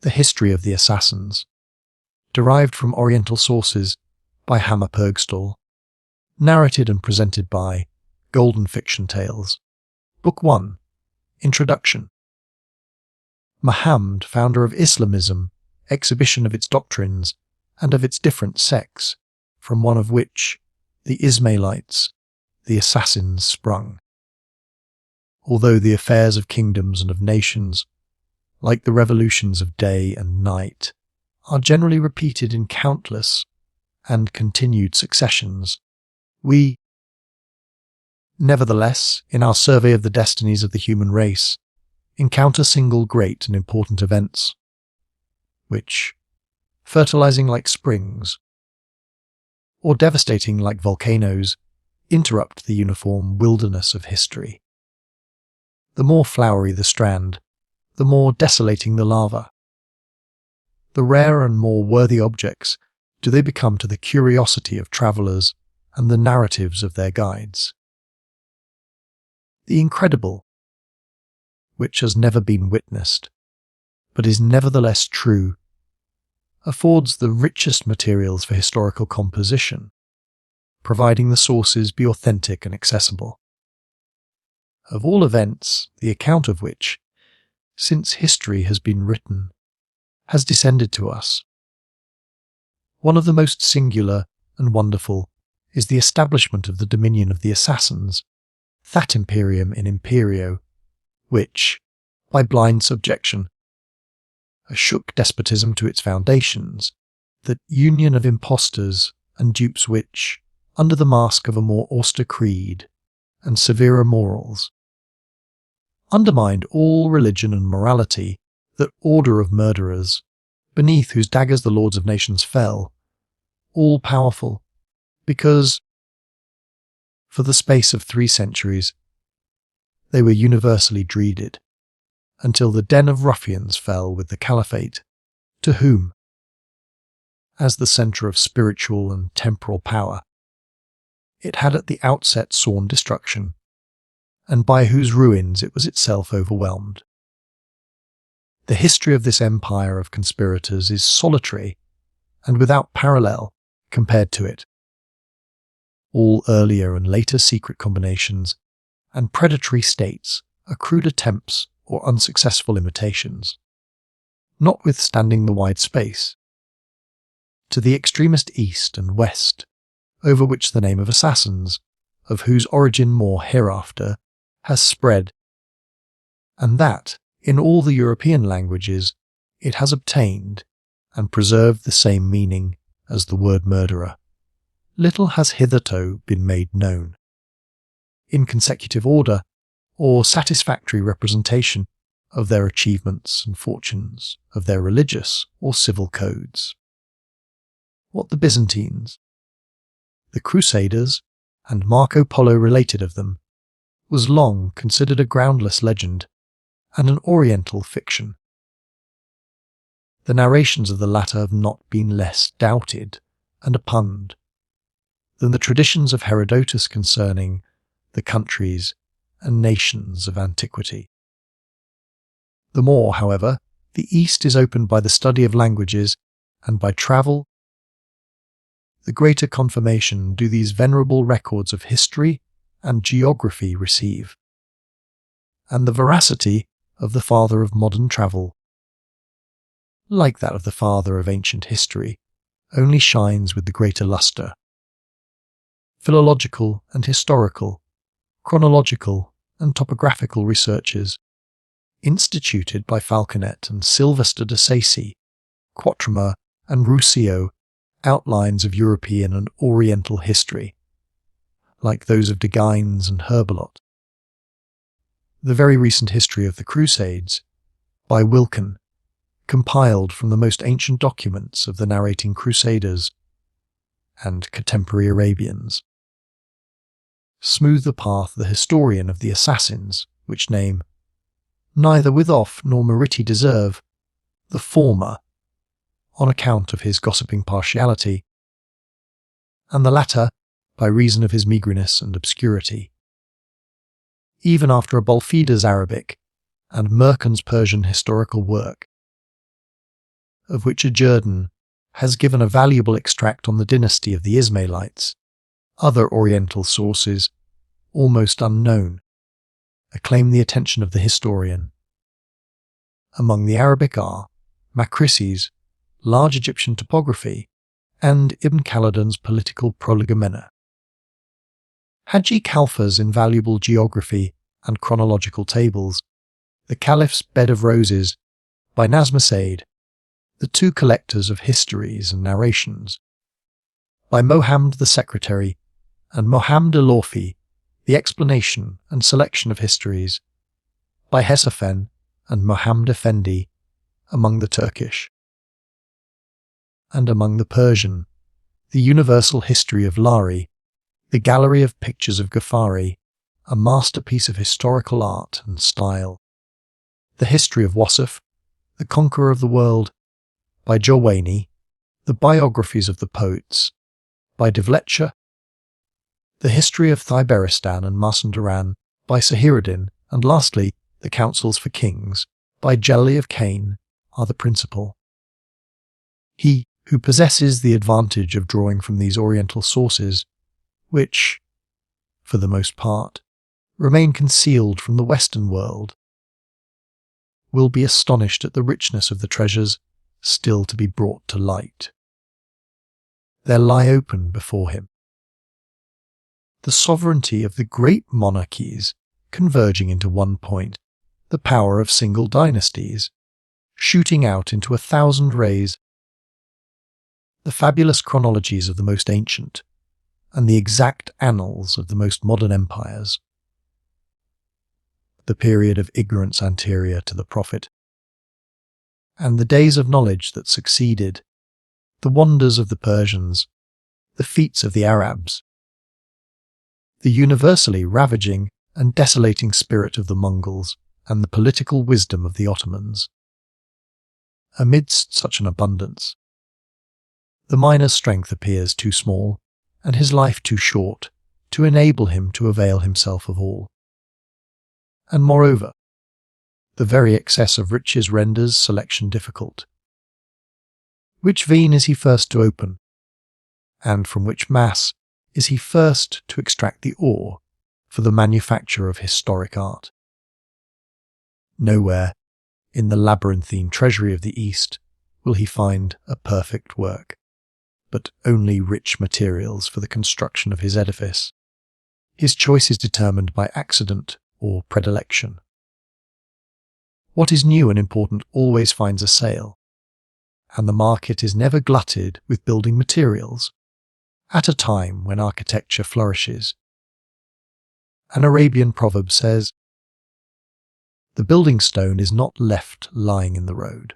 The History of the Assassins, derived from Oriental sources by Hammer-Purgstall, narrated and presented by Golden Fiction Tales. Book 1, Introduction. Muhammad, founder of Islamism, exhibition of its doctrines and of its different sects, from one of which, the Ismailites, the assassins, sprung. Although the affairs of kingdoms and of nations, like the revolutions of day and night, are generally repeated in countless and continued successions, we, nevertheless, in our survey of the destinies of the human race, encounter single great and important events, which, fertilizing like springs, or devastating like volcanoes, interrupt the uniform wilderness of history. The more flowery the strand, the more desolating the lava. The rarer and more worthy objects do they become to the curiosity of travellers and the narratives of their guides. The incredible, which has never been witnessed, but is nevertheless true, affords the richest materials for historical composition, providing the sources be authentic and accessible. Of all events, the account of which, since history has been written, has descended to us, one of the most singular and wonderful is the establishment of the dominion of the assassins, that imperium in imperio, which, by blind subjection, shook despotism to its foundations, that union of impostors and dupes which, under the mask of a more austere creed and severer morals, undermined all religion and morality, that order of murderers, beneath whose daggers the lords of nations fell, all-powerful, because, for the space of 3 centuries, they were universally dreaded, until the den of ruffians fell with the caliphate, to whom, as the centre of spiritual and temporal power, it had at the outset sworn destruction, and by whose ruins it was itself overwhelmed. The history of this empire of conspirators is solitary and without parallel compared to it. All earlier and later secret combinations and predatory states are crude attempts or unsuccessful imitations, notwithstanding the wide space, to the extremest east and west, over which the name of assassins, of whose origin more hereafter, has spread, and that, in all the European languages, it has obtained and preserved the same meaning as the word murderer. Little has hitherto been made known, in consecutive order or satisfactory representation, of their achievements and fortunes, of their religious or civil codes. What the Byzantines, the Crusaders, and Marco Polo related of them, was long considered a groundless legend and an Oriental fiction. The narrations of the latter have not been less doubted and oppugned than the traditions of Herodotus concerning the countries and nations of antiquity. The more, however, the East is opened by the study of languages and by travel, the greater confirmation do these venerable records of history and geography receive, and the veracity of the father of modern travel, like that of the father of ancient history, only shines with the greater lustre. Philological and historical, chronological and topographical researches, instituted by Falconet and Sylvester de Sacy, Quatremar and Roussillot, outlines of European and Oriental history, like those of de Guines and Herbelot. The very recent history of the Crusades, by Wilken, compiled from the most ancient documents of the narrating Crusaders and contemporary Arabians, smooth the path the historian of the assassins, which name neither with off nor Meriti deserve, the former, on account of his gossiping partiality, and the latter by reason of his meagreness and obscurity. Even after Abulfeda's Arabic and Mercan's Persian historical work, of which Jelaleddin has given a valuable extract on the dynasty of the Ismailites. Other Oriental sources, almost unknown, acclaim the attention of the historian. Among the Arabic are Makrissi's large Egyptian topography and Ibn Khaldun's political prolegomena. Haji Khalfa's invaluable geography and chronological tables, The Caliph's Bed of Roses by Nazma Said, the two collectors of histories and narrations, by Mohammed the Secretary and Mohammed Alorfi, the explanation and selection of histories, by Hashashin and Mohammed Effendi among the Turkish, and among the Persian, the Universal History of Lari, the Gallery of Pictures of Ghaffari, a masterpiece of historical art and style, the History of Wasif, the Conqueror of the World, by Jawani, the Biographies of the Poets, by Devletcher, the History of Thiberistan and Mazandaran, by Sahiruddin, and lastly, the Counsels for Kings, by Jelali of Cain, are the principal. He who possesses the advantage of drawing from these Oriental sources, which, for the most part, remain concealed from the Western world, will be astonished at the richness of the treasures still to be brought to light. There lie open before him the sovereignty of the great monarchies converging into one point, the power of single dynasties, shooting out into 1,000 rays, the fabulous chronologies of the most ancient, and the exact annals of the most modern empires, the period of ignorance anterior to the Prophet, and the days of knowledge that succeeded, the wonders of the Persians, the feats of the Arabs, the universally ravaging and desolating spirit of the Mongols, and the political wisdom of the Ottomans. Amidst such an abundance, the miner's strength appears too small, and his life too short, to enable him to avail himself of all. And moreover, the very excess of riches renders selection difficult. Which vein is he first to open, and from which mass is he first to extract the ore for the manufacture of historic art? Nowhere, in the labyrinthine treasury of the East, will he find a perfect work, but only rich materials for the construction of his edifice. His choice is determined by accident or predilection. What is new and important always finds a sale, and the market is never glutted with building materials, at a time when architecture flourishes. An Arabian proverb says, "The building stone is not left lying in the road."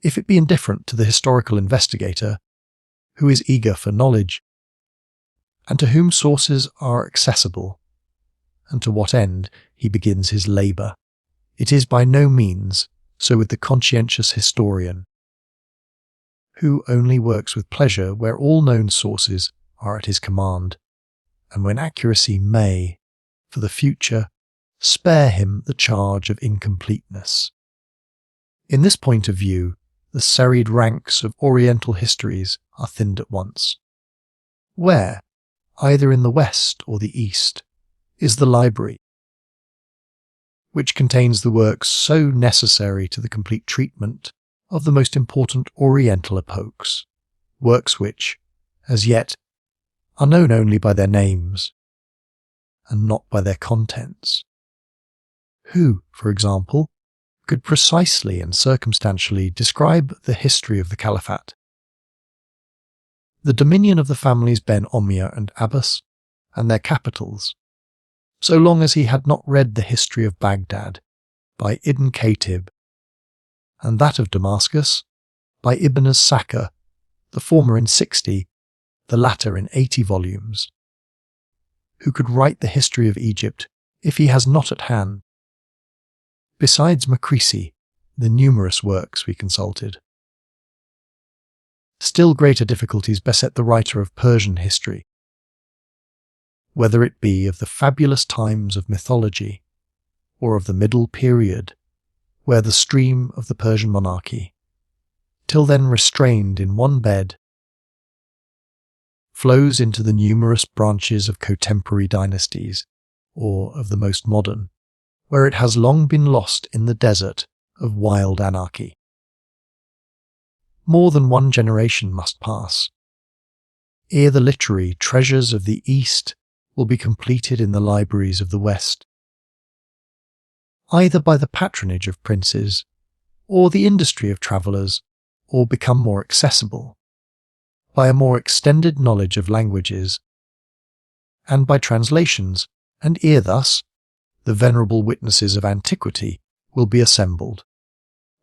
If it be indifferent to the historical investigator, who is eager for knowledge, and to whom sources are accessible, and to what end he begins his labour, it is by no means so with the conscientious historian, who only works with pleasure where all known sources are at his command, and when accuracy may, for the future, spare him the charge of incompleteness. In this point of view, the serried ranks of Oriental histories are thinned at once. Where, either in the West or the East, is the library, which contains the works so necessary to the complete treatment of the most important Oriental epochs, works which, as yet, are known only by their names, and not by their contents? Who, for example, could precisely and circumstantially describe the history of the Caliphate, the dominion of the families Ben Ommiyah and Abbas, and their capitals, so long as he had not read the history of Baghdad by Ibn Khatib, and that of Damascus by Ibn as-Sakir, the former in 60, the latter in 80 volumes? Who could write the history of Egypt if he has not at hand, besides Makrissi, the numerous works we consulted? Still greater difficulties beset the writer of Persian history, whether it be of the fabulous times of mythology, or of the middle period, where the stream of the Persian monarchy, till then restrained in one bed, flows into the numerous branches of contemporary dynasties, or of the most modern, where it has long been lost in the desert of wild anarchy. More than one generation must pass, ere the literary treasures of the East will be completed in the libraries of the West, either by the patronage of princes, or the industry of travellers, or become more accessible by a more extended knowledge of languages, and by translations, and ere thus the venerable witnesses of antiquity will be assembled,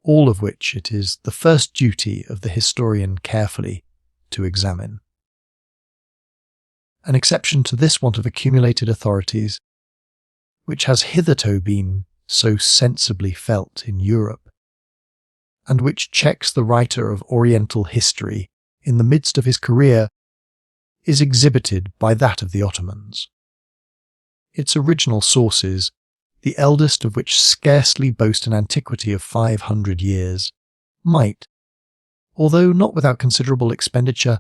all of which it is the first duty of the historian carefully to examine. An exception to this want of accumulated authorities, which has hitherto been so sensibly felt in Europe, and which checks the writer of Oriental history in the midst of his career, is exhibited by that of the Ottomans. Its original sources, the eldest of which scarcely boast an antiquity of 500 years, might, although not without considerable expenditure,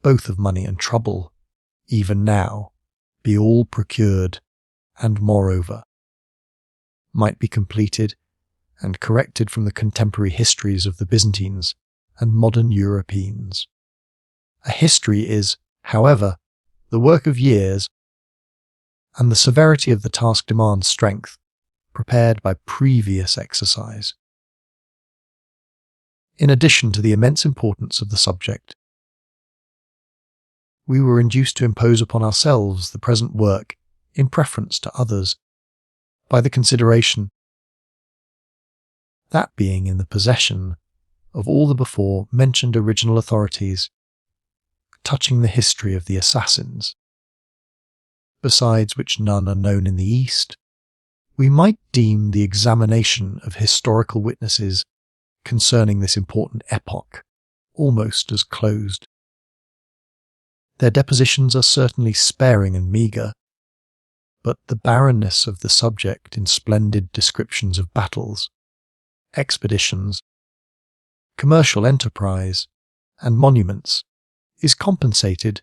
both of money and trouble, even now, be all procured, and moreover, might be completed and corrected from the contemporary histories of the Byzantines and modern Europeans. A history is, however, the work of years, and the severity of the task demands strength, prepared by previous exercise. In addition to the immense importance of the subject, we were induced to impose upon ourselves the present work in preference to others, by the consideration that being in the possession of all the before mentioned original authorities touching the history of the assassins, besides which none are known in the East, we might deem the examination of historical witnesses concerning this important epoch almost as closed. Their depositions are certainly sparing and meagre, but the barrenness of the subject in splendid descriptions of battles, expeditions, commercial enterprise, and monuments is compensated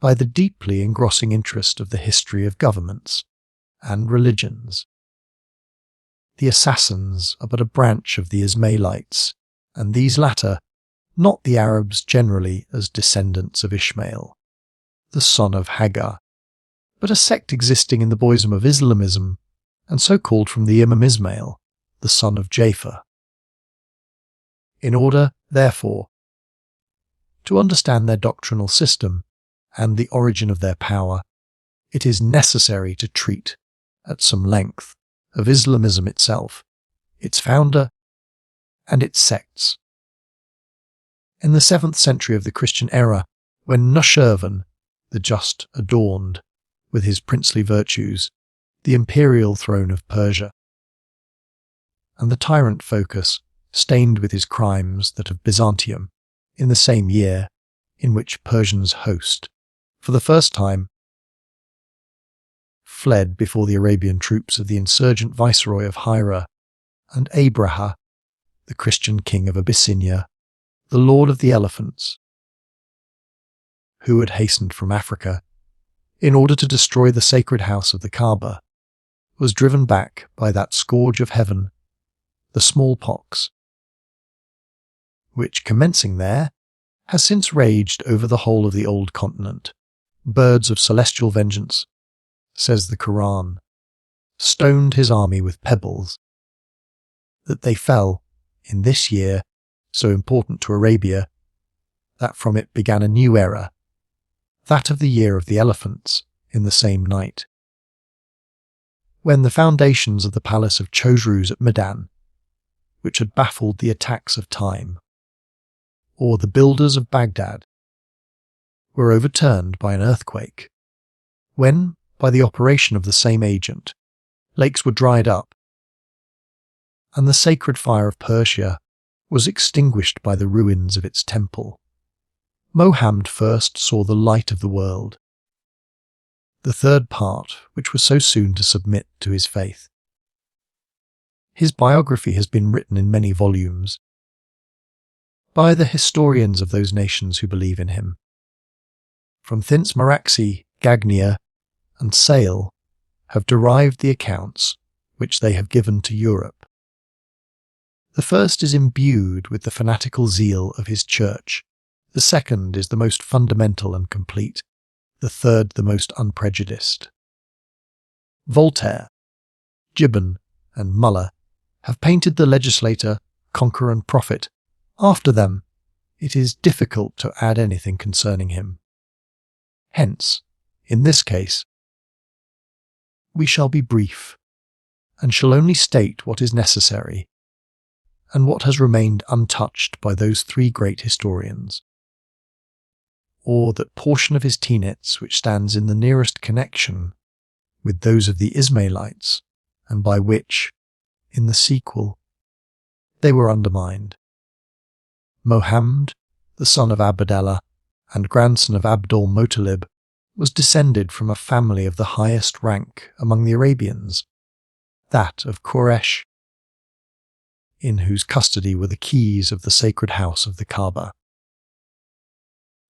by the deeply engrossing interest of the history of governments and religions. The assassins are but a branch of the Ismailites, and these latter, not the Arabs generally as descendants of Ishmael, the son of Hagar, but a sect existing in the bosom of Islamism, and so called from the Imam Ismail, the son of Jafar. In order, therefore, to understand their doctrinal system and the origin of their power, it is necessary to treat, at some length, of Islamism itself, its founder, and its sects. In the 7th century of the Christian era, when Nushirvan, the Just, adorned, with his princely virtues, the imperial throne of Persia, and the tyrant Phocas, stained with his crimes, that of Byzantium, in the same year in which Persian's host, for the first time, fled before the Arabian troops of the insurgent viceroy of Hira, and Abraha, the Christian king of Abyssinia, the lord of the elephants, who had hastened from Africa in order to destroy the sacred house of the Kaaba, was driven back by that scourge of heaven, the smallpox, which, commencing there, has since raged over the whole of the old continent. Birds of celestial vengeance, says the Quran, stoned his army with pebbles, that they fell, in this year, so important to Arabia, that from it began a new era, that of the year of the elephants, in the same night, when the foundations of the palace of Chosroes at Medan, which had baffled the attacks of time, or the builders of Baghdad, were overturned by an earthquake, when, by the operation of the same agent, lakes were dried up, and the sacred fire of Persia was extinguished by the ruins of its temple. Mohammed first saw the light of the world, the third part which was so soon to submit to his faith. His biography has been written in many volumes by the historians of those nations who believe in him. From thence Maraxi, Gagnia, and Sale have derived the accounts which they have given to Europe. The first is imbued with the fanatical zeal of his church, the second is the most fundamental and complete, the third the most unprejudiced. Voltaire, Gibbon, and Muller have painted the legislator, conqueror and prophet. After them, it is difficult to add anything concerning him. Hence, in this case, we shall be brief, and shall only state what is necessary, and what has remained untouched by those three great historians, or that portion of his tenets which stands in the nearest connection with those of the Ismailites, and by which, in the sequel, they were undermined. Mohammed, the son of Abdallah and grandson of Abdul Muttalib, was descended from a family of the highest rank among the Arabians, that of Quraysh, in whose custody were the keys of the sacred house of the Kaaba.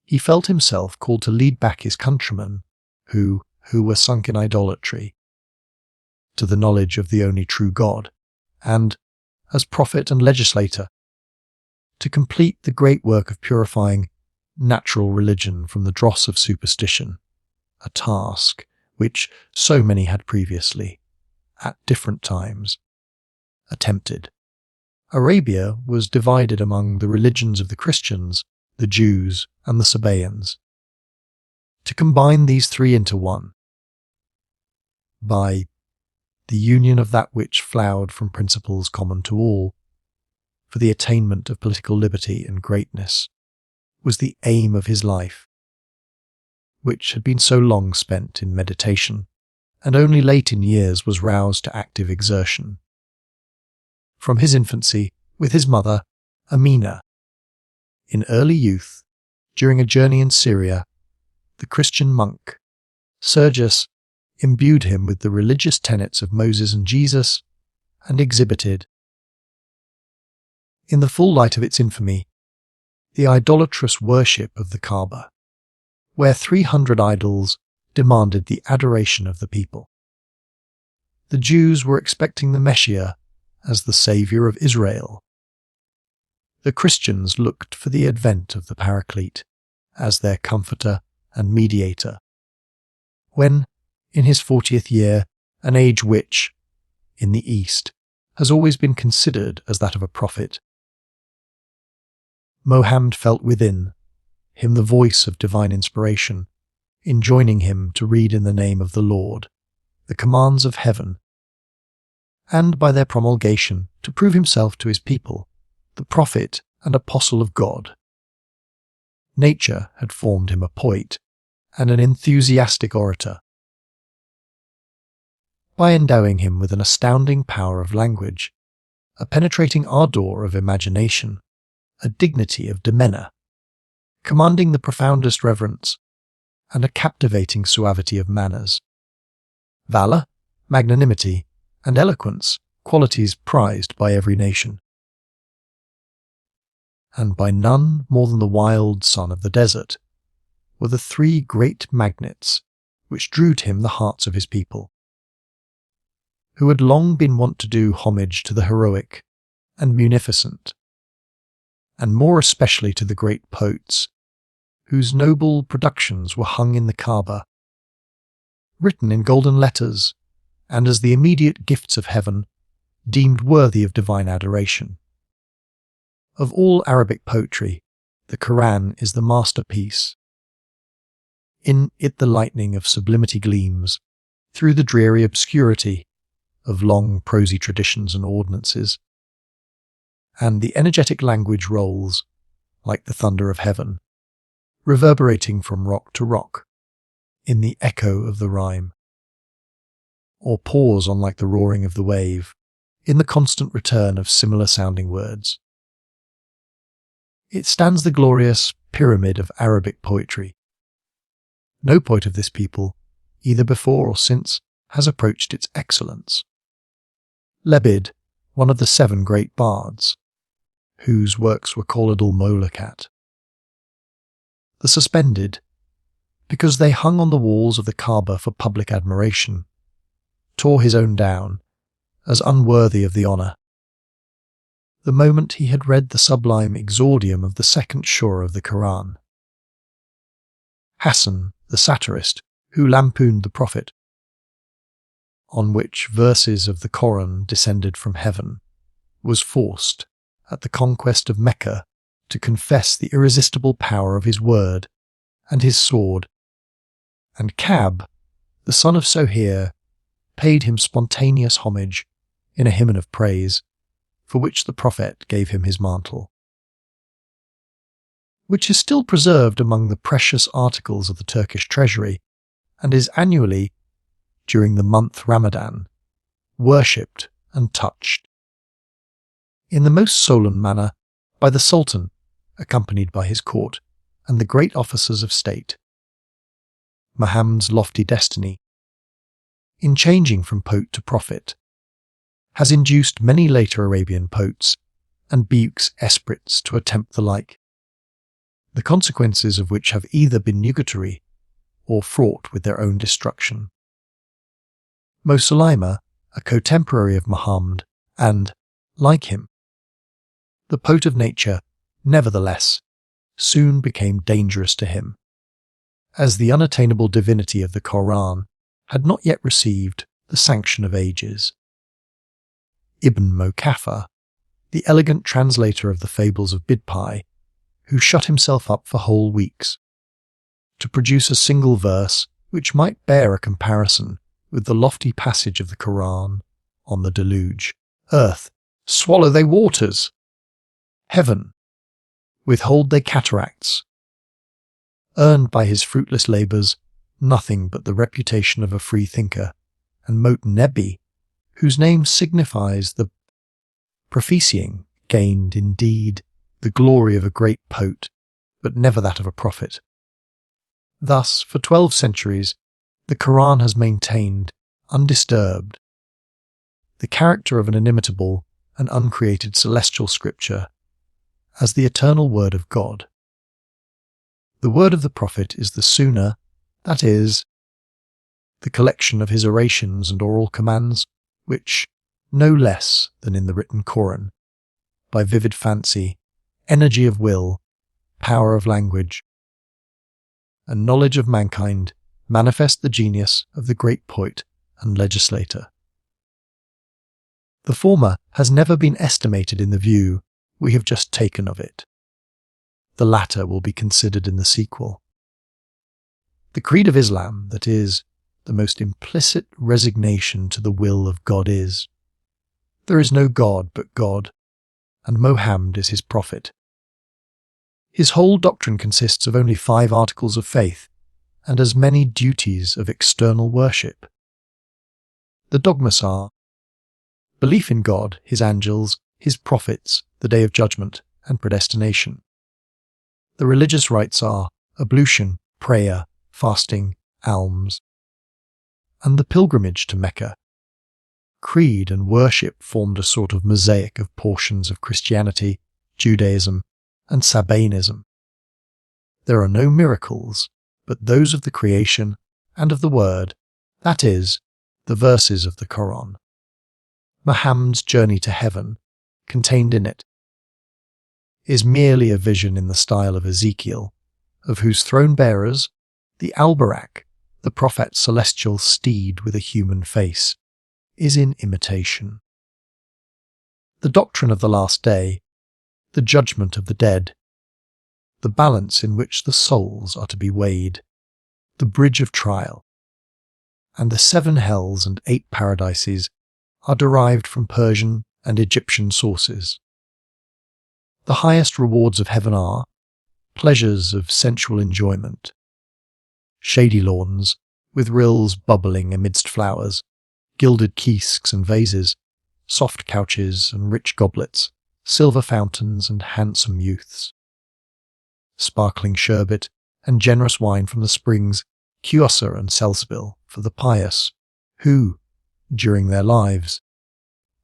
He felt himself called to lead back his countrymen, who were sunk in idolatry, to the knowledge of the only true God, and, as prophet and legislator, to complete the great work of purifying natural religion from the dross of superstition, a task which so many had previously, at different times, attempted. Arabia was divided among the religions of the Christians, the Jews, and the Sabaeans. To combine these three into one, by the union of that which flowered from principles common to all, for the attainment of political liberty and greatness, was the aim of his life, which had been so long spent in meditation, and only late in years was roused to active exertion. From his infancy, with his mother, Amina, in early youth, during a journey in Syria, the Christian monk, Sergius, imbued him with the religious tenets of Moses and Jesus, and exhibited, in the full light of its infamy, the idolatrous worship of the Kaaba, where 300 idols demanded the adoration of the people. The Jews were expecting the Messiah as the saviour of Israel. The Christians looked for the advent of the Paraclete as their comforter and mediator, when, in his 40th year, an age which, in the East, has always been considered as that of a prophet, Mohammed felt within him the voice of divine inspiration, enjoining him to read in the name of the Lord the commands of heaven, and by their promulgation to prove himself to his people the prophet and apostle of God. Nature had formed him a poet and an enthusiastic orator. By endowing him with an astounding power of language, a penetrating ardour of imagination, a dignity of demeanour, commanding the profoundest reverence, and a captivating suavity of manners. Valour, magnanimity, and eloquence, qualities prized by every nation, and by none more than the wild son of the desert, were the three great magnets which drew to him the hearts of his people, who had long been wont to do homage to the heroic and munificent, and more especially to the great poets, whose noble productions were hung in the Kaaba, written in golden letters, and as the immediate gifts of heaven, deemed worthy of divine adoration. Of all Arabic poetry, the Quran is the masterpiece. In it the lightning of sublimity gleams through the dreary obscurity of long prosy traditions and ordinances, and the energetic language rolls, like the thunder of heaven, reverberating from rock to rock, in the echo of the rhyme, or pours on like the roaring of the wave, in the constant return of similar-sounding words. It stands the glorious pyramid of Arabic poetry. No poet of this people, either before or since, has approached its excellence. Lebid, one of the 7 great bards, whose works were called al-Molakat. The suspended, because they hung on the walls of the Kaaba for public admiration, tore his own down, as unworthy of the honour, the moment he had read the sublime exordium of the 2nd surah of the Quran. Hassan, the satirist, who lampooned the Prophet, on which verses of the Koran descended from heaven, was forced, at the conquest of Mecca, to confess the irresistible power of his word and his sword, and Ka'b, the son of Sohair, paid him spontaneous homage in a hymn of praise, for which the Prophet gave him his mantle, which is still preserved among the precious articles of the Turkish treasury, and is annually, during the month Ramadan, worshipped and touched, in the most solemn manner, by the Sultan, accompanied by his court, and the great officers of state. Muhammad's lofty destiny, in changing from poet to prophet, has induced many later Arabian poets and Buyuk's esprits to attempt the like, the consequences of which have either been nugatory or fraught with their own destruction. Moslima, a contemporary of Muhammad, and, like him, the poet of nature, nevertheless, soon became dangerous to him, as the unattainable divinity of the Koran had not yet received the sanction of ages. Ibn Mokaffa, the elegant translator of the fables of Bidpai, who shut himself up for whole weeks, to produce a single verse which might bear a comparison with the lofty passage of the Koran on the deluge. Earth, swallow they waters! Heaven, withhold they cataracts! Earned by his fruitless labours nothing but the reputation of a free thinker, and Mot Nebi, whose name signifies the prophesying, gained, indeed, the glory of a great poet, but never that of a prophet. Thus, for 12 centuries, the Quran has maintained, undisturbed, the character of an inimitable and uncreated celestial scripture as the eternal word of God. The word of the Prophet is the Sunnah, that is, the collection of his orations and oral commands, which, no less than in the written Koran, by vivid fancy, energy of will, power of language, and knowledge of mankind, manifest the genius of the great poet and legislator. The former has never been estimated in the view we have just taken of it. The latter will be considered in the sequel. The creed of Islam, that is, the most implicit resignation to the will of God is, there is no God but God, and Mohammed is his prophet. His whole doctrine consists of only 5 articles of faith, and as many duties of external worship. The dogmas are belief in God, his angels, his prophets, the day of judgment, and predestination. The religious rites are ablution, prayer, fasting, alms, and the pilgrimage to Mecca. Creed and worship formed a sort of mosaic of portions of Christianity, Judaism, and Sabaeanism. There are no miracles, but those of the creation and of the word, that is, the verses of the Quran. Muhammad's journey to heaven, contained in it, is merely a vision in the style of Ezekiel, of whose throne-bearers, the Albarak, the prophet's celestial steed with a human face, is in imitation. The doctrine of the last day, the judgment of the dead, the balance in which the souls are to be weighed, the bridge of trial, and the 7 hells and 8 paradises are derived from Persian and Egyptian sources. The highest rewards of heaven are pleasures of sensual enjoyment, shady lawns with rills bubbling amidst flowers, gilded kisks and vases, soft couches and rich goblets, silver fountains and handsome youths, sparkling sherbet and generous wine from the springs, Kiyosar and Salsabil for the pious, who, during their lives,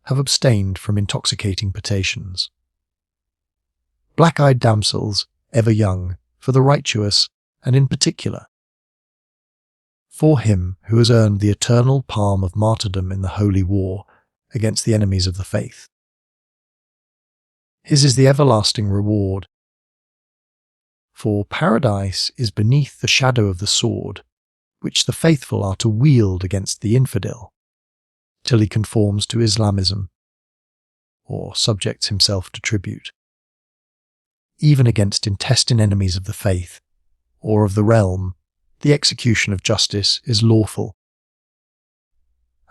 have abstained from intoxicating potations. Black-eyed damsels, ever young, for the righteous, and in particular, for him who has earned the eternal palm of martyrdom in the holy war against the enemies of the faith. His is the everlasting reward. For paradise is beneath the shadow of the sword, which the faithful are to wield against the infidel, till he conforms to Islamism, or subjects himself to tribute. Even against intestine enemies of the faith, or of the realm, the execution of justice is lawful,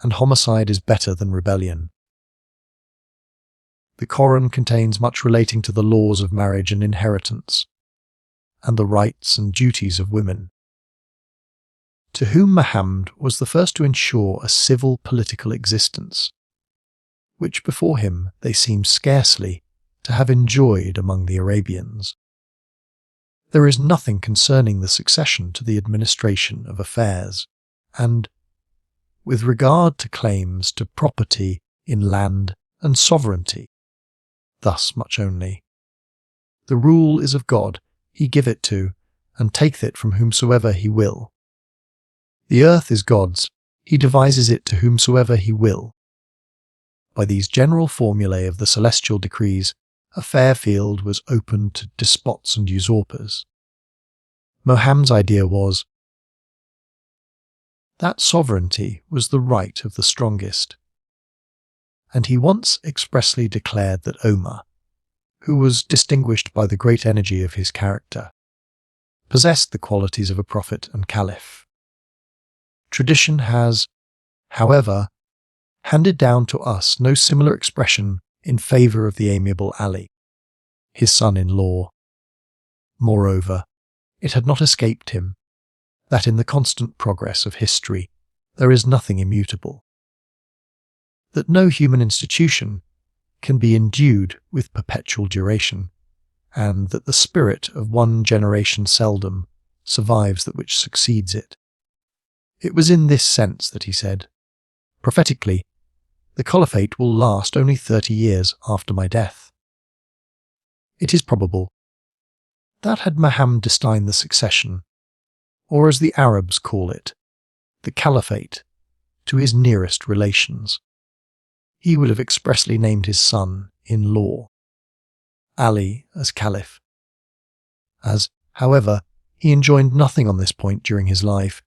and homicide is better than rebellion. The Koran contains much relating to the laws of marriage and inheritance, and the rights and duties of women. To whom Muhammad was the first to ensure a civil political existence, which before him they seem scarcely to have enjoyed among the Arabians. There is nothing concerning the succession to the administration of affairs, and, with regard to claims to property in land and sovereignty, thus much only. The rule is of God, he give it to, and taketh it from whomsoever he will. The earth is God's, he devises it to whomsoever he will. By these general formulae of the celestial decrees, a fair field was opened to despots and usurpers. Mohammed's idea was that sovereignty was the right of the strongest, and he once expressly declared that Omar, who was distinguished by the great energy of his character, possessed the qualities of a prophet and caliph. Tradition has, however, handed down to us no similar expression in favour of the amiable Ali, his son-in-law. Moreover, it had not escaped him that in the constant progress of history there is nothing immutable, that no human institution can be endued with perpetual duration, and that the spirit of one generation seldom survives that which succeeds it. It was in this sense that he said, prophetically, the caliphate will last only 30 years after my death. It is probable that had Muhammad destined the succession, or as the Arabs call it, the caliphate, to his nearest relations, he would have expressly named his son-in-law, Ali, as caliph. As, however, he enjoined nothing on this point during his life,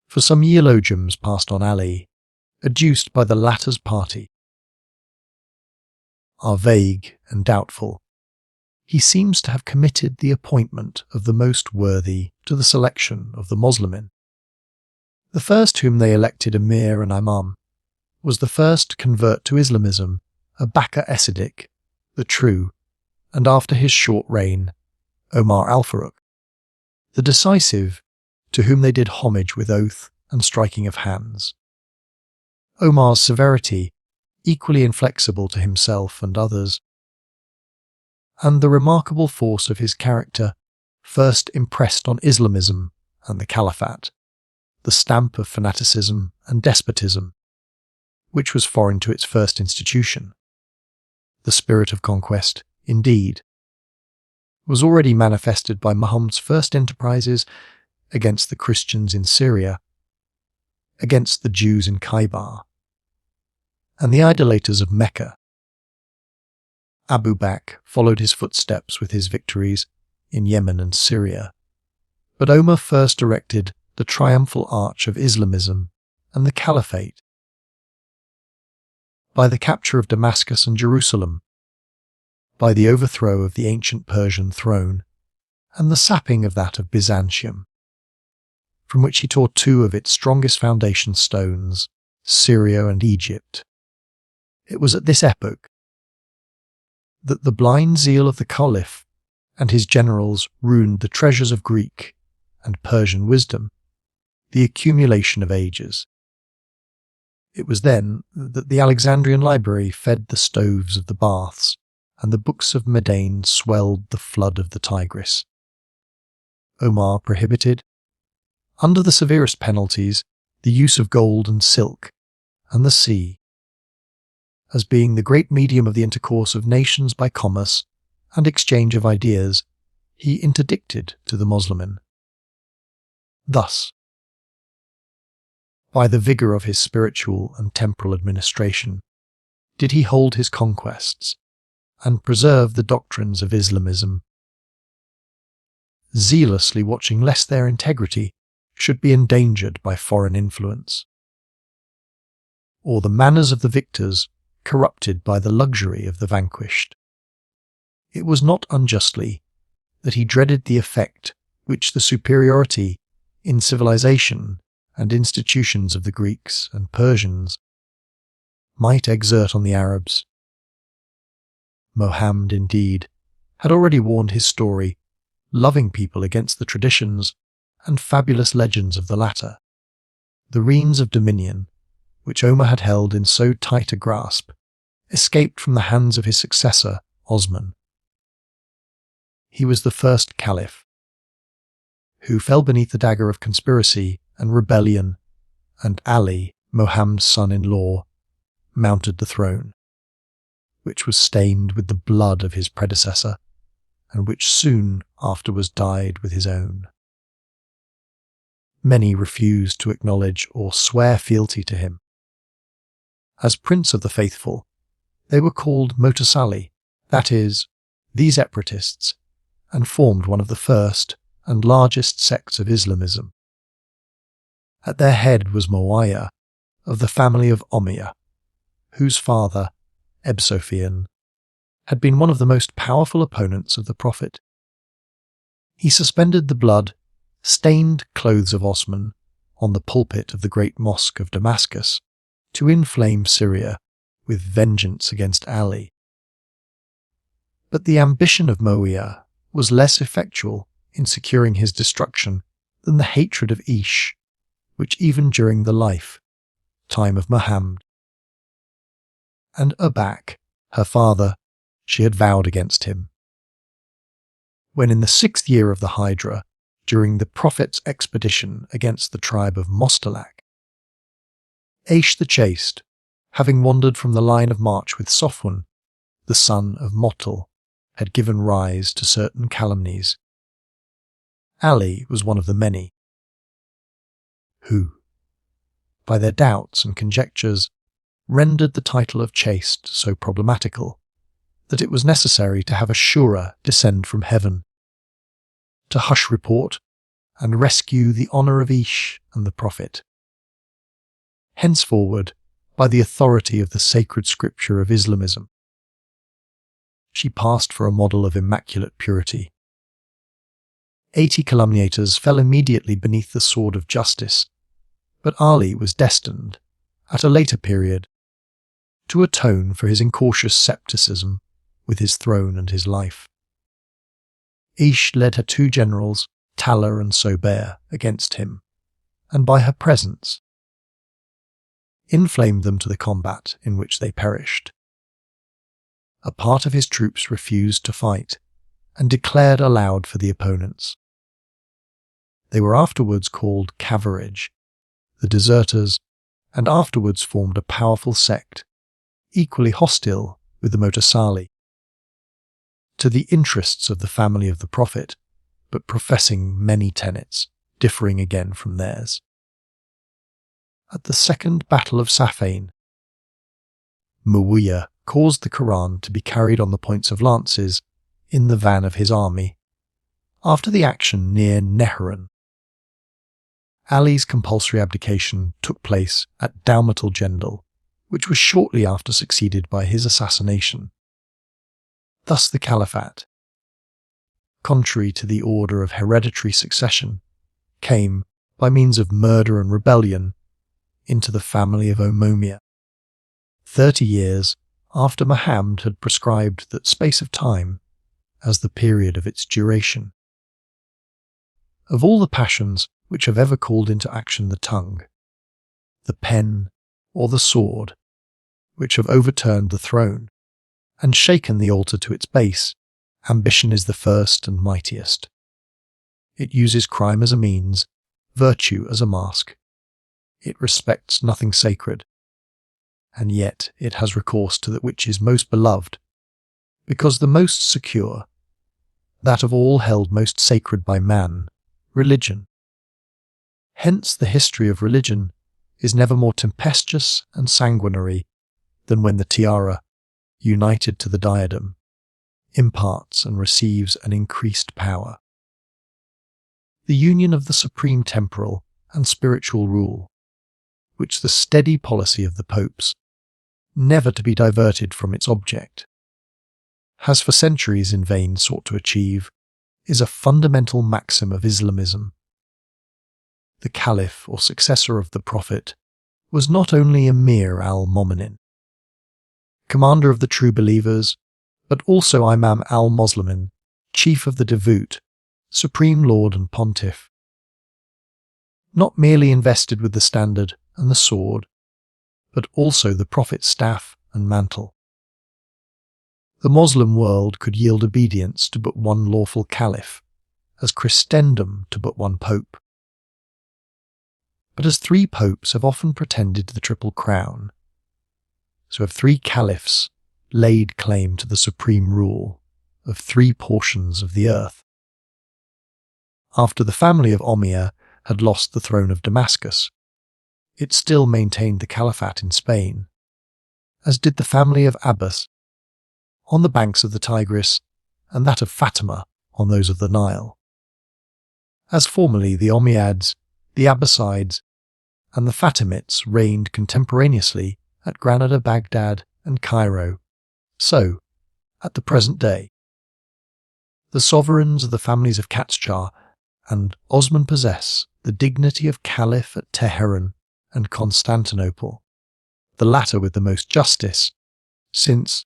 for some eulogiums passed on Ali, adduced by the latter's party, are vague and doubtful. He seems to have committed the appointment of the most worthy to the selection of the Muslimin. The first whom they elected Emir and Imam was the first to convert to Islamism, Bakr es-Siddiq, the true, and after his short reign, Omar al-Faruq, the decisive, to whom they did homage with oath and striking of hands. Omar's severity, equally inflexible to himself and others, and the remarkable force of his character first impressed on Islamism and the Caliphate, the stamp of fanaticism and despotism, which was foreign to its first institution. The spirit of conquest, indeed, was already manifested by Muhammad's first enterprises against the Christians in Syria, against the Jews in Khaybar, and the idolaters of Mecca. Abu Bakr followed his footsteps with his victories in Yemen and Syria, but Omar first erected the triumphal arch of Islamism and the Caliphate by the capture of Damascus and Jerusalem, by the overthrow of the ancient Persian throne, and the sapping of that of Byzantium, from which he tore two of its strongest foundation stones, Syria and Egypt. It was at this epoch that the blind zeal of the Caliph and his generals ruined the treasures of Greek and Persian wisdom, the accumulation of ages. It was then that the Alexandrian library fed the stoves of the baths, and the books of Madain swelled the flood of the Tigris. Omar prohibited, under the severest penalties, the use of gold and silk, and the sea, as being the great medium of the intercourse of nations by commerce and exchange of ideas, he interdicted to the Muslimin. Thus, by the vigour of his spiritual and temporal administration, did he hold his conquests and preserve the doctrines of Islamism, zealously watching lest their integrity should be endangered by foreign influence, or the manners of the victors corrupted by the luxury of the vanquished. It was not unjustly that he dreaded the effect which the superiority in civilization and institutions of the Greeks and Persians might exert on the Arabs. Mohammed, indeed, had already warned his story, loving people against the traditions and fabulous legends of the latter. The reins of dominion, which Omar had held in so tight a grasp, escaped from the hands of his successor, Osman. He was the first caliph, who fell beneath the dagger of conspiracy and rebellion, and Ali, Mohammed's son-in-law, mounted the throne, which was stained with the blood of his predecessor, and which soon afterwards dyed with his own. Many refused to acknowledge or swear fealty to him. As Prince of the Faithful, they were called Mutasali, that is, these separatists, and formed one of the first and largest sects of Islamism. At their head was Muawiyah, of the family of Umayyah, whose father, Ebsophian, had been one of the most powerful opponents of the Prophet. He suspended the blood-stained clothes of Osman on the pulpit of the great mosque of Damascus to inflame Syria with vengeance against Ali. But the ambition of Muawiyah was less effectual in securing his destruction than the hatred of Ish, which even during the lifetime of Muhammad and Abak, her father, she had vowed against him. When in the 6th year of the Hijra, during the Prophet's expedition against the tribe of Mostalak, Aish the Chaste, having wandered from the line of march with Sofwan, the son of Motal, had given rise to certain calumnies. Ali was one of the many who, by their doubts and conjectures, rendered the title of chaste so problematical that it was necessary to have a shura descend from heaven to hush report and rescue the honour of Ish and the Prophet. Henceforward, by the authority of the sacred scripture of Islamism, she passed for a model of immaculate purity. 80 calumniators fell immediately beneath the sword of justice, but Ali was destined, at a later period, to atone for his incautious scepticism with his throne and his life. Ish led her 2 generals, Tala and Sobair, against him, and by her presence inflamed them to the combat in which they perished. A part of his troops refused to fight and declared aloud for the opponents. They were afterwards called Khawarij, the deserters, and afterwards formed a powerful sect, equally hostile with the Mutasali to the interests of the family of the Prophet, but professing many tenets, differing again from theirs. At the Second Battle of Safain, Muawiyah caused the Quran to be carried on the points of lances in the van of his army. After the action near Nehran, Ali's compulsory abdication took place at Daumat al-Jandal, which was shortly after succeeded by his assassination. Thus the Caliphate, contrary to the order of hereditary succession, came, by means of murder and rebellion, into the family of Umayyah, 30 years after Muhammad had prescribed that space of time as the period of its duration. Of all the passions which have ever called into action the tongue, the pen, or the sword, which have overturned the throne and shaken the altar to its base, ambition is the first and mightiest. It uses crime as a means, virtue as a mask. It respects nothing sacred. and yet it has recourse to that which is most beloved, because the most secure, that of all held most sacred by man, religion. Hence the history of religion is never more tempestuous and sanguinary than when the tiara, united to the diadem, imparts and receives an increased power. The union of the supreme temporal and spiritual rule, which the steady policy of the popes, never to be diverted from its object, has for centuries in vain sought to achieve, is a fundamental maxim of Islamism. The caliph or successor of the prophet was not only Emir al-Mominin, commander of the true believers, but also Imam al-Muslimin, chief of the devout, supreme lord and pontiff, not merely invested with the standard and the sword, but also the prophet's staff and mantle. The Moslem world could yield obedience to but one lawful caliph, as Christendom to but one pope. But as three popes have often pretended to the triple crown, so have three caliphs laid claim to the supreme rule of three portions of the earth. After the family of Ommeyah had lost the throne of Damascus, it still maintained the caliphate in Spain, as did the family of Abbas on the banks of the Tigris, and that of Fatima on those of the Nile. As formerly the Omeyyads, the Abbasides, and the Fatimids reigned contemporaneously at Granada, Baghdad, and Cairo, so, at the present day, the sovereigns of the families of Kharshah and Osman possess the dignity of Caliph at Teheran and Constantinople, the latter with the most justice, since,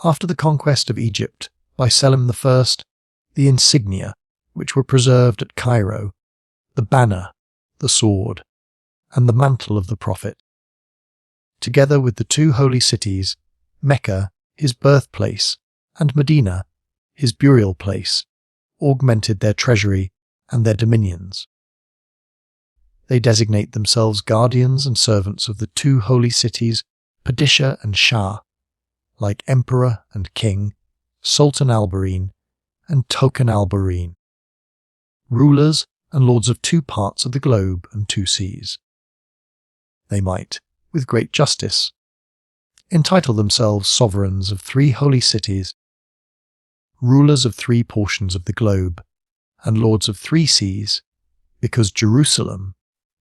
after the conquest of Egypt by Selim I, the insignia which were preserved at Cairo, the banner, the sword, and the mantle of the Prophet, together with the two holy cities, Mecca, his birthplace, and Medina, his burial place, augmented their treasury and their dominions. They designate themselves guardians and servants of the two holy cities, Padishah and Shah, like Emperor and King, Sultan al-Bahrain and Token al-Bahrain, rulers and lords of two parts of the globe and two seas. They might, with great justice, entitle themselves sovereigns of three holy cities, rulers of three portions of the globe, and lords of three seas, because Jerusalem,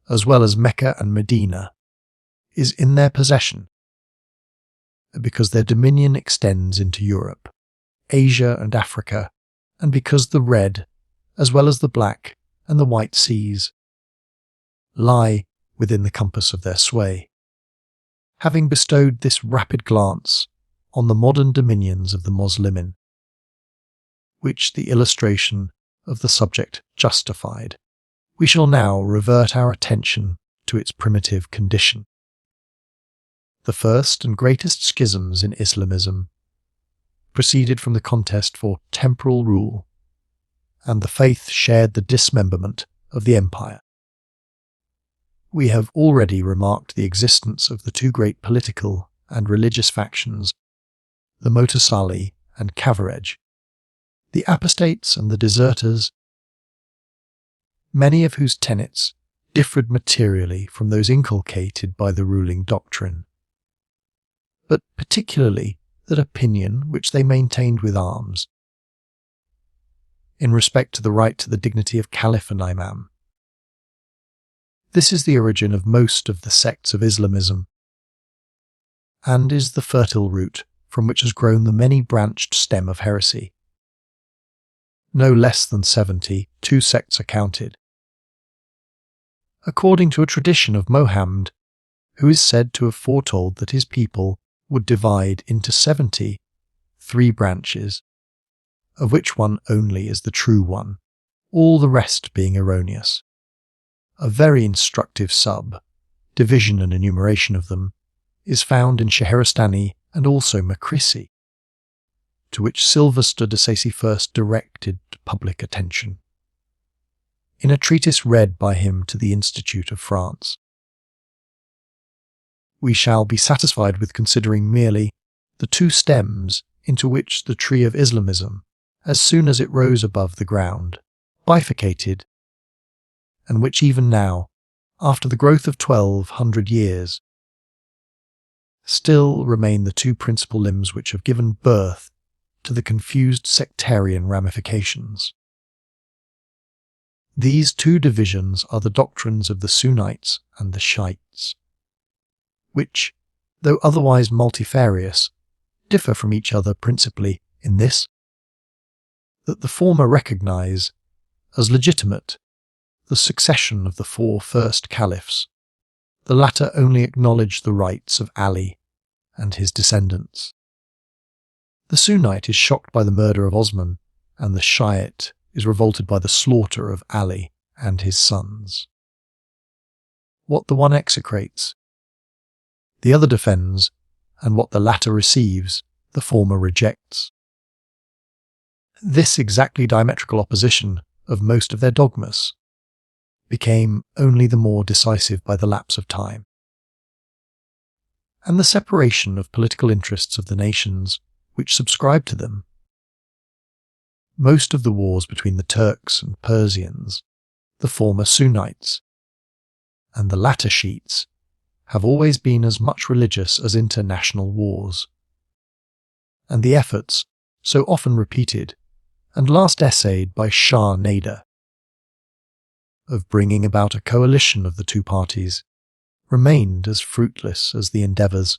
as well as Mecca and Medina, is in their possession, because their dominion extends into Europe, Asia and Africa, and because the Red, as well as the Black and the White Seas, lie within the compass of their sway. Having bestowed this rapid glance on the modern dominions of the Muslimin, which the illustration of the subject justified, we shall now revert our attention to its primitive condition. The first and greatest schisms in Islamism proceeded from the contest for temporal rule, and the faith shared the dismemberment of the empire. We have already remarked the existence of the two great political and religious factions, the Mutasali and Khawarij, the apostates and the deserters, many of whose tenets differed materially from those inculcated by the ruling doctrine, but particularly that opinion which they maintained with arms, in respect to the right to the dignity of Caliph and Imam. This is the origin of most of the sects of Islamism, and is the fertile root from which has grown the many-branched stem of heresy. No less than 72 sects are counted, according to a tradition of Mohammed, who is said to have foretold that his people would divide into 73 branches, of which one only is the true one, all the rest being erroneous. A very instructive division and enumeration of them, is found in Shahristani and also Makrisi, to which Sylvester de Sacy first directed public attention, in a treatise read by him to the Institute of France. we shall be satisfied with considering merely the two stems into which the tree of Islamism, as soon as it rose above the ground, bifurcated, and which even now, after the growth of 1200 years, still remain the two principal limbs which have given birth to the confused sectarian ramifications. These two divisions are the doctrines of the Sunnites and the Shiites, which, though otherwise multifarious, differ from each other principally in this, that the former recognize as legitimate the succession of the four first caliphs, the latter only acknowledge the rights of Ali and his descendants. The Sunnite is shocked by the murder of Osman, and the Shiite is revolted by the slaughter of Ali and his sons. What the one execrates, the other defends, and what the latter receives, the former rejects. This exactly diametrical opposition of most of their dogmas became only the more decisive by the lapse of time, and the separation of political interests of the nations which subscribed to them. Most of the wars between the Turks and Persians, the former Sunnites, and the latter Shiites, have always been as much religious as international wars, and the efforts, so often repeated and last essayed by Shah Nader, of bringing about a coalition of the two parties, remained as fruitless as the endeavours,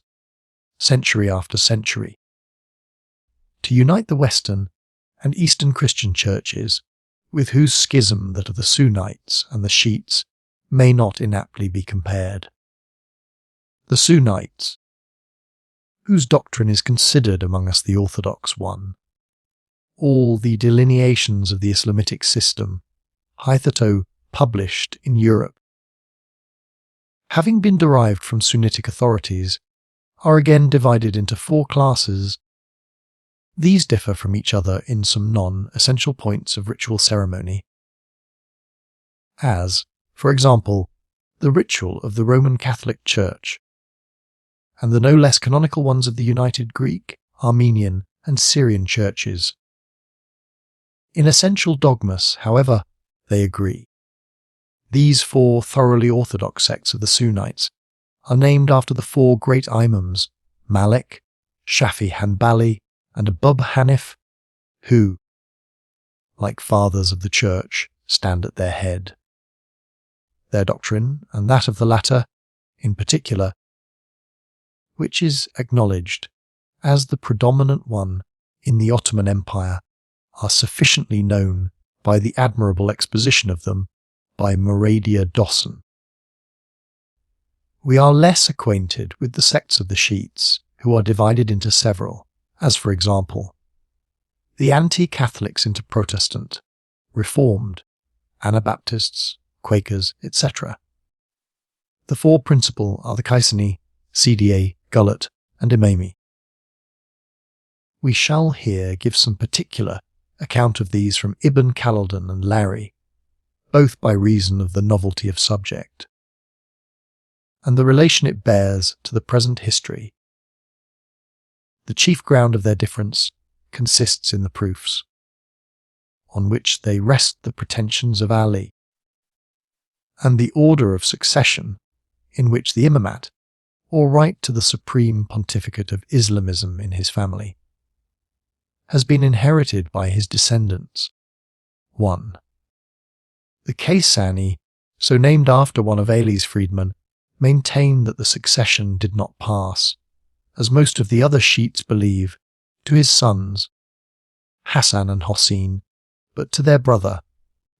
century after century, to unite the Western and Eastern Christian churches, with whose schism that of the Sunnites and the Shiites may not inaptly be compared. The Sunnites, whose doctrine is considered among us the orthodox one, all the delineations of the Islamitic system hitherto published in Europe, having been derived from Sunnitic authorities, are again divided into four classes. These differ from each other in some non-essential points of ritual ceremony, as, for example, the ritual of the Roman Catholic Church, and the no less canonical ones of the United Greek, Armenian, and Syrian churches. In essential dogmas, however, they agree. These four thoroughly orthodox sects of the Sunnites are named after the four great imams, Malik, Shafi Hanbali, and Abu Hanif, who, like fathers of the Church, stand at their head. Their doctrine, and that of the latter, in particular, which is acknowledged as the predominant one in the Ottoman Empire, are sufficiently known by the admirable exposition of them by Muradia Dawson. We are less acquainted with the sects of the Shiites, who are divided into several, as for example, the anti-Catholics into Protestant, Reformed, Anabaptists, Quakers, etc. The four principal are the Kaisani, CDA, Gullet, and Imami. We shall here give some particular account of these from Ibn Khaldun and Larry, both by reason of the novelty of subject, and the relation it bears to the present history. The chief ground of their difference consists in the proofs, on which they rest the pretensions of Ali, and the order of succession in which the imamat, or right to the supreme pontificate of Islamism in his family, has been inherited by his descendants. 1. The Kaysani, so named after one of Ali's freedmen, maintain that the succession did not pass, as most of the other Shiites believe, to his sons, Hassan and Hossein, but to their brother,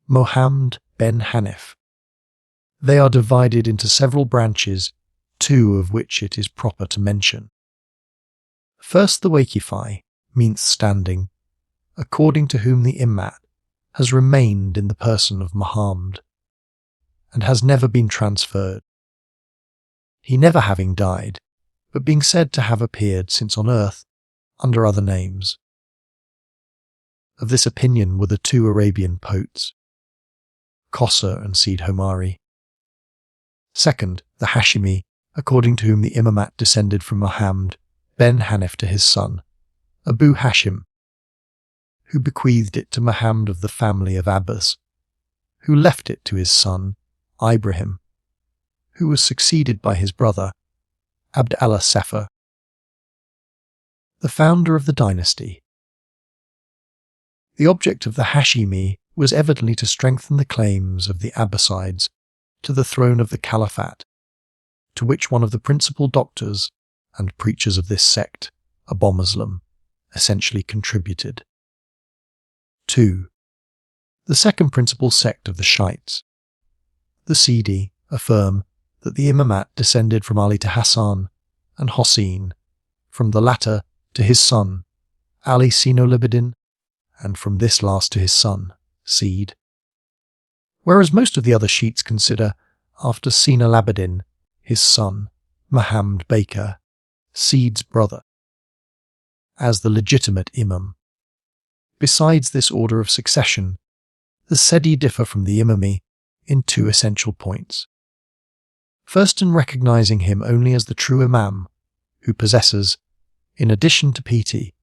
Mohammed ben Hanif. They are divided into several branches, two of which it is proper to mention. First, the Waqifi, means standing, according to whom the immat has remained in the person of Muhammad, and has never been transferred, he never having died, but being said to have appeared since on earth under other names. Of this opinion were the two Arabian poets, Kharshah and Sid Homari. Second, the Hashimi, according to whom the imamat descended from Mohammed ben Hanif to his son, Abu Hashim, who bequeathed it to Mohammed of the family of Abbas, who left it to his son, Ibrahim, who was succeeded by his brother, Abd Allah Safar, the founder of the dynasty. The object of the Hashimi was evidently to strengthen the claims of the Abbasides to the throne of the Caliphate, to which one of the principal doctors and preachers of this sect, Abu Muslim, essentially contributed. 2. The second principal sect of the Shiites, the Sidi, affirm that the imamat descended from Ali to Hassan and Hossein, from the latter to his son, Ali Jelaleddin, and from this last to his son, Seed. Whereas most of the other Shiites consider, after Jelaleddin, his son, Mohammed Baker, Seed's brother, as the legitimate imam. Besides this order of succession, the Sedi differ from the imami in two essential points. First, in recognizing him only as the true imam, who possesses, in addition to piety,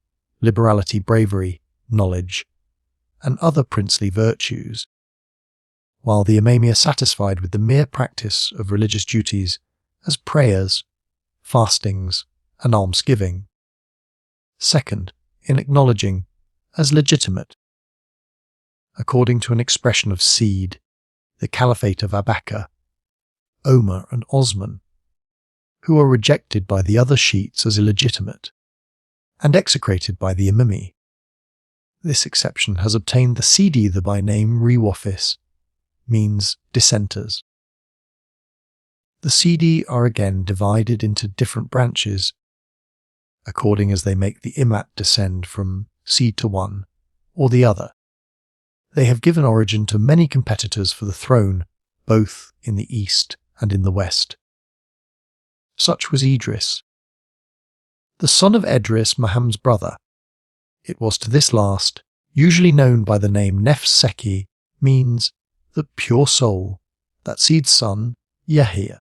liberality, bravery, knowledge, and other princely virtues, while the imami are satisfied with the mere practice of religious duties as prayers, fastings, and almsgiving. Second, in acknowledging as legitimate, according to an expression of Seed, the Caliphate of Abakar, Omar and Osman, who are rejected by the other Shiites as illegitimate, and execrated by the imami. This exception has obtained the Sidi the by name Rewafis, means dissenters. The Sidi are again divided into different branches, according as they make the imat descend from seed to one or the other. They have given origin to many competitors for the throne, both in the east and in the west. Such was Idris, the son of Idris, Muhammad's brother. It was to this last, usually known by the name Nefs Seki, means the pure soul, that Seed's son, Yahya,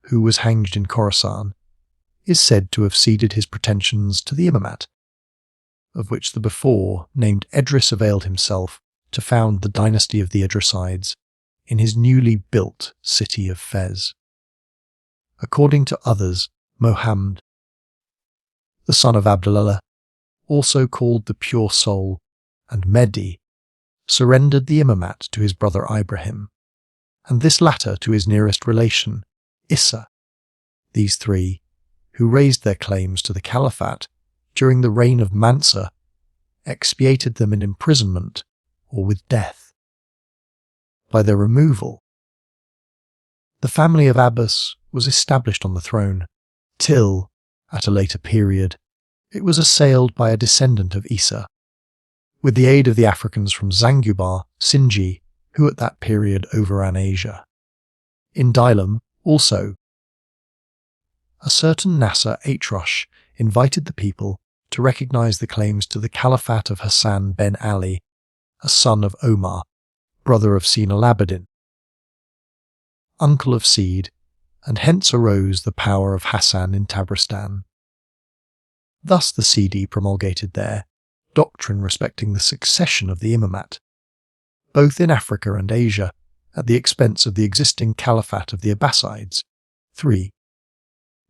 who was hanged in Khorasan, is said to have ceded his pretensions to the imamat, of which the before named Idris availed himself to found the dynasty of the Idrisides in his newly built city of Fez. According to others, Mohammed, the son of Abdullah, also called the pure soul, and Mehdi, surrendered the imamat to his brother Ibrahim, and this latter to his nearest relation, Issa. These three, who raised their claims to the caliphate during the reign of Mansur, expiated them in imprisonment or with death. By their removal, the family of Abbas was established on the throne, till, at a later period, it was assailed by a descendant of Isa, with the aid of the Africans from Zanzibar, Sinji, who at that period overran Asia. In Dilam, also, a certain Nasser Atrosh invited the people to recognize the claims to the caliphate of Hassan ben Ali, a son of Omar, brother of Jelaleddin, uncle of Seed, and hence arose the power of Hassan in Tabristan. Thus the Sidi promulgated their doctrine respecting the succession of the imamat, both in Africa and Asia, at the expense of the existing caliphate of the Abbasides. 3.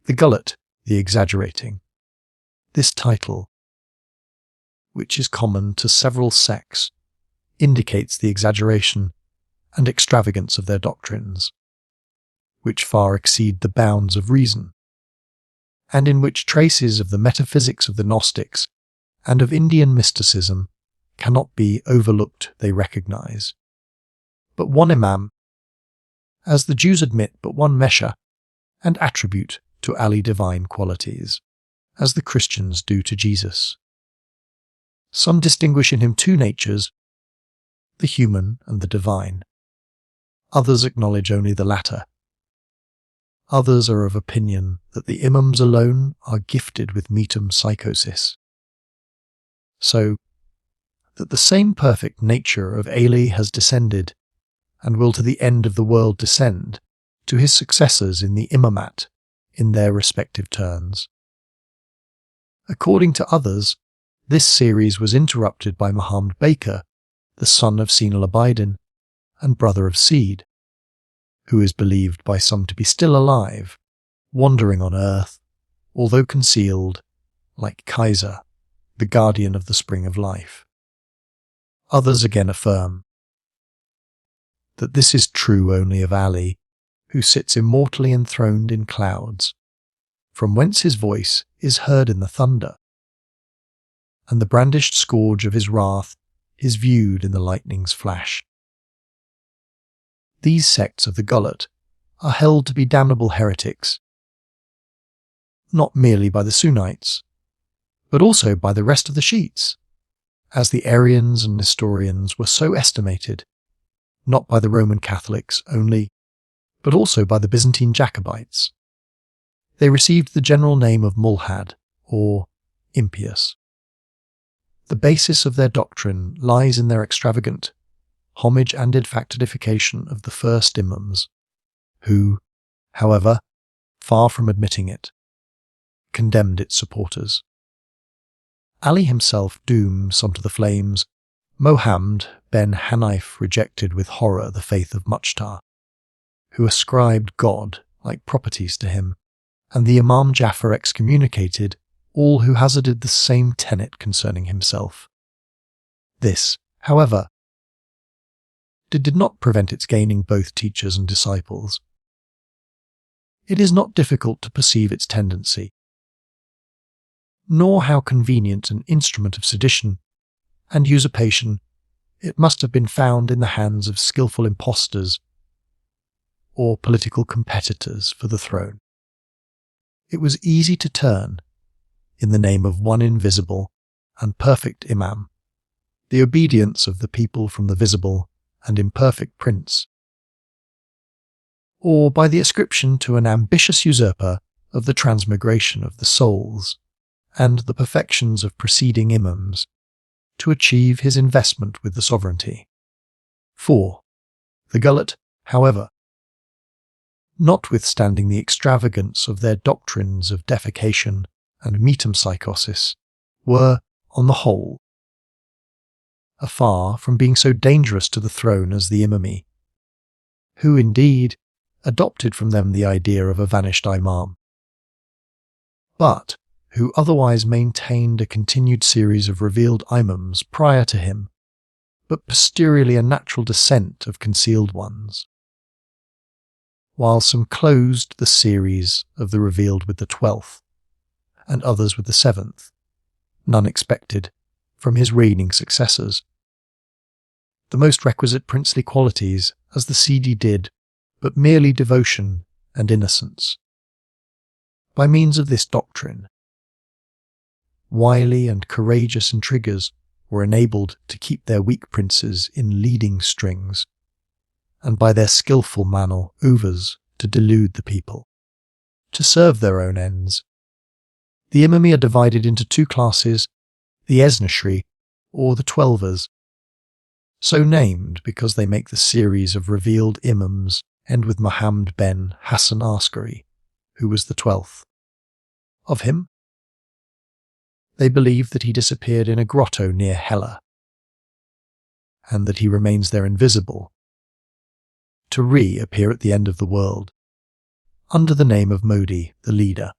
The gullet, the exaggerating. This title, which is common to several sects, indicates the exaggeration and extravagance of their doctrines, which far exceed the bounds of reason, and in which traces of the metaphysics of the Gnostics and of Indian mysticism cannot be overlooked. They recognize but one Imam, as the Jews admit but one Mesha, and attribute to Ali divine qualities, as the Christians do to Jesus. Some distinguish in him two natures, the human and the divine. Others acknowledge only the latter. Others are of opinion that the imams alone are gifted with metempsychosis, so that the same perfect nature of Ali has descended, and will to the end of the world descend, to his successors in the Imamat in their respective turns. According to others, this series was interrupted by Mohammed Baker, the son of Jelaleddin and brother of Seed, who is believed by some to be still alive, wandering on earth, although concealed, like Kaiser, the guardian of the spring of life. Others again affirm that this is true only of Ali, who sits immortally enthroned in clouds, from whence his voice is heard in the thunder, and the brandished scourge of his wrath is viewed in the lightning's flash. These sects of the Gullet are held to be damnable heretics, not merely by the Sunnites, but also by the rest of the Shiites, as the Arians and Nestorians were so estimated, not by the Roman Catholics only, but also by the Byzantine Jacobites. They received the general name of mulhad, or impious. The basis of their doctrine lies in their extravagant homage and infatuation of the first imams, who, however, far from admitting it, condemned its supporters. Ali himself doomed some to the flames. Mohammed ben Hanif rejected with horror the faith of Muchtar, who ascribed God-like properties to him, and the Imam Jafar excommunicated all who hazarded the same tenet concerning himself. This, however, did not prevent its gaining both teachers and disciples. It is not difficult to perceive its tendency, nor how convenient an instrument of sedition and usurpation it must have been found in the hands of skilful impostors or political competitors for the throne. It was easy to turn, in the name of one invisible and perfect Imam, the obedience of the people from the visible and imperfect prince, or by the ascription to an ambitious usurper of the transmigration of the souls and the perfections of preceding imams, to achieve his investment with the sovereignty. 4. The Gullet, however, notwithstanding the extravagance of their doctrines of defecation and metempsychosis, were, on the whole, afar from being so dangerous to the throne as the Imami, who indeed adopted from them the idea of a vanished Imam, but who otherwise maintained a continued series of revealed imams prior to him, but posteriorly a natural descent of concealed ones, while some closed the series of the revealed with the 12th, and others with the 7th, none expected from his reigning successors. The most requisite princely qualities, as the Sidi did, but merely devotion and innocence. By means of this doctrine, wily and courageous intriguers were enabled to keep their weak princes in leading strings, and by their skilful manoeuvres to delude the people, to serve their own ends. The Imami are divided into two classes, the Esnashri, or the Twelvers, so named because they make the series of revealed imams end with Mohammed ben Hassan Askari, who was the 12th. Of him, they believe that he disappeared in a grotto near Hela, and that he remains there invisible, to reappear at the end of the world, under the name of Modi, the leader.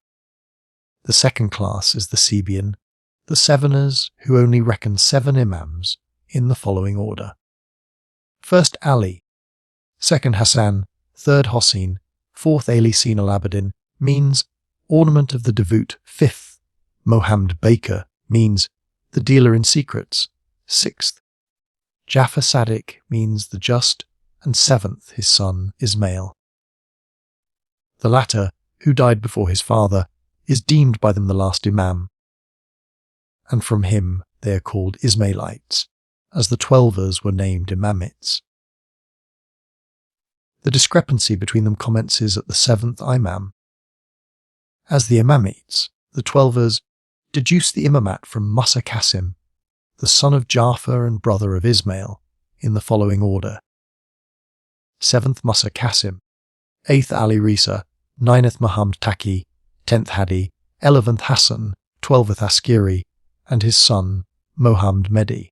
The second class is the Sabian, the Seveners, who only reckon 7 imams in the following order. First Ali, second Hassan, third Hossein, fourth Ali Al-Abidin means ornament of the devout. Fifth, Mohammed Baker means the dealer in secrets. Sixth, Jafar Sadiq means the just, and 7th, his son Ismail. The latter, who died before his father, is deemed by them the last Imam, and from him they are called Ismailites, as the Twelvers were named Imamites. The discrepancy between them commences at the 7th Imam. As the Imamites, the Twelvers deduce the Imamat from Musa Qasim, the son of Jafar and brother of Ismail, in the following order. 7th Musa Qasim, 8th Ali Risa, 9th Muhammad Taqi, 10th Hadi, 11th Hassan, 12th Askari, and his son Mohammed II.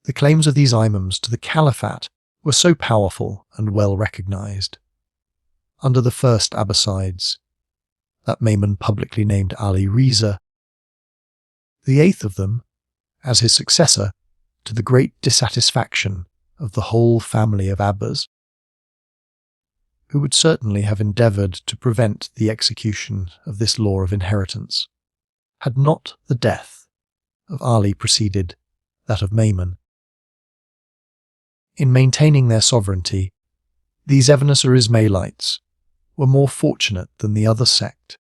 The claims of these imams to the caliphate were so powerful and well recognized. Under the first Abbasides, that Mamun publicly named Ali Reza, the 8th of them, as his successor, to the great dissatisfaction of the whole family of Abbas, who would certainly have endeavoured to prevent the execution of this law of inheritance, had not the death of Ali preceded that of Mamun. In maintaining their sovereignty, these Evanescent Ismailites were more fortunate than the other sect.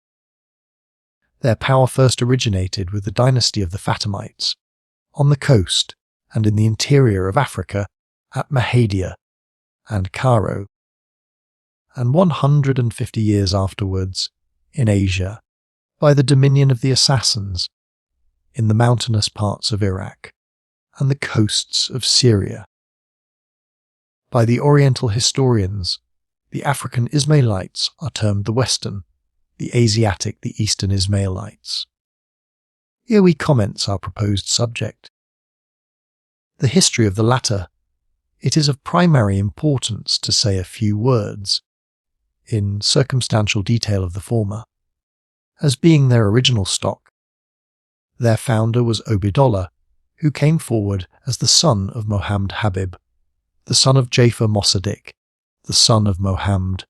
Their power first originated with the dynasty of the Fatimites on the coast and in the interior of Africa at Mahadia and Cairo, and 150 years afterwards in Asia by the dominion of the Assassins in the mountainous parts of Iraq and the coasts of Syria. By the Oriental historians, the African Ismailites are termed the Western, the Asiatic the Eastern Ismailites. Here we commence our proposed subject. The history of the latter, it is of primary importance to say a few words, in circumstantial detail of the former, as being their original stock. Their founder was Obeidollah, who came forward as the son of Mohammed Habib, the son of Jafar Mossadegh, the son of Mohammed,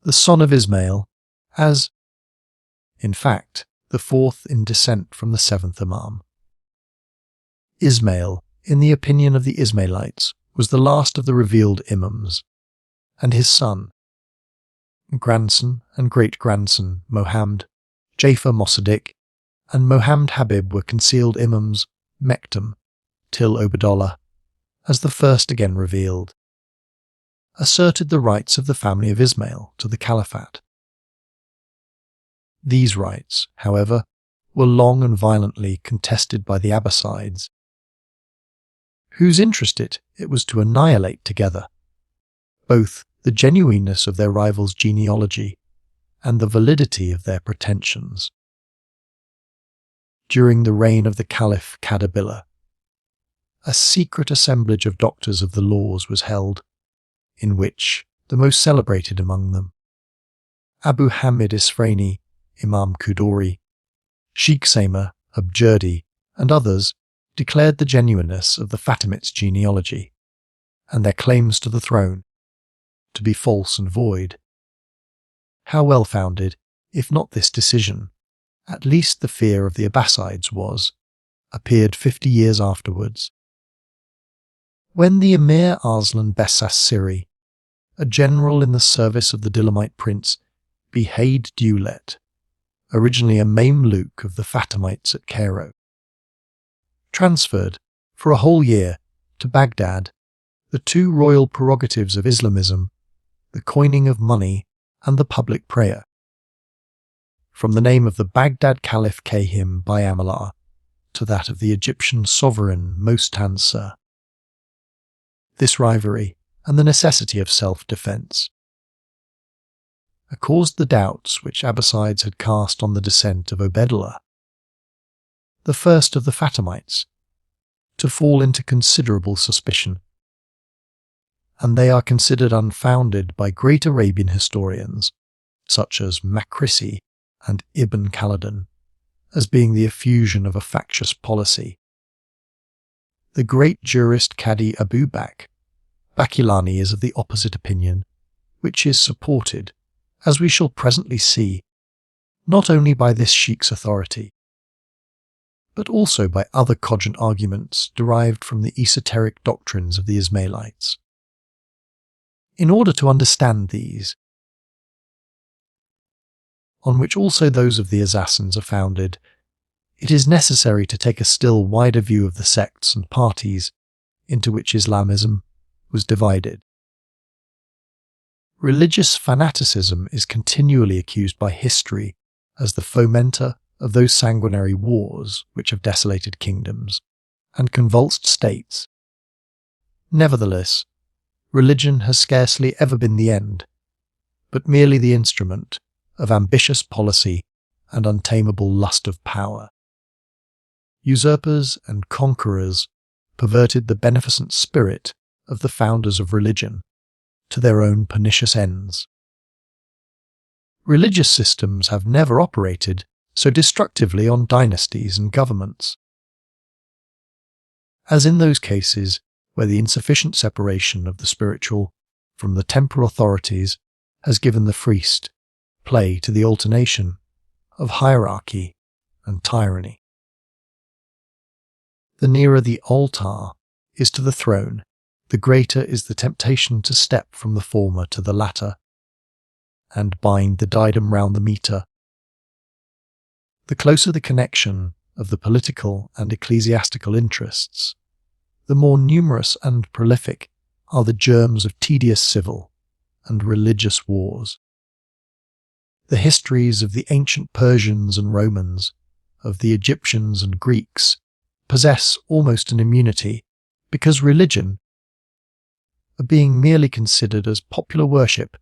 the son of Ismail, as, in fact, the fourth in descent from the seventh Imam. Ismail, in the opinion of the Ismailites, was the last of the revealed Imams, and his son, grandson and great-grandson Mohammed, Jafar Mossadegh, and Mohammed Habib were concealed Imams Mektam, till Obeidollah, as the first again revealed, asserted the rights of the family of Ismail to the caliphate. These rights, however, were long and violently contested by the Abbasides, whose interest it was to annihilate together both the genuineness of their rivals' genealogy and the validity of their pretensions. During the reign of the Caliph Kadabillah, a secret assemblage of doctors of the laws was held, in which the most celebrated among them, Abu Hamid Isfraini, Imam Kudori, Sheikh Samer, Abjerdi, and others, declared the genuineness of the Fatimids' genealogy, and their claims to the throne, to be false and void. How well founded, if not this decision, at least the fear of the Abbasides was, appeared 50 years afterwards, when the Emir Arslan Bes Siri, a general in the service of the Dilamite prince Behaid Dewlet, originally a Mamluk of the Fatimites at Cairo, transferred for a whole year to Baghdad the two royal prerogatives of Islamism, the coining of money and the public prayer, from the name of the Baghdad Caliph Kahim Bayamullah to that of the Egyptian sovereign Mostanser. This rivalry and the necessity of self-defence caused the doubts which Abbasides had cast on the descent of Obeidollah, the first of the Fatimites, to fall into considerable suspicion, and they are considered unfounded by great Arabian historians, such as Makrisi and Ibn Khaldun, as being the effusion of a factious policy. The great jurist Qadi Abu Bakilani is of the opposite opinion, which is supported, as we shall presently see, not only by this sheikh's authority, but also by other cogent arguments derived from the esoteric doctrines of the Ismailites. In order to understand these, on which also those of the Assassins are founded, it is necessary to take a still wider view of the sects and parties into which Islamism was divided. Religious fanaticism is continually accused by history as the fomenter of those sanguinary wars which have desolated kingdoms and convulsed states. Nevertheless, religion has scarcely ever been the end, but merely the instrument of ambitious policy and untamable lust of power. Usurpers and conquerors perverted the beneficent spirit of the founders of religion to their own pernicious ends. Religious systems have never operated so destructively on dynasties and governments. As in those cases where the insufficient separation of the spiritual from the temporal authorities has given the priest play to the alternation of hierarchy and tyranny. The nearer the altar is to the throne, the greater is the temptation to step from the former to the latter, and bind the diadem round the mitre. The closer the connection of the political and ecclesiastical interests, the more numerous and prolific are the germs of tedious civil and religious wars. The histories of the ancient Persians and Romans, of the Egyptians and Greeks, possess almost an immunity because religion, being merely considered as popular worship,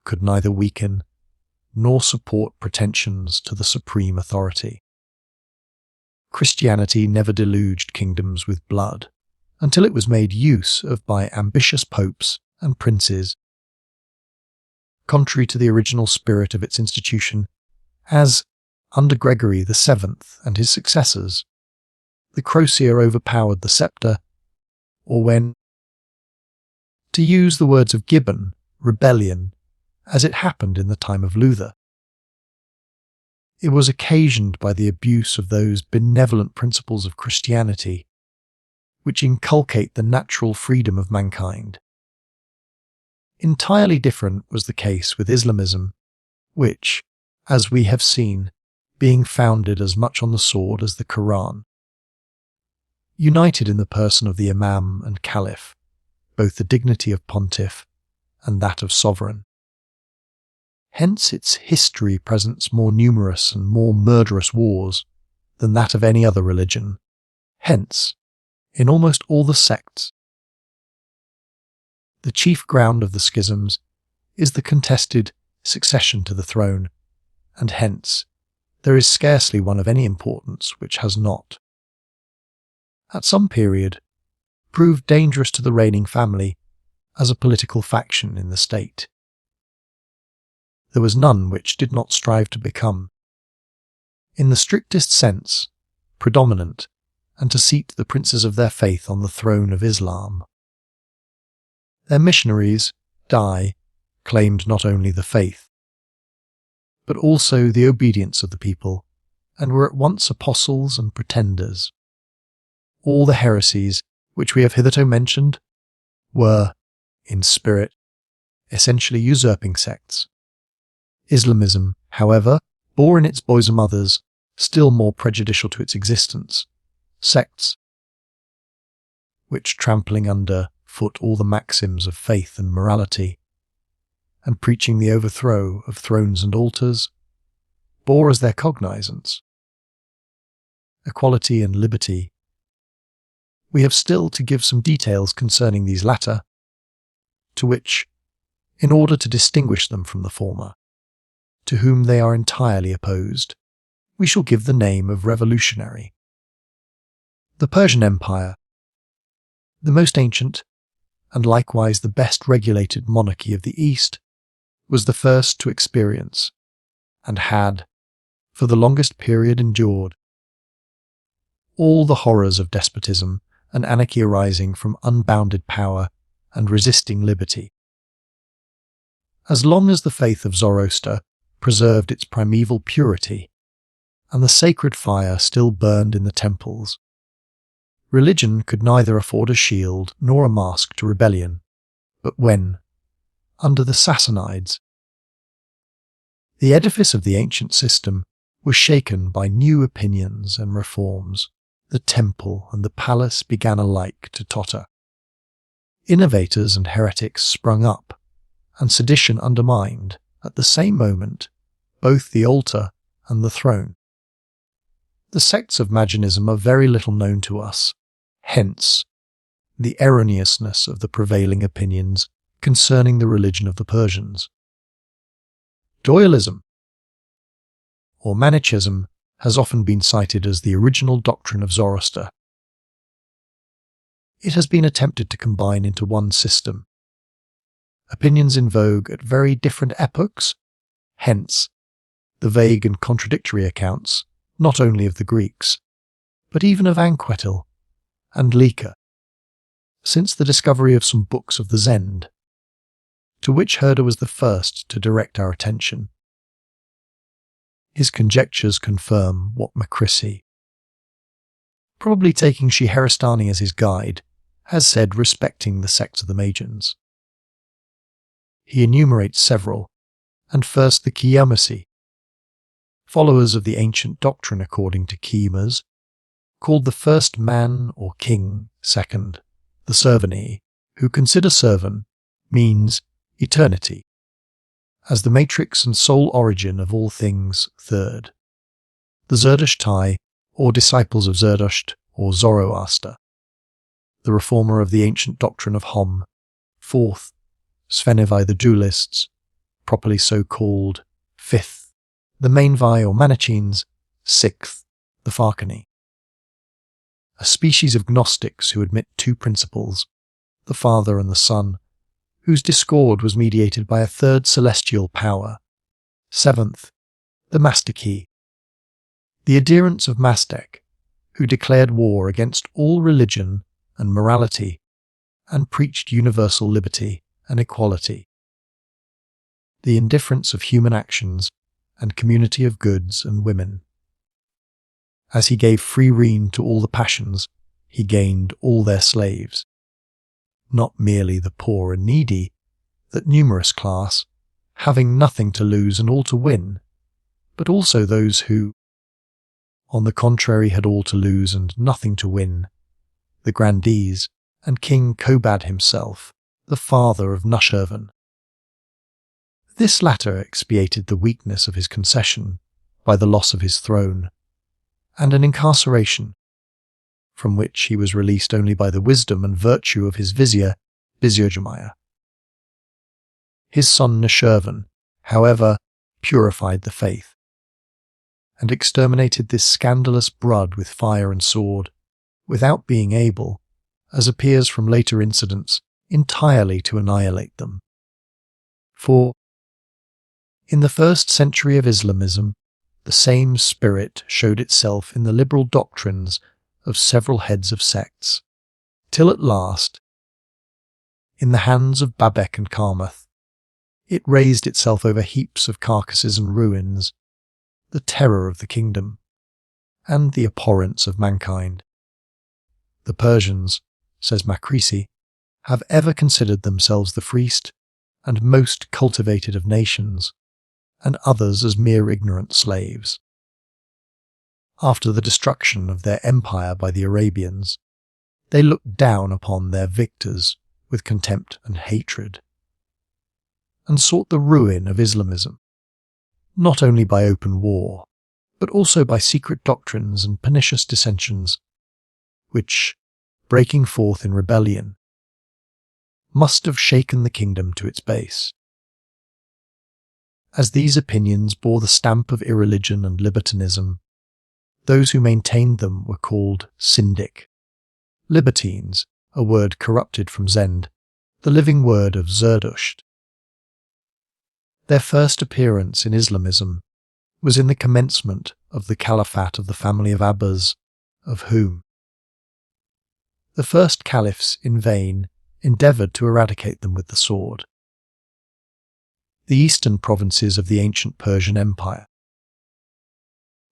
could neither weaken nor support pretensions to the supreme authority. Christianity never deluged kingdoms with blood until it was made use of by ambitious popes and princes. Contrary to the original spirit of its institution, as under Gregory VII and his successors, the crosier overpowered the sceptre, or when, to use the words of Gibbon, rebellion, as it happened in the time of Luther. It was occasioned by the abuse of those benevolent principles of Christianity which inculcate the natural freedom of mankind. Entirely different was the case with Islamism, which, as we have seen, being founded as much on the sword as the Quran, united in the person of the Imam and Caliph both the dignity of pontiff and that of sovereign. Hence its history presents more numerous and more murderous wars than that of any other religion. Hence, in almost all the sects, the chief ground of the schisms is the contested succession to the throne, and hence there is scarcely one of any importance which has not, at some period, proved dangerous to the reigning family as a political faction in the state. There was none which did not strive to become, in the strictest sense, predominant, and to seat the princes of their faith on the throne of Islam. Their missionaries, claimed not only the faith, but also the obedience of the people, and were at once apostles and pretenders. All the heresies which we have hitherto mentioned were, in spirit, essentially usurping sects. Islamism, however, bore in its boys and mothers, still more prejudicial to its existence, sects which, trampling under foot all the maxims of faith and morality, and preaching the overthrow of thrones and altars, bore as their cognizance equality and liberty. We have still to give some details concerning these latter, to which, in order to distinguish them from the former, to whom they are entirely opposed, we shall give the name of revolutionary. The Persian Empire, the most ancient, and likewise the best regulated monarchy of the East, was the first to experience, and had, for the longest period endured, all the horrors of despotism and anarchy arising from unbounded power and resisting liberty. As long as the faith of Zoroaster preserved its primeval purity, and the sacred fire still burned in the temples, religion could neither afford a shield nor a mask to rebellion. But when, under the Sassanids, the edifice of the ancient system was shaken by new opinions and reforms, the temple and the palace began alike to totter. Innovators and heretics sprung up, and sedition undermined, at the same moment, both the altar and the throne. The sects of Magianism are very little known to us, hence the erroneousness of the prevailing opinions concerning the religion of the Persians. Dualism, or Manichaeism, has often been cited as the original doctrine of Zoroaster. It has been attempted to combine into one system opinions in vogue at very different epochs, hence the vague and contradictory accounts not only of the Greeks, but even of Anquetil and Lica, since the discovery of some books of the Zend, to which Herder was the first to direct our attention. His conjectures confirm what Makrissi, probably taking Scheherestani as his guide, has said respecting the sects of the Magians. He enumerates several, and first the Kiyamasi, followers of the ancient doctrine according to Kiymas, called the first man or king second, the Servani, who consider Servan means eternity, as the matrix and sole origin of all things third, the Zerdashtai, or disciples of Zerdusht or Zoroaster, the reformer of the ancient doctrine of Hom, fourth, Svenevai the dualists, properly so called, fifth, the Mainvai or Manicheans, sixth, the Farkani. A species of Gnostics who admit two principles, the Father and the Son, whose discord was mediated by a third celestial power. Seventh, the Mastakhi, the adherents of Mastek, who declared war against all religion and morality and preached universal liberty and equality. The indifference of human actions and community of goods and women. As he gave free rein to all the passions, he gained all their slaves. Not merely the poor and needy, that numerous class, having nothing to lose and all to win, but also those who, on the contrary, had all to lose and nothing to win, the grandees, and King Kobad himself, the father of Nushirvan. This latter expiated the weakness of his concession by the loss of his throne, and an incarceration, from which he was released only by the wisdom and virtue of his vizier, Busurgomid. His son Nushirvan, however, purified the faith, and exterminated this scandalous brood with fire and sword, without being able, as appears from later incidents, entirely to annihilate them. For, in the 1st century of Islamism, the same spirit showed itself in the liberal doctrines of several heads of sects, till at last, in the hands of Babek and Karmath, it raised itself over heaps of carcasses and ruins, the terror of the kingdom, and the abhorrence of mankind. The Persians, says Makrissi, have ever considered themselves the freest and most cultivated of nations, and others as mere ignorant slaves. After the destruction of their empire by the Arabians, they looked down upon their victors with contempt and hatred, and sought the ruin of Islamism, not only by open war, but also by secret doctrines and pernicious dissensions, which, breaking forth in rebellion, must have shaken the kingdom to its base. As these opinions bore the stamp of irreligion and libertinism, those who maintained them were called syndic, libertines, a word corrupted from Zend, the living word of Zerdusht. Their first appearance in Islamism was in the commencement of the caliphate of the family of Abbas, of whom the first caliphs in vain endeavoured to eradicate them with the sword. The eastern provinces of the ancient Persian Empire,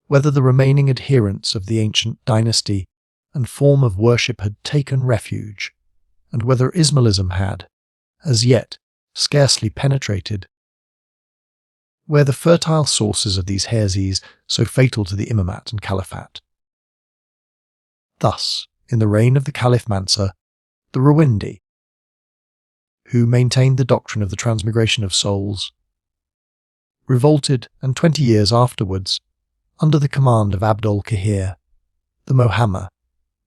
whether the remaining adherents of the ancient dynasty and form of worship had taken refuge, and whether Ismailism had, as yet, scarcely penetrated, where the fertile sources of these heresies so fatal to the imamat and caliphate. Thus, in the reign of the Caliph Mansur, the Rawindi, who maintained the doctrine of the transmigration of souls, revolted, and 20 years afterwards, under the command of Abd-ol-Kahir, the Mohammed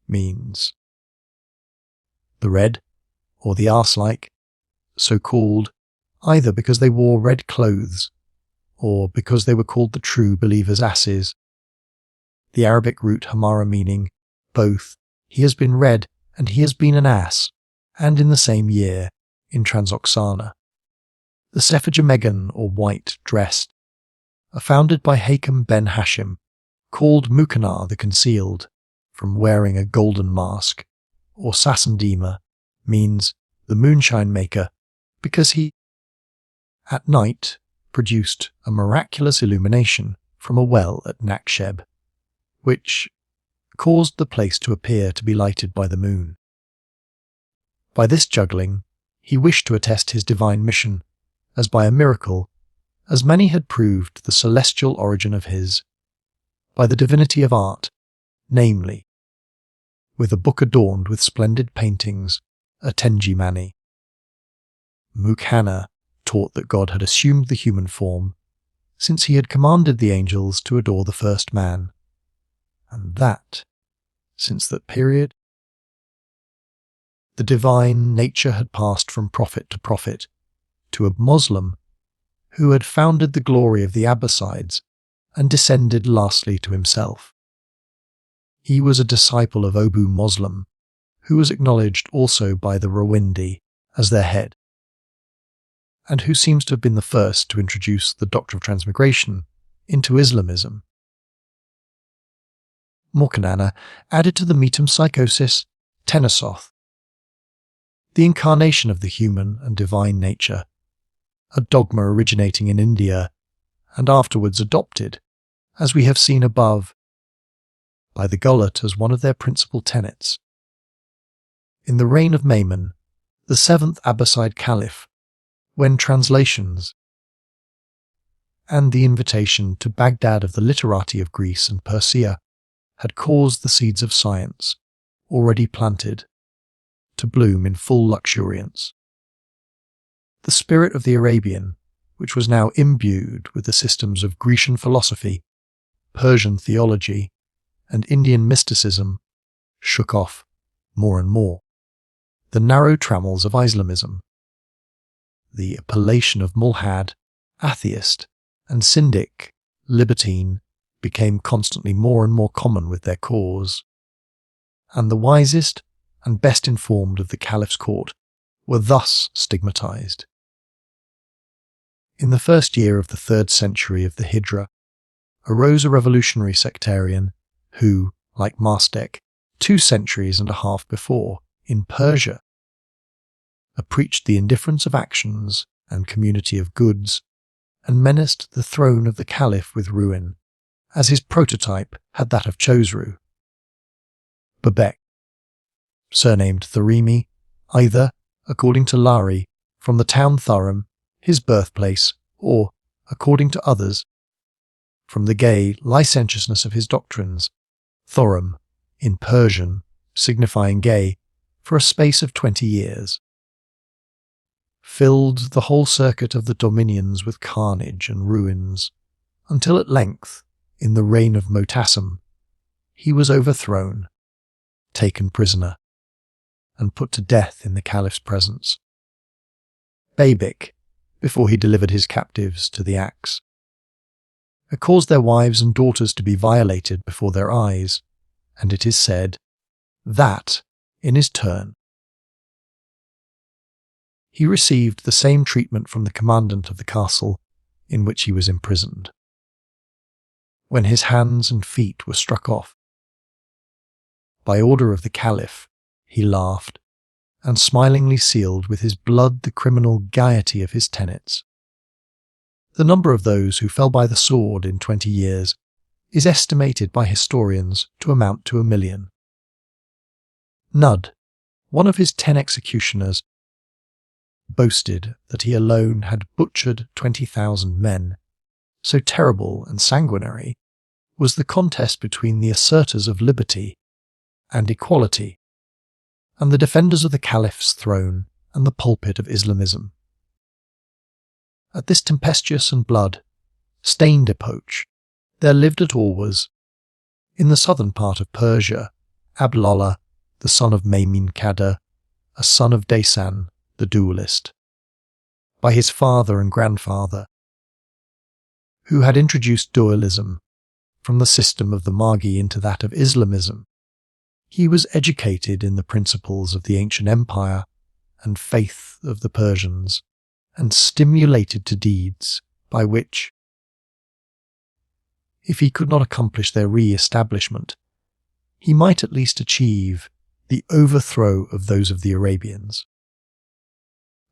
means the red, or the arse-like, so called either because they wore red clothes, or because they were called the true believers' asses. The Arabic root Hamara meaning both, he has been red and he has been an ass, and in the same year, in Transoxana. The Sepharjamegan, or white, dressed, are founded by Hakam ben Hashim, called Mukanar the Concealed, from wearing a golden mask, or Sasandima, means the moonshine maker, because he, at night, produced a miraculous illumination from a well at Naksheb, which caused the place to appear to be lighted by the moon. By this juggling, he wished to attest his divine mission, as by a miracle, as many had proved the celestial origin of his, by the divinity of art, namely, with a book adorned with splendid paintings, a Tenji Mani. Mukhanna taught that God had assumed the human form, since he had commanded the angels to adore the first man, and that, since that period, the divine nature had passed from prophet to prophet, to a Moslem who had founded the glory of the Abbasides and descended lastly to himself. He was a disciple of Abu Muslim, who was acknowledged also by the Rawindi as their head, and who seems to have been the first to introduce the doctrine of transmigration into Islamism. Morkanana added to the metempsychosis Tenesoth, the incarnation of the human and divine nature, a dogma originating in India and afterwards adopted, as we have seen above, by the Ghulat as one of their principal tenets. In the reign of Maimun, the seventh Abbasid Caliph, when translations and the invitation to Baghdad of the literati of Greece and Persia had caused the seeds of science, already planted, to bloom in full luxuriance. The spirit of the Arabian, which was now imbued with the systems of Grecian philosophy, Persian theology, and Indian mysticism, shook off, more and more, the narrow trammels of Islamism. The appellation of mulhad, atheist, and syndic, libertine, became constantly more and more common with their cause, and the wisest and best informed of the Caliph's court were thus stigmatized. In the first year of the 3rd century of the Hijra, arose a revolutionary sectarian who, like Mastek, 2 centuries and a half before, in Persia, preached the indifference of actions and community of goods, and menaced the throne of the Caliph with ruin, as his prototype had that of Chosru. Babek, surnamed Tharimi, either, according to Lari, from the town Thuram, his birthplace, or, according to others, from the gay licentiousness of his doctrines, Thorum, in Persian, signifying gay, for a space of 20 years. Filled the whole circuit of the dominions with carnage and ruins, until at length, in the reign of Motassem, he was overthrown, taken prisoner, and put to death in the Caliph's presence. Babik, before he delivered his captives to the axe, caused their wives and daughters to be violated before their eyes, and it is said that, in his turn, he received the same treatment from the commandant of the castle in which he was imprisoned. When his hands and feet were struck off, by order of the Caliph, he laughed, and smilingly sealed with his blood the criminal gaiety of his tenets. The number of those who fell by the sword in 20 years is estimated by historians to amount to 1 million. Nud, one of his 10 executioners, boasted that he alone had butchered 20,000 men. So terrible and sanguinary was the contest between the assertors of liberty and equality and the defenders of the Caliph's throne and the pulpit of Islamism. At this tempestuous and blood-stained epoch, there lived at Orwas, in the southern part of Persia, Abdullah, the son of Maymin Kader, a son of Daysan, the duelist, by his father and grandfather, who had introduced dualism from the system of the Magi into that of Islamism. He was educated in the principles of the ancient empire and faith of the Persians, and stimulated to deeds by which, if he could not accomplish their re-establishment, he might at least achieve the overthrow of those of the Arabians.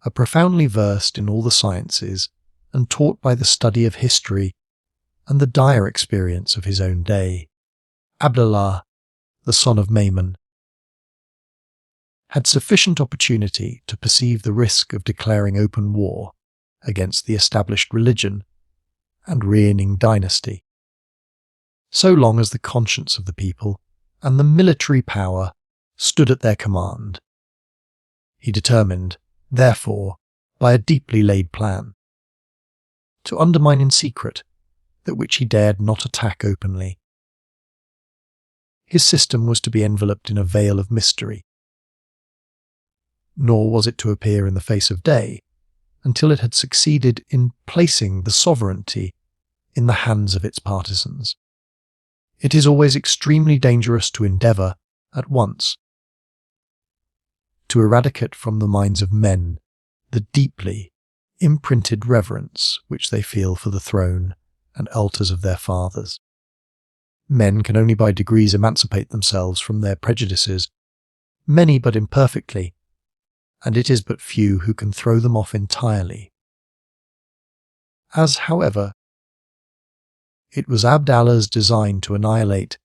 A profoundly versed in all the sciences and taught by the study of history and the dire experience of his own day, Abdullah, the son of Maimun, had sufficient opportunity to perceive the risk of declaring open war against the established religion and reigning dynasty, so long as the conscience of the people and the military power stood at their command. He determined, therefore, by a deeply laid plan, to undermine in secret that which he dared not attack openly. His system was to be enveloped in a veil of mystery, nor was it to appear in the face of day until it had succeeded in placing the sovereignty in the hands of its partisans. It is always extremely dangerous to endeavour, at once, to eradicate from the minds of men the deeply imprinted reverence which they feel for the throne and altars of their fathers. Men can only by degrees emancipate themselves from their prejudices, many but imperfectly, and it is but few who can throw them off entirely. As, however, it was Abdallah's design to annihilate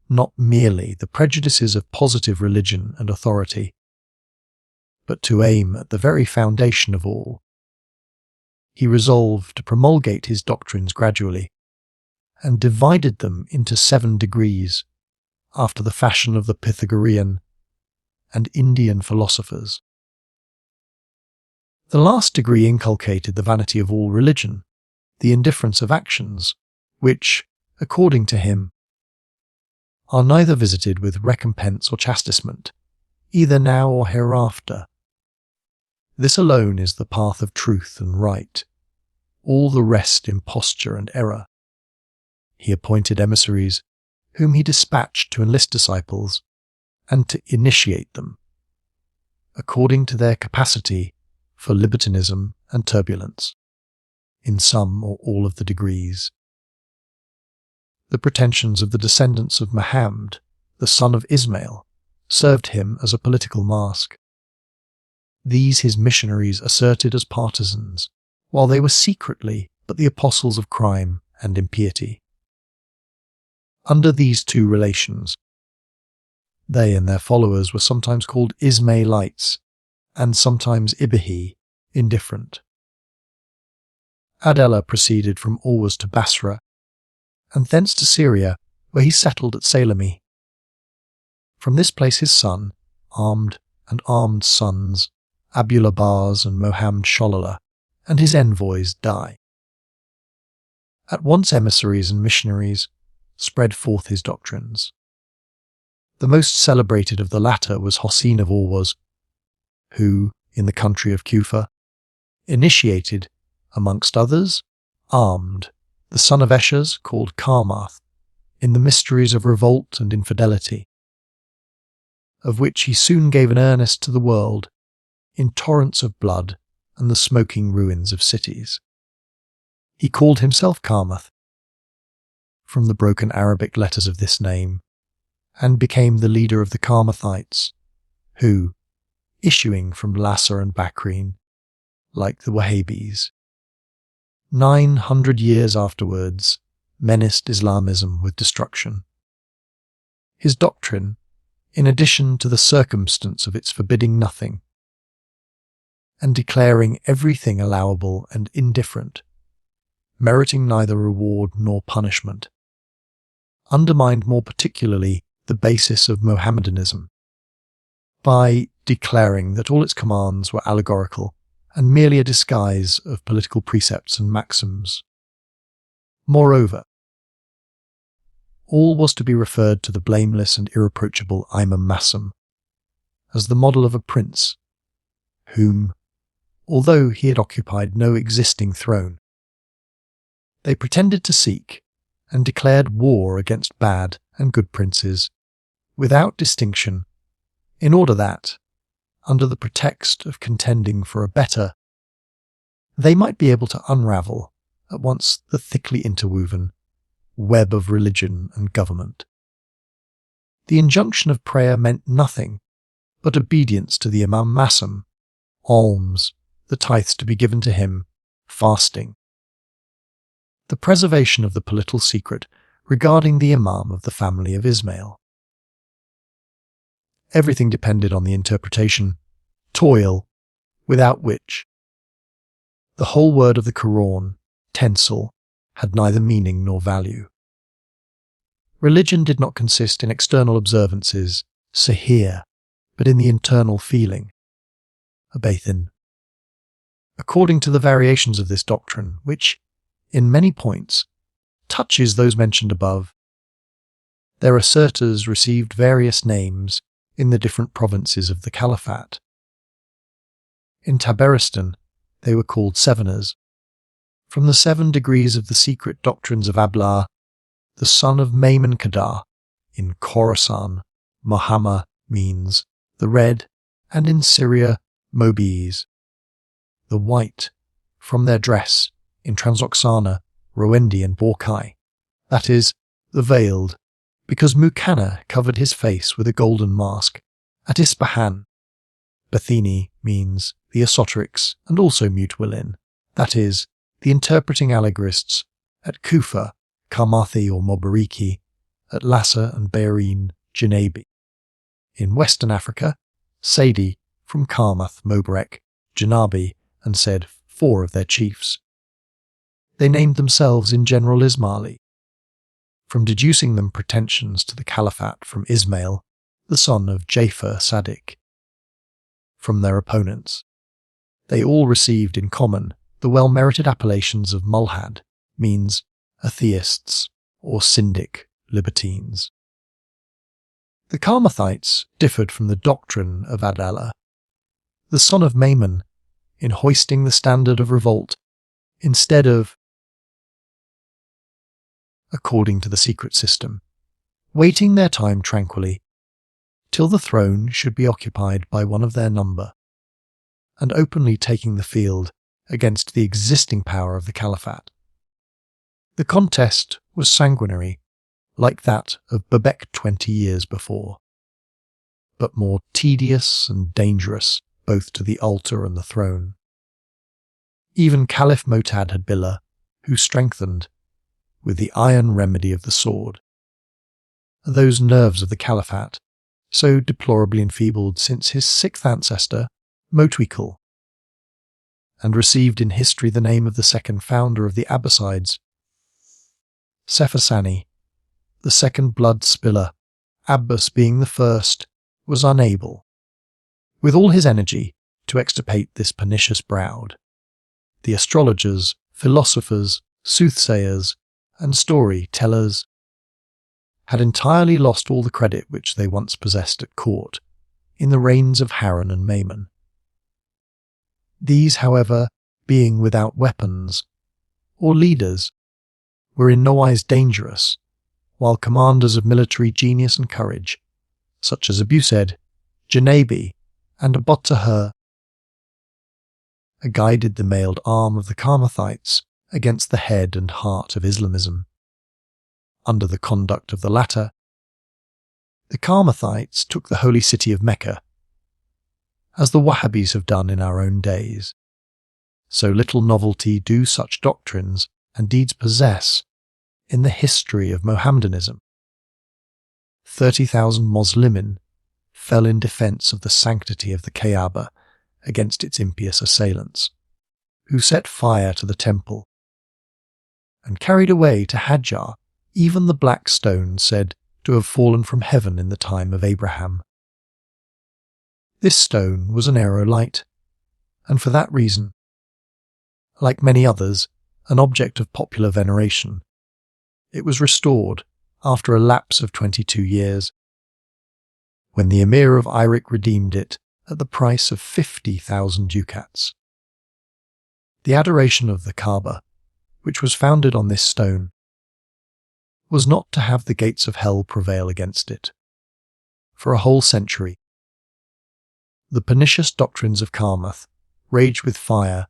not merely the prejudices of positive religion and authority, but to aim at the very foundation of all, he resolved to promulgate his doctrines gradually, and divided them into 7 degrees, after the fashion of the Pythagorean and Indian philosophers. The last degree inculcated the vanity of all religion, the indifference of actions, which, according to him, are neither visited with recompense or chastisement, either now or hereafter. This alone is the path of truth and right, all the rest imposture and error. He appointed emissaries, whom he dispatched to enlist disciples and to initiate them, according to their capacity for libertinism and turbulence, in some or all of the degrees. The pretensions of the descendants of Mohammed, the son of Ismail, served him as a political mask. These his missionaries asserted as partisans, while they were secretly but the apostles of crime and impiety. Under these 2 relations, they and their followers were sometimes called Ismailites, and sometimes Ibahi, indifferent. Abdallah proceeded from Orwas to Basra, and thence to Syria, where he settled at Salami. From this place his son, armed sons, Abul Abbas and Mohammed Sholala, and his envoys die. At once emissaries and missionaries spread forth his doctrines. The most celebrated of the latter was Hassan of Orwas, who, in the country of Kufa, initiated, amongst others, Armed, the son of Eshas, called Karmath, in the mysteries of revolt and infidelity, of which he soon gave an earnest to the world in torrents of blood and the smoking ruins of cities. He called himself Karmath, from the broken Arabic letters of this name, and became the leader of the Karmathites, who, issuing from Lhasa and Bakrin, like the Wahhabis, 900 years afterwards, menaced Islamism with destruction. His doctrine, in addition to the circumstance of its forbidding nothing, and declaring everything allowable and indifferent, meriting neither reward nor punishment, undermined more particularly the basis of Mohammedanism, by declaring that all its commands were allegorical and merely a disguise of political precepts and maxims. Moreover, all was to be referred to the blameless and irreproachable Imam Masum as the model of a prince, whom, although he had occupied no existing throne, They pretended to seek and declared war against bad and good princes, without distinction, in order that, under the pretext of contending for a better, they might be able to unravel at once the thickly interwoven web of religion and government. The injunction of prayer meant nothing but obedience to the Imam Masum, alms, the tithes to be given to him, fasting. The preservation of the political secret regarding the Imam of the family of Ismail. Everything depended on the interpretation, toil, without which the whole word of the Quran, tinsel, had neither meaning nor value. Religion did not consist in external observances, sahir, but in the internal feeling, a bathin. According to the variations of this doctrine, which, in many points, touches those mentioned above, their assertors received various names in the different provinces of the Caliphate. In Tabaristan, they were called Seveners. From the 7 degrees of the secret doctrines of Ablah, the son of Maimon Kadar, in Khorasan, Muhammad means the red, and in Syria, Mobies, the white, from their dress, in Transoxana, Rowendi and Borkai, that is, the veiled, because Mukanna covered his face with a golden mask. At Ispahan, Bathini means the esoterics and also Mutawallin, that is, the interpreting allegorists. At Kufa, Karmathi or Mobariki, at Lhasa and Bahrain, Janabi. In Western Africa, Saidi, from Karmath, Mobarek, Janabi, and said 4 of their chiefs. They named themselves in general Ismaili, from deducing them pretensions to the caliphate from Ismail, the son of Jafar Sadiq. From their opponents, they all received in common the well-merited appellations of mulhad, means atheists, or syndic libertines. The Karmathites differed from the doctrine of Adala, the son of Maimon, in hoisting the standard of revolt instead of, according to the secret system, waiting their time tranquilly till the throne should be occupied by one of their number, and openly taking the field against the existing power of the caliphate. The contest was sanguinary, like that of Babek 20 years before, but more tedious and dangerous both to the altar and the throne. Even Caliph Motad had Billah, who strengthened, with the iron remedy of the sword, those nerves of the caliphate, so deplorably enfeebled since his 6th ancestor, Motwikil, and received in history the name of the second founder of the Abbasides, Sefasani, the second blood spiller, Abbas being the first, was unable, with all his energy, to extirpate this pernicious browd. The astrologers, philosophers, soothsayers, and story-tellers had entirely lost all the credit which they once possessed at court, in the reigns of Harun and Maimon. These, however, being without weapons, or leaders, were in nowise dangerous, while commanders of military genius and courage, such as Abusaid, Janabi, and Abbotahir, guided the mailed arm of the Karmathites against the head and heart of Islamism. Under the conduct of the latter, the Karmathites took the holy city of Mecca, as the Wahhabis have done in our own days. So little novelty do such doctrines and deeds possess in the history of Mohammedanism. 30,000 Moslimin fell in defence of the sanctity of the Kaaba against its impious assailants, who set fire to the temple, and carried away to Hajjar even the black stone said to have fallen from heaven in the time of Abraham. This stone was an aerolite, and for that reason, like many others, an object of popular veneration. It was restored after a lapse of 22 years, when the Emir of Iraq redeemed it at the price of 50,000 ducats. The adoration of the Kaaba, which was founded on this stone, was not to have the gates of hell prevail against it. For a whole century, the pernicious doctrines of Karmath raged with fire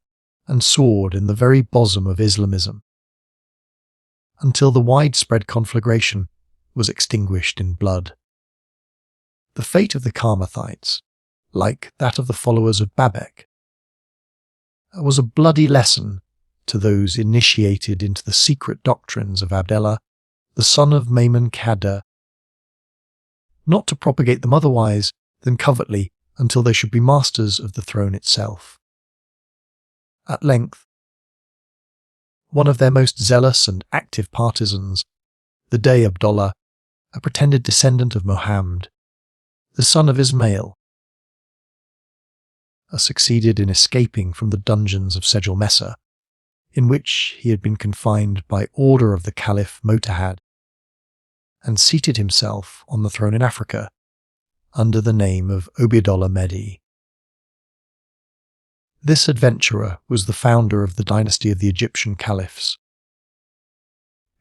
and sword in the very bosom of Islamism, until the widespread conflagration was extinguished in blood. The fate of the Karmathites, like that of the followers of Babek, was a bloody lesson to those initiated into the secret doctrines of Abdallah, the son of Maimon Kadda, not to propagate them otherwise than covertly until they should be masters of the throne itself. At length, one of their most zealous and active partisans, the Dey Abdullah, a pretended descendant of Mohammed, the son of Ismail, succeeded in escaping from the dungeons of Sejel-Messa, in which he had been confined by order of the Caliph Motahad, and seated himself on the throne in Africa under the name of Obeidullah Mehdi. This adventurer was the founder of the dynasty of the Egyptian caliphs,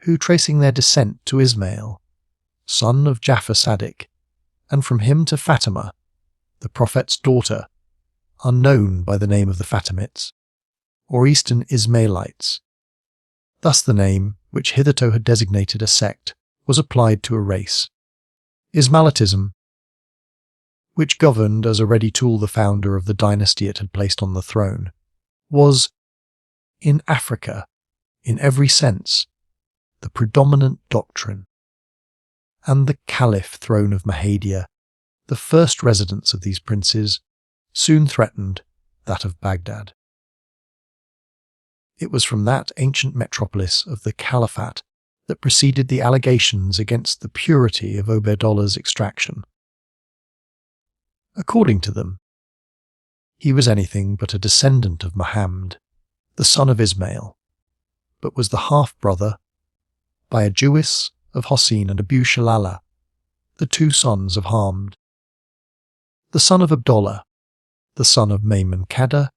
who, tracing their descent to Ismail, son of Jafar Sadiq, and from him to Fatima, the Prophet's daughter, are known by the name of the Fatimids, or Eastern Ismailites. Thus the name, which hitherto had designated a sect, was applied to a race. Ismailitism, which governed as a ready tool the founder of the dynasty it had placed on the throne, was, in Africa, in every sense, the predominant doctrine, and the Caliph throne of Mahadia, the first residence of these princes, soon threatened that of Baghdad. It was from that ancient metropolis of the Caliphate that proceeded the allegations against the purity of Obeidullah's extraction. According to them, he was anything but a descendant of Muhammad, the son of Ismail, but was the half-brother, by a Jewess, of Hossein and Abu Shalala, the two sons of Hamd, the son of Abdullah, the son of Maimon Kadda.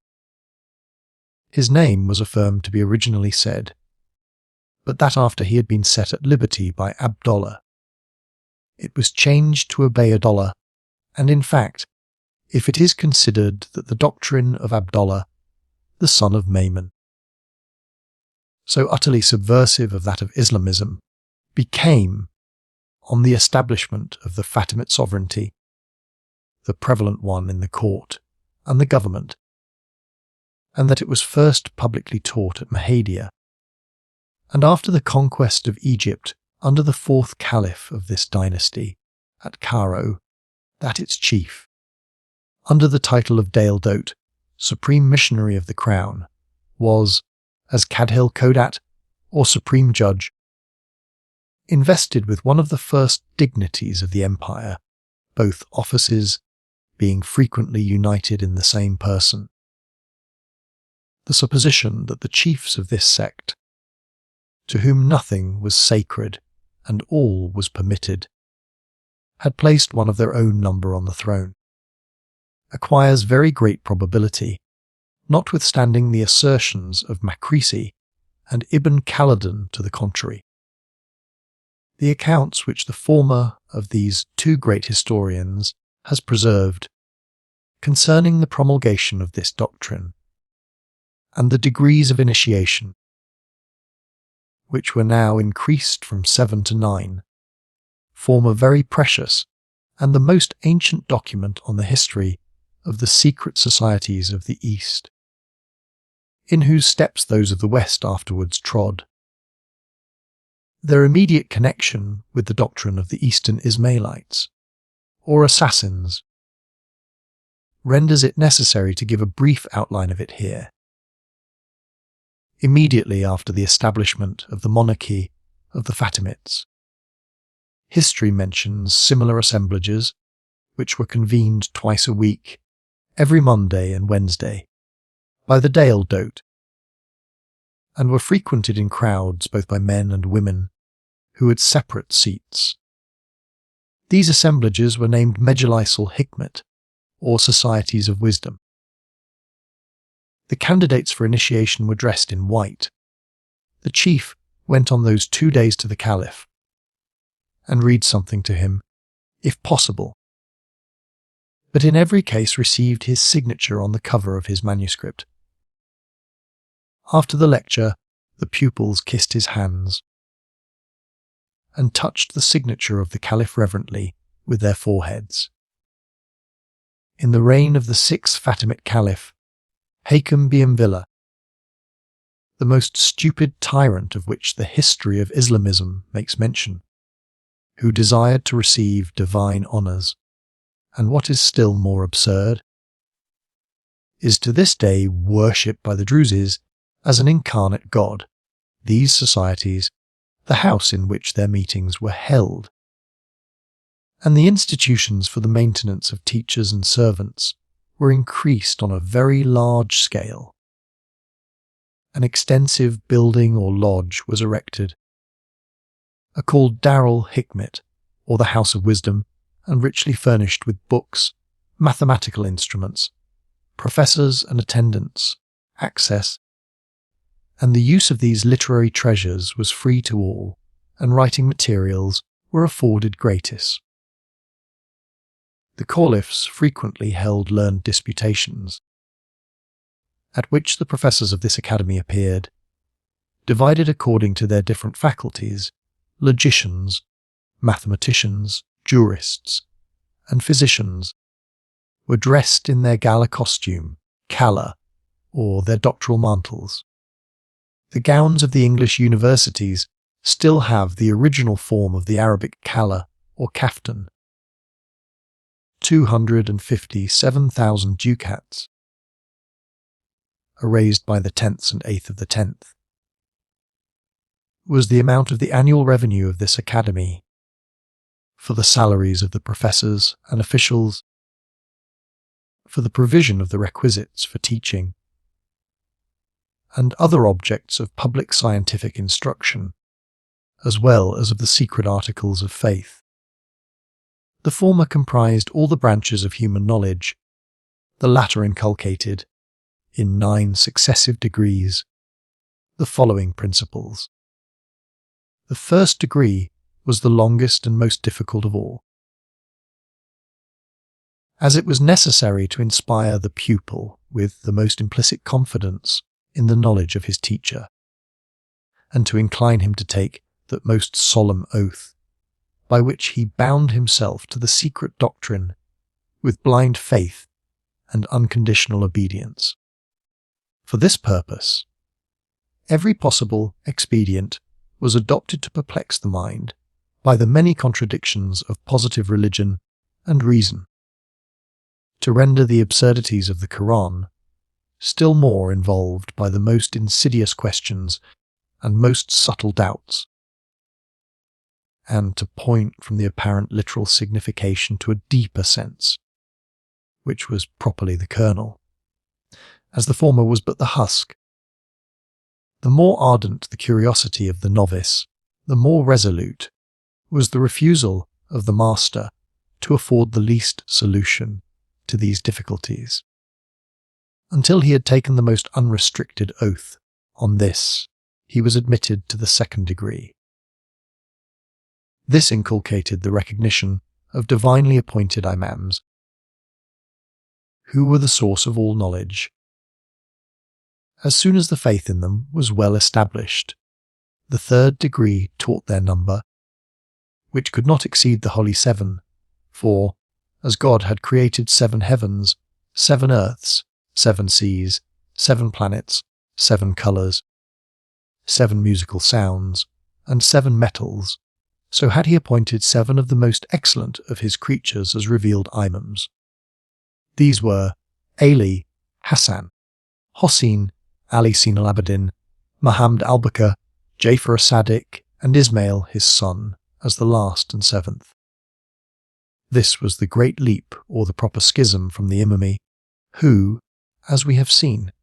His name was affirmed to be originally said, but that after he had been set at liberty by Abdullah, it was changed to Obeidullah, and in fact, if it is considered that the doctrine of Abdullah, the son of Maimon, so utterly subversive of that of Islamism, became, on the establishment of the Fatimid sovereignty, the prevalent one in the court and the government, and that it was first publicly taught at Mahadia, and after the conquest of Egypt under the fourth caliph of this dynasty, at Cairo, that its chief, under the title of Dale Dote, Supreme Missionary of the Crown, was, as Kadhil Kodat, or Supreme Judge, invested with one of the first dignities of the empire, both offices being frequently united in the same person. The supposition that the chiefs of this sect, to whom nothing was sacred and all was permitted, had placed one of their own number on the throne, acquires very great probability, notwithstanding the assertions of Makrisi and Ibn Khaldun to the contrary. The accounts which the former of these two great historians has preserved concerning the promulgation of this doctrine and the degrees of initiation, which were now increased from 7 to 9, form a very precious and the most ancient document on the history of the secret societies of the East, in whose steps those of the West afterwards trod. Their immediate connection with the doctrine of the Eastern Ismailites, or assassins, renders it necessary to give a brief outline of it here. Immediately after the establishment of the monarchy of the Fatimids, history mentions similar assemblages, which were convened twice a week, every Monday and Wednesday, by the Dale Dote, and were frequented in crowds both by men and women, who had separate seats. These assemblages were named Majlis Hikmet, or Societies of Wisdom. The candidates for initiation were dressed in white, the chief went on those 2 days to the caliph and read something to him, if possible, but in every case received his signature on the cover of his manuscript. After the lecture, the pupils kissed his hands and touched the signature of the caliph reverently with their foreheads. In the reign of the 6th Fatimid Caliph, Hakam Bi'amvilla, the most stupid tyrant of which the history of Islamism makes mention, who desired to receive divine honours, and what is still more absurd, is to this day worshipped by the Druzes as an incarnate god, these societies, the house in which their meetings were held, and the institutions for the maintenance of teachers and servants were increased on a very large scale. An extensive building or lodge was erected, called Darul Hikmet, or the House of Wisdom, and richly furnished with books, mathematical instruments, professors and attendants, access, and the use of these literary treasures was free to all, and writing materials were afforded gratis. The caliphs frequently held learned disputations, at which the professors of this academy appeared, divided according to their different faculties: logicians, mathematicians, jurists, and physicians, were dressed in their gala costume, kala, or their doctoral mantles. The gowns of the English universities still have the original form of the Arabic kala or kaftan. 257,000 ducats, erased by the 10th and 8th of the 10th, was the amount of the annual revenue of this academy for the salaries of the professors and officials, for the provision of the requisites for teaching, and other objects of public scientific instruction, as well as of the secret articles of faith. The former comprised all the branches of human knowledge, the latter inculcated, in 9 successive degrees, the following principles. The first degree was the longest and most difficult of all, as it was necessary to inspire the pupil with the most implicit confidence in the knowledge of his teacher, and to incline him to take that most solemn oath, by which he bound himself to the secret doctrine with blind faith and unconditional obedience. For this purpose, every possible expedient was adopted to perplex the mind by the many contradictions of positive religion and reason, to render the absurdities of the Quran still more involved by the most insidious questions and most subtle doubts, and to point from the apparent literal signification to a deeper sense, which was properly the kernel, as the former was but the husk. The more ardent the curiosity of the novice, the more resolute was the refusal of the master to afford the least solution to these difficulties, until he had taken the most unrestricted oath. On this, he was admitted to the second degree. This inculcated the recognition of divinely appointed imams, who were the source of all knowledge. As soon as the faith in them was well established, the third degree taught their number, which could not exceed the Holy Seven, for, as God had created 7 heavens, 7 earths, 7 seas, 7 planets, 7 colours, 7 musical sounds, and 7 metals, so had he appointed 7 of the most excellent of his creatures as revealed imams. These were Ali, Hassan, Hossein, Ali Sinal-Abidin, Muhammad al-Baqir, Jafar as-Sadiq, and Ismail his son, as the last and 7th. This was the great leap or the proper schism from the Imami, who, as we have seen,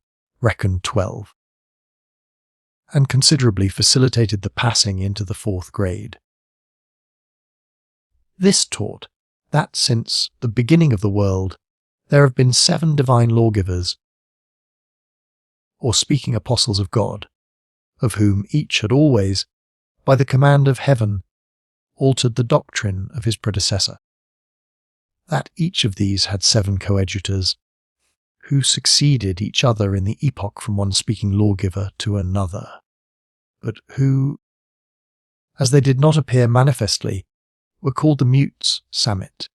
reckoned 12, and considerably facilitated the passing into the 4th grade. This taught that since the beginning of the world there have been 7 divine lawgivers, or speaking apostles of God, of whom each had always, by the command of heaven, altered the doctrine of his predecessor. That each of these had 7 coadjutors, who succeeded each other in the epoch from one speaking lawgiver to another, but who, as they did not appear manifestly, were called the mutes, Samit.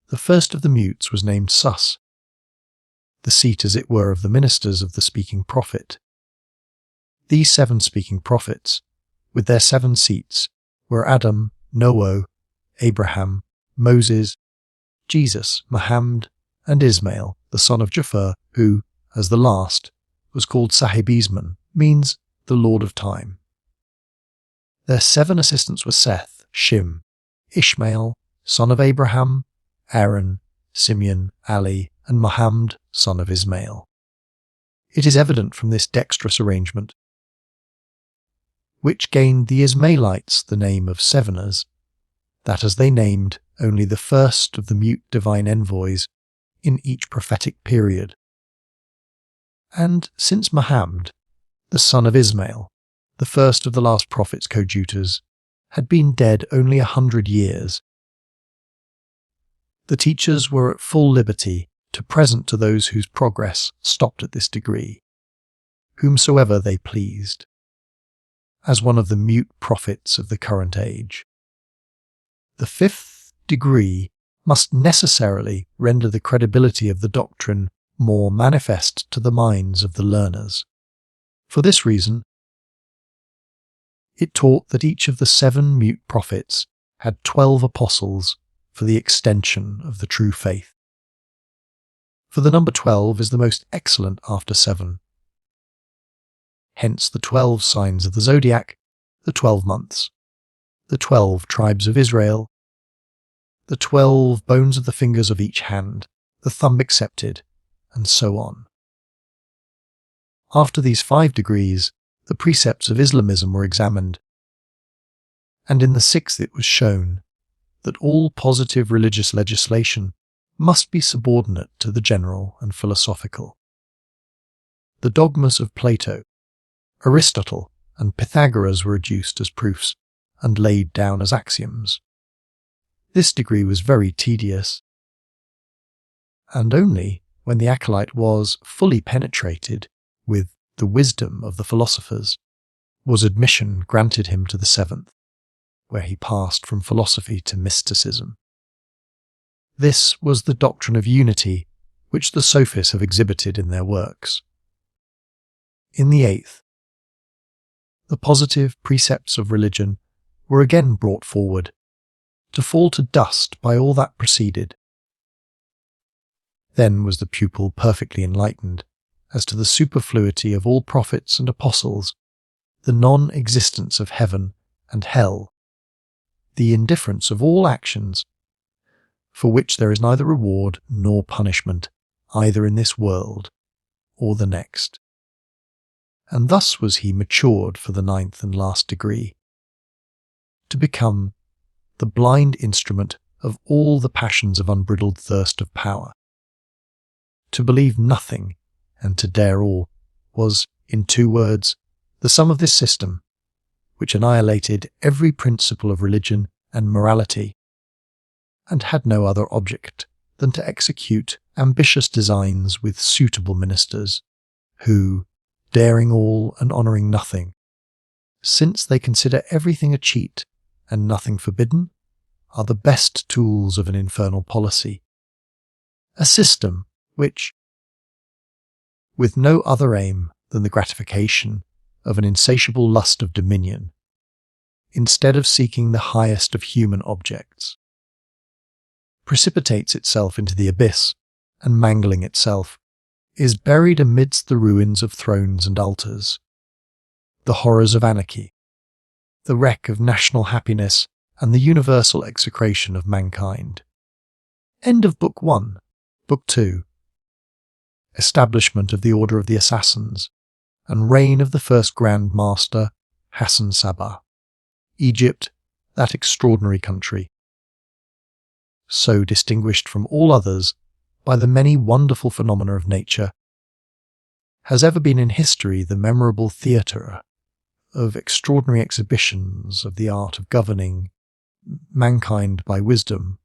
The first of the mutes was named Sus, the seat as it were of the ministers of the speaking prophet. These 7 speaking prophets, with their 7 seats, were Adam, Noah, Abraham, Moses, Jesus, Muhammad, and Ismail, the son of Jafar, who, as the last, was called Sahib-Isman, means the Lord of Time. Their 7 assistants were Seth, Shim, Ishmael, son of Abraham, Aaron, Simeon, Ali, and Muhammad, son of Ismail. It is evident from this dexterous arrangement, which gained the Ismailites the name of Seveners, that as they named only the first of the mute divine envoys in each prophetic period. And since Muhammad, the son of Ismail, the first of the last prophets' coadjutors, had been dead only 100 years, the teachers were at full liberty to present to those whose progress stopped at this degree, whomsoever they pleased, as one of the mute prophets of the current age. The 5th degree must necessarily render the credibility of the doctrine more manifest to the minds of the learners. For this reason, it taught that each of the 7 mute prophets had 12 apostles for the extension of the true faith. For the number 12 is the most excellent after 7. Hence the 12 signs of the zodiac, the 12 months, the 12 tribes of Israel, the 12 bones of the fingers of each hand, the thumb excepted, and so on. After these 5 degrees, the precepts of Islamism were examined, and in the 6th it was shown that all positive religious legislation must be subordinate to the general and philosophical. The dogmas of Plato, Aristotle, and Pythagoras were adduced as proofs and laid down as axioms. This degree was very tedious, and only when the acolyte was fully penetrated with the wisdom of the philosophers was admission granted him to the 7th, where he passed from philosophy to mysticism. This was the doctrine of unity which the Sophists have exhibited in their works. In the 8th, the positive precepts of religion were again brought forward, to fall to dust by all that preceded. Then was the pupil perfectly enlightened as to the superfluity of all prophets and apostles, the non-existence of heaven and hell, the indifference of all actions, for which there is neither reward nor punishment, either in this world or the next. And thus was he matured for the 9th and last degree, to become the blind instrument of all the passions of unbridled thirst of power. To believe nothing and to dare all was, in 2 words, the sum of this system, which annihilated every principle of religion and morality, and had no other object than to execute ambitious designs with suitable ministers, who, daring all and honouring nothing, since they consider everything a cheat and nothing forbidden, are the best tools of an infernal policy, a system which, with no other aim than the gratification of an insatiable lust of dominion, instead of seeking the highest of human objects, precipitates itself into the abyss, and mangling itself, is buried amidst the ruins of thrones and altars, the horrors of anarchy, the wreck of national happiness, and the universal execration of mankind. End of Book 1. Book 2. Establishment of the Order of the Assassins, and reign of the first Grand Master, Hassan Sabah. Egypt, that extraordinary country, so distinguished from all others by the many wonderful phenomena of nature, has ever been in history the memorable theatre of extraordinary exhibitions of the art of governing mankind by wisdom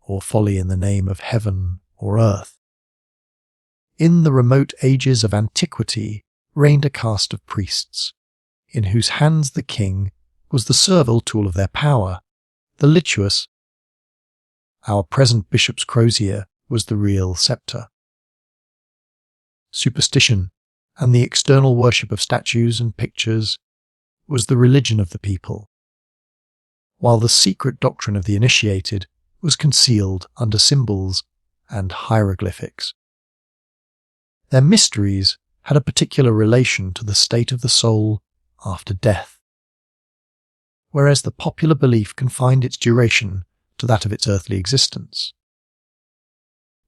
or folly in the name of heaven or earth. In the remote ages of antiquity reigned a caste of priests, in whose hands the king was the servile tool of their power, the lituus. Our present bishop's crozier was the real sceptre. Superstition and the external worship of statues and pictures was the religion of the people, while the secret doctrine of the initiated was concealed under symbols and hieroglyphics. Their mysteries had a particular relation to the state of the soul after death, whereas the popular belief confined its duration to that of its earthly existence.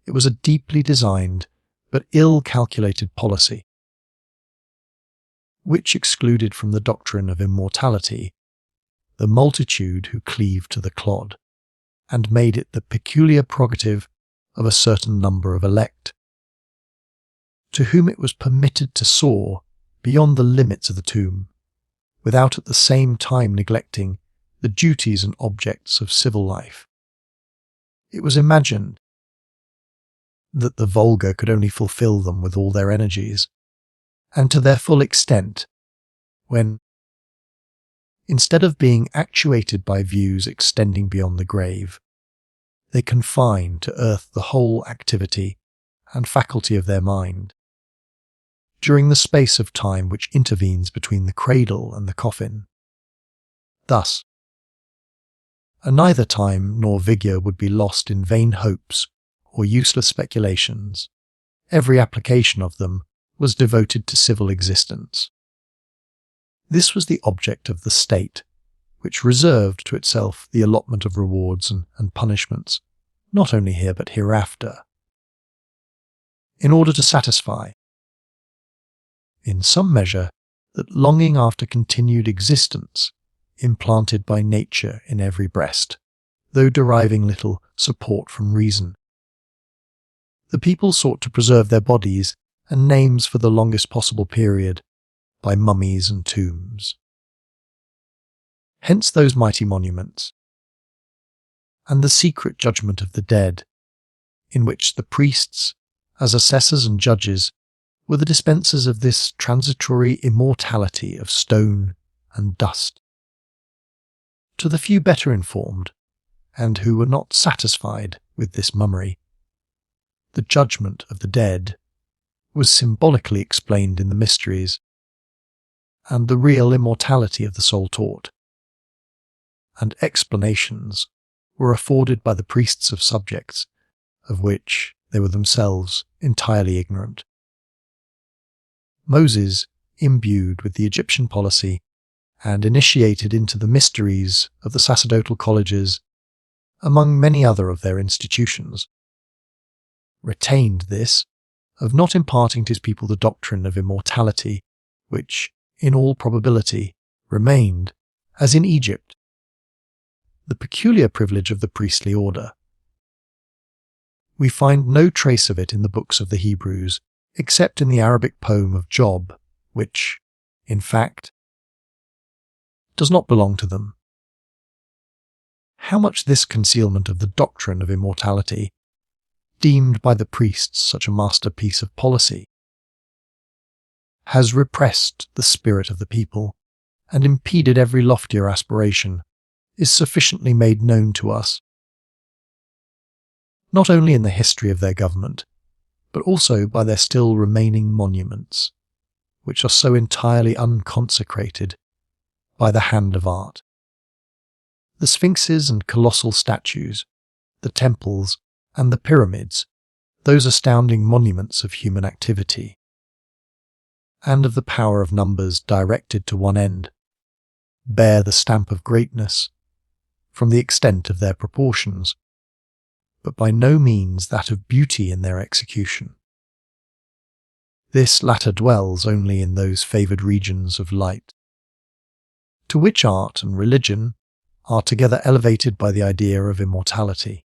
It was a deeply designed but ill-calculated policy, which excluded from the doctrine of immortality the multitude who cleaved to the clod, and made it the peculiar prerogative of a certain number of elect, to whom it was permitted to soar beyond the limits of the tomb, without at the same time neglecting the duties and objects of civil life. It was imagined that the vulgar could only fulfill them with all their energies, and to their full extent, when, instead of being actuated by views extending beyond the grave, they confine to earth the whole activity and faculty of their mind, during the space of time which intervenes between the cradle and the coffin. Thus, neither time nor vigour would be lost in vain hopes or useless speculations. Every application of them was devoted to civil existence. This was the object of the state, which reserved to itself the allotment of rewards and punishments, not only here but hereafter, in order to satisfy, in some measure, that longing after continued existence implanted by nature in every breast, though deriving little support from reason. The people sought to preserve their bodies and names for the longest possible period by mummies and tombs. Hence those mighty monuments, and the secret judgment of the dead, in which the priests, as assessors and judges, were the dispensers of this transitory immortality of stone and dust. To the few better informed, and who were not satisfied with this mummery, the judgment of the dead was symbolically explained in the mysteries, and the real immortality of the soul taught, and explanations were afforded by the priests of subjects, of which they were themselves entirely ignorant. Moses, imbued with the Egyptian policy, and initiated into the mysteries of the sacerdotal colleges, among many other of their institutions, retained this of not imparting to his people the doctrine of immortality, which, in all probability, remained, as in Egypt, the peculiar privilege of the priestly order. We find no trace of it in the books of the Hebrews, except in the Arabic poem of Job, which, in fact, does not belong to them. How much this concealment of the doctrine of immortality, deemed by the priests such a masterpiece of policy, has repressed the spirit of the people and impeded every loftier aspiration, is sufficiently made known to us, not only in the history of their government, but also by their still remaining monuments, which are so entirely unconsecrated by the hand of art. The sphinxes and colossal statues, the temples and the pyramids, those astounding monuments of human activity, and of the power of numbers directed to one end, bear the stamp of greatness from the extent of their proportions, but by no means that of beauty in their execution. This latter dwells only in those favoured regions of light, to which art and religion are together elevated by the idea of immortality.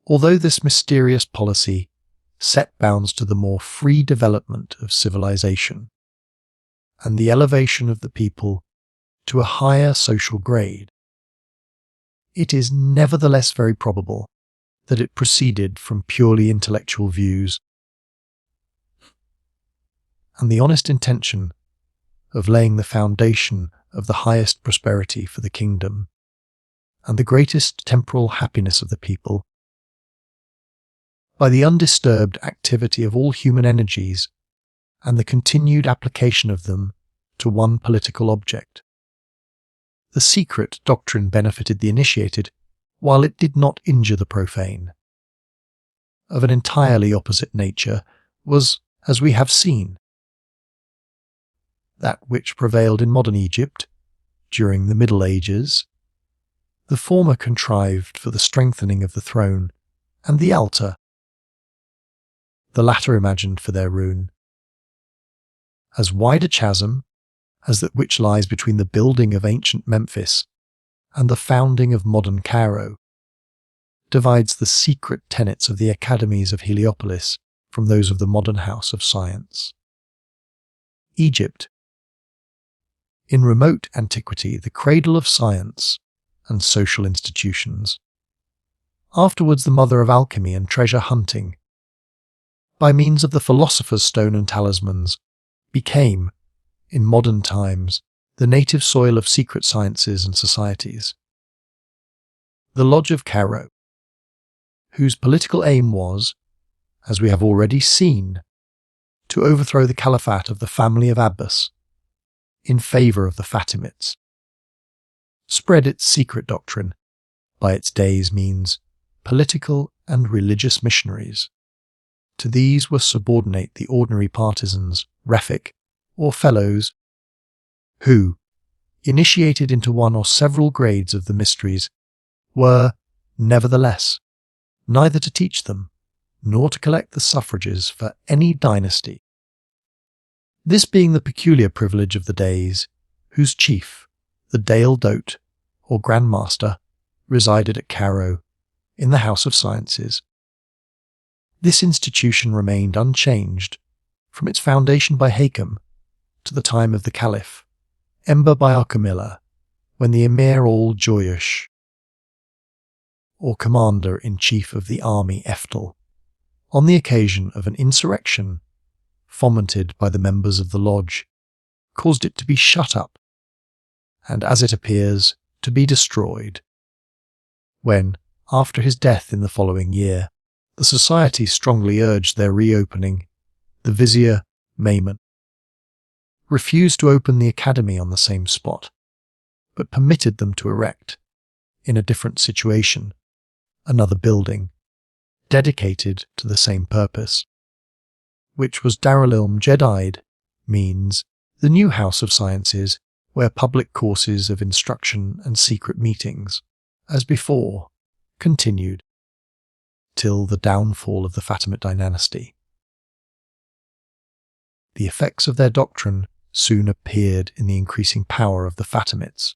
Although this mysterious policy set bounds to the more free development of civilization and the elevation of the people to a higher social grade. It is nevertheless very probable that it proceeded from purely intellectual views and the honest intention of laying the foundation of the highest prosperity for the kingdom and the greatest temporal happiness of the people by the undisturbed activity of all human energies and the continued application of them to one political object. The secret doctrine benefited the initiated, while it did not injure the profane. Of an entirely opposite nature was, as we have seen, that which prevailed in modern Egypt during the Middle Ages. The former contrived for the strengthening of the throne and the altar, the latter imagined for their ruin. As wide a chasm as that which lies between the building of ancient Memphis and the founding of modern Cairo divides the secret tenets of the academies of Heliopolis from those of the modern house of science. Egypt, in remote antiquity the cradle of science and social institutions, afterwards the mother of alchemy and treasure hunting, by means of the philosopher's stone and talismans, became, in modern times, the native soil of secret sciences and societies. The Lodge of Cairo, whose political aim was, as we have already seen, to overthrow the caliphate of the family of Abbas in favour of the Fatimids, spread its secret doctrine, by its day's means, political and religious missionaries. To these were subordinate the ordinary partisans, Refik, or fellows, who, initiated into one or several grades of the mysteries, were, nevertheless, neither to teach them, nor to collect the suffrages for any dynasty. This being the peculiar privilege of the days, whose chief, the Dale Dote, or Grand Master, resided at Cairo, in the House of Sciences. This institution remained unchanged from its foundation by Hakam to the time of the Caliph, Ember by Arkamila, when the Emir al-Joyush, or Commander-in-Chief of the army Eftel, on the occasion of an insurrection fomented by the members of the lodge, caused it to be shut up, and, as it appears, to be destroyed. When, after his death in the following year, the society strongly urged their reopening, the Vizier, Maimon, refused to open the academy on the same spot, but permitted them to erect, in a different situation, another building, dedicated to the same purpose, which was Darul Jadid, means the new House of Sciences, where public courses of instruction and secret meetings, as before, continued, till the downfall of the Fatimid dynasty. The effects of their doctrine soon appeared in the increasing power of the Fatimids,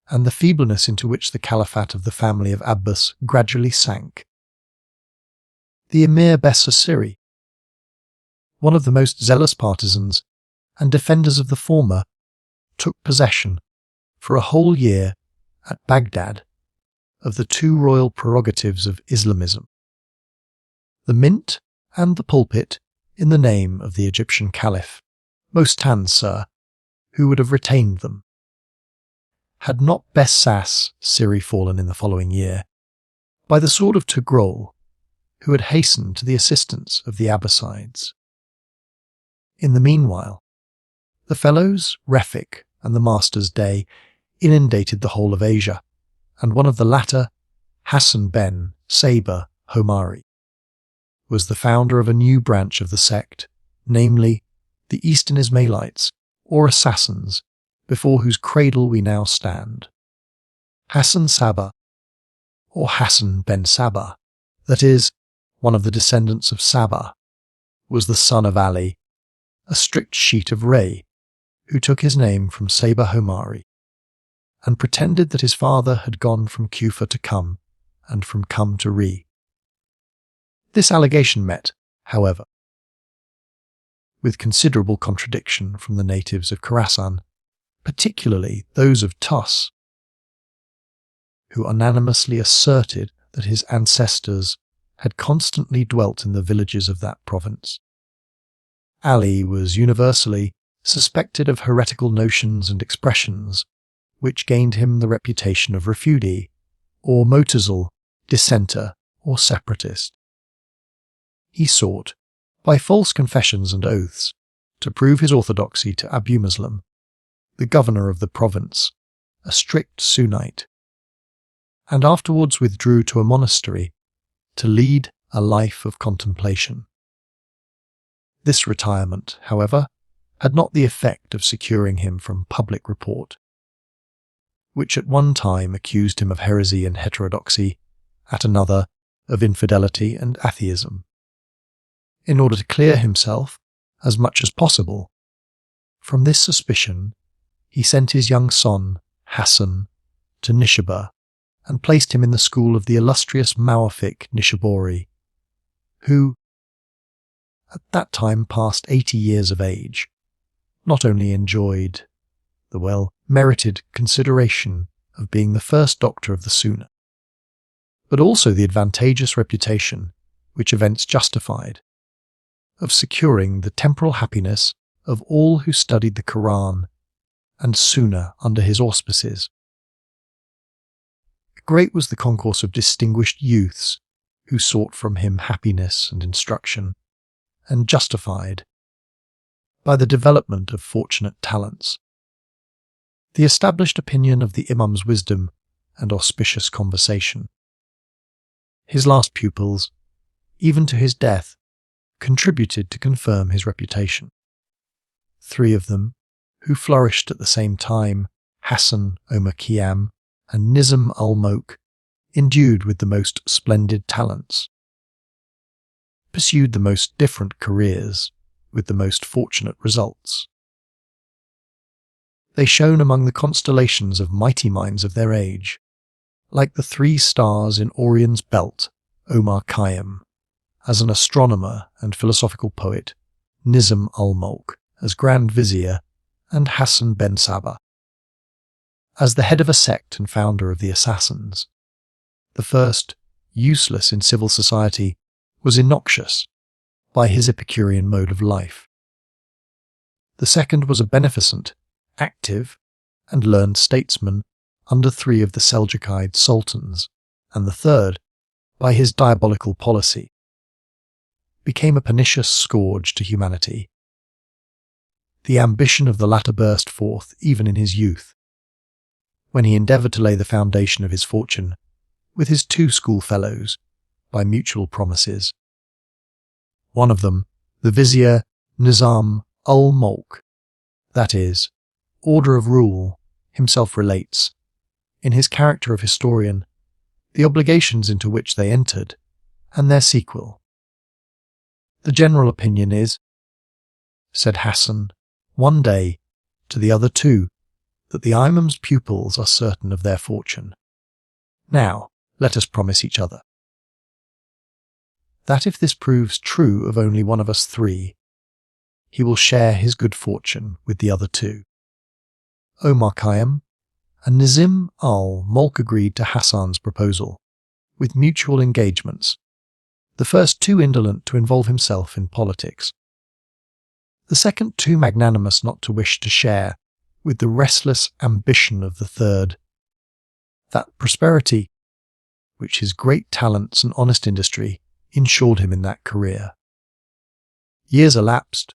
and the feebleness into which the caliphate of the family of Abbas gradually sank. The Emir Bessasiri, one of the most zealous partisans and defenders of the former, took possession, for a whole year, at Baghdad, of the two royal prerogatives of Islamism, the mint and the pulpit, in the name of the Egyptian Caliph, Mostansir, who would have retained them. Had not Bessasiri fallen in the following year, by the sword of Togrul, who had hastened to the assistance of the Abbasides. In the meanwhile, the fellows, Refik, and the Master's Day inundated the whole of Asia, and one of the latter, Hassan ben Sabah Homari, was the founder of a new branch of the sect, namely, the Eastern Ismailites, or Assassins, before whose cradle we now stand. Hassan Sabah, or Hassan ben Sabah, that is, one of the descendants of Sabah, was the son of Ali, a strict sheet of Ray, who took his name from Sabah Homari, and pretended that his father had gone from Kufa to Qum, and from Qum to Re. This allegation met, however, with considerable contradiction from the natives of Khorasan, particularly those of Tus, who unanimously asserted that his ancestors had constantly dwelt in the villages of that province. Ali was universally suspected of heretical notions and expressions, which gained him the reputation of refugee, or mutazil, dissenter, or separatist. He sought, by false confessions and oaths, to prove his orthodoxy to Abu Muslim, the governor of the province, a strict Sunnite, and afterwards withdrew to a monastery to lead a life of contemplation. This retirement, however, had not the effect of securing him from public report, which at one time accused him of heresy and heterodoxy, at another of infidelity and atheism. In order to clear himself, as much as possible, from this suspicion, he sent his young son, Hassan, to Nishabur, and placed him in the school of the illustrious Mawafik Nishaburi, who, at that time past 80 years of age, not only enjoyed the well-merited consideration of being the first doctor of the Sunnah, but also the advantageous reputation, which events justified, of securing the temporal happiness of all who studied the Quran and Sunnah under his auspices. Great was the concourse of distinguished youths who sought from him happiness and instruction, and justified, by the development of fortunate talents, the established opinion of the Imam's wisdom and auspicious conversation. His last pupils, even to his death, contributed to confirm his reputation. 3 of them, who flourished at the same time, Hassan Omar Khayyam and Nizam al-Mulk, endued with the most splendid talents, pursued the most different careers with the most fortunate results. They shone among the constellations of mighty minds of their age, like the 3 stars in Orion's belt, Omar Khayyam, as an astronomer and philosophical poet, Nizam al-Mulk as Grand Vizier, and Hassan ben Sabah as the head of a sect and founder of the Assassins. The first, useless in civil society, was innoxious by his Epicurean mode of life. The second was a beneficent, active, and learned statesman under 3 of the Seljoukide sultans, and the third, by his diabolical policy, became a pernicious scourge to humanity. The ambition of the latter burst forth even in his youth, when he endeavoured to lay the foundation of his fortune with his 2 schoolfellows by mutual promises. One of them, the Vizier Nizam al-Mulk, that is, order of rule, himself relates, in his character of historian, the obligations into which they entered, and their sequel. The general opinion is, said Hassan one day to the other 2, that the Imam's pupils are certain of their fortune. Now, let us promise each other that if this proves true of only one of us 3, he will share his good fortune with the other 2. Omar Khayyam and Nizam al-Mulk agreed to Hassan's proposal, with mutual engagements, the first too indolent to involve himself in politics, the second too magnanimous not to wish to share with the restless ambition of the third that prosperity which his great talents and honest industry ensured him in that career. Years elapsed,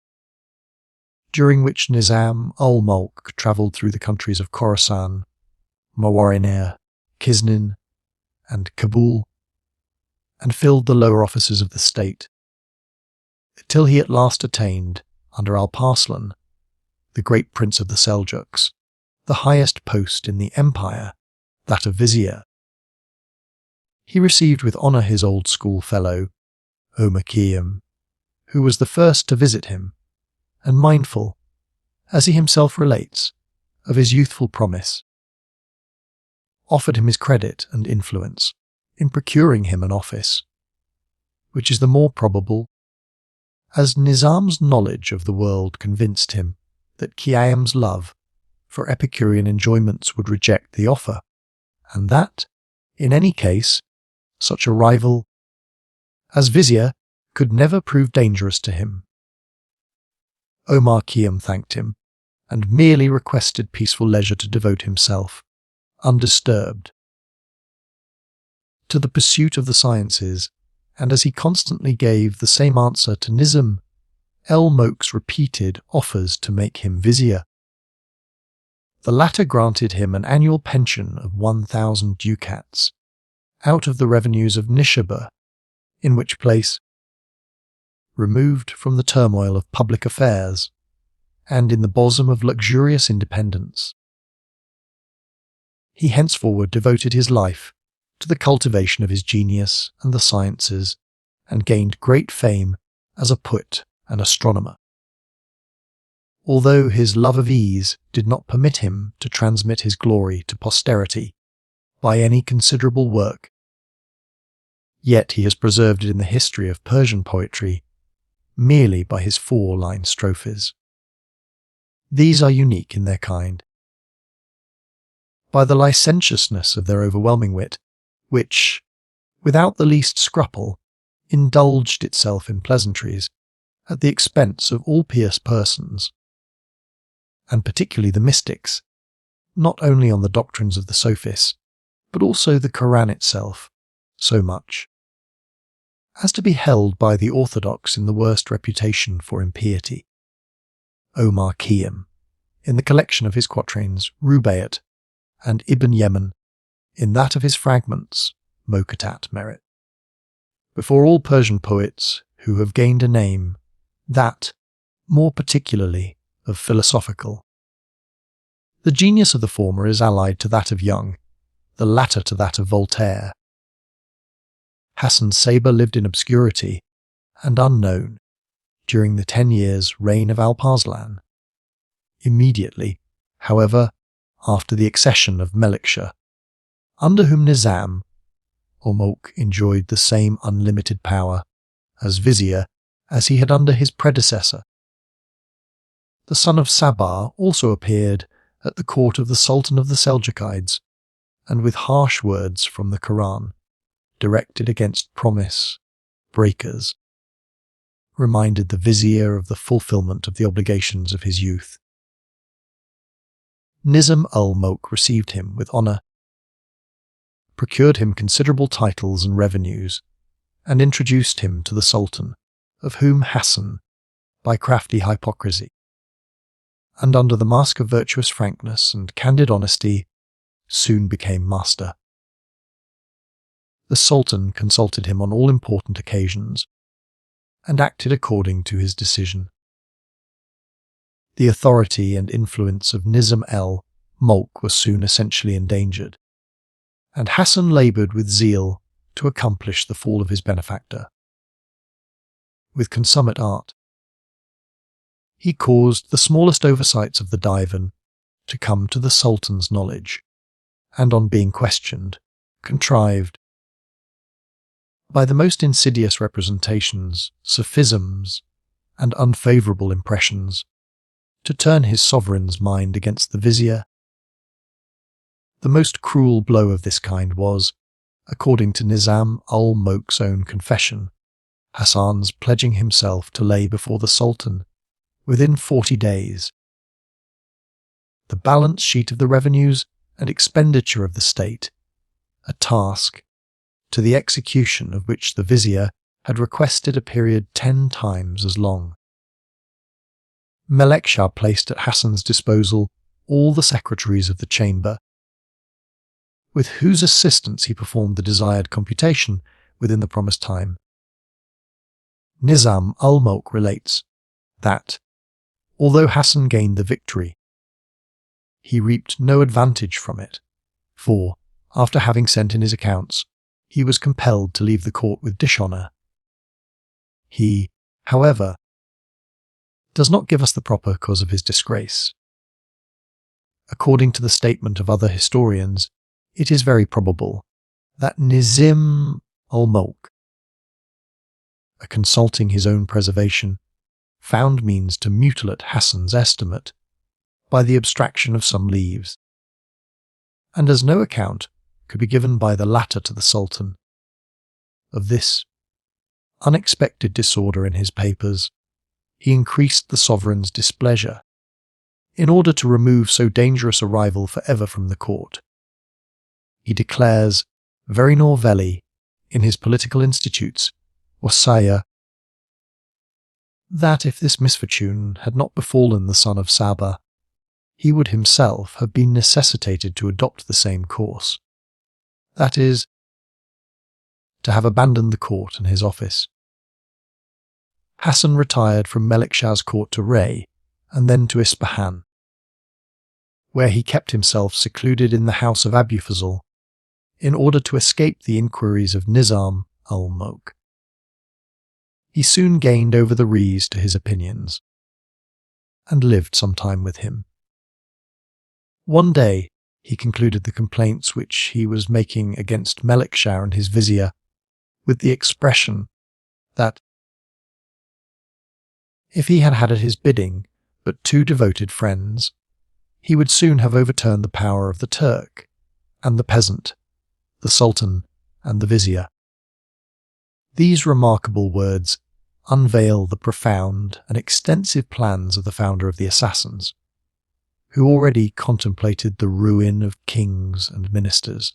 during which Nizam al-Mulk travelled through the countries of Khorasan, Mawarinair, Kiznin, and Kabul, and filled the lower offices of the state, till he at last attained, under Alp-Arslan, the great prince of the Seljuks, the highest post in the empire, that of Vizier. He received with honour his old school fellow, Omar Khayyam, who was the first to visit him, and mindful, as he himself relates, of his youthful promise, offered him his credit and influence in procuring him an office, which is the more probable, as Nizam's knowledge of the world convinced him that Khayyam's love for Epicurean enjoyments would reject the offer, and that, in any case, such a rival as vizier could never prove dangerous to him. Omar Khayyam thanked him, and merely requested peaceful leisure to devote himself, undisturbed, to the pursuit of the sciences, and as he constantly gave the same answer to Nizam, el-Mulk's repeated offers to make him vizier. The latter granted him an annual pension of 1,000 ducats, out of the revenues of Nishabur, in which place, removed from the turmoil of public affairs, and in the bosom of luxurious independence, he henceforward devoted his life to the cultivation of his genius and the sciences, and gained great fame as a poet and astronomer. Although his love of ease did not permit him to transmit his glory to posterity by any considerable work, yet he has preserved it in the history of Persian poetry merely by his 4-line strophes. These are unique in their kind. By the licentiousness of their overwhelming wit, which, without the least scruple, indulged itself in pleasantries at the expense of all pious persons, and particularly the mystics, not only on the doctrines of the Sophists, but also the Koran itself, so much as to be held by the orthodox in the worst reputation for impiety. Omar Khayyam, in the collection of his quatrains Rubaiyat, and Ibn Yemen, in that of his fragments Mokatat merit. Before all Persian poets who have gained a name, that, more particularly, of philosophical. The genius of the former is allied to that of Young, the latter to that of Voltaire. Hassan Sabah lived in obscurity and unknown during the 10 years' reign of Alp-Arslan. Immediately, however, after the accession of Melikshah, under whom Nizam or Mulk enjoyed the same unlimited power as vizier as he had under his predecessor. The son of Sabah also appeared at the court of the Sultan of the Seljukides, and with harsh words from the Quran, directed against promise breakers, reminded the vizier of the fulfillment of the obligations of his youth. Nizam ul-Mulk received him with honour, procured him considerable titles and revenues, and introduced him to the Sultan, of whom Hassan, by crafty hypocrisy, and under the mask of virtuous frankness and candid honesty, soon became master. The Sultan consulted him on all important occasions, and acted according to his decision. The authority and influence of Nizam el-Mulk was soon essentially endangered, and Hassan laboured with zeal to accomplish the fall of his benefactor. With consummate art, he caused the smallest oversights of the divan to come to the Sultan's knowledge, and on being questioned, contrived, by the most insidious representations, sophisms, and unfavourable impressions, to turn his sovereign's mind against the vizier. The most cruel blow of this kind was, according to Nizam ul-Mulk's own confession, Hassan's pledging himself to lay before the Sultan, within 40 days, the balance sheet of the revenues and expenditure of the state, a task to the execution of which the vizier had requested a period 10 times as long. Melikshah placed at Hassan's disposal all the secretaries of the chamber, with whose assistance he performed the desired computation within the promised time. Nizam ul-Mulk relates that, although Hassan gained the victory, he reaped no advantage from it, for, after having sent in his accounts, he was compelled to leave the court with dishonour. He, however, does not give us the proper cause of his disgrace. According to the statement of other historians, it is very probable that Nizam ul-Mulk consulting his own preservation, found means to mutilate Hassan's estimate by the abstraction of some leaves, and as no account could be given by the latter to the Sultan of this unexpected disorder in his papers, he increased the sovereign's displeasure in order to remove so dangerous a rival forever from the court. He declares very novelly in his political institutes, Wasaya, that if this misfortune had not befallen the son of Sabah, he would himself have been necessitated to adopt the same course, that is, to have abandoned the court and his office. Hassan retired from Melikshah's court to Ray and then to Ispahan, where he kept himself secluded in the house of Abu Fazl in order to escape the inquiries of Nizam al-Mulk. He soon gained over the Rees to his opinions, and lived some time with him. One day he concluded the complaints which he was making against Melikshah and his vizier with the expression that if he had had at his bidding but 2 devoted friends, he would soon have overturned the power of the Turk and the peasant, the Sultan and the vizier. These remarkable words unveil the profound and extensive plans of the founder of the Assassins, who already contemplated the ruin of kings and ministers.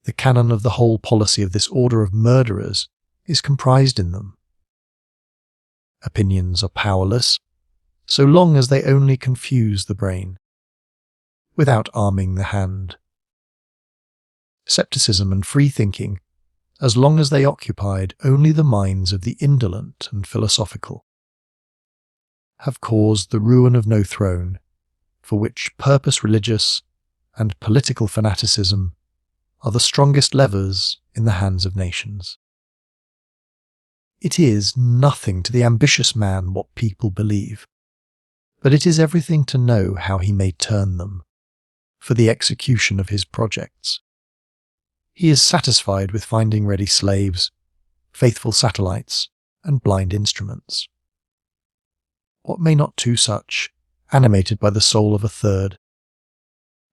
The canon of the whole policy of this order of murderers is comprised in them. Opinions are powerless so long as they only confuse the brain, without arming the hand. Scepticism and free thinking, as long as they occupied only the minds of the indolent and philosophical, have caused the ruin of no throne, for which purpose religious and political fanaticism are the strongest levers in the hands of nations. It is nothing to the ambitious man what people believe, but it is everything to know how he may turn them for the execution of his projects. He is satisfied with finding ready slaves, faithful satellites, and blind instruments. What may not 2 such, animated by the soul of a third,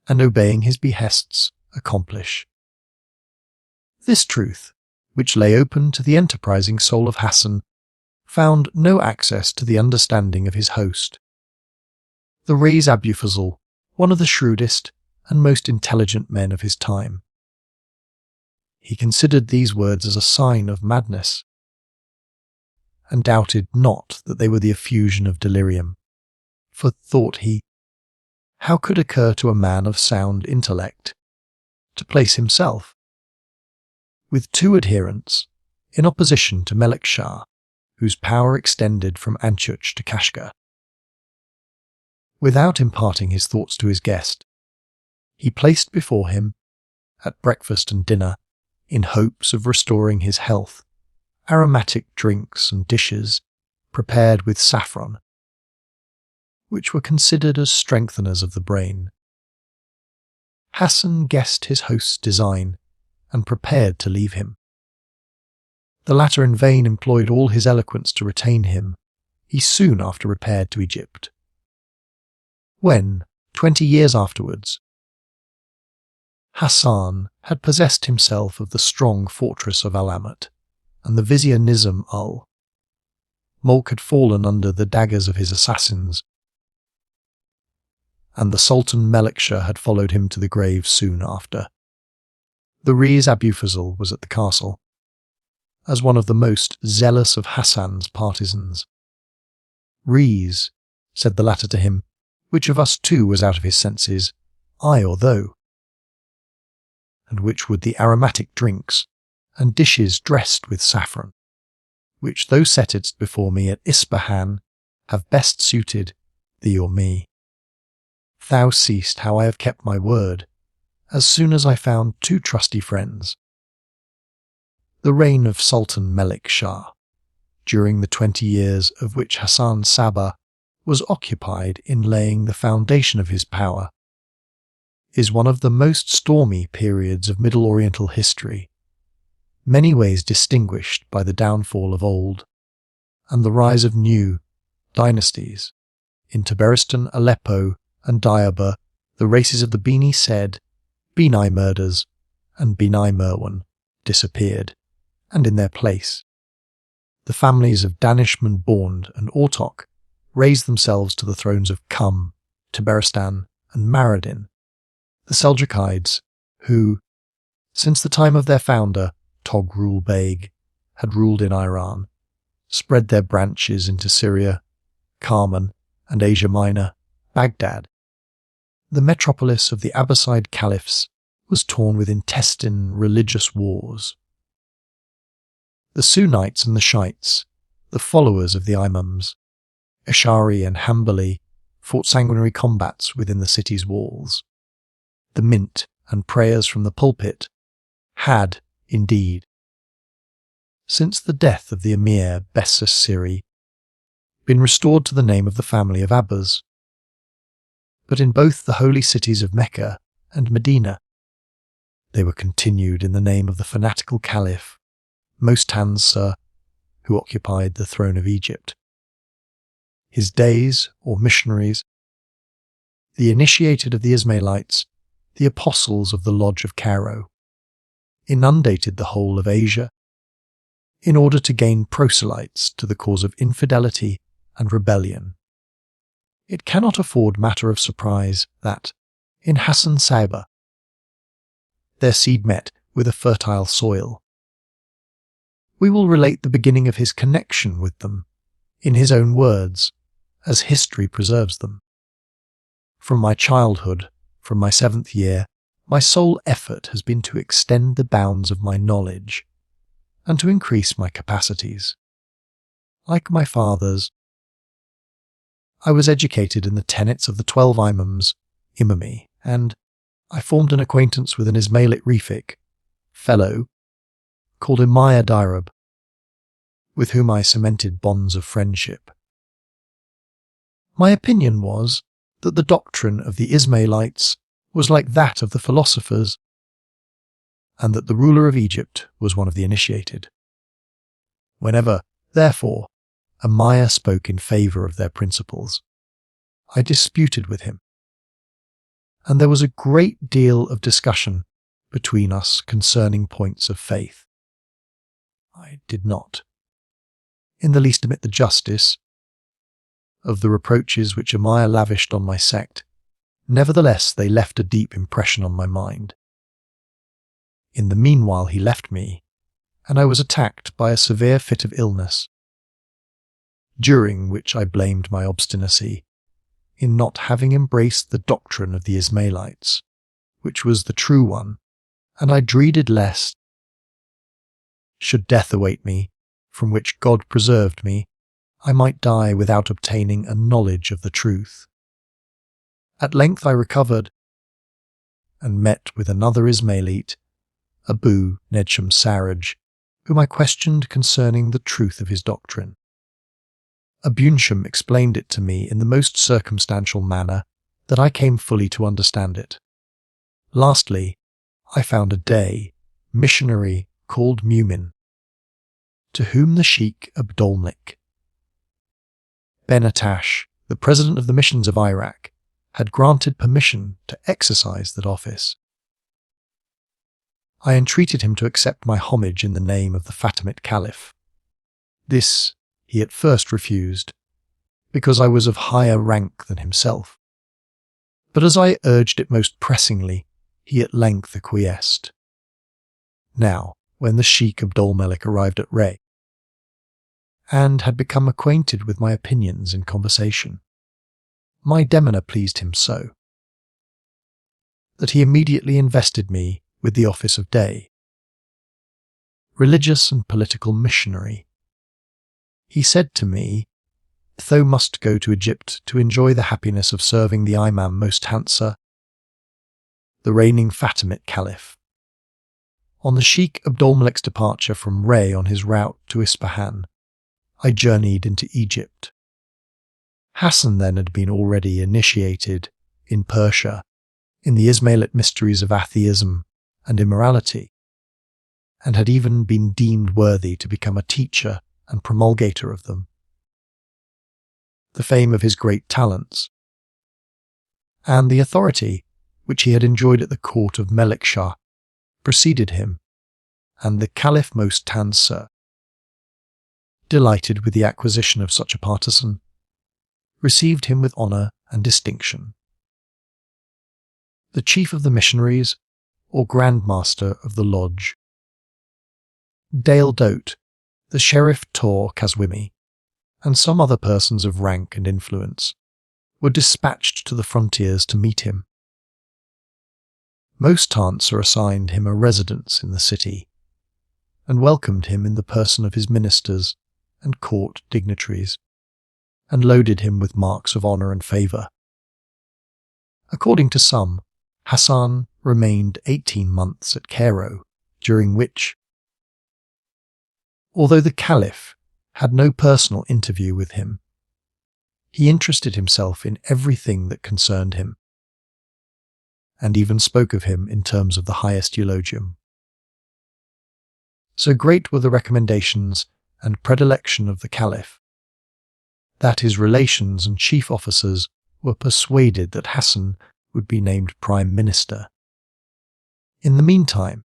and obeying his behests, accomplish? This truth, which lay open to the enterprising soul of Hassan, found no access to the understanding of his host. The Reis Abu Fazl, one of the shrewdest and most intelligent men of his time. He considered these words as a sign of madness, and doubted not that they were the effusion of delirium. For, thought he, how could occur to a man of sound intellect to place himself, with 2 adherents, in opposition to Melikshah, whose power extended from Antioch to Kashgar? Without imparting his thoughts to his guest, he placed before him, at breakfast and dinner, in hopes of restoring his health, aromatic drinks and dishes prepared with saffron, which were considered as strengtheners of the brain. Hassan guessed his host's design and prepared to leave him. The latter in vain employed all his eloquence to retain him. He soon after repaired to Egypt. When, 20 years afterwards, Hassan had possessed himself of the strong fortress of Alamut, and the vizier Nizam al-Mulk had fallen under the daggers of his assassins, and the Sultan Melikshah had followed him to the grave soon after. The Reis Abu Fazl was at the castle, as one of the most zealous of Hassan's partisans. "Reis," said the latter to him, "which of us 2 was out of his senses, I or thou? And which would the aromatic drinks and dishes dressed with saffron, which thou settedst before me at Ispahan, have best suited thee or me? Thou seest how I have kept my word, as soon as I found 2 trusty friends." The reign of Sultan Melikshah, during the 20 years of which Hassan Sabah was occupied in laying the foundation of his power, is one of the most stormy periods of Middle Oriental history. many ways distinguished by the downfall of old and the rise of new dynasties. In Tabaristan, Aleppo, and Diyarbakir, the races of the Bini Said, Bini murders, and Bini Merwan disappeared, and in their place, the families of Danishmend Bornd and Ortok raised themselves to the thrones of Kum, Tabaristan, and Maradin, the Seljukides, who, since the time of their founder, Togrul Beg, had ruled in Iran, spread their branches into Syria, Karman, and Asia Minor. Baghdad, the metropolis of the Abbasid caliphs, was torn with intestine religious wars. The Sunnites and the Shiites, the followers of the Imams, Ash'ari and Hanbali, fought sanguinary combats within the city's walls. The mint and prayers from the pulpit had, indeed, since the death of the Emir es-Siri, been restored to the name of the family of Abbas. But in both the holy cities of Mecca and Medina, they were continued in the name of the fanatical caliph, Mohammed, who occupied the throne of Egypt. His days, or missionaries, the initiated of the Ismailites, the apostles of the Lodge of Cairo, inundated the whole of Asia in order to gain proselytes to the cause of infidelity and rebellion. It cannot afford matter of surprise that, in Hassan II, their seed met with a fertile soil. We will relate the beginning of his connection with them, in his own words, as history preserves them. From my childhood, from my 7th year, my sole effort has been to extend the bounds of my knowledge and to increase my capacities. Like my fathers, I was educated in the tenets of the 12 Imams, Imami, and I formed an acquaintance with an Ismailit Rifik, fellow, called Imaya Dirab, with whom I cemented bonds of friendship. My opinion was that the doctrine of the Ismailites was like that of the philosophers, and that the ruler of Egypt was one of the initiated. Whenever, therefore, Amaya spoke in favour of their principles, I disputed with him, and there was a great deal of discussion between us concerning points of faith. I did not in the least admit the justice of the reproaches which Amaya lavished on my sect. Nevertheless, they left a deep impression on my mind. In the meanwhile he left me, and I was attacked by a severe fit of illness, during which I blamed my obstinacy in not having embraced the doctrine of the Ismailites, which was the true one, and I dreaded lest, should death await me, from which God preserved me, I might die without obtaining a knowledge of the truth. At length I recovered, and met with another Ismailite, Abu Nedsham Sarraj, whom I questioned concerning the truth of his doctrine. Abunsham explained it to me in the most circumstantial manner that I came fully to understand it. Lastly, I found a Dey, missionary called Mumin, to whom the Sheikh Abdolnik Ben-Attash, the president of the missions of Iraq, had granted permission to exercise that office. I entreated him to accept my homage in the name of the Fatimid Caliph. This he at first refused, because I was of higher rank than himself. But as I urged it most pressingly, he at length acquiesced. Now, when the Sheikh Abdolmelik arrived at Ray, and had become acquainted with my opinions in conversation, my demeanour pleased him so, that he immediately invested me with the office of Dey, religious and political missionary. He said to me, "Thou must go to Egypt to enjoy the happiness of serving the Imam Most Hansa, the reigning Fatimid Caliph." On the Sheikh Abdolmelik's departure from Ray on his route to Ispahan, I journeyed into Egypt. Hassan then had been already initiated in Persia in the Ismailit mysteries of atheism and immorality, and had even been deemed worthy to become a teacher and promulgator of them. The fame of his great talents, and the authority which he had enjoyed at the court of Melik Shah, preceded him, and the Caliph Mohammed II, delighted with the acquisition of such a partisan, received him with honour and distinction. The chief of the missionaries, or Grand Master of the Lodge, Dale Dote, the Sheriff Tor Kaswimi, and some other persons of rank and influence, were dispatched to the frontiers to meet him. Most Tansa assigned him a residence in the city, and welcomed him in the person of his ministers and court dignitaries, and loaded him with marks of honour and favour. According to some, Hassan remained 18 months at Cairo, during which, although the Caliph had no personal interview with him, he interested himself in everything that concerned him, and even spoke of him in terms of the highest eulogium. So great were the recommendations and predilection of the Caliph, that his relations and chief officers were persuaded that Hassan would be named Prime Minister. In the meantime,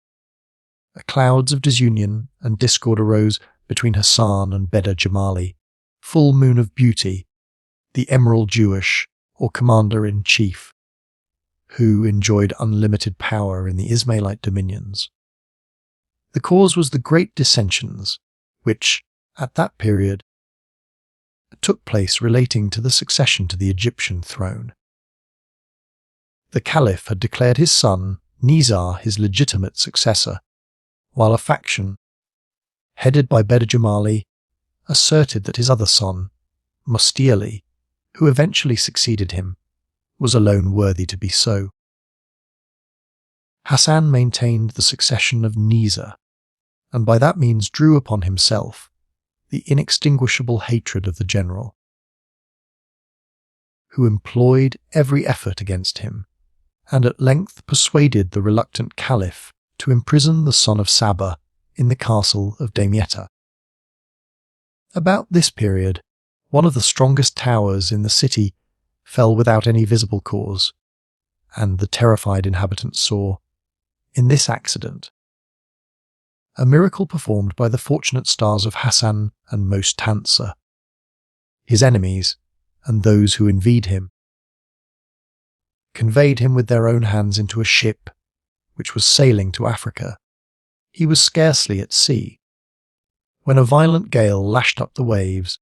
clouds of disunion and discord arose between Hassan and Beda Jamali, full moon of beauty, the Emerald Jewish, or Commander-in-Chief, who enjoyed unlimited power in the Ismailite dominions. The cause was the great dissensions, which, at that period, took place relating to the succession to the Egyptian throne. The Caliph had declared his son, Nizar, his legitimate successor, while a faction, headed by Beda Jamali, asserted that his other son, Mustiali, who eventually succeeded him, was alone worthy to be so. Hassan maintained the succession of Nizar, and by that means drew upon himself the inextinguishable hatred of the general, who employed every effort against him, and at length persuaded the reluctant Caliph to imprison the son of Sabah in the castle of Damietta. About this period, one of the strongest towers in the city fell without any visible cause, and the terrified inhabitants saw, in this accident, a miracle performed by the fortunate stars of Hassan and Most Tansa, his enemies and those who envied him, conveyed him with their own hands into a ship which was sailing to Africa. He was scarcely at sea, when a violent gale lashed up the waves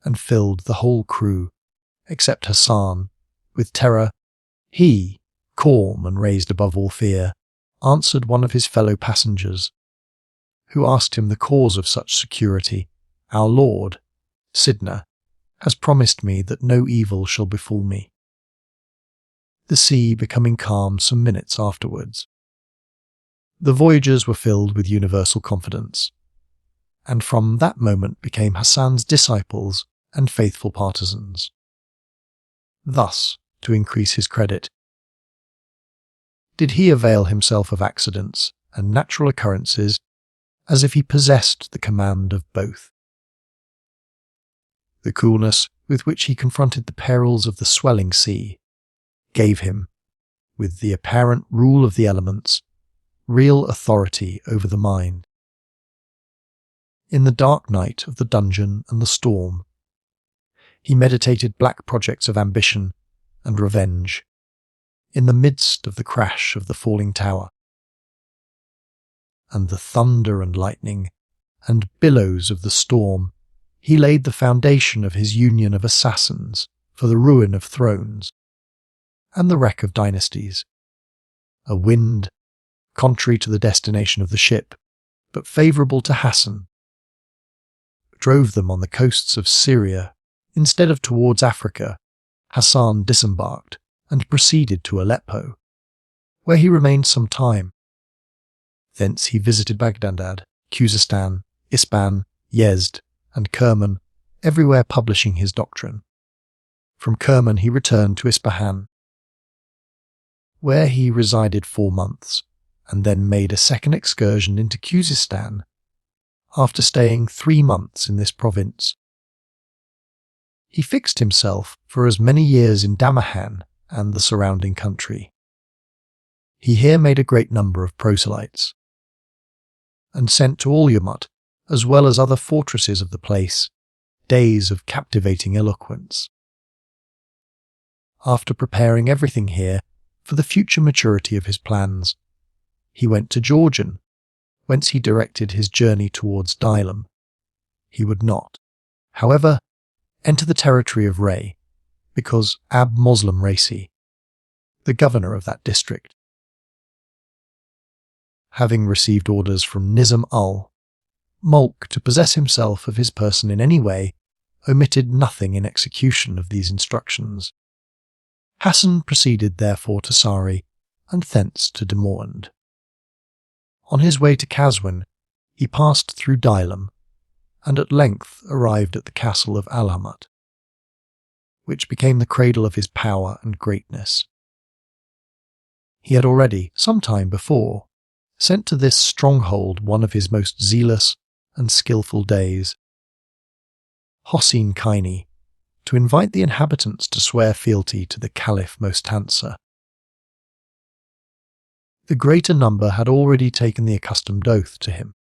and filled the whole crew, except Hassan, with terror. He, calm and raised above all fear, answered one of his fellow passengers, who asked him the cause of such security. Our Lord, Sidna, has promised me that no evil shall befall me. The sea becoming calm some minutes afterwards, the voyagers were filled with universal confidence, and from that moment became Hassan's disciples and faithful partisans. Thus, to increase his credit, did he avail himself of accidents and natural occurrences as if he possessed the command of both. The coolness with which he confronted the perils of the swelling sea gave him, with the apparent rule of the elements, real authority over the mind. In the dark night of the dungeon and the storm, he meditated black projects of ambition and revenge, in the midst of the crash of the falling tower, and the thunder and lightning and billows of the storm. He laid the foundation of his union of assassins for the ruin of thrones and the wreck of dynasties. A wind, contrary to the destination of the ship, but favourable to Hassan, drove them on the coasts of Syria instead of towards Africa. Hassan disembarked and proceeded to Aleppo, where he remained some time. Thence he visited Baghdad, Khuzestan, Ispan, Yezd, and Kerman, everywhere publishing his doctrine. From Kerman he returned to Ispahan, where he resided 4 months, and then made a second excursion into Khuzestan after staying 3 months in this province. He fixed himself for as many years in Damahan and the surrounding country. He here made a great number of proselytes, and sent to Alamut, as well as other fortresses of the place, days of captivating eloquence. After preparing everything here for the future maturity of his plans, he went to Georgian, whence he directed his journey towards Dilam. He would not, however, enter the territory of Ray, because Ab-Moslem Raisi, the governor of that district, having received orders from Nizam ul-Mulk to possess himself of his person in any way, omitted nothing in execution of these instructions. Hassan proceeded therefore to Sari, and thence to Demorand. On his way to Kaswin, he passed through Dilam, and at length arrived at the castle of Alamut, which became the cradle of his power and greatness. He had already, some time before, sent to this stronghold one of his most zealous and skilful days, Hossein Kaini, to invite the inhabitants to swear fealty to the Caliph Mostanser. The greater number had already taken the accustomed oath to him.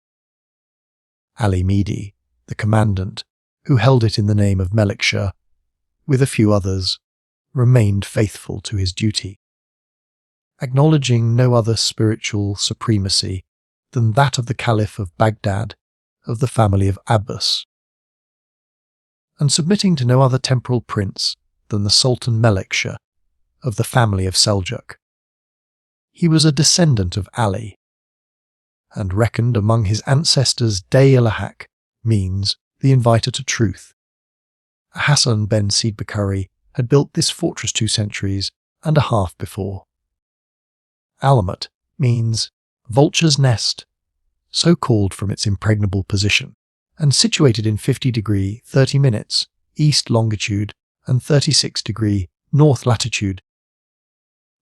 Ali Midi, the commandant, who held it in the name of Melikshah, with a few others, remained faithful to his duty, acknowledging no other spiritual supremacy than that of the Caliph of Baghdad, of the family of Abbas, and submitting to no other temporal prince than the Sultan Melikshah, of the family of Seljuk. He was a descendant of Ali, and reckoned among his ancestors Day-il-Haq, means the inviter to truth. Hassan ben Seed-Bakari had built this fortress 2 centuries and a half before. Alamut means vulture's nest, so called from its impregnable position, and situated in 50° 30' east longitude and 36° north latitude,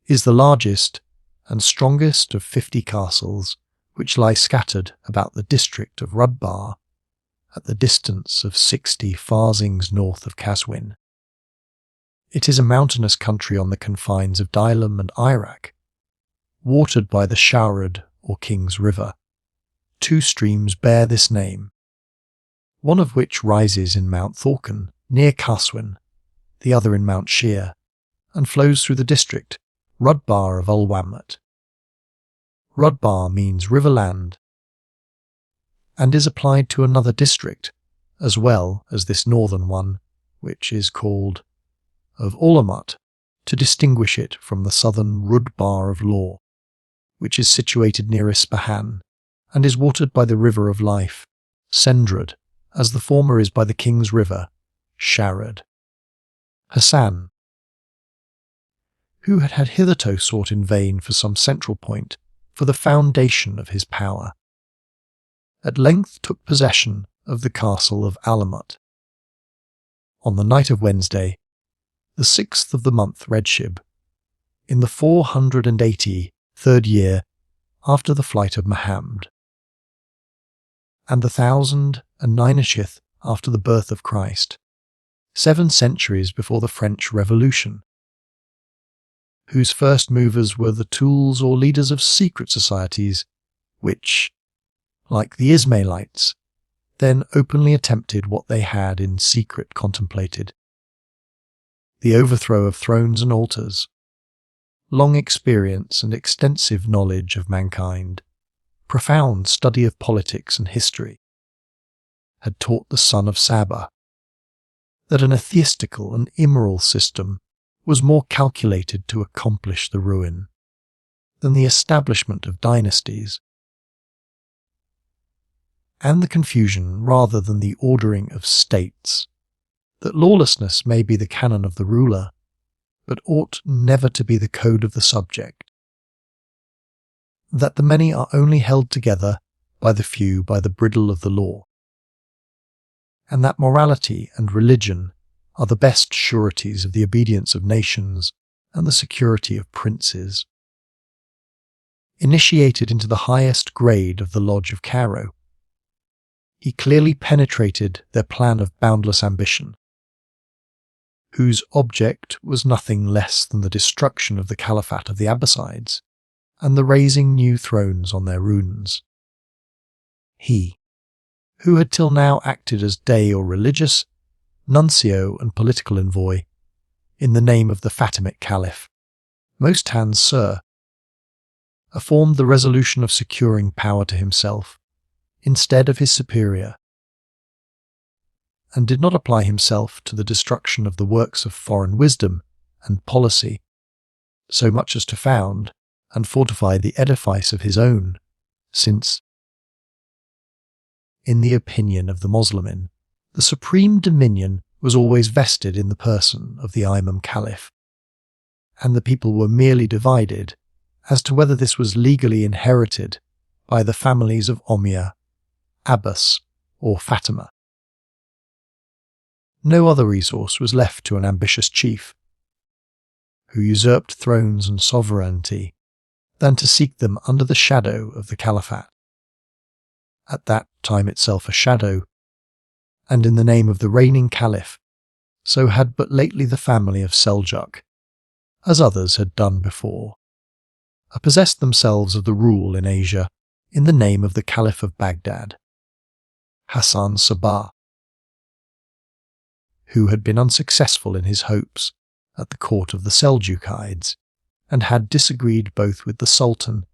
is the largest and strongest of 50 castles which lie scattered about the district of Rudbar, at the distance of 60 farsings north of Kaswin. It is a mountainous country on the confines of Dilam and Iraq, watered by the Shaurad or King's River. 2 streams bear this name, one of which rises in Mount Thorkan, near Kaswin, the other in Mount Shir, and flows through the district, Rudbar of Ulwamut. Rudbar means riverland, and is applied to another district, as well as this northern one, which is called of Alamut, to distinguish it from the southern Rudbar of Law, which is situated near Ispahan, and is watered by the river of life, Sendrad, as the former is by the King's River, Shaurad. Hassan, who had hitherto sought in vain for some central point for the foundation of his power, at length took possession of the castle of Alamut. On the night of Wednesday, the 6th of the month Redshib, in the 483rd year after the flight of Muhammad, and the 1090th after the birth of Christ, 7 centuries before the French Revolution, whose first movers were the tools or leaders of secret societies which, like the Ismailites, then openly attempted what they had in secret contemplated: the overthrow of thrones and altars. Long experience and extensive knowledge of mankind, profound study of politics and history, had taught the son of Sabah that an atheistical and immoral system was more calculated to accomplish the ruin than the establishment of dynasties, and the confusion rather than the ordering of states, that lawlessness may be the canon of the ruler, but ought never to be the code of the subject, that the many are only held together by the few by the bridle of the law, and that morality and religion are the best sureties of the obedience of nations and the security of princes. initiated into the highest grade of the Lodge of Cairo. He clearly penetrated their plan of boundless ambition, whose object was nothing less than the destruction of the Caliphate of the Abbasides and the raising new thrones on their ruins. He, who had till now acted as Dey or religious, nuncio and political envoy, in the name of the Fatimid Caliph, most hands sir, formed the resolution of securing power to himself instead of his superior, and did not apply himself to the destruction of the works of foreign wisdom and policy, so much as to found and fortify the edifice of his own, since, in the opinion of the Muslimin, the supreme dominion was always vested in the person of the Imam Caliph, and the people were merely divided as to whether this was legally inherited by the families of Umayyah, Abbas, or Fatima. No other resource was left to an ambitious chief, who usurped thrones and sovereignty, than to seek them under the shadow of the Caliphate, at that time itself a shadow, and in the name of the reigning Caliph, so had but lately the family of Seljuk, as others had done before, possessed themselves of the rule in Asia in the name of the Caliph of Baghdad, Hassan Sabah, who had been unsuccessful in his hopes at the court of the Seljukides, and had disagreed both with the Sultan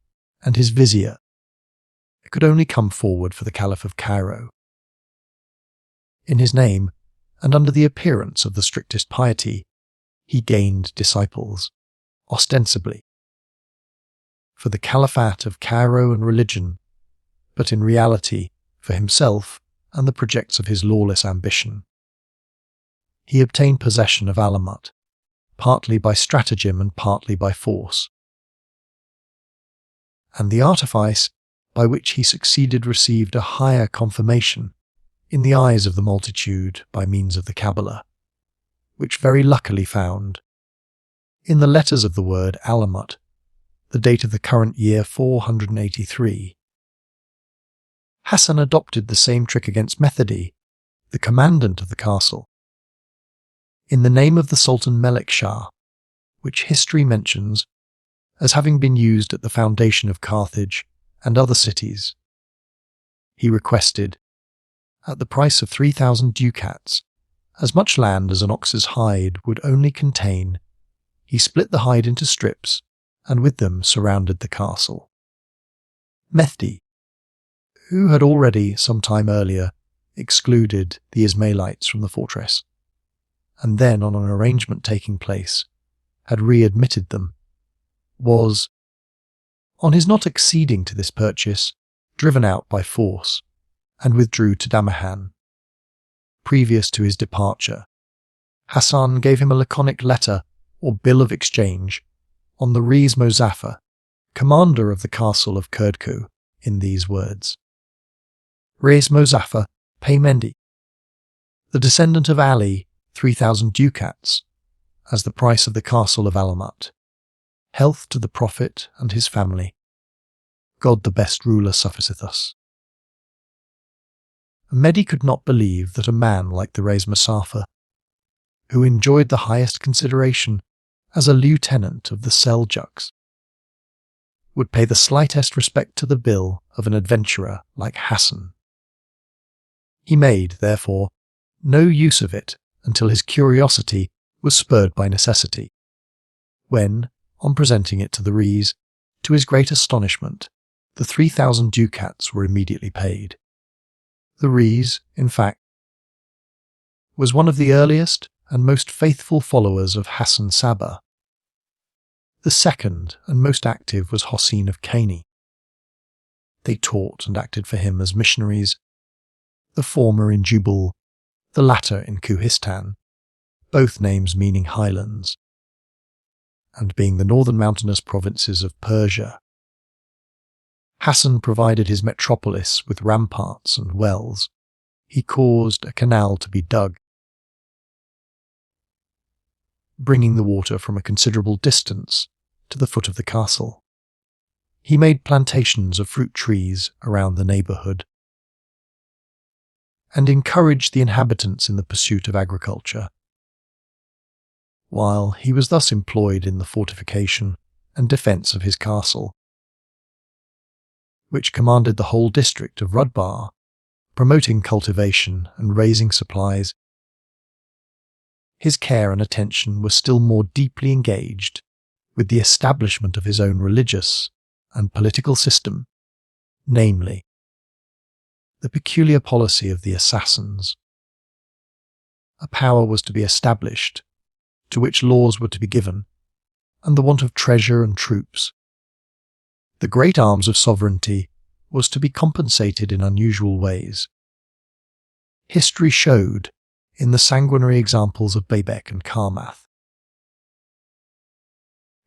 and his vizier, could only come forward for the Caliph of Cairo. In his name, and under the appearance of the strictest piety, he gained disciples, ostensibly, for the Caliphate of Cairo and religion, but in reality for himself and the projects of his lawless ambition. He obtained possession of Alamut, partly by stratagem and partly by force, and the artifice by which he succeeded received a higher confirmation in the eyes of the multitude by means of the Kabbalah, which very luckily found, in the letters of the word Alamut, the date of the current year 483. Hassan adopted the same trick against Methodi, the commandant of the castle, in the name of the Sultan Melik Shah, which history mentions as having been used at the foundation of Carthage and other cities. He requested, at the price of 3,000 ducats, as much land as an ox's hide would only contain. He split the hide into strips, and with them surrounded the castle. Mehdi, who had already, some time earlier, excluded the Ismailites from the fortress, and then, on an arrangement taking place, had readmitted them, was, on his not acceding to this purchase, driven out by force, and withdrew to Damahan. Previous to his departure, Hassan gave him a laconic letter or bill of exchange on the Reis Mozaffar, commander of the castle of Kurdku, in these words: Reis Mozaffar, pay Mendi, the descendant of Ali, 3,000 ducats, as the price of the castle of Alamut. Health to the Prophet and his family. God the best ruler sufficeth us. Mehdi could not believe that a man like the Reis Mozaffar, who enjoyed the highest consideration as a lieutenant of the Seljuks, would pay the slightest respect to the bill of an adventurer like Hassan. He made, therefore, no use of it until his curiosity was spurred by necessity, when, on presenting it to the Reis, to his great astonishment, the 3,000 ducats were immediately paid. The Reis, in fact, was one of the earliest and most faithful followers of Hassan Sabah. The second and most active was Hossein of Caney. They taught and acted for him as missionaries, the former in Jubal, the latter in Kuhistan, both names meaning highlands, and being the northern mountainous provinces of Persia. Hassan provided his metropolis with ramparts and wells. He caused a canal to be dug, bringing the water from a considerable distance to the foot of the castle. He made plantations of fruit trees around the neighbourhood and encouraged the inhabitants in the pursuit of agriculture, while he was thus employed in the fortification and defence of his castle, which commanded the whole district of Rudbar, promoting cultivation and raising supplies. His care and attention were still more deeply engaged with the establishment of his own religious and political system, namely, the peculiar policy of the assassins. A power was to be established, to which laws were to be given, and the want of treasure and troops. The great arms of sovereignty was to be compensated in unusual ways. History showed in the sanguinary examples of Babek and Karmath,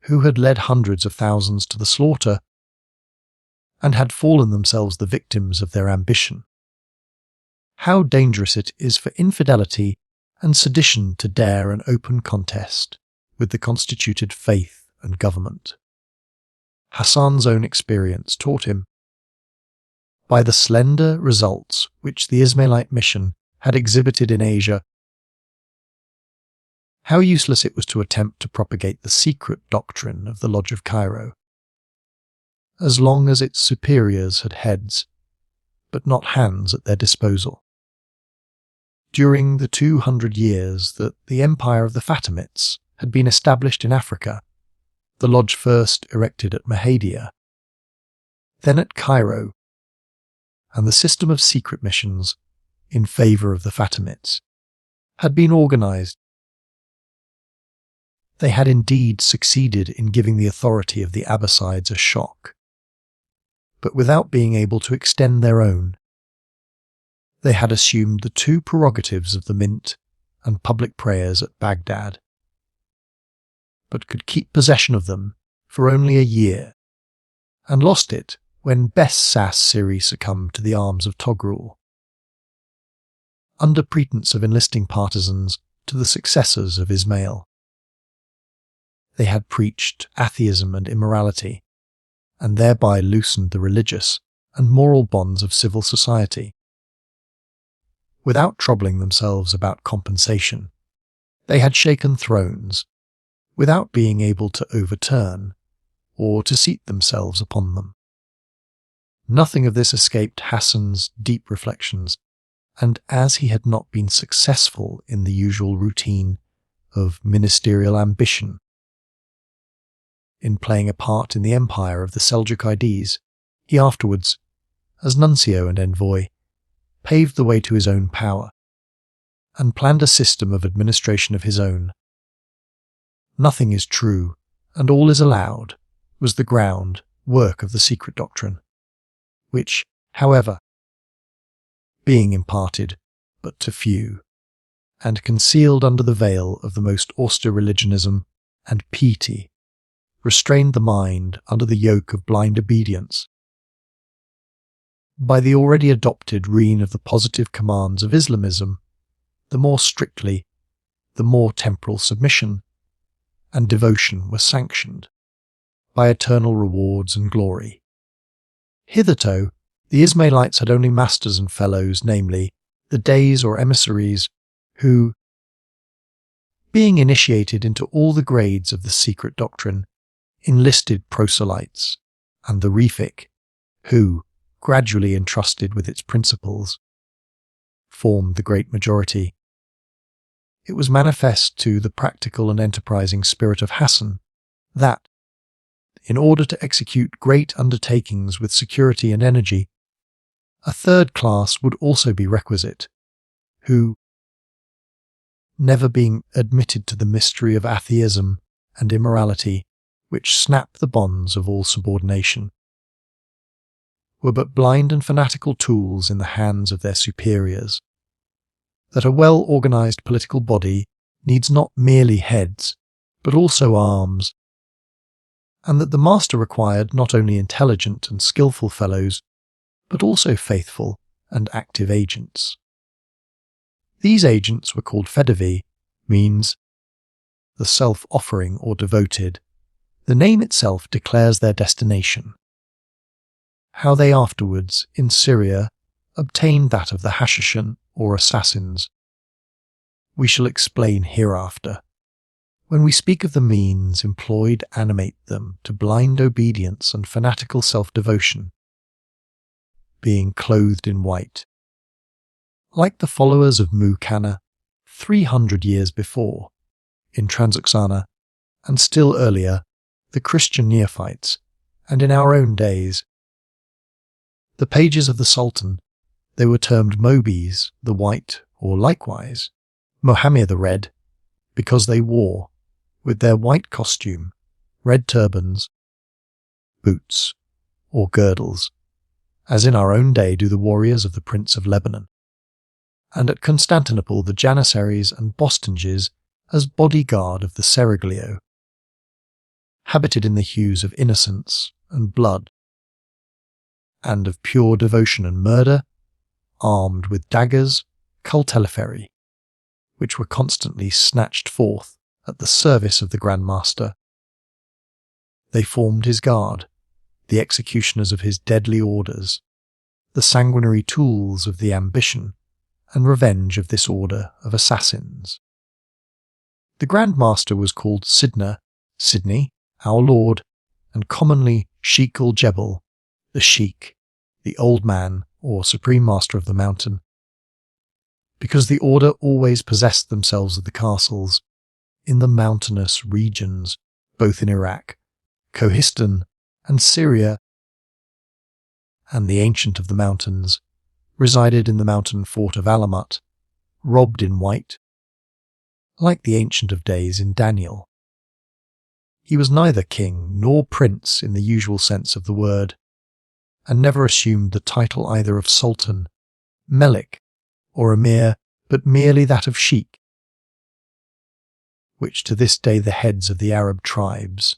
who had led hundreds of thousands to the slaughter and had fallen themselves the victims of their ambition, how dangerous it is for infidelity and sedition to dare an open contest with the constituted faith and government. Hassan's own experience taught him, by the slender results which the Ismailite mission had exhibited in Asia, how useless it was to attempt to propagate the secret doctrine of the Lodge of Cairo, as long as its superiors had heads, but not hands at their disposal. During the 200 years that the empire of the Fatimids had been established in Africa, the lodge first erected at Mahadia, then at Cairo, and the system of secret missions in favour of the Fatimids had been organised. They had indeed succeeded in giving the authority of the Abbasides a shock, but without being able to extend their own. They had assumed the two prerogatives of the mint and public prayers at Baghdad, but could keep possession of them for only a year, and lost it when Bes es-Siri succumbed to the arms of Togrul, under pretence of enlisting partisans to the successors of Ismail. They had preached atheism and immorality, and thereby loosened the religious and moral bonds of civil society. Without troubling themselves about compensation, they had shaken thrones, without being able to overturn or to seat themselves upon them. Nothing of this escaped Hassan's deep reflections, and as he had not been successful in the usual routine of ministerial ambition, in playing a part in the empire of the Seljukides, he afterwards, as nuncio and envoy, paved the way to his own power, and planned a system of administration of his own. Nothing is true, and all is allowed, was the ground work of the secret doctrine, which, however, being imparted but to few, and concealed under the veil of the most austere religionism and piety, restrained the mind under the yoke of blind obedience. By the already adopted reign of the positive commands of Islamism, the more strictly, the more temporal submission and devotion were sanctioned by eternal rewards and glory. Hitherto, the Ismailites had only masters and fellows, namely, the Deys or emissaries, who, being initiated into all the grades of the secret doctrine, enlisted proselytes, and the Refiq, who, gradually entrusted with its principles, formed the great majority. It was manifest to the practical and enterprising spirit of Hassan that, in order to execute great undertakings with security and energy, a third class would also be requisite, who, never being admitted to the mystery of atheism and immorality which snap the bonds of all subordination, were but blind and fanatical tools in the hands of their superiors, that a well-organized political body needs not merely heads, but also arms, and that the master required not only intelligent and skillful fellows, but also faithful and active agents. These agents were called fedevi, means the self-offering or devoted. The name itself declares their destination, how they afterwards, in Syria, obtained that of the Hashashin or assassins, we shall explain hereafter. When we speak of the means employed to animate them to blind obedience and fanatical self-devotion, being clothed in white, like the followers of Mukanna 300 years before, in Transoxana, and still earlier, the Christian neophytes, and in our own days. The pages of the Sultan, they were termed Mobis, the white, or likewise, Mohammed the red, because they wore, with their white costume, red turbans, boots, or girdles, as in our own day do the warriors of the Prince of Lebanon, and at Constantinople the Janissaries and Bostanges as bodyguard of the Seraglio, habited in the hues of innocence and blood, and of pure devotion and murder, armed with daggers, culteleferi, which were constantly snatched forth at the service of the Grand Master. They formed his guard, the executioners of his deadly orders, the sanguinary tools of the ambition and revenge of this order of assassins. The Grand Master was called Sidna, Sidney, our Lord, and commonly Sheik-ul-Jebel, the Sheik, the old man or supreme master of the mountain, because the order always possessed themselves of the castles in the mountainous regions, both in Iraq, Kohistan, and Syria, and the Ancient of the Mountains resided in the mountain fort of Alamut, robbed in white, like the Ancient of Days in Daniel. He was neither king nor prince in the usual sense of the word, and never assumed the title either of sultan, melik, or emir, but merely that of sheik, which to this day the heads of the Arab tribes,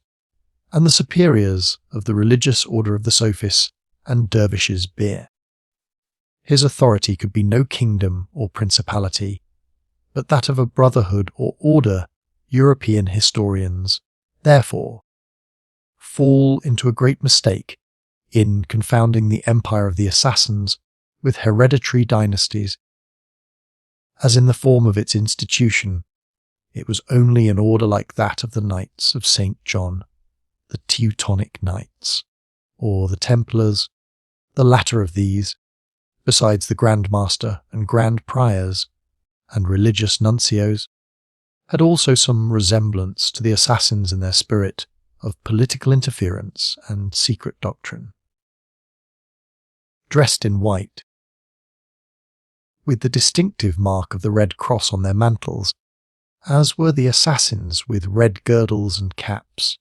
and the superiors of the religious order of the Sophists and dervishes bear. His authority could be no kingdom or principality, but that of a brotherhood or order. European historians, therefore, fall into a great mistake in confounding the empire of the assassins with hereditary dynasties, as in the form of its institution it was only an order like that of the Knights of St. John, the Teutonic Knights, or the Templars. The latter of these, besides the Grand Master and Grand Priors and religious nuncios, had also some resemblance to the assassins in their spirit of political interference and secret doctrine. Dressed in white, with the distinctive mark of the Red Cross on their mantles, as were the assassins with red girdles and caps,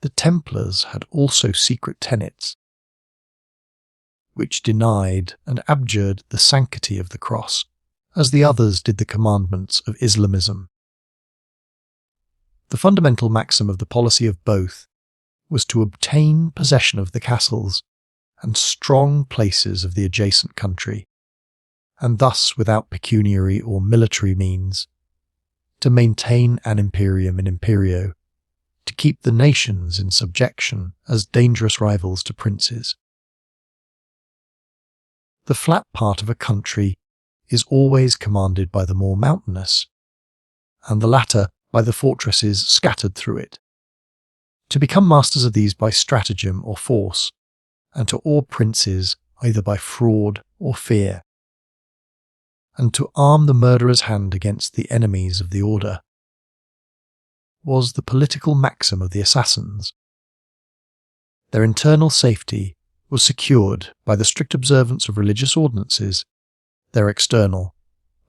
the Templars had also secret tenets, which denied and abjured the sanctity of the cross, as the others did the commandments of Islamism. The fundamental maxim of the policy of both was to obtain possession of the castles and strong places of the adjacent country, and thus without pecuniary or military means, to maintain an imperium in imperio, to keep the nations in subjection as dangerous rivals to princes. The flat part of a country is always commanded by the more mountainous, and the latter by the fortresses scattered through it. To become masters of these by stratagem or force, and to awe princes either by fraud or fear, and to arm the murderer's hand against the enemies of the order, was the political maxim of the assassins. Their internal safety was secured by the strict observance of religious ordinances, their external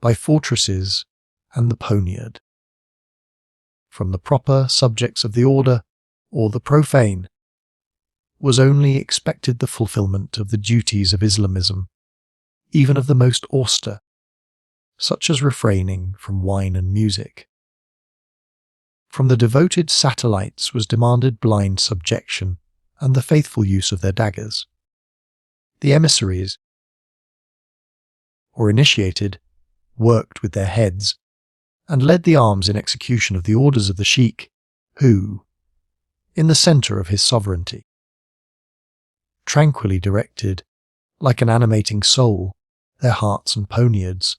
by fortresses and the poniard. From the proper subjects of the order, or the profane, was only expected the fulfilment of the duties of Islamism, even of the most austere, such as refraining from wine and music. From the devoted satellites was demanded blind subjection and the faithful use of their daggers. The emissaries, or initiated, worked with their heads, and led the arms in execution of the orders of the sheik, who, in the centre of his sovereignty, tranquilly directed, like an animating soul, their hearts and poniards,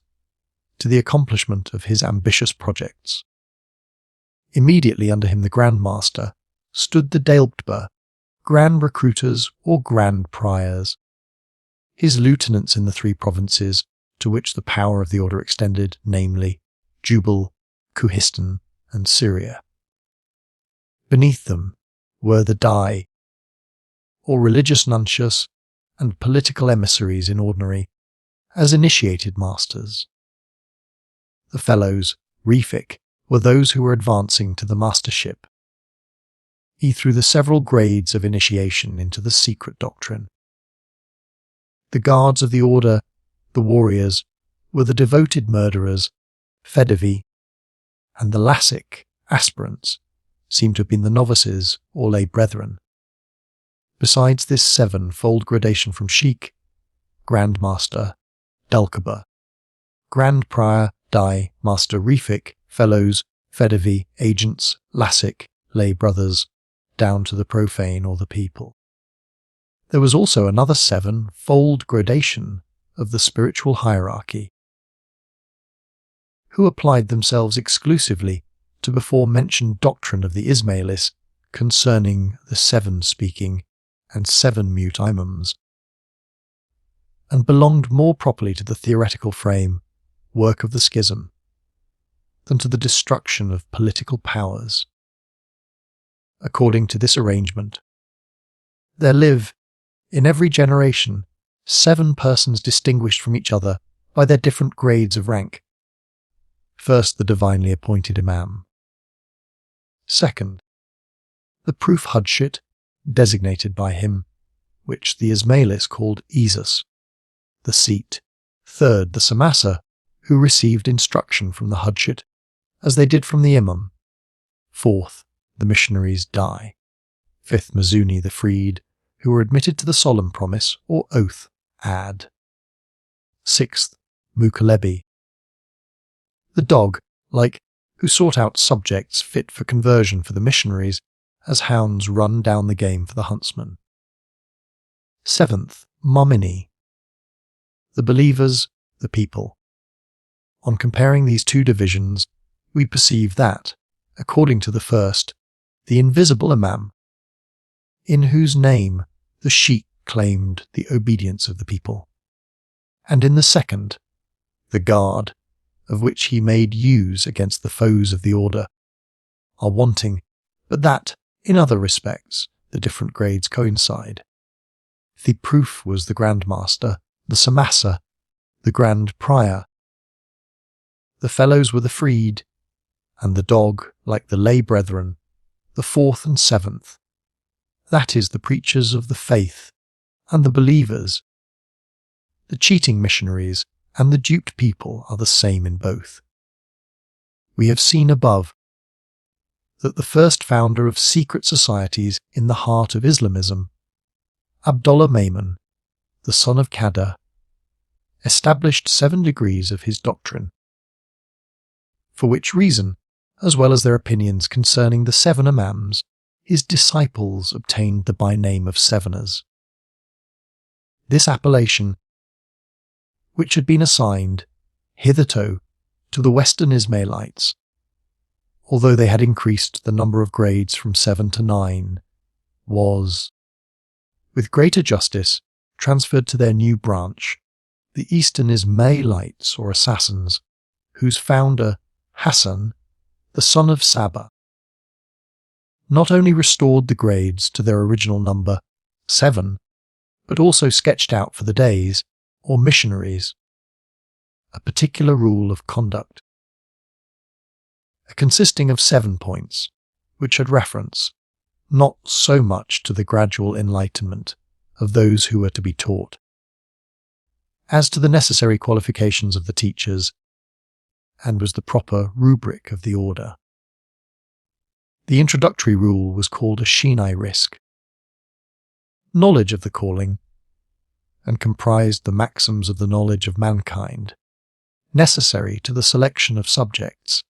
to the accomplishment of his ambitious projects. Immediately under him the Grand Master stood the Daelbtba, Grand Recruiters or Grand Priors, his lieutenants in the 3 provinces to which the power of the order extended, namely Jubal, Kuhistan, and Syria. Beneath them were the Dai, or religious nuncius, and political emissaries in ordinary, as initiated masters. The fellows, Refik, were those who were advancing to the mastership, through the several grades of initiation into the secret doctrine. The guards of the order, the warriors, were the devoted murderers, Fedevi, and the Lassic, aspirants, seem to have been the novices or lay brethren. Besides this 7-fold gradation from Sheikh, Grand Master, Dalkaba, Grand Prior, Dai, Master Refik, Fellows, Fedevi, Agents, Lassic, lay brothers, down to the profane or the people. There was also another 7-fold gradation of the spiritual hierarchy, who applied themselves exclusively to before-mentioned doctrine of the Ismailis concerning the 7-speaking and 7-mute imams, and belonged more properly to the theoretical frame, work of the schism, than to the destruction of political powers. According to this arrangement, there live, in every generation, 7 persons distinguished from each other by their different grades of rank. First, the divinely appointed Imam. Second, the proof Hudshit, designated by him, which the Ismailis called Isus, the seat. Third, the Samasa, who received instruction from the Hudshit, as they did from the Imam. Fourth, the missionaries Dai. Fifth, Mazuni, the freed, who were admitted to the solemn promise or oath, Ad. Sixth, Mukalebi, the dog, who sought out subjects fit for conversion for the missionaries, as hounds run down the game for the huntsman. Seventh, Momini, the believers, the people. On comparing these 2 divisions, we perceive that, according to the first, the invisible Imam, in whose name the Sheikh claimed the obedience of the people, and in the second, the guard, of which he made use against the foes of the order, are wanting, but that, in other respects, the different grades coincide. The proof was the Grand Master, the Samasa, the Grand Prior. The fellows were the freed, and the dog, like the lay brethren, the 4th and 7th. That is, the preachers of the faith, and the believers. The cheating missionaries and the duped people are the same in both. We have seen above that the first founder of secret societies in the heart of Islamism, Abdullah Mamun, the son of Qadr, established 7 degrees of his doctrine, for which reason, as well as their opinions concerning the 7 Imams, his disciples obtained the by name of Seveners. This appellation, which had been assigned, hitherto, to the Western Ismailites, although they had increased the number of grades from 7 to 9, was, with greater justice, transferred to their new branch, the Eastern Ismailites or Assassins, whose founder, Hassan, the son of Sabah, not only restored the grades to their original number, 7, but also sketched out for the days, or missionaries, a particular rule of conduct, consisting of 7 points, which had reference not so much to the gradual enlightenment of those who were to be taught, as to the necessary qualifications of the teachers, and was the proper rubric of the order. The introductory rule was called a Shinai risk, knowledge of the calling, and comprised the maxims of the knowledge of mankind, necessary to the selection of subjects,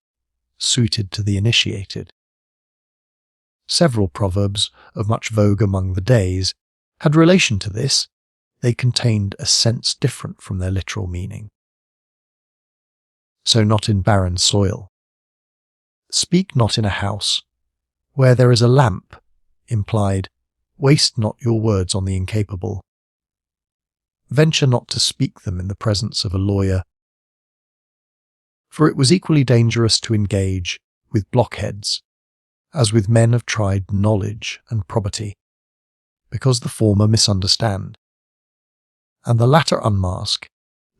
suited to the initiated. Several proverbs of much vogue among the days had relation to this, they contained a sense different from their literal meaning. So not in barren soil. Speak not in a house. Where there is a lamp, implied, waste not your words on the incapable. Venture not to speak them in the presence of a lawyer. For it was equally dangerous to engage with blockheads as with men of tried knowledge and probity, because the former misunderstand, and the latter unmask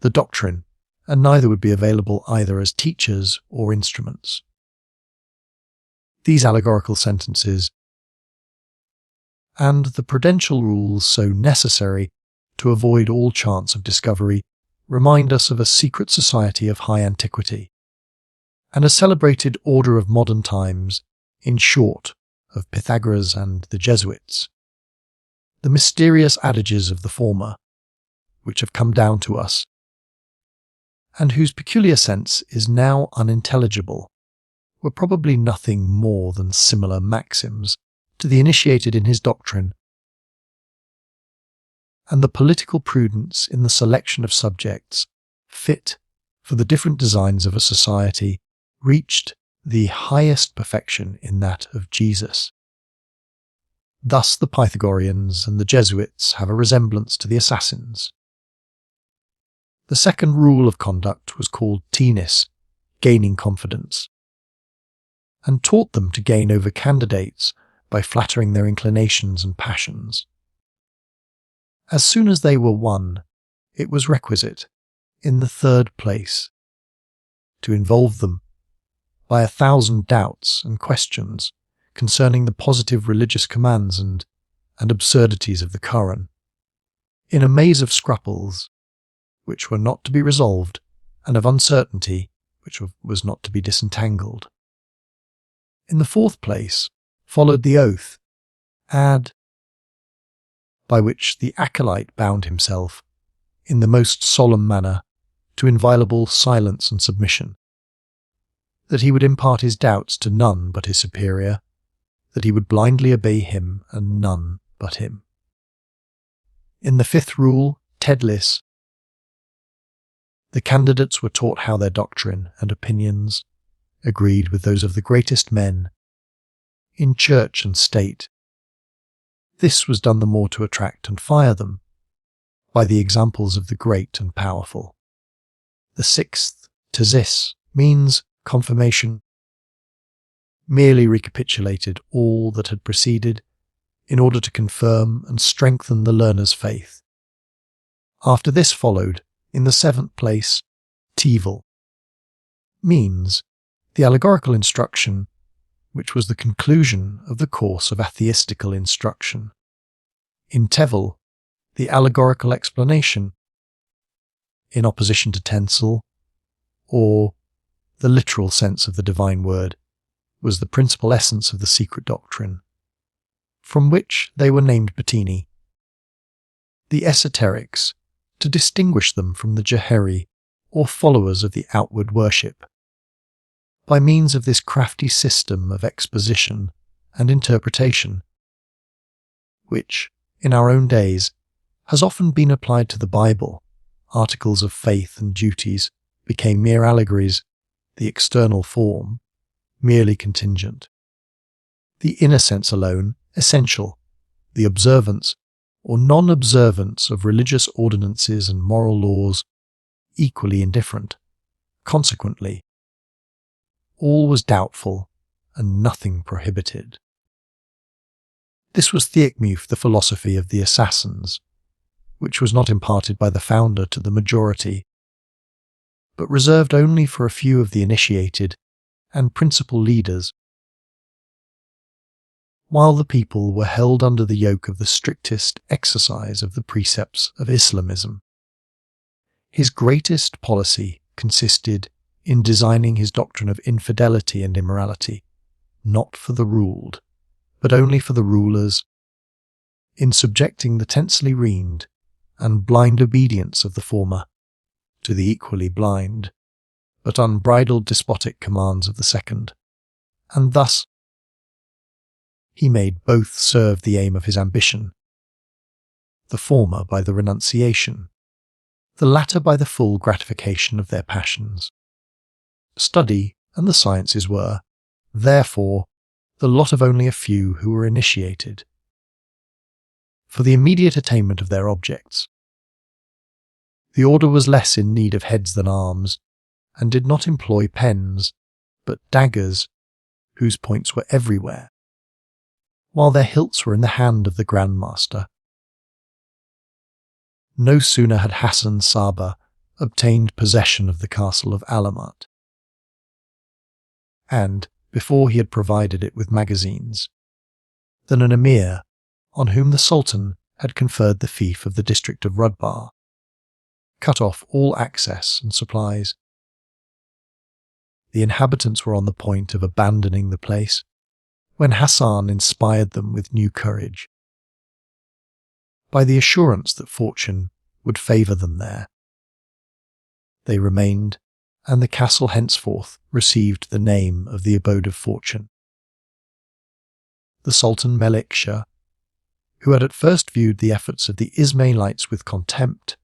the doctrine, and neither would be available either as teachers or instruments. These allegorical sentences and the prudential rules so necessary to avoid all chance of discovery remind us of a secret society of high antiquity, and a celebrated order of modern times, in short, of Pythagoras and the Jesuits. The mysterious adages of the former, which have come down to us, and whose peculiar sense is now unintelligible, were probably nothing more than similar maxims to the initiated in his doctrine, and the political prudence in the selection of subjects fit for the different designs of a society reached the highest perfection in that of Jesus. Thus the Pythagoreans and the Jesuits have a resemblance to the assassins. The second rule of conduct was called tenis, gaining confidence, and taught them to gain over candidates by flattering their inclinations and passions. As soon as they were won, it was requisite, in the third place, to involve them by 1,000 doubts and questions concerning the positive religious commands and absurdities of the Koran, in a maze of scruples which were not to be resolved, and of uncertainty which was not to be disentangled. In the fourth place followed the oath, by which the acolyte bound himself, in the most solemn manner, to inviolable silence and submission, that he would impart his doubts to none but his superior, that he would blindly obey him and none but him. In the fifth rule, tedlis, the candidates were taught how their doctrine and opinions agreed with those of the greatest men in church and state. This was done the more to attract and fire them by the examples of the great and powerful. The sixth, tezis, means confirmation, merely recapitulated all that had preceded in order to confirm and strengthen the learner's faith. After this followed, in the seventh place, tevel, means the allegorical instruction which was the conclusion of the course of atheistical instruction. In tevel, the allegorical explanation, in opposition to tensel, or the literal sense of the divine word, was the principal essence of the secret doctrine, from which they were named Batini. The esoterics, to distinguish them from the Jaheri, or followers of the outward worship, by means of this crafty system of exposition and interpretation, which, in our own days, has often been applied to the Bible. Articles of faith and duties became mere allegories, the external form merely contingent, the inner sense alone essential, the observance or non-observance of religious ordinances and moral laws equally indifferent. Consequently, all was doubtful and nothing prohibited. This was Theokmuth, the philosophy of the assassins, which was not imparted by the founder to the majority, but reserved only for a few of the initiated and principal leaders, while the people were held under the yoke of the strictest exercise of the precepts of Islamism. His greatest policy consisted in designing his doctrine of infidelity and immorality, not for the ruled, but only for the rulers, in subjecting the tensely reined and blind obedience of the former to the equally blind, but unbridled despotic commands of the second, and thus he made both serve the aim of his ambition, the former by the renunciation, the latter by the full gratification of their passions. Study and the sciences were, therefore, the lot of only a few who were initiated, for the immediate attainment of their objects. The order was less in need of heads than arms, and did not employ pens, but daggers, whose points were everywhere, while their hilts were in the hand of the Grand Master. No sooner had Hassan Sabah obtained possession of the castle of Alamut, and, before he had provided it with magazines, than an emir, on whom the Sultan had conferred the fief of the district of Rudbar, cut off all access and supplies. The inhabitants were on the point of abandoning the place, when Hassan inspired them with new courage, by the assurance that fortune would favour them there. They remained, and the castle henceforth received the name of the Abode of Fortune. The Sultan Melik Shah, who had at first viewed the efforts of the Ismailites with contempt,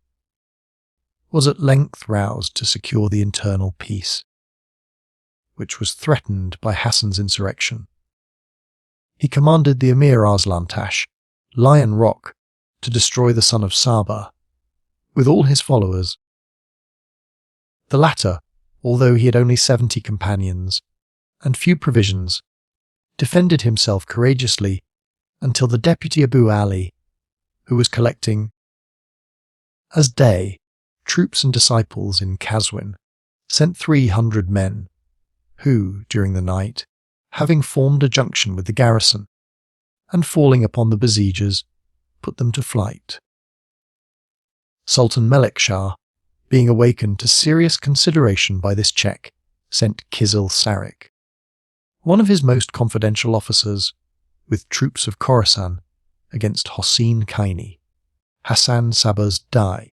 was at length roused to secure the internal peace, which was threatened by Hassan's insurrection. He commanded the Emir Arslantash, Lion Rock, to destroy the son of Sabah, with all his followers. The latter, although he had only 70 companions and few provisions, defended himself courageously until the deputy Abu Ali, who was collecting, as day, troops and disciples in Qazwin, sent 300 men, who, during the night, having formed a junction with the garrison, and falling upon the besiegers, put them to flight. Sultan Melik Shah, being awakened to serious consideration by this check, sent Kizil Sarik, one of his most confidential officers, with troops of Khorasan, against Hossein Kaini, Hassan Sabah's Dai,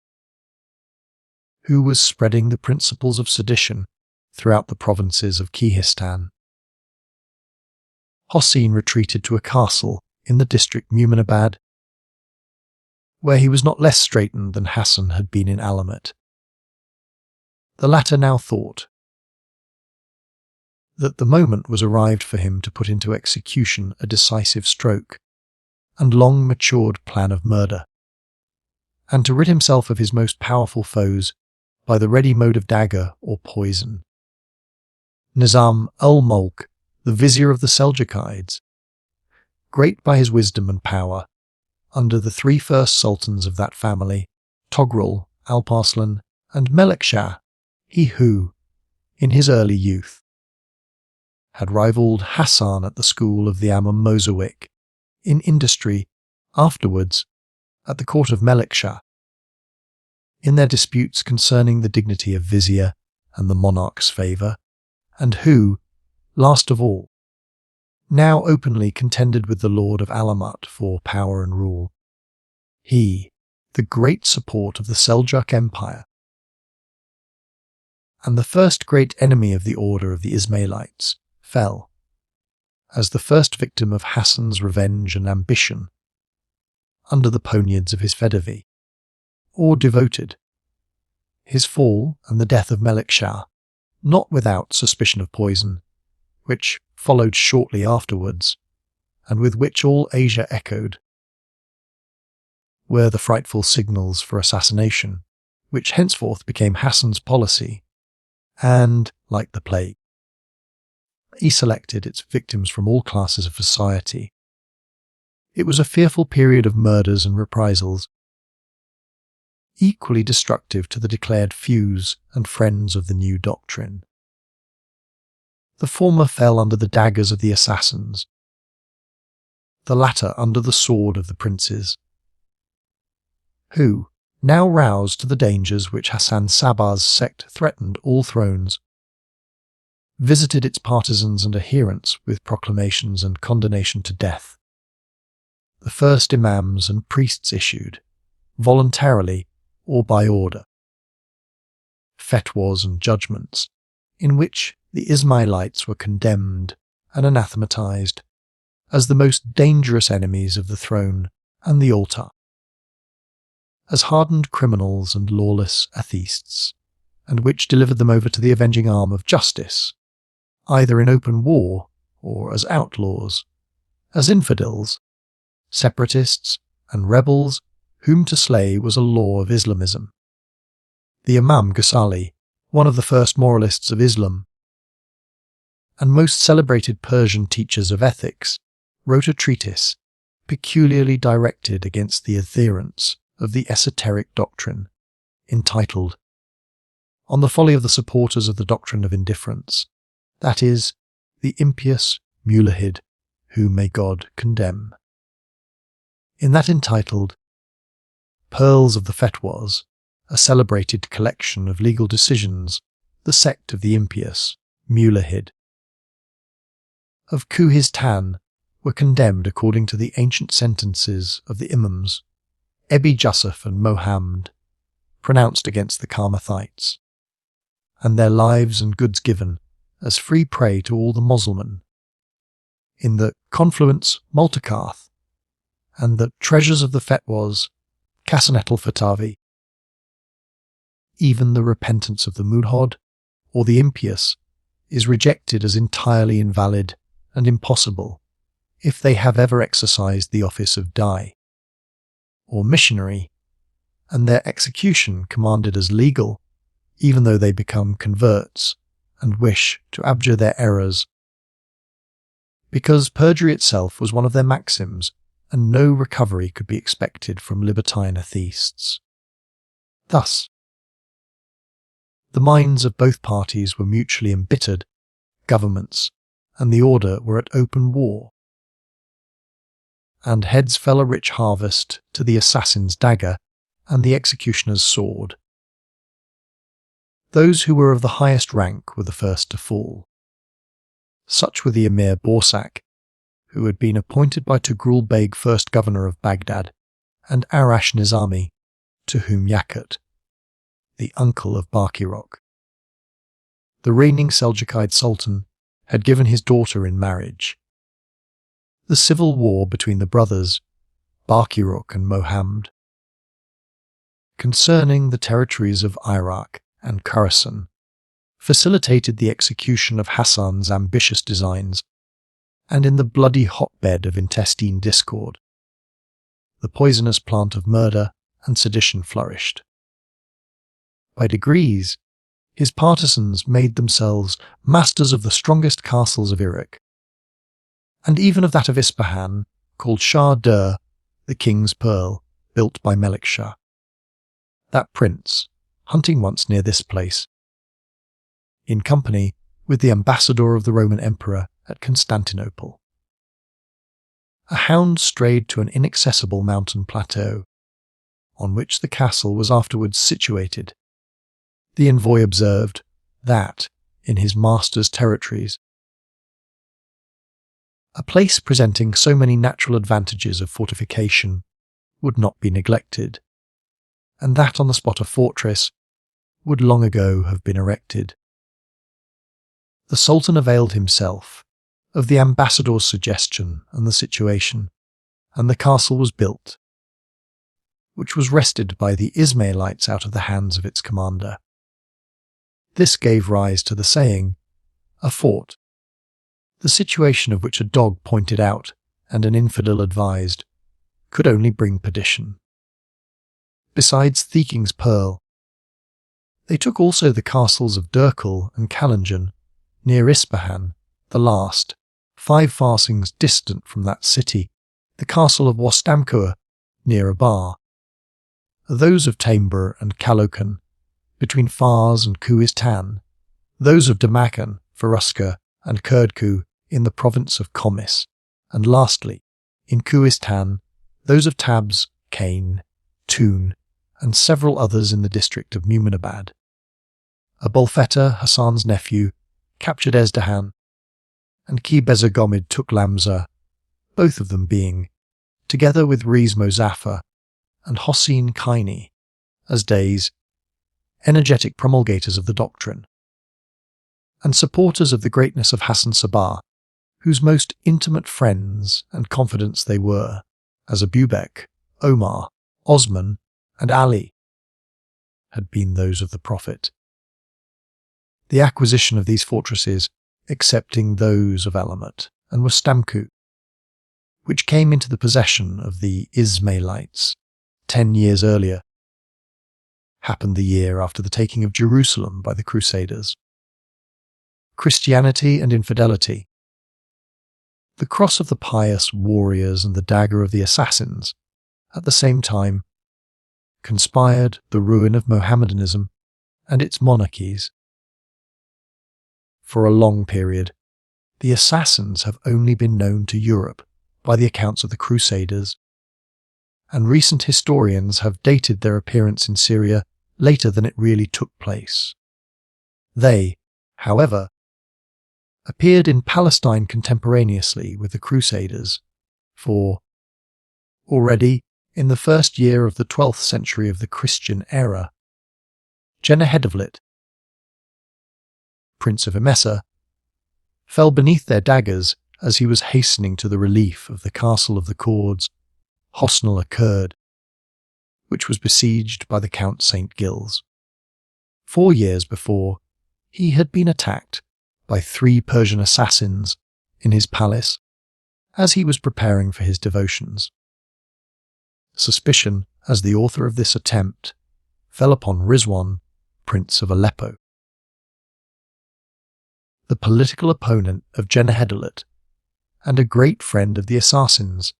who was spreading the principles of sedition throughout the provinces of Kihistan. Hossein retreated to a castle in the district Muminabad, where he was not less straitened than Hassan had been in Alamut. The latter now thought that the moment was arrived for him to put into execution a decisive stroke and long-matured plan of murder, and to rid himself of his most powerful foes by the ready mode of dagger or poison. Nizam ul-Mulk, the vizier of the Seljukides, great by his wisdom and power, under the 3 first sultans of that family, Togrul, Alparslan, and Melik Shah, he who, in his early youth, had rivaled Hassan at the school of the Amr Mosawic, in industry, afterwards, at the court of Melik Shah, in their disputes concerning the dignity of vizier and the monarch's favour, and who, last of all, now openly contended with the lord of Alamut for power and rule. He, the great support of the Seljuk Empire, and the first great enemy of the order of the Ismailites, fell, as the first victim of Hassan's revenge and ambition, under the poniards of his Fedavi, or devoted. His fall and the death of Melik Shah, not without suspicion of poison, which followed shortly afterwards, and with which all Asia echoed, were the frightful signals for assassination, which henceforth became Hassan's policy, and, like the plague, he selected its victims from all classes of society. It was a fearful period of murders and reprisals, equally destructive to the declared fews and friends of the new doctrine. The former fell under the daggers of the assassins, the latter under the sword of the princes, who, now roused to the dangers which Hassan Sabah's sect threatened all thrones, visited its partisans and adherents with proclamations and condemnation to death. The first imams and priests issued, voluntarily or by order, fatwas and judgments, in which the Ismailites were condemned and anathematized as the most dangerous enemies of the throne and the altar. as hardened criminals and lawless atheists, and which delivered them over to the avenging arm of justice, either in open war or as outlaws, as infidels, separatists, and rebels whom to slay was a law of Islamism. The Imam Ghazali, one of the first moralists of Islam, and most celebrated Persian teachers of ethics, wrote a treatise peculiarly directed against the adherents of the esoteric doctrine, entitled On the Folly of the Supporters of the Doctrine of Indifference, that is, the impious mulahid, whom may God condemn. In that entitled Pearls of the Fetwas, a celebrated collection of legal decisions, the sect of the impious mulahid of Kuhistan were condemned according to the ancient sentences of the Imams, Ebi Jusuf and Mohammed, pronounced against the Karmathites, and their lives and goods given as free prey to all the Muslimen, in the Confluence Multicarth, and the Treasures of the Fetwas, Kasanet al-Fatavi. Even the repentance of the Mudhod, or the impious, is rejected as entirely invalid and impossible if they have ever exercised the office of Dai, or missionary, and their execution commanded as legal, even though they become converts and wish to abjure their errors, because perjury itself was one of their maxims, and no recovery could be expected from libertine atheists. Thus, the minds of both parties were mutually embittered, governments and the order were at open war, and heads fell a rich harvest to the assassin's dagger and the executioner's sword. Those who were of the highest rank were the first to fall. Such were the Emir Borsak, who had been appointed by Tughrul Beg first governor of Baghdad, and Arash Nizami, to whom Yakut, the uncle of Barkirok, the reigning Seljoukide sultan, had given his daughter in marriage. The civil war between the brothers, Barkirok and Mohammed, concerning the territories of Iraq and Khorasan, facilitated the execution of Hassan's ambitious designs, and in the bloody hotbed of intestine discord, the poisonous plant of murder and sedition flourished. By degrees, his partisans made themselves masters of the strongest castles of Iraq, and even of that of Ispahan, called Shah Dur, the king's pearl, built by Melik Shah. That prince, hunting once near this place, in company with the ambassador of the Roman emperor at Constantinople. A hound strayed to an inaccessible mountain plateau, on which the castle was afterwards situated. The envoy observed that, in his master's territories, a place presenting so many natural advantages of fortification would not be neglected, and that on the spot a fortress would long ago have been erected. The Sultan availed himself of the ambassador's suggestion and the situation, and the castle was built, which was wrested by the Ismailites out of the hands of its commander. This gave rise to the saying, a fort, the situation of which a dog pointed out and an infidel advised, could only bring perdition. Besides Theking's pearl, they took also the castles of Durkal and Kalanjan, near Ispahan, the last, 5 farsings distant from that city, the castle of Wastamkua, near Abar, those of Tambur and Kalokan, between Fars and Kuistan, those of Damakan, Faruska, and Kurdku in the province of Komis, and lastly, in Kuistan, those of Tabs, Kain, Toon, and several others in the district of Muminabad. Abulfeta, Hassan's nephew, captured Ezdahan, and Ki Busurgomid took Lamza, both of them being, together with Riz Mozaffar and Hossein Kaini, as Deys, energetic promulgators of the doctrine, and supporters of the greatness of Hassan Sabah, whose most intimate friends and confidants they were, as Abubek, Omar, Osman, and Ali had been those of the Prophet. The acquisition of these fortresses, excepting those of Alamut and Mustamku, which came into the possession of the Ismailites 10 years earlier, happened the year after the taking of Jerusalem by the Crusaders. Christianity and infidelity, the cross of the pious warriors and the dagger of the assassins, at the same time, conspired the ruin of Mohammedanism and its monarchies. For a long period, the assassins have only been known to Europe by the accounts of the Crusaders, and recent historians have dated their appearance in Syria later than it really took place. They, however, appeared in Palestine contemporaneously with the Crusaders, for already in the first year of the 12th century of the Christian era, Jelaleddin, Prince of Emesa, fell beneath their daggers as he was hastening to the relief of the Castle of the Cords, Hosnal occurred, which was besieged by the Count St. Gilles. 4 years before, he had been attacked by 3 Persian assassins in his palace as he was preparing for his devotions. Suspicion, as the author of this attempt, fell upon Rizwan, Prince of Aleppo. The political opponent of Jelaleddin and a great friend of the assassins,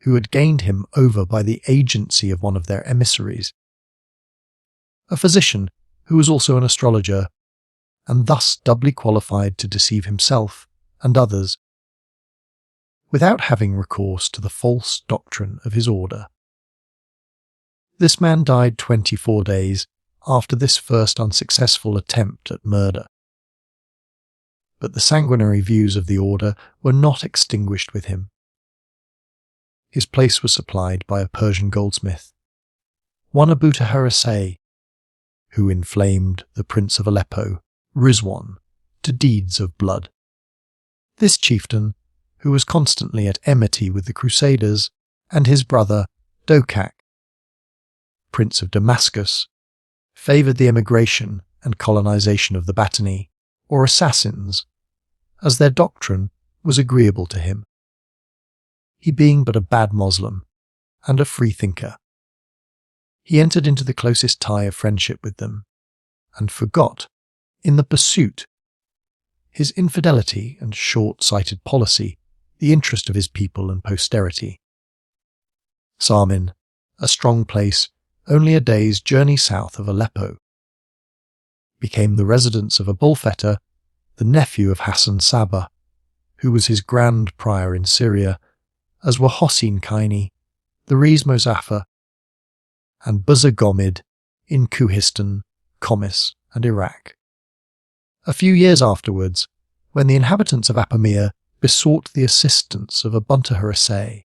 who had gained him over by the agency of one of their emissaries, a physician who was also an astrologer, and thus doubly qualified to deceive himself and others, without having recourse to the false doctrine of his order. This man died 24 days after this first unsuccessful attempt at murder. But the sanguinary views of the order were not extinguished with him. His place was supplied by a Persian goldsmith, one Abu Taharasay, who inflamed the Prince of Aleppo, Rizwan, to deeds of blood. This chieftain, who was constantly at enmity with the Crusaders, and his brother, Dokak, Prince of Damascus, favoured the emigration and colonisation of the Batani, or assassins, as their doctrine was agreeable to him, he being but a bad Moslem and a freethinker. He entered into the closest tie of friendship with them, and forgot, in the pursuit, his infidelity and short-sighted policy, the interest of his people and posterity. Sarmin, a strong place only a day's journey south of Aleppo, became the residence of a bullfetter, the nephew of Hassan Sabah, who was his grand prior in Syria, as were Hossein Kaini, the Riz Mozaffar, and Busurgomid in Kuhistan, Qomis, and Iraq. A few years afterwards, when the inhabitants of Apamea besought the assistance of Abu Taharasay,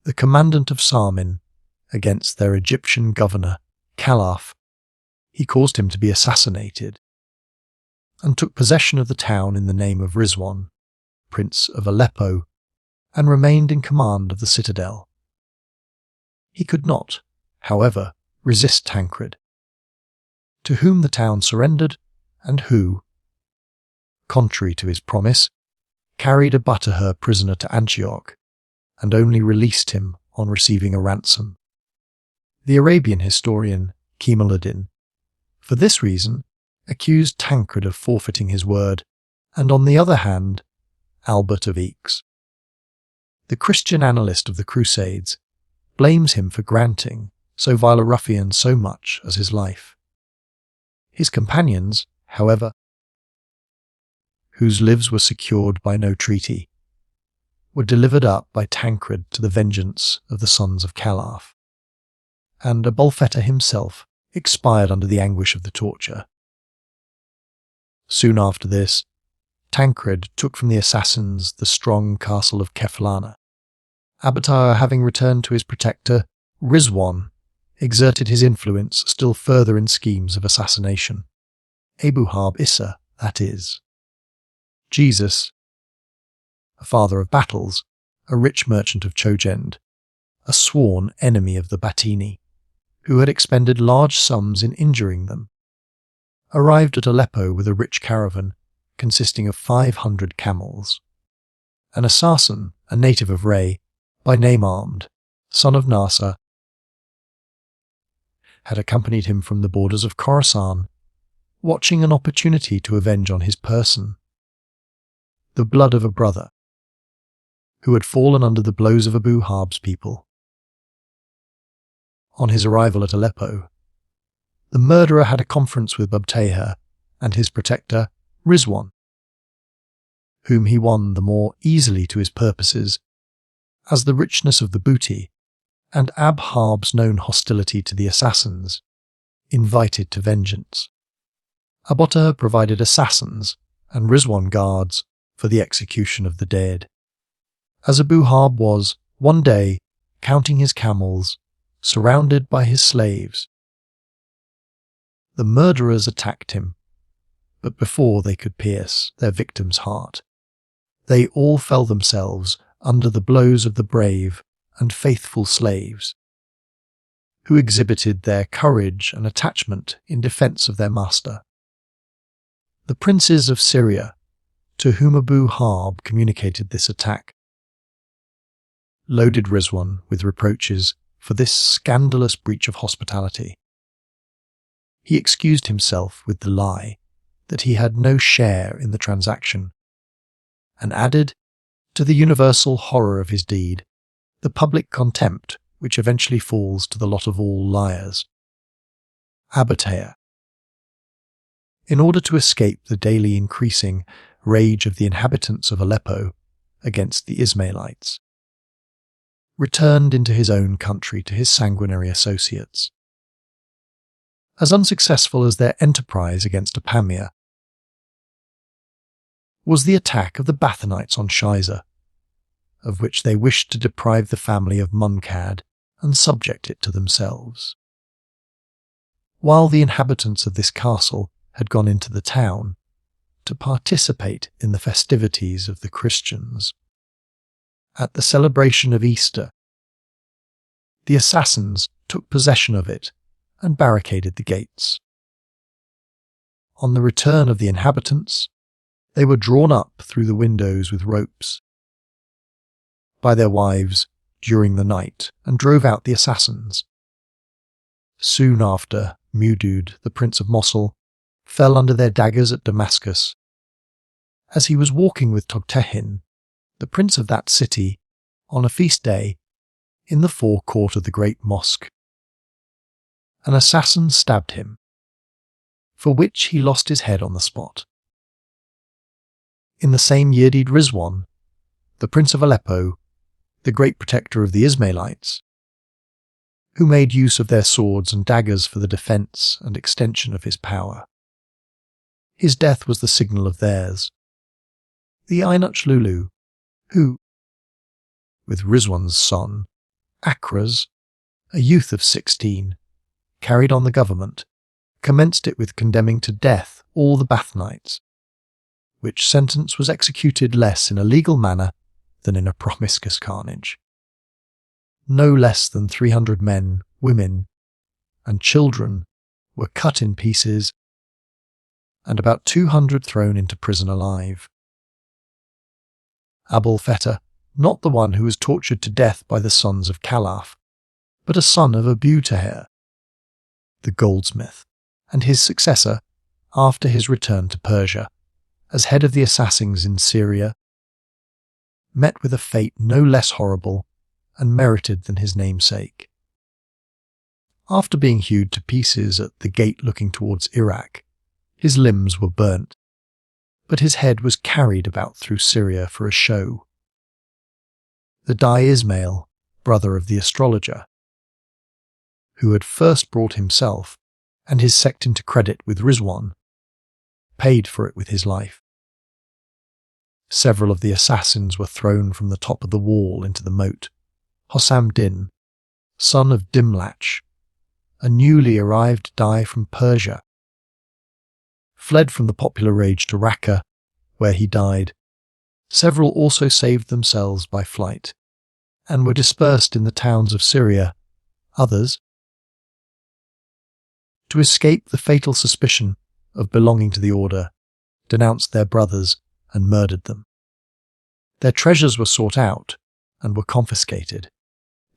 the commandant of Sarmin, against their Egyptian governor, Caliph, he caused him to be assassinated, and took possession of the town in the name of Rizwan, Prince of Aleppo, and remained in command of the citadel. He could not, however, resist Tancred, to whom the town surrendered, and who, contrary to his promise, carried Abu Tahir prisoner to Antioch, and only released him on receiving a ransom. The Arabian historian Jelaleddin, for this reason, accused Tancred of forfeiting his word, and on the other hand, Albert of Aix, the Christian annalist of the Crusades, blames him for granting so vile a ruffian so much as his life. His companions, however, whose lives were secured by no treaty, were delivered up by Tancred to the vengeance of the sons of Caliph, and Abulfetta himself expired under the anguish of the torture. Soon after this, Tancred took from the assassins the strong castle of Keflana. Abu Tahir, having returned to his protector, Rizwan, exerted his influence still further in schemes of assassination. Abu Harb Issa, that is. Jesus, a father of battles, a rich merchant of Chogend, a sworn enemy of the Batini, who had expended large sums in injuring them, arrived at Aleppo with a rich caravan consisting of 500 camels. An assassin, a native of Ray, by name Armed, son of Nasser, had accompanied him from the borders of Khorasan, watching an opportunity to avenge on his person the blood of a brother who had fallen under the blows of Abu Harb's people. On his arrival at Aleppo, the murderer had a conference with Bubtaha and his protector, Rizwan, whom he won the more easily to his purposes, as the richness of the booty and Abu Harb's known hostility to the assassins invited to vengeance. Bubtaha provided assassins and Rizwan guards for the execution of the dead. As Abu Harb was, one day, counting his camels, surrounded by his slaves, the murderers attacked him, but before they could pierce their victim's heart, they all fell themselves under the blows of the brave and faithful slaves, who exhibited their courage and attachment in defence of their master. The princes of Syria, to whom Abu Harb communicated this attack, loaded Rizwan with reproaches for this scandalous breach of hospitality. He excused himself with the lie that he had no share in the transaction, and added, to the universal horror of his deed, the public contempt which eventually falls to the lot of all liars. Bubtaha, in order to escape the daily increasing rage of the inhabitants of Aleppo against the Ismailites, returned into his own country to his sanguinary associates. As unsuccessful as their enterprise against Apamia was the attack of the Bathanites on Shiza, of which they wished to deprive the family of Munkad and subject it to themselves. While the inhabitants of this castle had gone into the town to participate in the festivities of the Christians, at the celebration of Easter, the assassins took possession of it and barricaded the gates. On the return of the inhabitants, they were drawn up through the windows with ropes by their wives during the night and drove out the assassins. Soon after, Mudud, the prince of Mosul, fell under their daggers at Damascus, as he was walking with Toghtehin, the prince of that city, on a feast day in the forecourt of the great mosque. An assassin stabbed him, for which he lost his head on the spot. In the same year died Rizwan, the prince of Aleppo, the great protector of the Ismailites, who made use of their swords and daggers for the defence and extension of his power. His death was the signal of theirs. The Ainuch Lulu, who, with Rizwan's son, Akraz, a youth of 16, carried on the government, commenced it with condemning to death all the Bathanites, which sentence was executed less in a legal manner than in a promiscuous carnage. No less than 300 men, women, and children were cut in pieces, and about 200 thrown into prison alive. Abul Feta, not the one who was tortured to death by the sons of Khalaf, but a son of Abu Taher, the goldsmith, and his successor after his return to Persia, as head of the assassins in Syria, met with a fate no less horrible and merited than his namesake. After being hewed to pieces at the gate looking towards Iraq, his limbs were burnt, but his head was carried about through Syria for a show. The Dai Ismail, brother of the astrologer, who had first brought himself and his sect into credit with Rizwan, paid for it with his life. Several of the assassins were thrown from the top of the wall into the moat. Hassan II, son of Dimlach, a newly arrived Dai from Persia, fled from the popular rage to Raqqa, where he died. Several also saved themselves by flight, and were dispersed in the towns of Syria. Others, to escape the fatal suspicion of belonging to the order, denounced their brothers and murdered them. Their treasures were sought out and were confiscated.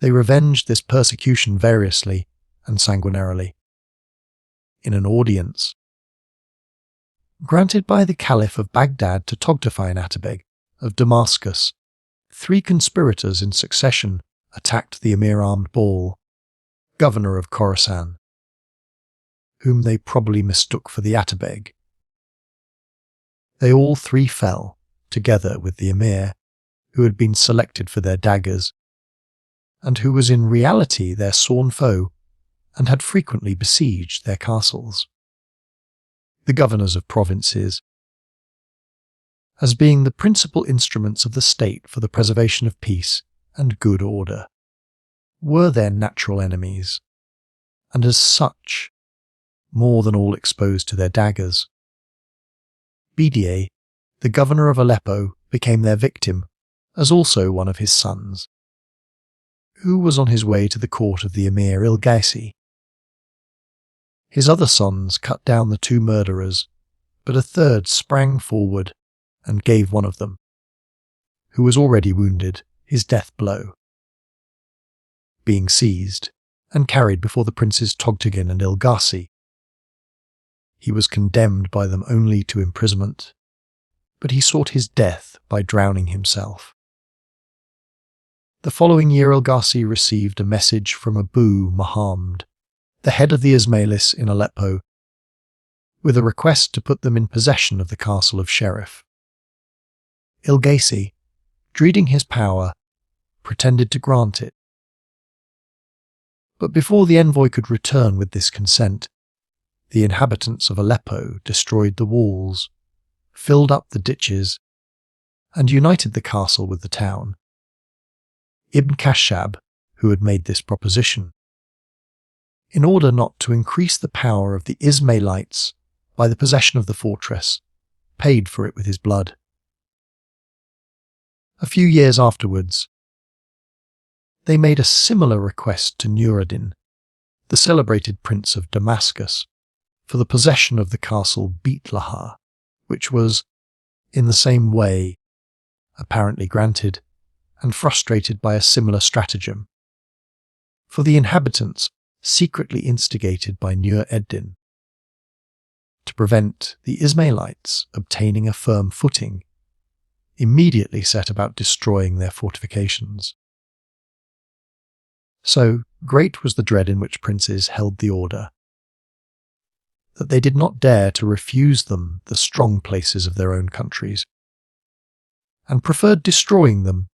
They revenged this persecution variously and sanguinarily. In an audience granted by the Caliph of Baghdad to Toghtafine Atabeg of Damascus, 3 conspirators in succession attacked the Emir Armed Ball, governor of Khorasan, whom they probably mistook for the Atabeg. They all 3 fell, together with the Emir, who had been selected for their daggers, and who was in reality their sworn foe and had frequently besieged their castles. The governors of provinces, as being the principal instruments of the state for the preservation of peace and good order, were their natural enemies, and as such, more than all exposed to their daggers. Bedier, the governor of Aleppo, became their victim, as also one of his sons, who was on his way to the court of the Emir Il-Gaisi. His other sons cut down the 2 murderers, but a third sprang forward and gave one of them, who was already wounded, his death blow. Being seized and carried before the princes Toghtagin and Il-Gaisi, he was condemned by them only to imprisonment, but he sought his death by drowning himself. The following year Il-Gaisi received a message from Abu Muhammad, the head of the Ismailis in Aleppo, with a request to put them in possession of the castle of Sheriff. Il-Gaisi, dreading his power, pretended to grant it. But before the envoy could return with this consent, the inhabitants of Aleppo destroyed the walls, filled up the ditches, and united the castle with the town. Ibn Kashab, who had made this proposition, in order not to increase the power of the Ismailites by the possession of the fortress, paid for it with his blood. A few years afterwards, they made a similar request to Nuruddin, the celebrated prince of Damascus, for the possession of the castle Beitlaha, which was, in the same way, apparently granted and frustrated by a similar stratagem. For the inhabitants, secretly instigated by Nur-ed-Din, to prevent the Ismailites obtaining a firm footing, immediately set about destroying their fortifications. So great was the dread in which princes held the order, that they did not dare to refuse them the strong places of their own countries, and preferred destroying them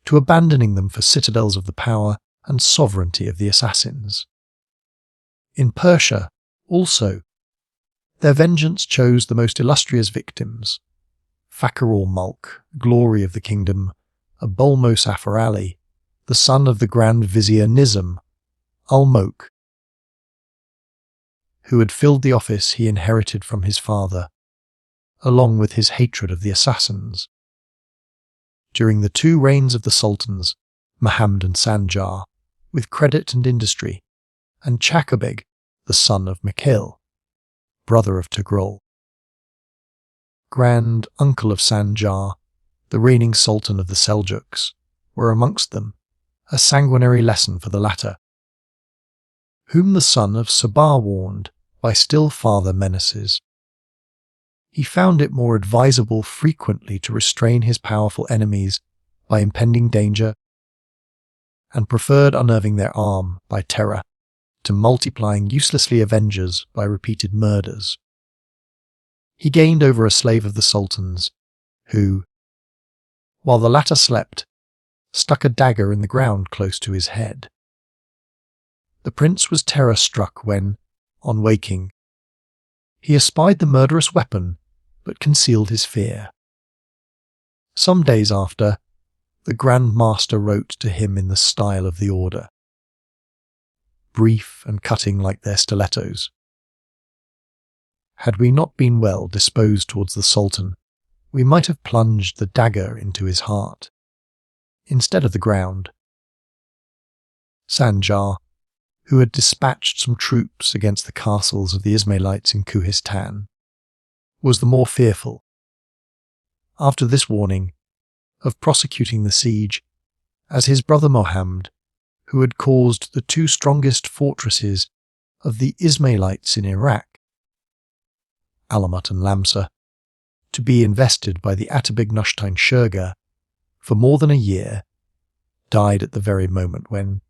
to abandoning them for citadels of the power and sovereignty of the assassins. In Persia, also, their vengeance chose the most illustrious victims: Fakhr-ul-Mulk, glory of the kingdom, Abolmos Afar Ali, the son of the Grand Vizier Nizam, Al-Mulk, who had filled the office he inherited from his father, along with his hatred of the assassins. During the 2 reigns of the sultans, Muhammad and Sanjar, with credit and industry, and Chakabeg, the son of Mikhail, brother of Togrul, grand uncle of Sanjar, the reigning sultan of the Seljuks, were amongst them, a sanguinary lesson for the latter, whom the son of Sabah warned by still farther menaces. He found it more advisable frequently to restrain his powerful enemies by impending danger, and preferred unnerving their arm by terror to multiplying uselessly avengers by repeated murders. He gained over a slave of the sultan's, who, while the latter slept, stuck a dagger in the ground close to his head. The prince was terror-struck when, on waking, he espied the murderous weapon, but concealed his fear. Some days after, the Grand Master wrote to him in the style of the order, brief and cutting like their stilettos. Had we not been well disposed towards the Sultan, we might have plunged the dagger into his heart, instead of the ground. Sanjar, who had dispatched some troops against the castles of the Ismailites in Kohistan, was the more fearful, after this warning, of prosecuting the siege, as his brother Mohammed, who had caused the two strongest fortresses of the Ismailites in Iraq, Alamut and Lamsa, to be invested by the Atabeg Nushtain Shurga for more than a year, died at the very moment when,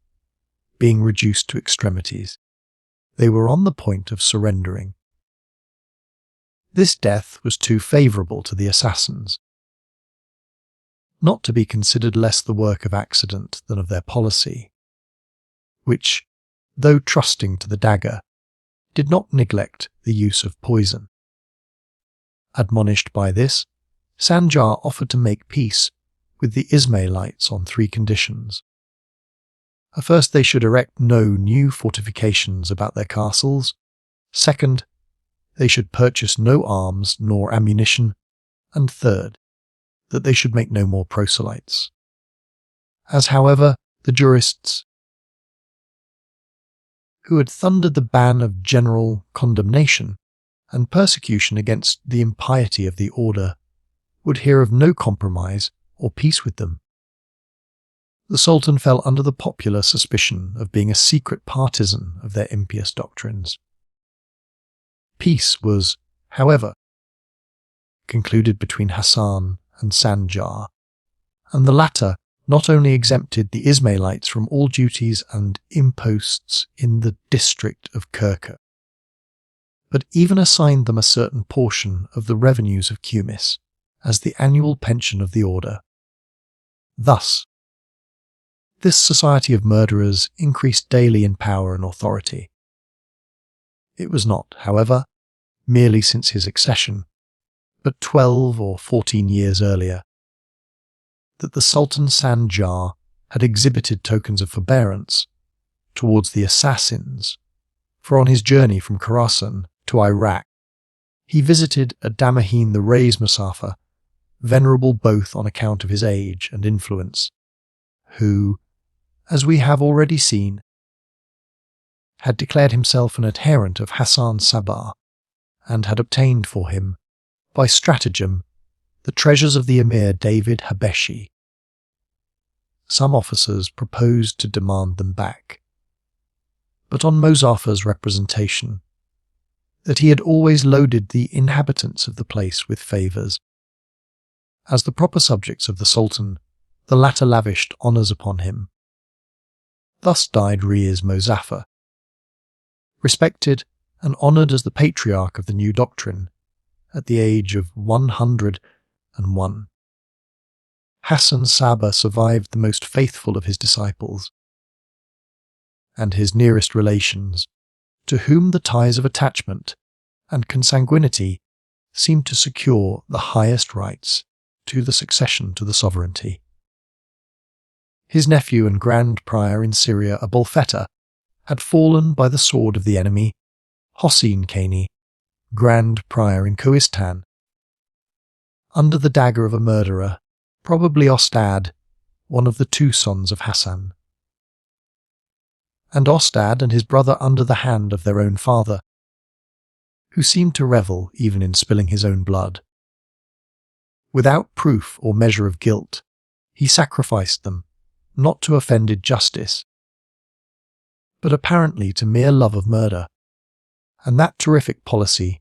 being reduced to extremities, they were on the point of surrendering. This death was too favourable to the assassins, not to be considered less the work of accident than of their policy, which, though trusting to the dagger, did not neglect the use of poison. Admonished by this, Sanjar offered to make peace with the Ismailites on 3 conditions. First, they should erect no new fortifications about their castles. Second, they should purchase no arms nor ammunition. And third, that they should make no more proselytes. As, however, the jurists, who had thundered the ban of general condemnation and persecution against the impiety of the order, would hear of no compromise or peace with them, the Sultan fell under the popular suspicion of being a secret partisan of their impious doctrines. Peace was, however, concluded between Hassan and Sanjar, and the latter not only exempted the Ismailites from all duties and imposts in the district of Kharshah, but even assigned them a certain portion of the revenues of Kumis as the annual pension of the order. Thus, this society of murderers increased daily in power and authority. It was not, however, merely since his accession, but 12 or 14 years earlier, that the Sultan Sanjar had exhibited tokens of forbearance towards the assassins, for on his journey from Kharshah to Iraq, he visited Adamahin the Reis Musafa, venerable both on account of his age and influence, who, as we have already seen, had declared himself an adherent of Hassan Sabah, and had obtained for him, by stratagem, the treasures of the Emir David Habeshi. Some officers proposed to demand them back, but on Mozafar's representation that he had always loaded the inhabitants of the place with favours, as the proper subjects of the Sultan, the latter lavished honours upon him. Thus died Riaz Mozaffar, respected and honoured as the patriarch of the new doctrine, at the age of 101. Hassan Sabah survived the most faithful of his disciples, and his nearest relations, to whom the ties of attachment and consanguinity seemed to secure the highest rights to the succession to the sovereignty. His nephew and Grand Prior in Syria, Abulfetta, had fallen by the sword of the enemy, Hossein Kani, Grand Prior in Kohistan, under the dagger of a murderer, probably Ostad, one of the 2 sons of Hassan. And Ostad and his brother under the hand of their own father, who seemed to revel even in spilling his own blood. Without proof or measure of guilt, he sacrificed them, not to offended justice, but apparently to mere love of murder, and that terrific policy,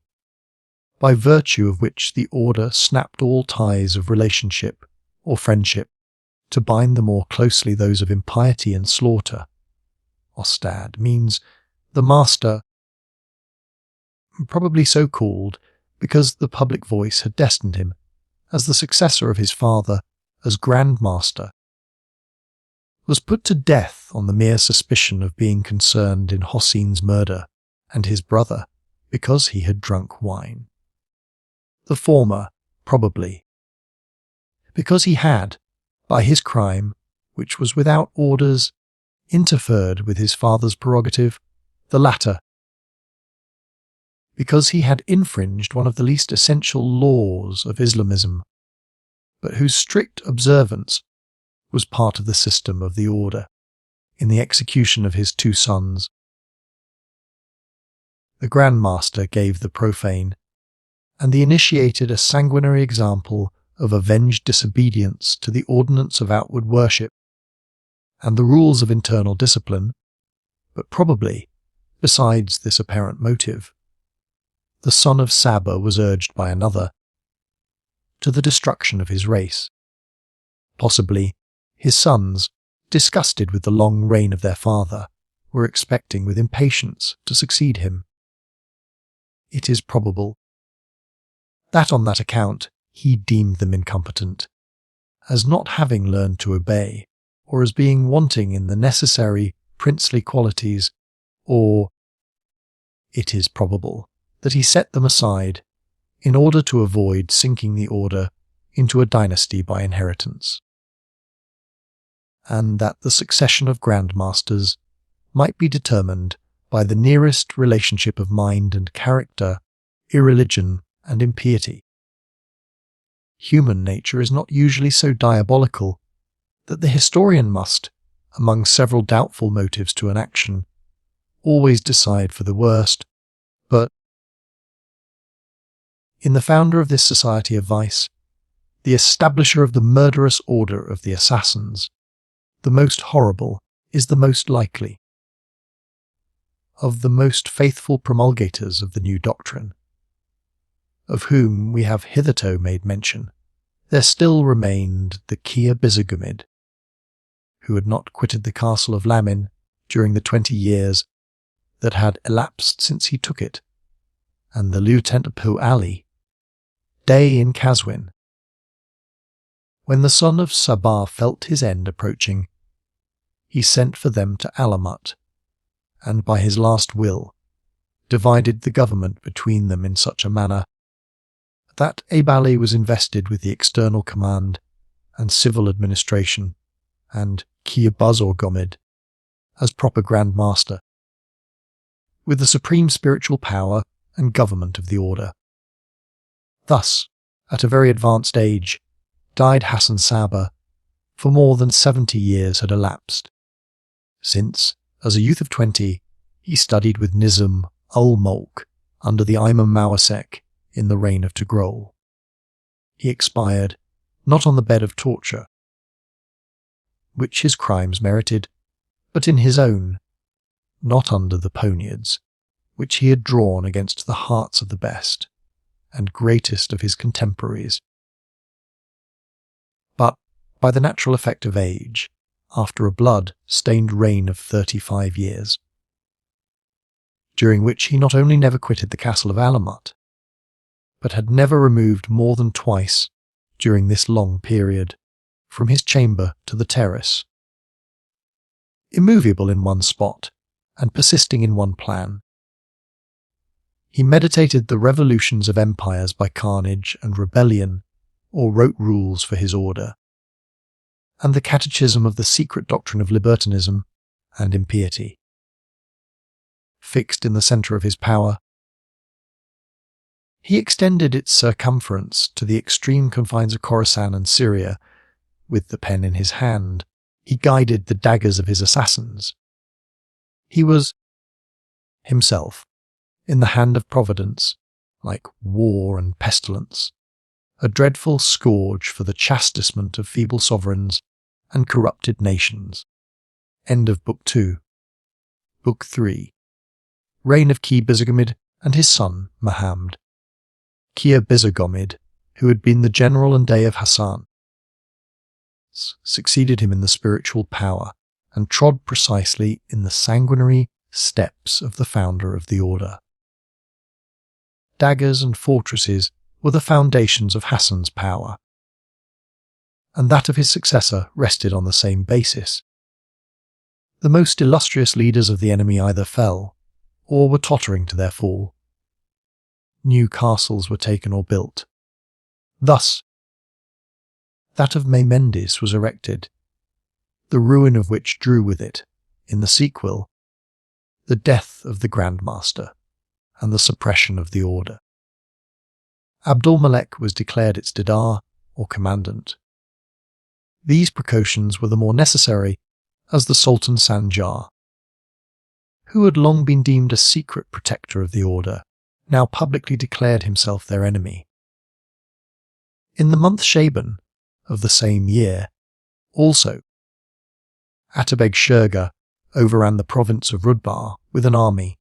by virtue of which the order snapped all ties of relationship or friendship to bind the more closely those of impiety and slaughter. Ostad means the master, probably so called because the public voice had destined him as the successor of his father as Grand Master, was put to death on the mere suspicion of being concerned in Hossein's murder and his brother because he had drunk wine. The former, probably, because he had, by his crime, which was without orders, interfered with his father's prerogative, the latter, because he had infringed one of the least essential laws of Islamism, but whose strict observance was part of the system of the order, in the execution of his 2 sons The Grand Master gave the profane, and the initiated a sanguinary example of avenged disobedience to the ordinance of outward worship and the rules of internal discipline, but probably, besides this apparent motive, the son of Sabah was urged by another to the destruction of his race. Possibly, his sons, disgusted with the long reign of their father, were expecting with impatience to succeed him. It is probable that on that account he deemed them incompetent, as not having learned to obey, or as being wanting in the necessary princely qualities, or it is probable that he set them aside in order to avoid sinking the order into a dynasty by inheritance, and that the succession of Grand Masters might be determined by the nearest relationship of mind and character, irreligion and impiety. Human nature is not usually so diabolical that the historian must, among several doubtful motives to an action, always decide for the worst, but in the founder of this society of vice, the establisher of the murderous order of the assassins, the most horrible is the most likely. Of the most faithful promulgators of the new doctrine, of whom we have hitherto made mention, there still remained the Busurgomid, who had not quitted the castle of Lamin during the 20 years that had elapsed since he took it, and the Lieutenant Ali, Day in Kazwin. When the son of Sabah felt his end approaching, he sent for them to Alamut, and by his last will divided the government between them in such a manner that Abali was invested with the external command and civil administration, and Busurgomid as proper Grand Master, with the supreme spiritual power and government of the order. Thus, at a very advanced age, died Hassan Sabah, for more than 70 years had elapsed, since, as a youth of 20, he studied with Nizam ul-Mulk under the Imam Mawasek in the reign of Togrul. He expired, not on the bed of torture, which his crimes merited, but in his own, not under the poniards, which he had drawn against the hearts of the best and greatest of his contemporaries, but by the natural effect of age, after a blood-stained reign of 35 years, during which he not only never quitted the castle of Alamut, but had never removed more than twice during this long period from his chamber to the terrace. Immovable in one spot and persisting in one plan, he meditated the revolutions of empires by carnage and rebellion, or wrote rules for his order, and the catechism of the secret doctrine of libertinism and impiety. Fixed in the centre of his power, he extended its circumference to the extreme confines of Khorasan and Syria. With the pen in his hand, he guided the daggers of his assassins. He was, himself, in the hand of Providence, like war and pestilence, a dreadful scourge for the chastisement of feeble sovereigns and corrupted nations. End of Book 2. Book 3. Reign of Busurgomid and his son, Mohammed. Busurgomid, who had been the general and day of Hassan, succeeded him in the spiritual power and trod precisely in the sanguinary steps of the founder of the order. Daggers and fortresses were the foundations of Hassan's power, and that of his successor rested on the same basis. The most illustrious leaders of the enemy either fell, or were tottering to their fall. New castles were taken or built. Thus, that of Maimendis was erected, the ruin of which drew with it, in the sequel, the death of the Grand Master and the suppression of the order. Abdul-Malek was declared its Didar, or commandant. These precautions were the more necessary as the Sultan Sanjar, who had long been deemed a secret protector of the order, now publicly declared himself their enemy. In the month Shaban of the same year, also, Atabeg Shurga overran the province of Rudbar with an army.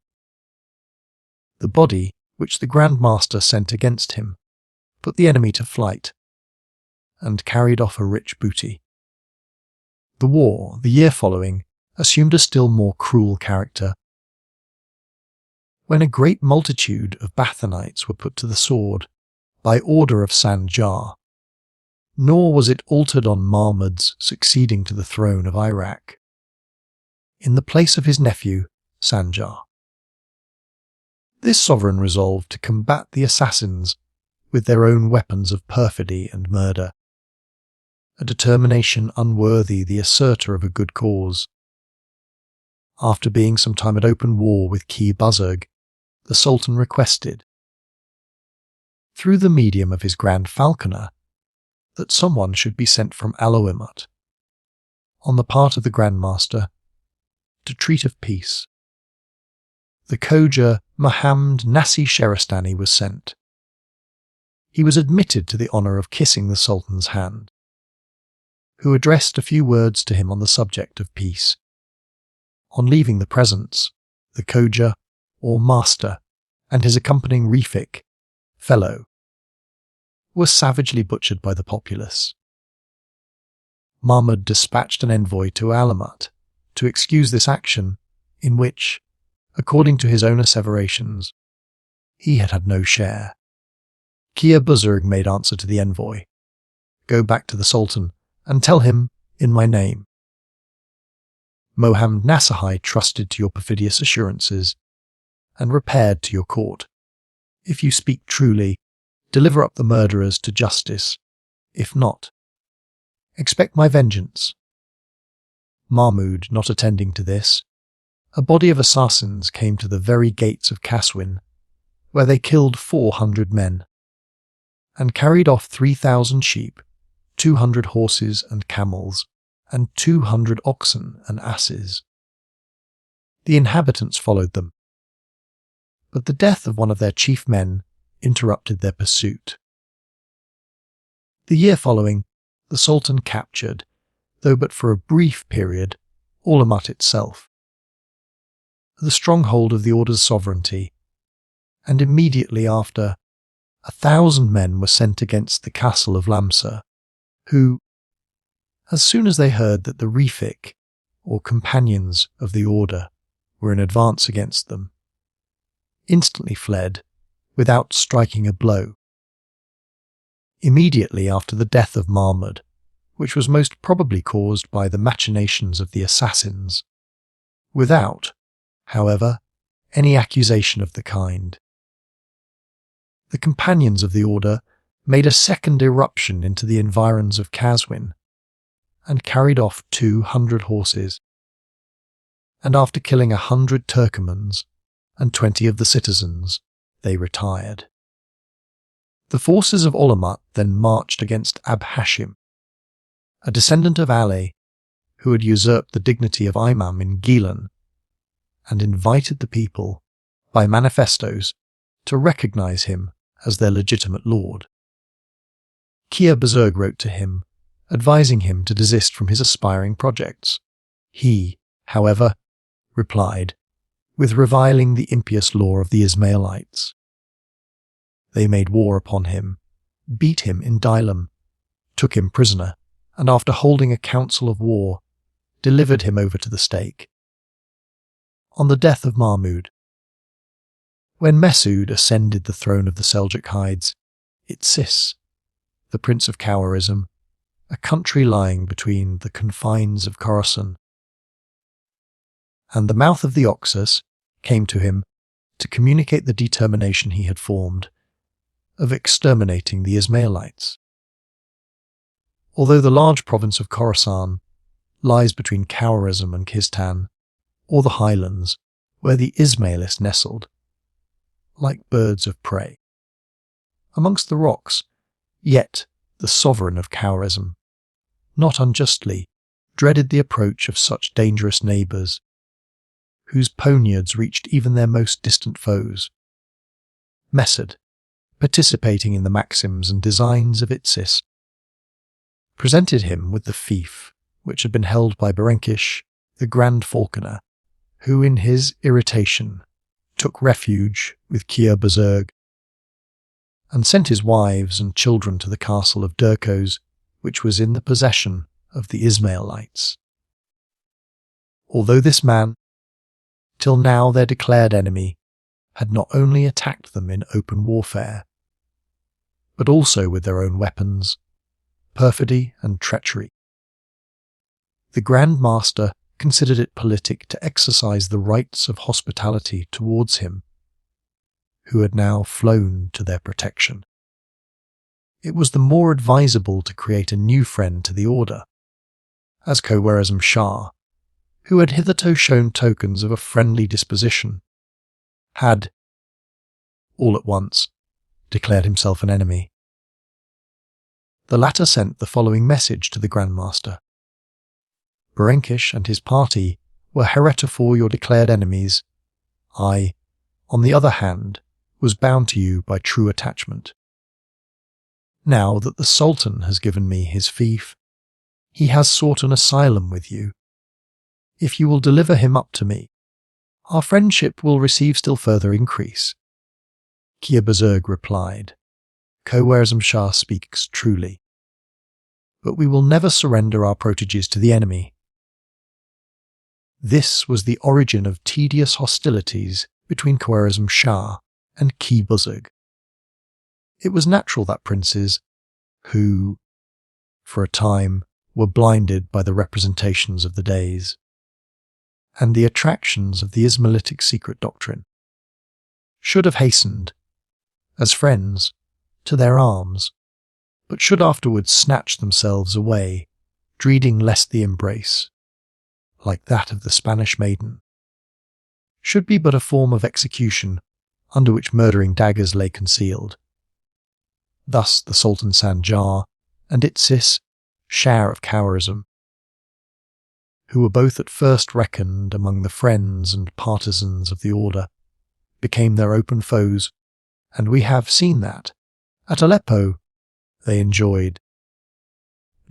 The body which the Grand Master sent against him put the enemy to flight and carried off a rich booty. The war, the year following, assumed a still more cruel character. When a great multitude of Bathanites were put to the sword by order of Sanjar, nor was it altered on Mahmud's succeeding to the throne of Iraq, in the place of his nephew, Sanjar. This sovereign resolved to combat the assassins with their own weapons of perfidy and murder, a determination unworthy the assertor of a good cause. After being some time at open war with Ki Buzurg, the Sultan requested, through the medium of his Grand Falconer, that someone should be sent from Alamut, on the part of the Grand Master, to treat of peace. The Khoja Muhammad Nasi Sheristani was sent. He was admitted to the honour of kissing the Sultan's hand, who addressed a few words to him on the subject of peace. On leaving the presence, the Khoja, or master, and his accompanying Rifik, fellow, were savagely butchered by the populace. Mahmud dispatched an envoy to Alamut to excuse this action, in which, according to his own asseverations, he had had no share. Kia Buzurg made answer to the envoy, "Go back to the Sultan and tell him, in my name, Mohammed II trusted to your perfidious assurances and repaired to your court. If you speak truly, deliver up the murderers to justice. If not, expect my vengeance." Mahmud not attending to this, a body of assassins came to the very gates of Kaswin, where they killed 400 men, and carried off 3,000 sheep, 200 horses and camels, and 200 oxen and asses. The inhabitants followed them, but the death of one of their chief men interrupted their pursuit. The year following, the Sultan captured, though but for a brief period, Alamut itself, the stronghold of the order's sovereignty, and immediately after, 1,000 men were sent against the castle of Lamsa, who, as soon as they heard that the Rifik, or companions of the order, were in advance against them, instantly fled without striking a blow. Immediately after the death of Mahmud, which was most probably caused by the machinations of the assassins, without, however, any accusation of the kind. The companions of the order made a second irruption into the environs of Kaswin and carried off 200 horses, and after killing 100 Turkomans and 20 of the citizens, they retired. The forces of Alamut then marched against Hashim, a descendant of Ali, who had usurped the dignity of Imam in Gilan, and invited the people, by manifestos, to recognize him as their legitimate lord. Kia Buzurg wrote to him, advising him to desist from his aspiring projects. He, however, replied, with reviling the impious law of the Ismailites. They made war upon him, beat him in Dilam, took him prisoner, and after holding a council of war, delivered him over to the stake. On the death of Mahmud, when Mesud ascended the throne of the Seljukides, Itsis, the prince of Khawarizm, a country lying between the confines of Khorasan and the mouth of the Oxus, came to him to communicate the determination he had formed of exterminating the Ismailites. Although the large province of Khorasan lies between Khawarizm and Kistan, or the highlands, where the Ismailis nestled, like birds of prey, amongst the rocks, yet the sovereign of Khawarizm, not unjustly, dreaded the approach of such dangerous neighbours, whose poniards reached even their most distant foes. Mesud, participating in the maxims and designs of Isis, presented him with the fief which had been held by Berenkish, the Grand Falconer, who in his irritation took refuge with Kia Buzurg, and sent his wives and children to the castle of Durkos, which was in the possession of the Ismailites. Although this man, till now their declared enemy, had not only attacked them in open warfare, but also with their own weapons, perfidy and treachery. The Grand Master considered it politic to exercise the rights of hospitality towards him, who had now flown to their protection. It was the more advisable to create a new friend to the order, as Khwarazm Shah, who had hitherto shown tokens of a friendly disposition, had, all at once, declared himself an enemy. The latter sent the following message to the Grand Master: Berenkish and his party were heretofore your declared enemies. I, on the other hand, was bound to you by true attachment. Now that the Sultan has given me his fief, he has sought an asylum with you. If you will deliver him up to me, our friendship will receive still further increase. Kia Buzurg replied, Khwarazm Shah speaks truly, but we will never surrender our proteges to the enemy. This was the origin of tedious hostilities between Khwarazm Shah and Kia Buzurg. It was natural that princes, who, for a time, were blinded by the representations of the days and the attractions of the Ismailitic secret doctrine, should have hastened, as friends, to their arms, but should afterwards snatch themselves away, dreading lest the embrace, like that of the Spanish maiden, should be but a form of execution under which murdering daggers lay concealed. Thus the Sultan Sanjar and Isis, Shah of Khwarazm, who were both at first reckoned among the friends and partisans of the order, became their open foes, and we have seen that, at Aleppo, they enjoyed,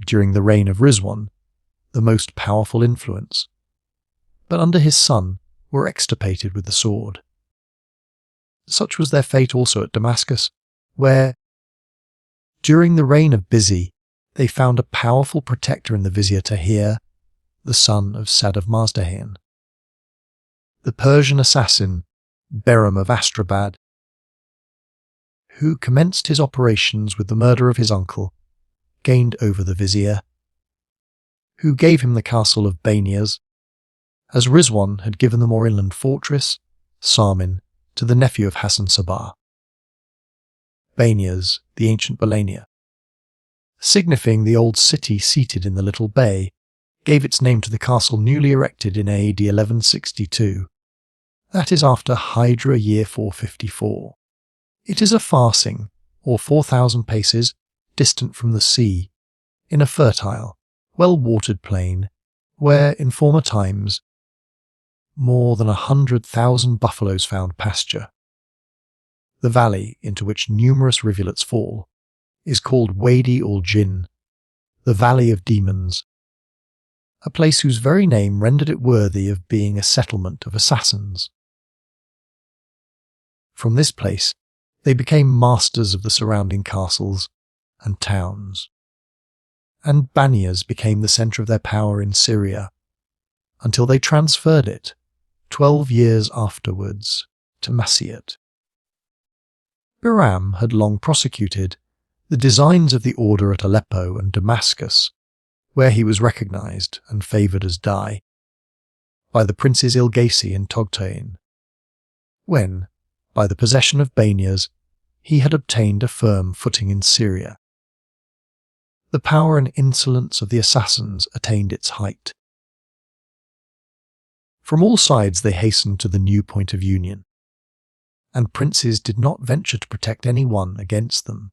during the reign of Rizwan, the most powerful influence, but under his son were extirpated with the sword. Such was their fate also at Damascus, where, during the reign of Bizi, they found a powerful protector in the Vizier Tahir, the son of Sad of Mazdahan. The Persian assassin, Behram of Astrabad, who commenced his operations with the murder of his uncle, gained over the Vizier, who gave him the castle of Banias, as Rizwan had given the more inland fortress, Sarmin, to the nephew of Hassan Sabah. Banias, the ancient Balania, signifying the old city seated in the little bay, gave its name to the castle newly erected in AD 1162, that is after Hydra year 454. It is a farsing, or 4,000 paces, distant from the sea, in a fertile, well-watered plain, where, in former times, more than 100,000 buffaloes found pasture. The valley, into which numerous rivulets fall, is called Wadi ul Jinn, the Valley of Demons, a place whose very name rendered it worthy of being a settlement of assassins. From this place, they became masters of the surrounding castles and towns, and Banias became the centre of their power in Syria, until they transferred it, 12 years afterwards, to Masyat. Behram had long prosecuted the designs of the order at Aleppo and Damascus, where he was recognized and favoured as Dai, by the princes Ilgasi and Togtain, when, by the possession of Banias, he had obtained a firm footing in Syria. The power and insolence of the assassins attained its height. From all sides they hastened to the new point of union, and princes did not venture to protect any one against them.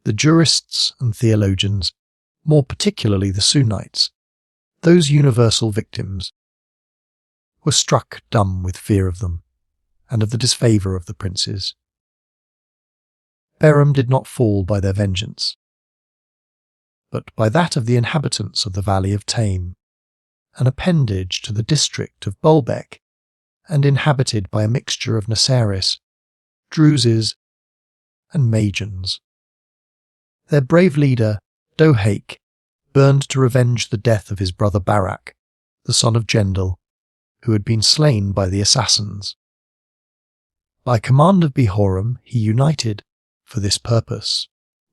The jurists and theologians, more particularly the Sunnites, those universal victims, were struck dumb with fear of them, and of the disfavour of the princes. Behram did not fall by their vengeance, but by that of the inhabitants of the valley of Tame, an appendage to the district of Baalbek, and inhabited by a mixture of Nassaris, Druzes, and Magians. Their brave leader, Dohake, burned to revenge the death of his brother Barak, the son of Jendel, who had been slain by the assassins. By command of Behram, he united, for this purpose,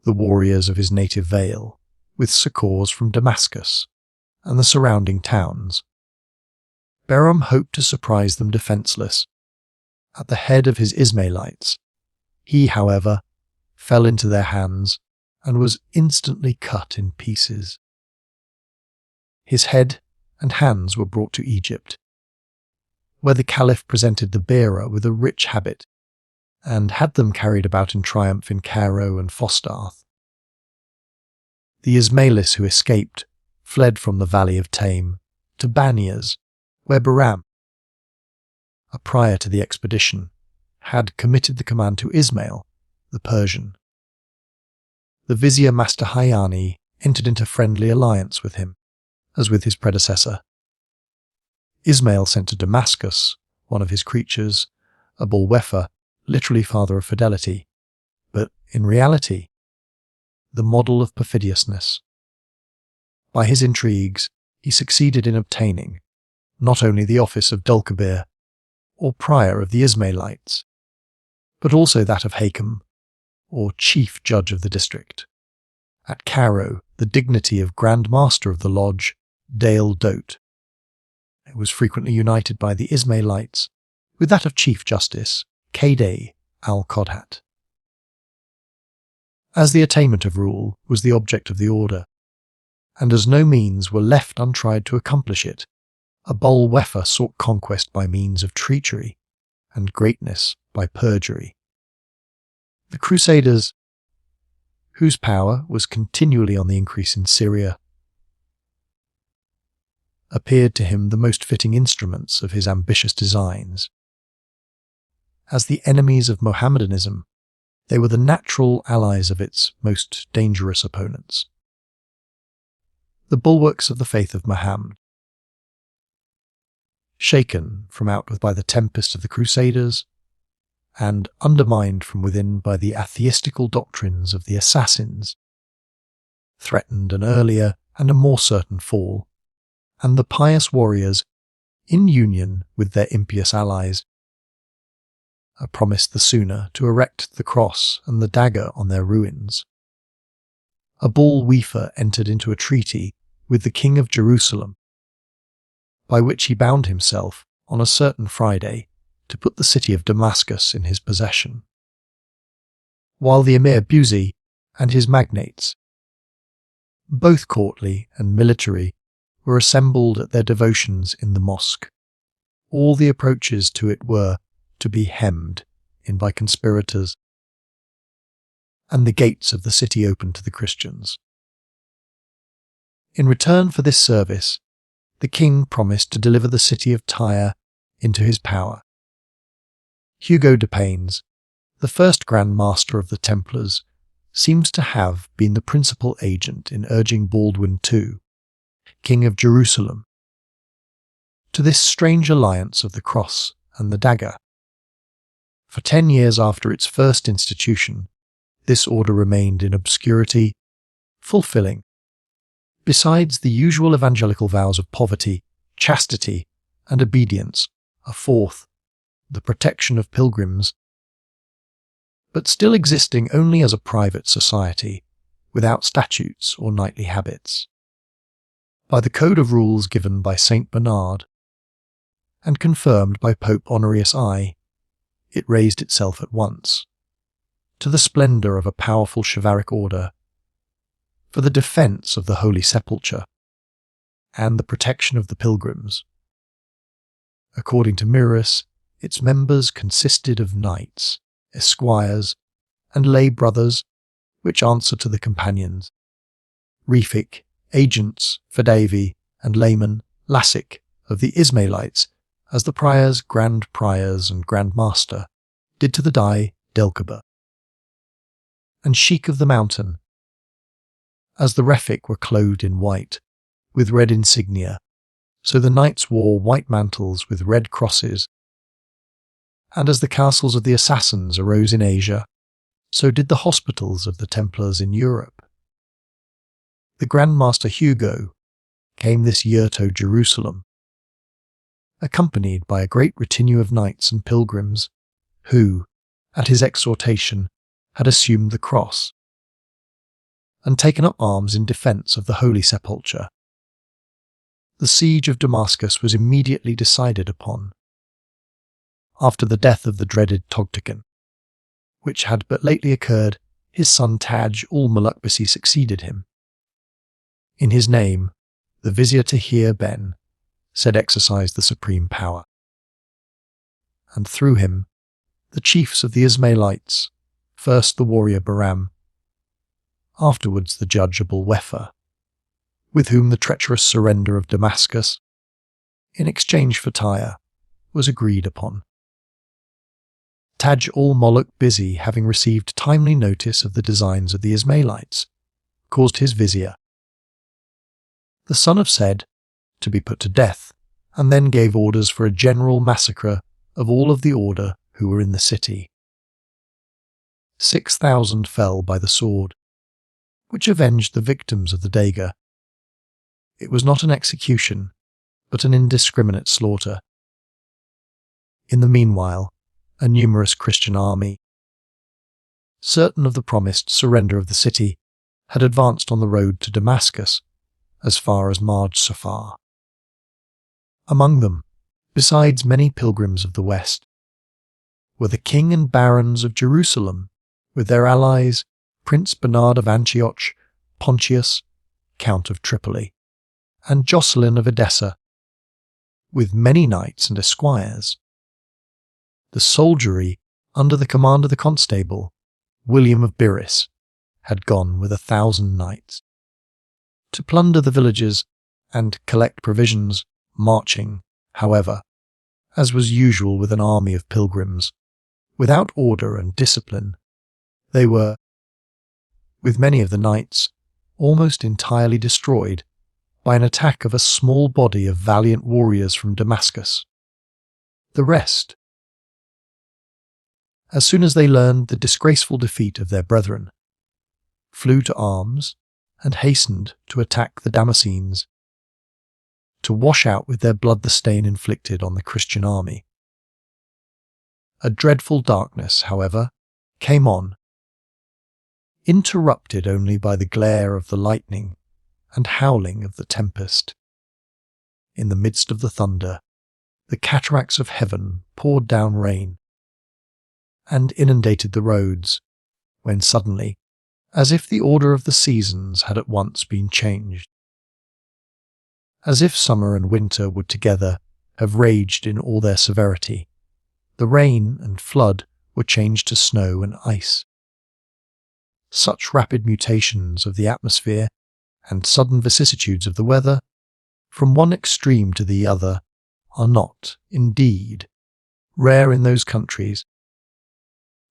the warriors of his native vale, with succours from Damascus and the surrounding towns. Behram hoped to surprise them defenceless. At the head of his Ismailites, he, however, fell into their hands and was instantly cut in pieces. His head and hands were brought to Egypt, where the Caliph presented the bearer with a rich habit and had them carried about in triumph in Cairo and Fostarth. The Ismailis who escaped fled from the valley of Tame to Banias, where Behram, a prior to the expedition, had committed the command to Ismail, the Persian. The vizier Master Hayani entered into friendly alliance with him, as with his predecessor. Ismail sent to Damascus one of his creatures, Abul Wefa, literally father of fidelity, but in reality, the model of perfidiousness. By his intrigues, he succeeded in obtaining not only the office of Dulkabir, or prior of the Ismailites, but also that of Hakam, or chief judge of the district. At Cairo, the dignity of Grand Master of the Lodge, Dale Dote. It was frequently united by the Ismailites with that of Chief Justice, Kayday al-Kodhat. As the attainment of rule was the object of the order, and as no means were left untried to accomplish it, Abul Wefa sought conquest by means of treachery, and greatness by perjury. The Crusaders, whose power was continually on the increase in Syria, appeared to him the most fitting instruments of his ambitious designs. As the enemies of Mohammedanism, they were the natural allies of its most dangerous opponents. The bulwarks of the faith of Muhammad, shaken from out by the tempest of the Crusaders, and undermined from within by the atheistical doctrines of the assassins, threatened an earlier and a more certain fall, and the pious warriors, in union with their impious allies, are promised the sooner to erect the cross and the dagger on their ruins. Abul Wefa entered into a treaty with the King of Jerusalem, by which he bound himself on a certain Friday to put the city of Damascus in his possession, while the Emir Buzi and his magnates, both courtly and military, were assembled at their devotions in the mosque. All the approaches to it were to be hemmed in by conspirators, and the gates of the city opened to the Christians. In return for this service, the king promised to deliver the city of Tyre into his power. Hugo de Paynes, the first Grand Master of the Templars, seems to have been the principal agent in urging Baldwin II, King of Jerusalem, to this strange alliance of the cross and the dagger. For 10 years after its first institution, this order remained in obscurity, fulfilling, besides the usual evangelical vows of poverty, chastity, and obedience, a fourth, the protection of pilgrims, but still existing only as a private society, without statutes or knightly habits. By the code of rules given by Saint Bernard, and confirmed by Pope Honorius I, it raised itself at once, to the splendour of a powerful chivalric order, for the defence of the Holy Sepulchre, and the protection of the pilgrims. According to Mirus, its members consisted of knights, esquires, and lay brothers, which answer to the companions, Refik, agents, Fadavi, and laymen, Lasik, of the Ismailites, as the priors, grand priors, and grand master did to the Dai Delkaba, and Sheik of the Mountain, as the Refik were clothed in white, with red insignia, so the knights wore white mantles with red crosses, and as the castles of the assassins arose in Asia, so did the hospitals of the Templars in Europe. The Grand Master Hugo came this year to Jerusalem, accompanied by a great retinue of knights and pilgrims, who, at his exhortation, had assumed the cross, and taken up arms in defence of the Holy Sepulchre. The siege of Damascus was immediately decided upon, after the death of the dreaded Toghtekin, which had but lately occurred. His son Taj ul-Mulukbisi succeeded him. In his name, the Vizier Tahir Ben said exercised the supreme power, and through him, the chiefs of the Ismailites, first the warrior Bahram, afterwards the judge Abul Wefa, with whom the treacherous surrender of Damascus, in exchange for Tyre, was agreed upon. Taj ul-Mulukbisi, having received timely notice of the designs of the Ismailites, caused his vizier, the son of Sed, to be put to death, and then gave orders for a general massacre of all of the order who were in the city. 6,000 fell by the sword, which avenged the victims of the dagger. It was not an execution, but an indiscriminate slaughter. In the meanwhile, a numerous Christian army, certain of the promised surrender of the city, had advanced on the road to Damascus, as far as Marj Safar. Among them, besides many pilgrims of the West, were the king and barons of Jerusalem, with their allies Prince Bernard of Antioch, Pontius, Count of Tripoli, and Jocelyn of Edessa, with many knights and esquires. The soldiery, under the command of the constable, William of Biris, had gone with 1,000 knights to plunder the villages and collect provisions, marching, however, as was usual with an army of pilgrims, without order and discipline. They were, with many of the knights, almost entirely destroyed by an attack of a small body of valiant warriors from Damascus. The rest, as soon as they learned the disgraceful defeat of their brethren, flew to arms and hastened to attack the Damascenes, to wash out with their blood the stain inflicted on the Christian army. A dreadful darkness, however, came on, interrupted only by the glare of the lightning and howling of the tempest. In the midst of the thunder, the cataracts of heaven poured down rain and inundated the roads, when suddenly, as if the order of the seasons had at once been changed, as if summer and winter would together have raged in all their severity, the rain and flood were changed to snow and ice. Such rapid mutations of the atmosphere and sudden vicissitudes of the weather, from one extreme to the other, are not, indeed, rare in those countries,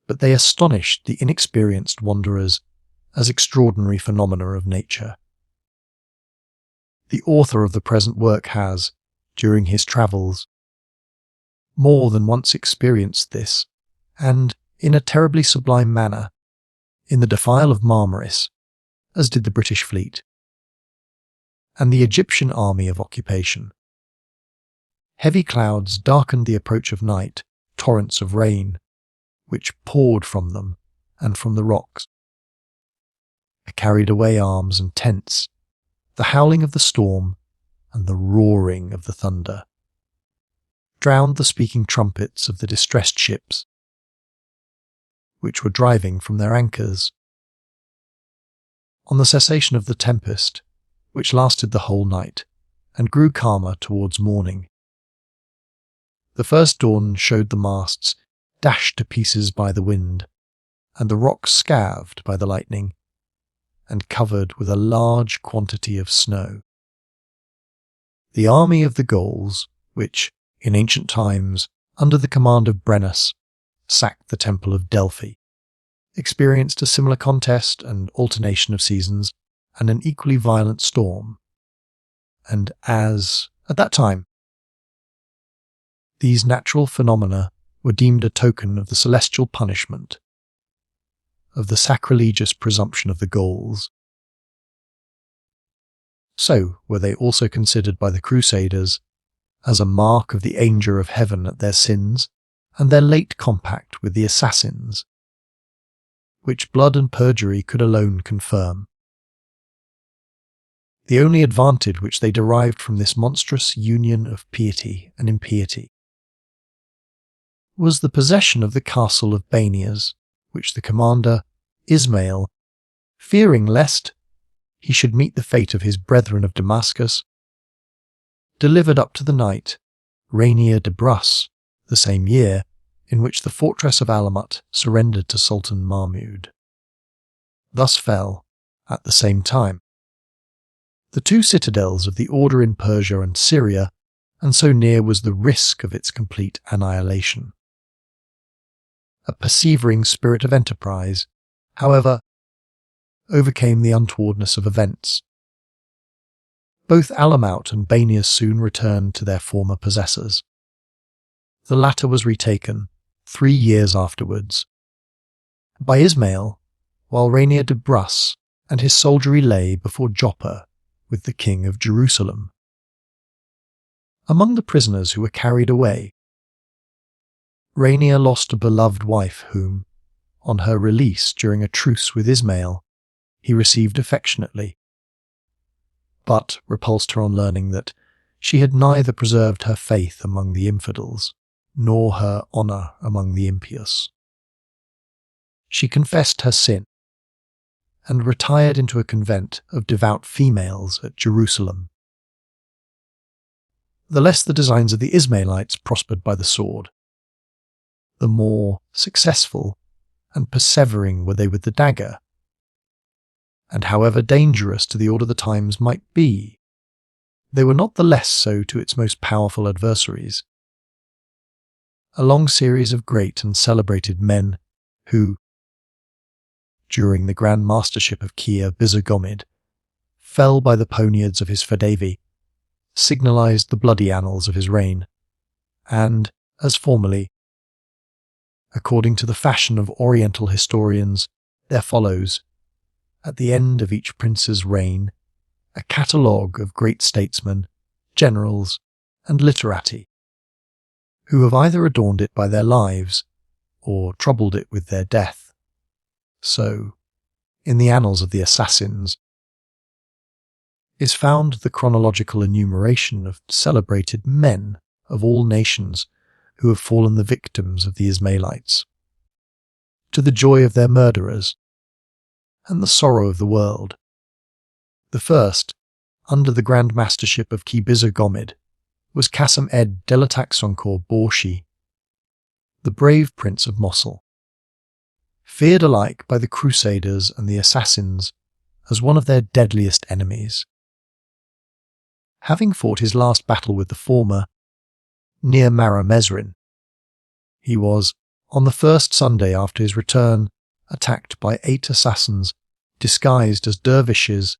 but they astonished the inexperienced wanderers as extraordinary phenomena of nature. The author of the present work has, during his travels, more than once experienced this, and, in a terribly sublime manner, in the defile of Marmaris, as did the British fleet, and the Egyptian army of occupation. Heavy clouds darkened the approach of night, torrents of rain, which poured from them and from the rocks, carried away arms and tents, the howling of the storm and the roaring of the thunder, drowned the speaking trumpets of the distressed ships, which were driving from their anchors. On the cessation of the tempest, which lasted the whole night, and grew calmer towards morning, the first dawn showed the masts dashed to pieces by the wind, and the rocks scathed by the lightning, and covered with a large quantity of snow. The army of the Gauls, which, in ancient times, under the command of Brennus, sacked the Temple of Delphi, experienced a similar contest and alternation of seasons, and an equally violent storm. And as, at that time, these natural phenomena were deemed a token of the celestial punishment, of the sacrilegious presumption of the Gauls, so were they also considered by the Crusaders as a mark of the anger of heaven at their sins and their late compact with the assassins, which blood and perjury could alone confirm. The only advantage which they derived from this monstrous union of piety and impiety was the possession of the castle of Banias, which the commander, Ismail, fearing lest he should meet the fate of his brethren of Damascus, delivered up to the knight Rainier de Brusse the same year in which the fortress of Alamut surrendered to Sultan Mahmud. Thus fell, at the same time, the two citadels of the order in Persia and Syria, and so near was the risk of its complete annihilation. A persevering spirit of enterprise, however, overcame the untowardness of events. Both Alamut and Banias soon returned to their former possessors. The latter was retaken 3 years afterwards by Ismail, while Rainier de Brusse and his soldiery lay before Joppa with the king of Jerusalem. Among the prisoners who were carried away, Rainier lost a beloved wife whom, on her release during a truce with Ismail, he received affectionately, but repulsed her on learning that she had neither preserved her faith among the infidels, nor her honour among the impious. She confessed her sin, and retired into a convent of devout females at Jerusalem. The less the designs of the Ismailites prospered by the sword, the more successful and persevering were they with the dagger. And however dangerous to the order of the times might be, they were not the less so to its most powerful adversaries. A long series of great and celebrated men who, during the grand mastership of Kia Busurgomid, fell by the poniards of his Fadavi, signalized the bloody annals of his reign, and, as formerly, according to the fashion of Oriental historians, there follows, at the end of each prince's reign, a catalogue of great statesmen, generals, and literati, who have either adorned it by their lives, or troubled it with their death. So, in the annals of the assassins, is found the chronological enumeration of celebrated men of all nations who have fallen the victims of the Ismailites, to the joy of their murderers, and the sorrow of the world. The first, under the grand mastership of Ki Busurgomid, was Qasim ed Delataxonkor Borshi, the brave prince of Mosul, feared alike by the Crusaders and the assassins as one of their deadliest enemies. Having fought his last battle with the former, near Mara Mezrin, he was, on the first Sunday after his return, attacked by 8 assassins disguised as dervishes,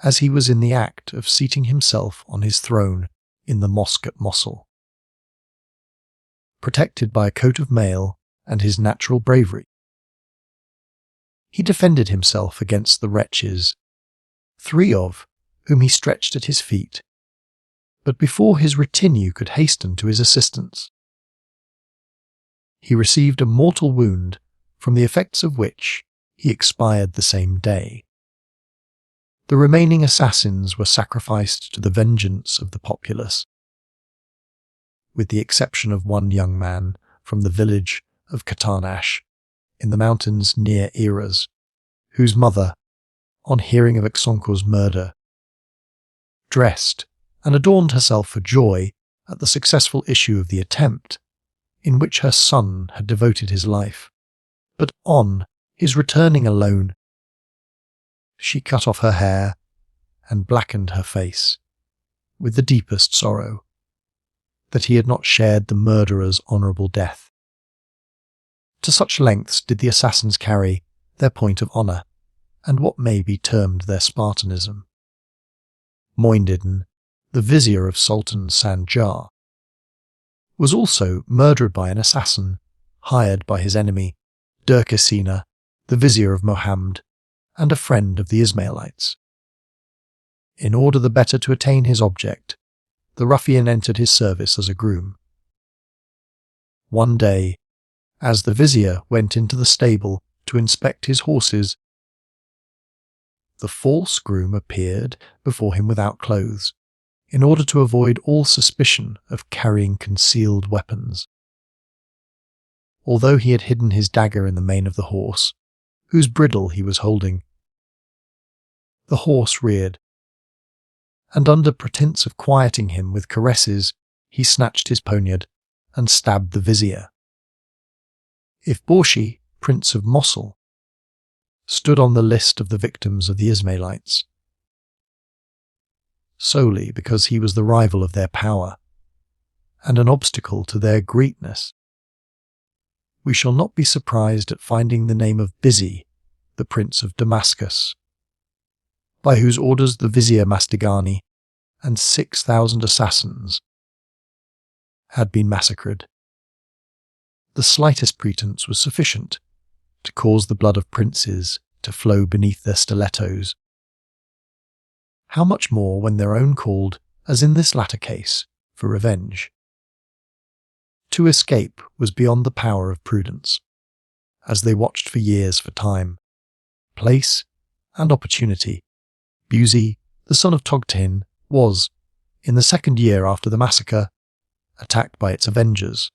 as he was in the act of seating himself on his throne in the mosque at Mosul. Protected by a coat of mail and his natural bravery, he defended himself against the wretches, 3 of whom he stretched at his feet, but before his retinue could hasten to his assistance, he received a mortal wound from the effects of which he expired the same day. The remaining assassins were sacrificed to the vengeance of the populace, with the exception of one young man from the village of Katanash in the mountains near Eras, whose mother, on hearing of Exonkor's murder, dressed and adorned herself for joy at the successful issue of the attempt, in which her son had devoted his life. But on his returning alone, she cut off her hair and blackened her face with the deepest sorrow. that he had not shared the murderer's honourable death. To such lengths did the assassins carry their point of honour, and what may be termed their Spartanism. Mohammed, the vizier of Sultan Sanjar, was also murdered by an assassin hired by his enemy, Durkasina, the vizier of Mohammed, and a friend of the Ismailites. In order the better to attain his object, the ruffian entered his service as a groom. One day, as the vizier went into the stable to inspect his horses, the false groom appeared before him without clothes, in order to avoid all suspicion of carrying concealed weapons. Although he had hidden his dagger in the mane of the horse, whose bridle he was holding, the horse reared, and under pretence of quieting him with caresses, he snatched his poniard and stabbed the vizier. If Borshi, Prince of Mosul, stood on the list of the victims of the Ismailites, solely because he was the rival of their power and an obstacle to their greatness, we shall not be surprised at finding the name of Bizi, the Prince of Damascus, by whose orders the Vizier Mastigani and 6,000 assassins had been massacred. The slightest pretence was sufficient to cause the blood of princes to flow beneath their stilettos. How much more when their own called, as in this latter case, for revenge? To escape was beyond the power of prudence, as they watched for years for time, place, and opportunity. Buzi, the son of Togtin, was, in the second year after the massacre, attacked by its avengers,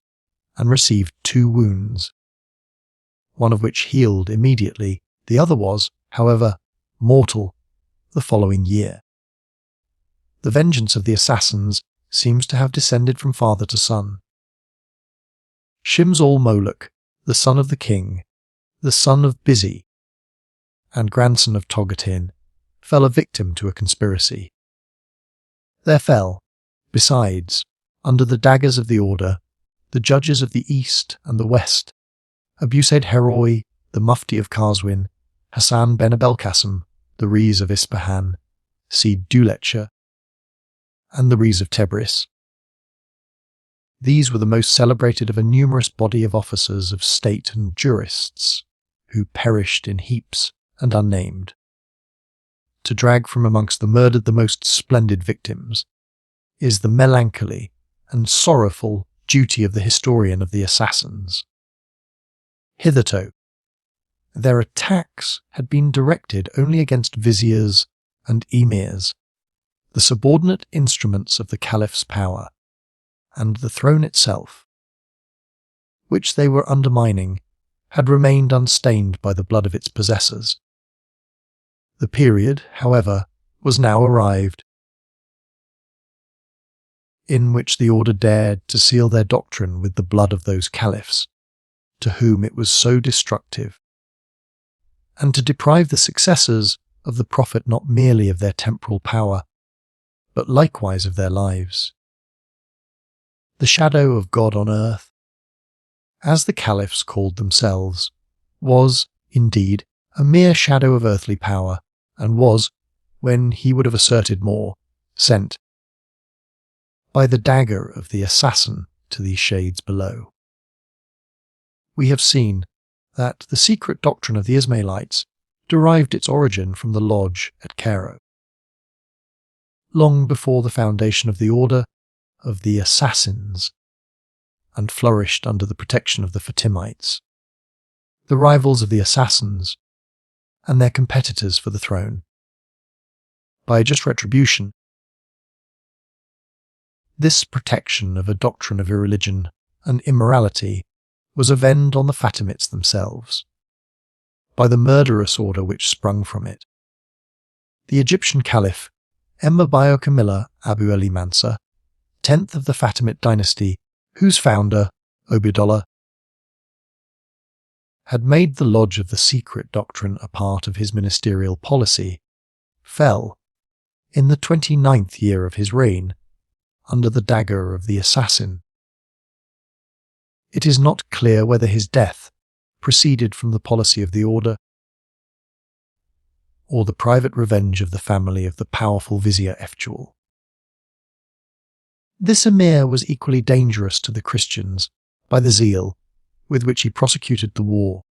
and received 2 wounds, one of which healed immediately. The other was, however, mortal the following year. The vengeance of the assassins seems to have descended from father to son. Shims al-Moluk, the son of the king, the son of Bizi, and grandson of Togtin, fell a victim to a conspiracy. There fell, besides, under the daggers of the order, the judges of the East and the West, Abusaid Heroi, the Mufti of Qazwin, Hassan ben Abelkasim, the Reis of Ispahan, Sid Dulecha, and the Reis of Tebris. These were the most celebrated of a numerous body of officers of state and jurists, who perished in heaps and unnamed. To drag from amongst the murdered the most splendid victims is the melancholy and sorrowful duty of the historian of the assassins. Hitherto, their attacks had been directed only against viziers and emirs, the subordinate instruments of the caliph's power, and the throne itself, which they were undermining, had remained unstained by the blood of its possessors. The period, however, was now arrived in which the order dared to seal their doctrine with the blood of those caliphs, to whom it was so destructive, and to deprive the successors of the Prophet not merely of their temporal power, but likewise of their lives. The shadow of God on earth, as the caliphs called themselves, was, indeed, a mere shadow of earthly power, and was, when he would have asserted more, sent by the dagger of the assassin to these shades below. We have seen that the secret doctrine of the Ismailites derived its origin from the lodge at Cairo. Long before the foundation of the order of the assassins, and flourished under the protection of the Fatimites, the rivals of the assassins, and their competitors for the throne. By a just retribution, this protection of a doctrine of irreligion and immorality was avenged on the Fatimites themselves, by the murderous order which sprung from it. The Egyptian Caliph, Emir Kamila Abu Ali Mansur, 10th of the Fatimid dynasty, whose founder, Obaidullah, had made the lodge of the secret doctrine a part of his ministerial policy, fell, in the 29th year of his reign, under the dagger of the assassin. It is not clear whether his death proceeded from the policy of the order or the private revenge of the family of the powerful vizier Efjul. This emir was equally dangerous to the Christians by the zeal with which he prosecuted the war,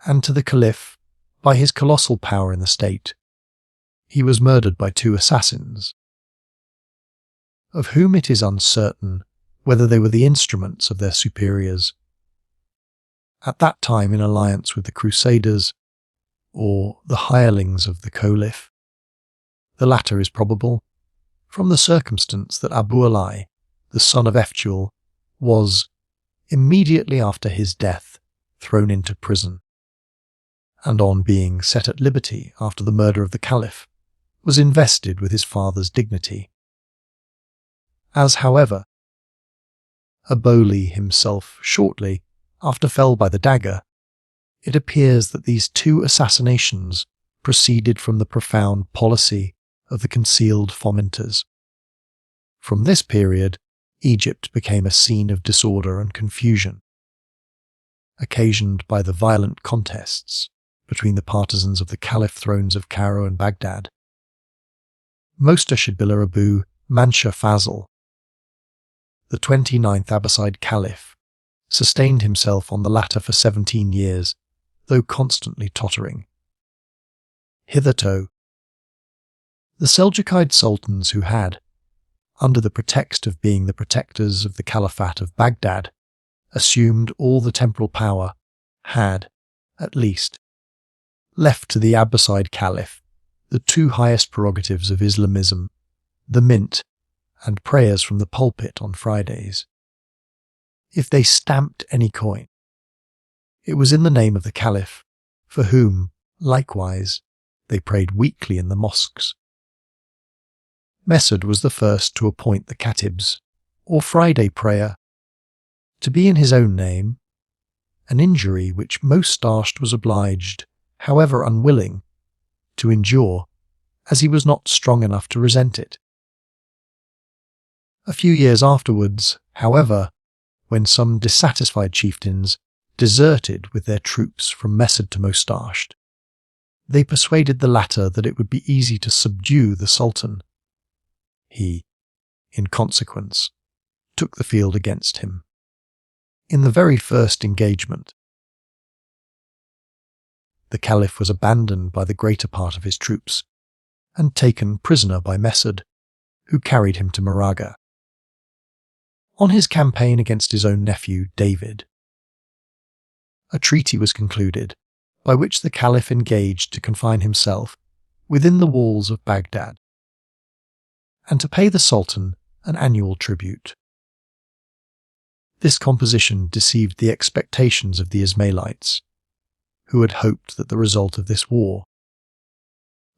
and to the caliph by his colossal power in the state. He was murdered by 2 assassins, of whom it is uncertain whether they were the instruments of their superiors, at that time in alliance with the Crusaders, or the hirelings of the caliph. The latter is probable, from the circumstance that Abu Ali, the son of Efjul, was, immediately after his death, thrown into prison, and on being set at liberty after the murder of the caliph, was invested with his father's dignity. As, however, Aboli himself shortly after fell by the dagger, it appears that these 2 assassinations proceeded from the profound policy of the concealed fomenters. From this period, Egypt became a scene of disorder and confusion, occasioned by the violent contests between the partisans of the caliph thrones of Cairo and Baghdad. Mostarshid Billah Abu Mansur Fazl, the 29th Abbasid caliph, sustained himself on the latter for 17 years, though constantly tottering. Hitherto, the Seljoukide sultans who had, under the pretext of being the protectors of the Caliphate of Baghdad, assumed all the temporal power, had, at least, left to the Abbasid Caliph the 2 highest prerogatives of Islamism, the mint and prayers from the pulpit on Fridays. If they stamped any coin, it was in the name of the Caliph, for whom, likewise, they prayed weekly in the mosques. Mesud was the first to appoint the Katibs, or Friday prayer, to be in his own name, an injury which Mostarshed was obliged, however unwilling, to endure, as he was not strong enough to resent it. A few years afterwards, however, when some dissatisfied chieftains deserted with their troops from Mesud to Mostarshed, they persuaded the latter that it would be easy to subdue the Sultan. He, in consequence, took the field against him. In the very first engagement, the Caliph was abandoned by the greater part of his troops and taken prisoner by Mesud, who carried him to Moraga. On his campaign against his own nephew, David, a treaty was concluded by which the Caliph engaged to confine himself within the walls of Baghdad and to pay the Sultan an annual tribute. This composition deceived the expectations of the Ismailites, who had hoped that the result of this war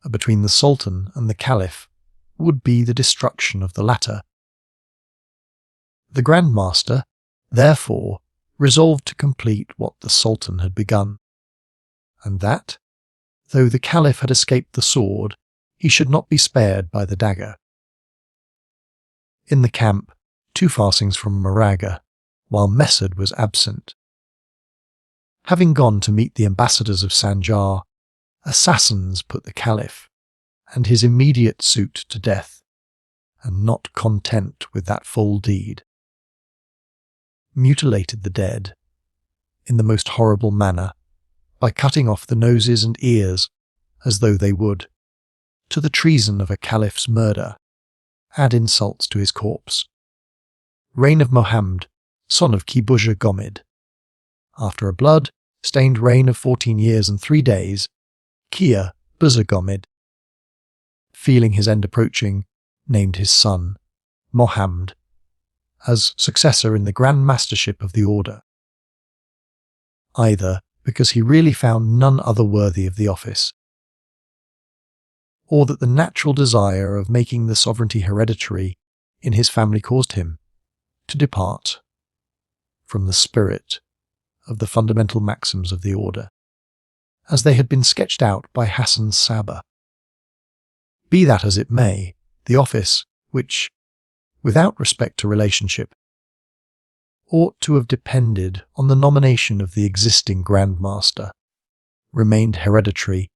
between the Sultan and the Caliph would be the destruction of the latter. The Grand Master, therefore, resolved to complete what the Sultan had begun, and that, though the Caliph had escaped the sword, he should not be spared by the dagger. In the camp, 2 farthings from Moraga, while Mesud was absent, having gone to meet the ambassadors of Sanjar, assassins put the Caliph and his immediate suit to death, and not content with that full deed, mutilated the dead in the most horrible manner by cutting off the noses and ears as though they would, to the treason of a Caliph's murder, add insults to his corpse. Reign of Mohammed, son of Busurgomid. After a blood-stained reign of 14 years and 3 days, Kia Busurgomid, feeling his end approaching, named his son, Mohammed, as successor in the Grand Mastership of the order, either because he really found none other worthy of the office, or that the natural desire of making the sovereignty hereditary in his family caused him to depart from the spirit of the fundamental maxims of the order, as they had been sketched out by Hassan Sabah. Be that as it may, the office, which, without respect to relationship, ought to have depended on the nomination of the existing Grand Master, remained hereditary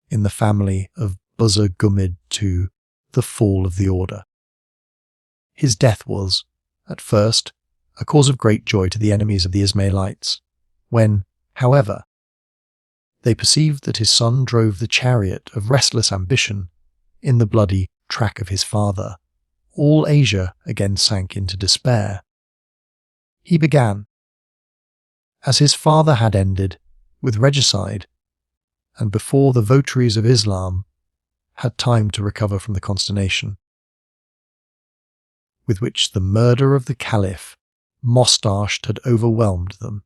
in the family of Busurgomid to the fall of the order. His death was, at first, a cause of great joy to the enemies of the Ismailites, when, however, they perceived that his son drove the chariot of restless ambition in the bloody track of his father. All Asia again sank into despair. He began, as his father had ended, with regicide, and before the votaries of Islam had time to recover from the consternation with which the murder of the Caliph moustached had overwhelmed them.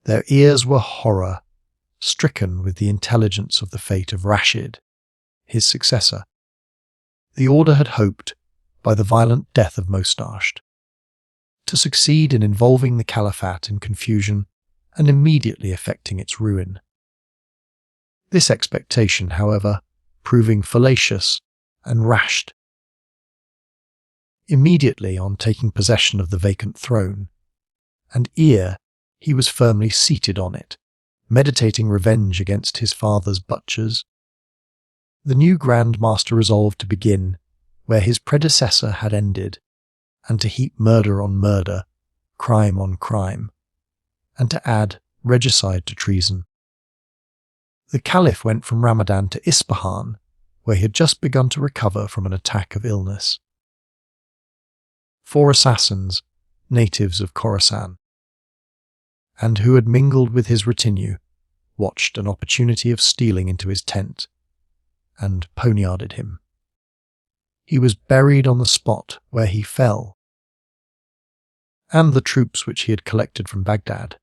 Their ears were horror-stricken with the intelligence of the fate of Rashid, his successor. The order had hoped, by the violent death of Moustached, to succeed in involving the Caliphate in confusion and immediately effecting its ruin. This expectation, however, proving fallacious and rash. Immediately on taking possession of the vacant throne, and ere he was firmly seated on it, meditating revenge against his father's butchers, the new Grand Master resolved to begin where his predecessor had ended, and to heap murder on murder, crime on crime, and to add regicide to treason. The Caliph went from Ramadan to Ispahan, where he had just begun to recover from an attack of illness. 4 assassins, natives of Khorasan, and who had mingled with his retinue, watched an opportunity of stealing into his tent, and poniarded him. He was buried on the spot where he fell, and the troops which he had collected from Baghdad,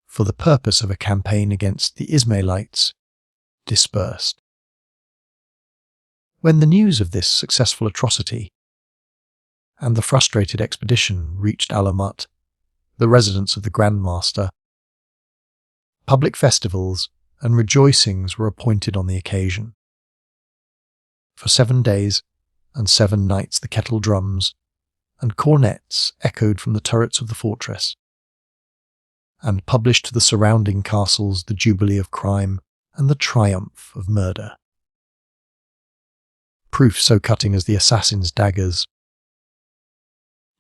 for the purpose of a campaign against the Ismailites, dispersed. When the news of this successful atrocity and the frustrated expedition reached Alamut, the residence of the Grand Master, public festivals and rejoicings were appointed on the occasion. For 7 days and 7 nights the kettle drums and cornets echoed from the turrets of the fortress, and published to the surrounding castles the jubilee of crime and the triumph of murder. Proof so cutting as the assassins' daggers,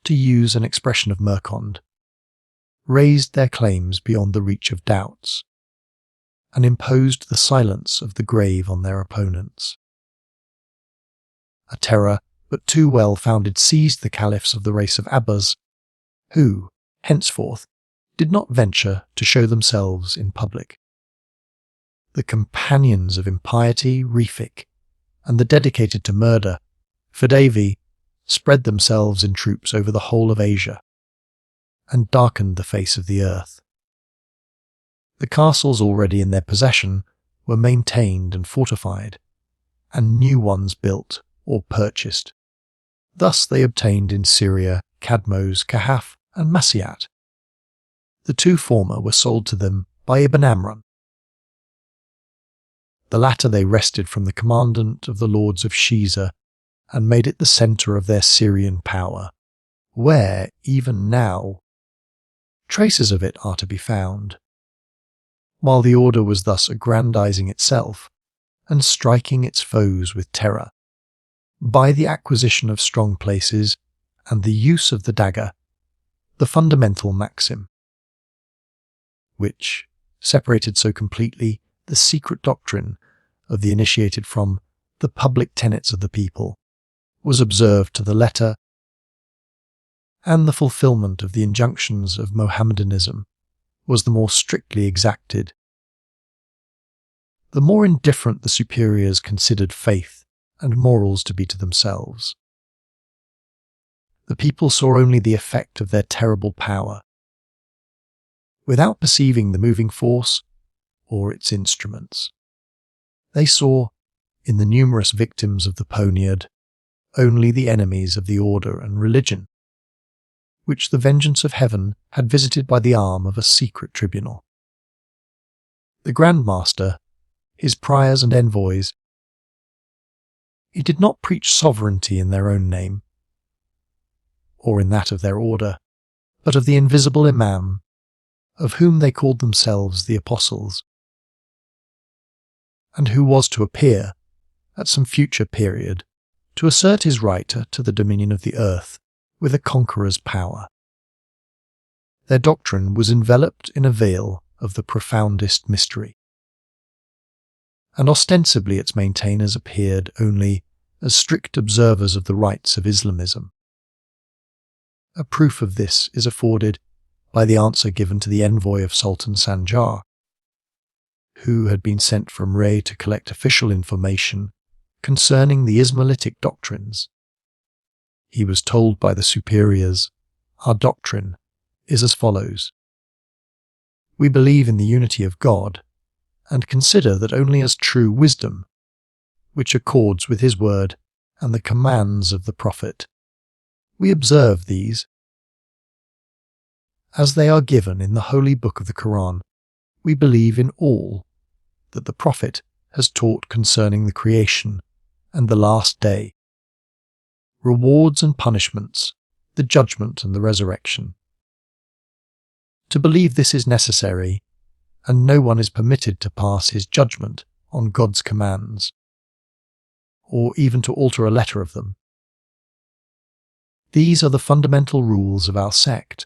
to use an expression of Mercond, raised their claims beyond the reach of doubts, and imposed the silence of the grave on their opponents. A terror but too well founded seized the caliphs of the race of Abbas, who, henceforth, did not venture to show themselves in public. The companions of impiety, Rifik, and the dedicated to murder, Fadavi, spread themselves in troops over the whole of Asia, and darkened the face of the earth. The castles already in their possession were maintained and fortified, and new ones built or purchased. Thus they obtained in Syria Kadmos, Kahaf, and Masyat. The 2 former were sold to them by Ibn Amran. The latter they wrested from the commandant of the lords of Shiza and made it the centre of their Syrian power, where, even now, traces of it are to be found. While the order was thus aggrandizing itself and striking its foes with terror, by the acquisition of strong places and the use of the dagger, the fundamental maxim, which separated so completely the secret doctrine of the initiated from the public tenets of the people, was observed to the letter, and the fulfilment of the injunctions of Mohammedanism was the more strictly exacted. The more indifferent the superiors considered faith and morals to be to themselves, the people saw only the effect of their terrible power, without perceiving the moving force or its instruments. They saw, in the numerous victims of the poniard, only the enemies of the order and religion, which the vengeance of heaven had visited by the arm of a secret tribunal. The Grand Master, his priors and envoys, he did not preach sovereignty in their own name, or in that of their order, but of the invisible Imam, of whom they called themselves the Apostles, and who was to appear, at some future period, to assert his right to the dominion of the earth with a conqueror's power. Their doctrine was enveloped in a veil of the profoundest mystery, and ostensibly its maintainers appeared only as strict observers of the rites of Islamism. A proof of this is afforded by the answer given to the envoy of Sultan Sanjar, who had been sent from Ray to collect official information concerning the Ismailitic doctrines. He was told by the superiors, "Our doctrine is as follows. We believe in the unity of God and consider that only as true wisdom, which accords with his word and the commands of the Prophet, we observe these. As they are given in the holy book of the Quran, we believe in all that the Prophet has taught concerning the creation and the last day, rewards and punishments, the judgment and the resurrection. To believe this is necessary, and no one is permitted to pass his judgment on God's commands, or even to alter a letter of them. These are the fundamental rules of our sect,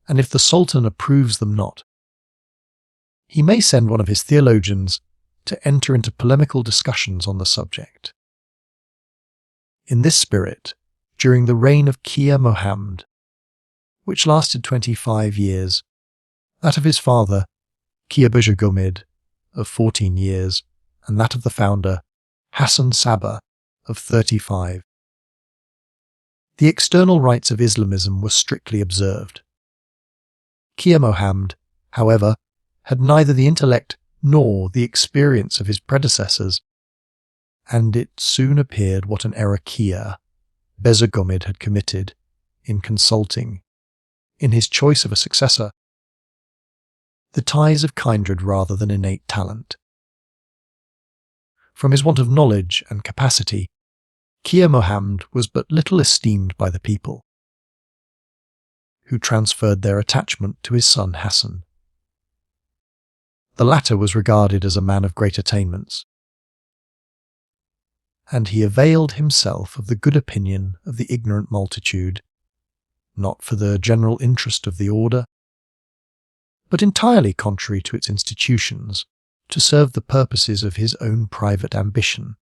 and if the Sultan approves them not, he may send one of his theologians to enter into polemical discussions on the subject." In this spirit, during the reign of Kia Mohammed, which lasted 25 years, that of his father, Kia Busurgomid, of 14 years, and that of the founder, Hassan Sabah, of 35. The external rites of Islamism were strictly observed. Kia Mohammed, however, had neither the intellect nor the experience of his predecessors, and it soon appeared what an error Kia Busurgomid had committed in consulting, in his choice of a successor, the ties of kindred rather than innate talent. From his want of knowledge and capacity, Kia Mohammed was but little esteemed by the people, who transferred their attachment to his son Hassan. The latter was regarded as a man of great attainments, and he availed himself of the good opinion of the ignorant multitude, not for the general interest of the order, but entirely contrary to its institutions, to serve the purposes of his own private ambition.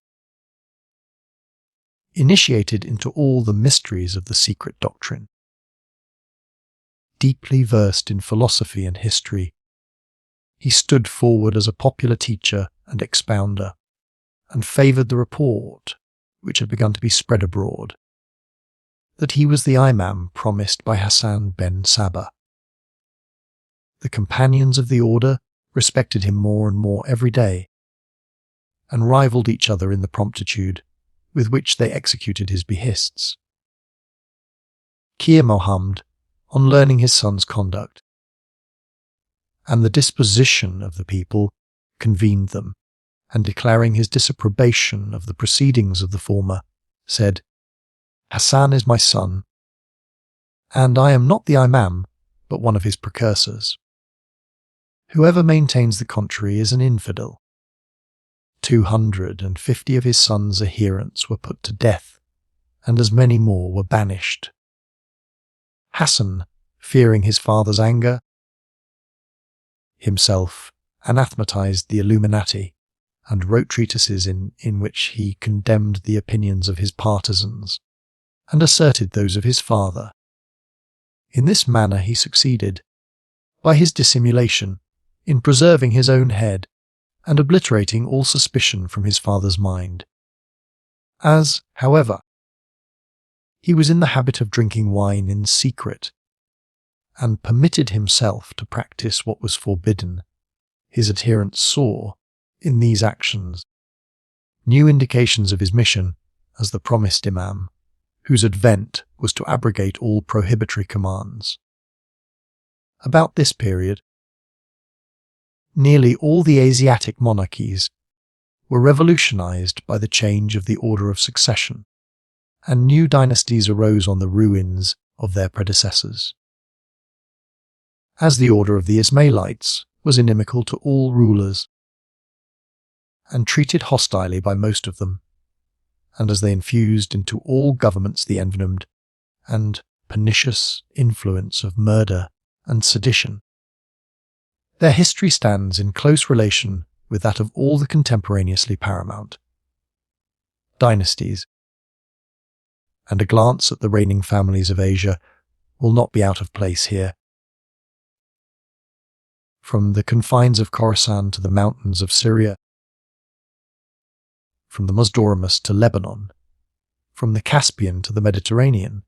Initiated into all the mysteries of the secret doctrine, deeply versed in philosophy and history, he stood forward as a popular teacher and expounder, and favoured the report, which had begun to be spread abroad, that he was the Imam promised by Hassan ben Sabah. The companions of the order respected him more and more every day, and rivalled each other in the promptitude with which they executed his behests. Kia Mohammed, on learning his son's conduct and the disposition of the people, convened them, and declaring his disapprobation of the proceedings of the former, said, "Hassan is my son, and I am not the Imam, but one of his precursors. Whoever maintains the contrary is an infidel." 250 of his son's adherents were put to death, and as many more were banished. Hassan, fearing his father's anger, himself anathematized the Illuminati and wrote treatises in which he condemned the opinions of his partisans and asserted those of his father. In this manner he succeeded, by his dissimulation, in preserving his own head and obliterating all suspicion from his father's mind. As, however, he was in the habit of drinking wine in secret, and permitted himself to practice what was forbidden, his adherents saw, in these actions, new indications of his mission as the promised Imam, whose advent was to abrogate all prohibitory commands. About this period, nearly all the Asiatic monarchies were revolutionized by the change of the order of succession, and new dynasties arose on the ruins of their predecessors. As the order of the Ismailites was inimical to all rulers and treated hostilely by most of them, and as they infused into all governments the envenomed and pernicious influence of murder and sedition, their history stands in close relation with that of all the contemporaneously paramount dynasties, and a glance at the reigning families of Asia will not be out of place here. From the confines of Khorasan to the mountains of Syria, from the Musdoromus to Lebanon, from the Caspian to the Mediterranean,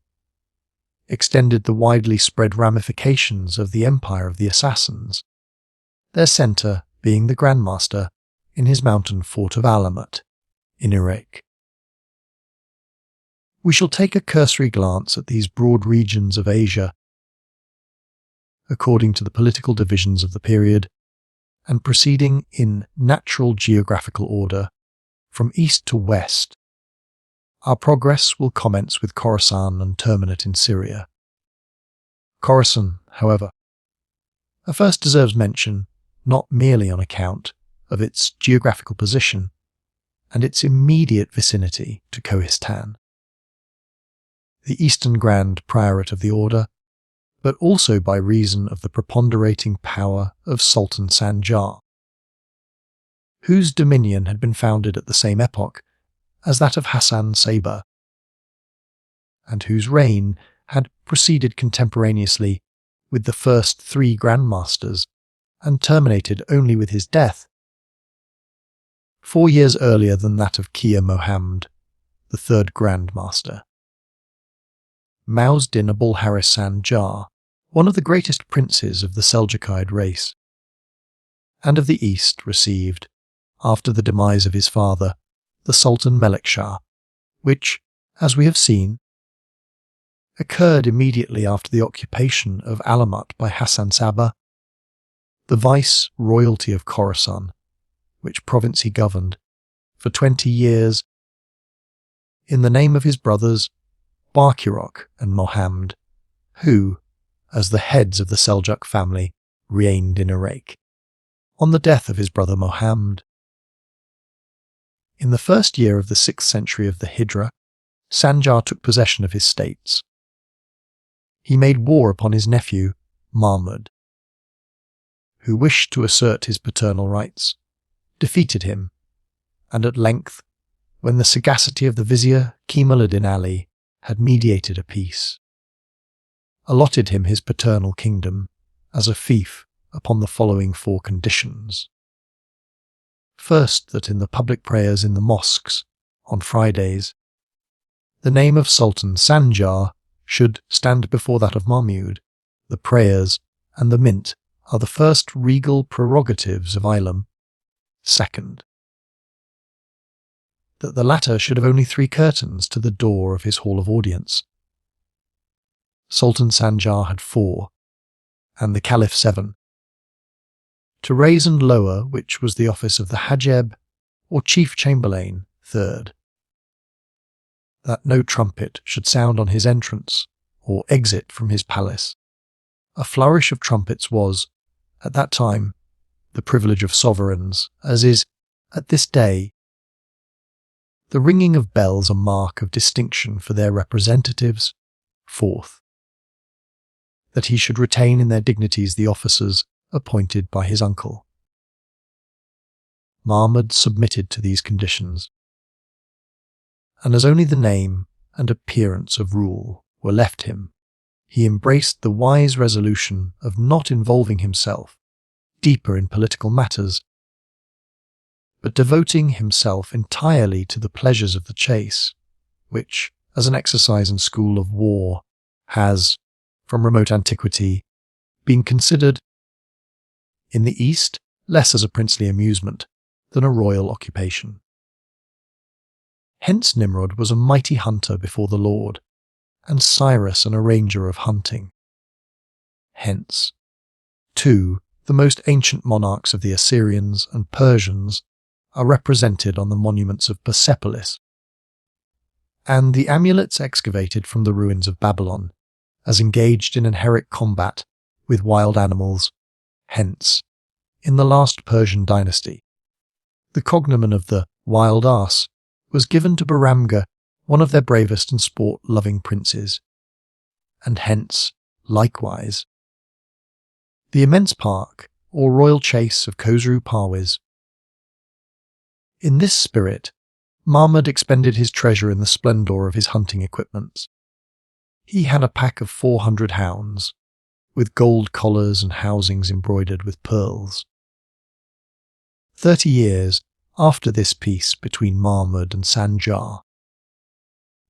extended the widely spread ramifications of the empire of the Assassins, their centre being the Grand Master in his mountain fort of Alamut in Iraq. We shall take a cursory glance at these broad regions of Asia, according to the political divisions of the period, and proceeding in natural geographical order, from east to west. Our progress will commence with Khorasan and terminate in Syria. Khorasan, however, first deserves mention not merely on account of its geographical position and its immediate vicinity to Kohistan, the eastern Grand Priorate of the order, but also by reason of the preponderating power of Sultan Sanjar, whose dominion had been founded at the same epoch as that of Hassan Sabah, and whose reign had proceeded contemporaneously with the first three Grandmasters and terminated only with his death, 4 years earlier than that of Kia Mohammed, the third Grandmaster. Mu'azdin Abul Haris Sanjar, one of the greatest princes of the Seljoukide race, and of the East received, after the demise of his father, the Sultan Melikshah, which, as we have seen, occurred immediately after the occupation of Alamut by Hassan Sabah, the vice-royalty of Khorasan, which province he governed for 20 years in the name of his brothers Barkirok and Mohammed, who, as the heads of the Seljuk family, reigned in Iraq, on the death of his brother Mohammed. In the first year of the 6th century of the Hijra, Sanjar took possession of his states. He made war upon his nephew, Mahmud, who wished to assert his paternal rights, defeated him, and at length, when the sagacity of the vizier Kemaleddin Ali had mediated a peace, allotted him his paternal kingdom as a fief upon the following 4 conditions. First, that in the public prayers in the mosques, on Fridays, the name of Sultan Sanjar should stand before that of Mahmud. The prayers and the mint are the first regal prerogatives of Ilam. Second, that the latter should have only 3 curtains to the door of his hall of audience. Sultan Sanjar had 4, and the Caliph 7. To raise and lower which was the office of the Hajeb, or Chief Chamberlain, 3rd. That no trumpet should sound on his entrance, or exit from his palace. A flourish of trumpets was, at that time, the privilege of sovereigns, as is, at this day, the ringing of bells a mark of distinction for their representatives. 4th, that he should retain in their dignities the officers appointed by his uncle. Mahmud submitted to these conditions, and as only the name and appearance of rule were left him, he embraced the wise resolution of not involving himself deeper in political matters, but devoting himself entirely to the pleasures of the chase, which, as an exercise and school of war, has, from remote antiquity, been considered, in the East, less as a princely amusement than a royal occupation. Hence Nimrod was a mighty hunter before the Lord, and Cyrus an arranger of hunting. Hence, too, the most ancient monarchs of the Assyrians and Persians are represented on the monuments of Persepolis, and the amulets excavated from the ruins of Babylon as engaged in an heroic combat with wild animals, hence, in the last Persian dynasty, the cognomen of the Wild Ass was given to Bahramgah, one of their bravest and sport-loving princes, and hence, likewise, the immense park or royal chase of Khosrow Parviz. In this spirit, Mahmud expended his treasure in the splendour of his hunting equipments. He had a pack of 400 hounds, with gold collars and housings embroidered with pearls. 30 years after this peace between Mahmud and Sanjar,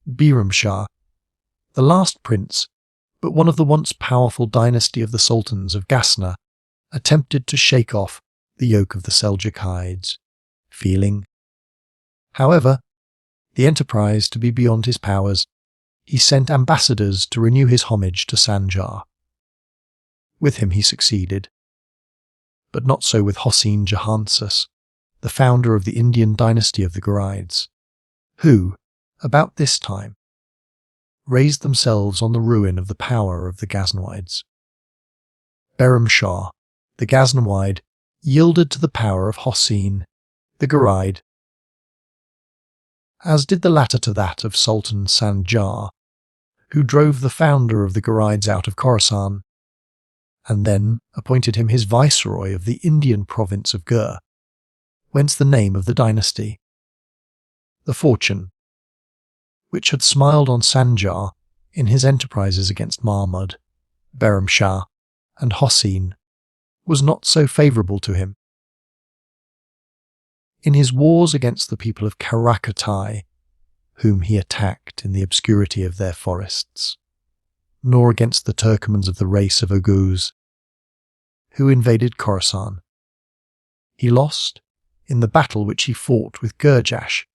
Biram Shah, the last prince, but one of the once powerful dynasty of the sultans of Ghazna, attempted to shake off the yoke of the Seljukides, feeling, however, the enterprise to be beyond his powers, he sent ambassadors to renew his homage to Sanjar. With him he succeeded, but not so with Hossein Jahansus, the founder of the Indian dynasty of the Ghurides, who, about this time, raised themselves on the ruin of the power of the Ghaznavides. Behram Shah, the Ghaznawide, yielded to the power of Hossein, the Ghuride, as did the latter to that of Sultan Sanjar, who drove the founder of the Ghurides out of Khorasan, and then appointed him his viceroy of the Indian province of Gur, whence the name of the dynasty. The fortune, which had smiled on Sanjar in his enterprises against Mahmud, Behram Shah, and Hossein, was not so favourable to him. In his wars against the people of Karakatai, whom he attacked in the obscurity of their forests, nor against the Turkomans of the race of Oghuz, who invaded Khorasan. He lost, in the battle which he fought with Gurjash,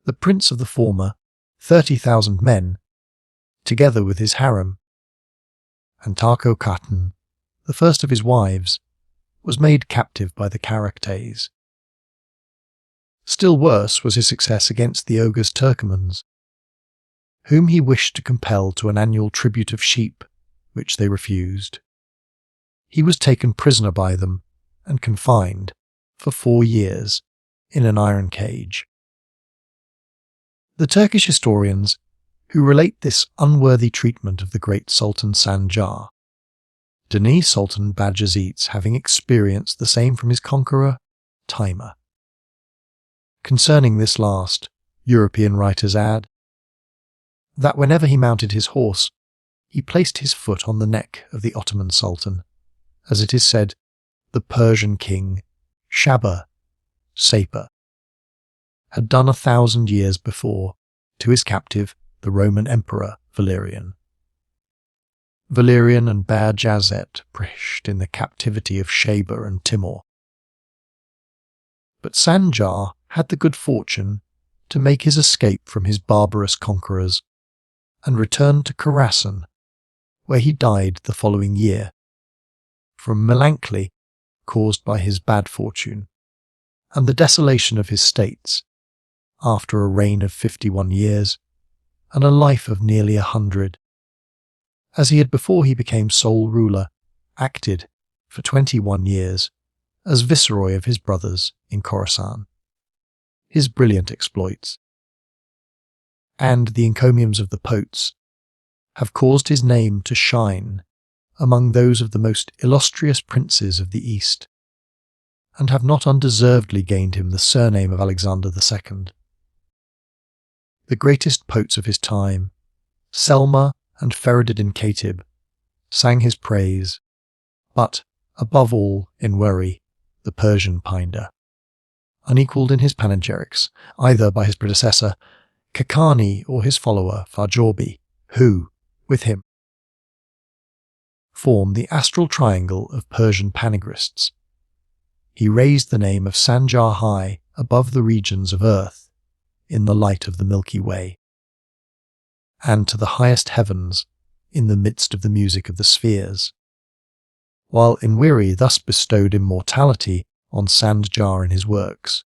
the prince of the former, 30,000 men, together with his harem, and Tarko Khatun, the first of his wives, was made captive by the Karaktays. Still worse was his success against the Oghuz Turkomans, whom he wished to compel to an annual tribute of sheep, which they refused. He was taken prisoner by them and confined for 4 years in an iron cage. The Turkish historians who relate this unworthy treatment of the great Sultan Sanjar, deny Sultan Bajazid's having experienced the same from his conqueror, Timur. Concerning this last, European writers add that whenever he mounted his horse, he placed his foot on the neck of the Ottoman Sultan, as it is said, the Persian king, Sabah, had done 1,000 years before to his captive, the Roman Emperor Valerian. Valerian and Bajazet perished in the captivity of Sheba and Timur. But Sanjar had the good fortune to make his escape from his barbarous conquerors and returned to Khorasan, where he died the following year, from melancholy caused by his bad fortune and the desolation of his states, after a reign of 51 years and a life of nearly 100, as he had before he became sole ruler acted for 21 years as viceroy of his brothers in Khorasan. His brilliant exploits and the encomiums of the Poets have caused his name to shine among those of the most illustrious princes of the East, and have not undeservedly gained him the surname of Alexander II. The greatest poets of his time, Selma and Feridun Khatib, sang his praise, but, above all, in Worry, the Persian Pinder, unequalled in his panegyrics, either by his predecessor, Kakani, or his follower, Farjorbi, who, with him, form the astral triangle of Persian panegyrists. He raised the name of Sanjar high above the regions of earth, in the light of the Milky Way, and to the highest heavens in the midst of the music of the spheres, while Inwiri thus bestowed immortality on Sanjar in his works.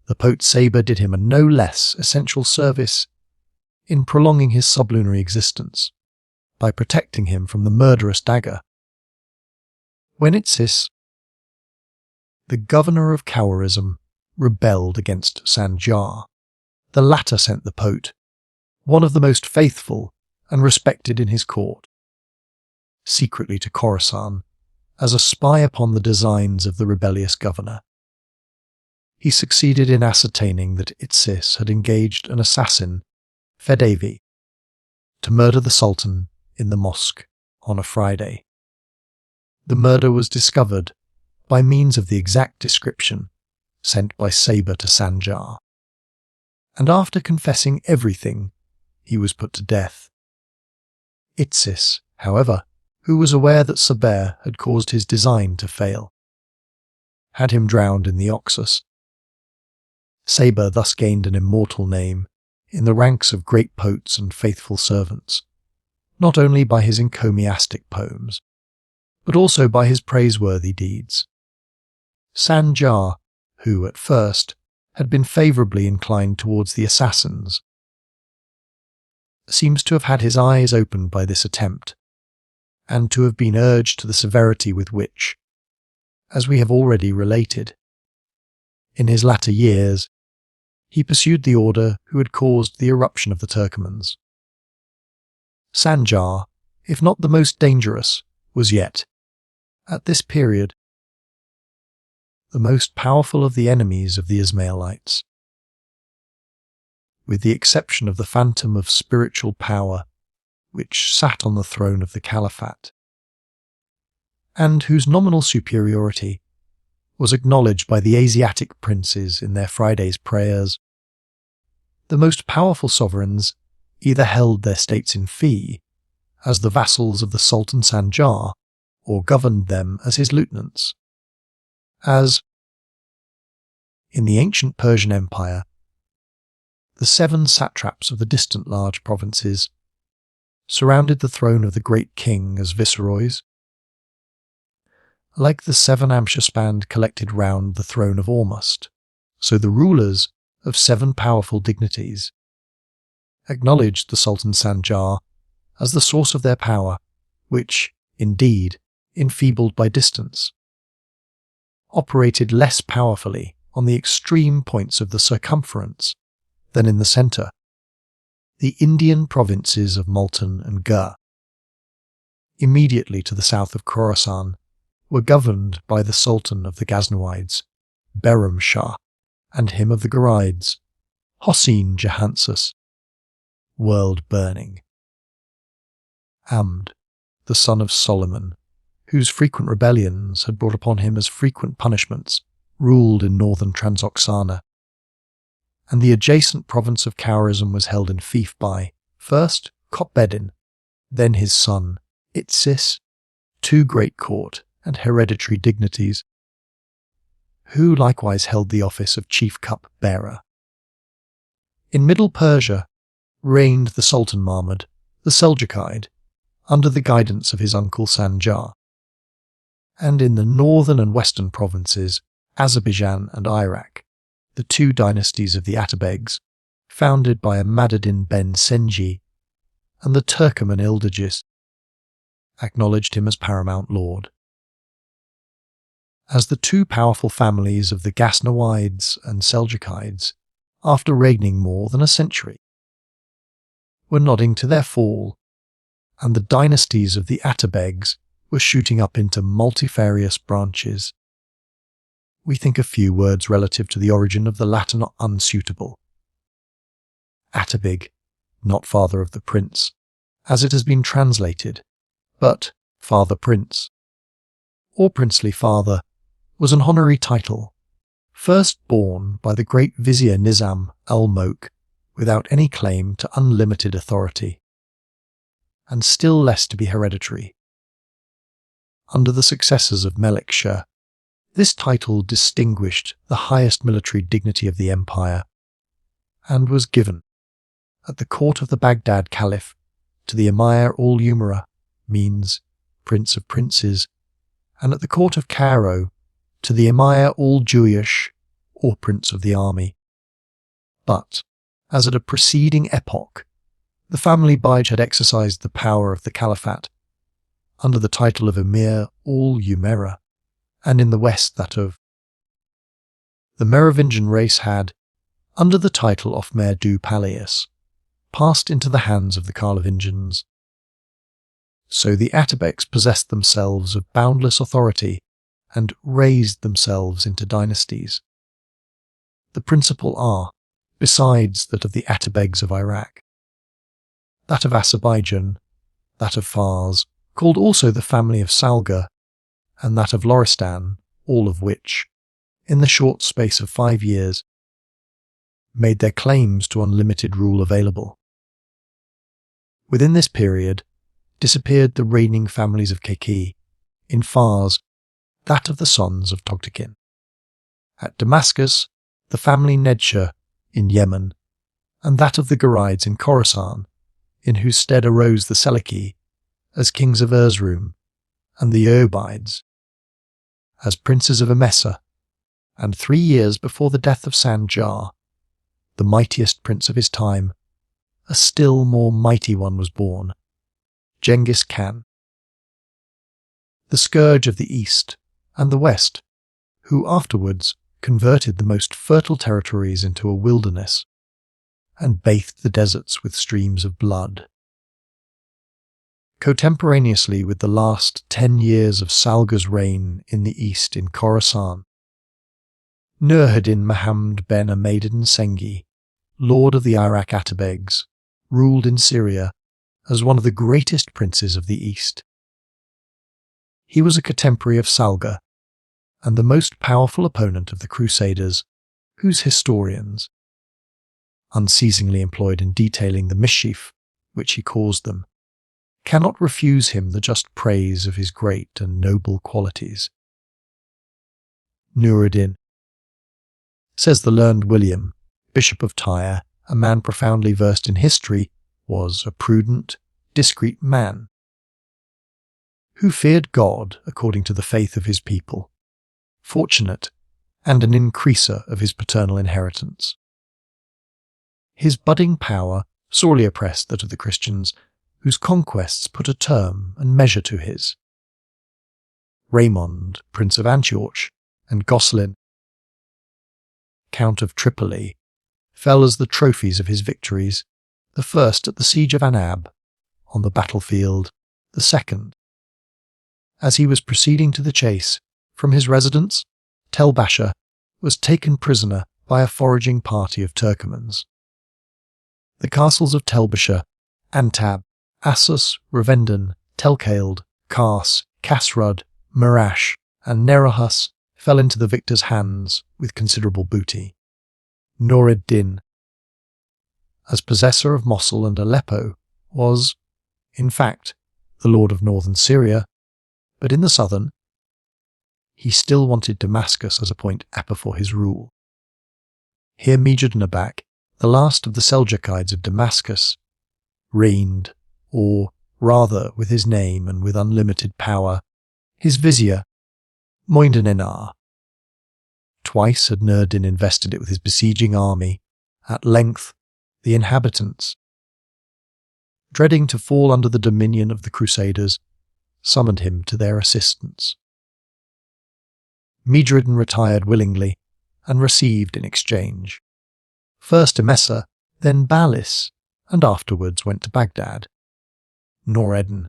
The poet Sabah did him a no less essential service in prolonging his sublunary existence, by protecting him from the murderous dagger. When Isis, the governor of Khawarizm, rebelled against Sanjar, the latter sent the Pote, one of the most faithful and respected in his court, secretly to Khorasan as a spy upon the designs of the rebellious governor. He succeeded in ascertaining that Isis had engaged an assassin, Fedevi, to murder the Sultan in the mosque on a Friday. The murder was discovered by means of the exact description sent by Sabah to Sanjar, and after confessing everything, he was put to death. Isis, however, who was aware that Sabah had caused his design to fail, had him drowned in the Oxus. Sabah thus gained an immortal name in the ranks of great poets and faithful servants, not only by his encomiastic poems, but also by his praiseworthy deeds. Sanjar, who at first had been favourably inclined towards the assassins, seems to have had his eyes opened by this attempt, and to have been urged to the severity with which, as we have already related, in his latter years, he pursued the order who had caused the eruption of the Turkomans. Sanjar, if not the most dangerous, was yet, at this period, the most powerful of the enemies of the Ismailites. With the exception of the phantom of spiritual power which sat on the throne of the Caliphate, and whose nominal superiority was acknowledged by the Asiatic princes in their Friday's prayers, the most powerful sovereigns either held their states in fee, as the vassals of the Sultan Sanjar, or governed them as his lieutenants. As, in the ancient Persian Empire, the 7 satraps of the distant large provinces surrounded the throne of the great king as viceroys, like the 7 Amshasband collected round the throne of Ormuzd, so the rulers of 7 powerful dignities acknowledged the Sultan Sanjar as the source of their power, which, indeed, enfeebled by distance, operated less powerfully on the extreme points of the circumference than in the centre. The Indian provinces of Multan and Gur, immediately to the south of Khorasan, were governed by the Sultan of the Ghaznavides, Behram Shah, and him of the Ghurides, Hossein Jahansus, world-burning. Amd, the son of Solomon, whose frequent rebellions had brought upon him as frequent punishments, ruled in northern Transoxana, and the adjacent province of Khawarizm was held in fief by, first, Rokneddin, then his son, Isis, 2 great court and hereditary dignities, who likewise held the office of chief cup-bearer. In Middle Persia reigned the Sultan Mahmud, the Seljoukide, under the guidance of his uncle Sanjar, and in the northern and western provinces, Azerbaijan and Iraq, the 2 dynasties of the Atabegs, founded by Ahmadeddin ben Senji, and the Turkoman Ildegis, acknowledged him as paramount lord. As the 2 powerful families of the Ghaznavides and Seljoukides, after reigning more than a century, were nodding to their fall, and the dynasties of the Atabegs were shooting up into multifarious branches, we think a few words relative to the origin of the Latin are unsuitable. Atabeg, not father of the prince, as it has been translated, but father prince, or princely father, was an honorary title, first borne by the great vizier Nizam al-Mulk without any claim to unlimited authority, and still less to be hereditary. Under the successors of Melik Shah, this title distinguished the highest military dignity of the empire, and was given, at the court of the Baghdad Caliph, to the Emir ul-Umara, means Prince of Princes, and at the court of Cairo, to the Emir ul-Juyush, or Prince of the Army. But, as at a preceding epoch, The family Baj had exercised the power of the caliphate under the title of Emir al-Umera, and in the west that of the Merovingian race had, under the title of Mer du Palais, passed into the hands of the Carlovingians. So the Atabeks possessed themselves of boundless authority and raised themselves into dynasties. The principal are, besides that of the Atabegs of Iraq, that of Azerbaijan, that of Fars, called also the family of Salga, and that of Loristan, all of which, in the short space of 5 years, made their claims to unlimited rule available. Within this period, disappeared the reigning families of Keki, in Fars, that of the sons of Togtekin. At Damascus, the family Nedsha in Yemen, and that of the Garides in Khorasan, in whose stead arose the Seliki as kings of Erzurum, and the Eobides as princes of Emesa, and 3 years before the death of Sanjar, the mightiest prince of his time, a still more mighty one was born, Genghis Khan, the scourge of the East and the West, who afterwards converted the most fertile territories into a wilderness and bathed the deserts with streams of blood. Contemporaneously with the last 10 years of Salga's reign in the east in Khorasan, Nurhaddin Muhammad ben Ahmadin Sengi, lord of the Iraq Atabegs, ruled in Syria as one of the greatest princes of the east. He was a contemporary of Salga, and the most powerful opponent of the Crusaders, whose historians, unceasingly employed in detailing the mischief which he caused them, cannot refuse him the just praise of his great and noble qualities. Nuruddin, says the learned William, Bishop of Tyre, a man profoundly versed in history, was a prudent, discreet man, who feared God according to the faith of his people, fortunate, and an increaser of his paternal inheritance. His budding power sorely oppressed that of the Christians, whose conquests put a term and measure to his. Raymond, Prince of Antioch, and Gosselin, Count of Tripoli, fell as the trophies of his victories, the first at the siege of Anab, on the battlefield, the second, as he was proceeding to the chase, from his residence, Tel Basha, was taken prisoner by a foraging party of Turkomans. The castles of Tel Basha, Antab, Assus, Ravendin, Telkaild, Kars, Kasrud, Marash, and Nerahus fell into the victor's hands with considerable booty. Nureddin, as possessor of Mosul and Aleppo, was, in fact, the lord of northern Syria, but in the southern, he still wanted Damascus as a point aper for his rule. Here Mejudnabak, the last of the Seljukides of Damascus, reigned, or rather with his name and with unlimited power, his vizier, Moindenenar. Twice had Nureddin invested it with his besieging army. At length, the inhabitants, dreading to fall under the dominion of the Crusaders, summoned him to their assistance. Mejudnabak retired willingly, and received in exchange first Emesa, then Balis, and afterwards went to Baghdad. Nureddin,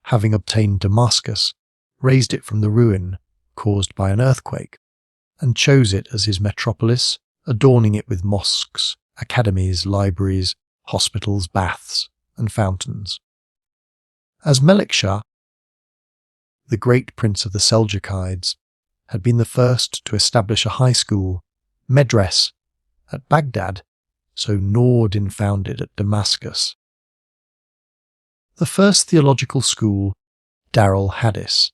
having obtained Damascus, raised it from the ruin caused by an earthquake, and chose it as his metropolis, adorning it with mosques, academies, libraries, hospitals, baths, and fountains. As Melikshah, the great prince of the Seljukides, had been the first to establish a high school, medres, at Baghdad, so Nureddin founded at Damascus the first theological school, Darul Hadis,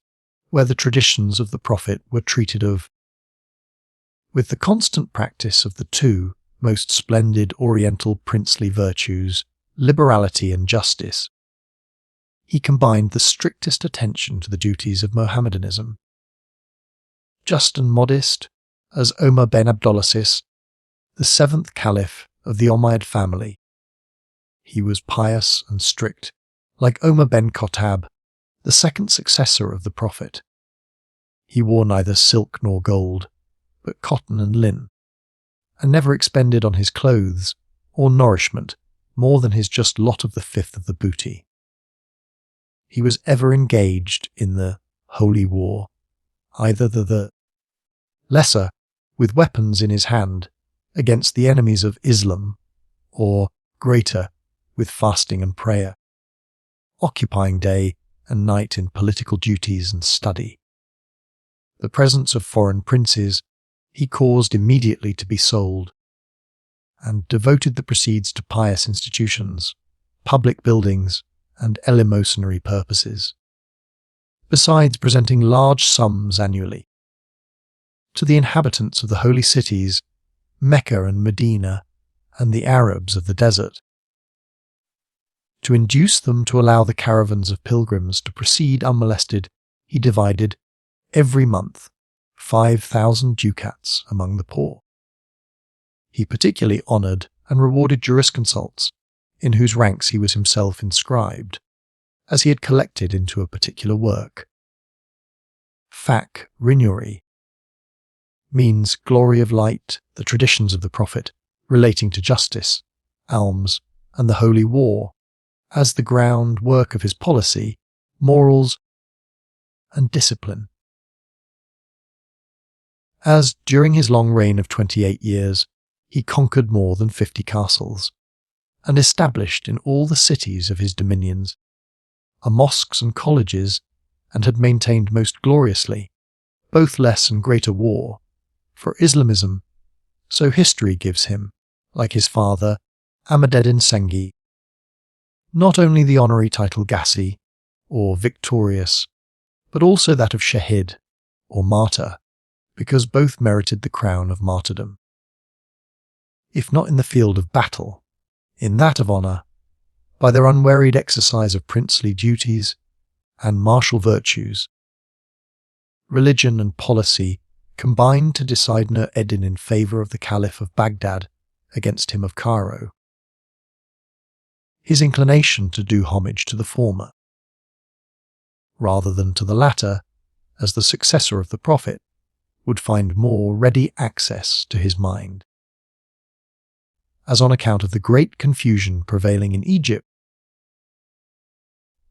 where the traditions of the Prophet were treated of, with the constant practice of the two most splendid Oriental princely virtues, liberality and justice. He combined the strictest attention to the duties of Mohammedanism. Just and modest as Omar ben Abdulaziz, the seventh caliph of the Umayyad family, he was pious and strict, like Omar ben Khattab, the second successor of the Prophet. He wore neither silk nor gold, but cotton and linen, and never expended on his clothes or nourishment more than his just lot of the fifth of the booty. He was ever engaged in the holy war, either the lesser, with weapons in his hand, against the enemies of Islam, or greater, with fasting and prayer, occupying day and night in political duties and study. The presents of foreign princes he caused immediately to be sold, and devoted the proceeds to pious institutions, public buildings, and eleemosynary purposes, besides presenting large sums annually to the inhabitants of the holy cities, Mecca and Medina, and the Arabs of the desert, to induce them to allow the caravans of pilgrims to proceed unmolested. He divided every month 5,000 ducats among the poor. He particularly honoured and rewarded jurisconsults, in whose ranks he was himself inscribed, as he had collected into a particular work. Fak Rinuri means glory of light, the traditions of the Prophet relating to justice, alms, and the holy war, as the groundwork of his policy, morals, and discipline. As during his long reign of 28 years, he conquered more than 50 castles, and established in all the cities of his dominions mosques and colleges, and had maintained most gloriously both less and greater war for Islamism, so history gives him, like his father, Ahmededdin Sengi, not only the honorary title Gassi, or victorious, but also that of Shahid, or martyr, because both merited the crown of martyrdom. If not in the field of battle, in that of honour, by their unwearied exercise of princely duties and martial virtues. Religion and policy combined to decide Nur-ed-Din in favour of the Caliph of Baghdad against him of Cairo. His inclination to do homage to the former, rather than to the latter, as the successor of the Prophet, would find more ready access to his mind. As on account of the great confusion prevailing in Egypt,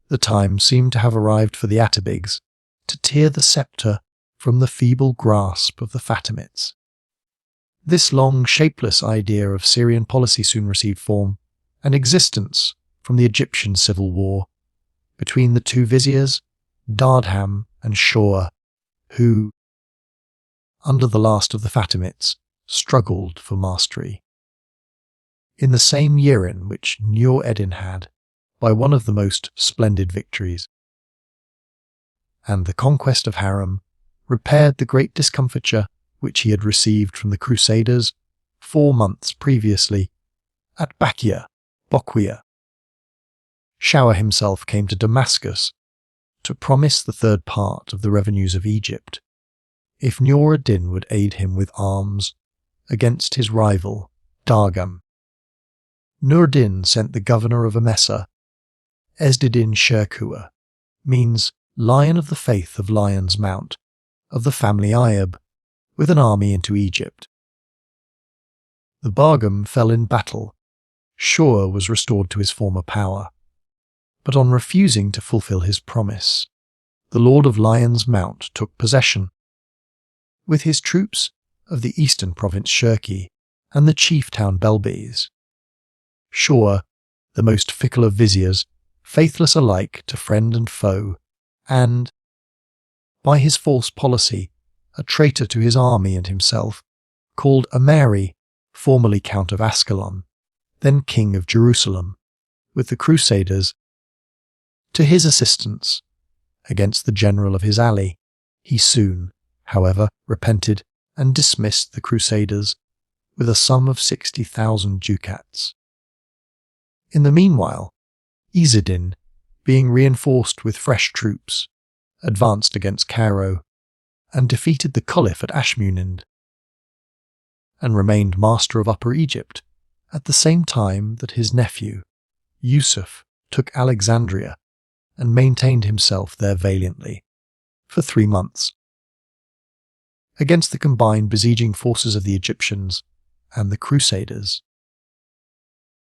the time seemed to have arrived for the Atabigs to tear the sceptre from the feeble grasp of the Fatimids. This long, shapeless idea of Syrian policy soon received form and existence from the Egyptian civil war between the two viziers, Dardham and Shaw, who, under the last of the Fatimids, struggled for mastery. In the same year in which Nur-ed-Din had, by one of the most splendid victories, and the conquest of Haram, repaired the great discomfiture which he had received from the Crusaders 4 months previously at Bokwia. Shawa himself came to Damascus to promise the third part of the revenues of Egypt, if Nur-ed-Din would aid him with arms against his rival Dargham. Nur-ed-Din sent the governor of Emesa, Es-Selam Shirkuh, means Lion of the Faith of Lion's Mount, of the family Ayub, with an army into Egypt. The Bargham fell in battle. Shaw was restored to his former power, but on refusing to fulfill his promise, the Lord of Lion's Mount took possession, with his troops of the eastern province Shirki and the chief town Belbes. Shaw, the most fickle of viziers, faithless alike to friend and foe, and, by his false policy, a traitor to his army and himself, called Amari, formerly Count of Ascalon, then King of Jerusalem, with the Crusaders, to his assistance against the general of his ally. He soon, however, repented and dismissed the Crusaders with a sum of 60,000 ducats. In the meanwhile, Izz-ed-Din, being reinforced with fresh troops, advanced against Cairo and defeated the Caliph at Ashmunind, and remained master of Upper Egypt at the same time that his nephew, Yusuf took Alexandria and maintained himself there valiantly for 3 months against the combined besieging forces of the Egyptians and the Crusaders.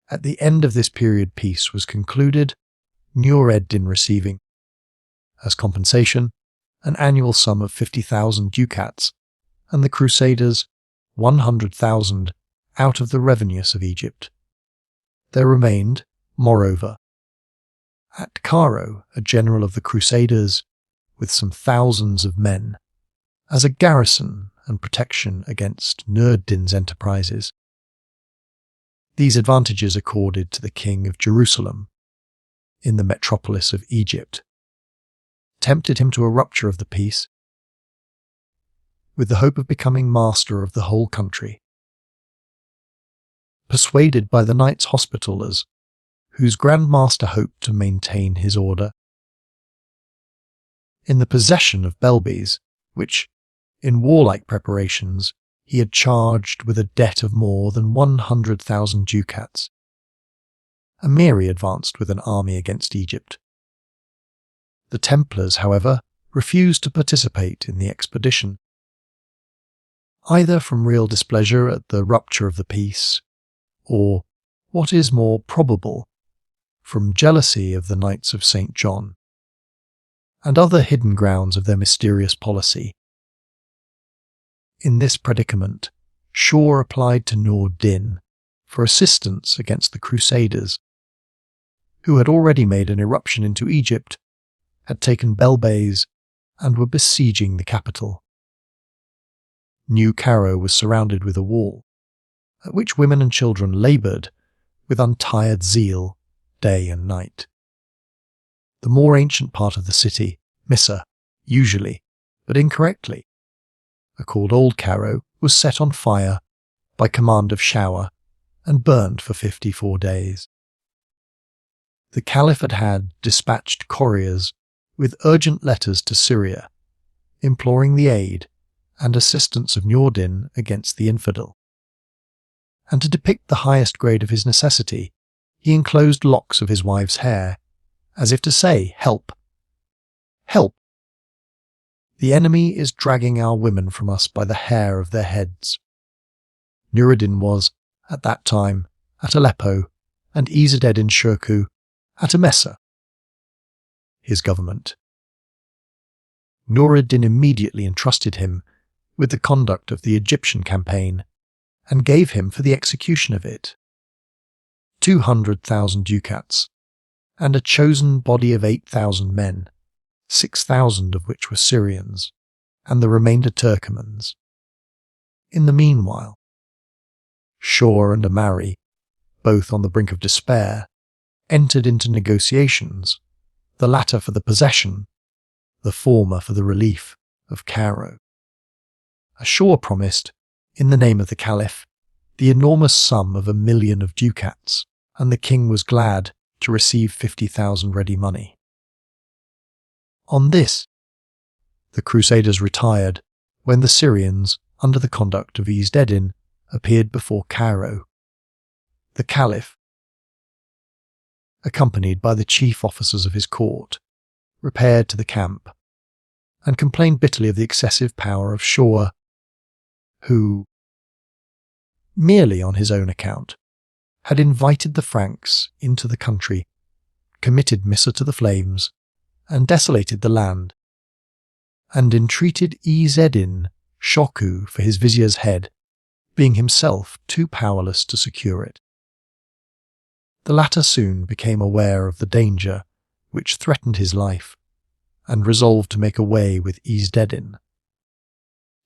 At the end of this period, peace was concluded, Nureddin receiving, as compensation, an annual sum of 50,000 ducats, and the Crusaders 100,000 out of the revenues of Egypt. There remained, moreover, at Cairo a general of the Crusaders with some thousands of men, as a garrison and protection against Nureddin's enterprises. These advantages accorded to the king of Jerusalem, in the metropolis of Egypt, tempted him to a rupture of the peace, with the hope of becoming master of the whole country. Persuaded by the Knights Hospitallers, whose Grand Master hoped to maintain his order, in the possession of Belbes, which, in warlike preparations, he had charged with a debt of more than 100,000 ducats, Amiri advanced with an army against Egypt. The Templars, however, refused to participate in the expedition, either from real displeasure at the rupture of the peace, or, what is more probable, from jealousy of the Knights of St. John, and other hidden grounds of their mysterious policy. In this predicament, Shaw applied to Nureddin for assistance against the Crusaders, who had already made an eruption into Egypt, had taken Belbes, and were besieging the capital. New Cairo was surrounded with a wall, at which women and children laboured with untired zeal day and night. The more ancient part of the city, Missa, usually, but incorrectly, called Old Cairo, was set on fire by command of Shower and burned for 54 days. The Caliph had dispatched couriers with urgent letters to Syria, imploring the aid and assistance of Nureddin against the infidel. And to depict the highest grade of his necessity, he enclosed locks of his wife's hair, as if to say, "Help! Help! The enemy is dragging our women from us by the hair of their heads." Nureddin was, at that time, at Aleppo, and Izzeddin Shirkuh at Emesa, his government. Nureddin immediately entrusted him with the conduct of the Egyptian campaign, and gave him for the execution of it 200,000 ducats, and a chosen body of 8,000 men, 6,000 of which were Syrians, and the remainder Turkomans. In the meanwhile, Shaw and Amari, both on the brink of despair, entered into negotiations, the latter for the possession, the former for the relief of Cairo. Shaw promised, in the name of the Caliph, the enormous sum of 1,000,000 of ducats, and the king was glad to receive 50,000 ready money. On this, the Crusaders retired when the Syrians, under the conduct of Izzeddin, appeared before Cairo. The Caliph, accompanied by the chief officers of his court, repaired to the camp and complained bitterly of the excessive power of Shaw, who, merely on his own account, had invited the Franks into the country, committed Missa to the flames, and desolated the land, and entreated Izzeddin Shirkuh for his vizier's head, being himself too powerless to secure it. The latter soon became aware of the danger which threatened his life, and resolved to make away with Izzeddin,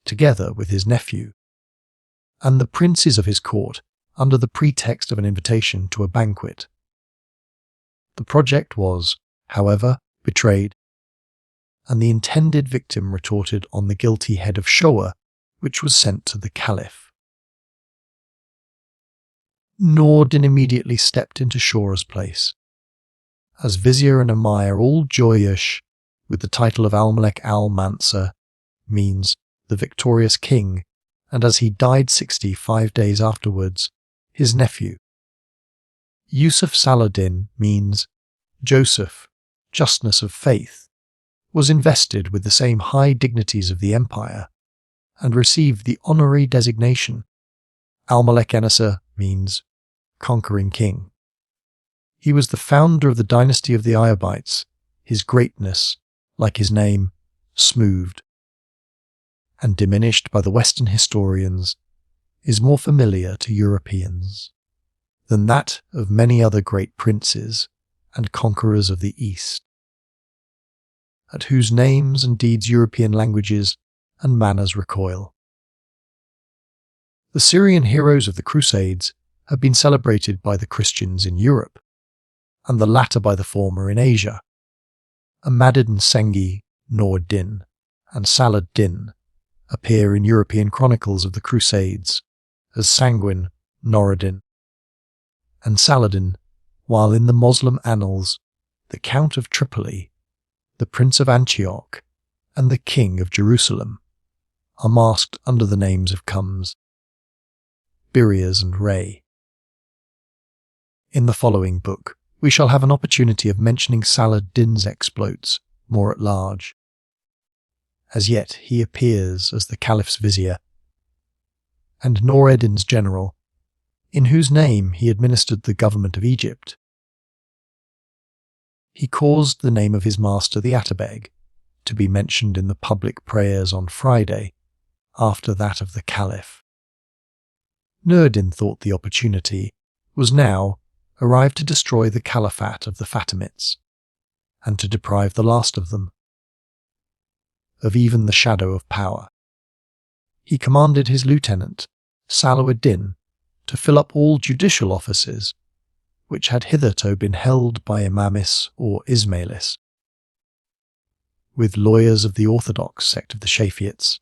together with his nephew, and the princes of his court, under the pretext of an invitation to a banquet. The project was, however, betrayed, and the intended victim retorted on the guilty head of Shaw, which was sent to the Caliph. Nureddin immediately stepped into Shaw's place. As vizier and emir, all joyous with the title of Al-Malek al-Mansur, means the victorious king, and as he died 65 days afterwards, his nephew, Yusuf Saladin means Joseph, justness of faith, was invested with the same high dignities of the empire and received the honorary designation. Al-Malek Enisar means conquering king. He was the founder of the dynasty of the Ayyubites, his greatness, like his name, smoothed and diminished by the Western historians, is more familiar to Europeans than that of many other great princes and conquerors of the East, at whose names and deeds European languages and manners recoil. The Syrian heroes of the Crusades have been celebrated by the Christians in Europe, and the latter by the former in Asia. Ahmadid and Sengi, Nur-ad-Din, and Saladin appear in European chronicles of the Crusades as sanguine Nur-ad-Din and Saladin, while in the Moslem annals the Count of Tripoli, the Prince of Antioch, and the King of Jerusalem are masked under the names of Khums, Birias and Ray. In the following book, we shall have an opportunity of mentioning Saladin's exploits more at large. As yet he appears as the Caliph's vizier, and Nur-ad-Din's general, in whose name he administered the government of Egypt. He caused the name of his master, the Atabeg, to be mentioned in the public prayers on Friday, after that of the Caliph. Nur-ad-Din thought the opportunity was now arrived to destroy the caliphate of the Fatimids, and to deprive the last of them of even the shadow of power. He commanded his lieutenant, Salah-ud-Din, to fill up all judicial offices which had hitherto been held by Imamis or Ismailis, with lawyers of the orthodox sect of the Shafi'ites,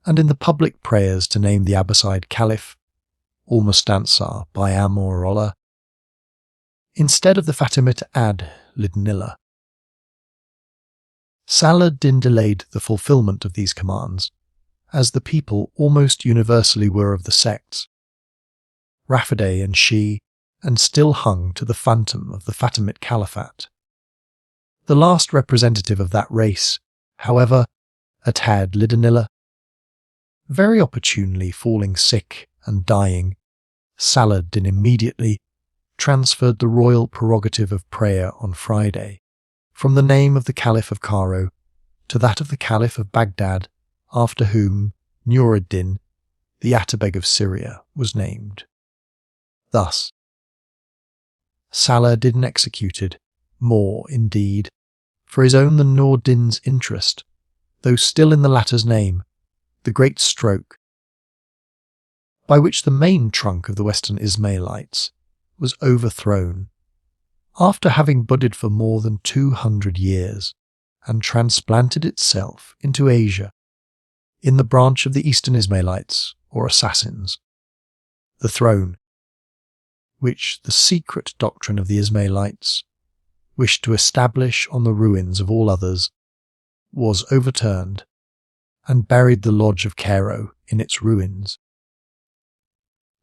and in the public prayers to name the Abbasid Caliph, Al-Mustansar by Amr-Allah, instead of the Fatimid ad-Lidnillah. Salah-ad-Din delayed the fulfillment of these commands, as the people almost universally were of the sects, Rafideh and Shi, and still hung to the phantom of the Fatimid Caliphate. The last representative of that race, however, ad-Lidnillah, very opportunely falling sick and dying, Salah-ad-Din immediately transferred the royal prerogative of prayer on Friday from the name of the Caliph of Cairo to that of the Caliph of Baghdad, after whom Nur-ad-Din, the Atabeg of Syria, was named. Thus, Salah-ad-Din executed, more indeed, for his own than Nur-ad-Din's interest, though still in the latter's name, the great stroke, by which the main trunk of the Western Ismailites was overthrown, after having budded for more than 200 years, and transplanted itself into Asia, in the branch of the Eastern Ismailites, or Assassins. The throne, which the secret doctrine of the Ismailites wished to establish on the ruins of all others, was overturned, and buried the lodge of Cairo in its ruins.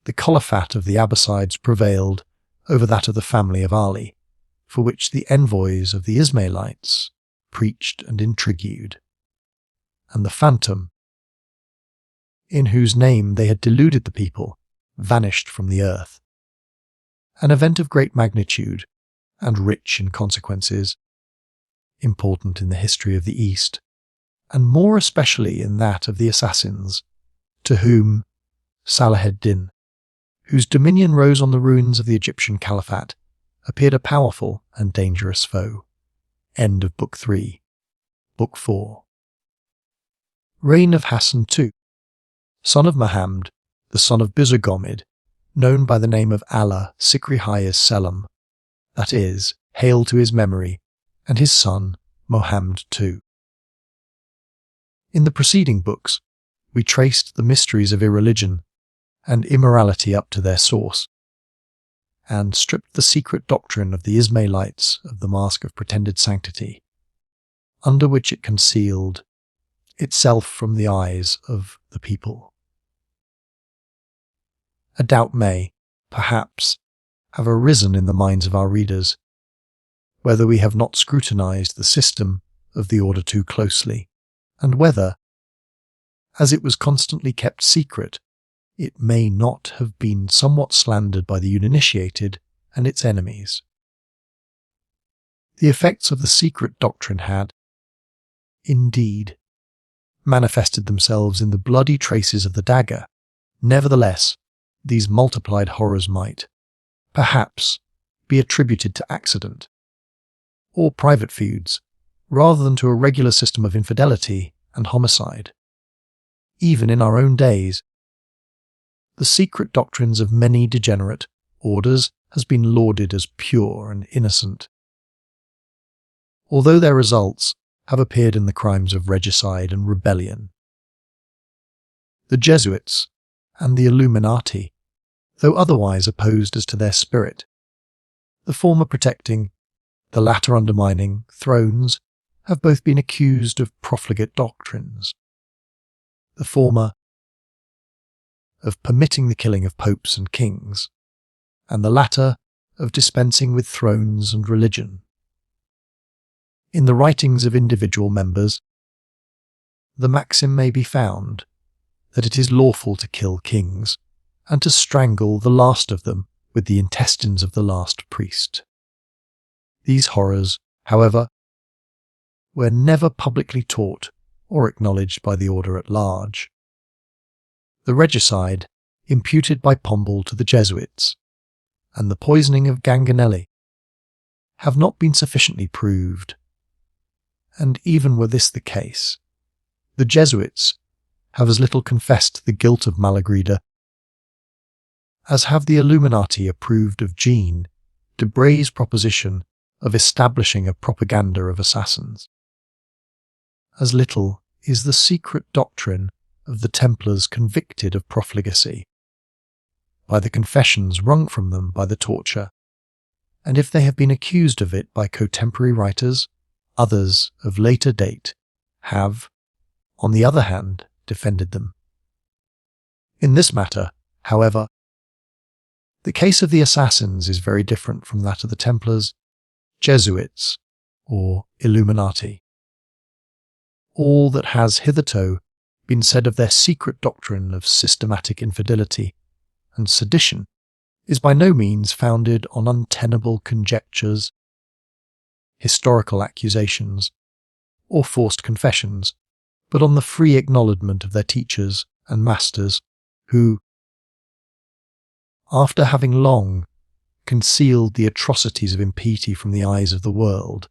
The caliphate of the Abbasides prevailed over that of the family of Ali, for which the envoys of the Ismailites preached and intrigued, and the phantom, in whose name they had deluded the people, vanished from the earth. An event of great magnitude, and rich in consequences, important in the history of the East, and more especially in that of the Assassins, to whom Salah-ad-Din, whose dominion rose on the ruins of the Egyptian Caliphate, appeared a powerful and dangerous foe. End of Book 3. Book 4. Reign of Hassan II, son of Mohammed, the son of Busurgomid, known by the name of Ala Sikrihi es-selam, that is, hail to his memory, and his son, Mohammed II. In the preceding books, we traced the mysteries of irreligion and immorality up to their source, and stripped the secret doctrine of the Ismailites of the mask of pretended sanctity, under which it concealed itself from the eyes of the people. A doubt may, perhaps, have arisen in the minds of our readers, whether we have not scrutinized the system of the order too closely, and whether, as it was constantly kept secret, it may not have been somewhat slandered by the uninitiated and its enemies. The effects of the secret doctrine had, indeed, manifested themselves in the bloody traces of the dagger. Nevertheless, these multiplied horrors might, perhaps, be attributed to accident, or private feuds, rather than to a regular system of infidelity and homicide. Even in our own days, the secret doctrines of many degenerate orders has been lauded as pure and innocent, although their results have appeared in the crimes of regicide and rebellion. The Jesuits and the Illuminati, though otherwise opposed as to their spirit, the former protecting, the latter undermining thrones, have both been accused of profligate doctrines. The former of permitting the killing of popes and kings, and the latter of dispensing with thrones and religion. In the writings of individual members, the maxim may be found that it is lawful to kill kings and to strangle the last of them with the intestines of the last priest. These horrors, however, were never publicly taught or acknowledged by the order at large. The regicide imputed by Pombal to the Jesuits and the poisoning of Ganganelli have not been sufficiently proved, and even were this the case, the Jesuits have as little confessed the guilt of Malagrida as have the Illuminati approved of Jean de Bray's proposition of establishing a propaganda of assassins. As little is the secret doctrine of the Templars convicted of profligacy by the confessions wrung from them by the torture, and if they have been accused of it by contemporary writers, others of later date have, on the other hand, defended them. In this matter, however, the case of the assassins is very different from that of the Templars, Jesuits, or Illuminati. All that has hitherto been said of their secret doctrine of systematic infidelity and sedition is by no means founded on untenable conjectures, historical accusations, or forced confessions, but on the free acknowledgment of their teachers and masters, who, after having long concealed the atrocities of impiety from the eyes of the world,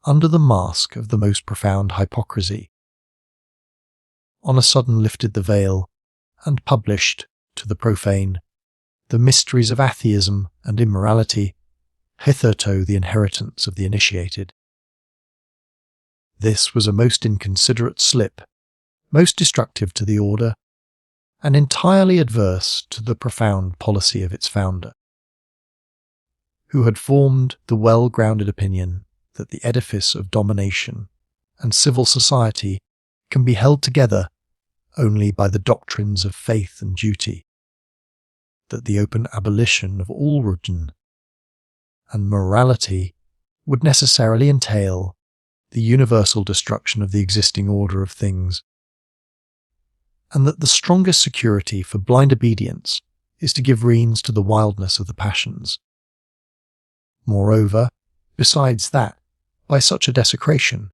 under the mask of the most profound hypocrisy, on a sudden lifted the veil and published, to the profane, the mysteries of atheism and immorality, hitherto the inheritance of the initiated. This was a most inconsiderate slip, most destructive to the order, and entirely adverse to the profound policy of its founder, who had formed the well-grounded opinion that the edifice of domination and civil society can be held together only by the doctrines of faith and duty, that the open abolition of all religion and morality would necessarily entail the universal destruction of the existing order of things, and that the strongest security for blind obedience is to give reins to the wildness of the passions. Moreover, besides that, by such a desecration,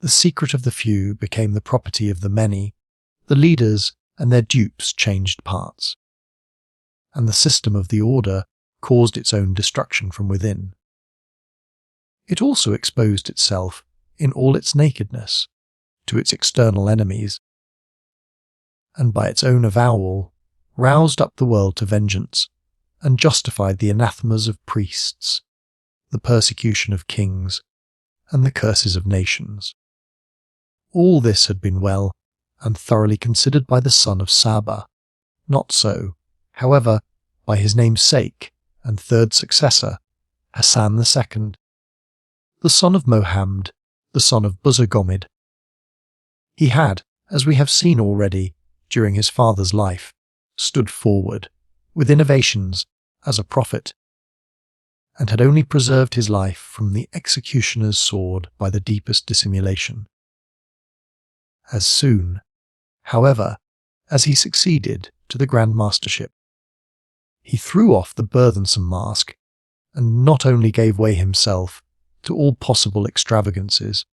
the secret of the few became the property of the many, the leaders and their dupes changed parts, and the system of the order caused its own destruction from within. It also exposed itself in all its nakedness to its external enemies, and by its own avowal roused up the world to vengeance and justified the anathemas of priests, the persecution of kings, and the curses of nations. All this had been well and thoroughly considered by the son of Sabah. Not so, however, by his namesake and third successor, Hassan II, the son of Mohammed, the son of Busurgomid. He had, as we have seen already, during his father's life, stood forward, with innovations as a prophet, and had only preserved his life from the executioner's sword by the deepest dissimulation. As soon, however, as he succeeded to the Grand Mastership, he threw off the burthensome mask and not only gave way himself to all possible extravagances,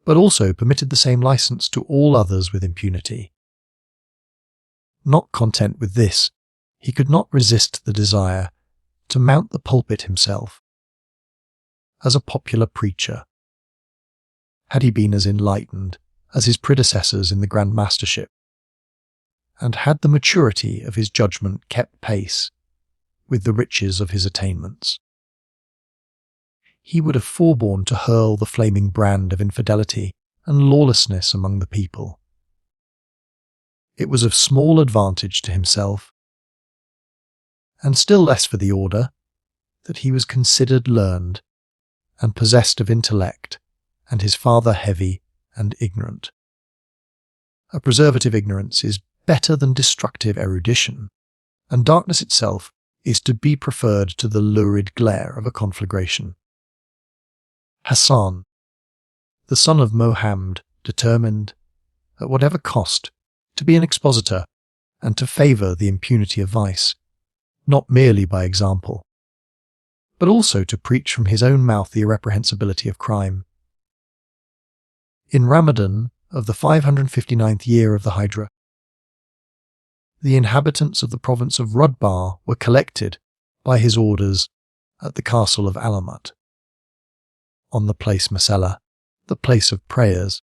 but also permitted the same license to all others with impunity. Not content with this, he could not resist the desire to mount the pulpit himself as a popular preacher. Had he been as enlightened as his predecessors in the Grand Mastership, and had the maturity of his judgment kept pace with the riches of his attainments, he would have forborne to hurl the flaming brand of infidelity and lawlessness among the people. It was of small advantage to himself, and still less for the order, that he was considered learned and possessed of intellect, and his father heavy and ignorant. A preservative ignorance is better than destructive erudition, and darkness itself is to be preferred to the lurid glare of a conflagration. Hassan, the son of Mohammed, determined, at whatever cost, to be an expositor and to favour the impunity of vice, not merely by example, but also to preach from his own mouth the irreprehensibility of crime. In Ramadan of the 559th year of the Hijra, the inhabitants of the province of Rudbar were collected by his orders at the castle of Alamut, on the place Masala, the place of prayers.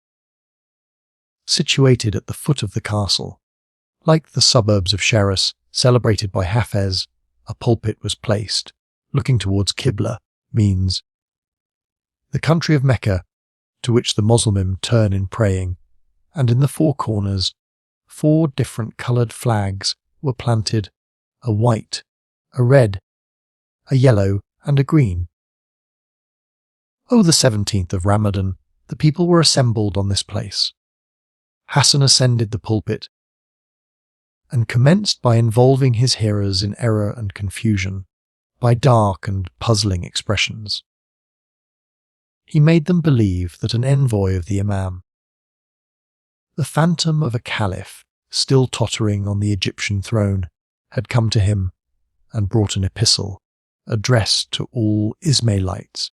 Situated at the foot of the castle, like the suburbs of Sheras, celebrated by Hafez, a pulpit was placed, looking towards Qibla, means the country of Mecca, to which the Muslimim turn in praying, and in the four corners 4 different coloured flags were planted, a white, a red, a yellow, and a green. O the 17th of Ramadan, the people were assembled on this place. Hassan ascended the pulpit and commenced by involving his hearers in error and confusion, by dark and puzzling expressions. He made them believe that an envoy of the Imam, the phantom of a caliph still tottering on the Egyptian throne, had come to him and brought an epistle addressed to all Ismailites,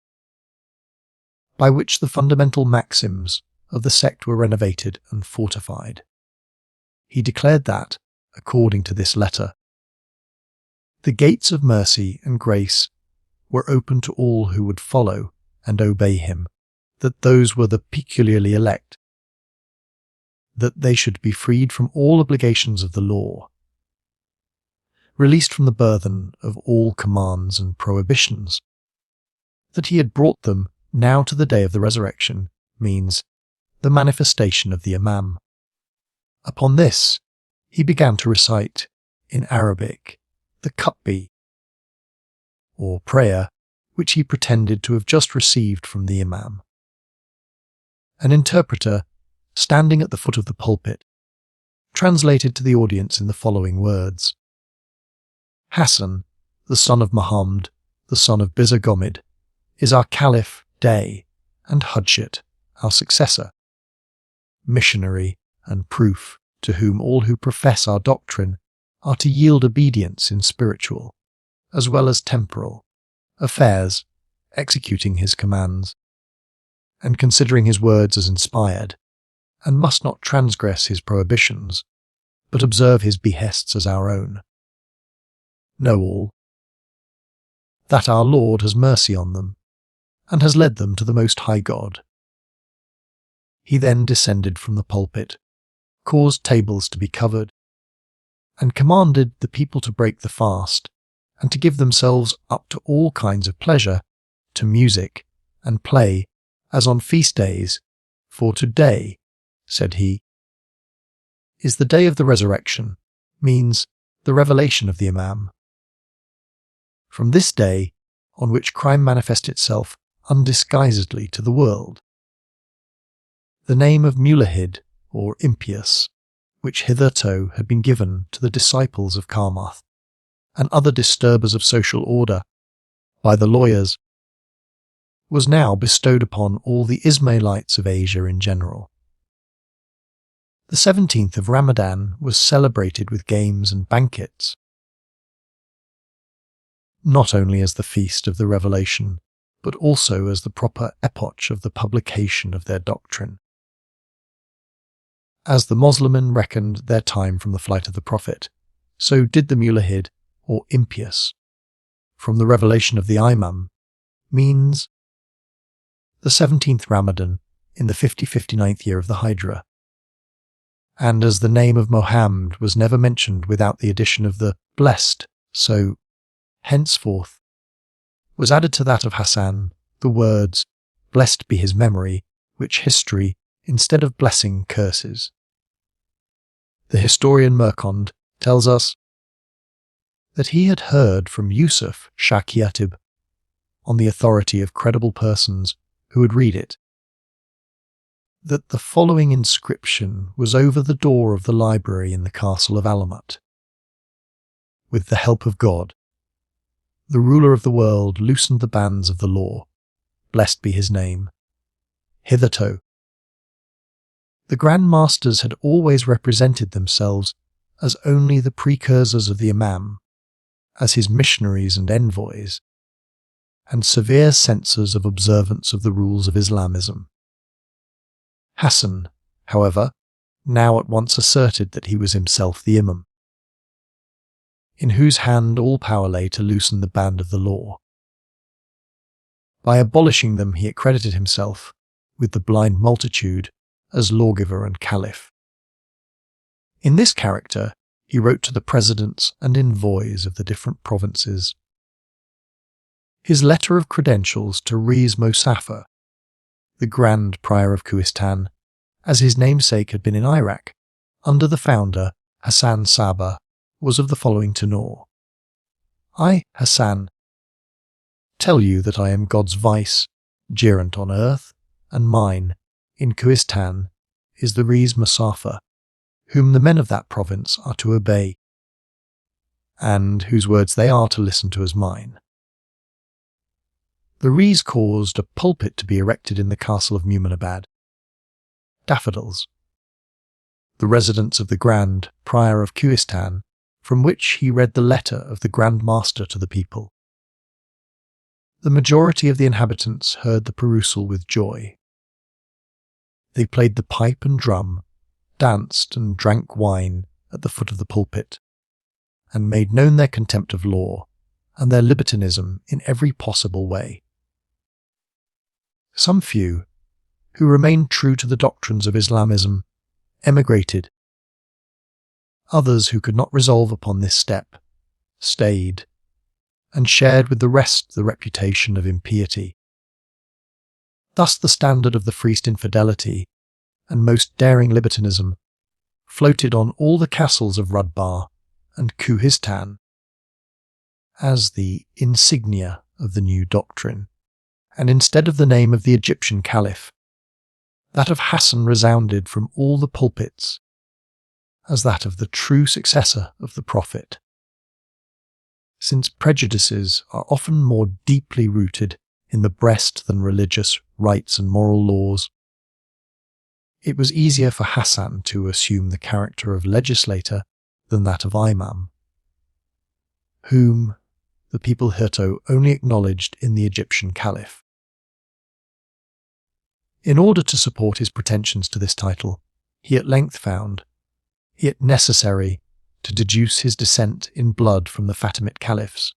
by which the fundamental maxims of the sect were renovated and fortified. He declared that, according to this letter, the gates of mercy and grace were open to all who would follow and obey him, that those were the peculiarly elect, that they should be freed from all obligations of the law, released from the burthen of all commands and prohibitions, that he had brought them now to the day of the resurrection, means the manifestation of the Imam. Upon this, he began to recite, in Arabic, the Qutbi, or prayer, which he pretended to have just received from the Imam. An interpreter, standing at the foot of the pulpit, translated to the audience in the following words: Hassan, the son of Muhammad, the son of Busurgomid, is our caliph day, and Hudshit, our successor, missionary and proof to whom all who profess our doctrine are to yield obedience in spiritual, as well as temporal, affairs, executing his commands, and considering his words as inspired, and must not transgress his prohibitions, but observe his behests as our own. Know all, that our Lord has mercy on them, and has led them to the Most High God. He then descended from the pulpit, caused tables to be covered, and commanded the people to break the fast, and to give themselves up to all kinds of pleasure, to music and play, as on feast days, for today, said he, is the day of the resurrection, means the revelation of the Imam. From this day, on which crime manifests itself undisguisedly to the world, the name of Mulahid, or impious, which hitherto had been given to the disciples of Karmath and other disturbers of social order by the lawyers, was now bestowed upon all the Ismailites of Asia in general. The 17th of Ramadan was celebrated with games and banquets, not only as the feast of the revelation, but also as the proper epoch of the publication of their doctrine. As the Muslimin reckoned their time from the flight of the Prophet, so did the Mulahid, or impious, from the revelation of the Imam, means the 17th Ramadan in the 59th year of the Hijra. And as the name of Mohammed was never mentioned without the addition of the blessed, so henceforth was added to that of Hassan the words, blessed be his memory, which history, instead of blessing, curses. The historian Merkond tells us that he had heard from Yusuf Shah Kiatib, on the authority of credible persons who would read it, that the following inscription was over the door of the library in the castle of Alamut. With the help of God, the ruler of the world loosened the bands of the law, blessed be his name. Hitherto, the Grand Masters had always represented themselves as only the precursors of the Imam, as his missionaries and envoys, and severe censors of observance of the rules of Islamism. Hassan, however, now at once asserted that he was himself the Imam, in whose hand all power lay to loosen the band of the law. By abolishing them he accredited himself, with the blind multitude, as lawgiver and caliph. In this character he wrote to the presidents and envoys of the different provinces. His letter of credentials to Riz Mosafa, the Grand Prior of Kohistan, as his namesake had been in Iraq, under the founder, Hassan Sabah, was of the following tenor. I, Hassan, tell you that I am God's vice, gerent on earth, and mine, in Kohistan, is the Riz Mosafa, whom the men of that province are to obey, and whose words they are to listen to as mine. The Riz caused a pulpit to be erected in the castle of Muminabad. Daffodils, the residence of the Grand Prior of Kohistan, from which he read the letter of the Grand Master to the people. The majority of the inhabitants heard the perusal with joy. They played the pipe and drum, danced and drank wine at the foot of the pulpit, and made known their contempt of law and their libertinism in every possible way. Some few, who remained true to the doctrines of Islamism, emigrated. Others who could not resolve upon this step, stayed, and shared with the rest the reputation of impiety. Thus the standard of the freest infidelity and most daring libertinism floated on all the castles of Rudbar and Kohistan as the insignia of the new doctrine, and instead of the name of the Egyptian caliph, that of Hassan resounded from all the pulpits as that of the true successor of the Prophet. Since prejudices are often more deeply rooted in the breast than religious rights and moral laws, it was easier for Hassan to assume the character of legislator than that of Imam, whom the people hitherto only acknowledged in the Egyptian caliph. In order to support his pretensions to this title, he at length found it necessary to deduce his descent in blood from the Fatimid caliphs,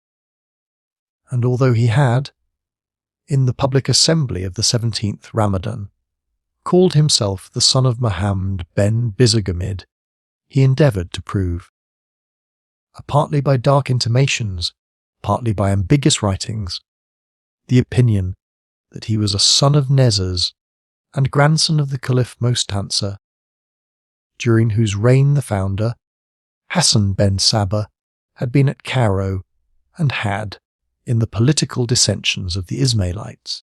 and although he had, in the public assembly of the 17th Ramadan, called himself the son of Mohammed ben Busurgomid, he endeavoured to prove, partly by dark intimations, partly by ambiguous writings, the opinion that he was a son of Nezers and grandson of the Caliph Mostanser, during whose reign the founder, Hassan ben Sabah, had been at Cairo and had, in the political dissensions of the Ismailites,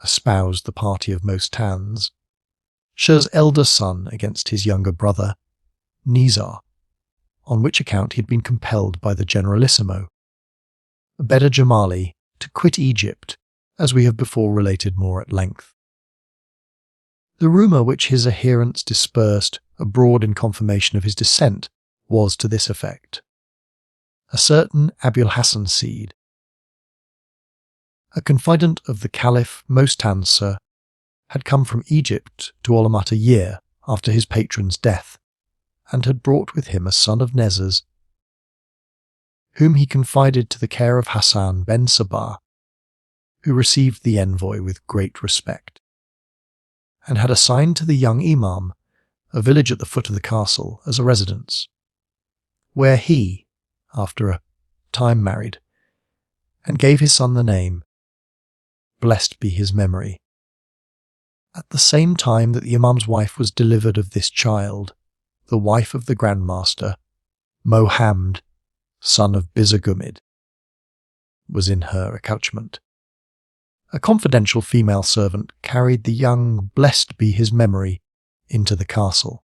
espoused the party of Mostans, Shah's elder son against his younger brother, Nizar, on which account he had been compelled by the Generalissimo, Beda Jamali, to quit Egypt, as we have before related more at length. The rumour which his adherents dispersed abroad in confirmation of his descent was to this effect. A certain Abul Hassan Seed, a confidant of the Caliph Mostanser, had come from Egypt to Alamut a year after his patron's death, and had brought with him a son of Nezer's, whom he confided to the care of Hassan ben Sabah, who received the envoy with great respect, and had assigned to the young Imam a village at the foot of the castle as a residence, where he, after a time married, and gave his son the name, blessed be his memory. At the same time that the Imam's wife was delivered of this child, the wife of the Grand Master, Mohammed, son of Busurgomid, was in her accouchement. A confidential female servant carried the young, blessed be his memory, into the castle,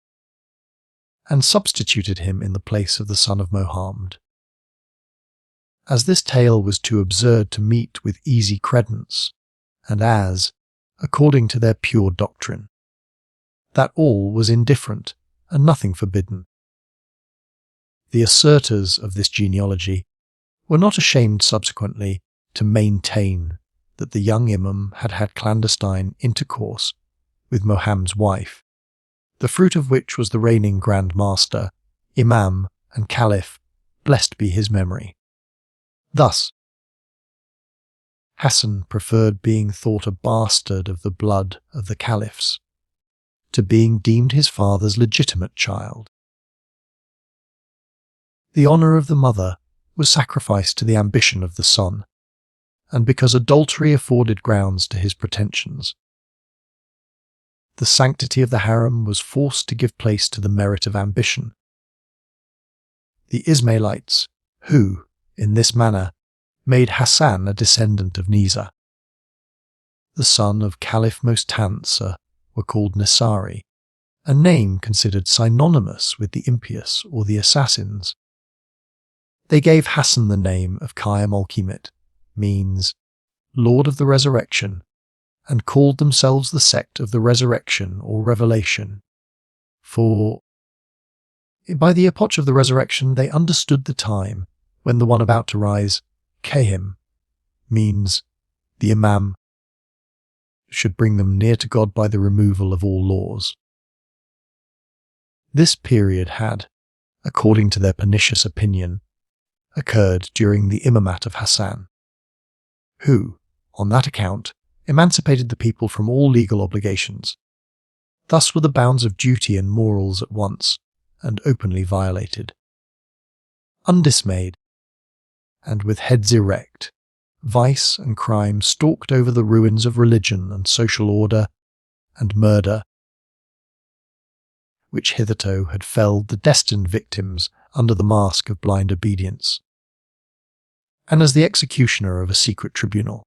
and substituted him in the place of the son of Mohammed. As this tale was too absurd to meet with easy credence, and as, according to their pure doctrine, that all was indifferent and nothing forbidden, the assertors of this genealogy were not ashamed subsequently to maintain that the young Imam had had clandestine intercourse with Mohammed's wife, the fruit of which was the reigning Grand Master, Imam and Caliph, blessed be his memory. Thus, Hassan preferred being thought a bastard of the blood of the Caliphs to being deemed his father's legitimate child. The honour of the mother was sacrificed to the ambition of the son, and because adultery afforded grounds to his pretensions, the sanctity of the harem was forced to give place to the merit of ambition. The Ismailites, who, in this manner, made Hassan a descendant of Nizar, the son of Caliph Mostanser, were called Nasari, a name considered synonymous with the impious or the assassins. They gave Hassan the name of Qayyim al-Qimit, means Lord of the Resurrection, and called themselves the sect of the Resurrection or Revelation, for by the epoch of the Resurrection they understood the time when the one about to rise, Qayyim, means the Imam, should bring them near to God by the removal of all laws. This period had, according to their pernicious opinion, occurred during the imamat of Hassan, who, on that account, emancipated the people from all legal obligations. Thus were the bounds of duty and morals at once and openly violated. Undismayed, and with heads erect, vice and crime stalked over the ruins of religion and social order and murder, which hitherto had felled the destined victims under the mask of blind obedience, and as the executioner of a secret tribunal,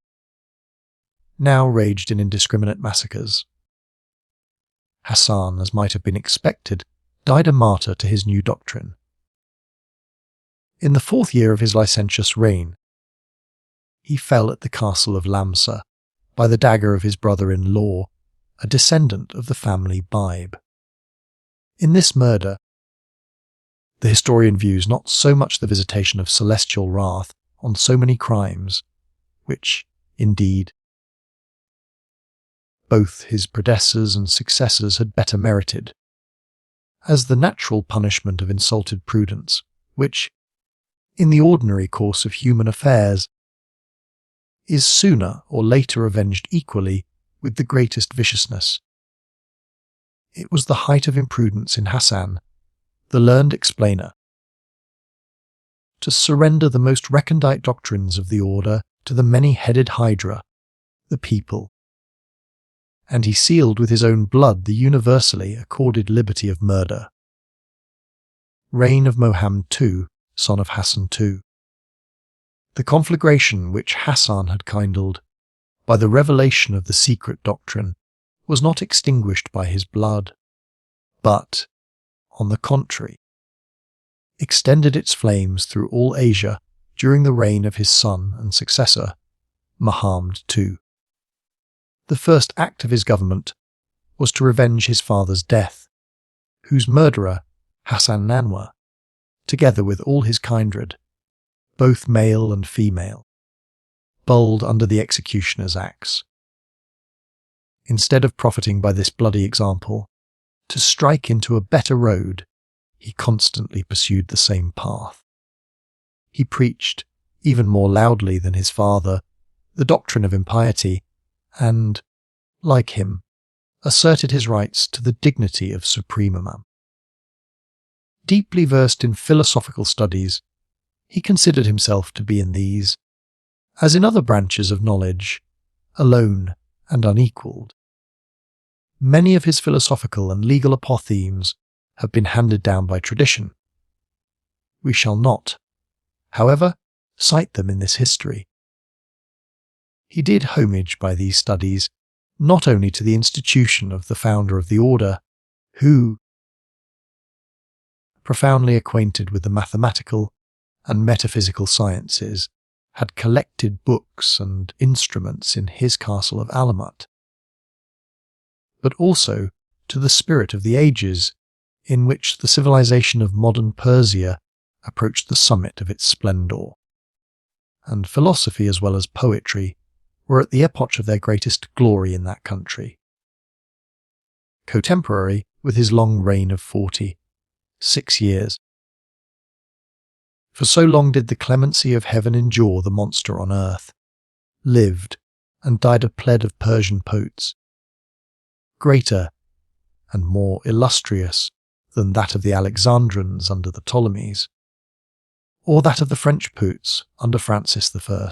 now raged in indiscriminate massacres. Hassan, as might have been expected, died a martyr to his new doctrine. In the 4th year of his licentious reign, he fell at the castle of Lamsa by the dagger of his brother-in-law, a descendant of the family Bibe. In this murder, the historian views not so much the visitation of celestial wrath on so many crimes, which, indeed, both his predecessors and successors had better merited, as the natural punishment of insulted prudence, which, in the ordinary course of human affairs, is sooner or later avenged equally with the greatest viciousness. It was the height of imprudence in Hassan, the learned explainer, to surrender the most recondite doctrines of the order to the many-headed hydra, the people, and he sealed with his own blood the universally accorded liberty of murder. Reign of Mohammed II, son of Hassan II. The conflagration which Hassan had kindled by the revelation of the secret doctrine was not extinguished by his blood, but, on the contrary, extended its flames through all Asia during the reign of his son and successor, Mohammed II. The first act of his government was to revenge his father's death, whose murderer, Hassan II, together with all his kindred, both male and female, bowled under the executioner's axe. Instead of profiting by this bloody example, to strike into a better road, he constantly pursued the same path. He preached, even more loudly than his father, the doctrine of impiety, and, like him, asserted his rights to the dignity of supreme imam. Deeply versed in philosophical studies, he considered himself to be in these, as in other branches of knowledge, alone and unequalled. Many of his philosophical and legal apothegms have been handed down by tradition. We shall not, however, cite them in this history. He did homage by these studies not only to the institution of the founder of the order, who, profoundly acquainted with the mathematical and metaphysical sciences, had collected books and instruments in his castle of Alamut, but also to the spirit of the ages in which the civilization of modern Persia approached the summit of its splendour, and philosophy as well as poetry were at the epoch of their greatest glory in that country. Contemporary with his long reign of 46 years. For so long did the clemency of heaven endure the monster on earth, lived and died a pled of Persian poets, greater and more illustrious than that of the Alexandrians under the Ptolemies, or that of the French poets under Francis I.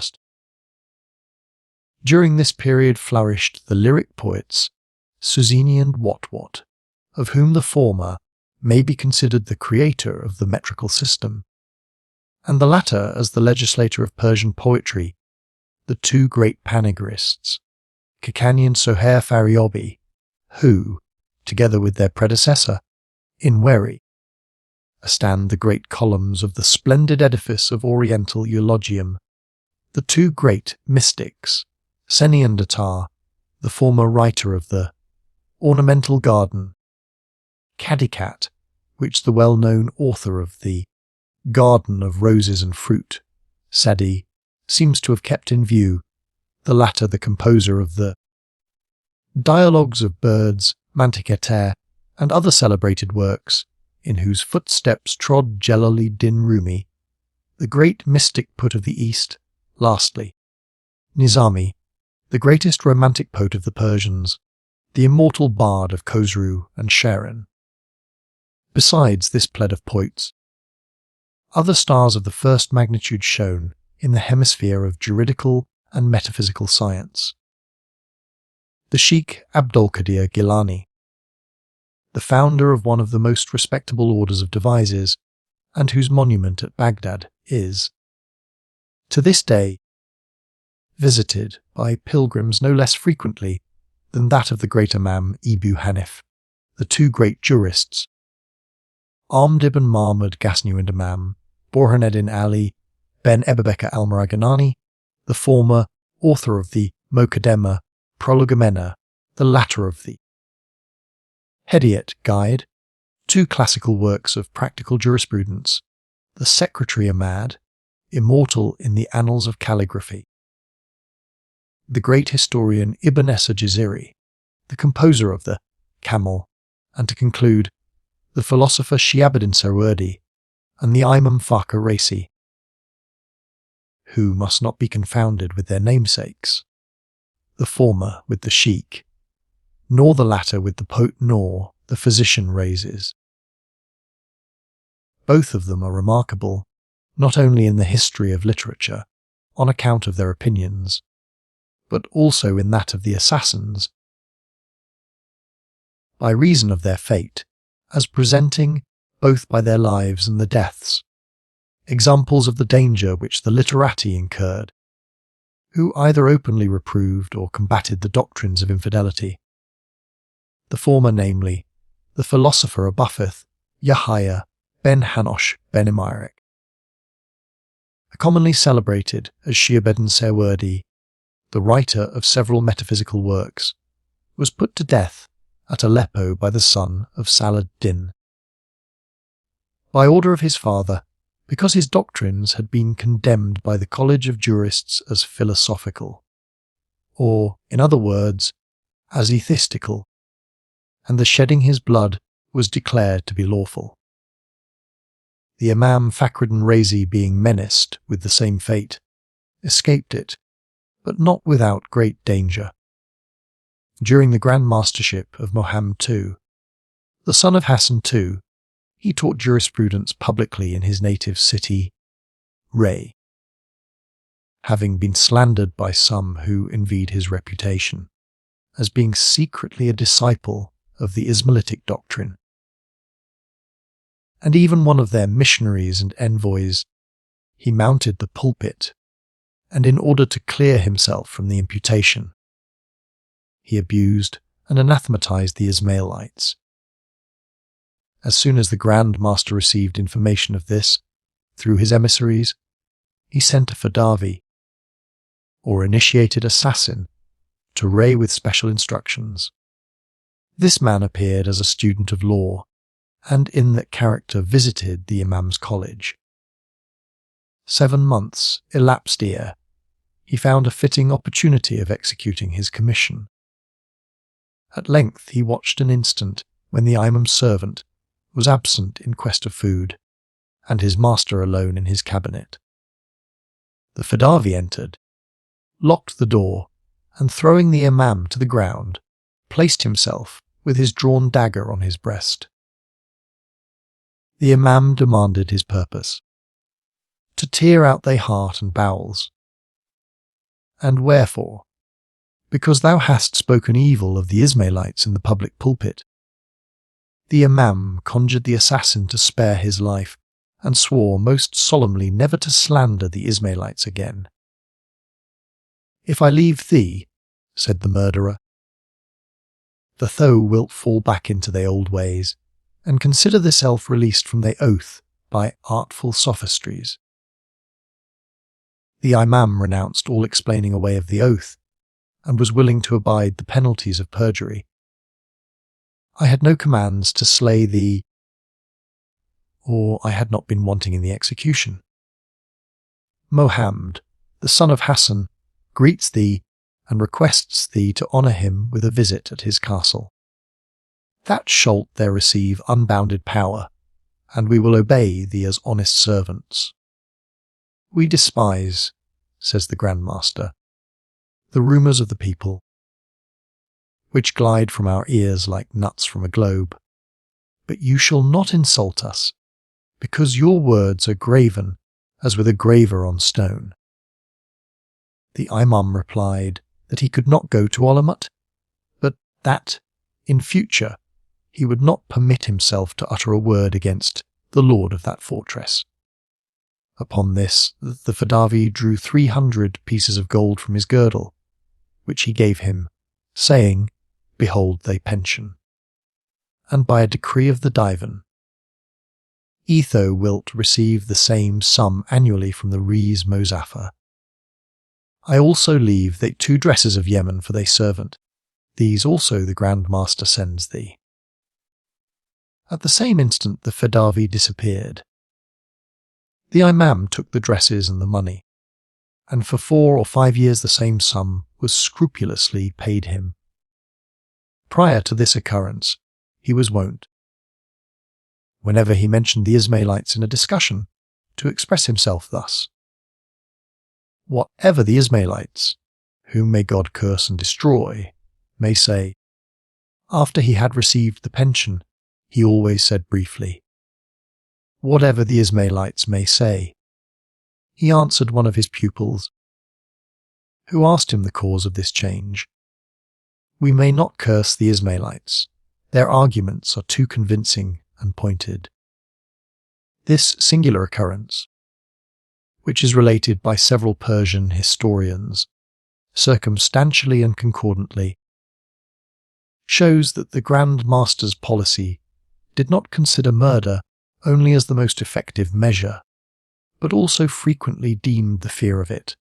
During this period flourished the lyric poets Suzini and Wat, of whom the former may be considered the creator of the metrical system, and the latter as the legislator of Persian poetry, the two great panegyrists, Kakani and Sohair Fariobi, who, together with their predecessor, Inweri, stand the great columns of the splendid edifice of Oriental eulogium, the two great mystics, Seni and Attar, the former writer of the Ornamental Garden, Cadicat, which the well-known author of the Garden of Roses and Fruit, Sadi, seems to have kept in view, the latter the composer of the Dialogues of Birds, Mantiqueter, and other celebrated works, in whose footsteps trod Jelaleddin Rumi, the great mystic poet of the East. Lastly, Nizami, the greatest romantic poet of the Persians, the immortal bard of Khosrow and Shirin. Besides this pled of poets, other stars of the first magnitude shone in the hemisphere of juridical and metaphysical science. The Sheikh Abdolkadir Gilani, the founder of one of the most respectable orders of devises, and whose monument at Baghdad is, to this day, visited by pilgrims no less frequently than that of the great Imam Ebu Hanif, the two great jurists, Ahmad ibn Mahmud Ghazni and Imam, Rokneddin Ali ben Ebubekir al-Maraganani, the former author of the Mokaddemah Prolegomena, the latter of the Hedayat Guide, two classical works of practical jurisprudence, the Secretary Ahmad, immortal in the annals of calligraphy, the great historian Ibn Jaziri, the composer of the Camel, and to conclude, the philosopher Shihabuddin Sarwardi and the Imam Fakhr Raisi, who must not be confounded with their namesakes, the former with the sheikh, nor the latter with the poet nor the physician raises. Both of them are remarkable, not only in the history of literature, on account of their opinions, but also in that of the assassins, by reason of their fate, as presenting, both by their lives and the deaths, examples of the danger which the literati incurred, who either openly reproved or combated the doctrines of infidelity, the former namely the philosopher Abu'l Yahya ben Hanosh ben Imirek, commonly celebrated as Shi'abedin Sewardi, the writer of several metaphysical works, was put to death at Aleppo by the son of Saladin, by order of his father, because his doctrines had been condemned by the College of Jurists as philosophical, or, in other words, as etheistical, and the shedding his blood was declared to be lawful. The Imam Fakhruddin Razi, being menaced with the same fate, escaped it, but not without great danger. During the Grand Mastership of Mohammed II, the son of Hassan II, he taught jurisprudence publicly in his native city, Ray, having been slandered by some who envied his reputation as being secretly a disciple of the Ismailitic doctrine. And even one of their missionaries and envoys, he mounted the pulpit, and in order to clear himself from the imputation, he abused and anathematized the Ismailites. As soon as the Grand Master received information of this, through his emissaries, he sent a Fadavi, or initiated assassin, to Ray with special instructions. This man appeared as a student of law, and in that character visited the Imam's college. 7 months elapsed ere he found a fitting opportunity of executing his commission. At length he watched an instant when the Imam's servant was absent in quest of food, and his master alone in his cabinet. The Fadavi entered, locked the door, and throwing the Imam to the ground, placed himself with his drawn dagger on his breast. The Imam demanded his purpose: to tear out thy heart and bowels. And wherefore? Because thou hast spoken evil of the Ismailites in the public pulpit. The Imam conjured the assassin to spare his life, and swore most solemnly never to slander the Ismailites again. If I leave thee, said the murderer, thou wilt fall back into thy old ways, and consider thyself released from thy oath by artful sophistries. The Imam renounced all explaining away of the oath, and was willing to abide the penalties of perjury. I had no commands to slay thee, or I had not been wanting in the execution. Mohammed, the son of Hassan, greets thee and requests thee to honour him with a visit at his castle. That shalt there receive unbounded power, and we will obey thee as honest servants. We despise, says the Grand Master, the rumours of the people, which glide from our ears like nuts from a globe. But you shall not insult us, because your words are graven as with a graver on stone. The Imam replied that he could not go to Alamut, but that, in future, he would not permit himself to utter a word against the lord of that fortress. Upon this, the Fadavi drew 300 pieces of gold from his girdle, which he gave him, saying, Behold thy pension. And by a decree of the Divan, thou wilt receive the same sum annually from the Rees Mozaffar. I also leave thee 2 dresses of Yemen for thy servant. These also the Grand Master sends thee. At the same instant the Fadavi disappeared. The Imam took the dresses and the money, and for 4 or 5 years the same sum was scrupulously paid him. Prior to this occurrence, he was wont, whenever he mentioned the Ismailites in a discussion, to express himself thus: Whatever the Ismailites, whom may God curse and destroy, may say, after he had received the pension, he always said briefly, Whatever the Ismailites may say. He answered one of his pupils, who asked him the cause of this change. We may not curse the Ismailites. Their arguments are too convincing and pointed. This singular occurrence, which is related by several Persian historians, circumstantially and concordantly, shows that the Grand Master's policy did not consider murder only as the most effective measure, but also frequently deemed the fear of it,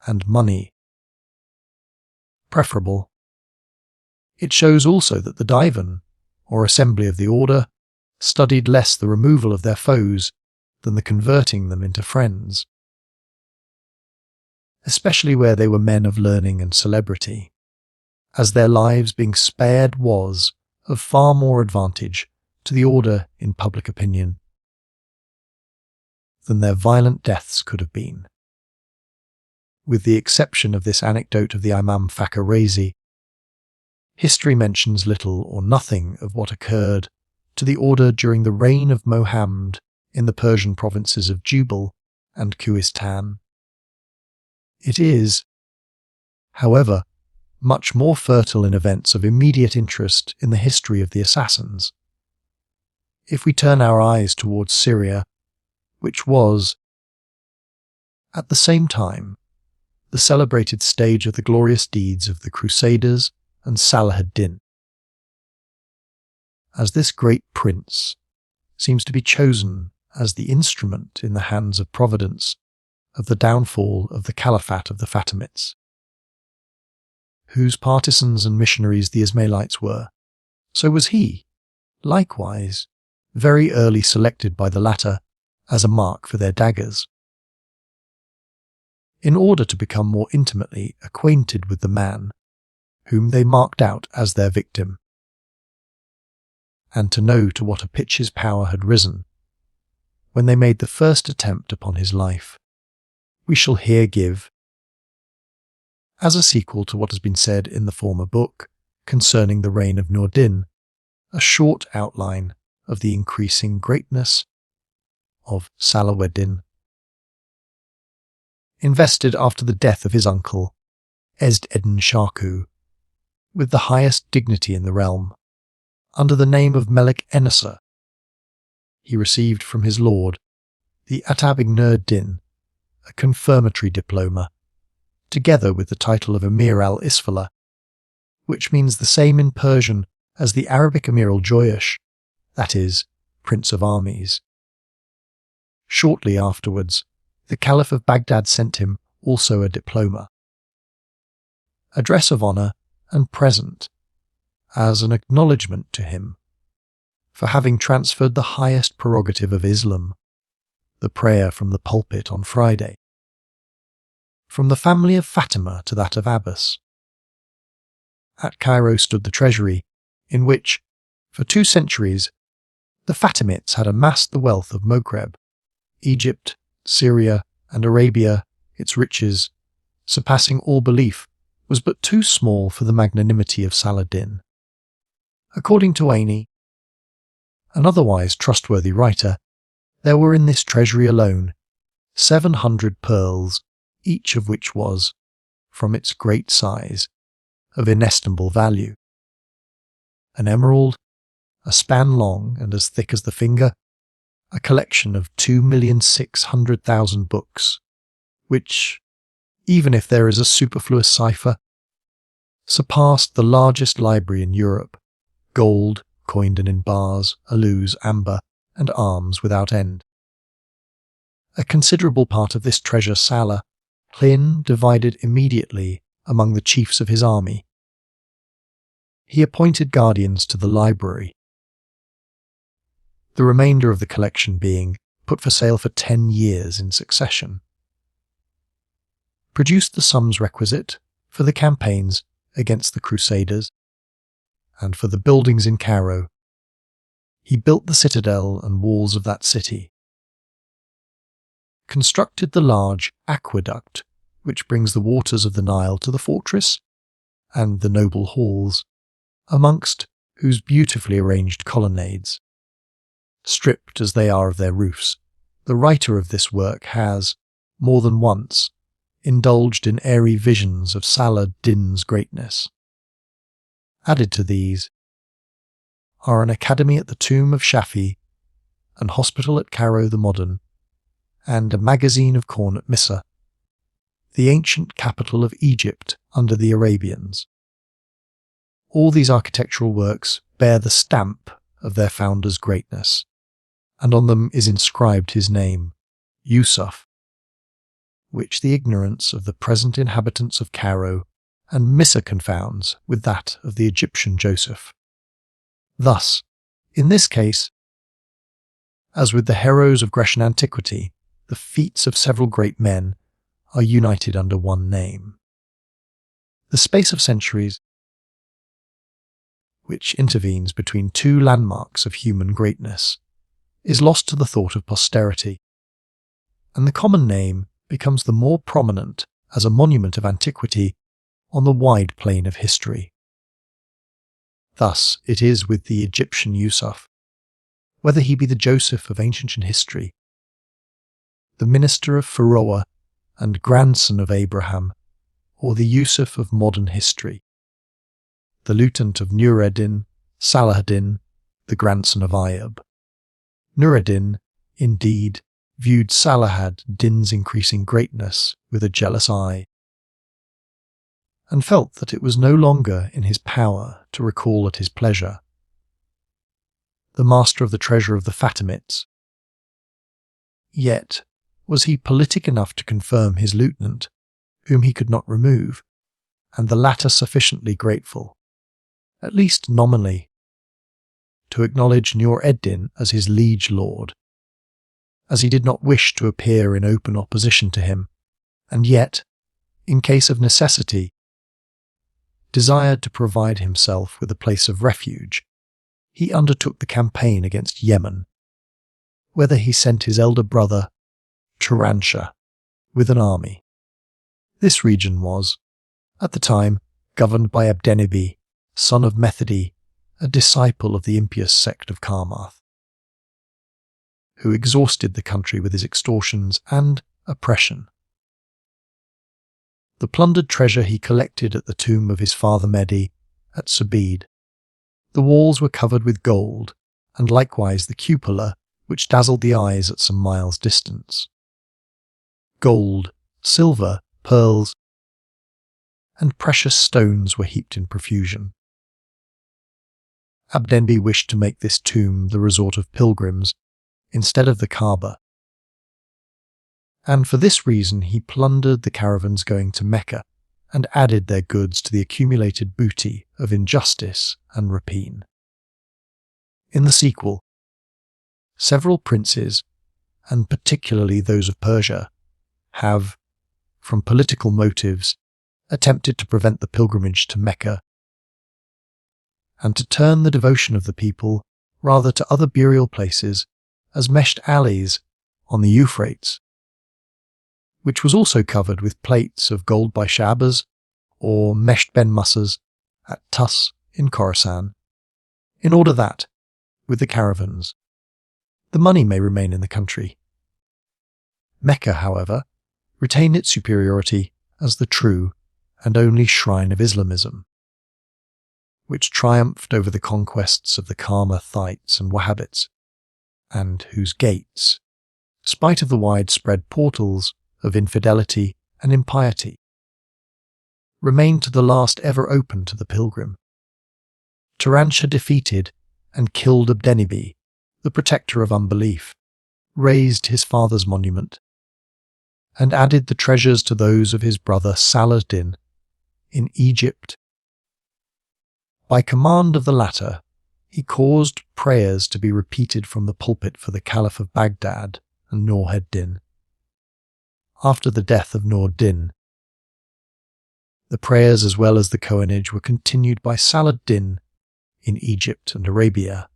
and money, preferable. It shows also that the Divan, or assembly of the order, studied less the removal of their foes than the converting them into friends, especially where they were men of learning and celebrity, as their lives being spared was of far more advantage to the order in public opinion than their violent deaths could have been. With the exception of this anecdote of the Imam Fakhr Razi, history mentions little or nothing of what occurred to the order during the reign of Mohammed in the Persian provinces of Jubal and Khuzestan. It is, however, much more fertile in events of immediate interest in the history of the assassins. If we turn our eyes towards Syria, which was, at the same time, the celebrated stage of the glorious deeds of the Crusaders and Jelaleddin, as this great prince seems to be chosen as the instrument in the hands of Providence of the downfall of the Caliphate of the Fatimids, whose partisans and missionaries the Ismailites were, so was he, likewise, very early selected by the latter as a mark for their daggers. In order to become more intimately acquainted with the man whom they marked out as their victim, and to know to what a pitch his power had risen when they made the first attempt upon his life, we shall here give, as a sequel to what has been said in the former book concerning the reign of Nur-Din, a short outline of the increasing greatness of Jelaleddin. Invested after the death of his uncle, Es-Eddin Shaku, with the highest dignity in the realm, under the name of Melik Enesser, he received from his lord, the Atabig Nur-Din, a confirmatory diploma, together with the title of Emir al-Isfala, which means the same in Persian as the Arabic Emir al-Joyash, that is, Prince of Armies. Shortly afterwards, the Caliph of Baghdad sent him also a diploma, a dress of honour and present, as an acknowledgment to him for having transferred the highest prerogative of Islam, the prayer from the pulpit on Friday, from the family of Fatima to that of Abbas. At Cairo stood the treasury, in which, for 2 centuries, the Fatimids had amassed the wealth of Maghreb, Egypt, Syria, and Arabia. Its riches, surpassing all belief, was but too small for the magnanimity of Saladin. According to Aini, an otherwise trustworthy writer, there were in this treasury alone 700 pearls, each of which was, from its great size, of inestimable value. An emerald, a span long and as thick as the finger, a collection of 2,600,000 books, which, even if there is a superfluous cipher, surpassed the largest library in Europe, gold, coined in bars, alus, amber, and arms without end. A considerable part of this treasure Saladin divided immediately among the chiefs of his army. He appointed guardians to the library, the remainder of the collection being put for sale for 10 years in succession. Produced the sums requisite for the campaigns against the Crusaders and for the buildings in Cairo. He built the citadel and walls of that city, constructed the large aqueduct which brings the waters of the Nile to the fortress, and the noble halls, amongst whose beautifully arranged colonnades, stripped as they are of their roofs, the writer of this work has, more than once, indulged in airy visions of Saladin's greatness. Added to these are an academy at the tomb of Shafi, an hospital at Cairo the modern, and a magazine of corn at Misr, the ancient capital of Egypt under the Arabians. All these architectural works bear the stamp of their founder's greatness, and on them is inscribed his name, Yusuf, which the ignorance of the present inhabitants of Cairo and Misr confounds with that of the Egyptian Joseph. Thus, in this case, as with the heroes of Grecian antiquity, the feats of several great men are united under one name. The space of centuries, which intervenes between two landmarks of human greatness, is lost to the thought of posterity, and the common name becomes the more prominent as a monument of antiquity on the wide plane of history. Thus it is with the Egyptian Yusuf, whether he be the Joseph of ancient history, the minister of Pharaoh and grandson of Abraham, or the Yusuf of modern history, the lieutenant of Nureddin, Salahuddin, the grandson of Ayub. Nureddin, indeed, viewed Salahuddin's increasing greatness with a jealous eye, and felt that it was no longer in his power to recall at his pleasure the master of the treasure of the Fatimids. Yet was he politic enough to confirm his lieutenant, whom he could not remove, and the latter sufficiently grateful, at least nominally, to acknowledge Nureddin as his liege lord, as he did not wish to appear in open opposition to him, and yet, in case of necessity, desired to provide himself with a place of refuge. He undertook the campaign against Yemen, whither he sent his elder brother, Turanshah, with an army. This region was, at the time, governed by Abdenibi, son of Methodi, a disciple of the impious sect of Karmath, who exhausted the country with his extortions and oppression. The plundered treasure he collected at the tomb of his father Mehdi at Sabid. The walls were covered with gold, and likewise the cupola, which dazzled the eyes at some miles' distance. Gold, silver, pearls, and precious stones were heaped in profusion. Abdenbi wished to make this tomb the resort of pilgrims instead of the Kaaba, and for this reason he plundered the caravans going to Mecca and added their goods to the accumulated booty of injustice and rapine. In the sequel, several princes, and particularly those of Persia, have, from political motives, attempted to prevent the pilgrimage to Mecca and to turn the devotion of the people rather to other burial places as meshed alleys on the Euphrates, which was also covered with plates of gold by Shabbas or meshed Ben Mussas at Tus in Khorasan, in order that, with the caravans, the money may remain in the country. Mecca, however, retained its superiority as the true and only shrine of Islamism, which triumphed over the conquests of the Karmathites and Wahhabites, and whose gates, spite of the widespread portals of infidelity and impiety, remained to the last ever open to the pilgrim. Turanshah defeated and killed Abdenibi, the protector of unbelief, raised his father's monument, and added the treasures to those of his brother Salahuddin in Egypt. By command of the latter, he caused prayers to be repeated from the pulpit for the Caliph of Baghdad and Nur-ed-Din. After the death of Nur-Din, the prayers as well as the coinage were continued by Salahuddin in Egypt and Arabia,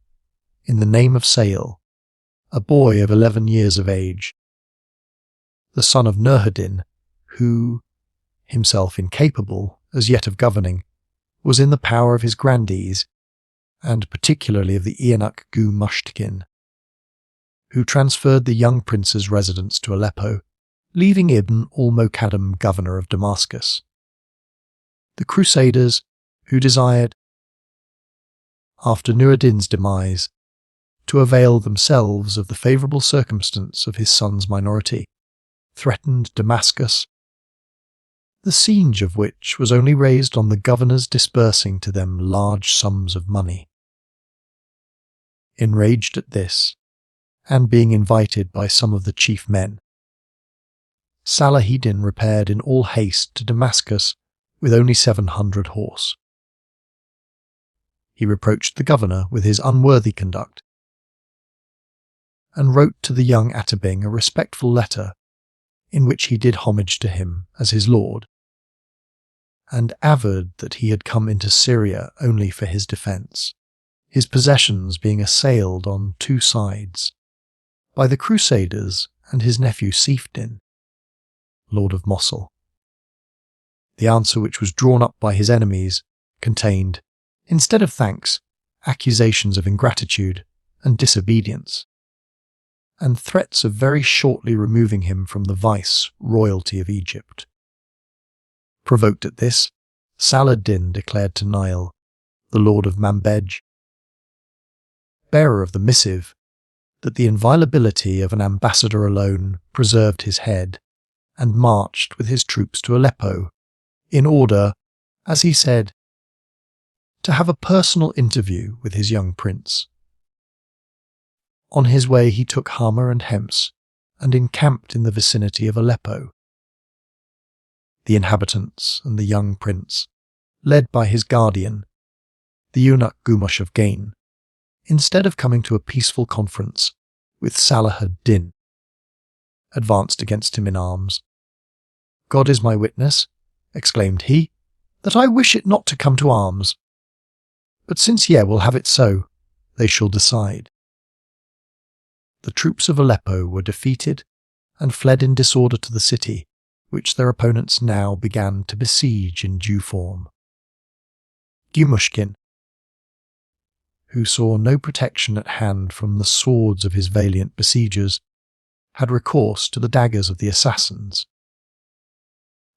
in the name of Sail, a boy of 11 years of age, the son of Nur-ed-Din, who, himself incapable as yet of governing, was in the power of his grandees, and particularly of the Eanuk Gu Mushtkin, who transferred the young prince's residence to Aleppo, leaving Ibn al-Mokadam governor of Damascus. The Crusaders, who desired, after Nur-ed-Din's demise, to avail themselves of the favourable circumstance of his son's minority, threatened Damascus, the siege of which was only raised on the governors disbursing to them large sums of money. Enraged at this, and being invited by some of the chief men, Jelaleddin repaired in all haste to Damascus with only 700 horse. He reproached the governor with his unworthy conduct, and wrote to the young Atabing a respectful letter in which he did homage to him as his lord, and averred that he had come into Syria only for his defence, his possessions being assailed on two sides, by the Crusaders and his nephew Sefdin, Lord of Mosul. The answer, which was drawn up by his enemies, contained, instead of thanks, accusations of ingratitude and disobedience, and threats of very shortly removing him from the vice-royalty of Egypt. Provoked at this, Jelaleddin declared to Nile, the lord of Manbij, bearer of the missive, that the inviolability of an ambassador alone preserved his head, and marched with his troops to Aleppo, in order, as he said, to have a personal interview with his young prince. On his way he took Hama and Hems, and encamped in the vicinity of Aleppo. The inhabitants and the young prince, led by his guardian, the eunuch Gumosh of Gain, instead of coming to a peaceful conference with Salah ad-Din, advanced against him in arms. "God is my witness," exclaimed he, "that I wish it not to come to arms. But since ye will have it so, they shall decide." The troops of Aleppo were defeated and fled in disorder to the city, which their opponents now began to besiege in due form. Gumushkin, who saw no protection at hand from the swords of his valiant besiegers, had recourse to the daggers of the assassins.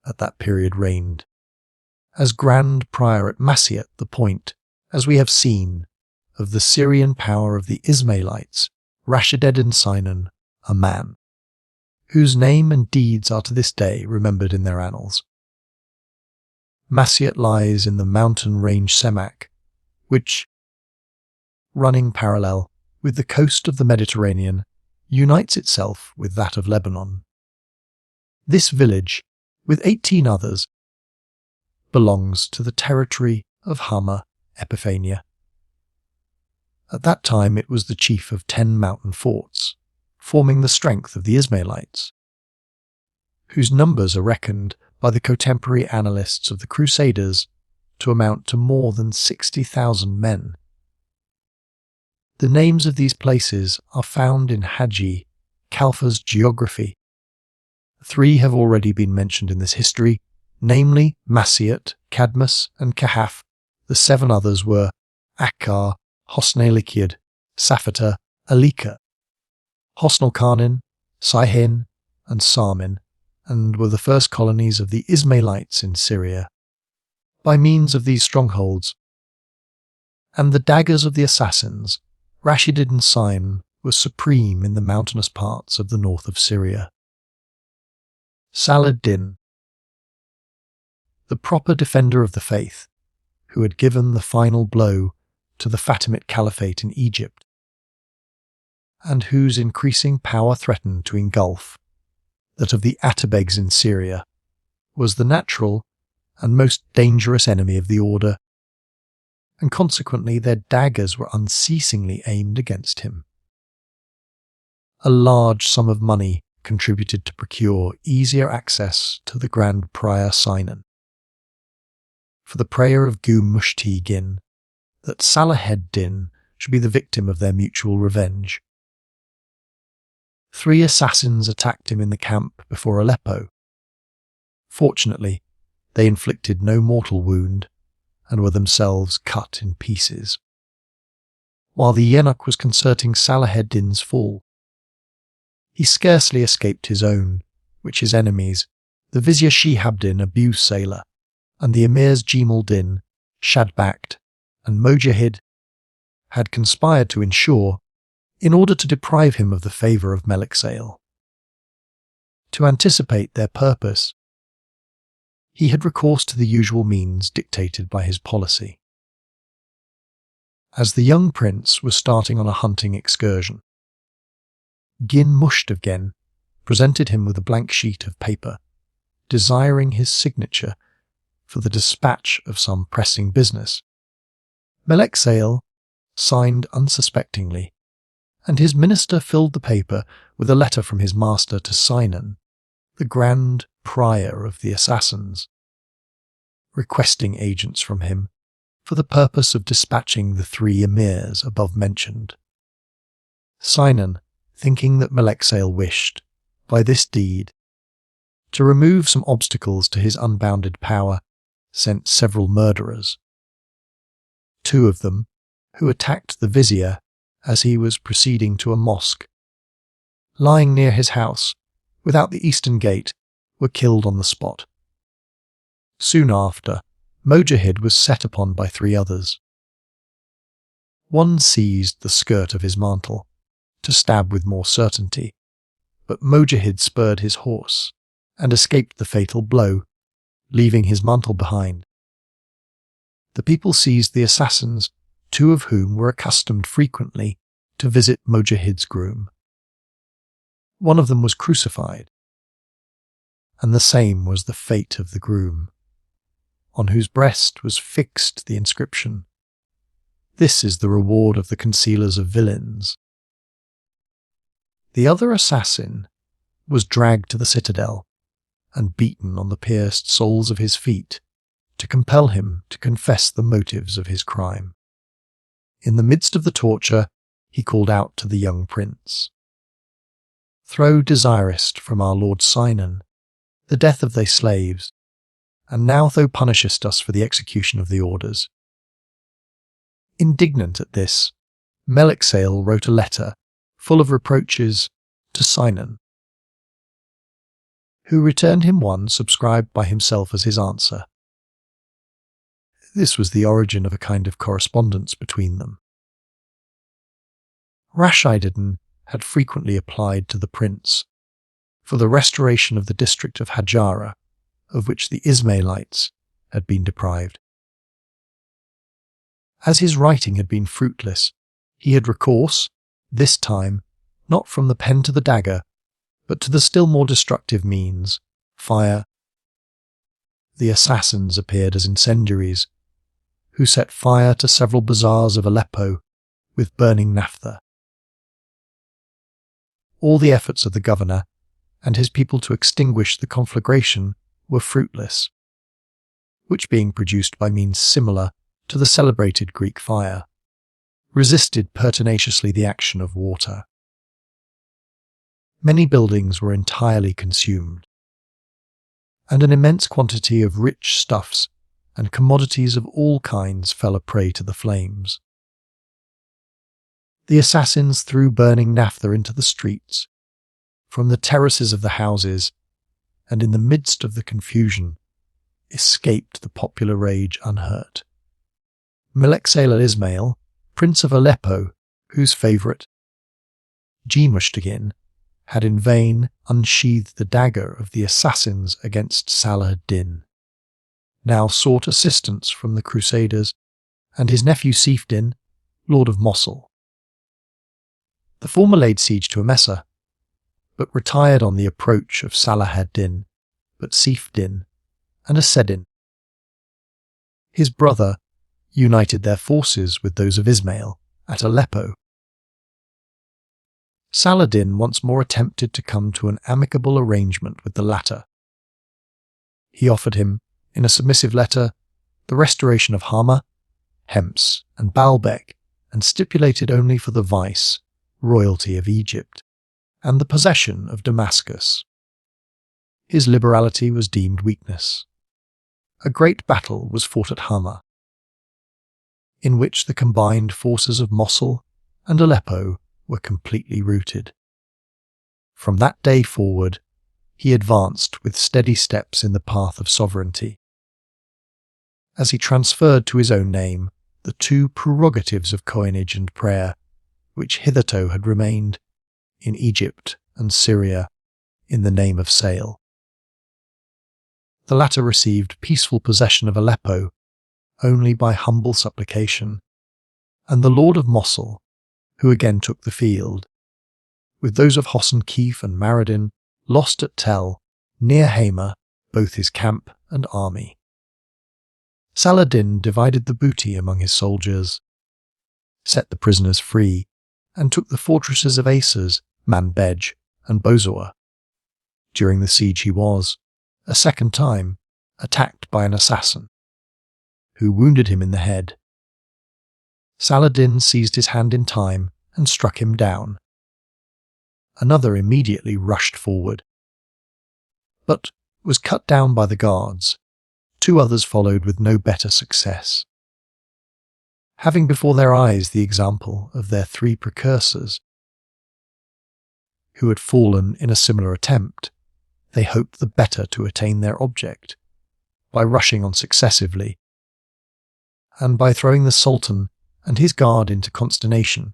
At that period reigned, as Grand Prior at Masyat, the point, as we have seen, of the Syrian power of the Ismailites, Rashid-ed-Din Sinan, a man, whose name and deeds are to this day remembered in their annals. Masyat lies in the mountain range Semak, which, running parallel with the coast of the Mediterranean, unites itself with that of Lebanon. This village, with 18 others, belongs to the territory of Hama Epiphania. At that time it was the chief of 10 mountain forts, forming the strength of the Ismailites, whose numbers are reckoned by the contemporary annalists of the Crusaders to amount to more than 60,000 men. The names of these places are found in Haji Khalfa's geography. 3 have already been mentioned in this history, namely Masyat, Cadmus, and Kahaf. The 7 others were Akkar, Hosnalikiad, Safata, Alika, Hosnal-Karnin, Sihin, and Sarmin, and were the first colonies of the Ismailites in Syria. By means of these strongholds, and the daggers of the assassins, Rashid-ed-Din Sinan was supreme in the mountainous parts of the north of Syria. Jelaleddin, the proper defender of the faith, who had given the final blow to the Fatimid Caliphate in Egypt, and whose increasing power threatened to engulf that of the Atabegs in Syria, was the natural and most dangerous enemy of the order, and consequently their daggers were unceasingly aimed against him. A large sum of money contributed to procure easier access to the Grand Prior Sinan. For the prayer of Gumushtigin, that Jelaleddin should be the victim of their mutual revenge. 3 assassins attacked him in the camp before Aleppo. Fortunately, they inflicted no mortal wound, and were themselves cut in pieces. While the eunuch was concerting Jelaleddin's fall, he scarcely escaped his own, which his enemies, the Vizier Shihabdin Abu Salah, and the Emirs Jemal-Din, Shadbakht, and Mojahid, had conspired to ensure, in order to deprive him of the favour of Melik Sale. To anticipate their purpose, he had recourse to the usual means dictated by his policy. As the young prince was starting on a hunting excursion, Gin Mushtaghen presented him with a blank sheet of paper, desiring his signature for the dispatch of some pressing business. Melek-Seil signed unsuspectingly, and his minister filled the paper with a letter from his master to Sinan, the Grand Prior of the Assassins, requesting agents from him for the purpose of dispatching the 3 emirs above mentioned. Sinan, thinking that Melek-Seil wished, by this deed, to remove some obstacles to his unbounded power, sent several murderers. 2 of them, who attacked the vizier as he was proceeding to a mosque, lying near his house, without the eastern gate, were killed on the spot. Soon after, Mojahid was set upon by 3 others. One seized the skirt of his mantle, to stab with more certainty, but Mojahid spurred his horse, and escaped the fatal blow, leaving his mantle behind. The people seized the assassins, 2 of whom were accustomed frequently to visit Mojahid's groom. One of them was crucified, and the same was the fate of the groom, on whose breast was fixed the inscription, "This is the reward of the concealers of villains." The other assassin was dragged to the citadel and beaten on the pierced soles of his feet to compel him to confess the motives of his crime. In the midst of the torture, he called out to the young prince, "Thou desirest from our lord Sinan the death of thy slaves, and now thou punishest us for the execution of the orders." Indignant at this, Melek-Seil wrote a letter full of reproaches to Sinan, who returned him one subscribed by himself as his answer. This was the origin of a kind of correspondence between them. Rokneddin had frequently applied to the prince for the restoration of the district of Hajara, of which the Ismailites had been deprived. As his writing had been fruitless, he had recourse, this time, not from the pen to the dagger, but to the still more destructive means, fire. The assassins appeared as incendiaries, who set fire to several bazaars of Aleppo with burning naphtha. All the efforts of the governor and his people to extinguish the conflagration were fruitless, which being produced by means similar to the celebrated Greek fire, resisted pertinaciously the action of water. Many buildings were entirely consumed, and an immense quantity of rich stuffs and commodities of all kinds fell a prey to the flames. The assassins threw burning naphtha into the streets, from the terraces of the houses, and in the midst of the confusion, escaped the popular rage unhurt. Melek-Seil al-Ismail, Prince of Aleppo, whose favourite, Mushtaghen, had in vain unsheathed the dagger of the assassins against Jelaleddin, now sought assistance from the Crusaders and his nephew Sifdin, Lord of Mosul. The former laid siege to Emesa, but retired on the approach of Jelaleddin, but Sifdin and es-selam, his brother, united their forces with those of Ismail at Aleppo. Saladin once more attempted to come to an amicable arrangement with the latter. He offered him, in a submissive letter, the restoration of Hama, Hems, and Baalbek, and stipulated only for the vice, royalty of Egypt, and the possession of Damascus. His liberality was deemed weakness. A great battle was fought at Hama, in which the combined forces of Mosul and Aleppo were completely routed. From that day forward, he advanced with steady steps in the path of sovereignty, as he transferred to his own name the 2 prerogatives of coinage and prayer, which hitherto had remained, in Egypt and Syria, in the name of Seil. The latter received peaceful possession of Aleppo only by humble supplication, and the Lord of Mosul, who again took the field, with those of Hassan II and Maraddin, lost at Tel, near Hamar, both his camp and army. Saladin divided the booty among his soldiers, set the prisoners free, and took the fortresses of Aces, Manbej, and Bozor. During the siege he was, a second time, attacked by an assassin, who wounded him in the head. Saladin seized his hand in time and struck him down. Another immediately rushed forward, but was cut down by the guards. Two others followed with no better success. Having before their eyes the example of their three precursors, who had fallen in a similar attempt, they hoped the better to attain their object, by rushing on successively, and by throwing the Sultan and his guard into consternation,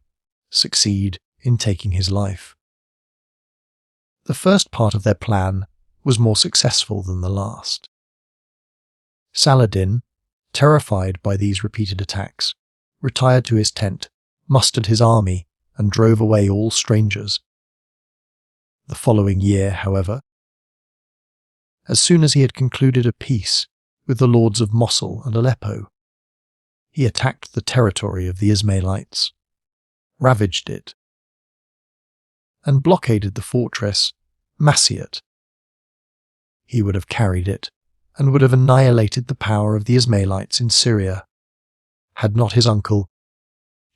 succeed in taking his life. The first part of their plan was more successful than the last. Saladin, terrified by these repeated attacks, retired to his tent, mustered his army, and drove away all strangers. The following year, however, as soon as he had concluded a peace with the lords of Mosul and Aleppo, he attacked the territory of the Ismailites, ravaged it, and blockaded the fortress Masyat. He would have carried it, and would have annihilated the power of the Ismailites in Syria, had not his uncle,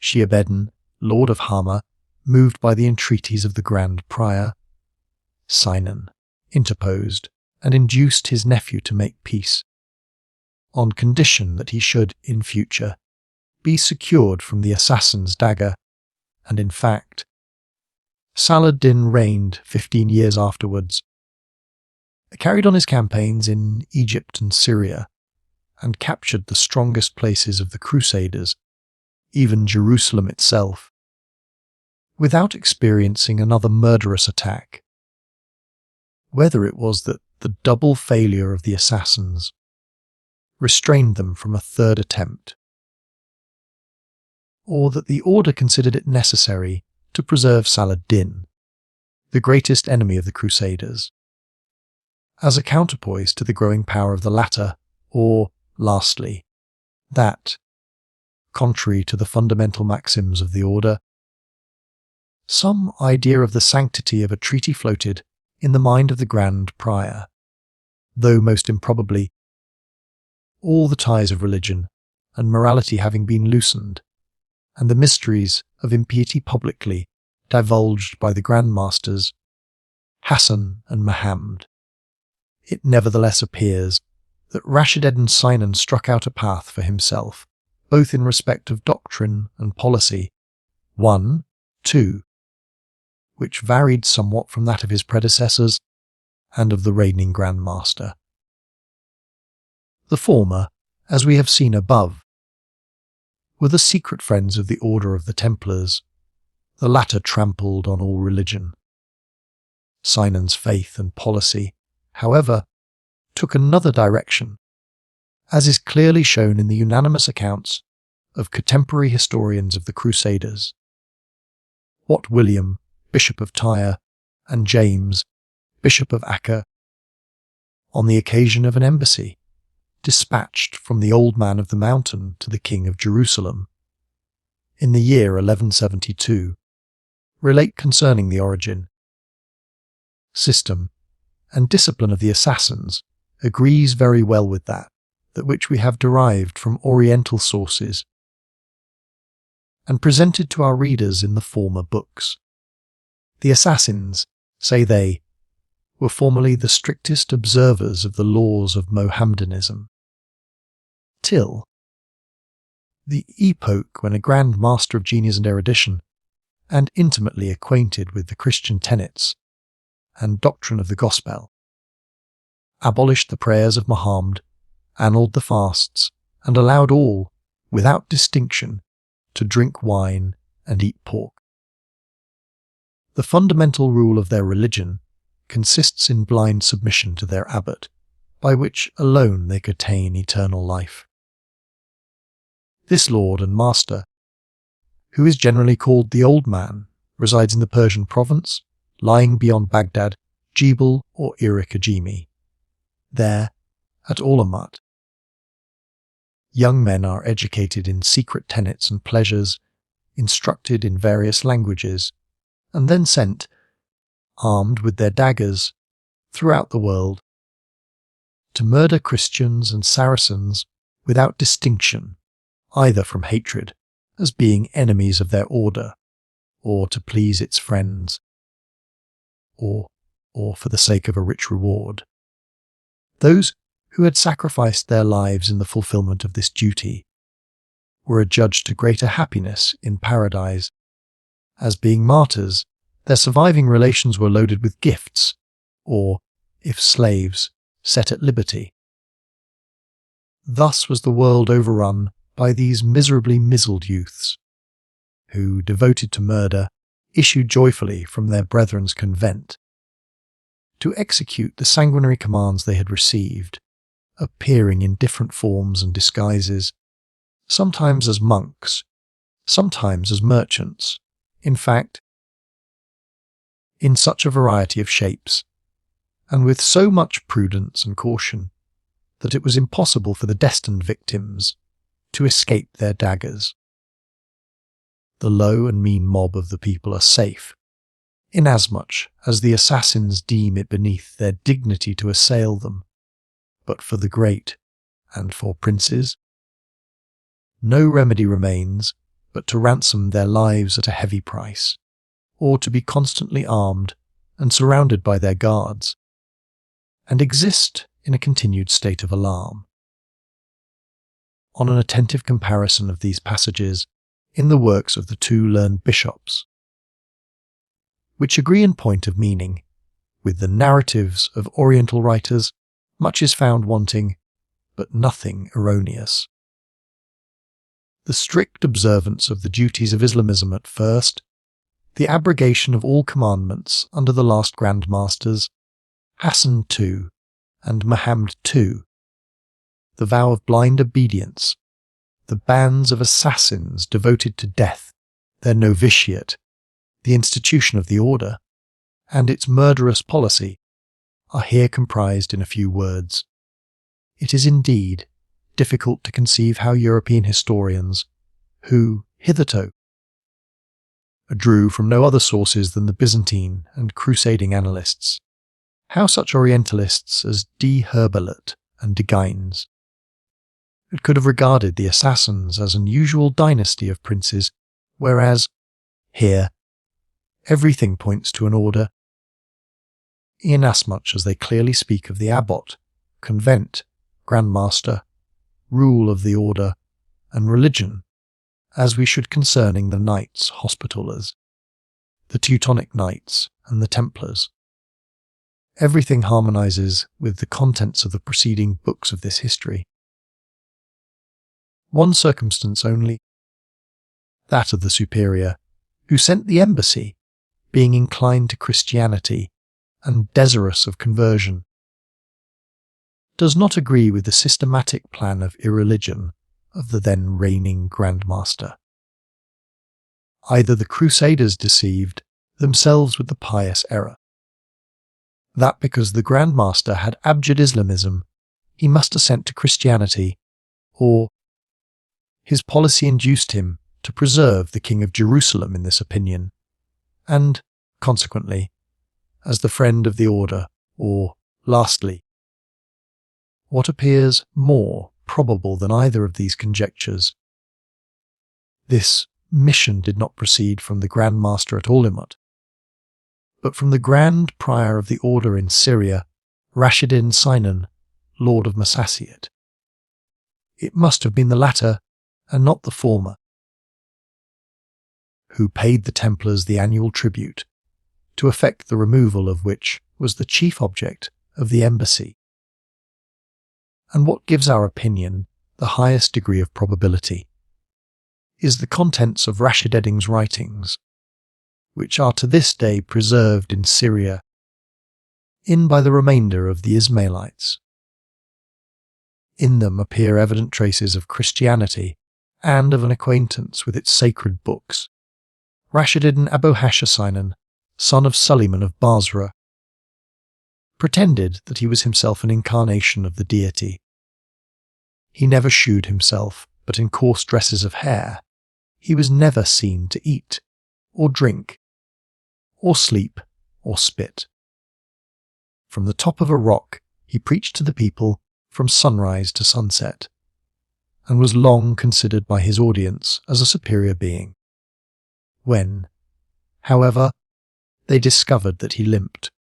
Shihabeddin, Lord of Hama, moved by the entreaties of the Grand Prior, Sinan, interposed and induced his nephew to make peace, on condition that he should, in future, be secured from the assassin's dagger, and in fact, Saladin reigned 15 years afterwards, carried on his campaigns in Egypt and Syria, and captured the strongest places of the Crusaders, even Jerusalem itself, without experiencing another murderous attack. Whether it was that the double failure of the assassins restrained them from a third attempt, or that the order considered it necessary to preserve Saladin, the greatest enemy of the Crusaders, as a counterpoise to the growing power of the latter, or, lastly, that, contrary to the fundamental maxims of the order, some idea of the sanctity of a treaty floated in the mind of the Grand Prior, though most improbably, all the ties of religion and morality having been loosened, and the mysteries of impiety publicly divulged by the Grand Masters, Hassan and Mohammed, it nevertheless appears that Rashid-ed-Din Sinan struck out a path for himself, both in respect of doctrine and policy, 2, which varied somewhat from that of his predecessors and of the reigning Grand Master. The former, as we have seen above, were the secret friends of the Order of the Templars. The latter trampled on all religion. Sinan's faith and policy, however, took another direction, as is clearly shown in the unanimous accounts of contemporary historians of the Crusaders. What William, Bishop of Tyre, and James, Bishop of Acre, on the occasion of an embassy, dispatched from the Old Man of the Mountain to the King of Jerusalem, in the year 1172, relate concerning the origin, system, and discipline of the assassins agrees very well with that which we have derived from Oriental sources and presented to our readers in the former books. The assassins, say they, were formerly the strictest observers of the laws of Mohammedanism, till the epoch when a Grand Master of genius and erudition, and intimately acquainted with the Christian tenets and doctrine of the Gospel, abolished the prayers of Muhammad, annulled the fasts, and allowed all, without distinction, to drink wine and eat pork. The fundamental rule of their religion consists in blind submission to their abbot, by which alone they could attain eternal life. This lord and master, who is generally called the Old Man, resides in the Persian province, lying beyond Baghdad, Jebel or Iraq-Ajimi. There, at Alamut, young men are educated in secret tenets and pleasures, instructed in various languages, and then sent, armed with their daggers, throughout the world, to murder Christians and Saracens without distinction, either from hatred, as being enemies of their order, or to please its friends, or for the sake of a rich reward. Those who had sacrificed their lives in the fulfillment of this duty were adjudged to greater happiness in paradise. As being martyrs, their surviving relations were loaded with gifts, or, if slaves, set at liberty. Thus was the world overrun by these miserably mizzled youths, who, devoted to murder, issued joyfully from their brethren's convent, to execute the sanguinary commands they had received, appearing in different forms and disguises, sometimes as monks, sometimes as merchants, in fact, in such a variety of shapes, and with so much prudence and caution, that it was impossible for the destined victims to escape their daggers. The low and mean mob of the people are safe, inasmuch as the assassins deem it beneath their dignity to assail them, but for the great, and for princes, no remedy remains but to ransom their lives at a heavy price, or to be constantly armed and surrounded by their guards, and exist in a continued state of alarm. On an attentive comparison of these passages in the works of the two learned bishops, which agree in point of meaning, with the narratives of Oriental writers, much is found wanting, but nothing erroneous. The strict observance of the duties of Islamism at first, the abrogation of all commandments under the last Grand Masters, Hassan II and Mohammed II, the vow of blind obedience, the bands of assassins devoted to death, their novitiate, the institution of the order, and its murderous policy, are here comprised in a few words. It is indeed difficult to conceive how European historians, who, hitherto, drew from no other sources than the Byzantine and crusading annalists, how such Orientalists as D. Herbelet and de Gaines could have regarded the assassins as an usual dynasty of princes, whereas, here, everything points to an order, inasmuch as they clearly speak of the abbot, convent, Grand Master, rule of the order, and religion, as we should concerning the Knights Hospitallers, the Teutonic Knights, and the Templars. Everything harmonizes with the contents of the preceding books of this history. One circumstance only, that of the superior, who sent the embassy, being inclined to Christianity and desirous of conversion, does not agree with the systematic plan of irreligion of the then reigning Grand Master. Either the Crusaders deceived themselves with the pious error, that because the Grand Master had abjured Islamism, he must assent to Christianity, or his policy induced him to preserve the King of Jerusalem in this opinion, and, consequently, as the friend of the order, or, lastly, what appears more probable than either of these conjectures, this mission did not proceed from the Grand Master at Alamut, but from the Grand Prior of the Order in Syria, Rashid-in Sinan, Lord of Massaciate. It must have been the latter, and not the former, who paid the Templars the annual tribute, to effect the removal of which was the chief object of the embassy. And what gives our opinion the highest degree of probability is the contents of Rashideddin's writings, which are to this day preserved in Syria by the remainder of the Ismailites, In them appear evident traces of Christianity and of an acquaintance with its sacred books. Rashidun Abu Hashashin, son of Suleiman of Basra, pretended that he was himself an incarnation of the deity. He never shewed himself, but in coarse dresses of hair. He was never seen to eat, or drink, or sleep, or spit. From the top of a rock he preached to the people from sunrise to sunset, and was long considered by his audience as a superior being. When, however, they discovered that he limped,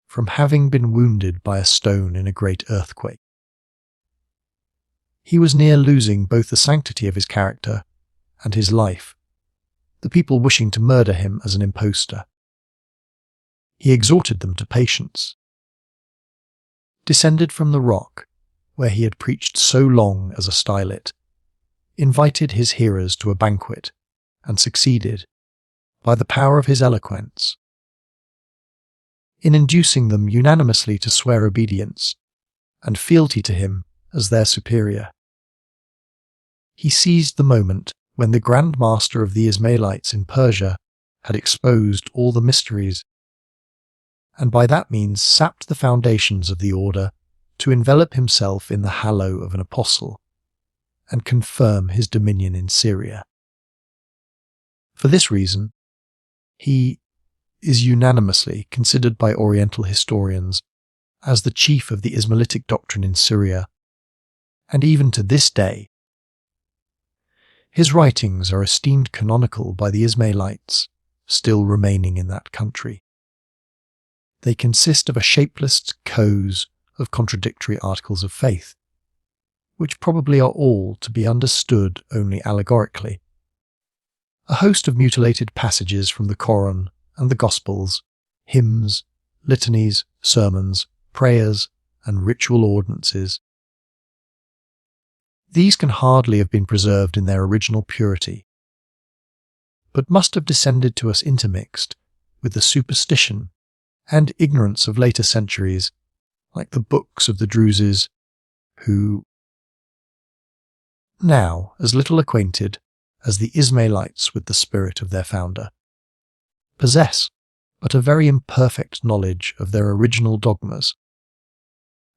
from having been wounded by a stone in a great earthquake, he was near losing both the sanctity of his character and his life, the people wishing to murder him as an impostor. He exhorted them to patience, descended from the rock where he had preached so long as a stylet, invited his hearers to a banquet, and succeeded, by the power of his eloquence, in inducing them unanimously to swear obedience and fealty to him as their superior. He seized the moment when the Grand Master of the Ismailites in Persia had exposed all the mysteries, and by that means sapped the foundations of the order to envelop himself in the halo of an apostle and confirm his dominion in Syria. For this reason, he is unanimously considered by Oriental historians as the chief of the Ismailitic doctrine in Syria, and even to this day, his writings are esteemed canonical by the Ismailites still remaining in that country. They consist of a shapeless cause of contradictory articles of faith, which probably are all to be understood only allegorically, a host of mutilated passages from the Koran and the Gospels, hymns, litanies, sermons, prayers, and ritual ordinances. These can hardly have been preserved in their original purity, but must have descended to us intermixed with the superstition and ignorance of later centuries, like the books of the Druses, who, now as little acquainted as the Ismailites with the spirit of their founder, possess but a very imperfect knowledge of their original dogmas,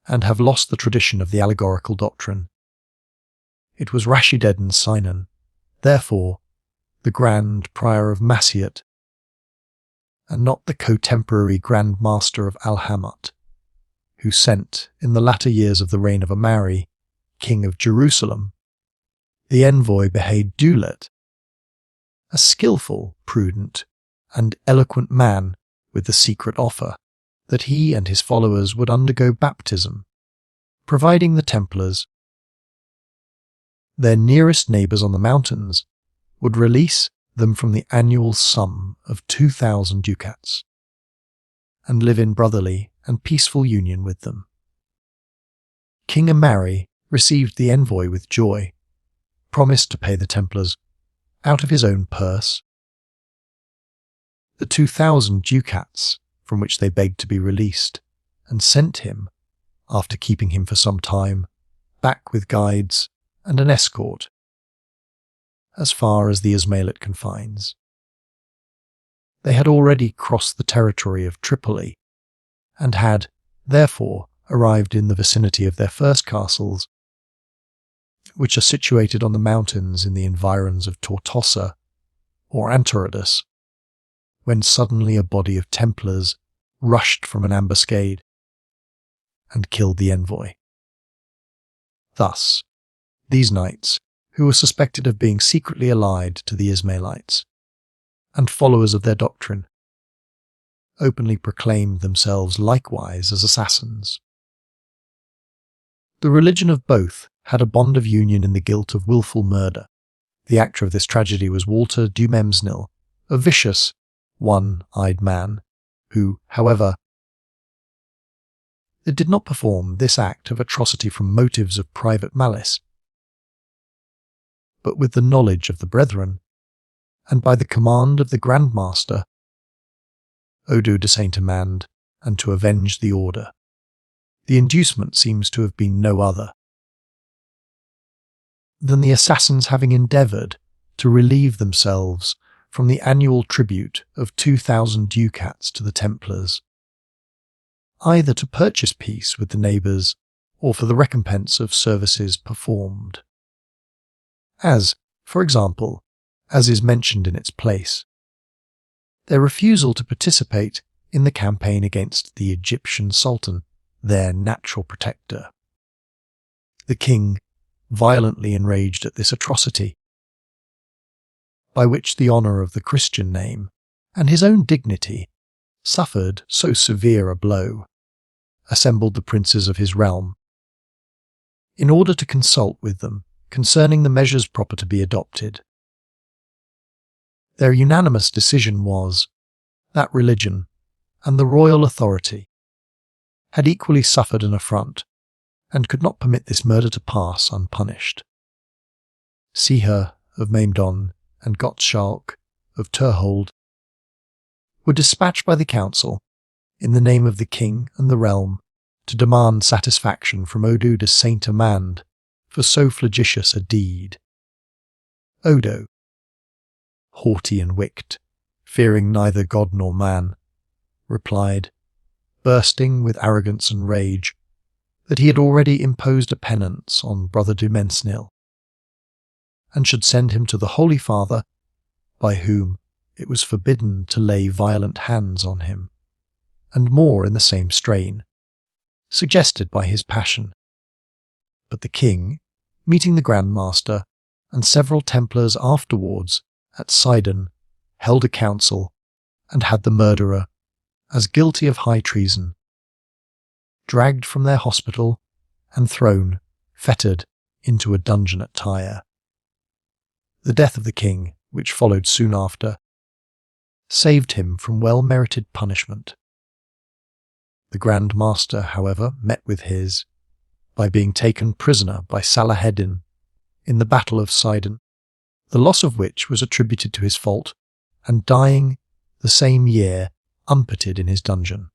and have lost the tradition of the allegorical doctrine. It was Rashidun Sinan, therefore, the Grand Prior of Masyut, and not the contemporary Grand Master of Al-Hamut, who sent, in the latter years of the reign of Amari, King of Jerusalem, the envoy Behaid Dulet, a skilful, prudent, and eloquent man with the secret offer that he and his followers would undergo baptism, providing the Templars, their nearest neighbours on the mountains, would release them from the annual sum of 2,000 ducats, and live in brotherly and peaceful union with them. King Amari received the envoy with joy, promised to pay the Templars, out of his own purse, the 2,000 ducats from which they begged to be released, and sent him, after keeping him for some time, back with guides and an escort, as far as the Ismailit confines. They had already crossed the territory of Tripoli, and had, therefore, arrived in the vicinity of their first castles, which are situated on the mountains in the environs of Tortosa, or Antarodus, when suddenly a body of Templars rushed from an ambuscade and killed the envoy. Thus, these knights, who were suspected of being secretly allied to the Ismailites, and followers of their doctrine, openly proclaimed themselves likewise as assassins. The religion of both had a bond of union in the guilt of wilful murder. The actor of this tragedy was Walter du Memsnil, a vicious, one-eyed man, who, however, did not perform this act of atrocity from motives of private malice, but with the knowledge of the brethren, and by the command of the Grand Master, Odo de Saint-Amand, and to avenge the order. The inducement seems to have been no other than the assassins having endeavoured to relieve themselves from the annual tribute of 2,000 ducats to the Templars, either to purchase peace with the neighbours or for the recompense of services performed. As, for example, as is mentioned in its place, their refusal to participate in the campaign against the Egyptian Sultan, their natural protector. The king, violently enraged at this atrocity, by which the honour of the Christian name and his own dignity suffered so severe a blow, assembled the princes of his realm, in order to consult with them concerning the measures proper to be adopted. Their unanimous decision was that religion and the royal authority had equally suffered an affront and could not permit this murder to pass unpunished. Siher of Maimdon and Gottschalk of Terhold were dispatched by the council in the name of the king and the realm to demand satisfaction from Odo de Saint-Amand for so flagitious a deed. Odo, haughty and wicked, fearing neither God nor man, replied, bursting with arrogance and rage, that he had already imposed a penance on Brother du Mesnil, and should send him to the Holy Father, by whom it was forbidden to lay violent hands on him, and more in the same strain, suggested by his passion. But the king, meeting the Grand Master and several Templars afterwards at Sidon, held a council and had the murderer, as guilty of high treason, dragged from their hospital and thrown, fettered, into a dungeon at Tyre. The death of the king, which followed soon after, saved him from well-merited punishment. The Grand Master, however, met with his, by being taken prisoner by Jelaleddin in the Battle of Sidon, the loss of which was attributed to his fault, and dying the same year umpited in his dungeon.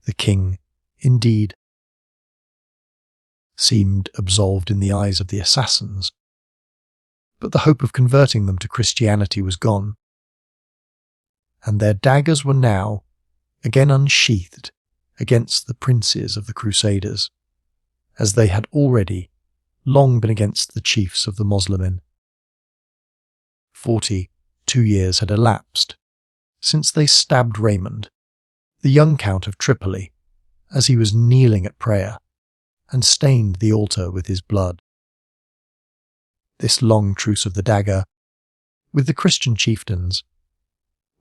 The king, indeed, seemed absolved in the eyes of the assassins, but the hope of converting them to Christianity was gone, and their daggers were now again unsheathed against the princes of the Crusaders, as they had already long been against the chiefs of the Moslemin. 42 years had elapsed since they stabbed Raymond, the young Count of Tripoli, as he was kneeling at prayer, and stained the altar with his blood. This long truce of the dagger, with the Christian chieftains,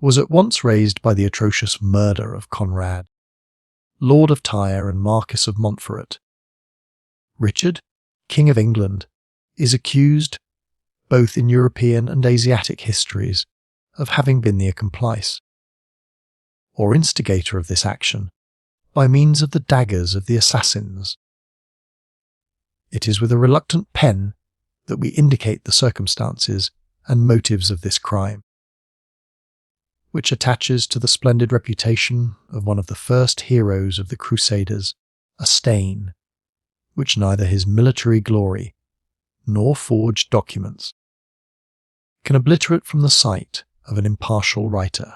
was at once raised by the atrocious murder of Conrad, Lord of Tyre and Marquis of Montferrat. Richard, King of England, is accused, both in European and Asiatic histories, of having been the accomplice, or instigator of this action, by means of the daggers of the assassins. It is with a reluctant pen that we indicate the circumstances and motives of this crime, which attaches to the splendid reputation of one of the first heroes of the Crusaders a stain which neither his military glory nor forged documents can obliterate from the sight of an impartial writer.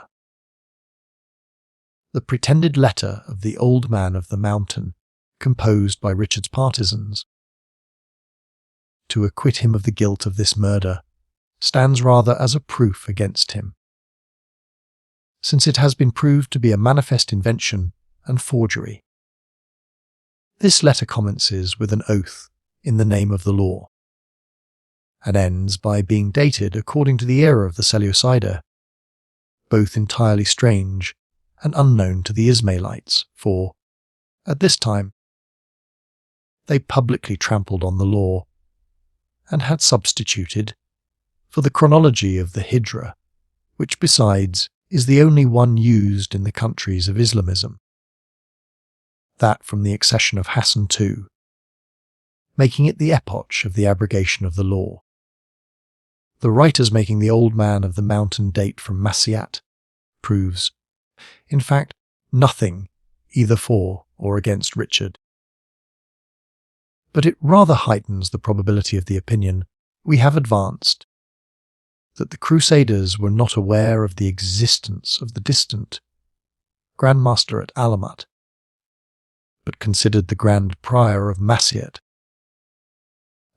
The pretended letter of the Old Man of the Mountain, composed by Richard's partisans, to acquit him of the guilt of this murder, stands rather as a proof against him, since it has been proved to be a manifest invention and forgery. This letter commences with an oath in the name of the law, and ends by being dated according to the era of the Seleucidae, both entirely strange and unknown to the Ismailites, for, at this time, they publicly trampled on the law, and had substituted for the chronology of the Hijra, which besides is the only one used in the countries of Islamism, that from the accession of Hassan II, making it the epoch of the abrogation of the law. The writers making the Old Man of the Mountain date from Masyat proves, in fact, nothing either for or against Richard. but it rather heightens the probability of the opinion we have advanced that the Crusaders were not aware of the existence of the distant Grand Master at Alamut, but considered the Grand Prior of Masyet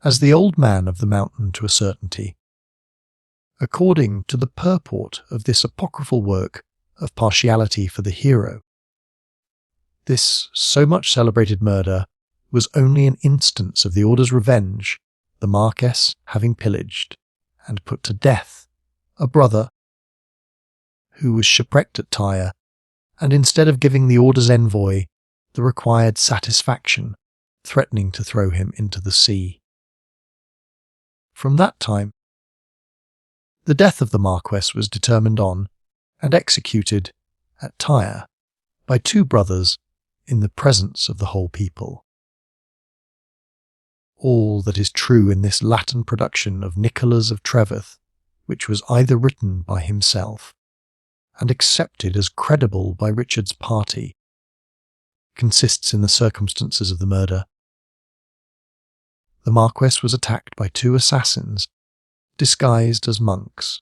as the old man of the mountain to a certainty, according to the purport of this apocryphal work of partiality for the hero. This so much celebrated murder was only an instance of the order's revenge, the Marquess having pillaged and put to death a brother who was shipwrecked at Tyre, and instead of giving the order's envoy the required satisfaction, threatening to throw him into the sea. From that time, the death of the Marquess was determined on and executed at Tyre by two brothers in the presence of the whole people. All that is true in this Latin production of Nicholas of Treveth, which was either written by himself and accepted as credible by Richard's party, consists in the circumstances of the murder. The Marquess was attacked by two assassins, disguised as monks,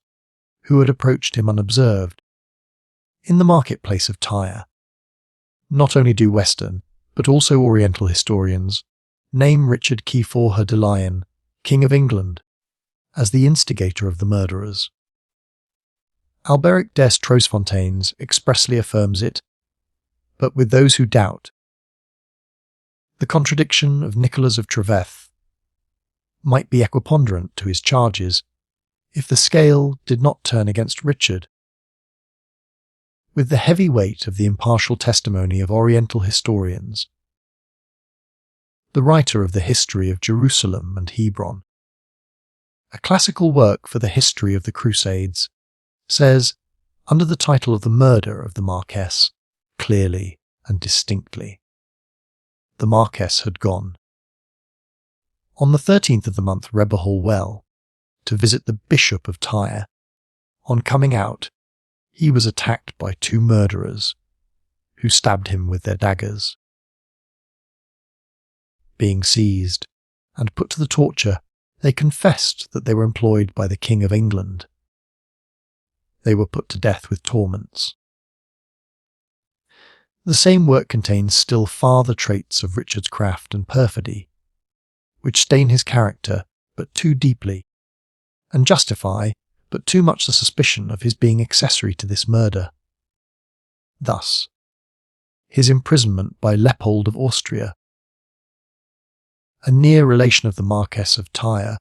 who had approached him unobserved in the marketplace of Tyre. Not only do Western, but also Oriental historians name Richard Kiefer de Lion, King of England, as the instigator of the murderers. Alberic des Trosfontaines expressly affirms it, but with those who doubt, the contradiction of Nicholas of Treveth might be equiponderant to his charges if the scale did not turn against Richard. With the heavy weight of the impartial testimony of Oriental historians, the writer of the history of Jerusalem and Hebron, a classical work for the history of the Crusades, says, under the title of The Murder of the Marquess, clearly and distinctly, the Marquess had gone on the 13th of the month Rebehul well to visit the Bishop of Tyre. On coming out, he was attacked by two murderers, who stabbed him with their daggers. Being seized and put to the torture, they confessed that they were employed by the King of England. They were put to death with torments. The same work contains still farther traits of Richard's craft and perfidy, which stain his character but too deeply, and justify but too much the suspicion of his being accessory to this murder. Thus, his imprisonment by Leopold of Austria, a near relation of the Marquess of Tyre,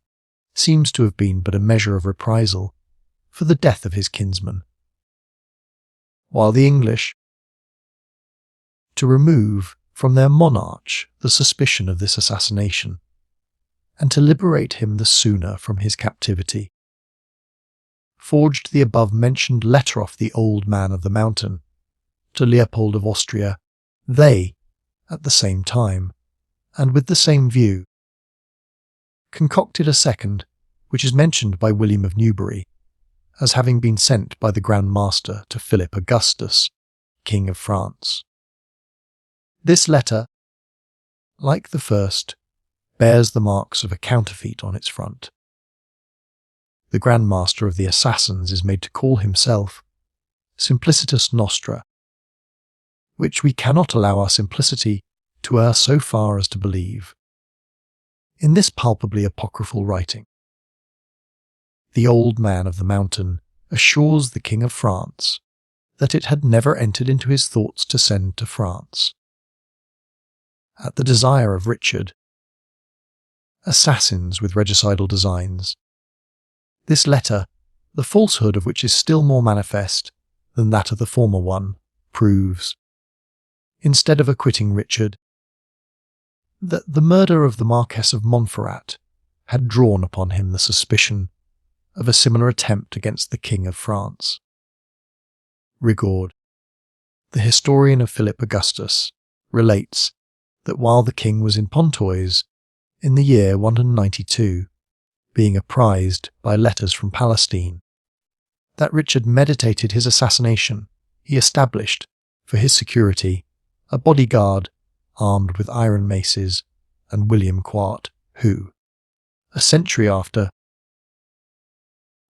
seems to have been but a measure of reprisal for the death of his kinsman, while the English, to remove from their monarch the suspicion of this assassination, and to liberate him the sooner from his captivity, forged the above-mentioned letter off the old man of the mountain to Leopold of Austria. They, at the same time, and with the same view, concocted a second, which is mentioned by William of Newbury as having been sent by the Grand Master to Philip Augustus, King of France. This letter, like the first, bears the marks of a counterfeit on its front. The Grand Master of the Assassins is made to call himself Simplicitus Nostra, which we cannot allow our simplicity to err so far as to believe. In this palpably apocryphal writing, the old man of the mountain assures the King of France that it had never entered into his thoughts to send to France, at the desire of Richard, assassins with regicidal designs. This letter, the falsehood of which is still more manifest than that of the former one, proves, instead of acquitting Richard, that the murder of the Marquess of Montferrat had drawn upon him the suspicion of a similar attempt against the King of France. Rigaud, the historian of Philip Augustus, relates that while the king was in Pontoise in the year 192, being apprised by letters from Palestine that Richard meditated his assassination, he established, for his security, a bodyguard armed with iron maces and William Quart, who, a century after,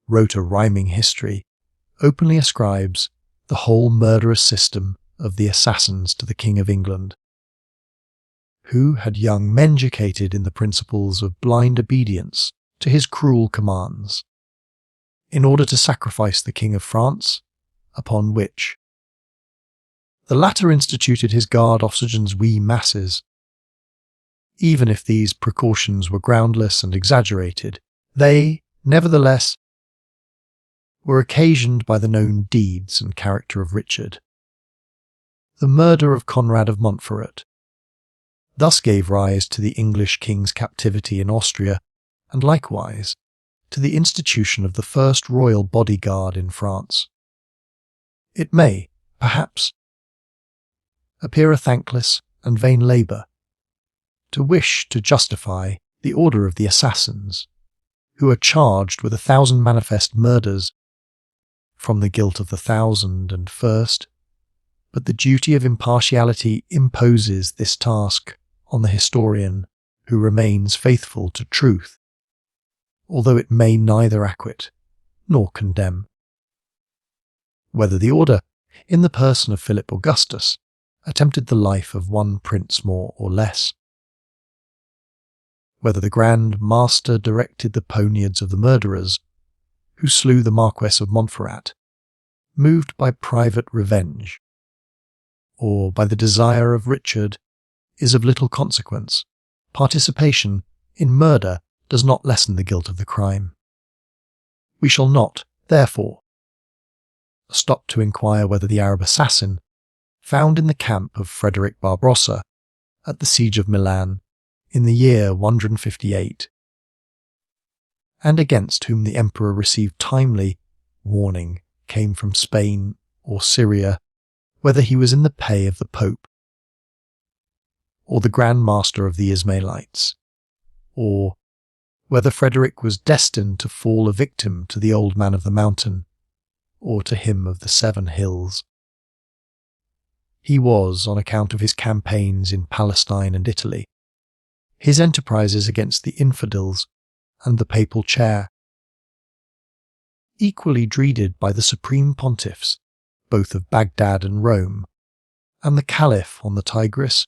wrote a rhyming history, openly ascribes the whole murderous system of the assassins to the King of England, who had young men educated in the principles of blind obedience to his cruel commands, in order to sacrifice the King of France, upon which the latter instituted his guard oxygen's wee masses. Even if these precautions were groundless and exaggerated, they, nevertheless, were occasioned by the known deeds and character of Richard. The murder of Conrad of Montferrat thus gave rise to the English king's captivity in Austria, and likewise to the institution of the first royal bodyguard in France. It may, perhaps, appear a thankless and vain labour to wish to justify the order of the assassins, who are charged with 1,000 manifest murders from the guilt of the 1,001st, but the duty of impartiality imposes this task on the historian who remains faithful to truth, although it may neither acquit nor condemn. Whether the order, in the person of Philip Augustus, attempted the life of one prince more or less, whether the Grand Master directed the poniards of the murderers who slew the Marquess of Montferrat, moved by private revenge, or by the desire of Richard, is of little consequence. Participation in murder does not lessen the guilt of the crime. We shall not, therefore, stop to inquire whether the Arab assassin, found in the camp of Frederick Barbarossa at the siege of Milan in the year 158, and against whom the emperor received timely warning, came from Spain or Syria, whether he was in the pay of the Pope, or the Grand Master of the Ismailites, or whether Frederick was destined to fall a victim to the Old Man of the Mountain, or to him of the 7 Hills. He was, on account of his campaigns in Palestine and Italy, his enterprises against the infidels and the papal chair, equally dreaded by the supreme pontiffs, both of Baghdad and Rome, and the Caliph on the Tigris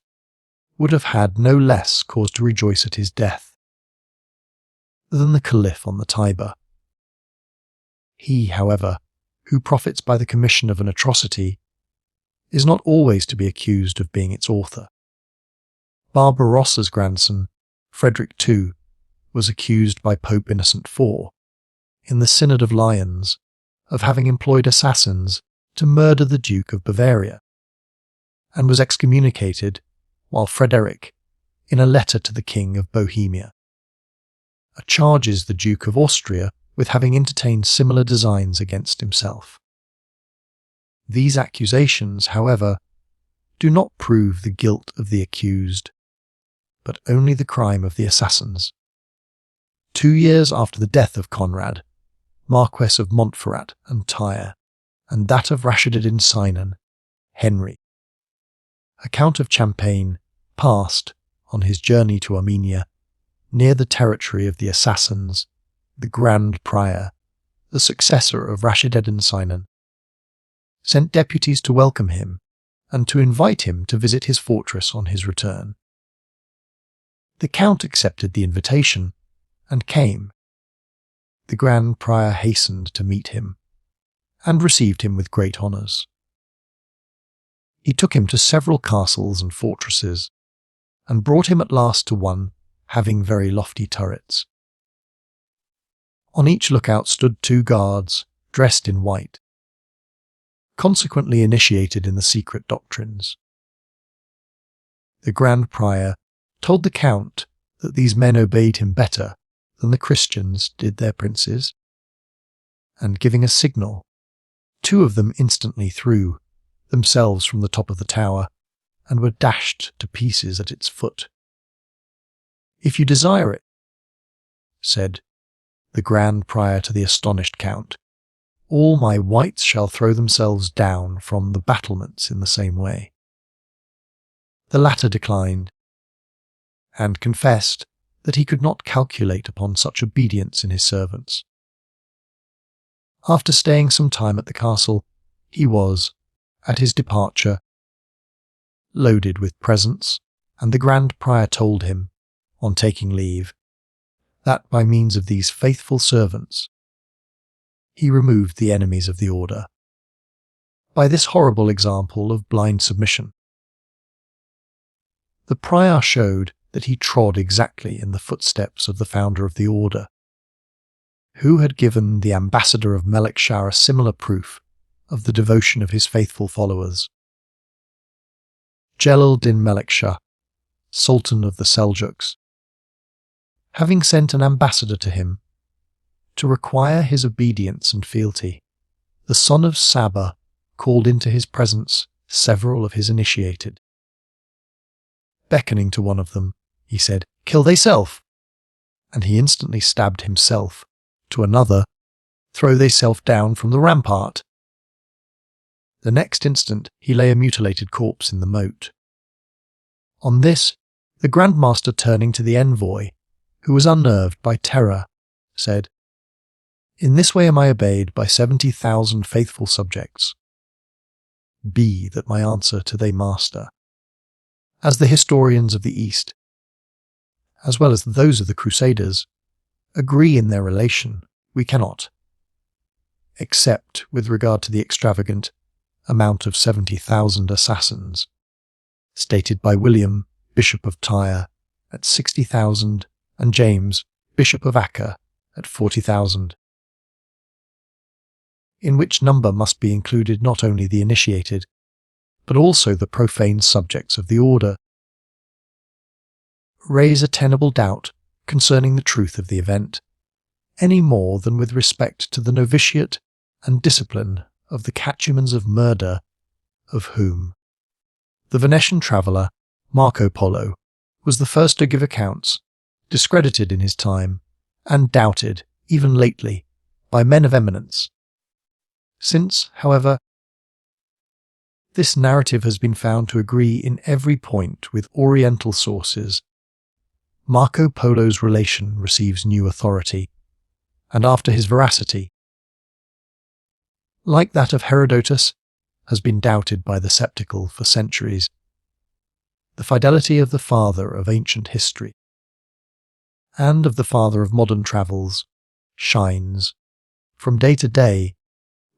would have had no less cause to rejoice at his death than the Caliph on the Tiber. He, however, who profits by the commission of an atrocity is not always to be accused of being its author. Barbarossa's grandson, Frederick II, was accused by Pope Innocent IV, in the Synod of Lyons, of having employed assassins to murder the Duke of Bavaria, and was excommunicated, while Frederick, in a letter to the King of Bohemia, charges the Duke of Austria with having entertained similar designs against himself. These accusations, however, do not prove the guilt of the accused, but only the crime of the assassins. 2 years after the death of Conrad, Marquess of Montferrat and Tyre, and that of Rashid-ed-Din Sinan, Henry, a Count of Champagne, passed, on his journey to Armenia, near the territory of the assassins, the Grand Prior, the successor of Rashid-ed-Din Sinan, sent deputies to welcome him and to invite him to visit his fortress on his return. The Count accepted the invitation and came. The Grand Prior hastened to meet him and received him with great honours. He took him to several castles and fortresses and brought him at last to one having very lofty turrets. On each lookout stood 2 guards, dressed in white, consequently initiated in the secret doctrines. The Grand Prior told the Count that these men obeyed him better than the Christians did their princes, and giving a signal, 2 of them instantly threw themselves from the top of the tower and were dashed to pieces at its foot. "If you desire it," said the Grand Prior to the astonished Count, "all my whites shall throw themselves down from the battlements in the same way." The latter declined, and confessed that he could not calculate upon such obedience in his servants. After staying some time at the castle, he was, at his departure, loaded with presents, and the Grand Prior told him, on taking leave, that by means of these faithful servants, he removed the enemies of the order. By this horrible example of blind submission, the Prior showed that he trod exactly in the footsteps of the founder of the order, who had given the ambassador of Melik Shah a similar proof of the devotion of his faithful followers. Jelaleddin Melik Shah, Sultan of the Seljuks, having sent an ambassador to him to require his obedience and fealty, the son of Sabah called into his presence several of his initiated. Beckoning to one of them, he said, "Kill thyself," and he instantly stabbed himself. To another, "Throw thyself down from the rampart." The next instant he lay a mutilated corpse in the moat. On this, the Grand Master, turning to the envoy, who was unnerved by terror, said, "In this way am I obeyed by 70,000 faithful subjects. Be that my answer to thy master." As the historians of the East, as well as those of the Crusaders, agree in their relation, we cannot, except with regard to the extravagant amount of 70,000 assassins, stated by William, Bishop of Tyre, at 60,000, and James, Bishop of Acca, at 40,000, in which number must be included not only the initiated, but also the profane subjects of the order, raise a tenable doubt concerning the truth of the event, any more than with respect to the novitiate and discipline of the catechumens of murder, of whom the Venetian traveller Marco Polo was the first to give accounts, discredited in his time, and doubted, even lately, by men of eminence. Since, however, this narrative has been found to agree in every point with Oriental sources, Marco Polo's relation receives new authority, and after his veracity, like that of Herodotus, has been doubted by the sceptical for centuries, the fidelity of the father of ancient history, and of the father of modern travels, shines, from day to day,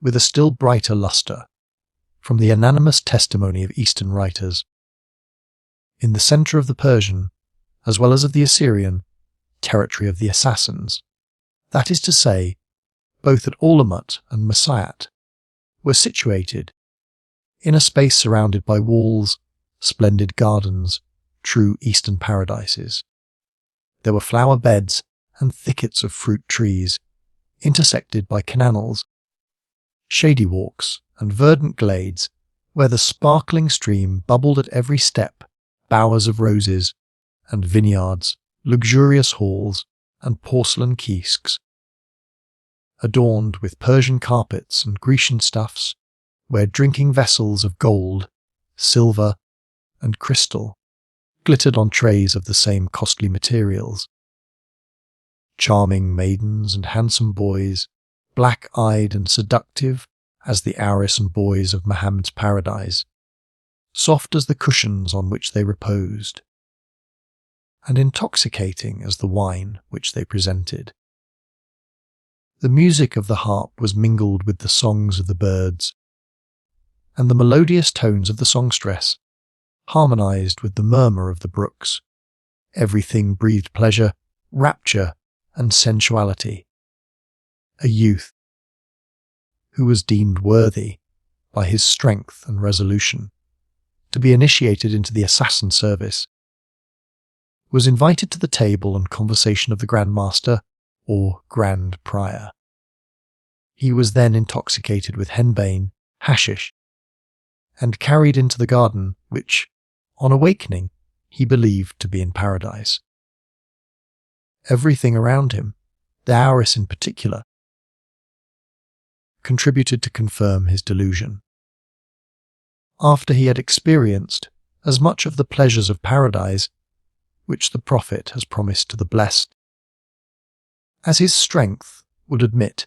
with a still brighter lustre, from the unanimous testimony of Eastern writers. In the centre of the Persian, as well as of the Assyrian, territory of the assassins, that is to say, both at Alamut and Masayat, were situated, in a space surrounded by walls, splendid gardens, true Eastern paradises. There were flower beds and thickets of fruit trees, intersected by canals, shady walks, and verdant glades, where the sparkling stream bubbled at every step, bowers of roses, and vineyards, luxurious halls, and porcelain kiosks, adorned with Persian carpets and Grecian stuffs, where drinking vessels of gold, silver, and crystal glittered on trays of the same costly materials. Charming maidens and handsome boys, black-eyed and seductive as the Auris and boys of Muhammad's paradise, soft as the cushions on which they reposed, and intoxicating as the wine which they presented. The music of the harp was mingled with the songs of the birds, and the melodious tones of the songstress harmonized with the murmur of the brooks. Everything breathed pleasure, rapture, and sensuality. A youth, who was deemed worthy, by his strength and resolution, to be initiated into the assassin service, was invited to the table and conversation of the Grand Master, or Grand Prior. He was then intoxicated with henbane, hashish, and carried into the garden which, on awakening, he believed to be in paradise. Everything around him, the Auris in particular, contributed to confirm his delusion. After he had experienced as much of the pleasures of paradise, which the Prophet has promised to the blessed. As his strength would admit,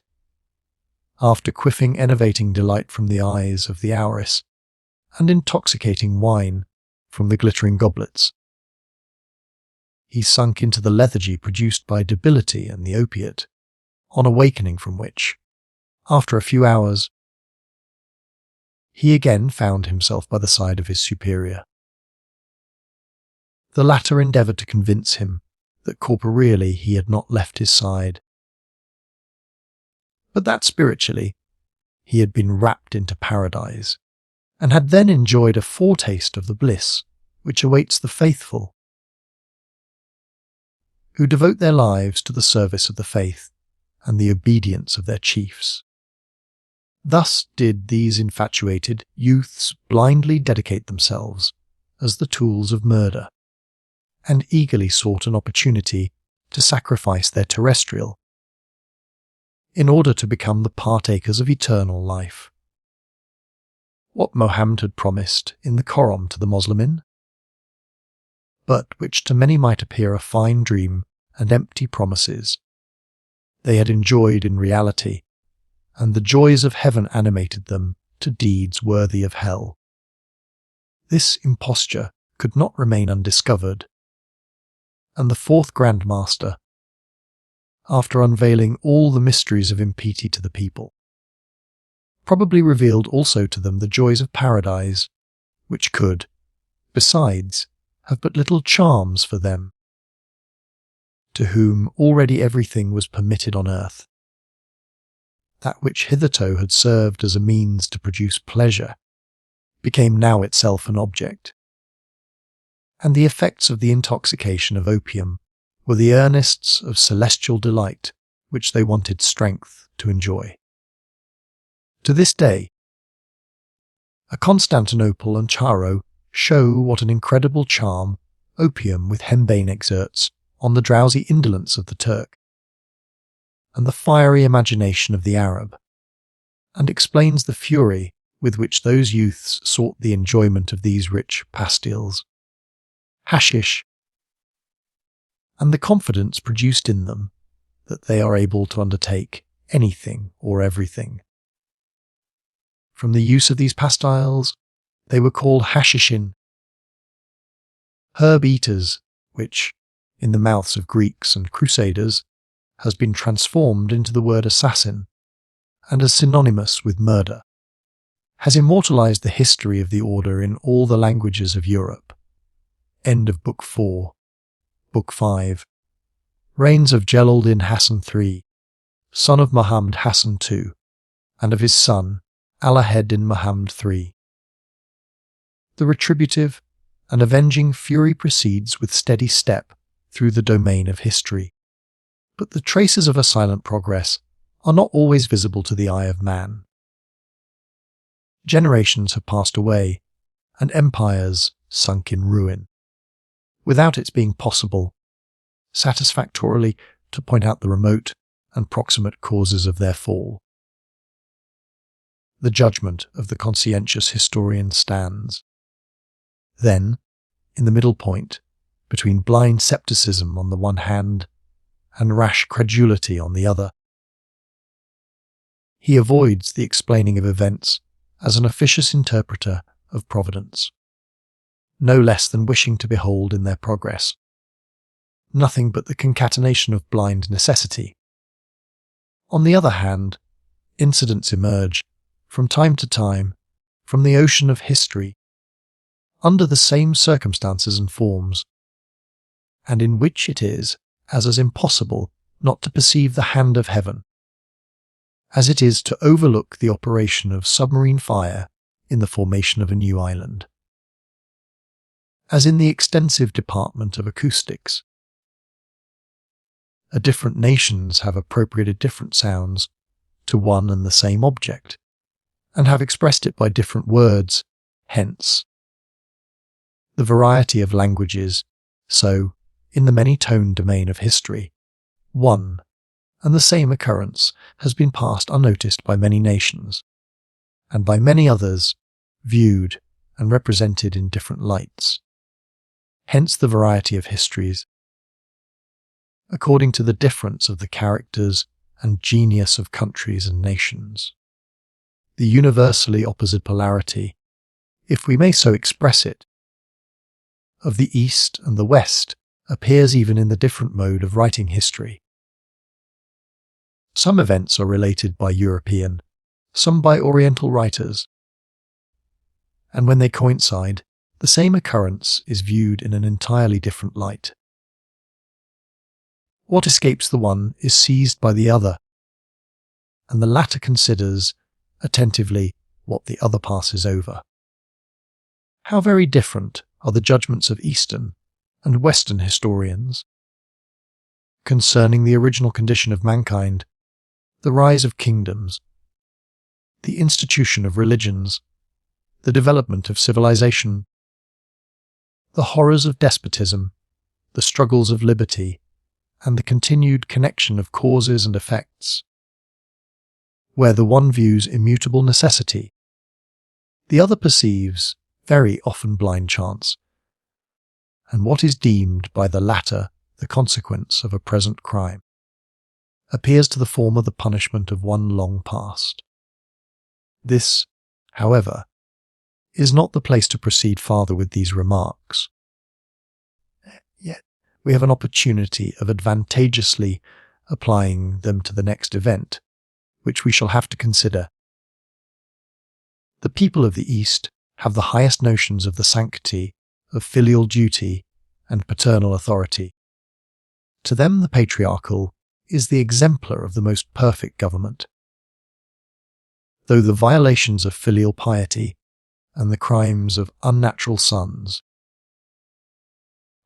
after quiffing enervating delight from the eyes of the Auris, and intoxicating wine from the glittering goblets, he sunk into the lethargy produced by debility and the opiate, on awakening from which, after a few hours, he again found himself by the side of his superior. The latter endeavoured to convince him that corporeally he had not left his side, but that spiritually he had been wrapped into paradise, and had then enjoyed a foretaste of the bliss which awaits the faithful, who devote their lives to the service of the faith and the obedience of their chiefs. Thus did these infatuated youths blindly dedicate themselves as the tools of murder, and eagerly sought an opportunity to sacrifice their terrestrial, in order to become the partakers of eternal life. What Mohammed had promised in the Koran to the Muslimin, but which to many might appear a fine dream and empty promises, they had enjoyed in reality, and the joys of heaven animated them to deeds worthy of hell. This imposture could not remain undiscovered, and the fourth Grand Master, after unveiling all the mysteries of impiety to the people, probably revealed also to them the joys of paradise, which could, besides, have but little charms for them, to whom already everything was permitted on earth. That which hitherto had served as a means to produce pleasure became now itself an object, and the effects of the intoxication of opium were the earnests of celestial delight which they wanted strength to enjoy. To this day, a Constantinople and Charo show what an incredible charm opium with henbane exerts on the drowsy indolence of the Turk and the fiery imagination of the Arab, and explains the fury with which those youths sought the enjoyment of these rich pastilles, hashish, and the confidence produced in them that they are able to undertake anything or everything. From the use of these pastiles, they were called Hashashin, herb eaters, which, in the mouths of Greeks and Crusaders, has been transformed into the word assassin, and as synonymous with murder, has immortalized the history of the order in all the languages of Europe. End of Book 4. Book 5. Reigns of Jelaleddin Hassan III, son of Mohammed Hassan II, and of his son, Alaeddin Mohammed III. The retributive and avenging fury proceeds with steady step through the domain of history, but the traces of a silent progress are not always visible to the eye of man. Generations have passed away, and empires sunk in ruin, without its being possible satisfactorily to point out the remote and proximate causes of their fall. The judgment of the conscientious historian stands, then, in the middle point, between blind scepticism on the one hand and rash credulity on the other. He avoids the explaining of events as an officious interpreter of providence, no less than wishing to behold in their progress nothing but the concatenation of blind necessity. On the other hand, incidents emerge, from time to time, from the ocean of history, under the same circumstances and forms, and in which it is as impossible not to perceive the hand of heaven, as it is to overlook the operation of submarine fire in the formation of a new island. As in the extensive department of acoustics, different nations have appropriated different sounds to one and the same object, and have expressed it by different words, hence the variety of languages. So, in the many-toned domain of history, one and the same occurrence has been passed unnoticed by many nations, and by many others viewed and represented in different lights. hence the variety of histories, according to the difference of the characters and genius of countries and nations. The universally opposite polarity, if we may so express it, of the East and the West appears even in the different mode of writing history. Some events are related by European, some by Oriental writers, and when they coincide, the same occurrence is viewed in an entirely different light. What escapes the one is seized by the other, and the latter considers attentively what the other passes over. How very different are the judgments of Eastern and Western historians concerning the original condition of mankind, the rise of kingdoms, the institution of religions, the development of civilization, the horrors of despotism, the struggles of liberty, and the continued connection of causes and effects, where the one views immutable necessity, the other perceives very often blind chance, and what is deemed by the latter the consequence of a present crime, appears to the former the punishment of one long past. This, however, is not the place to proceed farther with these remarks. Yet we have an opportunity of advantageously applying them to the next event, which we shall have to consider. The people of the East have the highest notions of the sanctity of filial duty and paternal authority. To them the patriarchal is the exemplar of the most perfect government. Though the violations of filial piety and the crimes of unnatural sons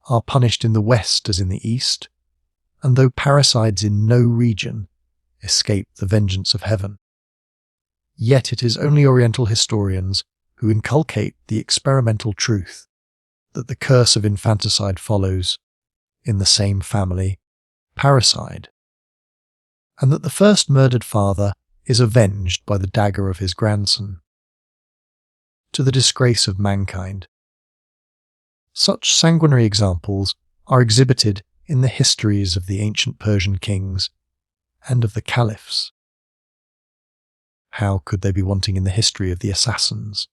are punished in the West as in the East, and though parricides in no region escape the vengeance of heaven, yet it is only Oriental historians who inculcate the experimental truth that the curse of infanticide follows, in the same family, parricide, and that the first murdered father is avenged by the dagger of his grandson, to the disgrace of mankind. Such sanguinary examples are exhibited in the histories of the ancient Persian kings and of the caliphs. How could they be wanting in the history of the assassins?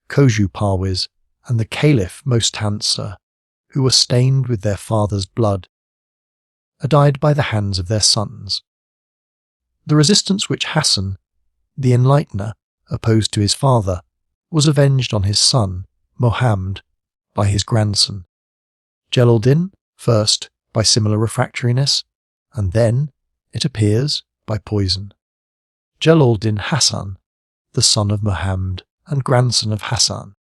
Khoju Parviz and the Caliph Mostanser, who were stained with their father's blood, died by the hands of their sons. The resistance which Hassan, the enlightener, opposed to his father, was avenged on his son, Mohammed, by his grandson. Jelaleddin, first by similar refractoriness, and then, it appears, by poison. Jelaleddin Hassan, the son of Mohammed and grandson of Hassan,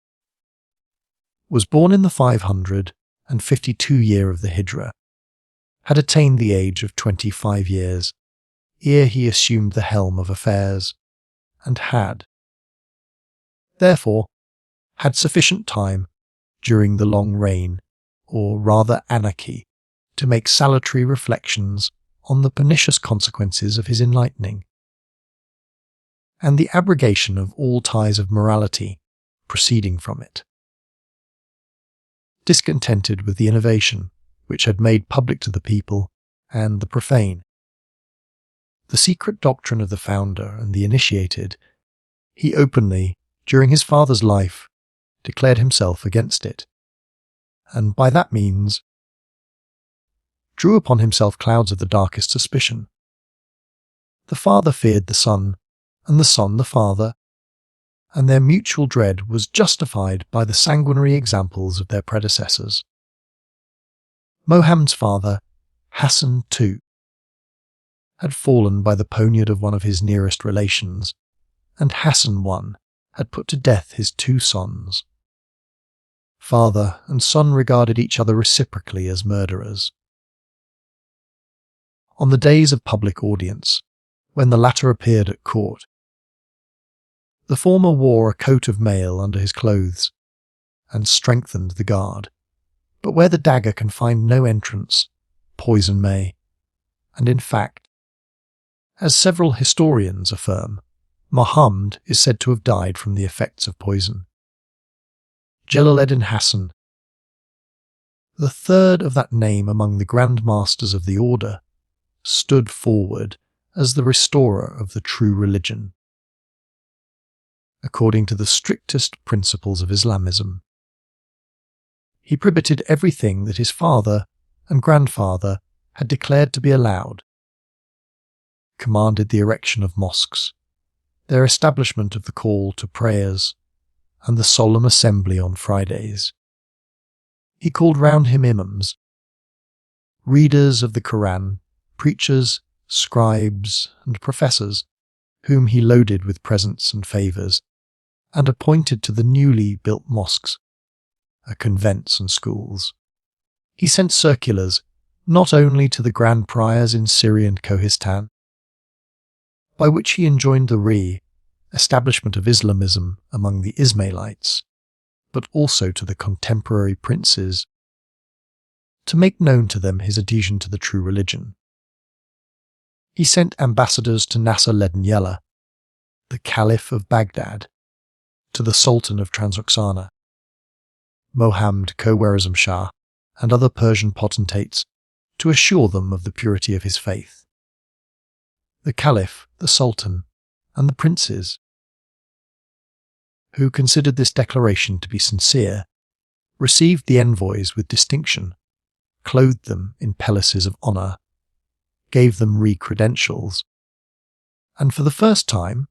was born in the 552 year of the Hijra, had attained the age of 25 years, ere he assumed the helm of affairs, and had, therefore, had sufficient time during the long reign, or rather anarchy, to make salutary reflections on the pernicious consequences of his enlightening, and the abrogation of all ties of morality proceeding from it. Discontented with the innovation which had made public to the people and the profane the secret doctrine of the founder and the initiated, he openly, during his father's life, declared himself against it, and by that means drew upon himself clouds of the darkest suspicion. The father feared the son, and the son the father, and their mutual dread was justified by the sanguinary examples of their predecessors. Mohammed's father, Hassan II, had fallen by the poniard of one of his nearest relations, and Hassan I had put to death his two sons. Father and son regarded each other reciprocally as murderers. On the days of public audience, when the latter appeared at court, the former wore a coat of mail under his clothes, and strengthened the guard, but where the dagger can find no entrance, poison may, and in fact, as several historians affirm, Mohammed is said to have died from the effects of poison. Jelaleddin Hassan The third of that name among the Grand Masters of the order stood forward as the restorer of the true religion, according to the strictest principles of Islamism. He prohibited everything that his father and grandfather had declared to be allowed, commanded the erection of mosques, their establishment of the call to prayers, and the solemn assembly on Fridays. He called round him imams, readers of the Quran, preachers, scribes, and professors, whom he loaded with presents and favours, and appointed to the newly built mosques, convents and schools. He sent circulars not only to the Grand Priors in Syria and Kohistan, by which he enjoined the re-establishment of Islamism among the Ismailites, but also to the contemporary princes, to make known to them his adhesion to the true religion. He sent ambassadors to Nasser-Leddin, the Caliph of Baghdad, to the Sultan of Transoxana, Mohammed II, and other Persian potentates, to assure them of the purity of his faith. The Caliph, the Sultan, and the princes, who considered this declaration to be sincere, received the envoys with distinction, clothed them in pelisses of honour, gave them re-credentials, and for the first time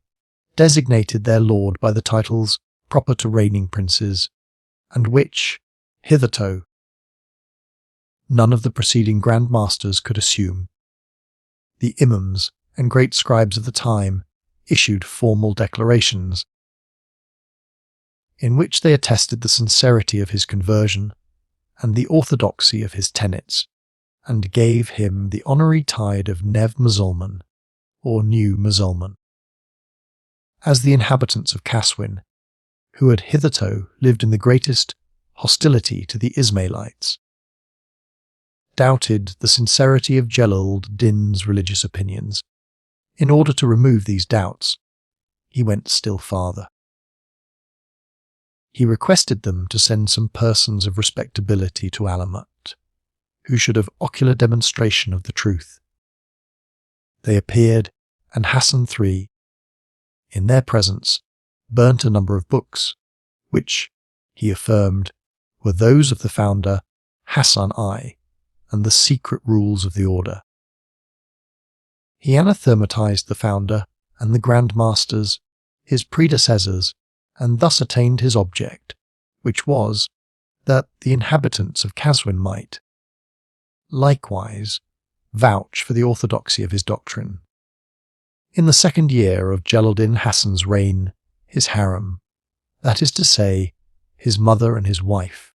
designated their lord by the titles proper to reigning princes, and which, hitherto, none of the preceding Grand Masters could assume. The imams and great scribes of the time issued formal declarations, in which they attested the sincerity of his conversion and the orthodoxy of his tenets, and gave him the honorary tide of Nev Musulman, or New Musulman. As the inhabitants of Kaswin, who had hitherto lived in the greatest hostility to the Ismailites, doubted the sincerity of Jelaleddin's religious opinions, in order to remove these doubts, he went still farther. He requested them to send some persons of respectability to Alamut, who should have ocular demonstration of the truth. They appeared, and Hassan III, in their presence, burnt a number of books, which, he affirmed, were those of the founder, Hassan I, and the secret rules of the order. He anathematized the founder and the Grand Masters, his predecessors, and thus attained his object, which was that the inhabitants of Kaswin might, likewise, vouch for the orthodoxy of his doctrine. In the second year of Jelaleddin Hassan's reign, his harem, that is to say, his mother and his wife,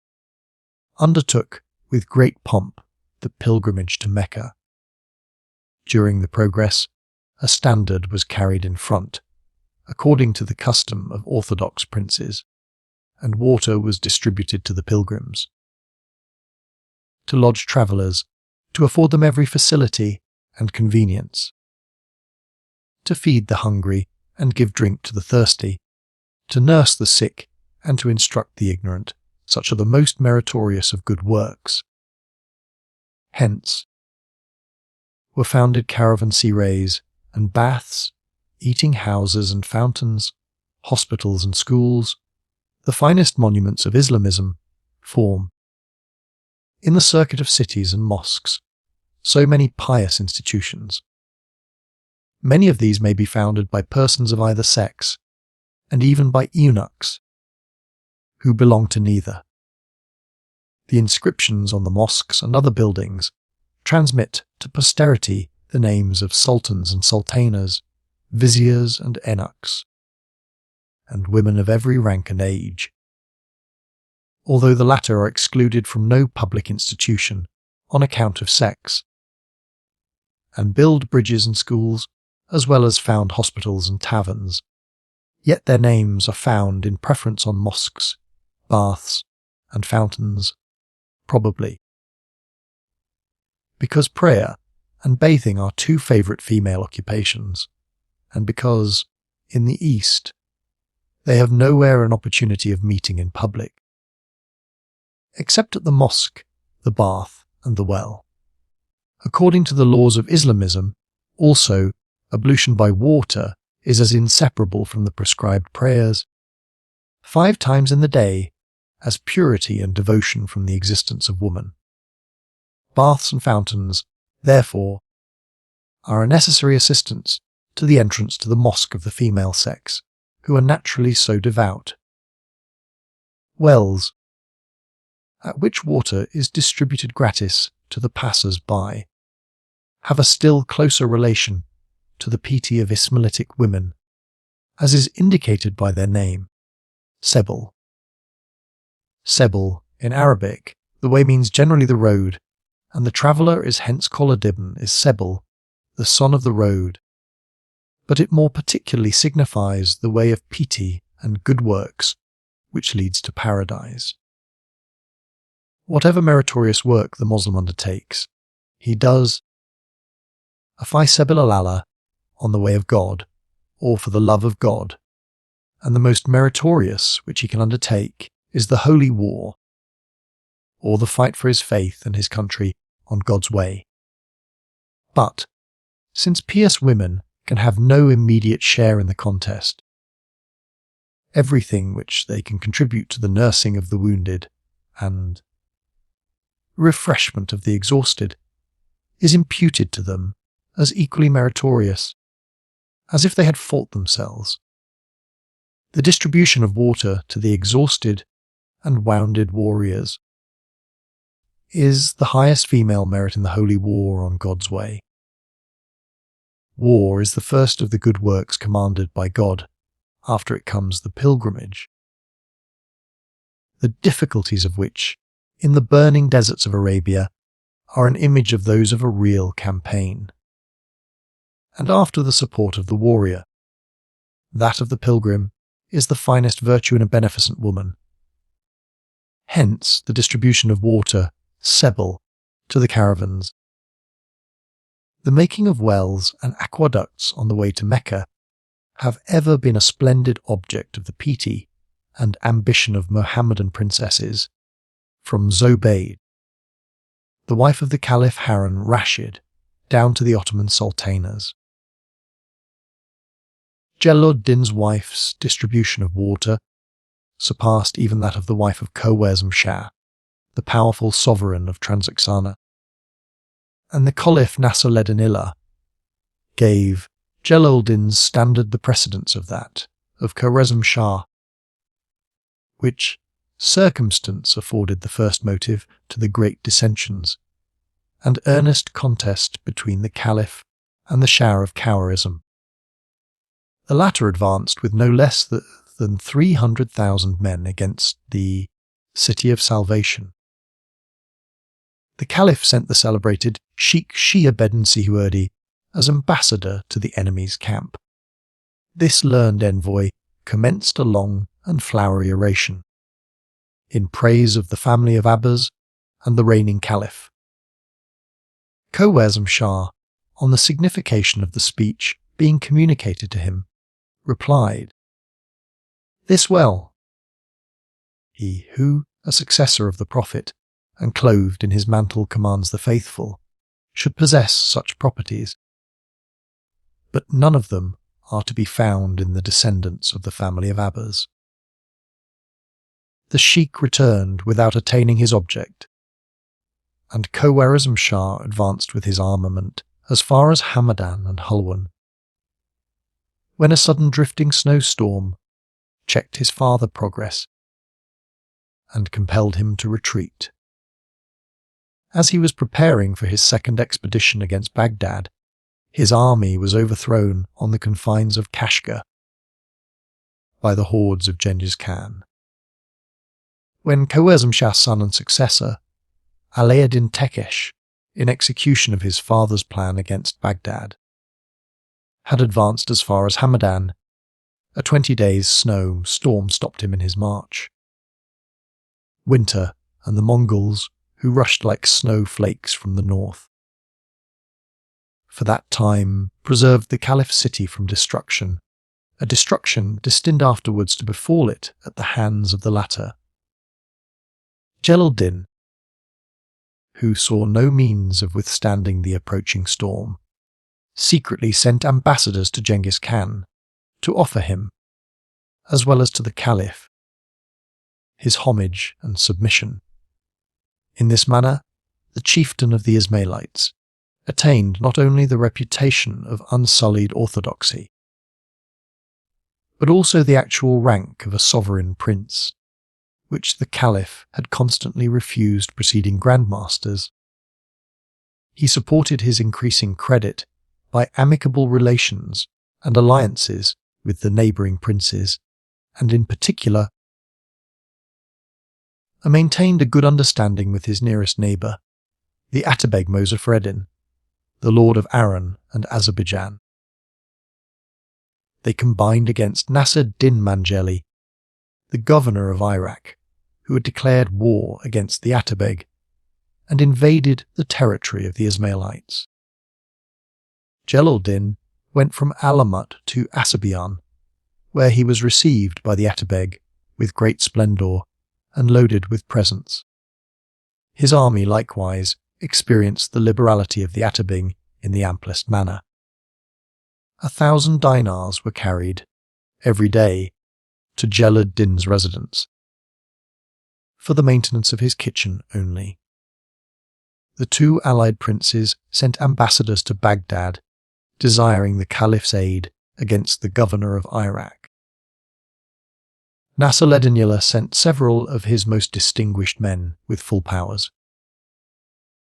undertook with great pomp the pilgrimage to Mecca. During the progress, a standard was carried in front, according to the custom of orthodox princes, and water was distributed to the pilgrims. To lodge travellers, to afford them every facility and convenience, to feed the hungry and give drink to the thirsty, to nurse the sick and to instruct the ignorant, such are the most meritorious of good works. Hence were founded caravanserais and baths, eating houses and fountains, hospitals and schools. The finest monuments of Islamism form, in the circuit of cities and mosques, so many pious institutions. Many of these may be founded by persons of either sex, and even by eunuchs, who belong to neither. The inscriptions on the mosques and other buildings transmit to posterity the names of sultans and sultanas, viziers and eunuchs, and women of every rank and age, although the latter are excluded from no public institution on account of sex, and build bridges and schools, as well as found hospitals and taverns, yet their names are found in preference on mosques, baths, and fountains, probably because prayer and bathing are two favourite female occupations, and because, in the East, they have nowhere an opportunity of meeting in public. Except at the mosque, the bath, and the well. According to the laws of Islamism, also, ablution by water is as inseparable from the prescribed prayers 5 times in the day as purity and devotion from the existence of woman. Baths and fountains, therefore, are a necessary assistance to the entrance to the mosque of the female sex, who are naturally so devout. Wells, at which water is distributed gratis to the passers-by, have a still closer relation to the piety of Ismailitic women, as is indicated by their name, Sebel. Sebel, in Arabic, the way means generally the road, and the traveller is hence Jelaleddin is Sebel, the son of the road, but it more particularly signifies the way of piety and good works, which leads to paradise. Whatever meritorious work the Muslim undertakes, he does Afai Sebil al-Allah, on the way of God, or for the love of God, and the most meritorious which he can undertake is the holy war, or the fight for his faith and his country on God's way. But, since pious women can have no immediate share in the contest, everything which they can contribute to the nursing of the wounded and refreshment of the exhausted is imputed to them as equally meritorious, as if they had fought themselves. The distribution of water to the exhausted and wounded warriors is the highest female merit in the holy war on God's way. War is the first of the good works commanded by God. After it comes the pilgrimage, the difficulties of which, in the burning deserts of Arabia, are an image of those of a real campaign. And after the support of the warrior, that of the pilgrim is the finest virtue in a beneficent woman. Hence the distribution of water, sebel, to the caravans. The making of wells and aqueducts on the way to Mecca have ever been a splendid object of the piety and ambition of Mohammedan princesses, from Zobeide, the wife of the Caliph Harun Rashid, down to the Ottoman sultanas. Jelaleddin's wife's distribution of water surpassed even that of the wife of Khwarezm Shah, the powerful sovereign of Transoxana, and the Caliph Nasser-Ed-Din gave Jelaleddin's standard the precedence of that of Khwarezm Shah, which circumstance afforded the first motive to the great dissensions and earnest contest between the Caliph and the Shah of Khwarezm. The latter advanced with no less than 300,000 men against the City of Salvation. The Caliph sent the celebrated Sheikh Shihab-ed-Din Sihuerdi as ambassador to the enemy's camp. This learned envoy commenced a long and flowery oration in praise of the family of Abbas and the reigning Caliph. Khwarezm Shah, on the signification of the speech being communicated to him, replied, "This well, he who, a successor of the Prophet, and clothed in his mantle commands the faithful, should possess such properties. But none of them are to be found in the descendants of the family of Abbas." The Sheikh returned without attaining his object, and Khwarezm Shah advanced with his armament as far as Hamadan and Hulwan, when a sudden drifting snowstorm checked his farther progress and compelled him to retreat. As he was preparing for his second expedition against Baghdad, his army was overthrown on the confines of Kashgar by the hordes of Genghis Khan. When Khwarezm Shah's son and successor, Alauddin Tekesh, in execution of his father's plan against Baghdad, had advanced as far as Hamadan, a 20 days' storm stopped him in his march. Winter and the Mongols, who rushed like snowflakes from the north, for that time preserved the Caliph's city from destruction, a destruction destined afterwards to befall it at the hands of the latter. Jelaleddin, who saw no means of withstanding the approaching storm, secretly sent ambassadors to Genghis Khan to offer him, as well as to the Caliph, his homage and submission. In this manner, the chieftain of the Ismailites attained not only the reputation of unsullied orthodoxy, but also the actual rank of a sovereign prince, which the Caliph had constantly refused preceding grandmasters. He supported his increasing credit by amicable relations and alliances with the neighbouring princes, and in particular, maintained a good understanding with his nearest neighbour, the Atabeg Mozaffreddin, the Lord of Aran and Azerbaijan. They combined against Nasser-Din Manjeli, the governor of Iraq, who had declared war against the Atabeg and invaded the territory of the Ismailites. Jelaleddin went from Alamut to Azerbaijan, where he was received by the Atabeg with great splendour and loaded with presents. His army likewise experienced the liberality of the Atabeg in the amplest manner. 1,000 dinars were carried every day to Jelaleddin's residence, for the maintenance of his kitchen only. The two allied princes sent ambassadors to Baghdad, desiring the Caliph's aid against the governor of Iraq. Nasser-Leddin sent several of his most distinguished men with full powers.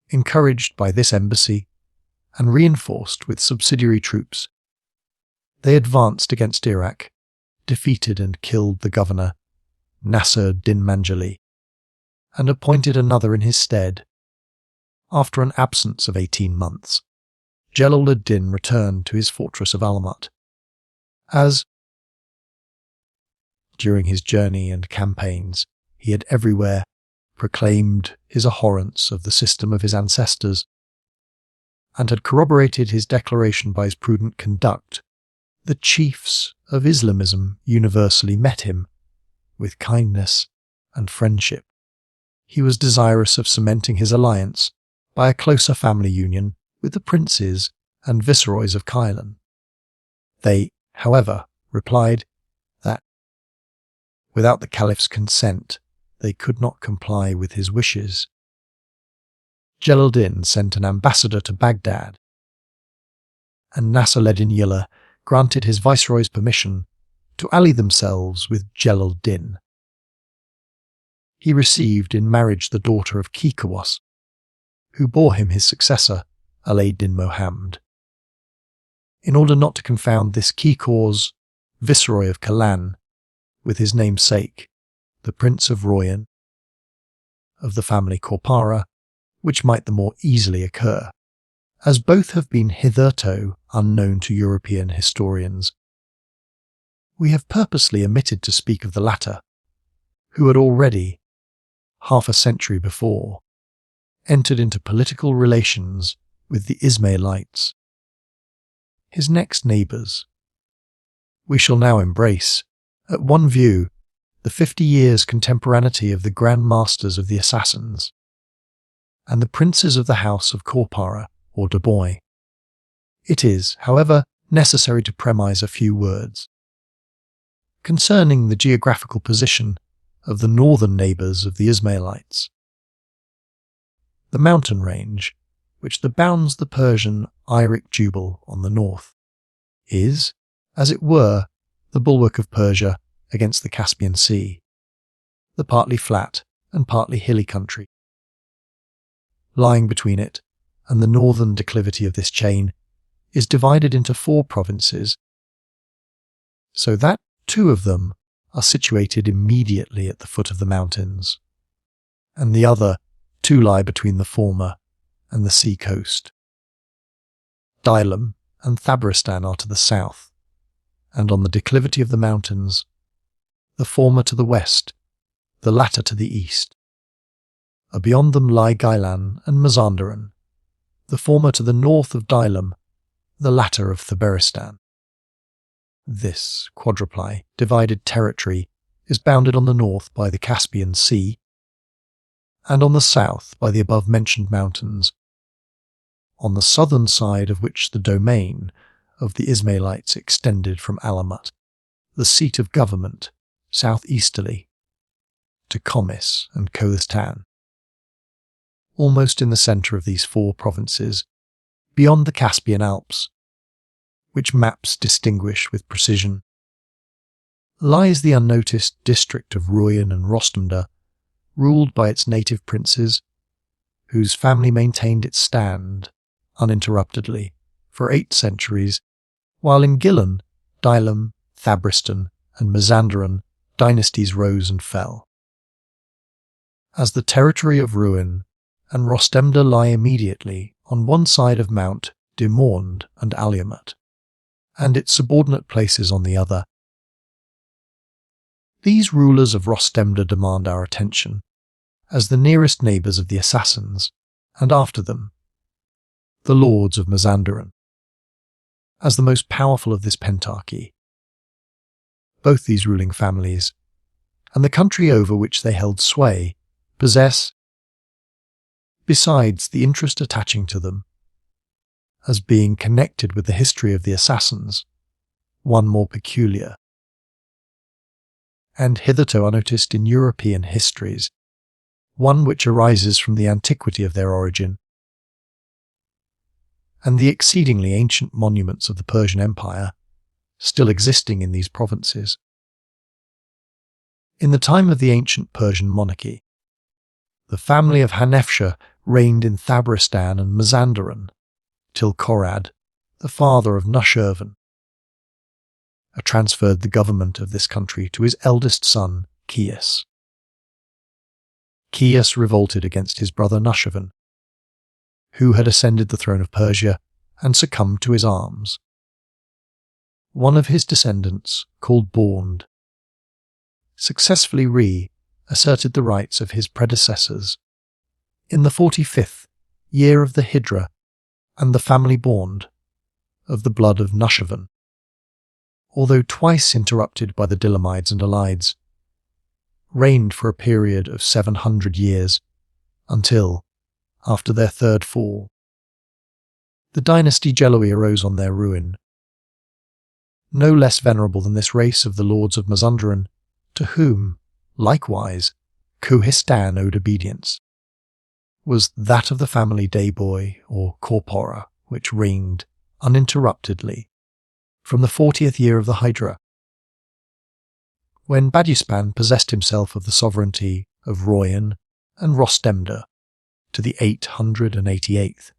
Encouraged by this embassy, and reinforced with subsidiary troops, they advanced against Iraq, defeated and killed the governor, Nasser-Din Manjeli, and appointed another in his stead. After an absence of 18 months, Jelaleddin returned to his fortress of Alamut. As, during his journey and campaigns, he had everywhere proclaimed his abhorrence of the system of his ancestors, and had corroborated his declaration by his prudent conduct, the chiefs of Islamism universally met him with kindness and friendship. He was desirous of cementing his alliance by a closer family union with the princes and viceroys of Kailan. They, however, replied that, without the Caliph's consent, they could not comply with his wishes. Jelaleddin sent an ambassador to Baghdad, and Nasser-Leddin granted his viceroys permission to ally themselves with Jelaleddin. He received in marriage the daughter of Kikawas, who bore him his successor, Alaeddin Mohammed. In order not to confound this Kikaws, viceroy of Kalan, with his namesake, the Prince of Royan, of the family Korpara, which might the more easily occur, as both have been hitherto unknown to European historians. We have purposely omitted to speak of the latter, who had already, half a century before, entered into political relations with the Ismailites, his next neighbours. We shall now embrace, at one view, the 50 years' contemporaneity of the Grand Masters of the Assassins, and the princes of the House of Korpara or Dubois. It is, however, necessary to premise a few words concerning the geographical position of the northern neighbours of the Ismailites. The mountain range, which bounds the Persian Irik Jubal on the north, is, as it were, the bulwark of Persia against the Caspian Sea, the partly flat and partly hilly country. Lying between it and the northern declivity of this chain is divided into 4 provinces, so that 2 of them are situated immediately at the foot of the mountains, and the other 2 lie between the former and the sea coast. Dailam and Thabristan are to the south, and on the declivity of the mountains, the former to the west, the latter to the east. Beyond them lie Gailan and Mazandaran, the former to the north of Dailam, the latter of Thaberistan. This quadruply divided territory is bounded on the north by the Caspian Sea, and on the south by the above-mentioned mountains, on the southern side of which the domain of the Ismailites extended from Alamut, the seat of government, southeasterly, to Komis and Kohistan. Almost in the centre of these four provinces, beyond the Caspian Alps, which maps distinguish with precision, lies the unnoticed district of Ruyan and Rostamda, ruled by its native princes, whose family maintained its stand, uninterruptedly, for 8 centuries, while in Gilan, Dylam, Thabristan, and Mazandaran dynasties rose and fell. As the territory of Ruyan and Rostamda lie immediately on one side of Mount Dimornd and Alamut, and its subordinate places on the other, these rulers of Rostamda demand our attention, as the nearest neighbours of the assassins, and after them, the lords of Mazandaran, as the most powerful of this pentarchy. Both these ruling families, and the country over which they held sway, possess, besides the interest attaching to them, as being connected with the history of the assassins, one more peculiar, and hitherto unnoticed in European histories, one which arises from the antiquity of their origin, and the exceedingly ancient monuments of the Persian Empire still existing in these provinces. In the time of the ancient Persian monarchy, the family of Hanefshah reigned in Thabristan and Mazandaran, till Korad, the father of Nushirvan, transferred the government of this country to his eldest son, Kias. Kias revolted against his brother Nushirvan, who had ascended the throne of Persia and succumbed to his arms. One of his descendants, called Bornd, successfully asserted the rights of his predecessors in the 45th year of the Hijra, and the family Bornd, of the blood of Nushirvan, although twice interrupted by the Dilamides and Alides, reigned for a period of 700 years, until, after their third fall, the dynasty Jeloi arose on their ruin. No less venerable than this race of the lords of Mazandaran, to whom, likewise, Kohistan owed obedience, was that of the family Dayboy or Korpora, which reigned uninterruptedly from the 40th year of the Hydra, when Baduspan possessed himself of the sovereignty of Ruyan and Rostamda, to the 888th,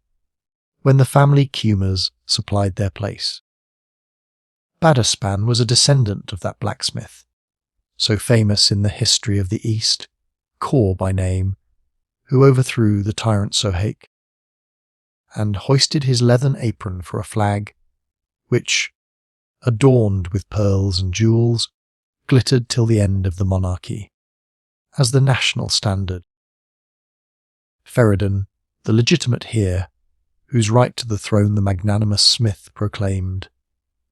when the family Kumers supplied their place. Baduspan was a descendant of that blacksmith, so famous in the history of the East, Kor by name, who overthrew the tyrant Sohaik, and hoisted his leathern apron for a flag, which, adorned with pearls and jewels, glittered till the end of the monarchy, as the national standard. Feridun, the legitimate heir, whose right to the throne the magnanimous Smith proclaimed,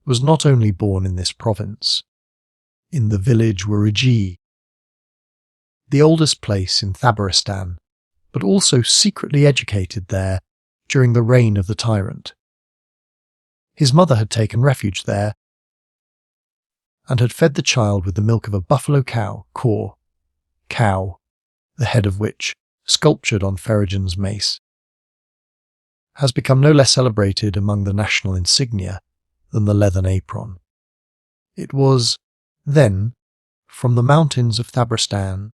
was not only born in this province, in the village Wariji, the oldest place in Thabaristan, but also secretly educated there during the reign of the tyrant. His mother had taken refuge there, and had fed the child with the milk of a buffalo cow, cow, the head of which, sculptured on Feridun's mace, has become no less celebrated among the national insignia than the leathern apron. It was, then, from the mountains of Thabristan,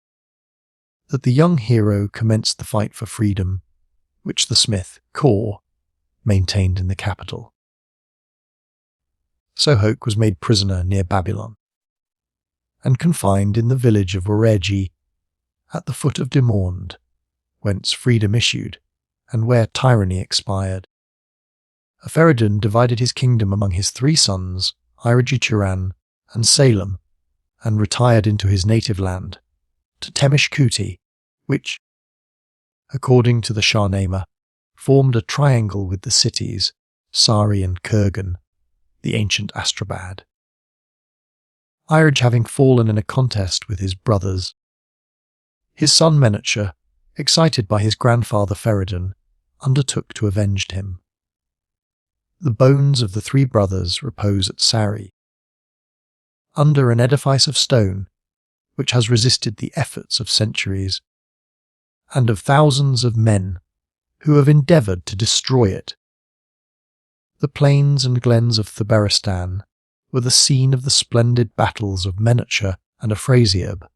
that the young hero commenced the fight for freedom, which the smith, Kor, maintained in the capital. Sohaik was made prisoner near Babylon, and confined in the village of Wareji, at the foot of Dimornd, whence freedom issued, and where tyranny expired. Feridun divided his kingdom among his 3 sons, Iraji-Turan and Salem, and retired into his native land, to Temishkuti, which, according to the Shahnameh, formed a triangle with the cities, Sari and Kurgan, the ancient Astrabad. Iraj having fallen in a contest with his brothers, his son Menetshah, excited by his grandfather Feridun, undertook to avenge him. The bones of the three brothers repose at Sari, under an edifice of stone which has resisted the efforts of centuries, and of thousands of men who have endeavoured to destroy it. The plains and glens of Thabaristan were the scene of the splendid battles of Menetsheh and Afrasiab,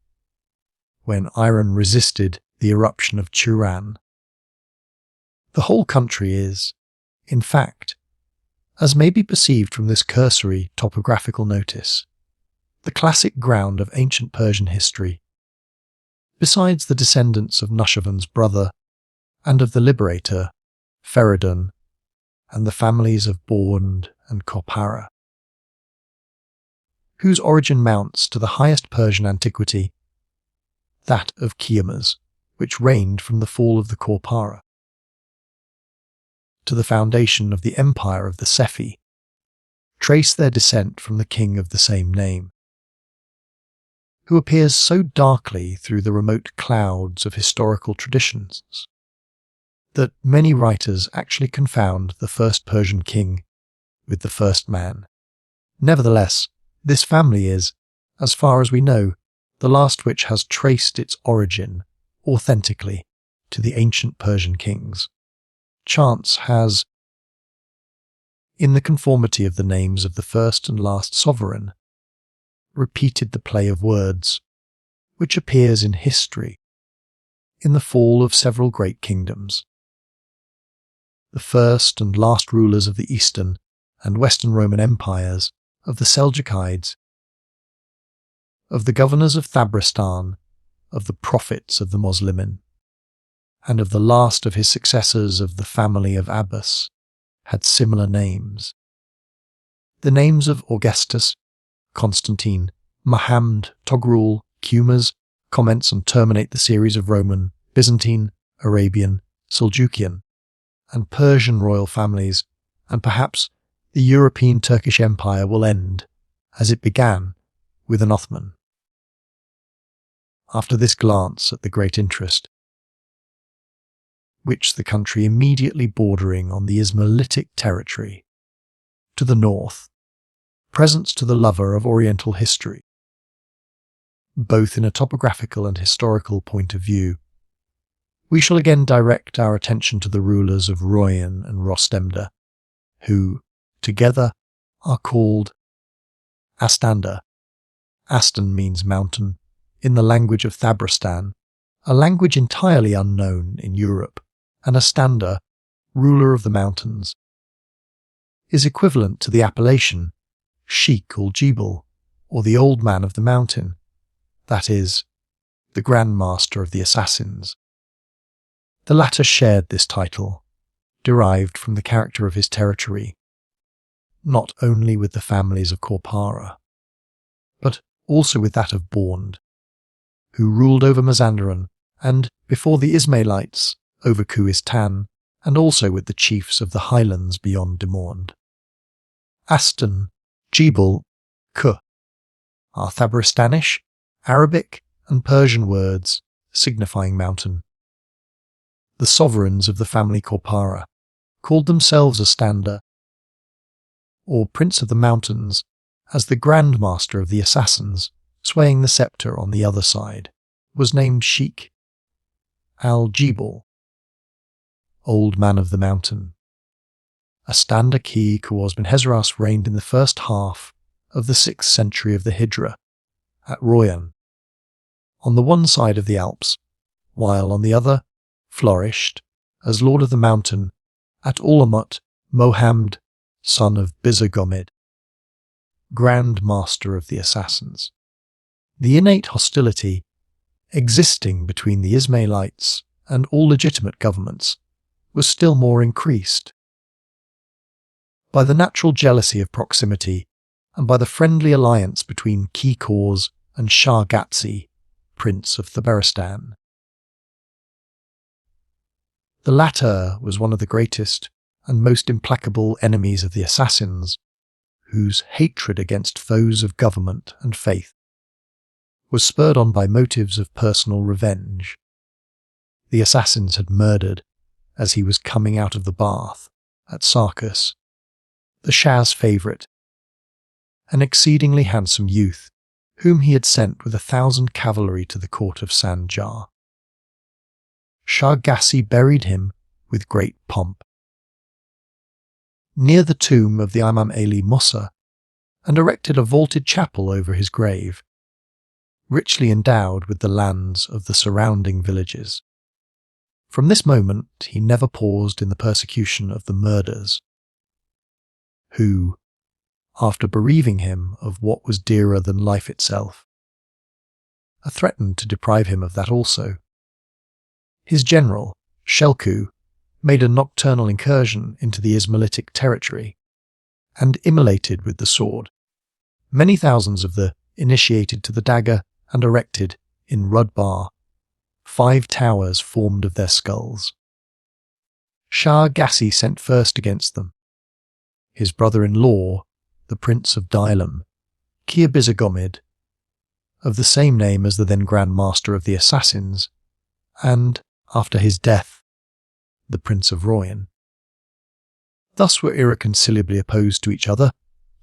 when Iran resisted the eruption of Turan. The whole country is, in fact, as may be perceived from this cursory topographical notice, the classic ground of ancient Persian history, besides the descendants of Nushirvan's brother and of the liberator, Feridun, and the families of Bornd and Korpara, whose origin mounts to the highest Persian antiquity, that of Kiamas, which reigned from the fall of the Korpara, to the foundation of the empire of the Sephi, trace their descent from the king of the same name, who appears so darkly through the remote clouds of historical traditions that many writers actually confound the first Persian king with the first man. Nevertheless, this family is, as far as we know, the last which has traced its origin authentically to the ancient Persian kings. Chance has, in the conformity of the names of the first and last sovereign, repeated the play of words, which appears in history, in the fall of several great kingdoms. The first and last rulers of the Eastern and Western Roman empires, of the Seljukides, of the governors of Thabristan, of the prophets of the Muslimin, and of the last of his successors of the family of Abbas, had similar names. The names of Augustus, Constantine, Mohammed, Togrul, Qumars commence and terminate the series of Roman, Byzantine, Arabian, Seljukian, and Persian royal families, and perhaps the European Turkish Empire will end, as it began, with an Ottoman. After this glance at the great interest, which the country immediately bordering on the Ismailitic territory, to the north, presents to the lover of Oriental history, both in a topographical and historical point of view, we shall again direct our attention to the rulers of Royan and Rostemda, who, together, are called Astanda. Astan means mountain, in the language of Thabristan, a language entirely unknown in Europe, and Astanda, ruler of the mountains, is equivalent to the appellation Sheikh ul-Jibal, or the old man of the mountain, that is, the Grand Master of the Assassins. The latter shared this title, derived from the character of his territory, not only with the families of Korpara, but also with that of Bornd, who ruled over Mazandaran and, before the Ismailites, over Kohistan, and also with the chiefs of the highlands beyond Demornd. Astan, Jebel, Kuh, are Thabristanish, Arabic, and Persian words signifying mountain. The sovereigns of the family Korpara called themselves Astanda, or Prince of the Mountains, as the Grand Master of the Assassins, swaying the sceptre on the other side, was named Sheikh al-Jibal, Old Man of the Mountain. Astanda Ki Khawazmin Hezras reigned in the first half of the 6th century of the Hijra, at Royan, on the one side of the Alps, while on the other flourished, as Lord of the Mountain, at Alamut, Mohammed, son of Busurgomid, Grand Master of the Assassins. The innate hostility existing between the Ismailites and all legitimate governments was still more increased by the natural jealousy of proximity and by the friendly alliance between Ki-Khawz and Shah Gatsi, Prince of Thabaristan. The latter was one of the greatest and most implacable enemies of the Assassins, whose hatred against foes of government and faith was spurred on by motives of personal revenge. the assassins had murdered as he was coming out of the bath at Sarkis, the Shah's favourite, an exceedingly handsome youth whom he had sent with 1,000 cavalry to the court of Sanjar. Shah Gassi buried him with great pomp near the tomb of the Imam Ali Musa, and erected a vaulted chapel over his grave, richly endowed with the lands of the surrounding villages. From this moment he never paused in the persecution of the murderers, who, after bereaving him of what was dearer than life itself, threatened to deprive him of that also. His general, Shelku, made a nocturnal incursion into the Ismailitic territory and immolated with the sword many thousands of the initiated to the dagger, and erected, in Rudbar, 5 towers formed of their skulls. Shah Gassi sent first against them. His brother-in-law, the Prince of Dilam, Busurgomid, of the same name as the then Grand Master of the Assassins, and, after his death, the Prince of Royan. Thus were irreconcilably opposed to each other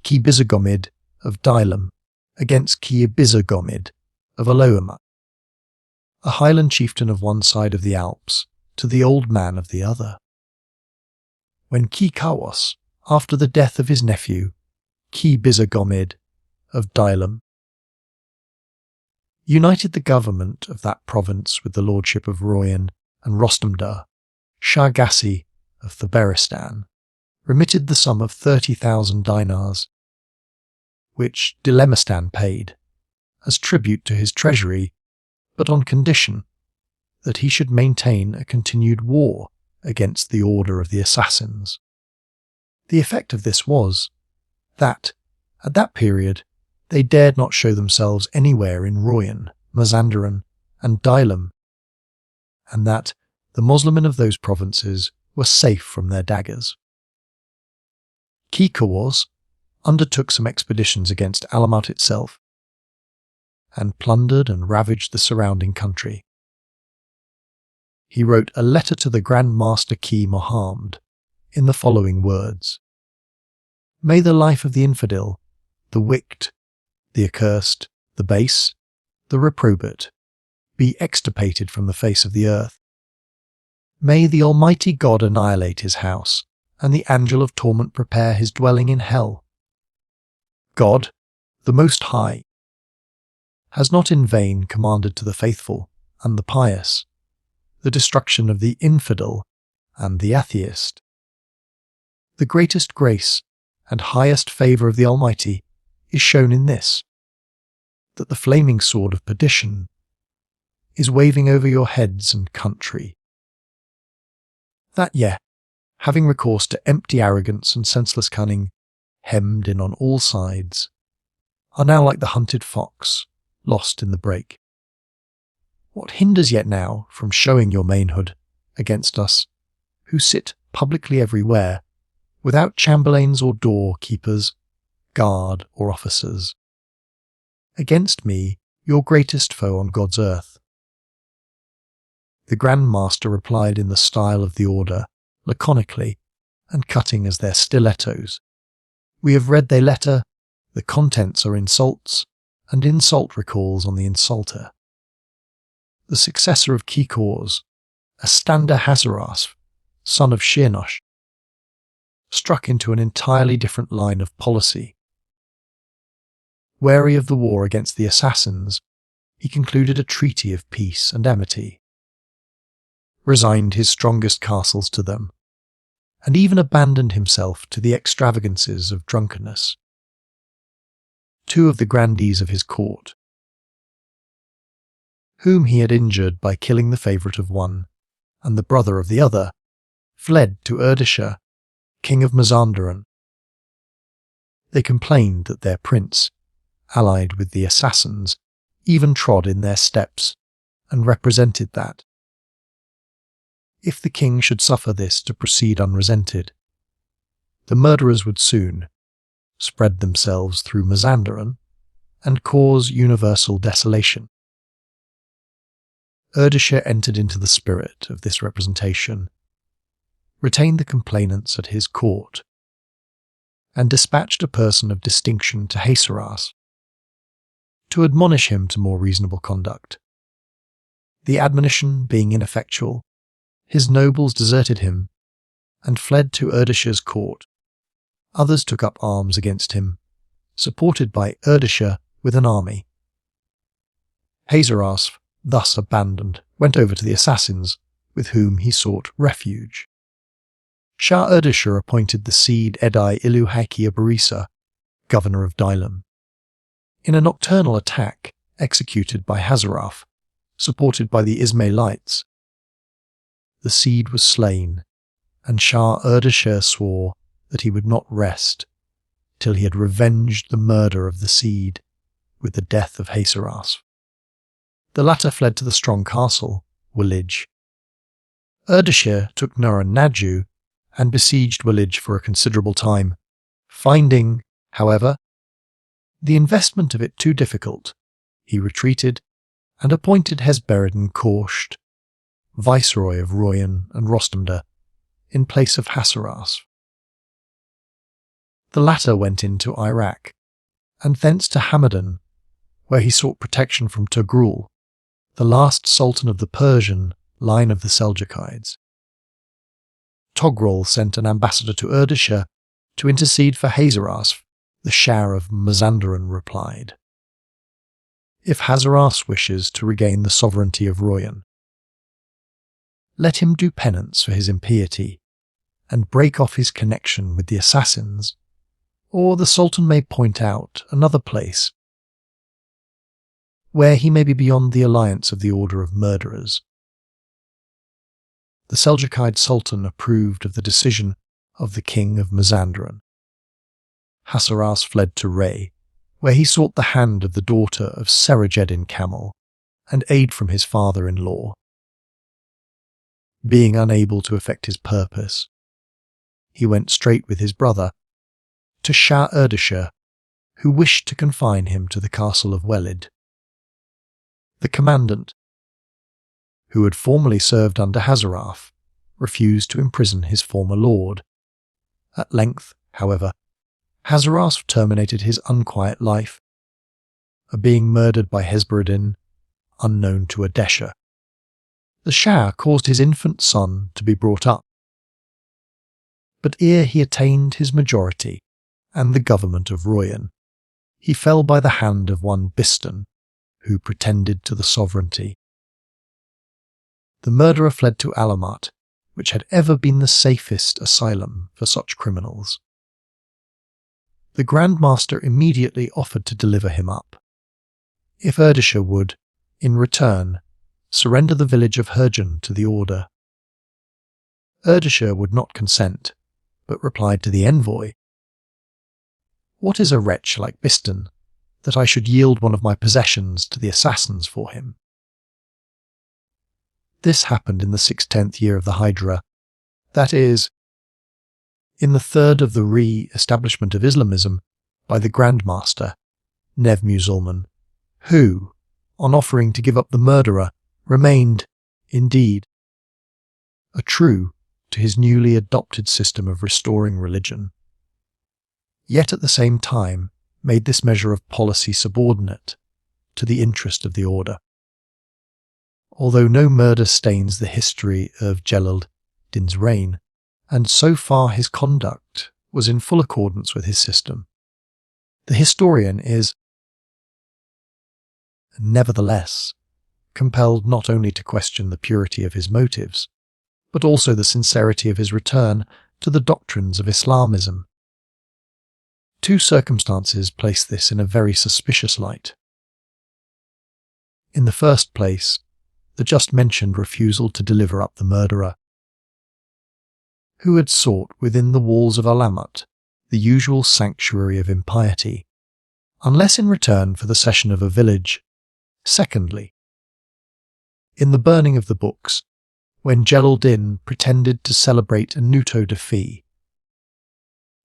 Busurgomid of Dilam against Busurgomid of Alamut, a Highland chieftain of one side of the Alps to the old man of the other. When Kawas, after the death of his nephew, Busurgomid of Dilam, united the government of that province with the lordship of Royan and Rostamdar, Shah Gassi of Thabaristan remitted the sum of 30,000 dinars, which Dilemistan paid, as tribute to his treasury, but on condition that he should maintain a continued war against the order of the assassins. The effect of this was that, at that period, they dared not show themselves anywhere in Royan, Mazandaran, and Dilam, and that the Muslimin of those provinces were safe from their daggers. Kawas undertook some expeditions against Alamut itself, and plundered and ravaged the surrounding country. He wrote a letter to the Grand Master Mohammed in the following words: "May the life of the infidel, the wicked, the accursed, the base, the reprobate, be extirpated from the face of the earth. May the Almighty God annihilate his house, and the angel of torment prepare his dwelling in hell. God, the Most High, has not in vain commanded to the faithful and the pious the destruction of the infidel and the atheist. The greatest grace and highest favour of the Almighty is shown in this, that the flaming sword of perdition is waving over your heads and country. That ye, having recourse to empty arrogance and senseless cunning, hemmed in on all sides, are now like the hunted fox, lost in the brake. What hinders yet now from showing your manhood against us, who sit publicly everywhere, without chamberlains or door-keepers, guard or officers, against me, your greatest foe on God's earth?" The Grand Master replied in the style of the order, laconically, and cutting as their stilettos. "We have read their letter, the contents are insults, and insult recalls on the insulter. The successor of Kawas, Astander Hazaras, son of Shirnosh, struck into an entirely different line of policy. Wary of the war against the assassins, he concluded a treaty of peace and amity, resigned his strongest castles to them, and even abandoned himself to the extravagances of drunkenness. 2 of the grandees of his court, whom he had injured by killing the favourite of one and the brother of the other, fled to Erdisha, king of Mazandaran. They complained that their prince, allied with the assassins, even trod in their steps, and represented that, if the king should suffer this to proceed unresented, the murderers would soon spread themselves through Mazandaran and cause universal desolation. Erdeshir entered into the spirit of this representation, retained the complainants at his court, and dispatched a person of distinction to Hashashin to admonish him to more reasonable conduct. The admonition being ineffectual, his nobles deserted him and fled to Erdeshir's court. Others took up arms against him, supported by Erdeshir with an army. Hashashin, thus abandoned, went over to the assassins, with whom he sought refuge. Shah Erdeshir appointed the Seed Edai Ilu Hakia Barisa, governor of Dailam. In a nocturnal attack executed by Hashashin, supported by the Ismailites, the Seed was slain, and Shah Erdeshir swore that he would not rest till he had revenged the murder of the Seed with the death of Hashashin. The latter fled to the strong castle, Walij. Erdeshir took Nur an-Najju and besieged Walij for a considerable time, finding, however, the investment of it too difficult. He retreated and appointed Hesberidin Khorsht, viceroy of Royan and Rostamda, in place of Hashashin. The latter went into Iraq, and thence to Hamadan, where he sought protection from Togrul, the last sultan of the Persian line of the Seljukides. Togrul sent an ambassador to Erdeshir to intercede for Hashashin. The Shah of Mazandaran replied, "If Hashashin wishes to regain the sovereignty of Royan, let him do penance for his impiety and break off his connection with the assassins, or the Sultan may point out another place where he may be beyond the alliance of the order of murderers." The Seljukide Sultan approved of the decision of the king of Mazandaran. Hashashin fled to Ray, where he sought the hand of the daughter of Serajeddin Kamel and aid from his father-in-law. Being unable to effect his purpose, he went straight with his brother to Shah Erdeshir, who wished to confine him to the castle of Walid. The commandant, who had formerly served under Hashashin, refused to imprison his former lord. At length, however, Hashashin terminated his unquiet life, being murdered by Hesberidin, unknown to Erdeshir. The Shah caused his infant son to be brought up, but ere he attained his majority and the government of Royan, he fell by the hand of one Bistan, who pretended to the sovereignty. The murderer fled to Alamut, which had ever been the safest asylum for such criminals. The Grand Master immediately offered to deliver him up, if Erdeshir would, in return, surrender the village of Herjan to the order. Erdeshir would not consent, but replied to the envoy, "What is a wretch like Bistan, that I should yield one of my possessions to the assassins for him?" This happened in the 610th year of the Hijra, that is, in the third of the re-establishment of Islamism by the Grand Master, Nev Musulman, who, on offering to give up the murderer, remained, indeed, true to his newly adopted system of restoring religion, yet at the same time made this measure of policy subordinate to the interest of the order. Although no murder stains the history of Jelaleddin's reign, and so far his conduct was in full accordance with his system, the historian is, nevertheless, compelled not only to question the purity of his motives, but also the sincerity of his return to the doctrines of Islamism. Two circumstances place this in a very suspicious light. In the first place, the just mentioned refusal to deliver up the murderer, who had sought within the walls of Alamut the usual sanctuary of impiety, unless in return for the cession of a village. Secondly, in the burning of the books, when Jelaleddin pretended to celebrate a nuto de fi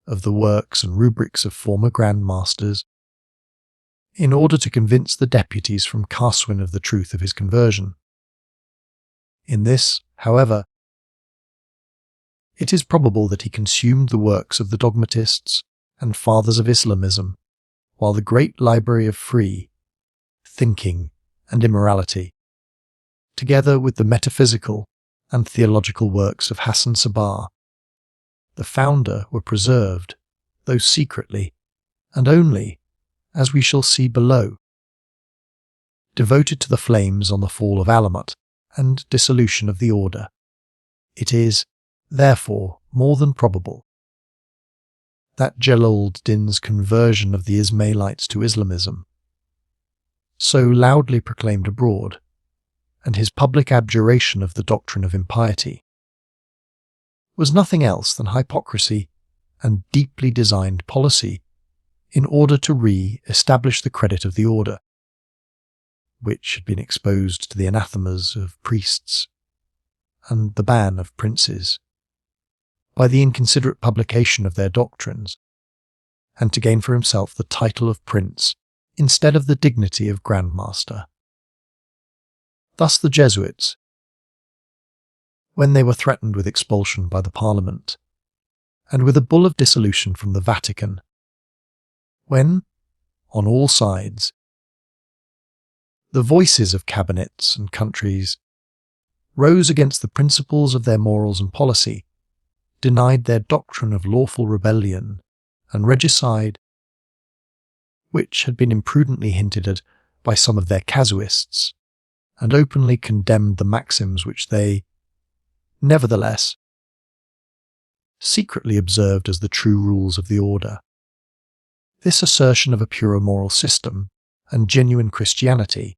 of the works and rubrics of former Grand Masters, in order to convince the deputies from Kaswin of the truth of his conversion. In this, however, it is probable that he consumed the works of the dogmatists and fathers of Islamism, while the great library of free thinking and immorality, together with the metaphysical and theological works of Hassan Sabah, the founder, were preserved, though secretly, and only, as we shall see below, devoted to the flames on the fall of Alamut and dissolution of the order. It is, therefore, more than probable that Jelaleddin's conversion of the Ismailites to Islamism, so loudly proclaimed abroad, and his public abjuration of the doctrine of impiety, was nothing else than hypocrisy and deeply designed policy in order to re-establish the credit of the order, which had been exposed to the anathemas of priests and the ban of princes, by the inconsiderate publication of their doctrines, and to gain for himself the title of prince instead of the dignity of grandmaster. Thus the Jesuits, when they were threatened with expulsion by the Parliament, and with a bull of dissolution from the Vatican, when, on all sides, the voices of cabinets and countries rose against the principles of their morals and policy, denied their doctrine of lawful rebellion and regicide, which had been imprudently hinted at by some of their casuists, and openly condemned the maxims which they, nevertheless, secretly observed as the true rules of the order. This assertion of a pure moral system and genuine Christianity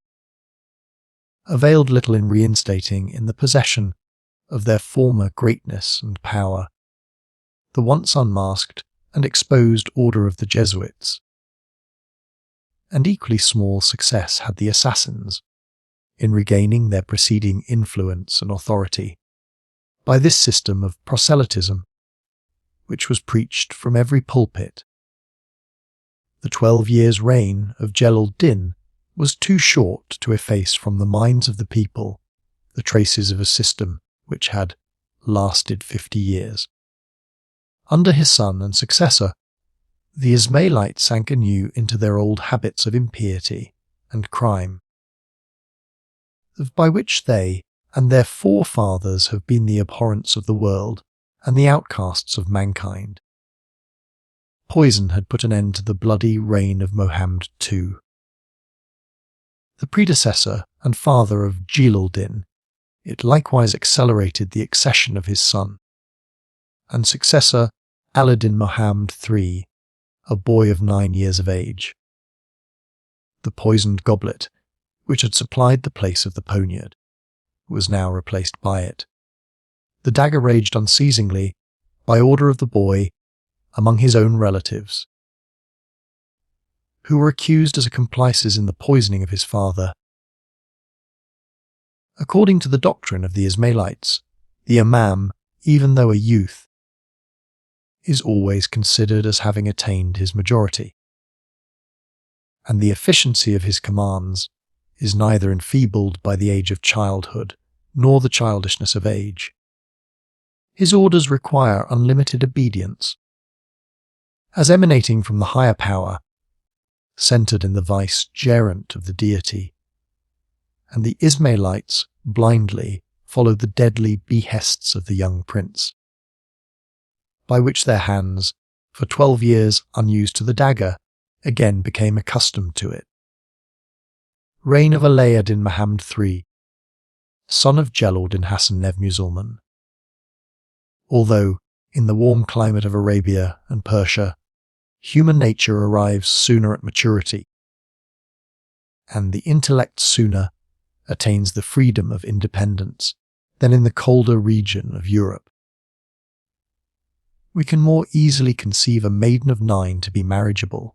availed little in reinstating in the possession of their former greatness and power the once unmasked and exposed order of the Jesuits, and equally small success had the assassins in regaining their preceding influence and authority by this system of proselytism which was preached from every pulpit. The 12 years' reign of Jelaleddin was too short to efface from the minds of the people the traces of a system which had lasted 50 years. Under his son and successor, the Ismailites sank anew into their old habits of impiety and crime, by which they and their forefathers have been the abhorrence of the world and the outcasts of mankind. Poison had put an end to the bloody reign of Mohammed II. The predecessor and father of Jelaleddin, it likewise accelerated the accession of his son, and successor Aladdin Mohammed III, a boy of 9 years of age. The poisoned goblet, which had supplied the place of the poniard, was now replaced by it. The dagger raged unceasingly, by order of the boy, among his own relatives, who were accused as accomplices in the poisoning of his father. According to the doctrine of the Ismailites, the imam, even though a youth, is always considered as having attained his majority, and the efficiency of his commands is neither enfeebled by the age of childhood nor the childishness of age. His orders require unlimited obedience, as emanating from the higher power, centered in the vicegerent of the deity, and the Ismailites blindly followed the deadly behests of the young prince, by which their hands, for 12 years unused to the dagger, again became accustomed to it. Reign of Jelaleddin Mohammed III, son of Jelaleddin Hassan Musulman. Although, in the warm climate of Arabia and Persia, human nature arrives sooner at maturity, and the intellect sooner attains the freedom of independence than in the colder region of Europe, we can more easily conceive a maiden of 9 to be marriageable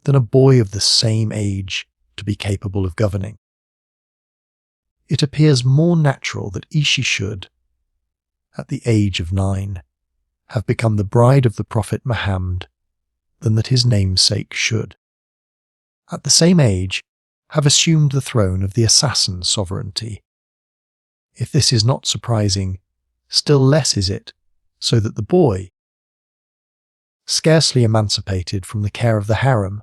than a boy of the same age to be capable of governing. It appears more natural that Ishi should, at the age of 9, have become the bride of the Prophet Muhammad than that his namesake should, at the same age, have assumed the throne of the assassin sovereignty. If this is not surprising, still less is it so that the boy, scarcely emancipated from the care of the harem,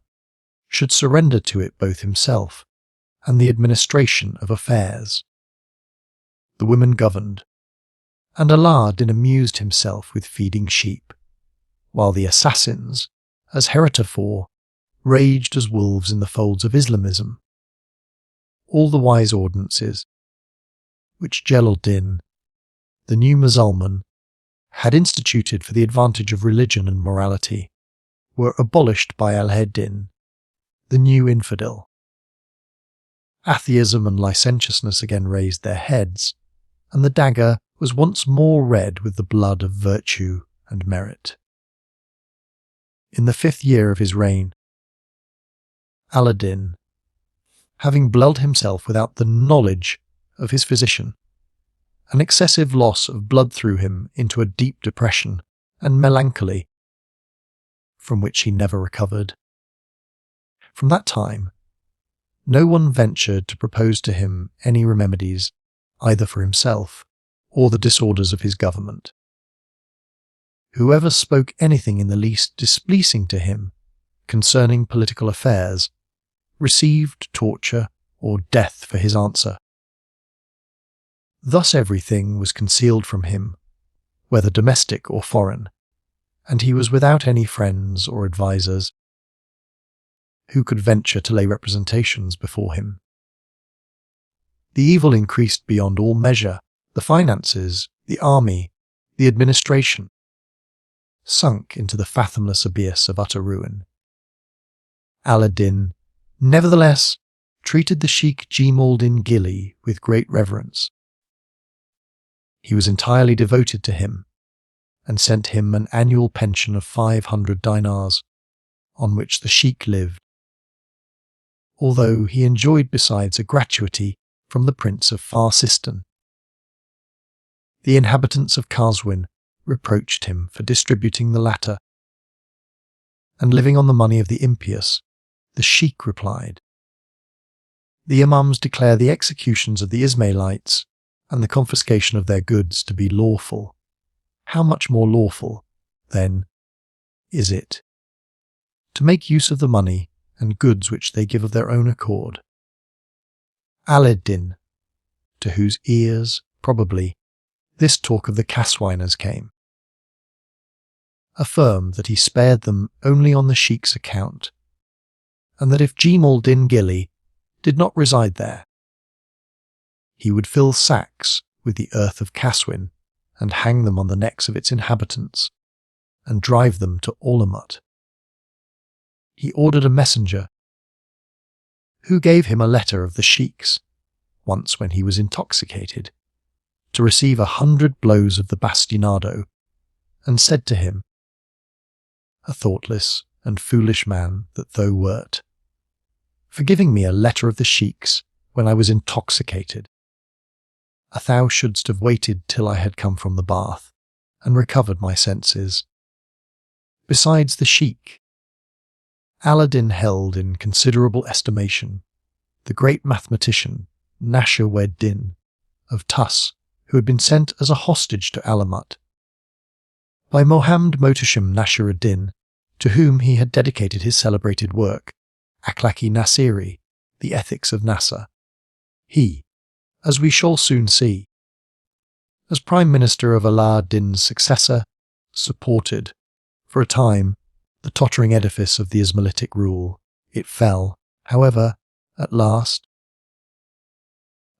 should surrender to it both himself and the administration of affairs. The women governed, and Ala-din amused himself with feeding sheep, while the assassins, as heretofore, raged as wolves in the folds of Islamism. All the wise ordinances, which Jelaleddin, the new Mussulman, had instituted for the advantage of religion and morality, were abolished by Al-Din, the new infidel. Atheism and licentiousness again raised their heads, and the dagger was once more red with the blood of virtue and merit. In the 5th year of his reign, Ala-din, having bled himself without the knowledge of his physician, an excessive loss of blood threw him into a deep depression and melancholy, from which he never recovered. From that time, no one ventured to propose to him any remedies, either for himself or the disorders of his government. Whoever spoke anything in the least displeasing to him concerning political affairs received torture or death for his answer. Thus everything was concealed from him, whether domestic or foreign, and he was without any friends or advisers who could venture to lay representations before him. The evil increased beyond all measure. The finances, the army, the administration, sunk into the fathomless abyss of utter ruin. Ala-din, nevertheless, treated the Sheikh Jelaleddin Gili with great reverence. He was entirely devoted to him, and sent him an annual pension of 500 dinars, on which the Sheikh lived, although he enjoyed besides a gratuity from the Prince of Farsistan. The inhabitants of Qazwin reproached him for distributing the latter, and living on the money of the impious. The Sheikh replied, "The Imams declare the executions of the Ismailites and the confiscation of their goods to be lawful. How much more lawful, then, is it to make use of the money and goods which they give of their own accord?" Ala-din, to whose ears, probably, this talk of the Qaswiners came, affirmed that he spared them only on the Sheikh's account, and that if Jelaleddin Gili did not reside there, he would fill sacks with the earth of Qaswin and hang them on the necks of its inhabitants, and drive them to Alamut. He ordered a messenger, who gave him a letter of the Sheikh's, once when he was intoxicated, to receive 100 blows of the bastinado, and said to him, "A thoughtless and foolish man that thou wert, for giving me a letter of the Sheikh's when I was intoxicated. Thou shouldst have waited till I had come from the bath, and recovered my senses." Besides the Sheikh, Ala-din held in considerable estimation the great mathematician Nasir-wed-Din of Tus, who had been sent as a hostage to Alamut by Mohammed Nasir-ad-Din, to whom he had dedicated his celebrated work, Akhlaqi Nasiri, the Ethics of Nasser. He, as we shall soon see, as Prime Minister of Ala-din's successor, supported, for a time, the tottering edifice of the Ismailitic rule. It fell, however, at last,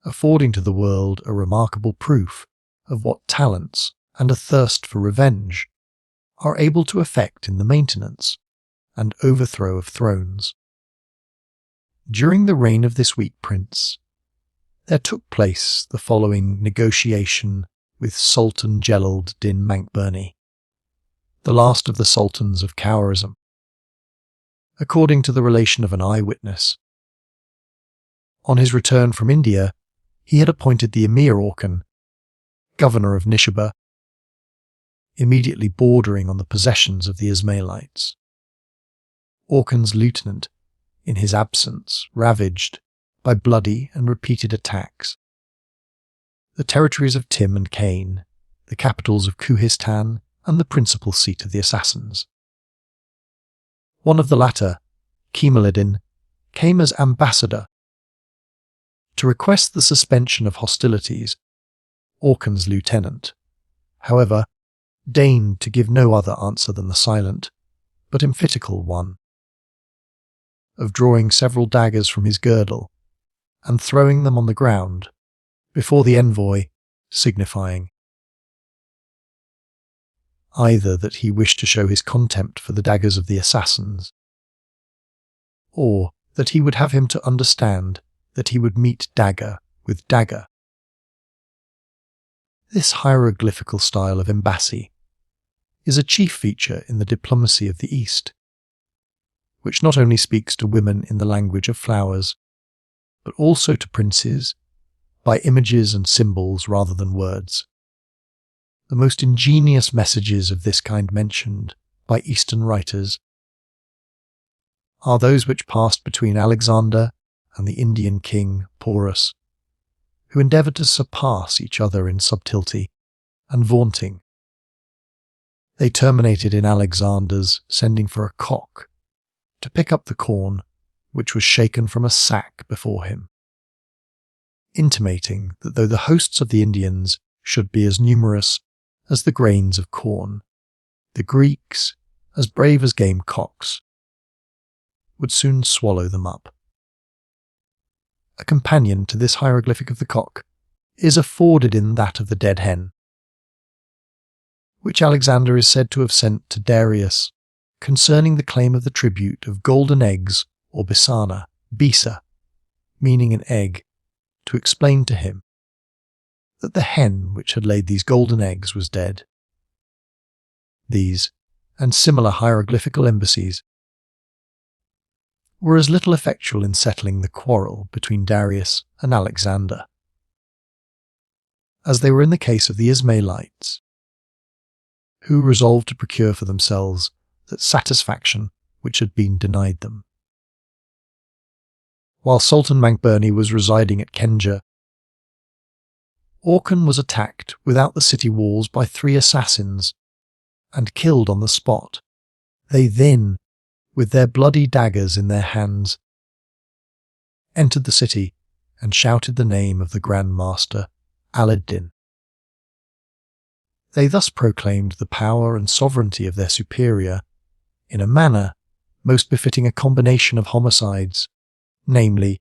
affording to the world a remarkable proof of what talents and a thirst for revenge are able to effect in the maintenance and overthrow of thrones. During the reign of this weak prince, there took place the following negotiation with Sultan Jelaleddin Mankburni, the last of the sultans of Khawarizm. According to the relation of an eyewitness, on his return from India, he had appointed the Emir Orkhan, governor of Nishabur, immediately bordering on the possessions of the Ismailites. Orkhan's lieutenant, in his absence, ravaged, by bloody and repeated attacks, the territories of Tim and Cain, the capitals of Kuhistan, and the principal seat of the assassins. One of the latter, Jelaleddin, came as ambassador to request the suspension of hostilities. Orkhan's lieutenant, however, deigned to give no other answer than the silent, but emphatical one, of drawing several daggers from his girdle and throwing them on the ground before the envoy, signifying either that he wished to show his contempt for the daggers of the assassins, or that he would have him to understand that he would meet dagger with dagger. This hieroglyphical style of embassy is a chief feature in the diplomacy of the East, which not only speaks to women in the language of flowers, but also to princes by images and symbols rather than words. The most ingenious messages of this kind mentioned by Eastern writers are those which passed between Alexander and the Indian king Porus, who endeavoured to surpass each other in subtlety and vaunting. They terminated in Alexander's sending for a cock to pick up the corn which was shaken from a sack before him, intimating that though the hosts of the Indians should be as numerous as the grains of corn, the Greeks, as brave as game cocks, would soon swallow them up. A companion to this hieroglyphic of the cock is afforded in that of the dead hen, which Alexander is said to have sent to Darius concerning the claim of the tribute of golden eggs or bisana, bisa, meaning an egg, to explain to him that the hen which had laid these golden eggs was dead. These, and similar hieroglyphical embassies, were as little effectual in settling the quarrel between Darius and Alexander as they were in the case of the Ismailites, who resolved to procure for themselves that satisfaction which had been denied them. While Sultan Mankburni was residing at Kenja, Orkhan was attacked without the city walls by 3 assassins and killed on the spot. They then, with their bloody daggers in their hands, entered the city and shouted the name of the Grand Master, Jelaleddin. They thus proclaimed the power and sovereignty of their superior in a manner most befitting a combination of homicides, namely,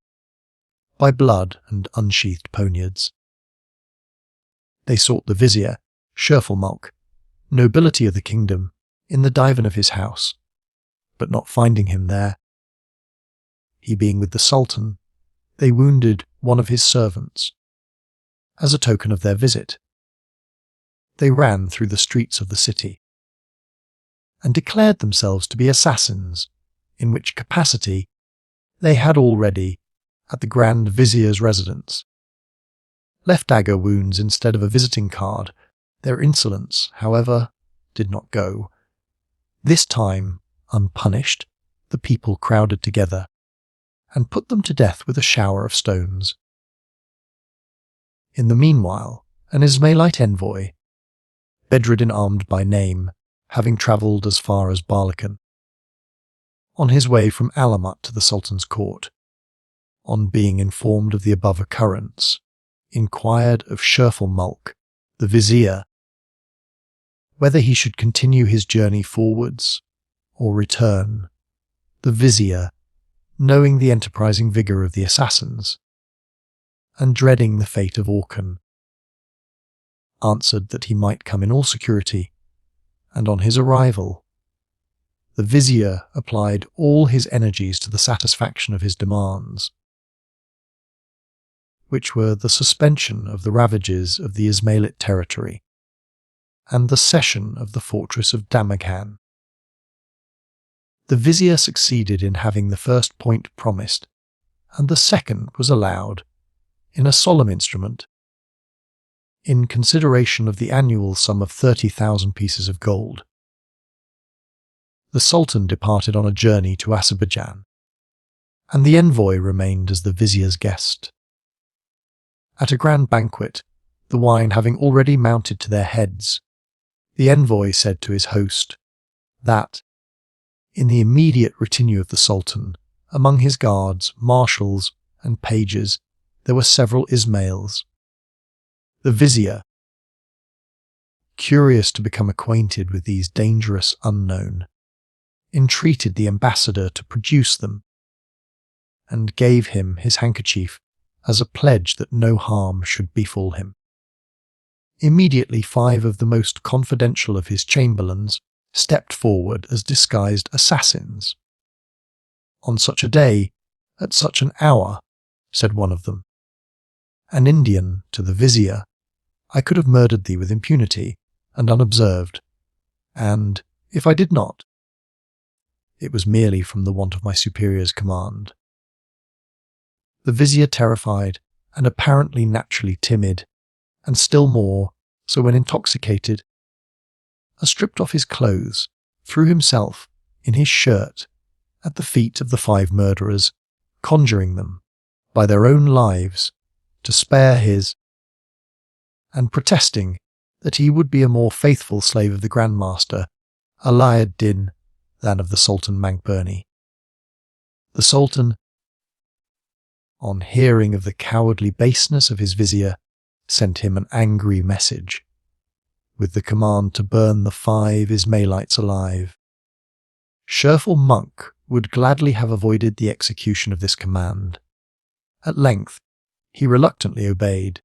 by blood and unsheathed poniards. They sought the vizier, Shurfulmulk, nobility of the kingdom, in the divan of his house, but not finding him there, he being with the sultan, they wounded one of his servants. As a token of their visit, they ran through the streets of the city and declared themselves to be assassins, in which capacity they had already, at the Grand Vizier's residence, left dagger wounds instead of a visiting card. Their insolence, however, did not go. This time, unpunished, the people crowded together and put them to death with a shower of stones. In the meanwhile, an Ismailite envoy, Bedreddin armed by name, having travelled as far as Barlakan, on his way from Alamut to the Sultan's court, on being informed of the above occurrence, inquired of Shurfulmulk, the vizier, whether he should continue his journey forwards or return. The vizier, knowing the enterprising vigour of the assassins, and dreading the fate of Orkhan, answered that he might come in all security, and on his arrival, the vizier applied all his energies to the satisfaction of his demands, which were the suspension of the ravages of the Ismailite territory and the cession of the fortress of Damaghan. The vizier succeeded in having the first point promised, and the second was allowed, in a solemn instrument, in consideration of the annual sum of 30,000 pieces of gold. The Sultan departed on a journey to Azerbaijan, and the envoy remained as the vizier's guest. At a grand banquet, the wine having already mounted to their heads, the envoy said to his host that, in the immediate retinue of the Sultan, among his guards, marshals, and pages, there were several Ismails. The vizier, curious to become acquainted with these dangerous unknown, entreated the ambassador to produce them, and gave him his handkerchief as a pledge that no harm should befall him. Immediately 5 of the most confidential of his chamberlains stepped forward as disguised assassins. "On such a day, at such an hour," said one of them, "an Indian to the vizier, I could have murdered thee with impunity and unobserved, and, if I did not, it was merely from the want of my superior's command." The vizier, terrified and apparently naturally timid, and still more so when intoxicated, stripped off his clothes, threw himself, in his shirt, at the feet of the 5 murderers, conjuring them, by their own lives, to spare his, and protesting that he would be a more faithful slave of the Grand Master, Jelaleddin, than of the Sultan Mankburni. The Sultan, on hearing of the cowardly baseness of his vizier, sent him an angry message, with the command to burn the 5 Ismailites alive. Sherful Monk would gladly have avoided the execution of this command. At length, he reluctantly obeyed,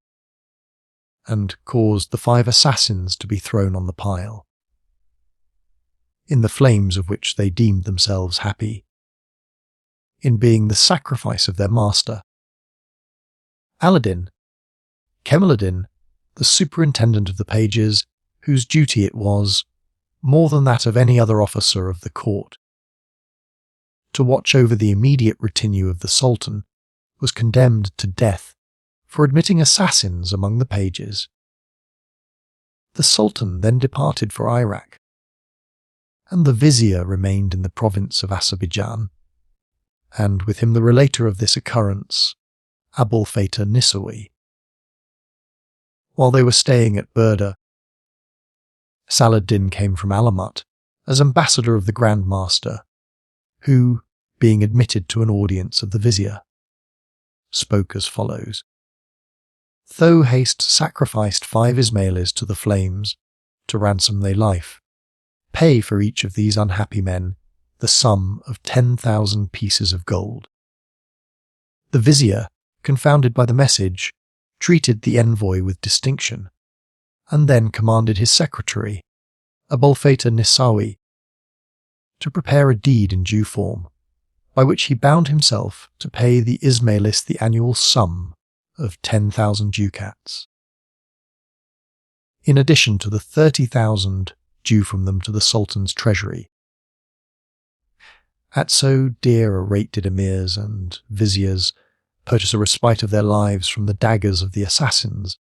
and caused the 5 assassins to be thrown on the pile, in the flames of which they deemed themselves happy, in being the sacrifice of their master. Aladdin, Jelaleddin, the superintendent of the pages, whose duty it was, more than that of any other officer of the court, to watch over the immediate retinue of the Sultan, was condemned to death for admitting assassins among the pages. The Sultan then departed for Iraq, and the vizier remained in the province of Azerbaijan, and with him the relator of this occurrence, Abul Fatah Nisawi. While they were staying at Burda, Saladin came from Alamut as ambassador of the Grand Master, who, being admitted to an audience of the vizier, spoke as follows. "Though haste sacrificed 5 Ismailis to the flames, to ransom their life, pay for each of these unhappy men the sum of 10,000 pieces of gold." The vizier, confounded by the message, treated the envoy with distinction, and then commanded his secretary, Abul Fatah Nisawi, to prepare a deed in due form, by which he bound himself to pay the Ismailis the annual sum of 10,000 ducats, in addition to the 30,000 due from them to the Sultan's treasury. At so dear a rate did emirs and viziers purchase a respite of their lives from the daggers of the assassins,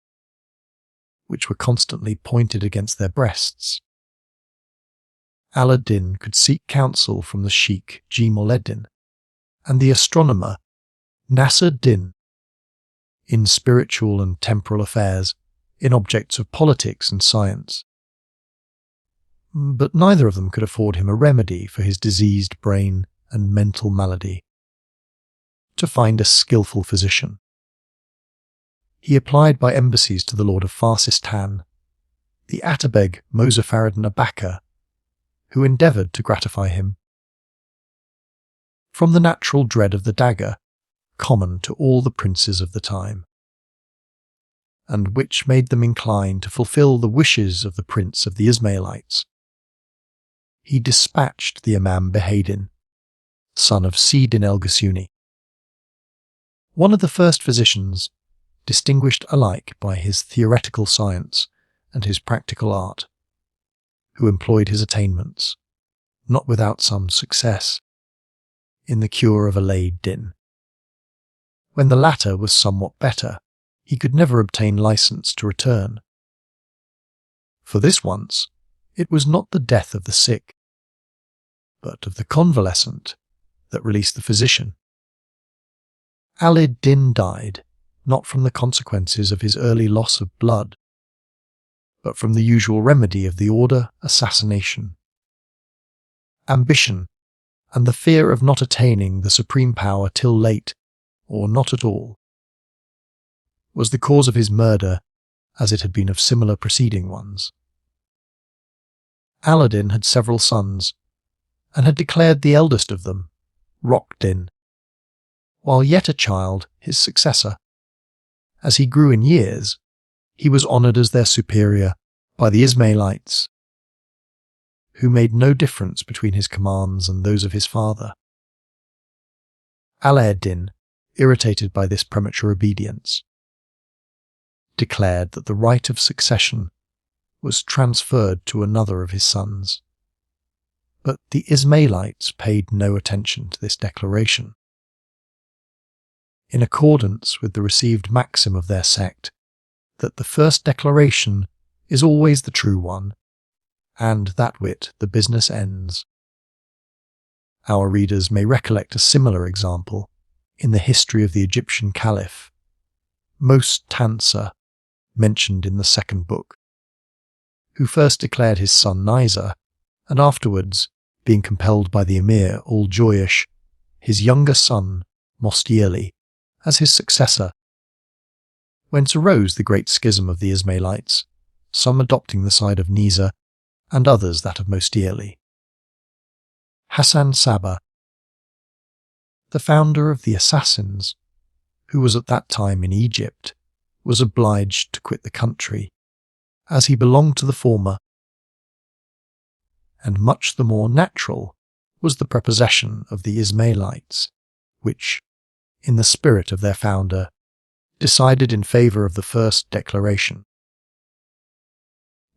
which were constantly pointed against their breasts. Aladdin could seek counsel from the Sheikh Jelaleddin and the astronomer Nasr-Din in spiritual and temporal affairs, in objects of politics and science. But neither of them could afford him a remedy for his diseased brain and mental malady. To find a skilful physician, he applied by embassies to the Lord of Farsistan, the Atabeg Mozaffar-ed-Din Abaka, who endeavoured to gratify him. From the natural dread of the dagger, common to all the princes of the time, and which made them inclined to fulfil the wishes of the prince of the Ismailites, he dispatched the Imam Behadin, son of Sidin el-Ghasuni, one of the first physicians, distinguished alike by his theoretical science and his practical art, who employed his attainments, not without some success, in the cure of Jelaleddin. When the latter was somewhat better, he could never obtain license to return. For this once, it was not the death of the sick, but of the convalescent, that released the physician. Aladdin died, not from the consequences of his early loss of blood, but from the usual remedy of the order, assassination. Ambition, and the fear of not attaining the supreme power till late, or not at all, was the cause of his murder, as it had been of similar preceding ones. Aladdin had several sons, and had declared the eldest of them, Rokneddin, while yet a child, his successor. As he grew in years, he was honoured as their superior by the Ismailites, who made no difference between his commands and those of his father. Jelaleddin, irritated by this premature obedience, declared that the right of succession was transferred to another of his sons. But the Ismailites paid no attention to this declaration. In accordance with the received maxim of their sect, that the first declaration is always the true one, and that wit the business ends. Our readers may recollect a similar example in the history of the Egyptian Caliph, Mohammed, mentioned in the second book, who first declared his son Nizar, and afterwards, being compelled by the Emir al-Joyash, his younger son Mohammed, as his successor, whence arose the great schism of the Ismailites, some adopting the side of Nizar, and others that of Mohammed. Hassan Sabah, the founder of the Assassins, who was at that time in Egypt, was obliged to quit the country, as he belonged to the former, and much the more natural was the prepossession of the Ismailites, which, in the spirit of their founder, decided in favour of the first declaration.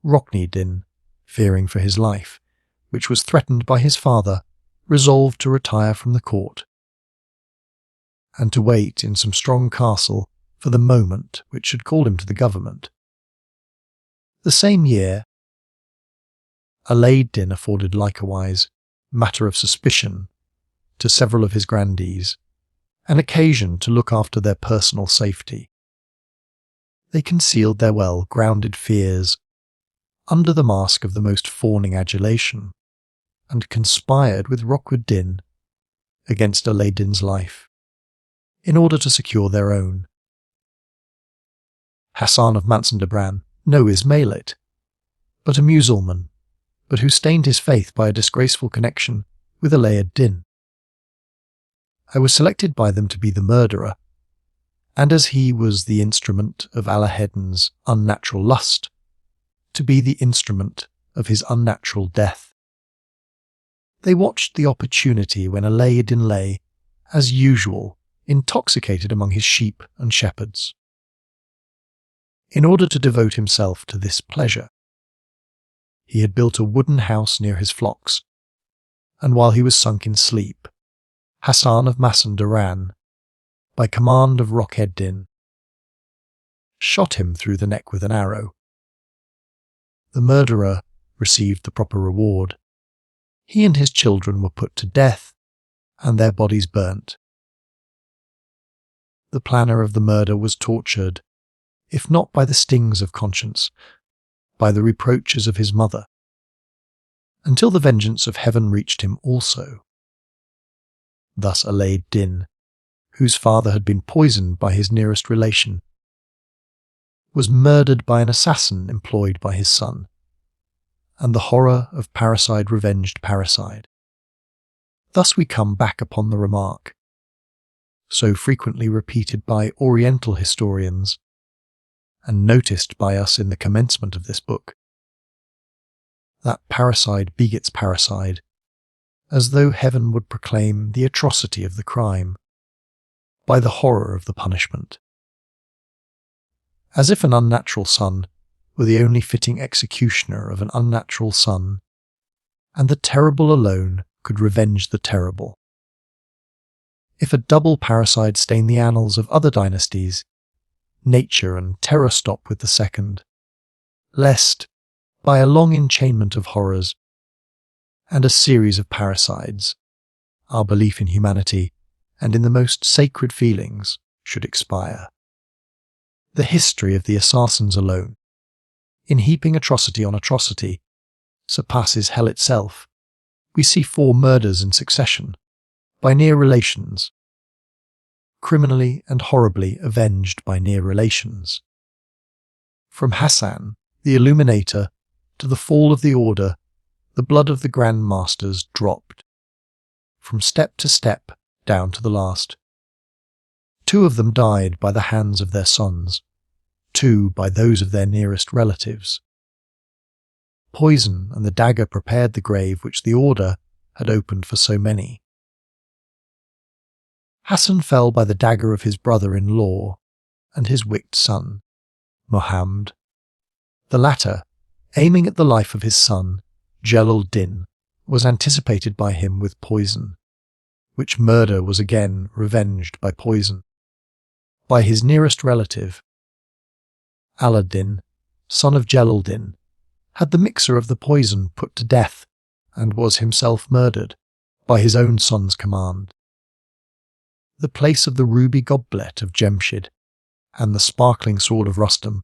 Rokneddin, fearing for his life, which was threatened by his father, resolved to retire from the court, and to wait in some strong castle for the moment which should call him to the government. The same year, Jelaleddin afforded likewise matter of suspicion to several of his grandees, an occasion to look after their personal safety. They concealed their well-grounded fears under the mask of the most fawning adulation, and conspired with Rokneddin against Jelaleddin's life, in order to secure their own. Hassan of Mazandaran, no Ismailite, but a Musulman, but who stained his faith by a disgraceful connection with Jelaleddin. I was selected by them to be the murderer, and as he was the instrument of Jelaleddin's unnatural lust, to be the instrument of his unnatural death. They watched the opportunity when Jelaleddin lay, as usual, intoxicated among his sheep and shepherds. In order to devote himself to this pleasure, he had built a wooden house near his flocks, and while he was sunk in sleep, Hassan of Mazandaran, by command of Rokneddin, shot him through the neck with an arrow. The murderer received the proper reward. He and his children were put to death, and their bodies burnt. The planner of the murder was tortured, if not by the stings of conscience, by the reproaches of his mother, until the vengeance of heaven reached him also. Thus Jelaleddin, whose father had been poisoned by his nearest relation, was murdered by an assassin employed by his son, and the horror of parricide revenged parricide. Thus we come back upon the remark, so frequently repeated by Oriental historians, and noticed by us in the commencement of this book, that parricide begets parricide, as though heaven would proclaim the atrocity of the crime, by the horror of the punishment. As if an unnatural son were the only fitting executioner of an unnatural son, and the terrible alone could revenge the terrible. If a double parricide stain the annals of other dynasties, nature and terror stop with the second, lest, by a long enchainment of horrors, and a series of parricides, our belief in humanity and in the most sacred feelings should expire. the history of the Assassins alone, in heaping atrocity on atrocity, surpasses hell itself. We see 4 murders in succession, by near relations, criminally and horribly avenged by near relations. From Hassan, the Illuminator, to the fall of the Order, the blood of the Grand Masters dropped, from step to step down to the last. 2 of them died by the hands of their sons, 2 by those of their nearest relatives. Poison and the dagger prepared the grave which the Order had opened for so many. Hassan fell by the dagger of his brother-in-law and his wicked son, Mohammed. The latter, aiming at the life of his son, Jelaleddin, was anticipated by him with poison, which murder was again revenged by poison. By his nearest relative, Aladdin, son of Jelaleddin, had the mixer of the poison put to death and was himself murdered by his own son's command. The place of the ruby goblet of Jemshid and the sparkling sword of Rustam,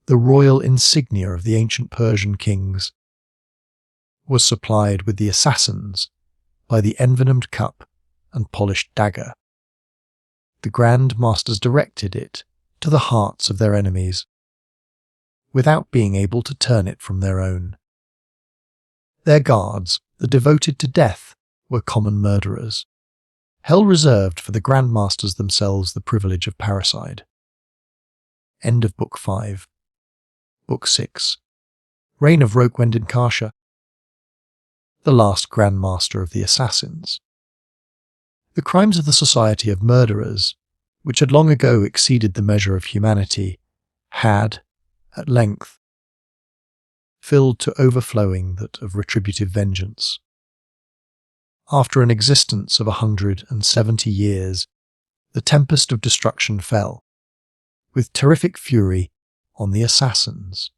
the royal insignia of the ancient Persian kings, was supplied with the assassins by the envenomed cup and polished dagger. The Grand Masters directed it to the hearts of their enemies, without being able to turn it from their own. Their guards, the devoted to death, were common murderers. Hell reserved for the Grand Masters themselves the privilege of parricide. End of Book 5. Book 6. Reign of Rokneddin Kharshah, the last Grand Master of the Assassins. The crimes of the Society of Murderers, which had long ago exceeded the measure of humanity, had, at length, filled to overflowing that of retributive vengeance. After an existence of 170 years, the tempest of destruction fell, with terrific fury, on the assassins.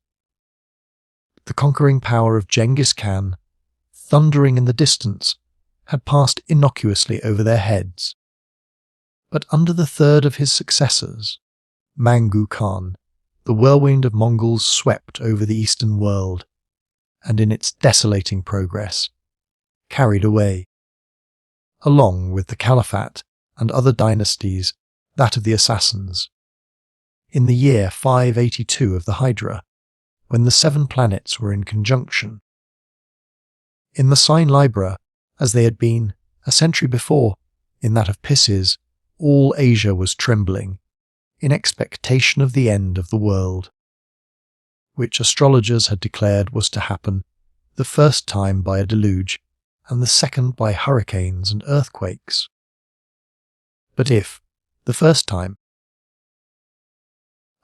The conquering power of Genghis Khan, thundering in the distance, had passed innocuously over their heads. But under the third of his successors, Mangu Khan, the whirlwind of Mongols swept over the eastern world, and in its desolating progress, carried away, along with the Caliphate and other dynasties, that of the Assassins. In the year 582 of the Hydra, when the 7 planets were in conjunction. In the sign Libra, as they had been, a century before, in that of Pisces, all Asia was trembling, in expectation of the end of the world, which astrologers had declared was to happen the first time by a deluge, and the second by hurricanes and earthquakes. But if, the first time,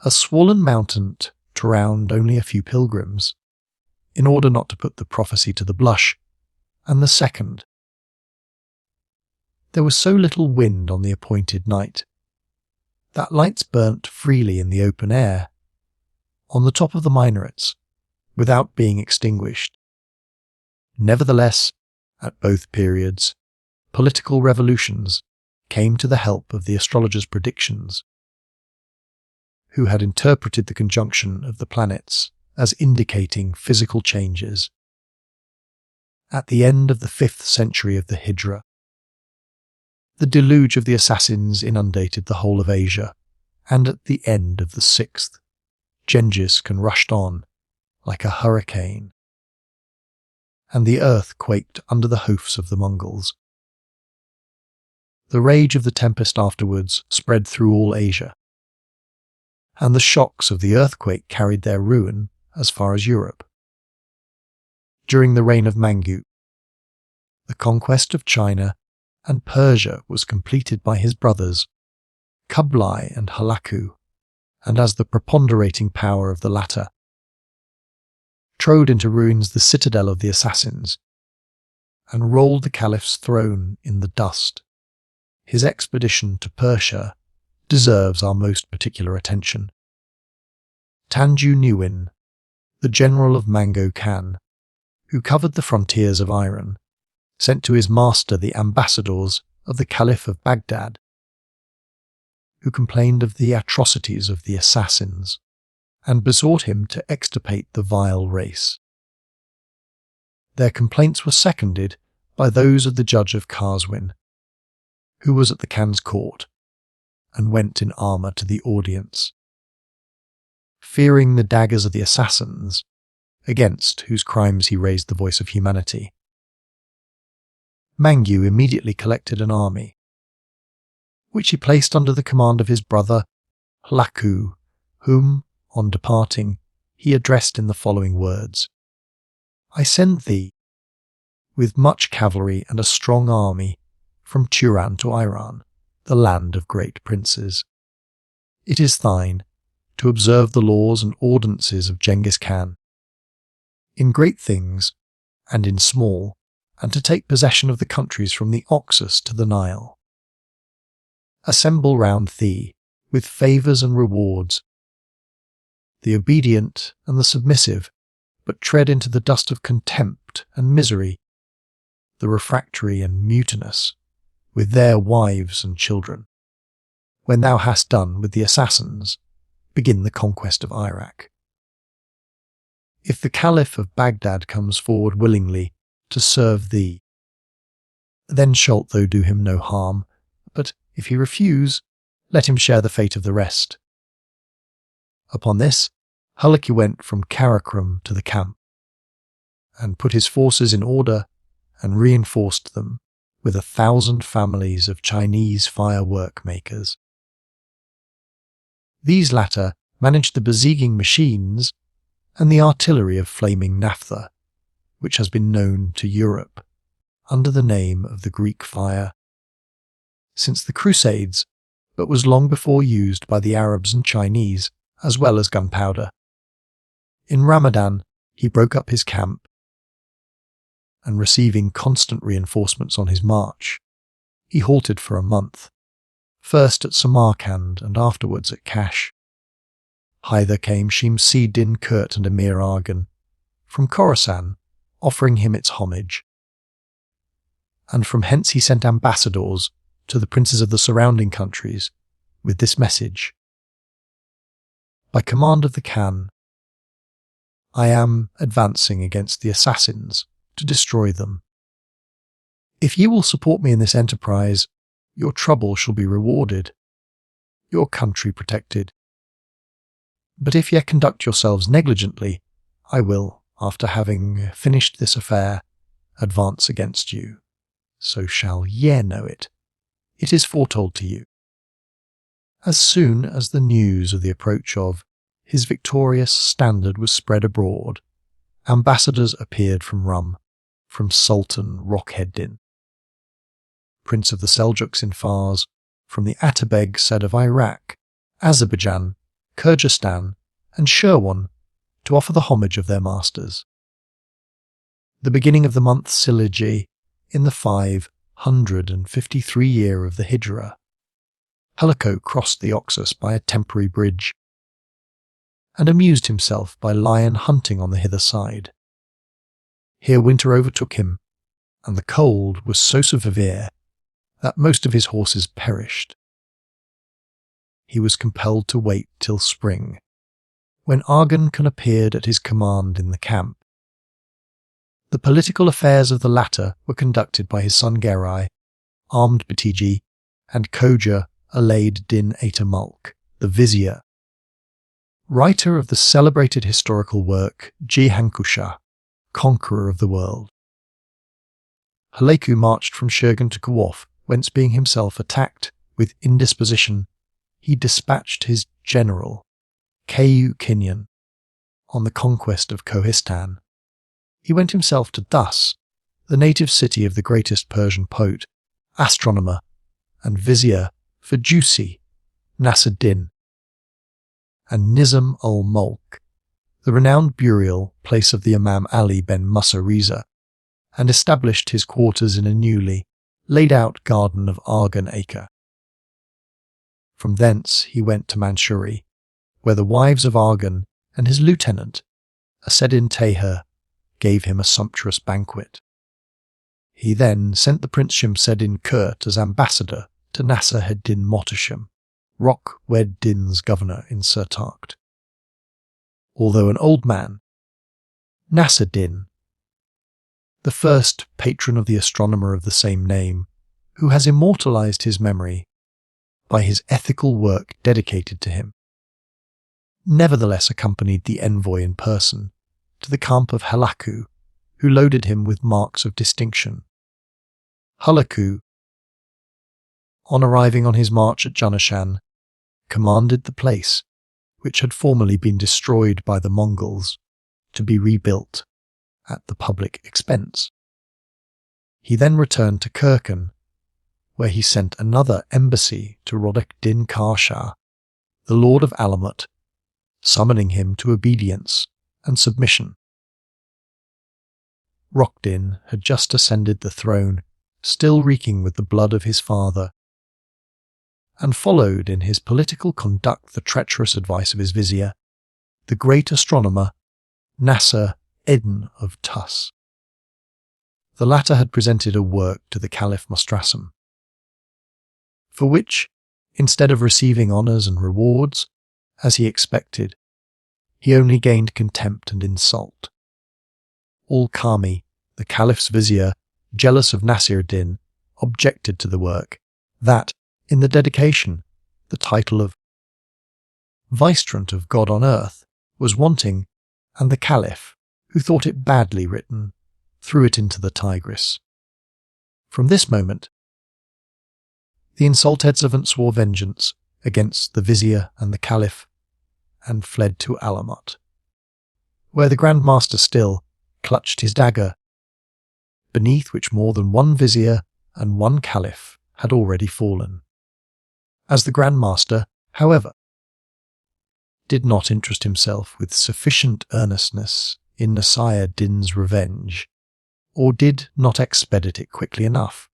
a swollen mountain drowned only a few pilgrims, in order not to put the prophecy to the blush, and the second, there was so little wind on the appointed night, that lights burnt freely in the open air, on the top of the minarets, without being extinguished. Nevertheless, at both periods, political revolutions came to the help of the astrologers' predictions, who had interpreted the conjunction of the planets as indicating physical changes. At the end of the 5th century of the Hijra, the deluge of the assassins inundated the whole of Asia, and at the end of the 6th, Genghis Khan rushed on like a hurricane, and the earth quaked under the hoofs of the Mongols. The rage of the tempest afterwards spread through all Asia, and the shocks of the earthquake carried their ruin as far as Europe. During the reign of Mangu, the conquest of China and Persia was completed by his brothers, Kublai and Hulagu, and as the preponderating power of the latter, trode into ruins the citadel of the assassins, and rolled the caliph's throne in the dust. His expedition to Persia deserves our most particular attention. Tanju Niwin, the general of Mango Khan, who covered the frontiers of Iran, sent to his master the ambassadors of the Caliph of Baghdad. who complained of the atrocities of the assassins and besought him to extirpate the vile race. Their complaints were seconded by those of the judge of Qazwin, who was at the Khan's court and went in armour to the audience. Fearing the daggers of the assassins, against whose crimes he raised the voice of humanity, Mangu immediately collected an army, which he placed under the command of his brother Hlaku, whom, on departing, he addressed in the following words: "I send thee, with much cavalry and a strong army, from Turan to Iran, the land of great princes. It is thine to observe the laws and ordinances of Genghis Khan, in great things and in small, and to take possession of the countries from the Oxus to the Nile. Assemble round thee, with favours and rewards, the obedient and the submissive, but tread into the dust of contempt and misery, the refractory and mutinous, with their wives and children. When thou hast done with the assassins, begin the conquest of Iraq. If the Caliph of Baghdad comes forward willingly to serve thee, then shalt thou do him no harm, but if he refuse, let him share the fate of the rest." Upon this, Hlaku went from Karakorum to the camp, and put his forces in order and reinforced them with 1,000 families of Chinese firework makers. These latter managed the besieging machines and the artillery of flaming naphtha, which has been known to Europe under the name of the Greek fire since the Crusades, but was long before used by the Arabs and Chinese, as well as gunpowder. In Ramadan, he broke up his camp, and receiving constant reinforcements on his march, he halted for a month, first at Samarkand and afterwards at Kash. Hither came Shimsi-Din Kurt and Emir Argan, from Khorasan, offering him its homage. And from hence he sent ambassadors to the princes of the surrounding countries with this message: "By command of the Khan, I am advancing against the assassins to destroy them. If ye will support me in this enterprise, your trouble shall be rewarded, your country protected. But if ye conduct yourselves negligently, I will, after having finished this affair, advance against you. So shall ye know it. It is foretold to you." As soon as the news of the approach of his victorious standard was spread abroad, ambassadors appeared from Rum, from Sultan Rokneddin, Prince of the Seljuks in Fars, from the Atabeg said of Iraq, Azerbaijan, Kyrgyzstan, and Shirwan, to offer the homage of their masters. The beginning of the month Siligi, in the 553 year of the Hijra, Hlaku crossed the Oxus by a temporary bridge, and amused himself by lion hunting on the hither side. Here winter overtook him, and the cold was so severe that most of his horses perished. He was compelled to wait till spring, when Argan Khan appeared at his command in the camp. The political affairs of the latter were conducted by his son Gerai, armed Batiji, and Khoja Alaid-Din Atamulk, the vizier, writer of the celebrated historical work Jihankusha, Conqueror of the World. Hlaku marched from Shirgan to Kuwaf, whence being himself attacked with indisposition, he dispatched his general, Kayu Kinyan, on the conquest of Kohistan. He went himself to Das, the native city of the greatest Persian poet, astronomer, and vizier Fajusi, Nasruddin, and Nizam-ul-Mulk, the renowned burial place of the Imam Ali ben Musa Reza, and established his quarters in a newly laid-out garden of Argan Acre. From thence he went to Manshuri, where the wives of Argan and his lieutenant, Aseddin Teher, gave him a sumptuous banquet. He then sent the Prince Shimseddin Kurt as ambassador to Nasr-ed-Din Mohtasham, Rokneddin's governor in Sirtakt. Although an old man, Nasser-Din, the first patron of the astronomer of the same name, who has immortalized his memory by his ethical work dedicated to him, nevertheless accompanied the envoy in person to the camp of Halaku, who loaded him with marks of distinction. Halaku, on arriving on his march at Hashashin, commanded the place, which had formerly been destroyed by the Mongols, to be rebuilt at the public expense. He then returned to Kirkan, where he sent another embassy to Rokneddin Kharshah, the lord of Alamut, summoning him to obedience and submission. Rokneddin had just ascended the throne, still reeking with the blood of his father, and followed in his political conduct the treacherous advice of his vizier, the great astronomer Nasser-Eddin of Tus. The latter had presented a work to the Caliph Mostrasem, for which, instead of receiving honours and rewards, as he expected, he only gained contempt and insult. Al-Kami, the Caliph's vizier, jealous of Nasser-Eddin, objected to the work, that, in the dedication, the title of Vicegerent of God on Earth was wanting, and the Caliph, who thought it badly written, threw it into the Tigris. From this moment, the insulted servant swore vengeance against the vizier and the Caliph, and fled to Alamut, where the Grand Master still clutched his dagger, beneath which more than one vizier and one Caliph had already fallen. As the Grand Master, however, did not interest himself with sufficient earnestness in Nasser-Eddin's revenge, or did not expedite it quickly enough,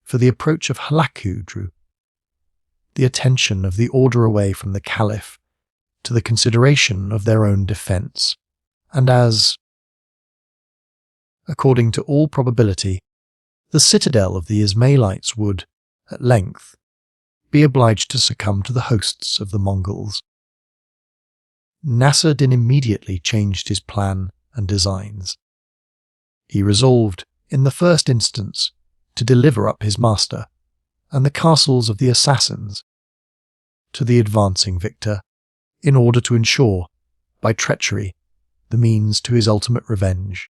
for the approach of Halaku drew the attention of the order away from the Caliph to the consideration of their own defence, and as, according to all probability, the citadel of the Ismailites would, at length, be obliged to succumb to the hosts of the Mongols, Nasser-Eddin immediately changed his plan and designs. He resolved, in the first instance, to deliver up his master and the castles of the assassins to the advancing victor, in order to ensure, by treachery, the means to his ultimate revenge,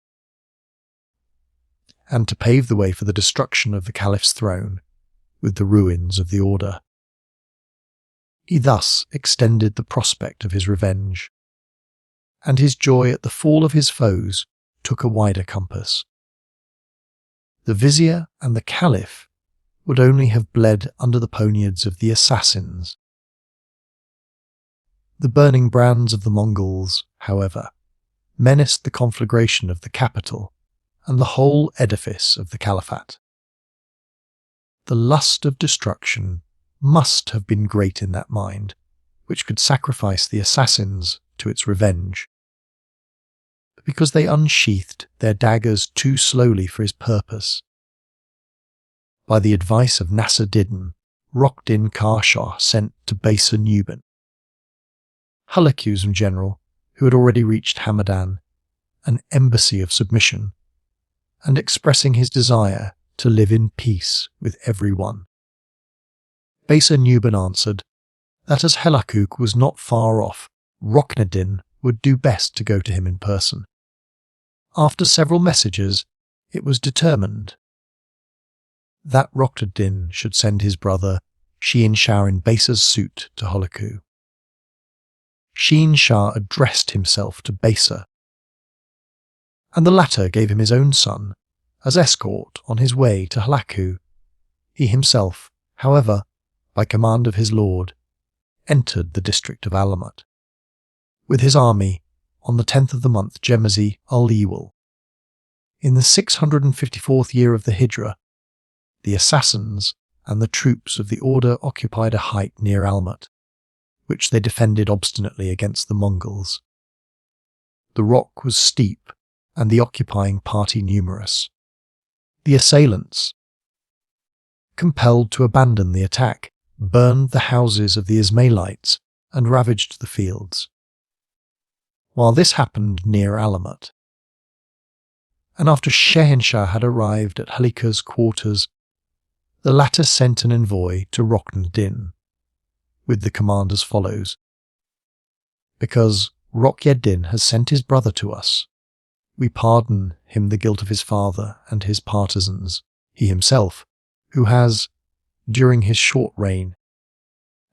and to pave the way for the destruction of the Caliph's throne with the ruins of the order. He thus extended the prospect of his revenge, and his joy at the fall of his foes took a wider compass. The vizier and the Caliph would only have bled under the poniards of the assassins. The burning brands of the Mongols, however, menaced the conflagration of the capital and the whole edifice of the Caliphate. The lust of destruction must have been great in that mind, which could sacrifice the assassins to its revenge. But because they unsheathed their daggers too slowly for his purpose, by the advice of Nasser-Eddin, Rokneddin Kharshah sent to Busurgomid, Halaku's general, who had already reached Hamadan, an embassy of submission, and expressing his desire to live in peace with every one. Busurgomid answered that as Halaku was not far off, Rokneddin would do best to go to him in person. After several messages, it was determined that Rokneddin should send his brother Sheen Shah in Basa's suit to Halaku. Sheen Shah addressed himself to Basa, and the latter gave him his own son as escort on his way to Halaku. He himself, however, by command of his lord, entered the district of Alamut, with his army on the 10th of the month Jemezi ul-Ewel. In the 654th year of the Hijra, the assassins and the troops of the order occupied a height near Alamut, which they defended obstinately against the Mongols. The rock was steep and the occupying party numerous. The assailants, compelled to abandon the attack, burned the houses of the Ismailites and ravaged the fields. While this happened near Alamut, and after Shehenshah had arrived at Halika's quarters, the latter sent an envoy to Rokneddin with the command as follows: "Because Rokneddin has sent his brother to us, we pardon him the guilt of his father and his partisans. He himself, who has, during his short reign,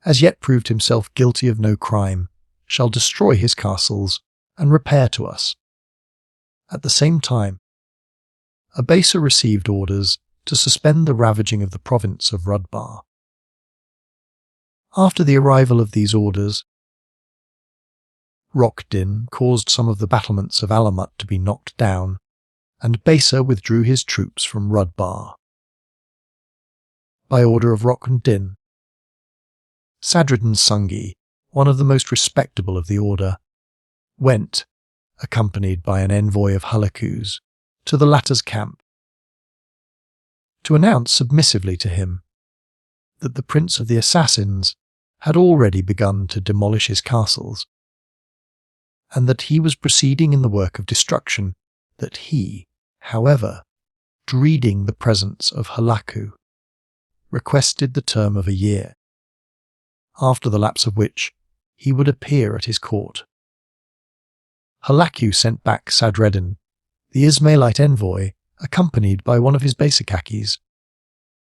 as yet proved himself guilty of no crime, shall destroy his castles and repair to us." At the same time, Abasa received orders to suspend the ravaging of the province of Rudbar. After the arrival of these orders, Rokneddin caused some of the battlements of Alamut to be knocked down, and Basa withdrew his troops from Rudbar. By order of Rokneddin, Sadruddin Sungi, one of the most respectable of the order, went, accompanied by an envoy of Halaku's, to the latter's camp, to announce submissively to him that the prince of the assassins had already begun to demolish his castles, and that he was proceeding in the work of destruction, that he, however, dreading the presence of Halaku, requested the term of a year, after the lapse of which he would appear at his court. Halaku sent back Sadreddin, the Ismailite envoy, accompanied by one of his Basakakis,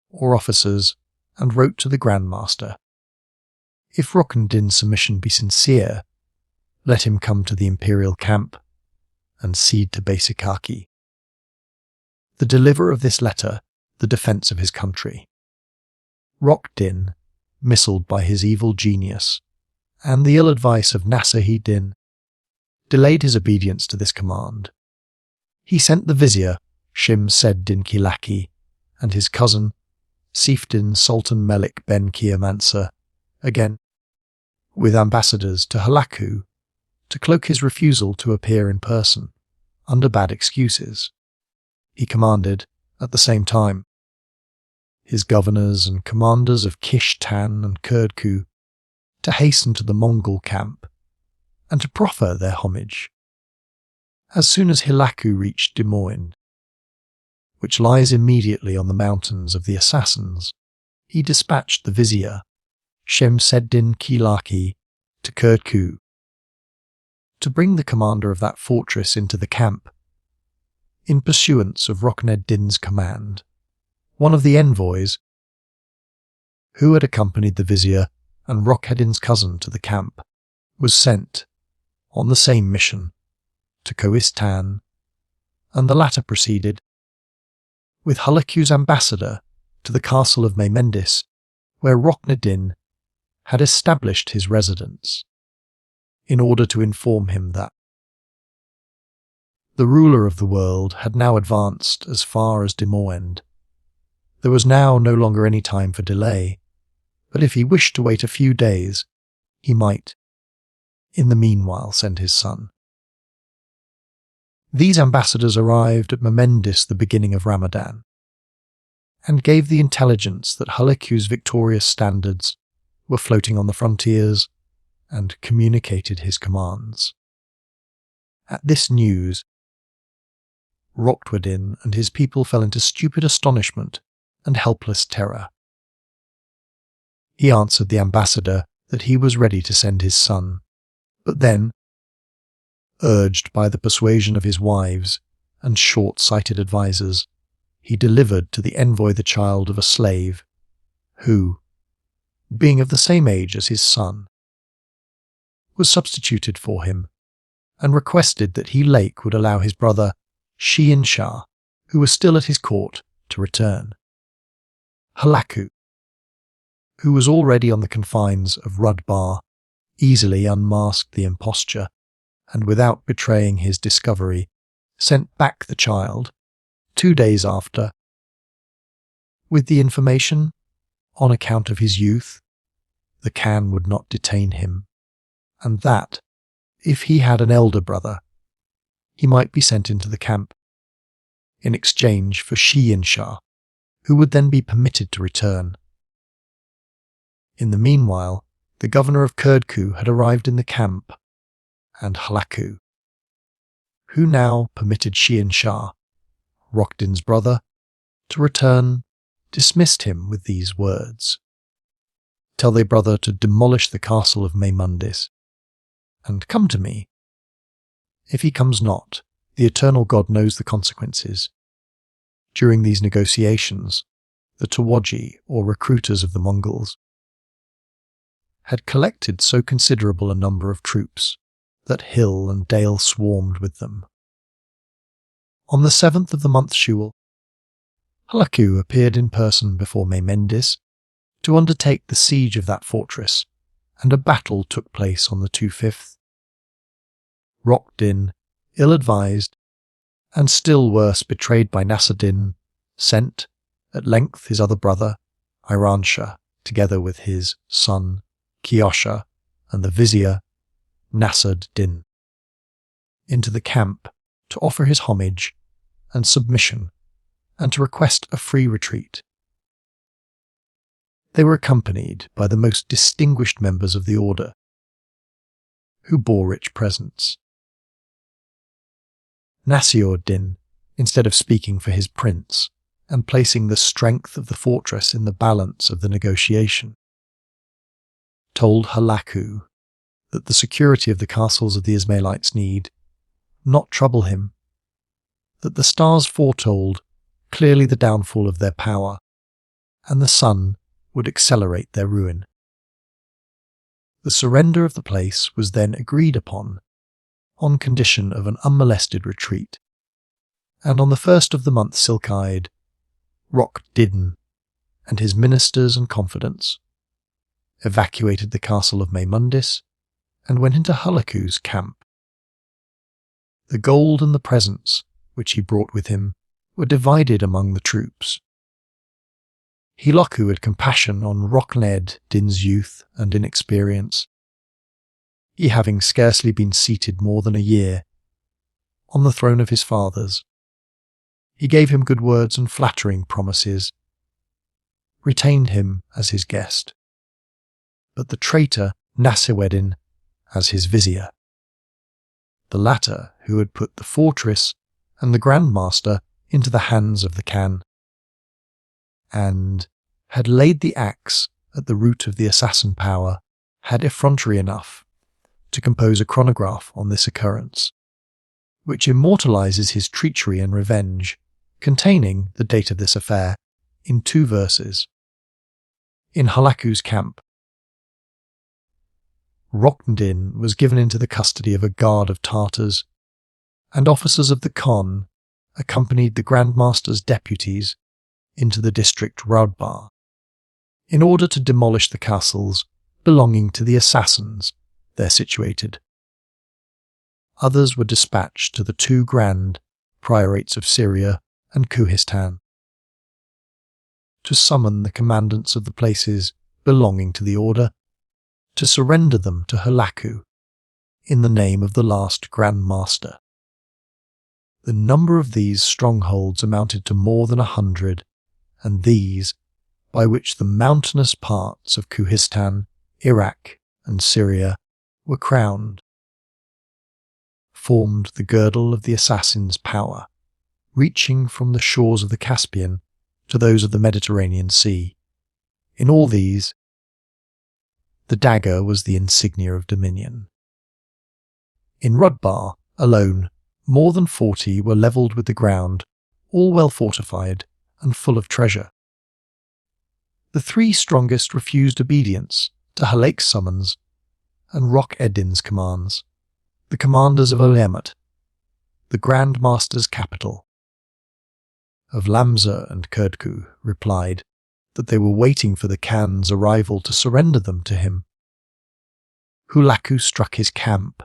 or officers, and wrote to the Grand Master, "If Rokneddin's submission be sincere, let him come to the imperial camp and cede to Basakaki the deliver of this letter the defence of his country." Rokneddin, missiled by his evil genius and the ill advice of Nasir-Din, delayed his obedience to this command. He sent the vizier Shim-Sed-Din Kilaki and his cousin Sifdin Sultan Melik Ben Kiamansa again with ambassadors to Halaku to cloak his refusal to appear in person under bad excuses. He commanded, at the same time, his governors and commanders of Kish-Tan and Kurdku to hasten to the Mongol camp and to proffer their homage. As soon as Halaku reached Demoin, which lies immediately on the mountains of the Assassins, he dispatched the vizier Shim-Sed-Din Kilaki to Kurdku to bring the commander of that fortress into the camp. In pursuance of Rokneddin's command, one of the envoys, who had accompanied the vizier and Rokneddin's cousin to the camp, was sent, on the same mission, to Kohistan, and the latter proceeded, with Halaku's ambassador, to the castle of Maymendis, where Rokneddin had established his residence, in order to inform him that the ruler of the world had now advanced as far as Demoend. There was now no longer any time for delay, but if he wished to wait a few days, he might, in the meanwhile, send his son. These ambassadors arrived at Maymendis the beginning of Ramadan, and gave the intelligence that Halaku's victorious standards were floating on the frontiers, and communicated his commands. At this news, Rokneddin and his people fell into stupid astonishment and helpless terror. He answered the ambassador that he was ready to send his son, but then, urged by the persuasion of his wives and short-sighted advisers, he delivered to the envoy the child of a slave, who, being of the same age as his son, was substituted for him, and requested that he Lake would allow his brother Shehin-Shah, who was still at his court, to return. Halaku, who was already on the confines of Rudbar, easily unmasked the imposture, and without betraying his discovery, sent back the child 2 days after, with the information, on account of his youth, the Khan would not detain him, and that, if he had an elder brother, he might be sent into the camp, in exchange for Shehin-Shah, who would then be permitted to return. In the meanwhile, the governor of Kurdku had arrived in the camp, and Halaku, who now permitted Shian Shah, Rokneddin's brother, to return, dismissed him with these words: "Tell thy brother to demolish the castle of Maymundis, and come to me. If he comes not, the eternal God knows the consequences." During these negotiations, the Tawaji, or recruiters of the Mongols, had collected so considerable a number of troops that hill and dale swarmed with them. On the 7th of the month Shul, Halaku appeared in person before Maymundis to undertake the siege of that fortress, and a battle took place on the 25th. Rokneddin, ill-advised, and still worse betrayed by Nasruddin, sent, at length, his other brother, Iransha, together with his son, Kharshah, and the vizier, Nasruddin, into the camp to offer his homage and submission and to request a free retreat. They were accompanied by the most distinguished members of the order, who bore rich presents. Nasruddin, instead of speaking for his prince and placing the strength of the fortress in the balance of the negotiation, told Halaku that the security of the castles of the Ismailites need not trouble him, that the stars foretold clearly the downfall of their power, and the sun would accelerate their ruin. The surrender of the place was then agreed upon, on condition of an unmolested retreat, and on the 1st of the month Silkide, Rokneddin and his ministers and confidants evacuated the castle of Maymundis and went into Halaku's camp. The gold and the presents which he brought with him were divided among the troops. Halaku had compassion on Rokneddin's youth and inexperience, he having scarcely been seated more than a year on the throne of his fathers. He gave him good words and flattering promises, retained him as his guest, but the traitor Nasruddin as his vizier, the latter who had put the fortress and the Grand Master into the hands of the Khan, and had laid the axe at the root of the assassin power, had effrontery enough to compose a chronograph on this occurrence, which immortalizes his treachery and revenge, containing the date of this affair in 2 verses. In Halaku's camp, Rokneddin was given into the custody of a guard of Tartars, and officers of the Khan accompanied the Grand Master's deputies into the district Raudbar, in order to demolish the castles belonging to the assassins there situated. Others were dispatched to the 2 grand priorates of Syria and Kohistan, to summon the commandants of the places belonging to the order, to surrender them to Halaku in the name of the last Grand Master. The number of these strongholds amounted to more than 100, and these, by which the mountainous parts of Kohistan, Iraq, and Syria were crowned, formed the girdle of the assassin's power, reaching from the shores of the Caspian to those of the Mediterranean Sea. In all these, the dagger was the insignia of dominion. In Raudbar alone, more than 40 were levelled with the ground, all well fortified and full of treasure. The 3 strongest refused obedience to Halak's summons and Rokneddin's commands. The commanders of Alamut, the Grand Master's capital, of Lamza and Kurdku, replied that they were waiting for the Khan's arrival to surrender them to him. Halaku struck his camp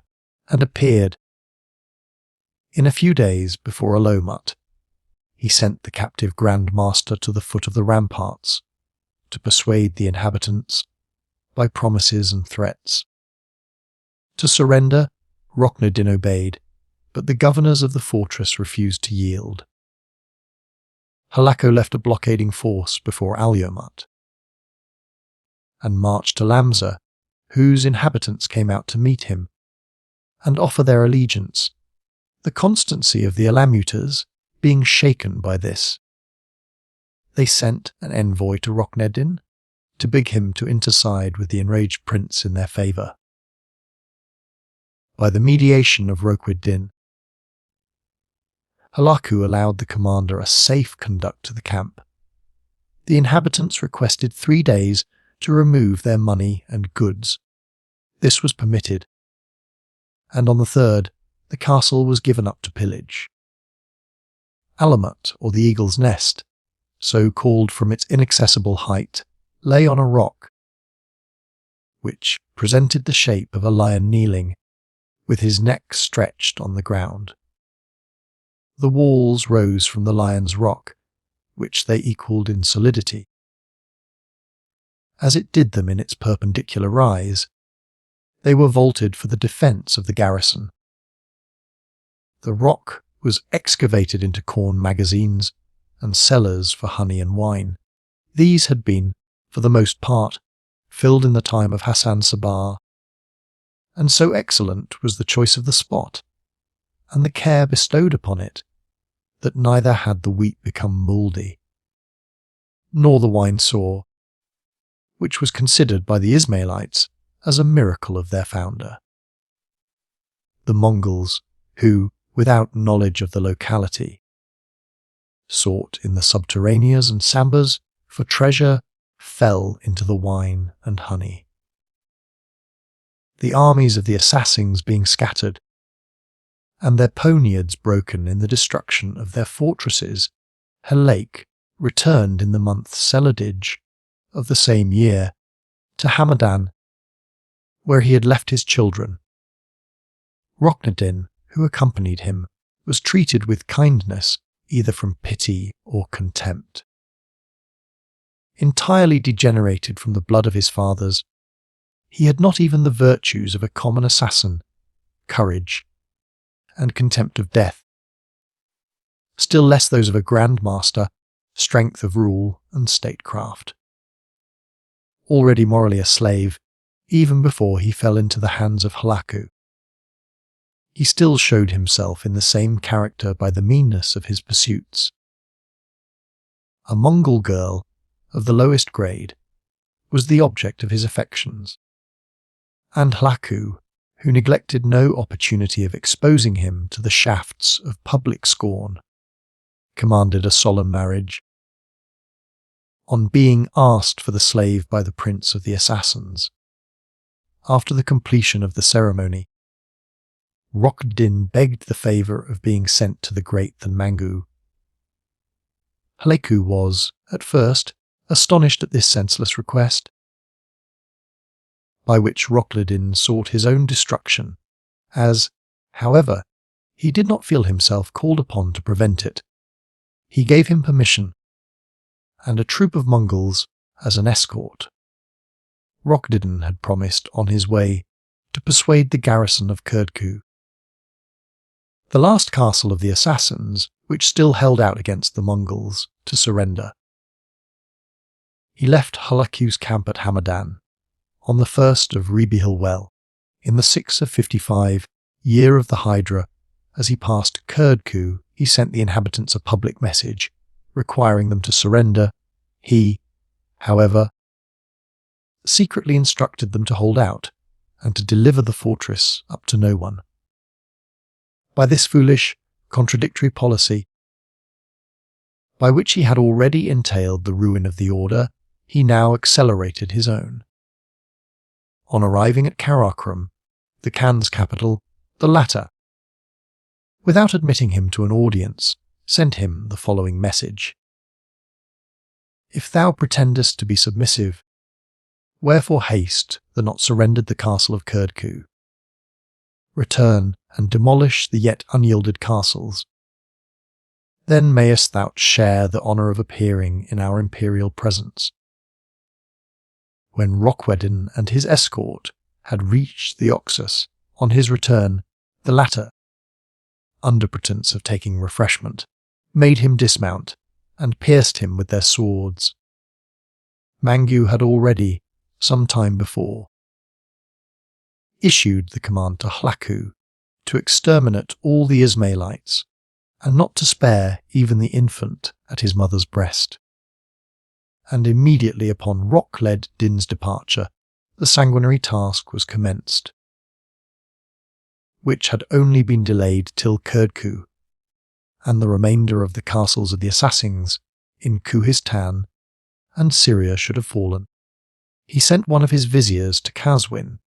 and appeared. In a few days before Alamut, he sent the captive Grand Master to the foot of the ramparts to persuade the inhabitants, by promises and threats. To surrender, Rokneddin obeyed, but the governors of the fortress refused to yield. Halaku left a blockading force before Alamut, and marched to Lamza, whose inhabitants came out to meet him and offer their allegiance, the constancy of the Alamuters being shaken by this. They sent an envoy to Rokneddin to beg him to intercede with the enraged prince in their favour. By the mediation of Rokneddin, Halaku allowed the commander a safe conduct to the camp. The inhabitants requested 3 days to remove their money and goods. This was permitted, and on the 3rd, the castle was given up to pillage. Alamut, or the eagle's nest, so called from its inaccessible height, lay on a rock, which presented the shape of a lion kneeling, with his neck stretched on the ground. The walls rose from the lion's rock, which they equalled in solidity. As it did them in its perpendicular rise, they were vaulted for the defence of the garrison. The rock was excavated into corn magazines and cellars for honey and wine. These had been, for the most part, filled in the time of Hassan Sabah, and so excellent was the choice of the spot, and the care bestowed upon it, that neither had the wheat become mouldy, nor the wine sour, which was considered by the Ismailites as a miracle of their founder. The Mongols, who, without knowledge of the locality, sought in the subterraneans and sambas for treasure, fell into the wine and honey. The armies of the assassins being scattered, and their poniards broken in the destruction of their fortresses, Halak returned in the month Jelaleddin of the same year to Hamadan, where he had left his children. Rokneddin, who accompanied him, was treated with kindness either from pity or contempt. Entirely degenerated from the blood of his fathers, he had not even the virtues of a common assassin, courage, and contempt of death, still less those of a grand master, strength of rule and statecraft. Already morally a slave, even before he fell into the hands of Halaku, he still showed himself in the same character by the meanness of his pursuits. A Mongol girl of the lowest grade was the object of his affections, and Halaku, who neglected no opportunity of exposing him to the shafts of public scorn, commanded a solemn marriage. On being asked for the slave by the prince of the assassins, after the completion of the ceremony, Rokneddin begged the favour of being sent to the great Mangu. Halaku was, at first, astonished at this senseless request, by which Rokneddin sought his own destruction, as, however, he did not feel himself called upon to prevent it. He gave him permission, and a troop of Mongols as an escort. Rokneddin had promised on his way to persuade the garrison of Kurdku, the last castle of the assassins which still held out against the Mongols, to surrender. He left Halaku's camp at Hamadan on the 1st of Rebihilwel, in the 6th of 55, year of the Hydra. As he passed Kurdku, he sent the inhabitants a public message, requiring them to surrender. He, however, secretly instructed them to hold out, and to deliver the fortress up to no one. By this foolish, contradictory policy, by which he had already entailed the ruin of the order, he now accelerated his own. On arriving at Karakorum, the Khan's capital, the latter, without admitting him to an audience, sent him the following message: If thou pretendest to be submissive, wherefore haste the not surrendered the castle of Kurdku? Return and demolish the yet unyielded castles. Then mayest thou share the honour of appearing in our imperial presence. When Rokneddin and his escort had reached the Oxus, on his return, the latter, under pretence of taking refreshment, made him dismount, and pierced him with their swords. Mangu had already, some time before, issued the command to Hlaku to exterminate all the Ismailites and not to spare even the infant at his mother's breast. And immediately upon Rokneddin's departure, the sanguinary task was commenced, which had only been delayed till Kurdku, and the remainder of the castles of the Assassins in Kuhistan and Syria should have fallen. He sent one of his viziers to Kazwin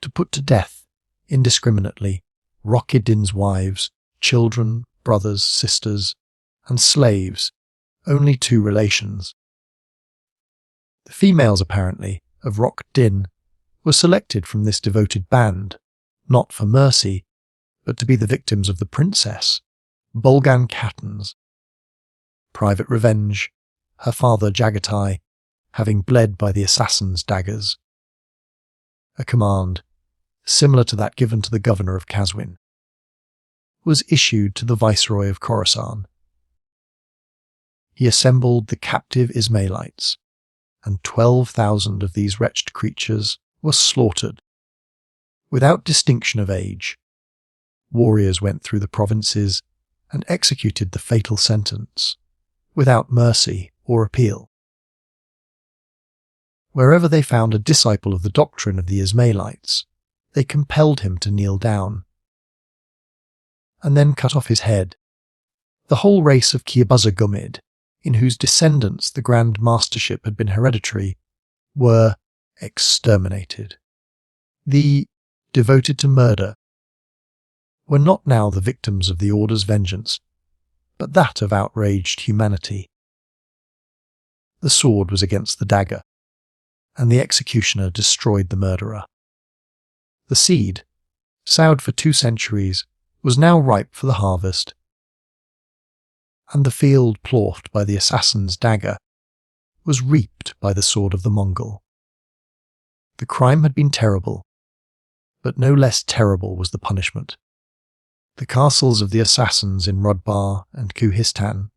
to put to death indiscriminately Rokneddin's wives, children, brothers, sisters, and slaves, only 2 relations. The females, apparently, of Rokneddin were selected from this devoted band, not for mercy, but to be the victims of the princess, Bolgan Khatans. Private revenge, her father Jagatai having bled by the assassin's daggers. A command, similar to that given to the governor of Kazwin, was issued to the viceroy of Khorasan. He assembled the captive Ismailites, and 12,000 of these wretched creatures were slaughtered. Without distinction of age, warriors went through the provinces and executed the fatal sentence, without mercy or appeal. Wherever they found a disciple of the doctrine of the Ismailites, they compelled him to kneel down, and then cut off his head. The whole race of Busurgomid, in whose descendants the Grand Mastership had been hereditary, were exterminated. The devoted to murder were not now the victims of the Order's vengeance, but that of outraged humanity. The sword was against the dagger, and the executioner destroyed the murderer. The seed, sowed for 2 centuries, was now ripe for the harvest, and the field ploughed by the assassin's dagger was reaped by the sword of the Mongol. The crime had been terrible, but no less terrible was the punishment. The castles of the assassins in Rudbar and Kuhistan,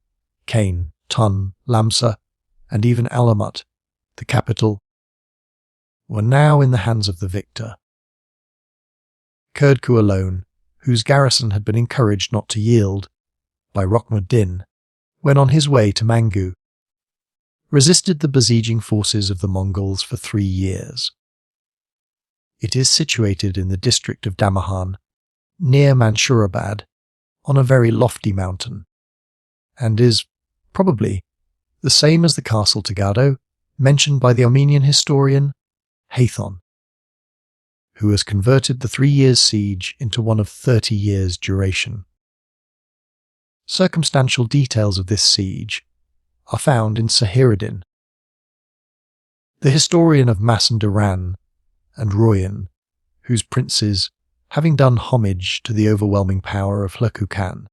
Kane, Tun, Lamsa, and even Alamut, the capital, were now in the hands of the victor. Kurdku alone, whose garrison had been encouraged not to yield by Rokneddin when on his way to Mangu, resisted the besieging forces of the Mongols for 3 years. It is situated in the district of Damahan, near Mansurabad, on a very lofty mountain, and is, probably, the same as the castle Tagado mentioned by the Armenian historian Hathon, who has converted the 3 years' siege into one of 30 years' duration. Circumstantial details of this siege are found in Sahireddin. The historian of Mazandaran and Royan, whose princes, having done homage to the overwhelming power of Hlaku Khan,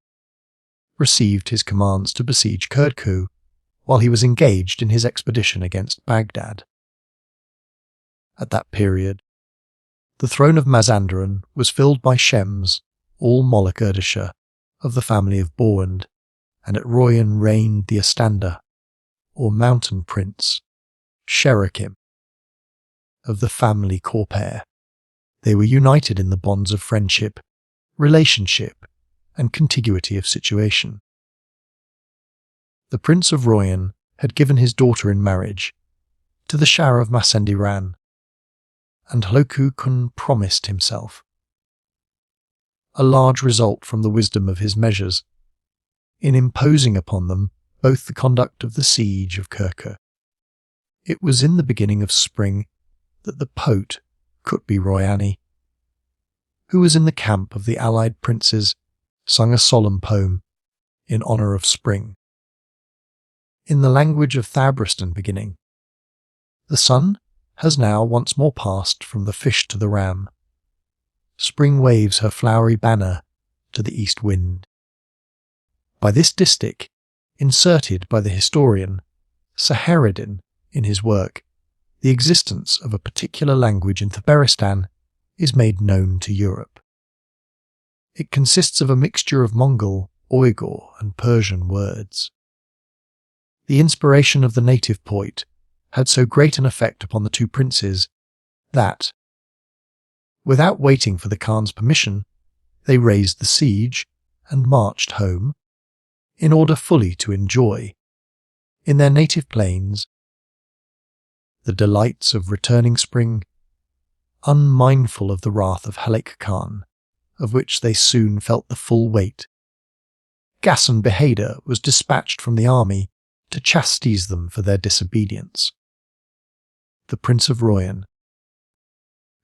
received his commands to besiege Kurdku while he was engaged in his expedition against Baghdad. At that period, the throne of Mazandaran was filled by Shems, all Moloch Erdesher, of the family of Borwand, and at Royan reigned the Astanda, or mountain prince, Sherakim, of the family Korpair. They were united in the bonds of friendship, relationship, and contiguity of situation. The Prince of Royan had given his daughter in marriage to the Shah of Mazandaran, and Hlaku Khan promised himself a large result from the wisdom of his measures in imposing upon them both the conduct of the siege of Kharshah. It was in the beginning of spring that the Pote Kutbi Royani, who was in the camp of the allied princes, sung a solemn poem in honour of spring. In the language of Thabristan beginning, the sun has now once more passed from the fish to the ram. Spring waves her flowery banner to the east wind. By this distich, inserted by the historian Sahireddin in his work, the existence of a particular language in Thabaristan is made known to Europe. It consists of a mixture of Mongol, Uyghur, and Persian words. The inspiration of the native poet had so great an effect upon the two princes that, without waiting for the Khan's permission, they raised the siege and marched home in order fully to enjoy, in their native plains, the delights of returning spring, unmindful of the wrath of Halek Khan, of which they soon felt the full weight. Ghassan Behader was dispatched from the army to chastise them for their disobedience. The Prince of Royan,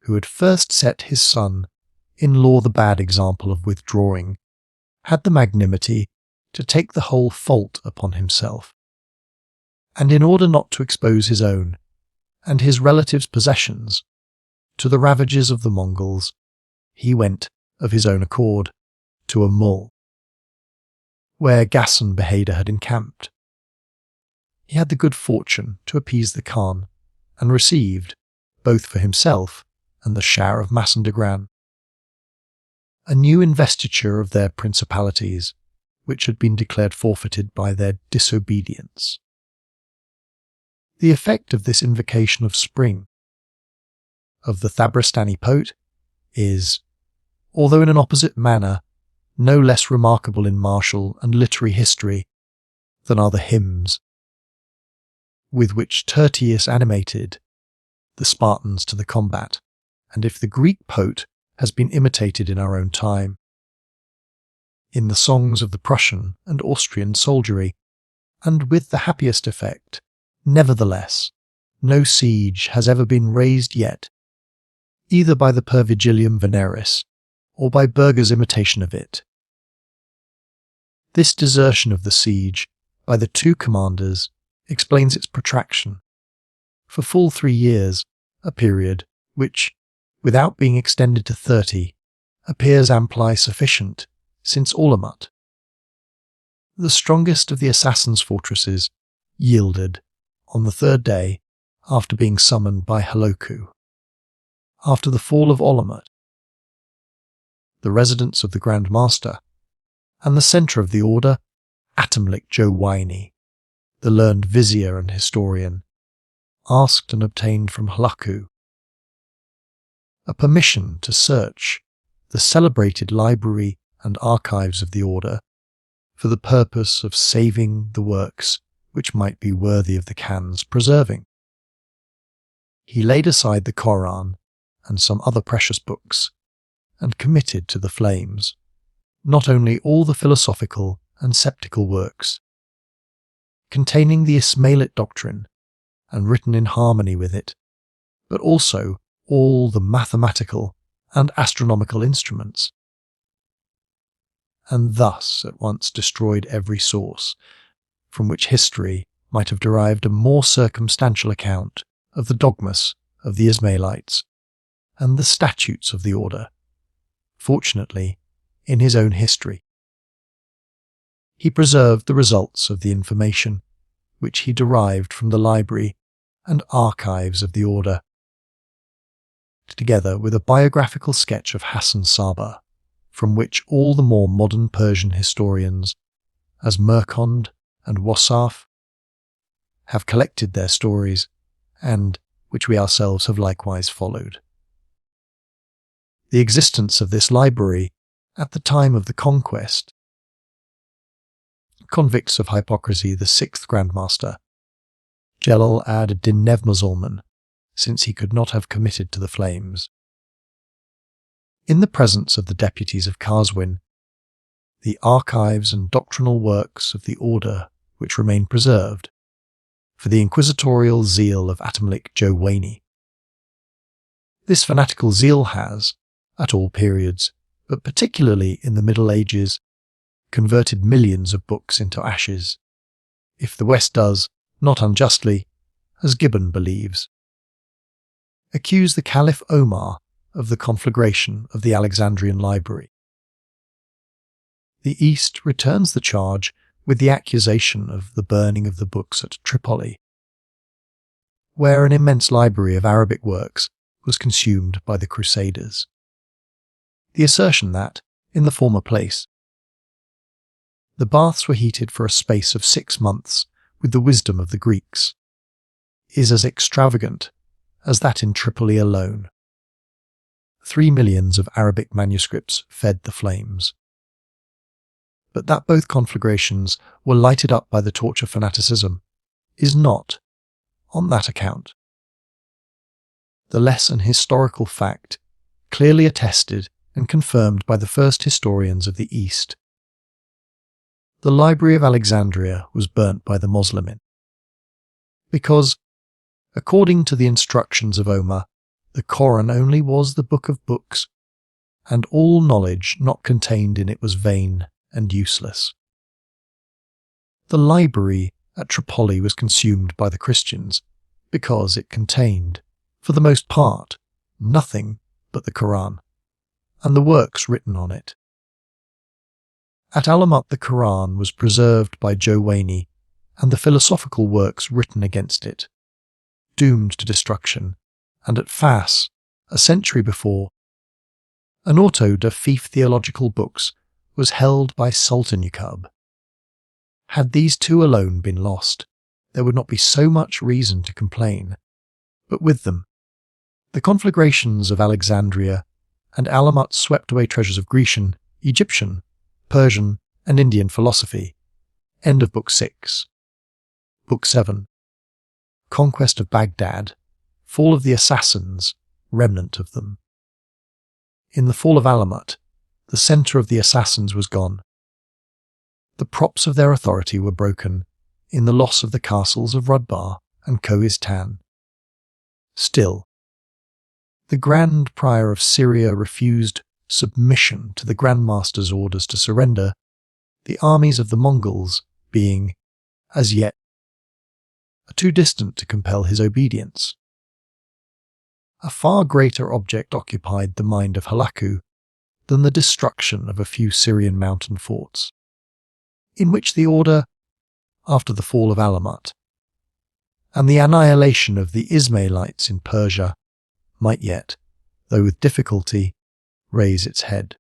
who had first set his son-in-law the bad example of withdrawing, had the magnanimity to take the whole fault upon himself, and in order not to expose his own and his relatives' possessions to the ravages of the Mongols, he went, of his own accord, to a mul, where Ghassan Behader had encamped. He had the good fortune to appease the Khan, and received, both for himself and the Shah of Mazandaran, a new investiture of their principalities, which had been declared forfeited by their disobedience. The effect of this invocation of spring, of the Tabaristani poet, is, although in an opposite manner, no less remarkable in martial and literary history than are the hymns with which Tertius animated the Spartans to the combat, and if the Greek poet has been imitated in our own time, in the songs of the Prussian and Austrian soldiery, and with the happiest effect, nevertheless, no siege has ever been raised yet, either by the Per Vigilium Veneris or by Berger's imitation of it. This desertion of the siege by the two commanders explains its protraction, for full 3 years, a period which, without being extended to 30, appears amply sufficient, since Alamut, the strongest of the assassins' fortresses, yielded on the 3rd day after being summoned by Haloku. After the fall of Alamut, the residence of the Grand Master, and the centre of the order, Atamlik Jowaini, the learned vizier and historian, asked and obtained from Halaku a permission to search the celebrated library and archives of the order for the purpose of saving the works which might be worthy of the Khan's preserving. He laid aside the Koran and some other precious books, and committed to the flames not only all the philosophical and sceptical works containing the Ismailit doctrine and written in harmony with it, but also all the mathematical and astronomical instruments, and thus at once destroyed every source from which history might have derived a more circumstantial account of the dogmas of the Ismailites and the statutes of the order, fortunately, in his own history. He preserved the results of the information which he derived from the library and archives of the order, together with a biographical sketch of Hassan Sabah, from which all the more modern Persian historians, as Merkond and Wassaf, have collected their stories, and which we ourselves have likewise followed. The existence of this library at the time of the conquest convicts of hypocrisy the 6th Grandmaster, Jelaleddin Nevmusulman, since he could not have committed to the flames. In the presence of the deputies of Kazwin, the archives and doctrinal works of the order which remain preserved, for the inquisitorial zeal of Atamlik Jowaini. This fanatical zeal has, at all periods, but particularly in the Middle Ages, converted millions of books into ashes, if the West does, not unjustly, as Gibbon believes, accuse the Caliph Omar of the conflagration of the Alexandrian library. The East returns the charge with the accusation of the burning of the books at Tripoli, where an immense library of Arabic works was consumed by the Crusaders. The assertion that, in the former place, the baths were heated for a space of 6 months with the wisdom of the Greeks, is as extravagant as that in Tripoli alone. 3 millions of Arabic manuscripts fed the flames. But that both conflagrations were lighted up by the torch of fanaticism is not, on that account, the less an historical fact clearly attested and confirmed by the first historians of the East. The Library of Alexandria was burnt by the Muslimin, because, according to the instructions of Omar, the Koran only was the book of books, and all knowledge not contained in it was vain and useless. The library at Tripoli was consumed by the Christians because it contained, for the most part, nothing but the Koran and the works written on it. At Alamut the Koran was preserved by Jowaini and the philosophical works written against it, doomed to destruction, and at Fas, a century before, an auto de fief theological books was held by Sultan Yaqub. Had these two alone been lost, there would not be so much reason to complain, but with them, the conflagrations of Alexandria and Alamut swept away treasures of Grecian, Egyptian, Persian, and Indian philosophy. End of Book 6. Book 7. Conquest of Baghdad, Fall of the Assassins, remnant of them. In the fall of Alamut, the centre of the assassins was gone. The props of their authority were broken in the loss of the castles of Rudbar and Kohistan. Still, the Grand Prior of Syria refused submission to the Grand Master's orders to surrender, the armies of the Mongols being, as yet, too distant to compel his obedience. A far greater object occupied the mind of Halaku than the destruction of a few Syrian mountain forts, in which the order, after the fall of Alamut, and the annihilation of the Ismailites in Persia, might yet, though with difficulty, raise its head.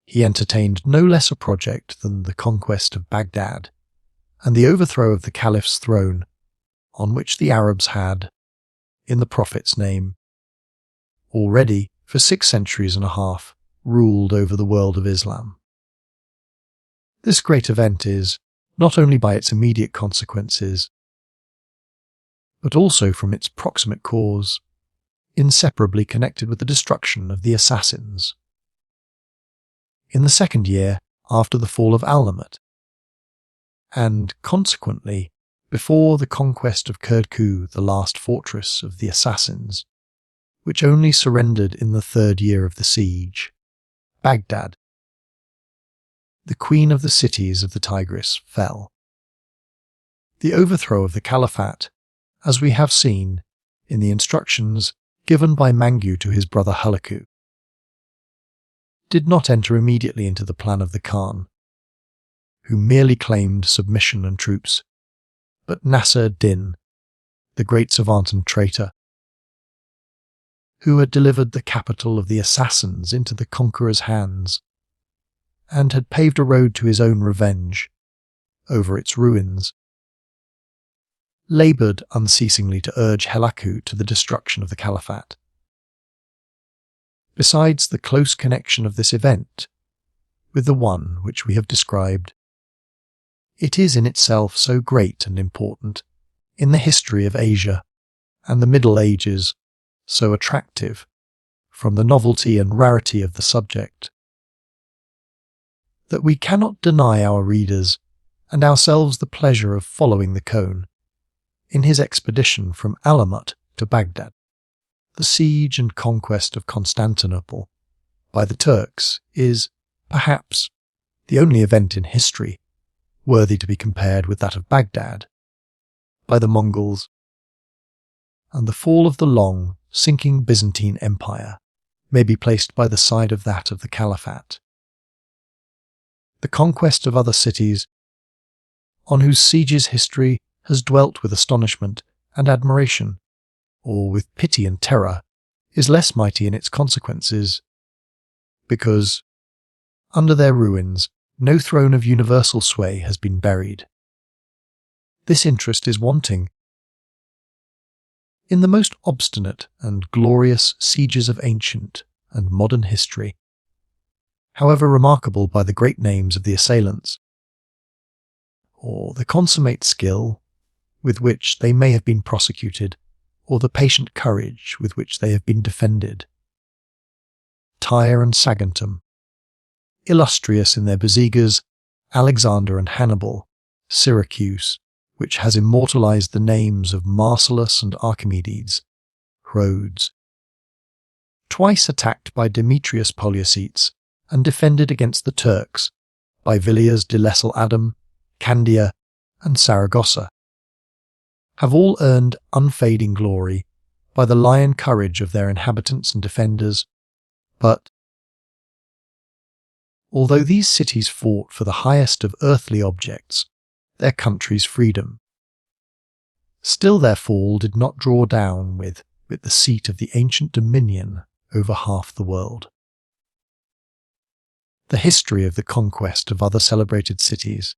He entertained no less a project than the conquest of Baghdad, and the overthrow of the Caliph's throne, on which the Arabs had, in the Prophet's name, already for 6 centuries and a half ruled over the world of Islam. This great event is, not only by its immediate consequences, but also from its proximate cause, inseparably connected with the destruction of the assassins. In the 2nd year after the fall of Alamut, and consequently before the conquest of Kirku, the last fortress of the assassins, which only surrendered in the 3rd year of the siege, Baghdad, the queen of the cities of the Tigris, fell. The overthrow of the Caliphate, as we have seen in the instructions given by Mangu to his brother Halaku, did not enter immediately into the plan of the Khan, who merely claimed submission and troops, but Nasser-Din, the great savant and traitor, who had delivered the capital of the assassins into the conqueror's hands, and had paved a road to his own revenge over its ruins, laboured unceasingly to urge Halaku to the destruction of the Caliphate. Besides the close connection of this event with the one which we have described, it is in itself so great and important in the history of Asia and the Middle Ages, so attractive from the novelty and rarity of the subject, that we cannot deny our readers and ourselves the pleasure of following the Cone in his expedition from Alamut to Baghdad. The siege and conquest of Constantinople by the Turks is, perhaps, the only event in history worthy to be compared with that of Baghdad by the Mongols, and the fall of the long, sinking Byzantine Empire may be placed by the side of that of the Caliphate. The conquest of other cities, on whose sieges history has dwelt with astonishment and admiration, or with pity and terror, is less mighty in its consequences, because, under their ruins, no throne of universal sway has been buried. this interest is wanting. In the most obstinate and glorious sieges of ancient and modern history, however remarkable by the great names of the assailants, or the consummate skill with which they may have been prosecuted, or the patient courage with which they have been defended, Tyre and Saguntum, illustrious in their besieges, Alexander and Hannibal, Syracuse, which has immortalized the names of Marcellus and Archimedes, Rhodes, twice attacked by Demetrius Poliorcetes and defended against the Turks by Villiers de Lesel Adam, Candia, and Saragossa, have all earned unfading glory by the lion courage of their inhabitants and defenders, but although these cities fought for the highest of earthly objects, their country's freedom, still their fall did not draw down with it the seat of the ancient dominion over half the world. The history of the conquest of other celebrated cities,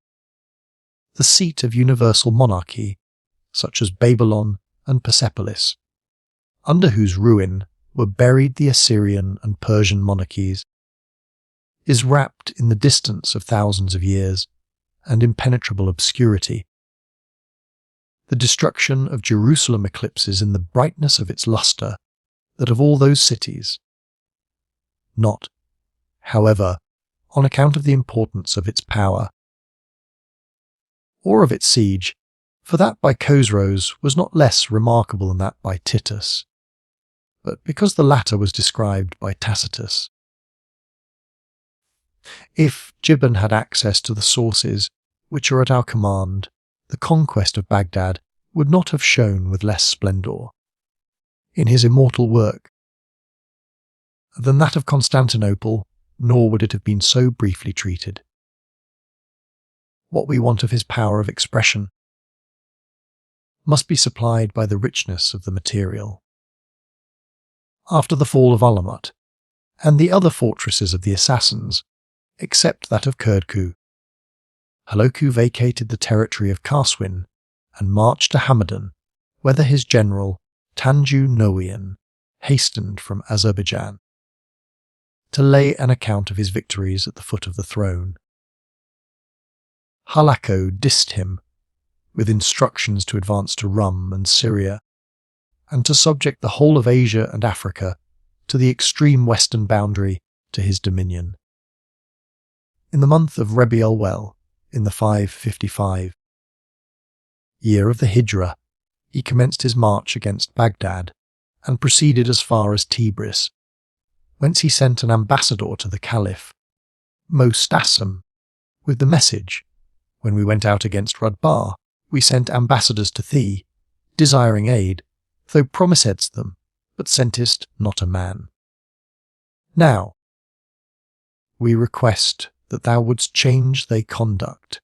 the seat of universal monarchy, such as Babylon and Persepolis, under whose ruin were buried the Assyrian and Persian monarchies, is wrapped in the distance of thousands of years and impenetrable obscurity. The destruction of Jerusalem eclipses in the brightness of its lustre that of all those cities, not, however, on account of the importance of its power, or of its siege, for that by Chosroes was not less remarkable than that by Titus, but because the latter was described by Tacitus. If Gibbon had access to the sources which are at our command, the conquest of Baghdad would not have shone with less splendour, in his immortal work, than that of Constantinople, nor would it have been so briefly treated. What we want of his power of expression must be supplied by the richness of the material. After the fall of Alamut, and the other fortresses of the assassins, except that of Kurdku, Haloku vacated the territory of Karswin and marched to Hamadan, whither his general, Tanju Nowian, hastened from Azerbaijan, to lay an account of his victories at the foot of the throne. Halako dissed him, with instructions to advance to Rum and Syria, and to subject the whole of Asia and Africa to the extreme western boundary to his dominion. In the month of Rabi'ul-Awwal, in the 555 year of the Hijra, he commenced his march against Baghdad and proceeded as far as Tibris, whence he sent an ambassador to the Caliph, Mostassem, with the message, "When we went out against Rudbar, we sent ambassadors to thee, desiring aid, though promisedst them, but sentest not a man. Now, we request that thou wouldst change thy conduct,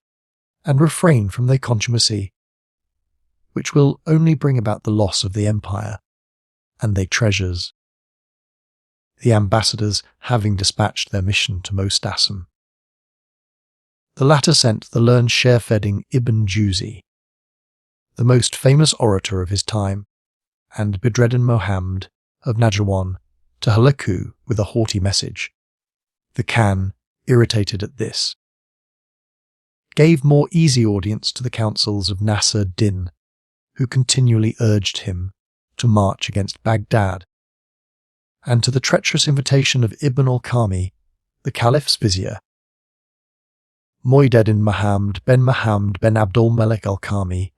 and refrain from thy contumacy, which will only bring about the loss of the empire, and thy treasures." The ambassadors having dispatched their mission to Mostassem, the latter sent the learned Sherfedding Ibn Juzi, the most famous orator of his time, and Bedreddin Mohammed of Najran, to Halaku with a haughty message. The Khan, irritated at this, gave more easy audience to the counsels of Nasr Din, who continually urged him to march against Baghdad, and to the treacherous invitation of Ibn al-Kami, the Caliph's vizier, Moideddin Muhammad ben Abdul Malik al-Kami,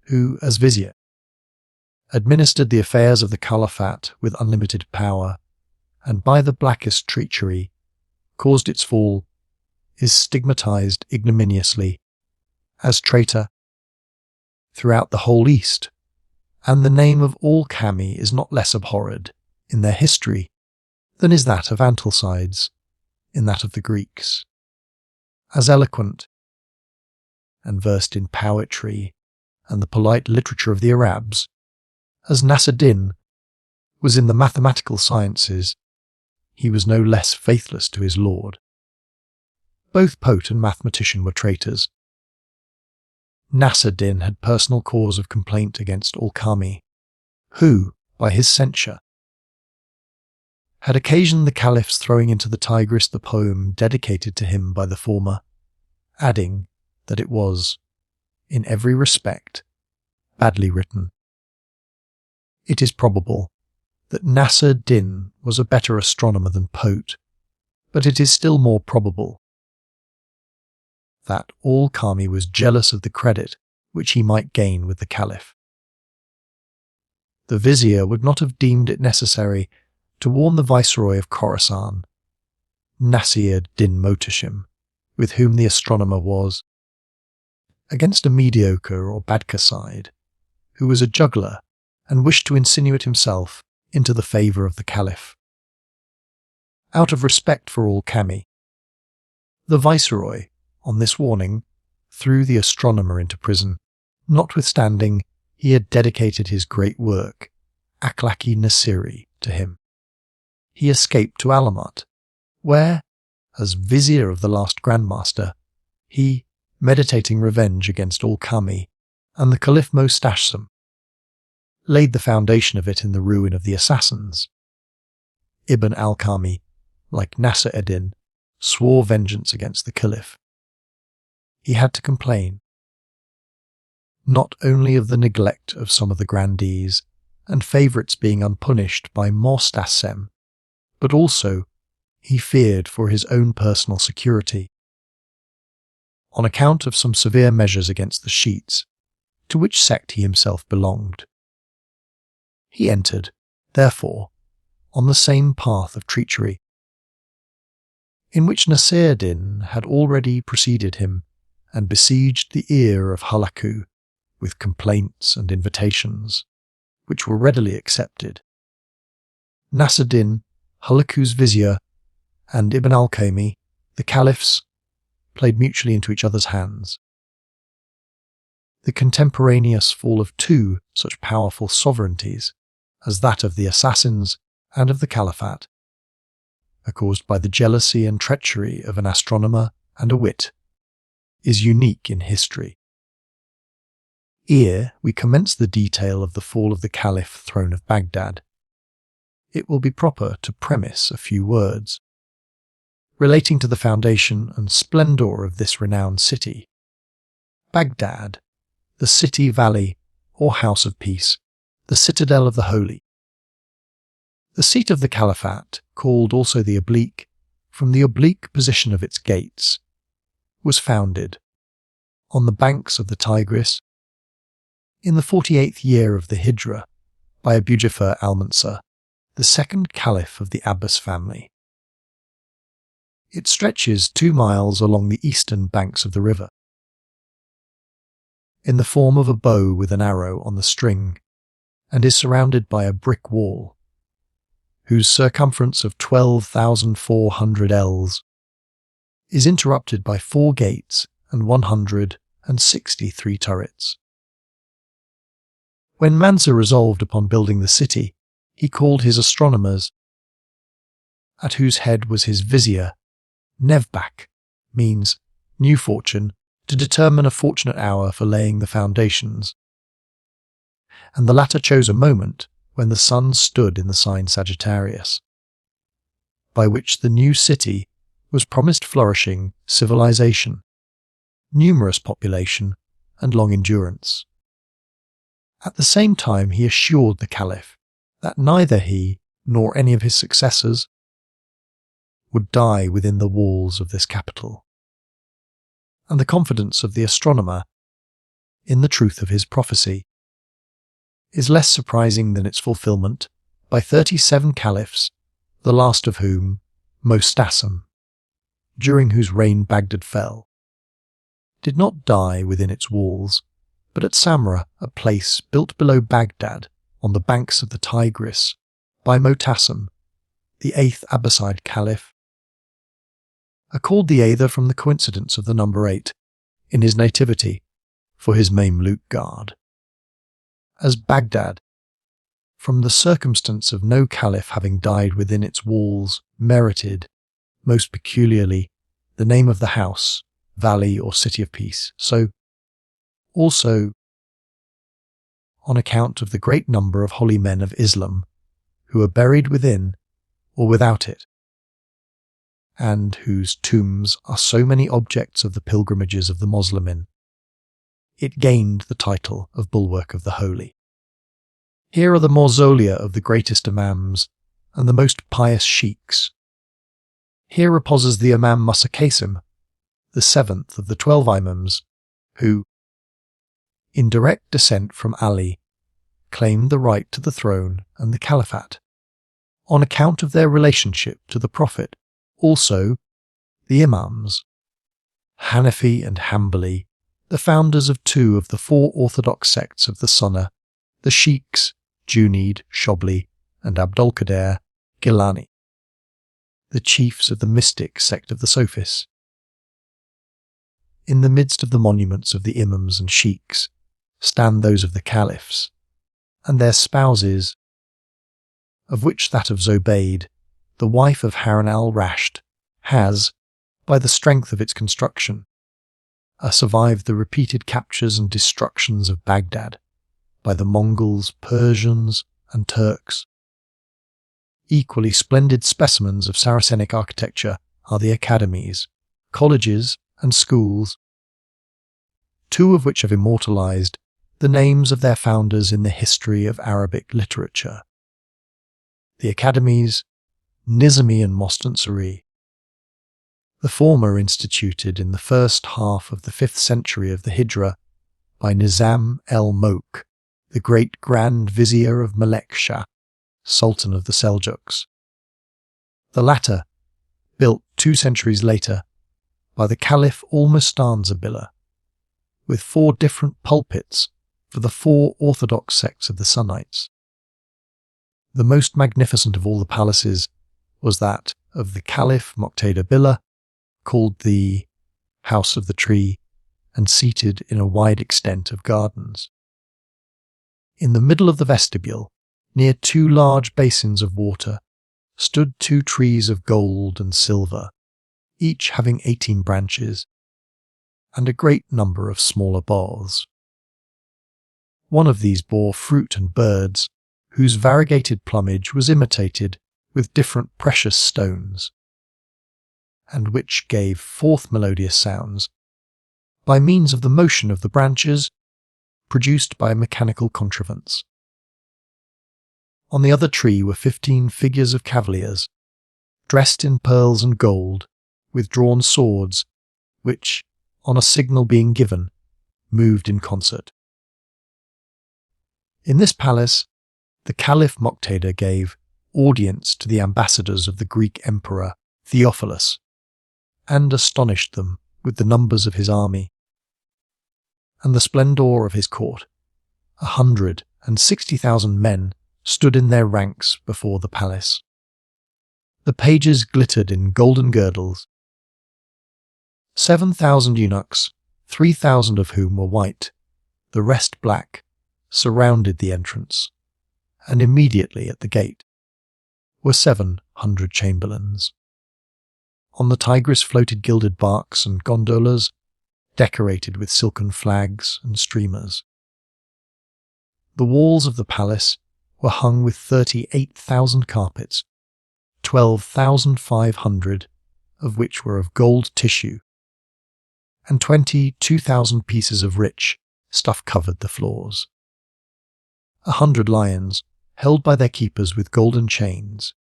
who, as vizier, administered the affairs of the Caliphate with unlimited power, and by the blackest treachery caused its fall, is stigmatized ignominiously as traitor throughout the whole East, and the name of all Kami is not less abhorred in their history than is that of Antalcides in that of the Greeks. As eloquent and versed in poetry and the polite literature of the Arabs as Nasr-Din was in the mathematical sciences, he was no less faithless to his lord. Both poet and mathematician were traitors. Nasr-Din had personal cause of complaint against al-Kami, who, by his censure, had occasioned the Caliph's throwing into the Tigris the poem dedicated to him by the former, adding that it was, in every respect, badly written. It is probable that Nasr-Din was a better astronomer than Pote, but it is still more probable that al-Kami was jealous of the credit which he might gain with the Caliph. The vizier would not have deemed it necessary to warn the viceroy of Khorasan, Nasir-Din Mohtashim, with whom the astronomer was, against a mediocre or Badkaside, who was a juggler and wished to insinuate himself into the favour of the Caliph. Out of respect for al-Kami, the viceroy, on this warning, threw the astronomer into prison, notwithstanding he had dedicated his great work, Akhlaq-i Nasiri, to him. He escaped to Alamut, where, as vizier of the last grandmaster, he, meditating revenge against al-Kami and the Caliph Mostashim, laid the foundation of it in the ruin of the assassins. Ibn al-Kami, like Nasr-Eddin, swore vengeance against the Caliph. He had to complain, not only of the neglect of some of the grandees and favourites being unpunished by Mostashim, but also he feared for his own personal security, on account of some severe measures against the Shiites, to which sect he himself belonged. He entered, therefore, on the same path of treachery, in which Nasr-Din had already preceded him and besieged the ear of Halaku with complaints and invitations, which were readily accepted. Nasr-Din, Halaku's vizier, and Ibn al-Kami, the caliphs, played mutually into each other's hands. The contemporaneous fall of two such powerful sovereignties as that of the assassins and of the caliphate are caused by the jealousy and treachery of an astronomer and a wit, is unique in history. Ere we commence the detail of the fall of the Caliph throne of Baghdad, it will be proper to premise a few words relating to the foundation and splendour of this renowned city. Baghdad, the city valley or house of peace, the citadel of the holy. The seat of the Caliphate, called also the oblique, from the oblique position of its gates, was founded on the banks of the Tigris in the 48th year of the Hijra by Abu Ja'far al-Mansur, the second caliph of the Abbas family. It stretches 2 miles along the eastern banks of the river, in the form of a bow with an arrow on the string, and is surrounded by a brick wall, whose circumference of 12,400 ells is interrupted by 4 gates and 163 turrets. When Mansur resolved upon building the city, he called his astronomers, at whose head was his vizier, Nevbak, means new fortune, to determine a fortunate hour for laying the foundations, and the latter chose a moment when the sun stood in the sign Sagittarius, by which the new city was promised flourishing civilization, numerous population, and long endurance. At the same time he assured the Caliph that neither he nor any of his successors would die within the walls of this capital, and the confidence of the astronomer in the truth of his prophecy is less surprising than its fulfilment by 37 caliphs, the last of whom, Mostashim, during whose reign Baghdad fell, did not die within its walls, but at Samra, a place built below Baghdad on the banks of the Tigris by Mostashim, the 8th Abbasid caliph, are called the Aether from the coincidence of the number 8 in his nativity for his Mamluk guard. As Baghdad, from the circumstance of no caliph having died within its walls, merited, most peculiarly, the name of the house, valley or city of peace, so Also, on account of the great number of holy men of Islam who are buried within or without it, and whose tombs are so many objects of the pilgrimages of the Muslimin, it gained the title of Bulwark of the Holy. Here are the mausolea of the greatest imams and the most pious sheikhs. Here reposes the Imam Musa Qasim, the seventh of the 12 imams, who, in direct descent from Ali, claimed the right to the throne and the caliphate, on account of their relationship to the Prophet. Also, the Imams, Hanafi and Hanbali, the founders of 2 of the 4 orthodox sects of the Sunnah, the Sheikhs, Junaid, Shobli, and Abdul Qadir Gilani, the chiefs of the mystic sect of the Sophists. In the midst of the monuments of the Imams and Sheikhs stand those of the Caliphs, and their spouses, of which that of Zobayd, the wife of Harun al-Rashid, has, by the strength of its construction, survived the repeated captures and destructions of Baghdad by the Mongols, Persians, and Turks. Equally splendid specimens of Saracenic architecture are the academies, colleges, and schools, 2 of which have immortalized the names of their founders in the history of Arabic literature. The academies, Nizami and Mostansari, the former instituted in the first half of the 5th century of the Hijra by Nizam el-Mulk, the great Grand Vizier of Malek Shah, Sultan of the Seljuks. The latter, built 2 centuries later by the Caliph al-Mustanza Billah, with 4 different pulpits for the 4 orthodox sects of the Sunnites. The most magnificent of all the palaces was that of the Caliph Muqtada Billah, called the House of the Tree, and seated in a wide extent of gardens. In the middle of the vestibule, near 2 large basins of water, stood 2 trees of gold and silver, each having 18 branches, and a great number of smaller boughs. One of these bore fruit and birds, whose variegated plumage was imitated with different precious stones, and which gave forth melodious sounds by means of the motion of the branches produced by a mechanical contrivance. On the other tree were 15 figures of cavaliers, dressed in pearls and gold, with drawn swords, which, on a signal being given, moved in concert. In this palace, the Caliph Muqtada gave audience to the ambassadors of the Greek emperor Theophilus, and astonished them with the numbers of his army and the splendour of his court. 160,000 men stood in their ranks before the palace. The pages glittered in golden girdles. 7,000 eunuchs, 3,000 of whom were white, the rest black, surrounded the entrance, and immediately at the gate were 700 chamberlains. On the Tigris floated gilded barks and gondolas, decorated with silken flags and streamers. The walls of the palace were hung with 38,000 carpets, 12,500 of which were of gold tissue, and 22,000 pieces of rich stuff covered the floors. 100 lions, held by their keepers with golden chains,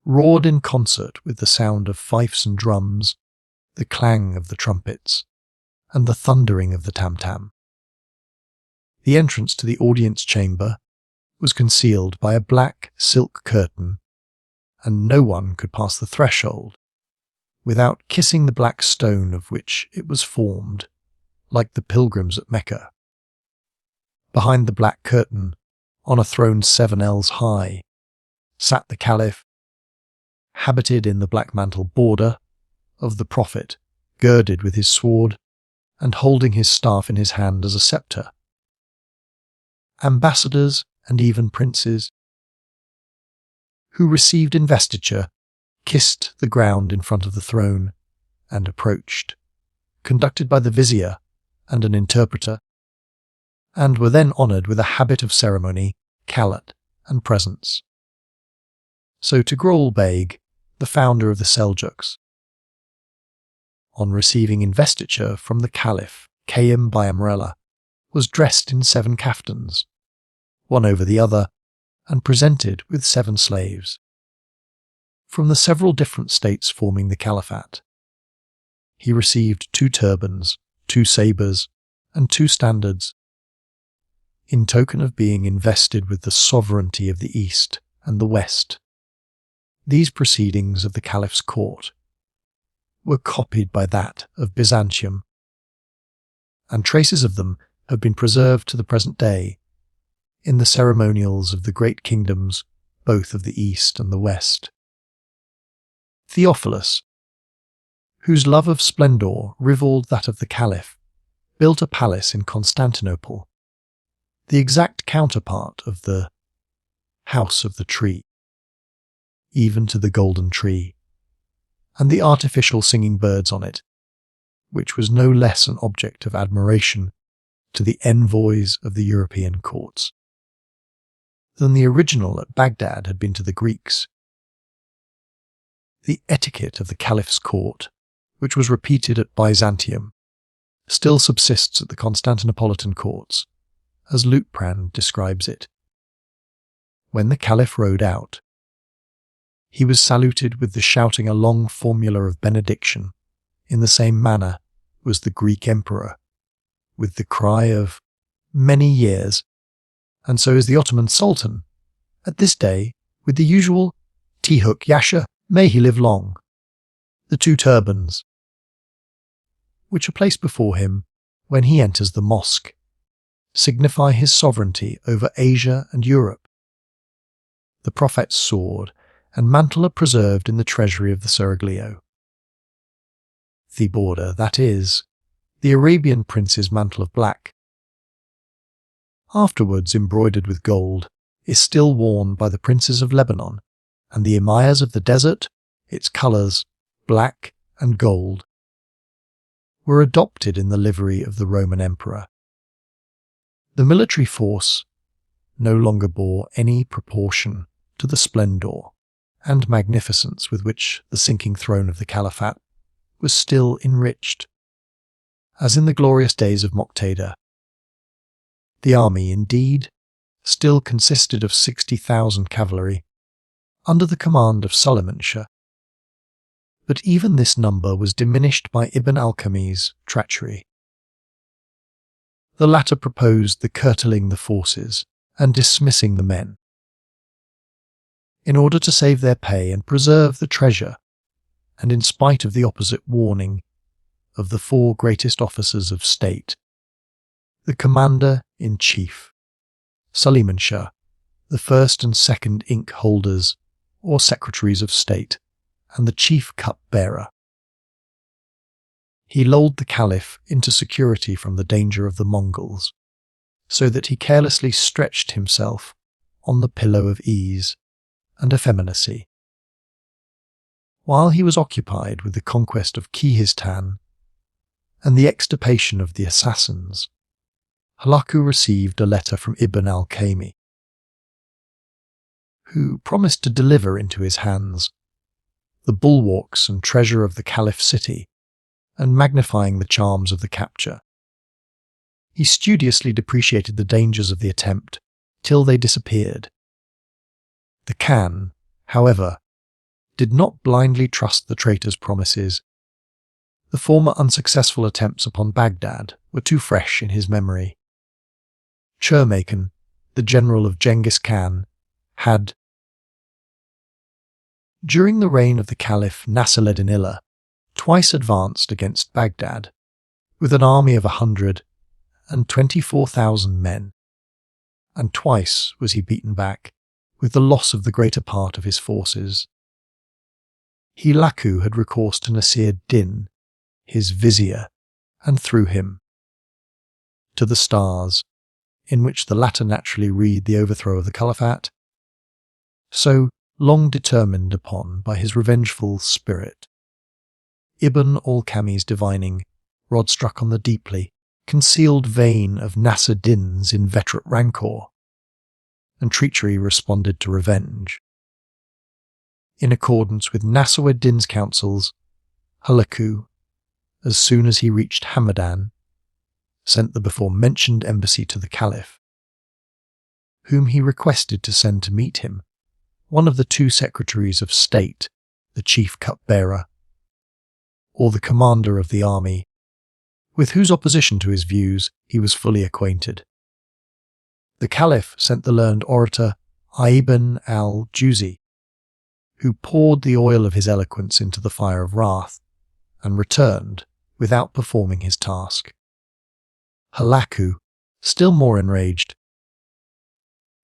roared in concert with the sound of fifes and drums, the clang of the trumpets, and the thundering of the tam-tam. The entrance to the audience chamber was concealed by a black silk curtain, and no one could pass the threshold without kissing the black stone of which it was formed, like the pilgrims at Mecca. Behind the black curtain, on a throne 7 ells high, sat the Caliph, habited in the black mantle border of the Prophet, girded with his sword, and holding his staff in his hand as a sceptre. Ambassadors and even princes, who received investiture, kissed the ground in front of the throne and approached, conducted by the vizier and an interpreter, and were then honoured with a habit of ceremony, khalat, and presents. So Tughril Beg, the founder of the Seljuks, on receiving investiture from the Caliph Kayim Bayamrella, was dressed in 7 kaftans, one over the other, and presented with 7 slaves. From the several different states forming the Caliphate, he received 2 turbans, 2 sabres, and 2 standards, in token of being invested with the sovereignty of the East and the West. These proceedings of the Caliph's court were copied by that of Byzantium, and traces of them have been preserved to the present day in the ceremonials of the great kingdoms both of the East and the West. Theophilus, whose love of splendour rivaled that of the Caliph, built a palace in Constantinople, the exact counterpart of the House of the Tree, even to the golden tree, and the artificial singing birds on it, which was no less an object of admiration to the envoys of the European courts than the original at Baghdad had been to the Greeks. The etiquette of the Caliph's court, which was repeated at Byzantium, still subsists at the Constantinopolitan courts, as Lutprand describes it. When the Caliph rode out, he was saluted with the shouting a long formula of benediction. In the same manner was the Greek emperor, with the cry of many years, and so is the Ottoman Sultan, at this day, with the usual Tihuk Yasha, may he live long. The 2 turbans, which are placed before him when he enters the mosque, signify his sovereignty over Asia and Europe. The Prophet's sword and mantle are preserved in the treasury of the Seraglio. The border, that is, the Arabian prince's mantle of black, afterwards embroidered with gold, is still worn by the princes of Lebanon, and the emirs of the desert, its colours, black and gold, were adopted in the livery of the Roman emperor. The military force no longer bore any proportion to the splendour and magnificence with which the sinking throne of the Caliphate was still enriched, as in the glorious days of Moqtada. The army, indeed, still consisted of 60,000 cavalry, under the command of Suleiman Shah, but even this number was diminished by Ibn al-Kami's treachery. The latter proposed the curtailing the forces and dismissing the men, in order to save their pay and preserve the treasure, and in spite of the opposite warning of the 4 greatest officers of state, the Commander-in-Chief, Suleiman Shah, the first and second ink holders or secretaries of state, and the chief cup-bearer. He lulled the Caliph into security from the danger of the Mongols, so that he carelessly stretched himself on the pillow of ease and effeminacy. While he was occupied with the conquest of Kihistan and the extirpation of the assassins, Halaku received a letter from Ibn al-Kami, who promised to deliver into his hands the bulwarks and treasure of the Caliph's city, and magnifying the charms of the capture. He studiously depreciated the dangers of the attempt till they disappeared. The Khan, however, did not blindly trust the traitor's promises. The former unsuccessful attempts upon Baghdad were too fresh in his memory. Churmakan, the general of Genghis Khan, had, during the reign of the Caliph Nasir-ed-Din Illah, twice advanced against Baghdad, with an army of 124,000 men, and twice was he beaten back, with the loss of the greater part of his forces. Halaku had recourse to Nasir-ed-Din, his vizier, and through him to the stars, in which the latter naturally read the overthrow of the Caliphate, so long determined upon by his revengeful spirit. Ibn al-Kami's divining, rod struck on the deeply concealed vein of Nasr-Din's inveterate rancor, and treachery responded to revenge. In accordance with Nasr-Din's counsels, Hulaku, as soon as he reached Hamadan, sent the before-mentioned embassy to the Caliph, whom he requested to send to meet him one of the two secretaries of state, the chief cupbearer, or the commander of the army, with whose opposition to his views he was fully acquainted. The Caliph sent the learned orator Ibn al-Jawzi, who poured the oil of his eloquence into the fire of wrath, and returned without performing his task. Hulaku, still more enraged,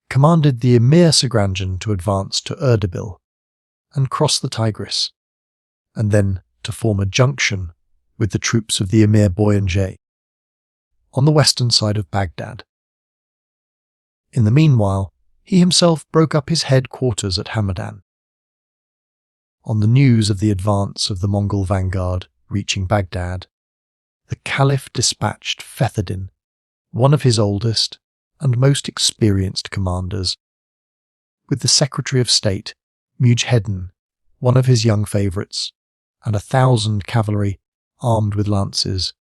commanded the Emir Sagranjan to advance to Erdebil and cross the Tigris, and then to form a junction with the troops of the Emir Boyanje on the western side of Baghdad. In the meanwhile, he himself broke up his headquarters at Hamadan. On the news of the advance of the Mongol vanguard reaching Baghdad, the Caliph dispatched Fetherdin, one of his oldest and most experienced commanders, with the Secretary of State, Mujahedin, one of his young favourites, and 1,000 cavalry armed with lances,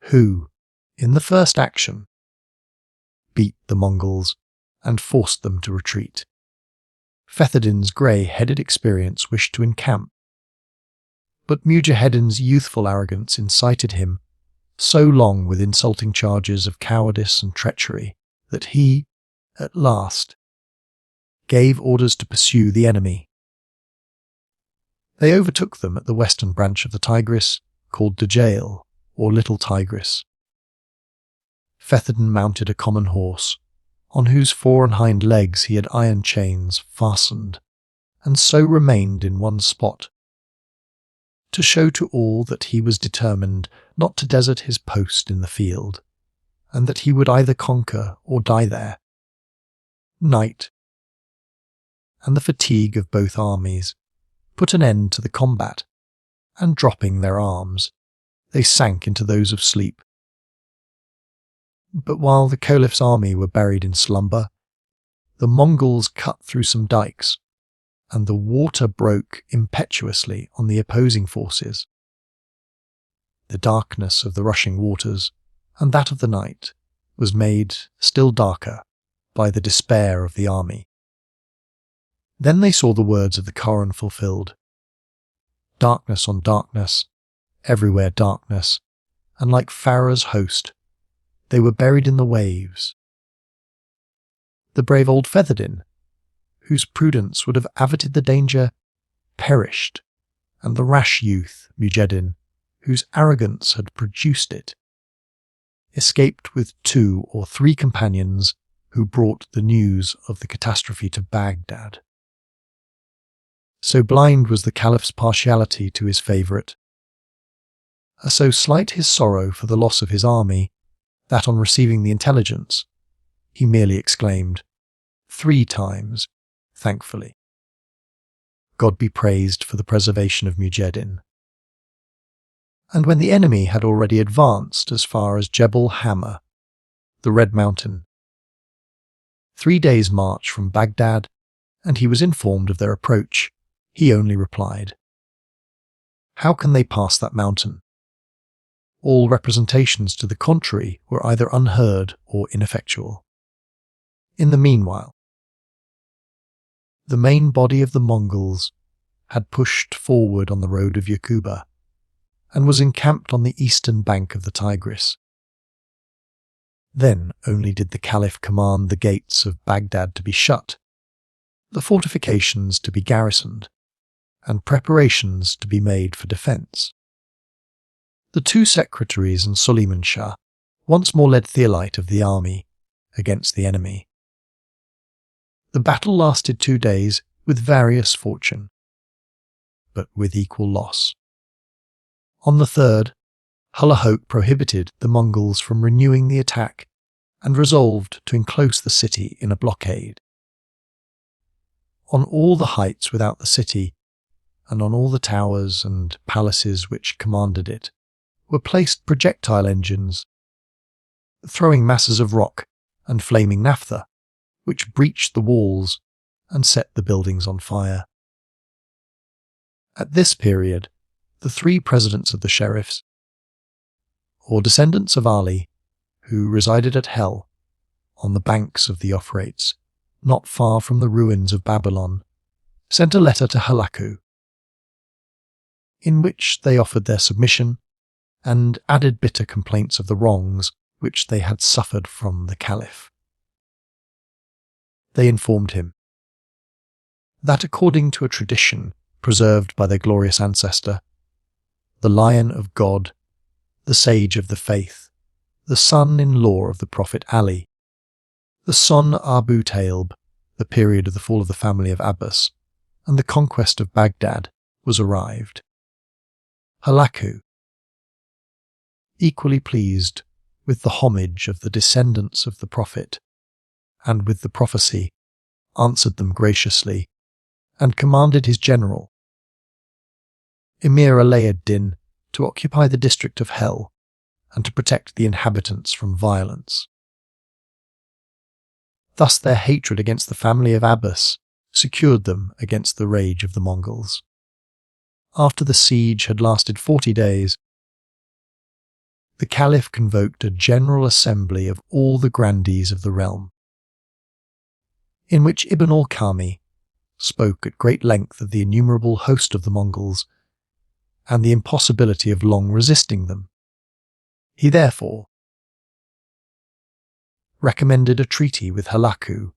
who, in the first action, beat the Mongols and forced them to retreat. Fetherdin's grey-headed experience wished to encamp, but Mujahedin's youthful arrogance incited him so long with insulting charges of cowardice and treachery that he, at last, gave orders to pursue the enemy. They overtook them at the western branch of the Tigris, called Djail, or Little Tigris. Fetherdin mounted a common horse, on whose fore and hind legs he had iron chains fastened, and so remained in one spot, to show to all that he was determined not to desert his post in the field, and that he would either conquer or die there. Night, and the fatigue of both armies, put an end to the combat, and dropping their arms, they sank into those of sleep. But while the Caliph's army were buried in slumber, the Mongols cut through some dikes, and the water broke impetuously on the opposing forces. The darkness of the rushing waters, and that of the night, was made still darker by the despair of the army. Then they saw the words of the Quran fulfilled. Darkness on darkness, everywhere darkness, and like Pharaoh's host, they were buried in the waves. The brave old Fetherdin, whose prudence would have averted the danger, perished, and the rash youth, Mujahedin, whose arrogance had produced it, escaped with 2 or 3 companions who brought the news of the catastrophe to Baghdad. So blind was the Caliph's partiality to his favourite, so slight his sorrow for the loss of his army, that on receiving the intelligence, he merely exclaimed, 3 times, thankfully, God be praised for the preservation of Mujahedin. And when the enemy had already advanced as far as Jebel Hammer, the Red Mountain, 3 days' march from Baghdad, and he was informed of their approach, he only replied, "How can they pass that mountain?" All representations to the contrary were either unheard or ineffectual. In the meanwhile, the main body of the Mongols had pushed forward on the road of Yakuba, and was encamped on the eastern bank of the Tigris. Then only did the Caliph command the gates of Baghdad to be shut, the fortifications to be garrisoned, and preparations to be made for defence. The 2 secretaries and Suleiman Shah once more led Theolite of the army against the enemy. The battle lasted 2 days with various fortune, but with equal loss. On the 3rd, Hulahoke prohibited the Mongols from renewing the attack and resolved to enclose the city in a blockade. On all the heights without the city, and on all the towers and palaces which commanded it, were placed projectile engines, throwing masses of rock and flaming naphtha, which breached the walls and set the buildings on fire. At this period, the three presidents of the sheriffs, or descendants of Ali, who resided at Hell, on the banks of the Euphrates, not far from the ruins of Babylon, sent a letter to Halaku, in which they offered their submission and added bitter complaints of the wrongs which they had suffered from the Caliph. They informed him that according to a tradition preserved by their glorious ancestor, the Lion of God, the Sage of the Faith, the son-in-law of the Prophet Ali, the son Abu Talib, the period of the fall of the family of Abbas, and the conquest of Baghdad, was arrived. Halaku, equally pleased with the homage of the descendants of the Prophet, and with the prophecy, answered them graciously, and commanded his general, Emir Jelaleddin, to occupy the district of Hell, and to protect the inhabitants from violence. Thus their hatred against the family of Abbas secured them against the rage of the Mongols. After the siege had lasted 40 days, the Caliph convoked a general assembly of all the grandees of the realm, in which Ibn al-Kami spoke at great length of the innumerable host of the Mongols and the impossibility of long resisting them. He therefore recommended a treaty with Halaku,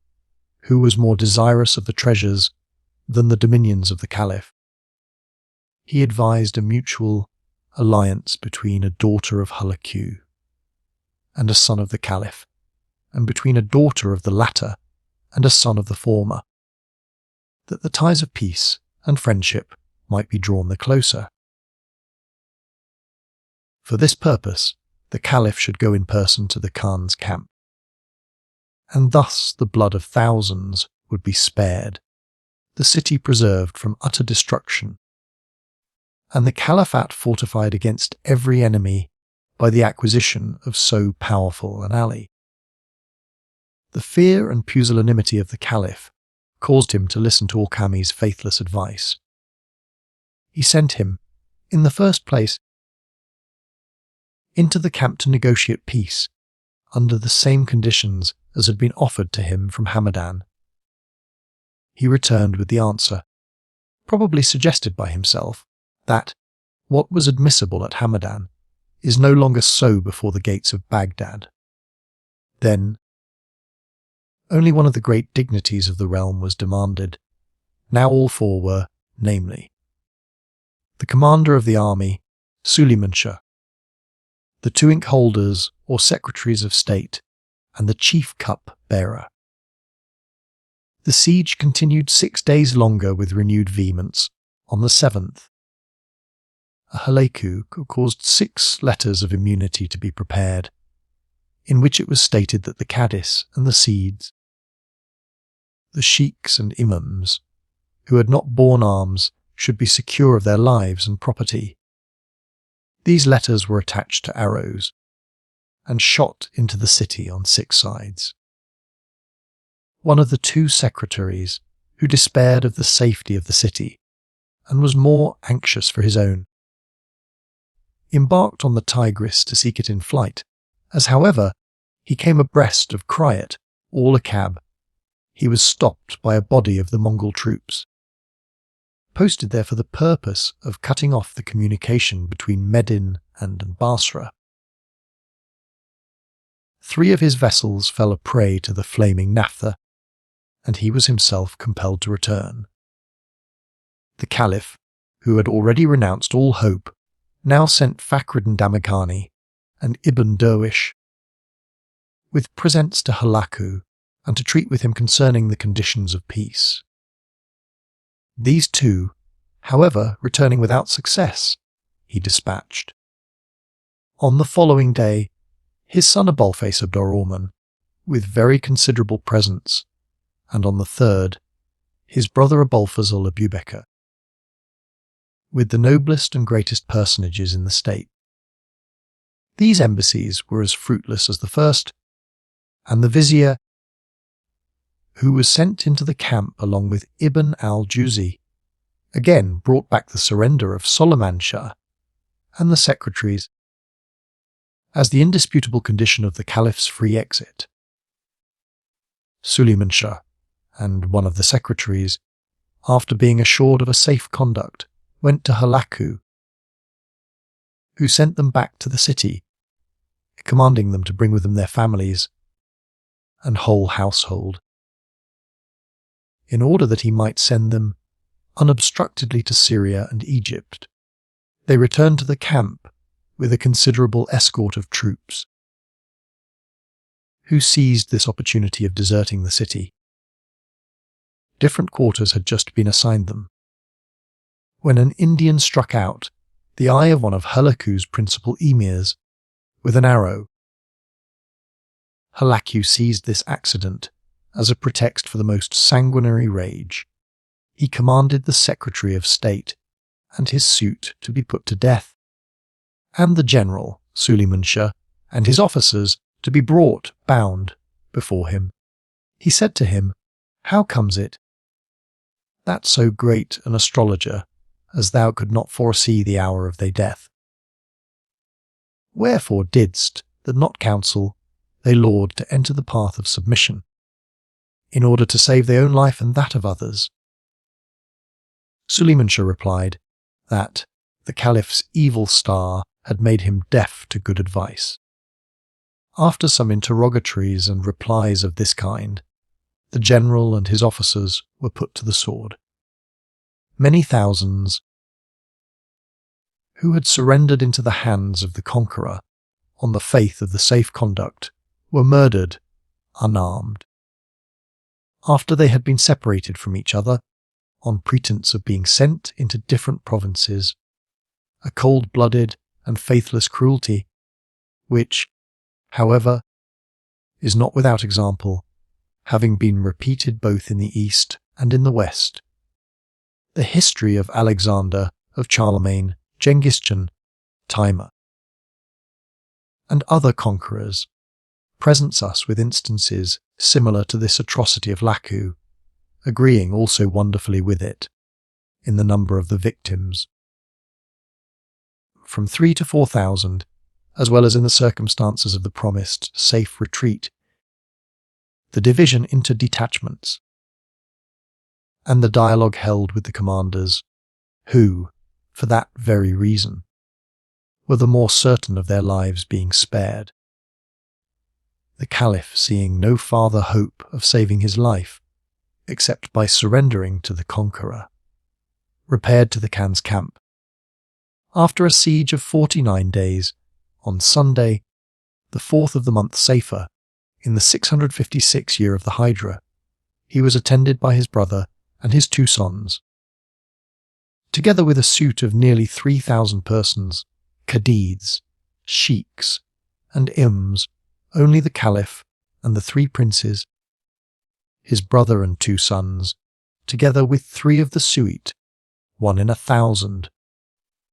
who was more desirous of the treasures than the dominions of the Caliph. He advised a mutual alliance between a daughter of Halaku and a son of the Caliph, and between a daughter of the latter and a son of the former, that the ties of peace and friendship might be drawn the closer. For this purpose, the Caliph should go in person to the Khan's camp, and thus the blood of thousands would be spared, the city preserved from utter destruction, and the Caliphate fortified against every enemy by the acquisition of so powerful an ally. The fear and pusillanimity of the Caliph caused him to listen to al-Kami's faithless advice. He sent him, in the first place, into the camp to negotiate peace under the same conditions as had been offered to him from Hamadan. He returned with the answer, probably suggested by himself, that what was admissible at Hamadan is no longer so before the gates of Baghdad. Then, only one of the great dignities of the realm was demanded. Now all four were, namely, the commander of the army, Suleiman Shah, the two ink holders or secretaries of state, and the chief cup bearer. The siege continued 6 days longer with renewed vehemence. On the 7th, Halaku caused 6 letters of immunity to be prepared, in which it was stated that the Cadis and the Seeds, the sheiks and imams, who had not borne arms, should be secure of their lives and property. These letters were attached to arrows and shot into the city on 6 sides. One of the 2 secretaries, who despaired of the safety of the city and was more anxious for his own, embarked on the Tigris to seek it in flight. As, however, he came abreast of Krayat, or Lakab, he was stopped by a body of the Mongol troops, posted there for the purpose of cutting off the communication between Medin and Basra. 3 of his vessels fell a prey to the flaming naphtha, and he was himself compelled to return. The Caliph, who had already renounced all hope, now sent Fakhreddin Damaghani and Ibn Derwish with presents to Halaku and to treat with him concerning the conditions of peace. These 2, however, returning without success, he dispatched. On the following day, his son Abulface Abdurrahman, with very considerable presents, and on the 3rd, his brother Abulfazl Abubekr, with the noblest and greatest personages in the state. These embassies were as fruitless as the first, and the vizier, who was sent into the camp along with Ibn al-Jawzi, again brought back the surrender of Soliman Shah and the secretaries as the indisputable condition of the caliph's free exit. Suleiman Shah and one of the secretaries, after being assured of a safe conduct, went to Halaku, who sent them back to the city, commanding them to bring with them their families and whole household, in order that he might send them unobstructedly to Syria and Egypt. They returned to the camp with a considerable escort of troops, who seized this opportunity of deserting the city. Different quarters had just been assigned them, when an Indian struck out the eye of one of Halaku's principal emirs with an arrow. Halaku seized this accident as a pretext for the most sanguinary rage. He commanded the Secretary of State and his suite to be put to death, and the general, Suleiman Shah, and his officers to be brought, bound, before him. He said to him, "How comes it that so great an astrologer as thou could not foresee the hour of their death? Wherefore didst thou not counsel thy lord to enter the path of submission, in order to save thy own life and that of others?" Suleiman Shah replied that the caliph's evil star had made him deaf to good advice. After some interrogatories and replies of this kind, the general and his officers were put to the sword. Many thousands who had surrendered into the hands of the conqueror on the faith of the safe conduct were murdered unarmed, after they had been separated from each other on pretence of being sent into different provinces, a cold-blooded and faithless cruelty, which, however, is not without example, having been repeated both in the East and in the West. The history of Alexander, of Charlemagne, Genghis Khan, Timur, and other conquerors presents us with instances similar to this atrocity of Laku, agreeing also wonderfully with it in the number of the victims, from 3,000 to 4,000, as well as in the circumstances of the promised safe retreat, the division into detachments, and the dialogue held with the commanders, who, for that very reason, were the more certain of their lives being spared. The Caliph, seeing no farther hope of saving his life, except by surrendering to the conqueror, repaired to the Khan's camp. After a siege of 49 days, on Sunday, the 4th of the month Safar, in the 656 year of the Hijra, he was attended by his brother and his 2 sons, together with a suite of nearly 3,000 persons, Khadids, sheiks, and ims. Only the Caliph and the 3 princes, his brother and 2 sons, together with 3 of the suite, 1 in 1,000.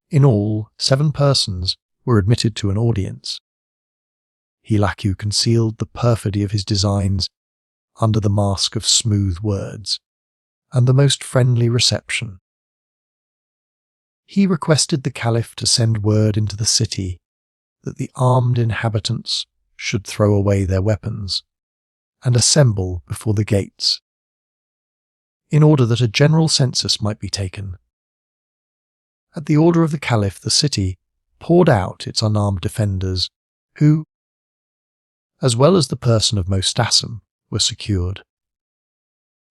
In all, 7 persons were admitted to an audience. Halaku concealed the perfidy of his designs under the mask of smooth words and the most friendly reception. He requested the Caliph to send word into the city that the armed inhabitants should throw away their weapons and assemble before the gates, in order that a general census might be taken. At the order of the Caliph, the city poured out its unarmed defenders, who, as well as the person of Mostassem, were secured.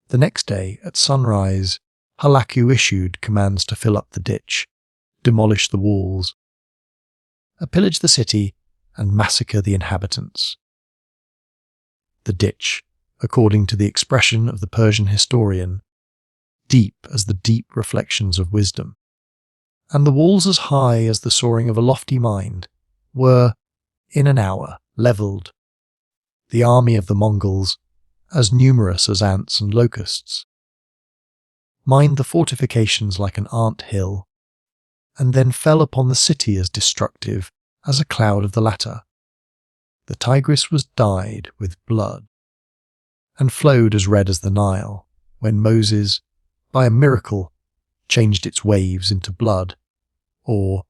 The next day, at sunrise, Halaku issued commands to fill up the ditch, demolish the walls, pillage the city, and massacre the inhabitants. The ditch, according to the expression of the Persian historian, deep as the deep reflections of wisdom, and the walls as high as the soaring of a lofty mind, were, in an hour, levelled. The army of the Mongols, as numerous as ants and locusts, mined the fortifications like an ant hill, and then fell upon the city as destructive as a cloud of the latter. The Tigris was dyed with blood, and flowed as red as the Nile, when Moses, by a miracle, changed its waves into blood, or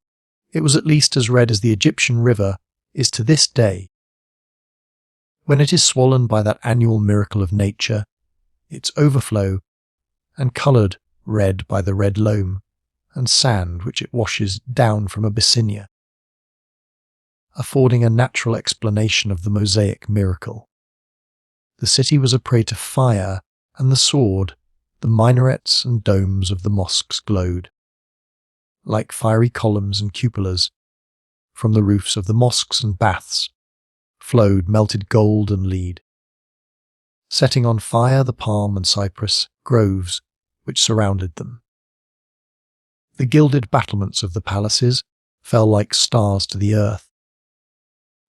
it was at least as red as the Egyptian river is to this day. When it is swollen by that annual miracle of nature, its overflow, and coloured red by the red loam and sand which it washes down from Abyssinia, affording a natural explanation of the Mosaic miracle. The city was a prey to fire and the sword. The minarets and domes of the mosques glowed. Like fiery columns and cupolas, from the roofs of the mosques and baths, flowed melted gold and lead, setting on fire the palm and cypress groves which surrounded them. The gilded battlements of the palaces fell like stars to the earth,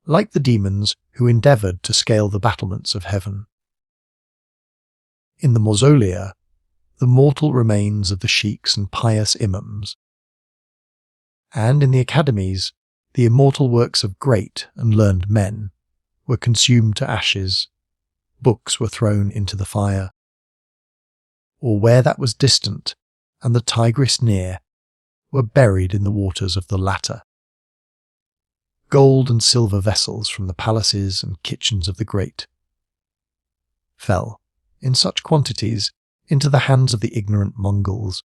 like the demons who endeavoured to scale the battlements of heaven. In the mausolea, the mortal remains of the sheikhs and pious imams, and in the academies, the immortal works of great and learned men were consumed to ashes, books were thrown into the fire, or where that was distant and the Tigris near, were buried in the waters of the latter. Gold and silver vessels from the palaces and kitchens of the great fell, in such quantities, into the hands of the ignorant Mongols,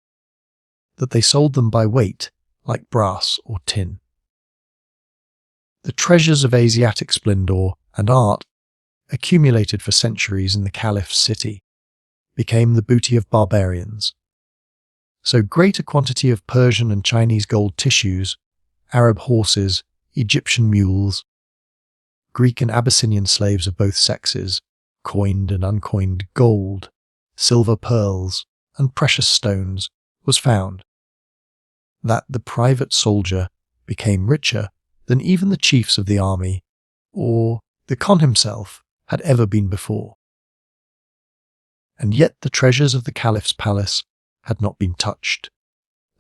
that they sold them by weight like brass or tin. The treasures of Asiatic splendour and art, accumulated for centuries in the Caliph's city, became the booty of barbarians. So great a quantity of Persian and Chinese gold tissues, Arab horses, Egyptian mules, Greek and Abyssinian slaves of both sexes, coined and uncoined gold, silver pearls, and precious stones was found, that the private soldier became richer than even the chiefs of the army, or the Khan himself, had ever been before. And yet the treasures of the Caliph's palace had not been touched,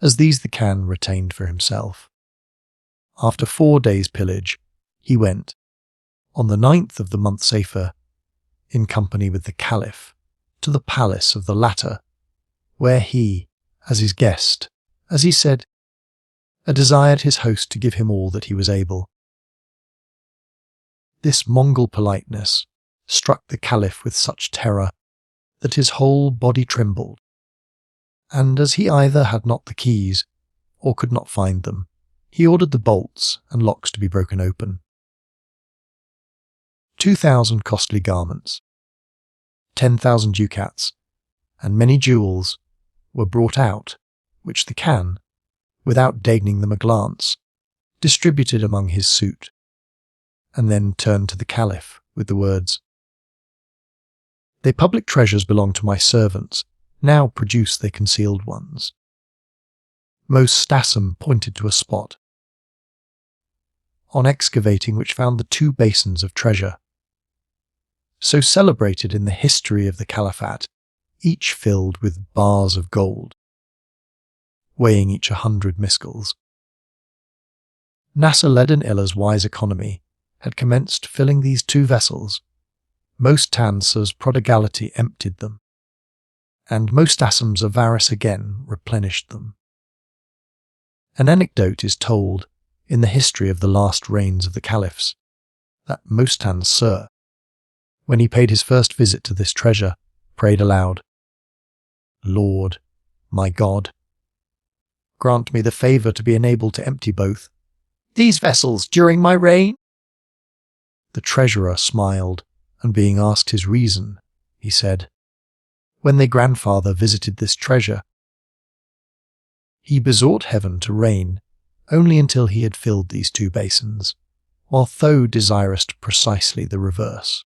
as these the Khan retained for himself. After 4 days' pillage, he went, on the 9th of the month Safar, in company with the Caliph, to the palace of the latter, where he, as his guest, as he said, desired his host to give him all that he was able. This Mongol politeness struck the Caliph with such terror that his whole body trembled, and as he either had not the keys or could not find them, he ordered the bolts and locks to be broken open. 2,000 costly garments, 10,000 ducats, and many jewels were brought out, which the Khan, without deigning them a glance, distributed among his suite, and then turned to the Caliph with the words, "The public treasures belong to my servants, now produce their concealed ones." Most Stassem pointed to a spot, on excavating which found the 2 basins of treasure, so celebrated in the history of the Caliphate, each filled with bars of gold, weighing each 100 miskals. Nasser-Leddin Illa's wise economy had commenced filling these 2 vessels. Most Tanser's prodigality emptied them, and most Assam's avarice again replenished them. An anecdote is told in the history of the last reigns of the Caliphs that Mostan Sir, when he paid his first visit to this treasure, prayed aloud, "Lord, my God, grant me the favour to be enabled to empty both these vessels during my reign." The treasurer smiled, and being asked his reason, he said, "When their grandfather visited this treasure, he besought heaven to rain only until he had filled these 2 basins, while thou desirest precisely the reverse."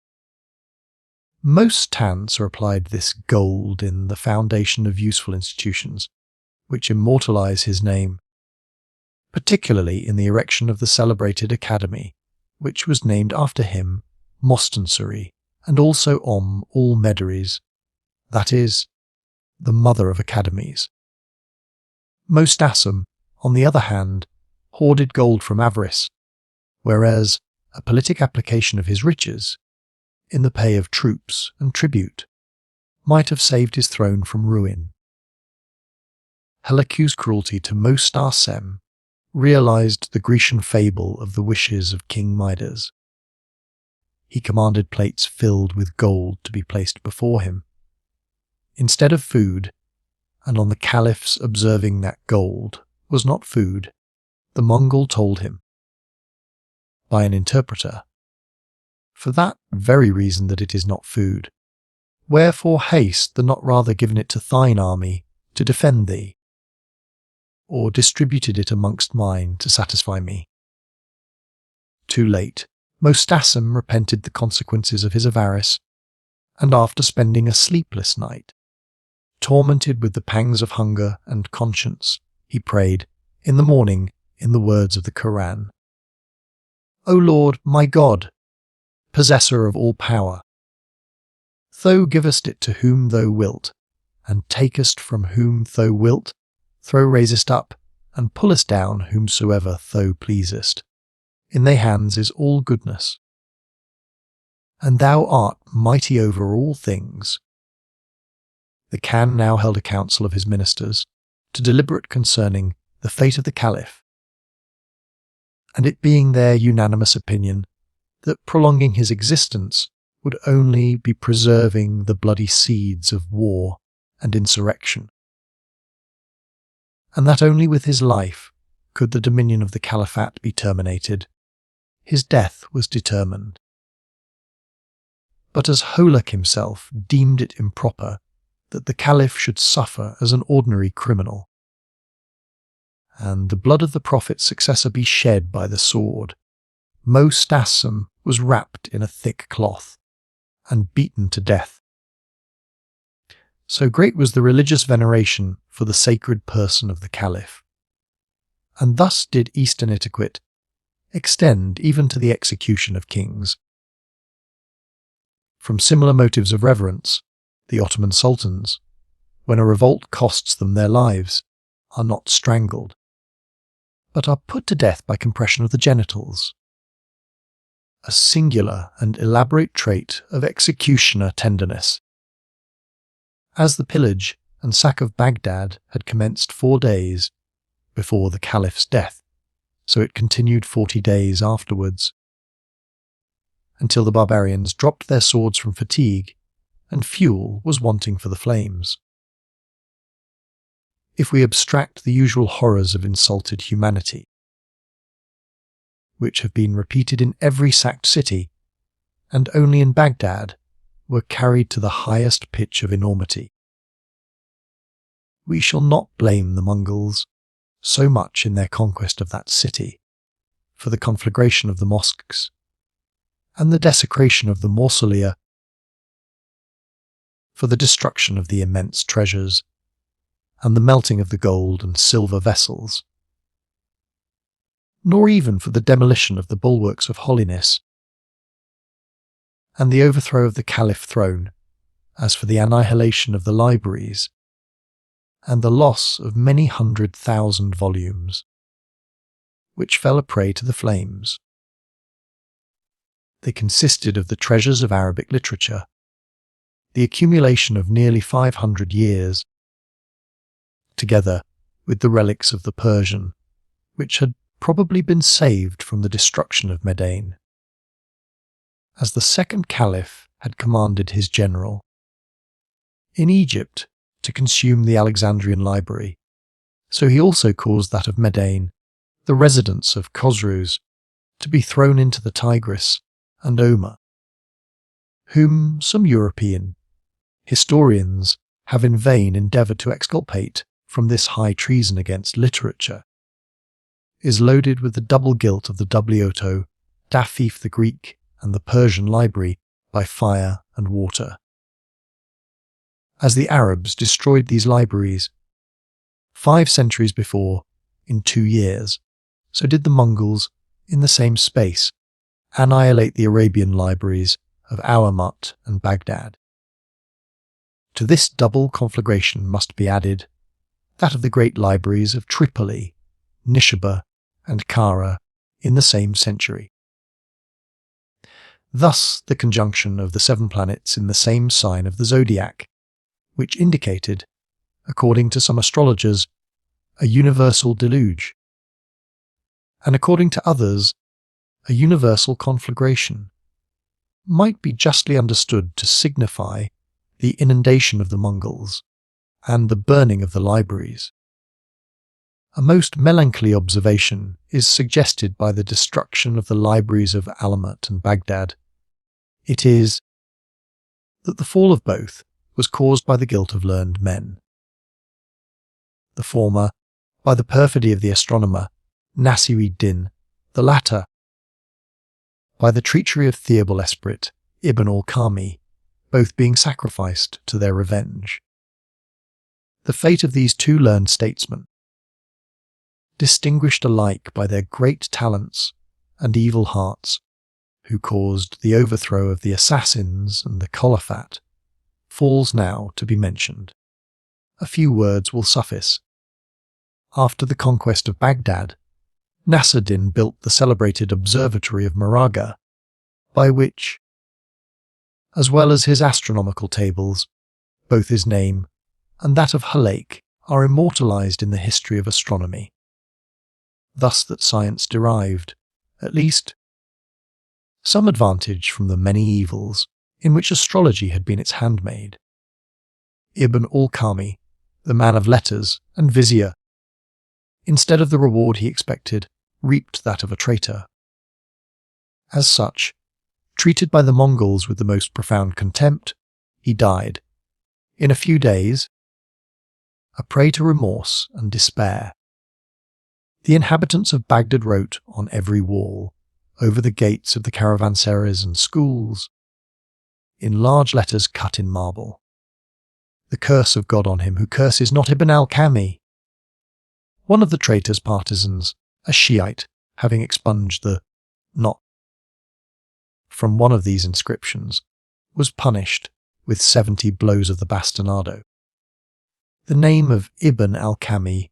Most Tans applied this gold in the foundation of useful institutions, which immortalize his name, particularly in the erection of the celebrated academy, which was named after him, Mostansari, and also al-Medaris, that is, the mother of academies. Most Assam, on the other hand, hoarded gold from avarice, whereas a politic application of his riches, in the pay of troops and tribute, might have saved his throne from ruin. Helacu's cruelty to Mostarsem realized the Grecian fable of the wishes of King Midas. He commanded plates filled with gold to be placed before him, instead of food, and on the caliph's observing that gold was not food, the Mongol told him, by an interpreter, "For that very reason that it is not food, wherefore haste the not rather given it to thine army to defend thee, or distributed it amongst mine to satisfy me?" Too late, Mostassem repented the consequences of his avarice, and after spending a sleepless night, tormented with the pangs of hunger and conscience, he prayed, in the morning, in the words of the Koran, "O Lord, my God, possessor of all power, thou givest it to whom thou wilt, and takest from whom thou wilt, thou raisest up, and pullest down whomsoever thou pleasest. In thy hands is all goodness. And thou art mighty over all things." The Khan now held a council of his ministers to deliberate concerning the fate of the Caliph, and it being their unanimous opinion that prolonging his existence would only be preserving the bloody seeds of war and insurrection, and that only with his life could the dominion of the Caliphate be terminated, his death was determined. But as Holak himself deemed it improper that the Caliph should suffer as an ordinary criminal, and the blood of the Prophet's successor be shed by the sword, Mostassem was wrapped in a thick cloth and beaten to death. So great was the religious veneration for the sacred person of the Caliph, and thus did Eastern etiquette extend even to the execution of kings. From similar motives of reverence, the Ottoman sultans, when a revolt costs them their lives, are not strangled, but are put to death by compression of the genitals, a singular and elaborate trait of executioner tenderness. As the pillage and sack of Baghdad had commenced 4 days before the Caliph's death, so it continued 40 days afterwards, until the barbarians dropped their swords from fatigue and fuel was wanting for the flames. If we abstract the usual horrors of insulted humanity, which have been repeated in every sacked city, and only in Baghdad were carried to the highest pitch of enormity, we shall not blame the Mongols so much in their conquest of that city for the conflagration of the mosques and the desecration of the mausolea, for the destruction of the immense treasures and the melting of the gold and silver vessels, nor even for the demolition of the bulwarks of holiness and the overthrow of the Caliph throne, as for the annihilation of the libraries and the loss of many 100,000 volumes, which fell a prey to the flames. They consisted of the treasures of Arabic literature, the accumulation of nearly 500 years, together with the relics of the Persian, which had probably been saved from the destruction of Medain, as the second Caliph had commanded his general in Egypt to consume the Alexandrian library, so he also caused that of Medain, the residence of Khosroes, to be thrown into the Tigris and Omer, whom some European historians have in vain endeavoured to exculpate from this high treason against literature, is loaded with the double guilt of the Wto, Dafif the Greek, and the Persian library by fire and water. As the Arabs destroyed these libraries 5 centuries before in 2 years, so did the Mongols in the same space annihilate the Arabian libraries of Alamut and Baghdad. To this double conflagration must be added that of the great libraries of Tripoli, Nishabah, and Kara in the same century. Thus the conjunction of the 7 planets in the same sign of the zodiac, which indicated, according to some astrologers, a universal deluge, and according to others, a universal conflagration, might be justly understood to signify the inundation of the Mongols and the burning of the libraries. A most melancholy observation is suggested by the destruction of the libraries of Alamut and Baghdad. It is that the fall of both was caused by the guilt of learned men. The former, by the perfidy of the astronomer Nasir-ed-Din, the latter, by the treachery of Theobald Esprit, Ibn al-Kami, both being sacrificed to their revenge. The fate of these 2 learned statesmen, distinguished alike by their great talents and evil hearts, who caused the overthrow of the assassins and the caliphate, falls now to be mentioned. A few words will suffice. After the conquest of Baghdad, Nasir-ed-Din built the celebrated observatory of Maraga, by which, as well as his astronomical tables, both his name and that of Halak are immortalized in the history of astronomy. Thus that science derived, at least, some advantage from the many evils in which astrology had been its handmaid. Ibn al-Kami, the man of letters and vizier, instead of the reward he expected, reaped that of a traitor. As such, treated by the Mongols with the most profound contempt, he died, in a few days, a prey to remorse and despair. The inhabitants of Baghdad wrote on every wall, over the gates of the caravanserais and schools, in large letters cut in marble, "The curse of God on him who curses not Ibn al-Kami." One of the traitor's partisans, a Shiite, having expunged the "not" from one of these inscriptions, was punished with 70 blows of the bastinado. The name of Ibn al-Kami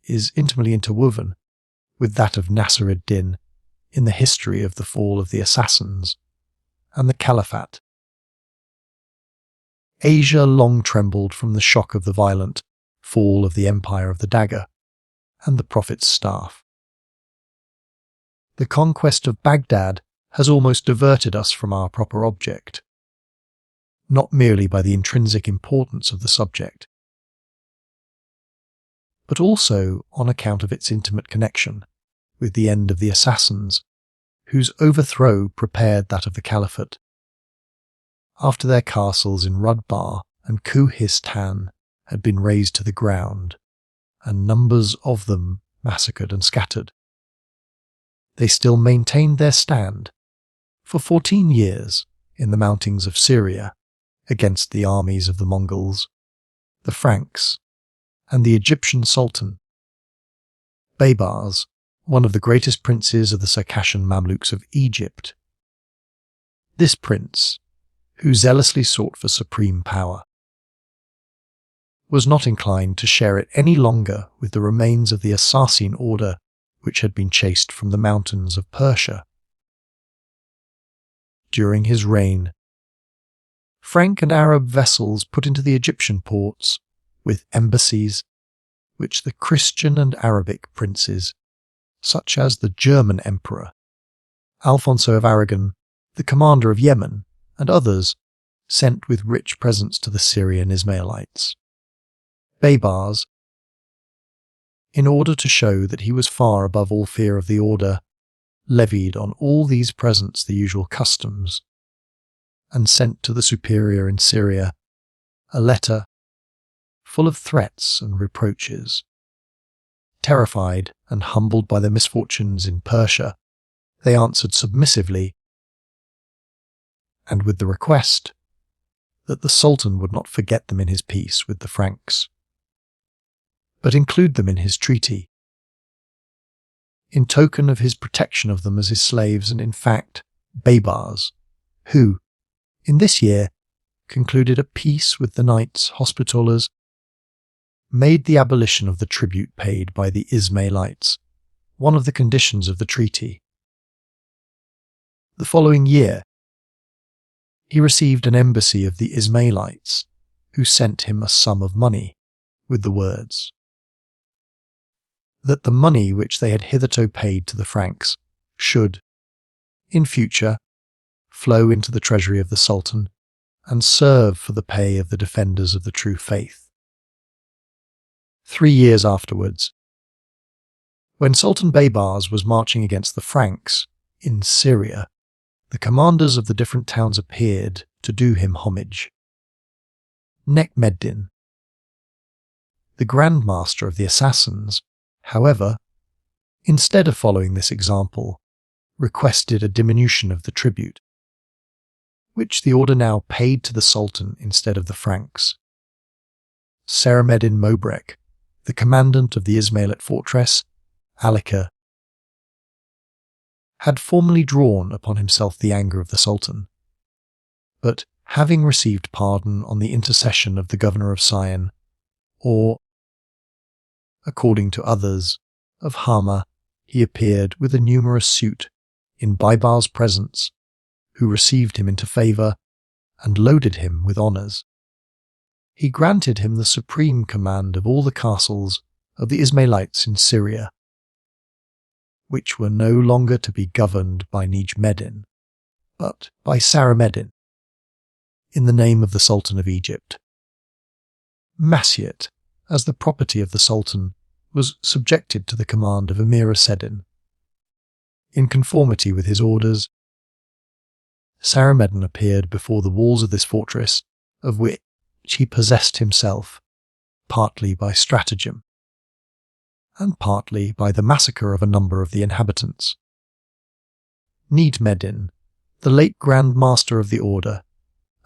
is intimately interwoven with that of Nasir-ed-Din in the history of the fall of the assassins and the caliphate. Asia long trembled from the shock of the violent fall of the empire of the dagger and the prophet's staff. The conquest of Baghdad has almost diverted us from our proper object, not merely by the intrinsic importance of the subject, but also on account of its intimate connection with the end of the assassins, whose overthrow prepared that of the caliphate. After their castles in Rudbar and Kuhistan had been razed to the ground, and numbers of them massacred and scattered, they still maintained their stand for 14 years in the mountains of Syria against the armies of the Mongols, the Franks, and the Egyptian Sultan. Baybars, one of the greatest princes of the Circassian Mamluks of Egypt. This prince, who zealously sought for supreme power, was not inclined to share it any longer with the remains of the Hashashin order which had been chased from the mountains of Persia. During his reign, Frank and Arab vessels put into the Egyptian ports with embassies which the Christian and Arabic princes, such as the German Emperor, Alfonso of Aragon, the commander of Yemen, and others, sent with rich presents to the Syrian Ismailites. Baybars, in order to show that he was far above all fear of the order, levied on all these presents the usual customs, and sent to the superior in Syria a letter full of threats and reproaches. Terrified and humbled by their misfortunes in Persia, they answered submissively, and with the request that the Sultan would not forget them in his peace with the Franks, but include them in his treaty, in token of his protection of them as his slaves and, in fact, Baybars, who, in this year, concluded a peace with the Knights Hospitallers, made the abolition of the tribute paid by the Ismailites one of the conditions of the treaty. The following year, he received an embassy of the Ismailites, who sent him a sum of money with the words that the money which they had hitherto paid to the Franks should, in future, flow into the treasury of the Sultan and serve for the pay of the defenders of the true faith. 3 years afterwards, when Sultan Baybars was marching against the Franks in Syria, the commanders of the different towns appeared to do him homage. Rokneddin, the Grand Master of the assassins, however, instead of following this example, requested a diminution of the tribute, which the order now paid to the Sultan instead of the Franks. Sarameddin Mobrek, the commandant of the Ismailite fortress, Ala Sikrihi, had formerly drawn upon himself the anger of the Sultan, but having received pardon on the intercession of the governor of Sion, or, according to others, of Hama, he appeared with a numerous suite in Baybar's presence, who received him into favour and loaded him with honours. He granted him the supreme command of all the castles of the Ismailites in Syria, which were no longer to be governed by Rokneddin, but by Sarameddin, in the name of the Sultan of Egypt. Masyet, as the property of the Sultan, was subjected to the command of Emir Seddin. In conformity with his orders, Sarameddin appeared before the walls of this fortress, of which he possessed himself, partly by stratagem, and partly by the massacre of a number of the inhabitants. Rokneddin, the late Grand Master of the Order,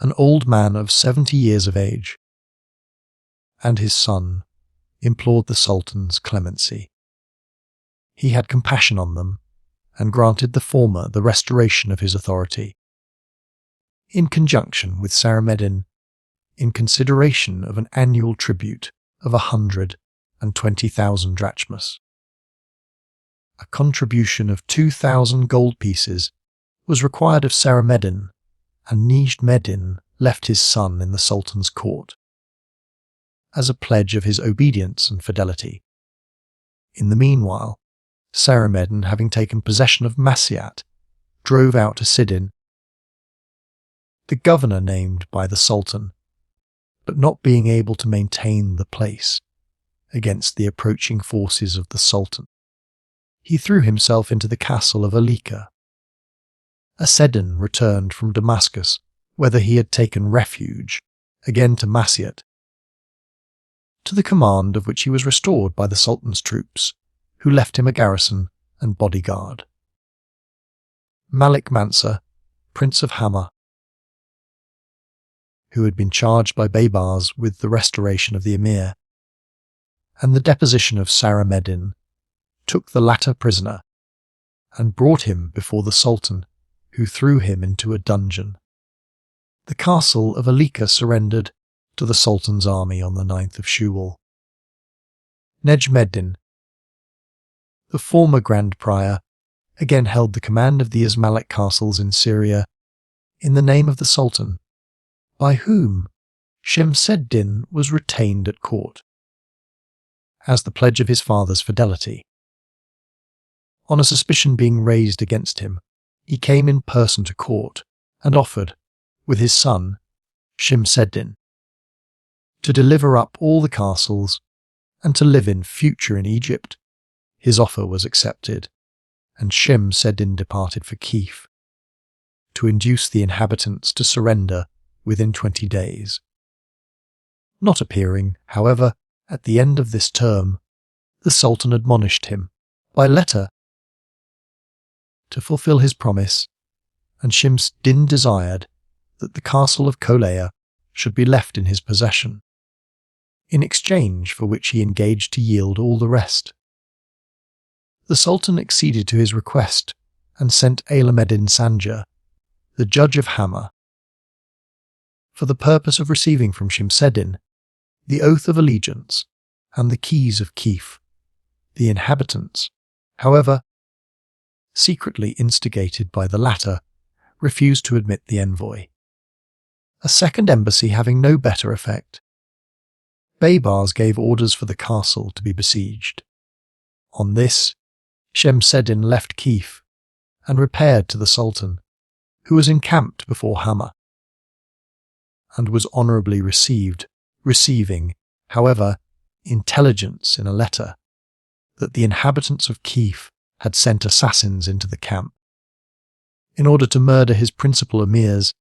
an old man of 70 years of age, and his son implored the Sultan's clemency. He had compassion on them, and granted the former the restoration of his authority, in conjunction with Sarameddin, in consideration of an annual tribute of 120,000 drachmas. A contribution of 2,000 gold pieces was required of Sarameddin, and Rokneddin left his son in the Sultan's court, as a pledge of his obedience and fidelity. In the meanwhile, Sarameddin, having taken possession of Masyet, drove out to Sidin, the governor named by the Sultan, but not being able to maintain the place against the approaching forces of the Sultan, he threw himself into the castle of Alika. Seddin returned from Damascus, whither he had taken refuge, again to Masyet, to the command of which he was restored by the Sultan's troops, who left him a garrison and bodyguard. Malik Mansa, Prince of Hammer, who had been charged by Baybars with the restoration of the emir, and the deposition of Sarameddin, took the latter prisoner, and brought him before the Sultan, who threw him into a dungeon. The castle of Alika surrendered to the Sultan's army on the 9th of Shawwal. Rokneddin, the former Grand Prior, again held the command of the Ismailite castles in Syria in the name of the Sultan, by whom Shemseddin was retained at court, as the pledge of his father's fidelity. On a suspicion being raised against him, he came in person to court and offered, with his son, Shemseddin, to deliver up all the castles and to live in future in Egypt. His offer was accepted, and Shemseddin departed for Kiev, to induce the inhabitants to surrender within 20 days. Not appearing, however, at the end of this term, the Sultan admonished him, by letter, to fulfill his promise, and Shemseddin desired that the castle of Kolea should be left in his possession, in exchange for which he engaged to yield all the rest. The Sultan acceded to his request and sent Alameddin Sanjar, the judge of Hammer, for the purpose of receiving from Shemseddin the oath of allegiance and the keys of Kiev, the inhabitants however, secretly instigated by the latter, refused to admit the envoy. A second embassy having no better effect, Baybars gave orders for the castle to be besieged. On this, Shemseddin left Kiev and repaired to the Sultan, who was encamped before Hammer, and was honourably received, receiving, however, intelligence in a letter that the inhabitants of Kiev had sent assassins into the camp. In order to murder his principal emirs,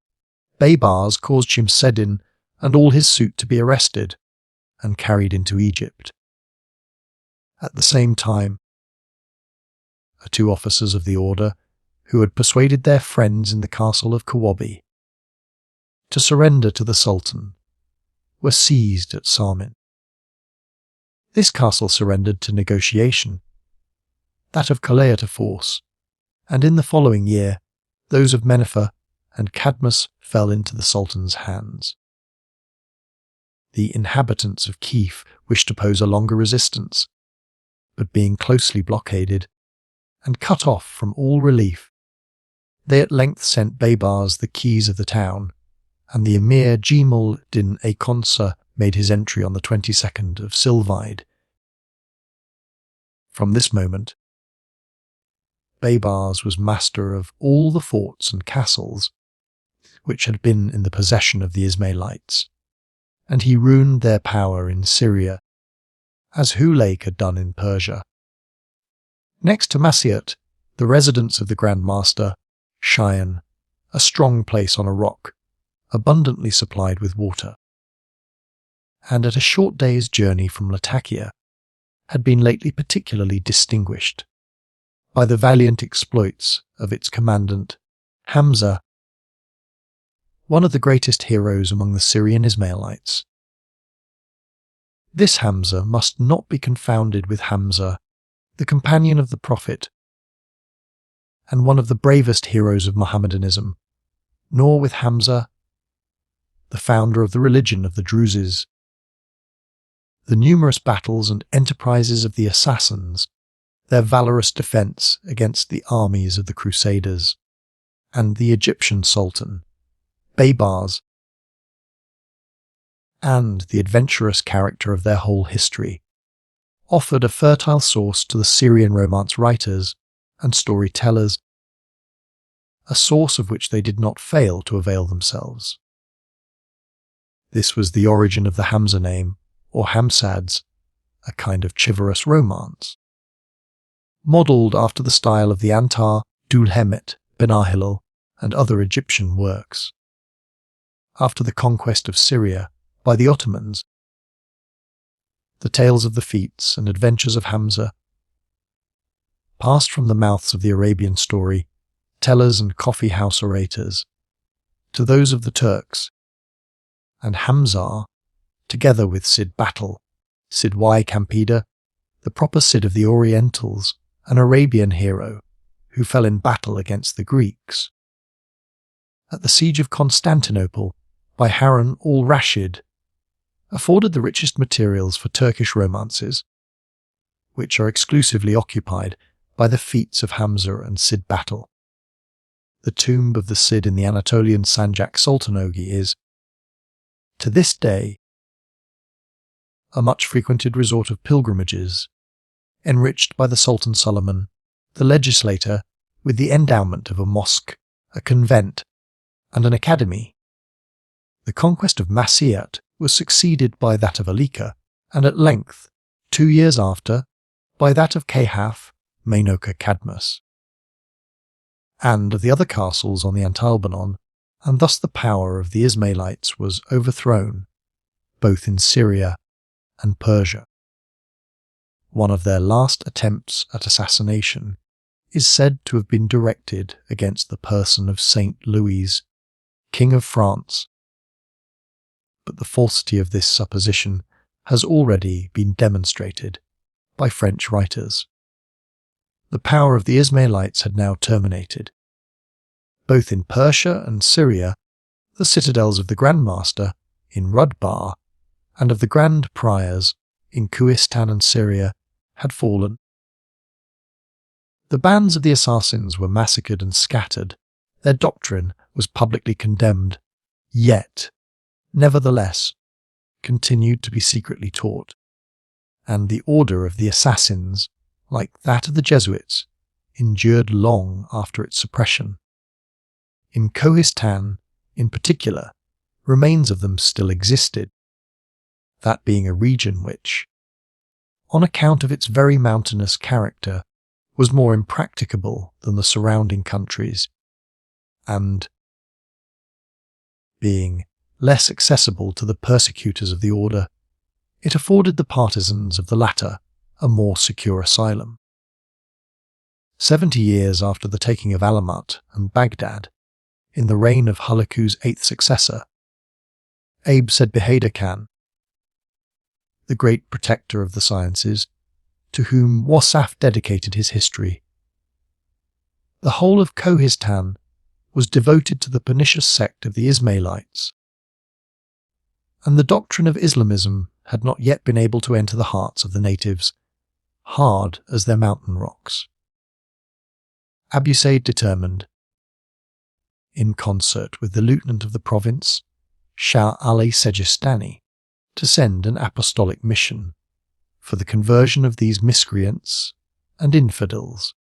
Baybars caused Shemseddin and all his suite to be arrested and carried into Egypt. At the same time, two officers of the order, who had persuaded their friends in the castle of Kawabi to surrender to the Sultan, were seized at Sarmin. This castle surrendered to negotiation, that of Kalea to force, and in the following year, those of Mennefer and Cadmus fell into the Sultan's hands. The inhabitants of Kiev wished to pose a longer resistance, but being closely blockaded and cut off from all relief, they at length sent Baybars the keys of the town, and the Emir Jelaleddin Kharshah made his entry on the 22nd of Silvide. From this moment, Baybars was master of all the forts and castles which had been in the possession of the Ismailites, and he ruined their power in Syria, as Hulaik had done in Persia. Next to Masyut, the residence of the Grand Master, Cheyenne, a strong place on a rock, abundantly supplied with water, and at a short day's journey from Latakia, had been lately particularly distinguished by the valiant exploits of its commandant, Hamza, one of the greatest heroes among the Syrian Ismailites. This Hamza must not be confounded with Hamza, the companion of the Prophet, and one of the bravest heroes of Mohammedanism, nor with Hamza, the founder of the religion of the Druzes. The numerous battles and enterprises of the assassins, their valorous defence against the armies of the Crusaders, and the Egyptian Sultan, Baybars, and the adventurous character of their whole history, offered a fertile source to the Syrian romance writers and storytellers, a source of which they did not fail to avail themselves. This was the origin of the Hamza name, or Hamsads, a kind of chivalrous romance, modelled after the style of the Antar, Dulhemet, Benahilal, and other Egyptian works. After the conquest of Syria by the Ottomans, the tales of the feats and adventures of Hamza passed from the mouths of the Arabian story tellers and coffee house orators to those of the Turks, and Hamza, together with Cid Battle, Cid Y Campida, the proper Cid of the Orientals, an Arabian hero who fell in battle against the Greeks. At the siege of Constantinople by Harun al-Rashid, afforded the richest materials for Turkish romances, which are exclusively occupied by the feats of Hamza and Cid Battle. The tomb of the Cid in the Anatolian Sanjak Sultanogi is, to this day, a much frequented resort of pilgrimages, enriched by the Sultan Suleiman, the legislator, with the endowment of a mosque, a convent, and an academy. The conquest of Masyut was succeeded by that of Alika, and at length, 2 years after, by that of Kahaf, Mainoka Cadmus, and of the other castles on the Antalbanon, and thus the power of the Ismailites was overthrown, both in Syria and Persia. One of their last attempts at assassination is said to have been directed against the person of Saint Louis, King of France, but the falsity of this supposition has already been demonstrated by French writers. The power of the Ismailites had now terminated. Both in Persia and Syria, the citadels of the Grand Master in Rudbar and of the Grand Priors in Kuistan and Syria had fallen, The bands of the assassins were massacred and scattered. Their doctrine was publicly condemned, yet, nevertheless, continued to be secretly taught, and the order of the assassins, like that of the Jesuits, endured long after its suppression. In Kohistan, in particular, remains of them still existed, that being a region which, on account of its very mountainous character, was more impracticable than the surrounding countries, and, being less accessible to the persecutors of the order, it afforded the partisans of the latter a more secure asylum. 70 years after the taking of Alamut and Baghdad, in the reign of Hulagu's eighth successor, Abe Sedbihada Khan, the great protector of the sciences, to whom Wasaf dedicated his history, the whole of Kohistan was devoted to the pernicious sect of the Ismailites, and the doctrine of Islamism had not yet been able to enter the hearts of the natives, hard as their mountain rocks. Abu Said determined, in concert with the lieutenant of the province, Shah Ali Sejistani, to send an apostolic mission for the conversion of these miscreants and infidels.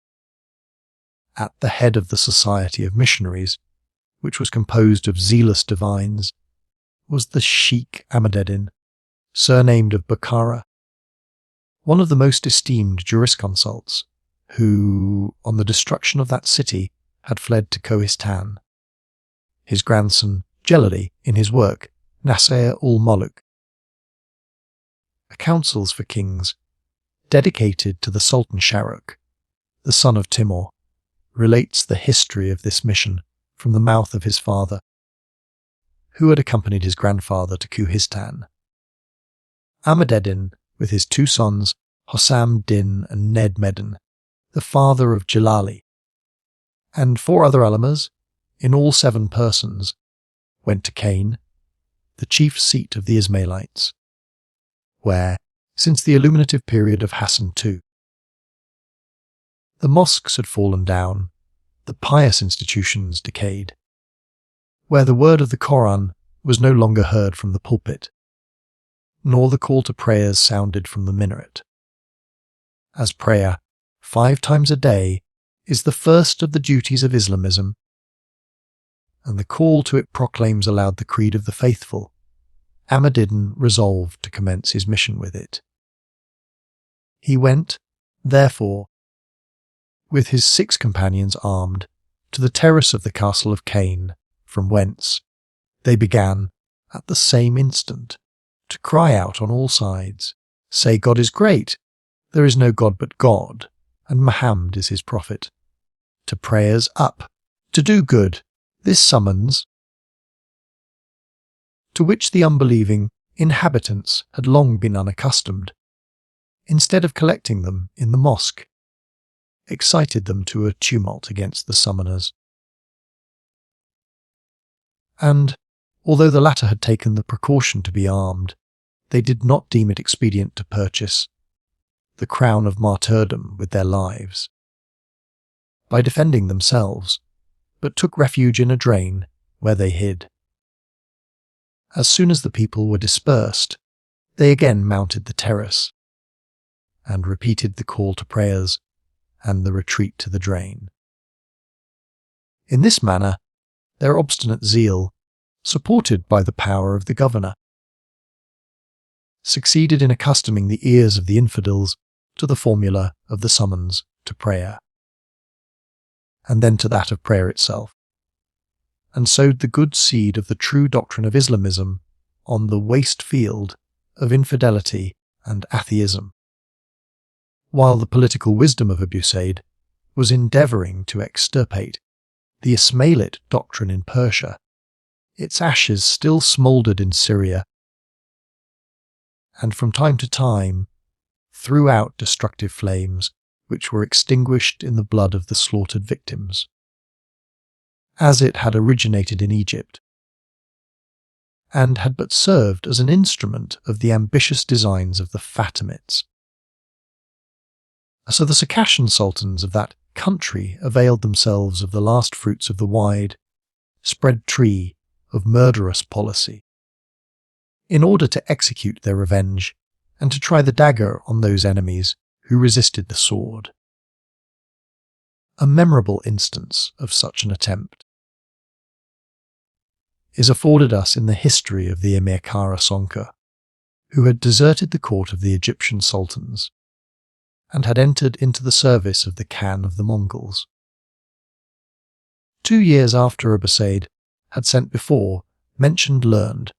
At the head of the society of missionaries, which was composed of zealous divines, was the Sheikh Ahmededdin, surnamed of Bukhara, one of the most esteemed jurisconsults, who, on the destruction of that city, had fled to Kohistan. His grandson, Jelaleddin, in his work, Nasir-ul-Muluk, a Counsels for Kings, dedicated to the Sultan Shahrukh, the son of Timur, relates the history of this mission from the mouth of his father, who had accompanied his grandfather to Kohistan. Ahmededdin, with his two sons, Hossam Din and Nedmeddin, the father of Jalali, and 4 other Alamas, in all 7 persons, went to Cain, the chief seat of the Ismailites, where, since the illuminative period of Hassan II, the mosques had fallen down, the pious institutions decayed, where the word of the Koran was no longer heard from the pulpit, nor the call to prayers sounded from the minaret, as prayer 5 times a day is the first of the duties of Islamism, and the call to it proclaims aloud the creed of the faithful. Ahmededdin resolved to commence his mission with it. He went, therefore, with his 6 companions armed, to the terrace of the castle of Cain, from whence they began, at the same instant, to cry out on all sides, "Say God is great, there is no God but God, and Muhammad is his prophet." To prayers up, to do good, this summons, to which the unbelieving inhabitants had long been unaccustomed, instead of collecting them in the mosque, excited them to a tumult against the summoners. And, although the latter had taken the precaution to be armed, they did not deem it expedient to purchase the crown of martyrdom with their lives by defending themselves, but took refuge in a drain where they hid. As soon as the people were dispersed, they again mounted the terrace and repeated the call to prayers and the retreat to the drain. In this manner, their obstinate zeal, supported by the power of the governor, succeeded in accustoming the ears of the infidels to the formula of the summons to prayer, and then to that of prayer itself, and sowed the good seed of the true doctrine of Islamism on the waste field of infidelity and atheism, while the political wisdom of Abu Said was endeavouring to extirpate the Ismailite doctrine in Persia. Its ashes still smouldered in Syria, and from time to time threw out destructive flames which were extinguished in the blood of the slaughtered victims, as it had originated in Egypt, and had but served as an instrument of the ambitious designs of the Fatimids. So the Circassian sultans of that country availed themselves of the last fruits of the wide, spread tree of murderous policy, in order to execute their revenge and to try the dagger on those enemies who resisted the sword. A memorable instance of such an attempt is afforded us in the history of the Emir Kharshah, who had deserted the court of the Egyptian sultans and had entered into the service of the Khan of the Mongols. 2 years after Abusaid had sent before mentioned learned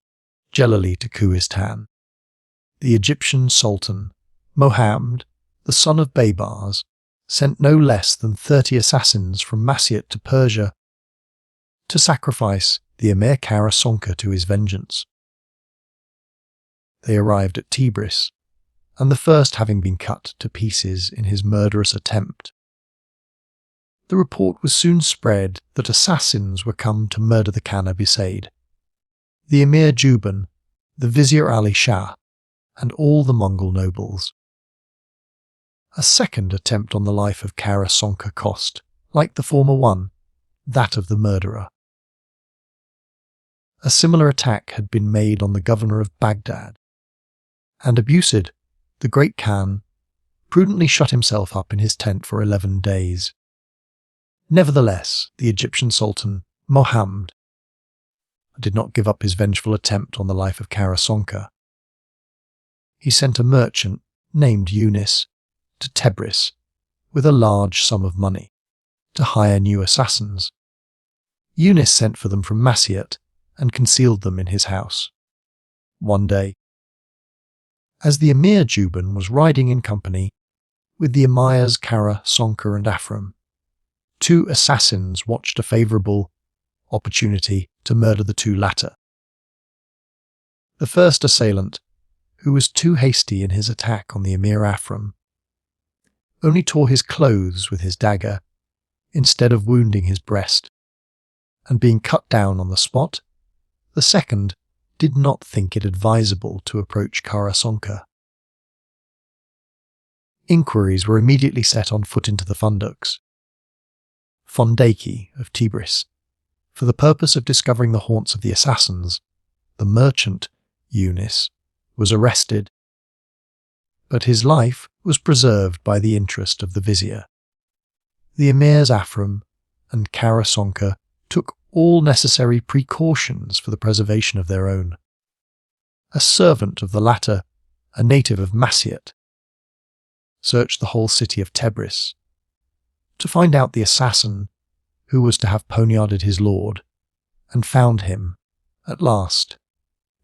Jelaleddin to coup his Tan, the Egyptian sultan, Mohammed, the son of Baybars, sent no less than 30 assassins from Masyut to Persia to sacrifice the Emir Kharshah to his vengeance. They arrived at Tibris, and the first having been cut to pieces in his murderous attempt. The report was soon spread that assassins were come to murder the Khan Abusaid, the Emir Juban, the Vizier Ali Shah, and all the Mongol nobles. A second attempt on the life of Kharshah cost, like the former one, that of the murderer. A similar attack had been made on the governor of Baghdad, and Abusaid, the great Khan, prudently shut himself up in his tent for 11 days. Nevertheless, the Egyptian sultan, Mohammed, did not give up his vengeful attempt on the life of Kharshah. He sent a merchant named Yunus to Tebris with a large sum of money to hire new assassins. Yunus sent for them from Masyut and concealed them in his house. One day, as the Emir Juban was riding in company with the Emirs Kharshah and Afram, 2 assassins watched a favourable opportunity to murder the 2 latter. The first assailant, who was too hasty in his attack on the Emir Afram, only tore his clothes with his dagger instead of wounding his breast, and being cut down on the spot, the second did not think it advisable to approach Kharshah. Inquiries were immediately set on foot into the Funduks, Fondaki of Tibris, for the purpose of discovering the haunts of the assassins. The merchant, Yunus, was arrested, but his life was preserved by the interest of the vizier. The emirs Afram and Kharshah took all necessary precautions for the preservation of their own. A servant of the latter, a native of Masyut, searched the whole city of Tebris to find out the assassin who was to have poniarded his lord, and found him, at last,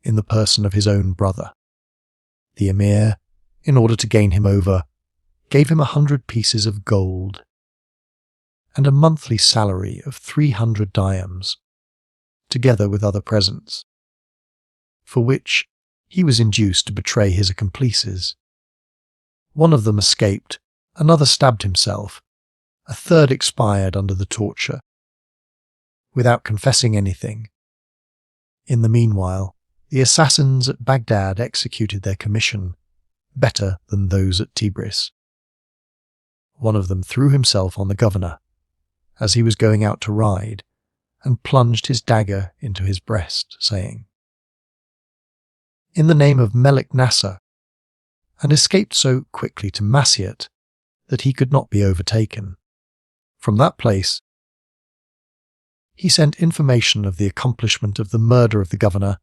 in the person of his own brother. The emir, in order to gain him over, gave him 100 pieces of gold and a monthly salary of 300 dirhams, together with other presents, for which he was induced to betray his accomplices. One of them escaped, another stabbed himself, a third expired under the torture, without confessing anything. In the meanwhile, the assassins at Baghdad executed their commission better than those at Tibris. One of them threw himself on the governor as he was going out to ride, and plunged his dagger into his breast, saying, "In the name of Melik Nasser," and escaped so quickly to Masyut that he could not be overtaken. From that place, he sent information of the accomplishment of the murder of the governor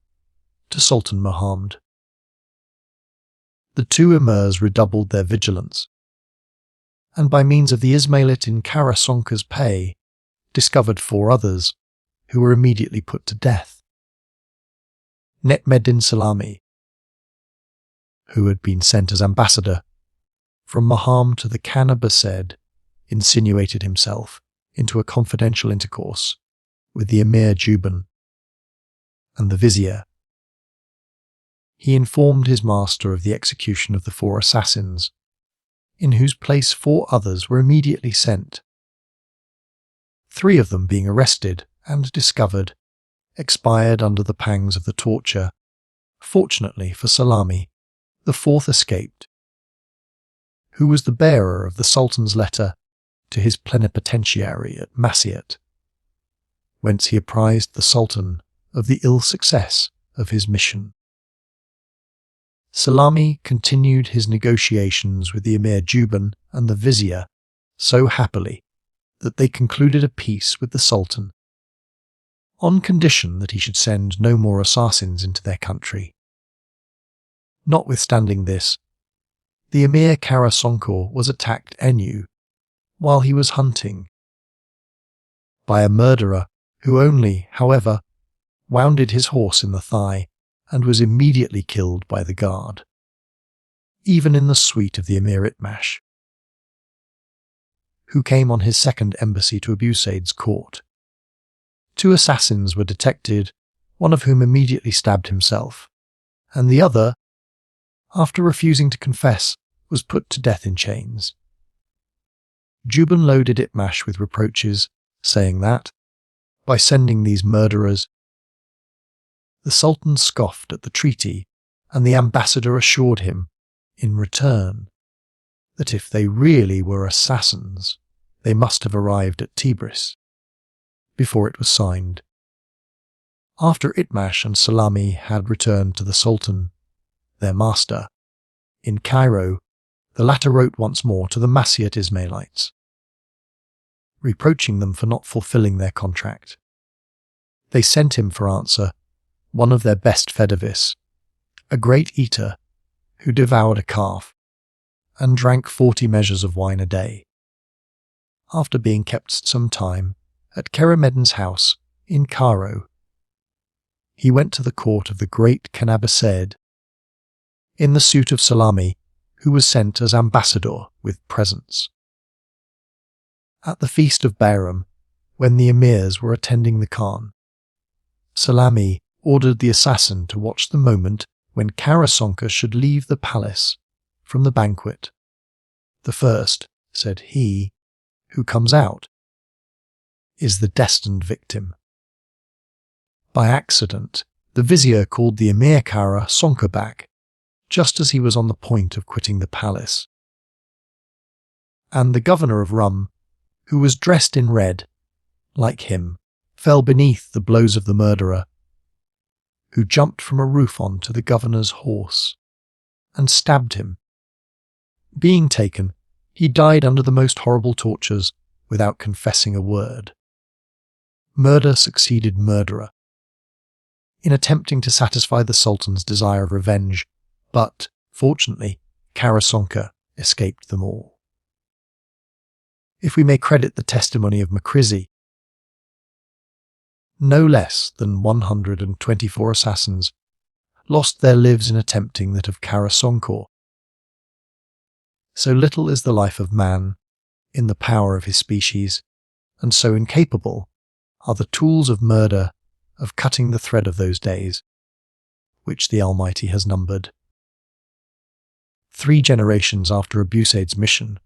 to Sultan Mohammed. The 2 emirs redoubled their vigilance, and by means of the Ismailit in Kharshah's pay, discovered 4 others, who were immediately put to death. Netmeddin Salami, who had been sent as ambassador from Mohammed to the Khan Abusaid, insinuated himself into a confidential intercourse with the Emir Juban and the vizier. He informed his master of the execution of the 4 assassins, in whose place 4 others were immediately sent, 3 of them being arrested and discovered, expired under the pangs of the torture. Fortunately for Salami, the 4th escaped, who was the bearer of the Sultan's letter to his plenipotentiary at Masyet, whence he apprised the Sultan of the ill success of his mission. Salami continued his negotiations with the Emir Juban and the Vizier so happily that they concluded a peace with the Sultan, on condition that he should send no more assassins into their country. Notwithstanding this, the Emir Kharshah was attacked anew while he was hunting by a murderer who only, however, wounded his horse in the thigh and was immediately killed by the guard, even in the suite of the Emir Itmash, who came on his second embassy to Abu Said's court. 2 assassins were detected, one of whom immediately stabbed himself, and the other, after refusing to confess, was put to death in chains. Juban loaded Itmash with reproaches, saying that, by sending these murderers, the Sultan scoffed at the treaty, and the ambassador assured him, in return, that if they really were assassins, they must have arrived at Tibris before it was signed. After Itmash and Salami had returned to the Sultan, their master, in Cairo, the latter wrote once more to the Masyet Ismailites, reproaching them for not fulfilling their contract. They sent him for answer one of their best fedavis, a great eater who devoured a calf and drank 40 measures of wine a day. After being kept some time at Kerameddin's house in Cairo, he went to the court of the great Kanabased in the suit of Salami, who was sent as ambassador with presents. At the feast of Bayram, when the emirs were attending the Khan, Salami ordered the assassin to watch the moment when Kharshah should leave the palace from the banquet. The first, said he, who comes out is the destined victim. By accident, the vizier called the Emir Kharshah back, just as he was on the point of quitting the palace. And the governor of Rum, who was dressed in red, like him, fell beneath the blows of the murderer, who jumped from a roof on to the governor's horse and stabbed him. Being taken, he died under the most horrible tortures without confessing a word. Murder succeeded murderer in attempting to satisfy the Sultan's desire of revenge, but, fortunately, Kharshah escaped them all. If we may credit the testimony of Makrizi, no less than 124 assassins lost their lives in attempting that of Kharshah. So little is the life of man in the power of his species, and so incapable are the tools of murder of cutting the thread of those days, which the Almighty has numbered. 3 generations after Abu Said's mission,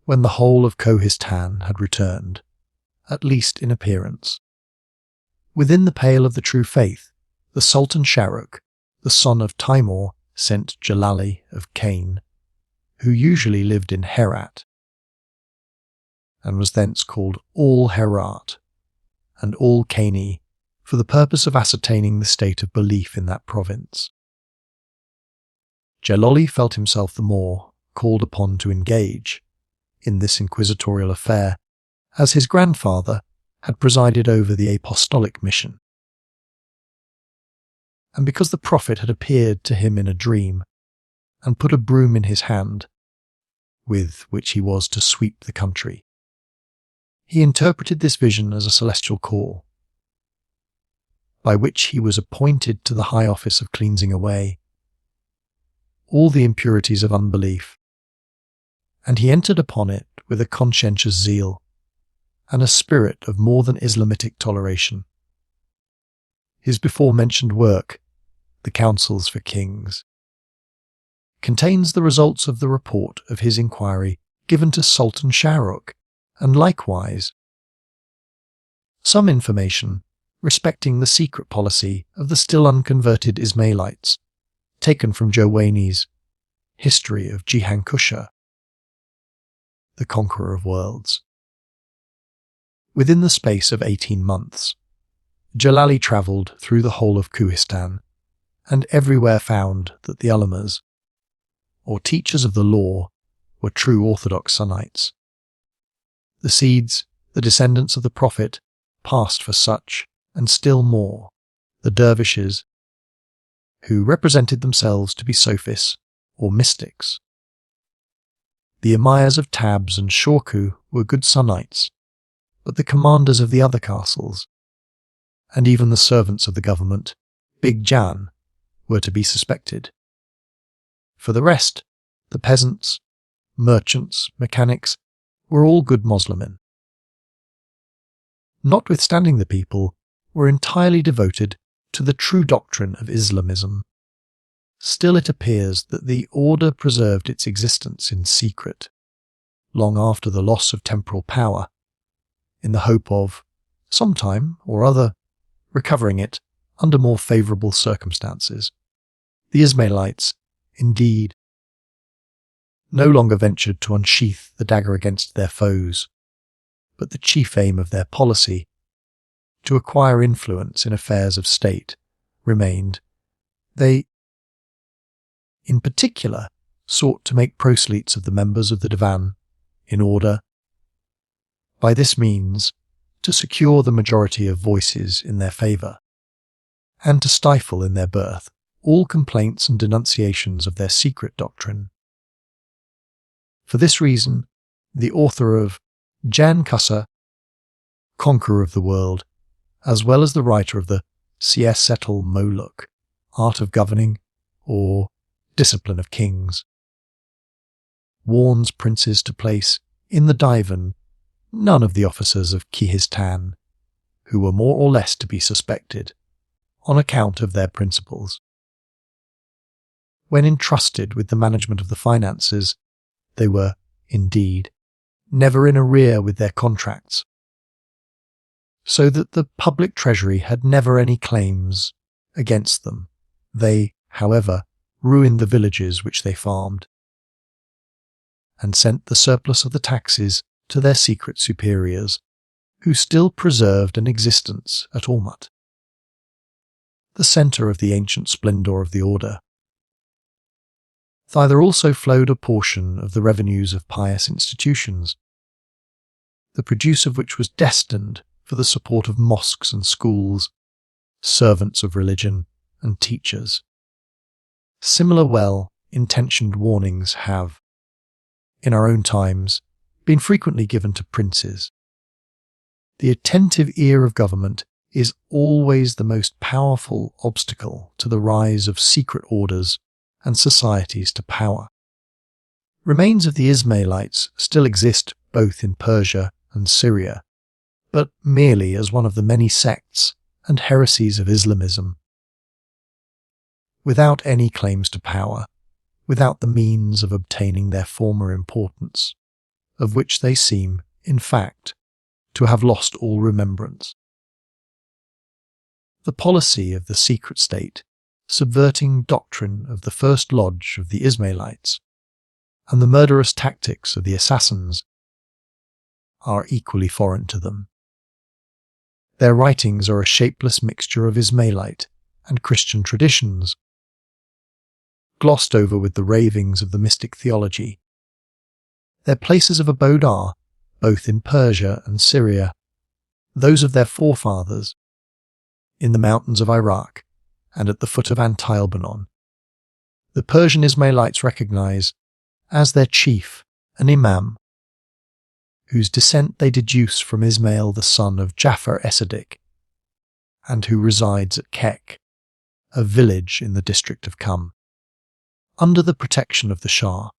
when the whole of Kohistan had returned, at least in appearance, within the pale of the true faith, the Sultan Shahrukh, the son of Timur, sent Jalali of Kain, who usually lived in Herat, and was thence called Al-Herat and Al-Kaini, for the purpose of ascertaining the state of belief in that province. Jalali felt himself the more called upon to engage in this inquisitorial affair, as his grandfather had presided over the apostolic mission, and because the prophet had appeared to him in a dream and put a broom in his hand, with which he was to sweep the country. He interpreted this vision as a celestial call, by which he was appointed to the high office of cleansing away all the impurities of unbelief, and he entered upon it with a conscientious zeal and a spirit of more than Islamitic toleration. His before-mentioned work, The Counsels for Kings, contains the results of the report of his inquiry given to Sultan Shahrukh, and likewise some information respecting the secret policy of the still unconverted Ismailites, taken from Jowaini's History of Jihan Kusha. the conqueror of worlds. Within the space of 18 months, Jalali travelled through the whole of Kohistan and everywhere found that the ulamas, or teachers of the law, were true Orthodox Sunnites. The seeds, the descendants of the Prophet, passed for such, and still more, the dervishes, who represented themselves to be sophists or mystics. The emirs of Tabs and Shorku were good Sunnites, but the commanders of the other castles, and even the servants of the government, Big Jan, were to be suspected. For the rest, the peasants, merchants, mechanics, were all good Muslimin. Notwithstanding, the people were entirely devoted to the true doctrine of Islamism. Still it appears that the order preserved its existence in secret, long after the loss of temporal power, in the hope of, sometime or other, recovering it under more favourable circumstances. The Ismailites, indeed, no longer ventured to unsheath the dagger against their foes, but the chief aim of their policy, to acquire influence in affairs of state, remained. They, in particular, sought to make proselytes of the members of the Divan, in order, by this means, to secure the majority of voices in their favour, and to stifle in their birth all complaints and denunciations of their secret doctrine. For this reason, the author of Jan Kasa, Conqueror of the World, as well as the writer of the Siyasat-ul Muluk, Art of Governing, or Discipline of Kings, warns princes to place in the divan none of the officers of Kohistan, who were more or less to be suspected, on account of their principles. When entrusted with the management of the finances, they were, indeed, never in arrear with their contracts, so that the public treasury had never any claims against them. They, however, ruined the villages which they farmed, and sent the surplus of the taxes to their secret superiors, who still preserved an existence at Alamut, the centre of the ancient splendour of the order. Thither also flowed a portion of the revenues of pious institutions, the produce of which was destined for the support of mosques and schools, servants of religion, and teachers. Similar well-intentioned warnings have, in our own times, been frequently given to princes. The attentive ear of government is always the most powerful obstacle to the rise of secret orders and societies to power. Remains of the Ismailites still exist both in Persia and Syria, but merely as one of the many sects and heresies of Islamism. Without any claims to power, without the means of obtaining their former importance, of which they seem, in fact, to have lost all remembrance. The policy of the secret state, subverting doctrine of the first lodge of the Ismailites, and the murderous tactics of the assassins, are equally foreign to them. Their writings are a shapeless mixture of Ismailite and Christian traditions, glossed over with the ravings of the mystic theology. Their places of abode are, both in Persia and Syria, those of their forefathers, in the mountains of Iraq and at the foot of Antilbanon. The Persian Ismailites recognize as their chief an imam, whose descent they deduce from Ismail the son of Jafar es-Sadiq, and who resides at Kek, a village in the district of Qum, under the protection of the Shah.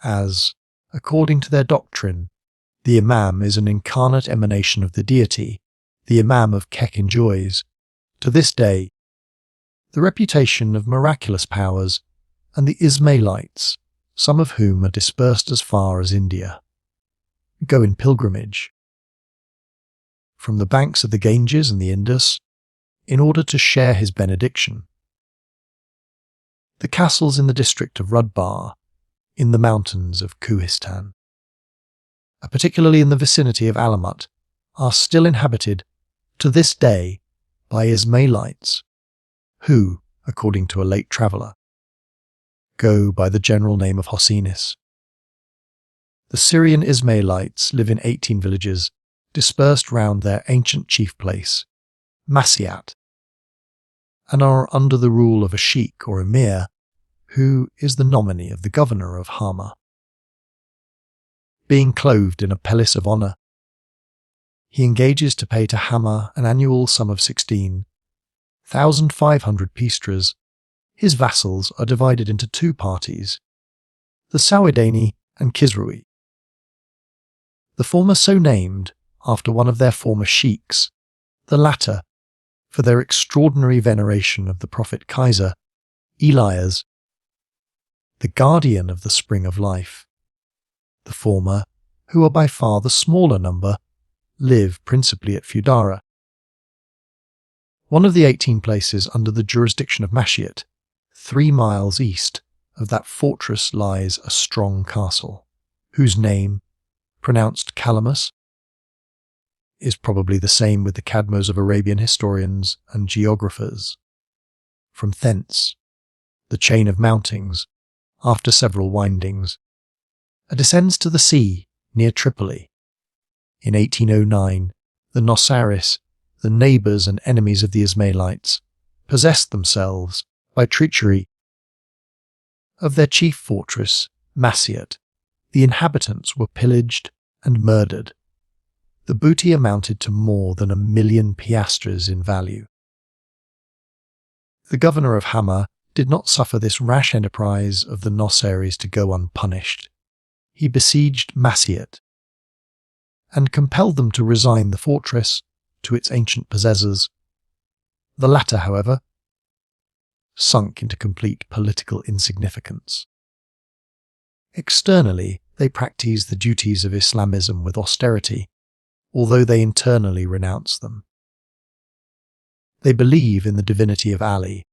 As, according to their doctrine, the imam is an incarnate emanation of the deity, the imam of Kek enjoys, to this day, the reputation of miraculous powers, and the Ismailites, some of whom are dispersed as far as India, go in pilgrimage from the banks of the Ganges and the Indus in order to share his benediction. The castles in the district of Rudbar, in the mountains of Kohistan. particularly in the vicinity of Alamut, are still inhabited to this day by Ismailites, who, according to a late traveller, go by the general name of Hossenis. The Syrian Ismailites live in 18 villages dispersed round their ancient chief place, Masyat, and are under the rule of a sheikh or emir, who is the nominee of the governor of Hama. Being clothed in a pelisse of honour, he engages to pay to Hama an annual sum of 16,500 piastres. His vassals are divided into two parties, the Sawidani and Kisrawi. The former so named after one of their former sheikhs, the latter for their extraordinary veneration of the Prophet Kaiser, Elias, the guardian of the spring of life. The former, who are by far the smaller number, live principally at Fudara, one of the 18 places under the jurisdiction of Masyat. 3 miles east of that fortress lies a strong castle, whose name, pronounced Calamus, is probably the same with the Cadmos of Arabian historians and geographers. From thence, the chain of mountings, after several windings, descends to the sea near Tripoli. In 1809, the Nossaris, the neighbours and enemies of the Ismailites, possessed themselves, by treachery, of their chief fortress, Masyat. The inhabitants were pillaged and murdered. The booty amounted to more than 1,000,000 piastres in value. The governor of Hama did not suffer this rash enterprise of the Nossaris to go unpunished. He besieged Masyat and compelled them to resign the fortress to its ancient possessors. The latter, however, sunk into complete political insignificance. Externally, they practice the duties of Islamism with austerity, although they internally renounce them. They believe in the divinity of Ali,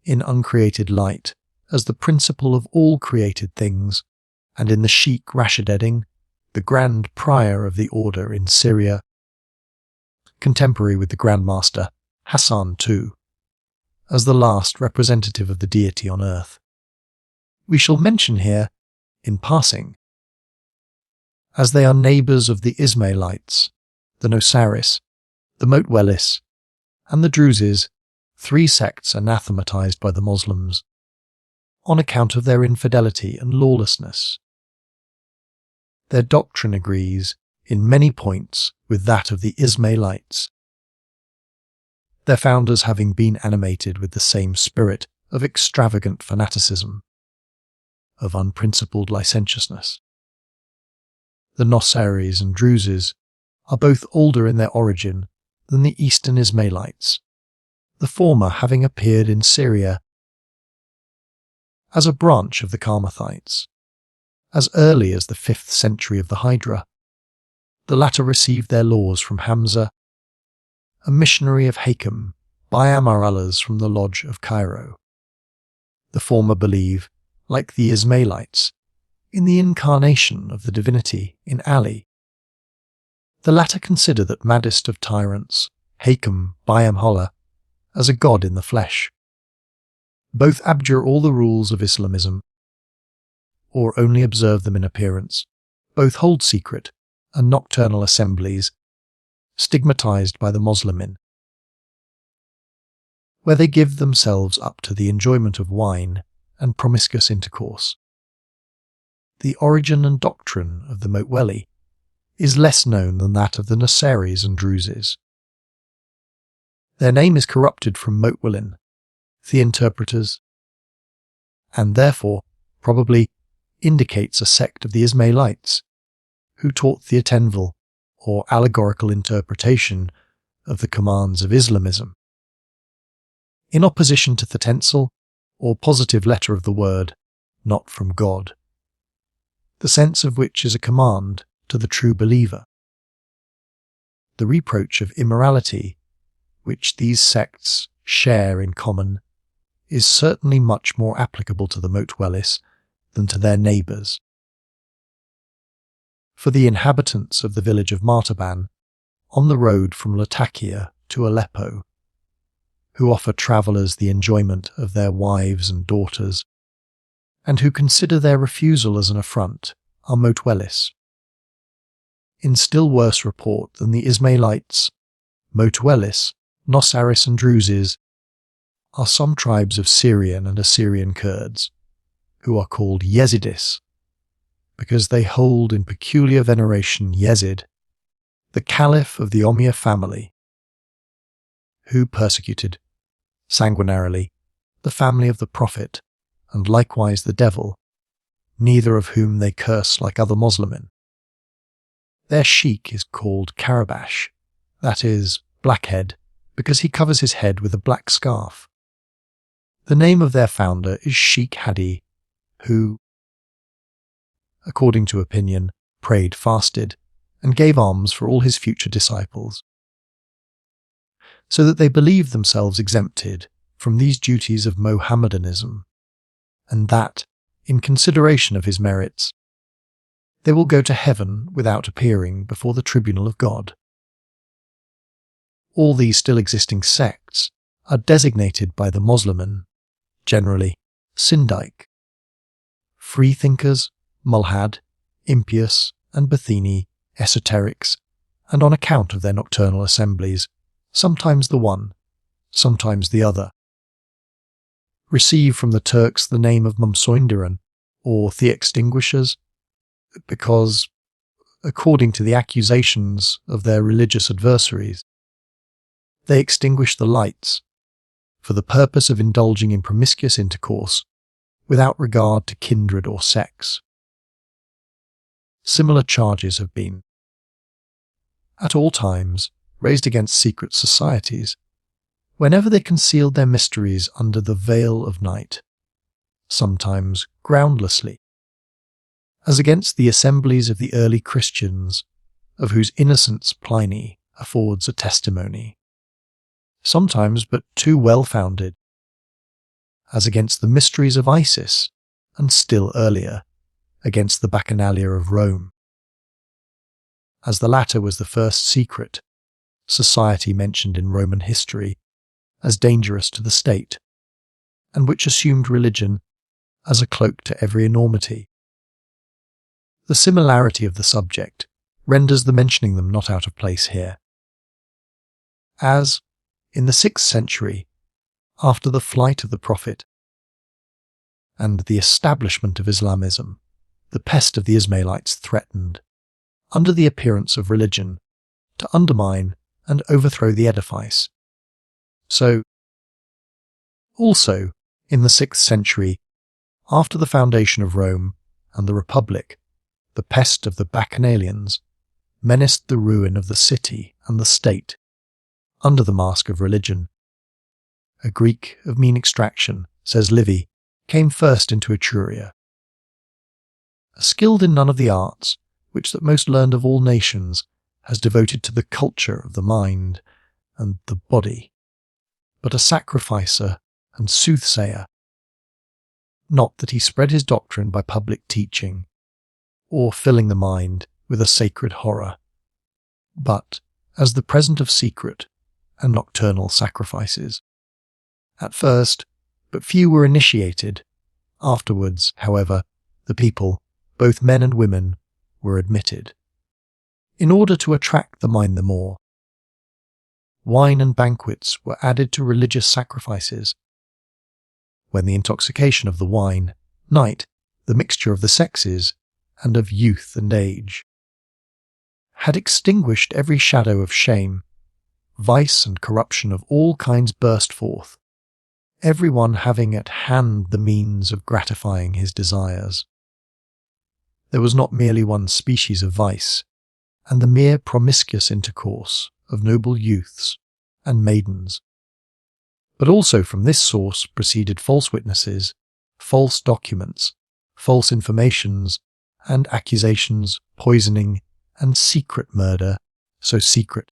in uncreated light as the principle of all created things, and in the Sheikh Rokneddin, the Grand Prior of the Order in Syria, contemporary with the Grand Master Hassan II, as the last representative of the deity on earth. We shall mention here, in passing, as they are neighbours of the Ismailites, the Nossaris, the Motwelis, and the Druzes, 3 sects anathematized by the Muslims, on account of their infidelity and lawlessness. Their doctrine agrees in many points with that of the Ismailites, their founders having been animated with the same spirit of extravagant fanaticism, of unprincipled licentiousness. The Nossaris and Druzes are both older in their origin than the Eastern Ismailites, the former having appeared in Syria as a branch of the Karmathites, as early as the 5th century of the Hijra. The latter received their laws from Hamza, a missionary of Hakam, by Amarallas from the lodge of Cairo. The former believe, like the Ismailites, in the incarnation of the divinity in Ali. The latter consider that maddest of tyrants, Hakam Bayam Holla, as a god in the flesh. Both abjure all the rules of Islamism, or only observe them in appearance. Both hold secret and nocturnal assemblies, stigmatized by the Muslimin, where they give themselves up to the enjoyment of wine and promiscuous intercourse. The origin and doctrine of the Motweli is less known than that of the Nossaris and Druzes. Their name is corrupted from Motwelin, the interpreters, and therefore probably indicates a sect of the Ismailites who taught the Atenvil, or allegorical interpretation of the commands of Islamism, in opposition to the Tencil, or positive letter of the word, not from God, the sense of which is a command to the true believer. The reproach of immorality, which these sects share in common, is certainly much more applicable to the Motwelis than to their neighbours. for the inhabitants of the village of Martaban, on the road from Latakia to Aleppo, who offer travellers the enjoyment of their wives and daughters, and who consider their refusal as an affront, are Motwelis. In still worse report than the Ismailites, Motwelis, Nosaris and Druzes are some tribes of Syrian and Assyrian Kurds, who are called Yezidis, because they hold in peculiar veneration Yezid, the Caliph of the Umayyad family, who persecuted, sanguinarily, the family of the Prophet, and likewise the devil, neither of whom they curse like other Muslimin. Their sheikh is called Karabash, that is, blackhead, because he covers his head with a black scarf. The name of their founder is Sheikh Hadi, who, according to opinion, prayed, fasted, and gave alms for all his future disciples, so that they believe themselves exempted from these duties of Mohammedanism, and that, in consideration of his merits, they will go to heaven without appearing before the tribunal of God. All these still existing sects are designated by the Muslimin, generally, Sindaik, freethinkers, mulhad, impious, and Bathini, esoterics, and on account of their nocturnal assemblies, sometimes the one, sometimes the other, receive from the Turks the name of Mumsoindiran, or the extinguishers, because, according to the accusations of their religious adversaries, they extinguish the lights for the purpose of indulging in promiscuous intercourse without regard to kindred or sex. Similar charges have been, at all times, raised against secret societies, whenever they concealed their mysteries under the veil of night, sometimes groundlessly, as against the assemblies of the early Christians, of whose innocence Pliny affords a testimony, sometimes but too well-founded, as against the mysteries of Isis, and still earlier, against the Bacchanalia of Rome, as the latter was the first secret society mentioned in Roman history as dangerous to the state, and which assumed religion as a cloak to every enormity. The similarity of the subject renders the mentioning them not out of place here. As, in the 6th century, after the flight of the Prophet and the establishment of Islamism, the pest of the Ismailites threatened, under the appearance of religion, to undermine and overthrow the edifice. So, also, in the 6th century, after the foundation of Rome and the Republic, the pest of the Bacchanalians menaced the ruin of the city and the state, under the mask of religion. A Greek of mean extraction, says Livy, came first into Etruria. Skilled in none of the arts, which that most learned of all nations has devoted to the culture of the mind and the body, but a sacrificer and soothsayer, not that he spread his doctrine by public teaching, or filling the mind with a sacred horror, but as the present of secret and nocturnal sacrifices. At first, but few were initiated. Afterwards, however, the people, both men and women, were admitted, in order to attract the mind the more. Wine and banquets were added to religious sacrifices. When the intoxication of the wine, night, the mixture of the sexes, and of youth and age, had extinguished every shadow of shame, vice and corruption of all kinds burst forth, every one having at hand the means of gratifying his desires. There was not merely one species of vice, and the mere promiscuous intercourse of noble youths and maidens, but also from this source proceeded false witnesses, false documents, false informations, and accusations, poisoning, and secret murder, so secret,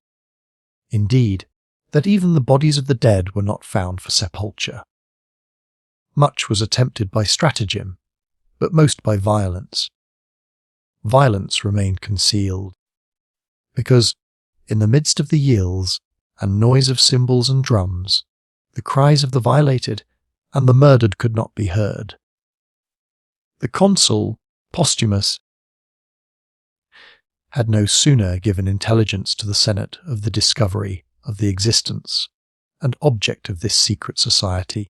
indeed, that even the bodies of the dead were not found for sepulture. Much was attempted by stratagem, but most by violence. violence remained concealed, because, in the midst of the yells and noise of cymbals and drums, the cries of the violated and the murdered could not be heard. The consul, Postumus, had no sooner given intelligence to the Senate of the discovery of the existence and object of this secret society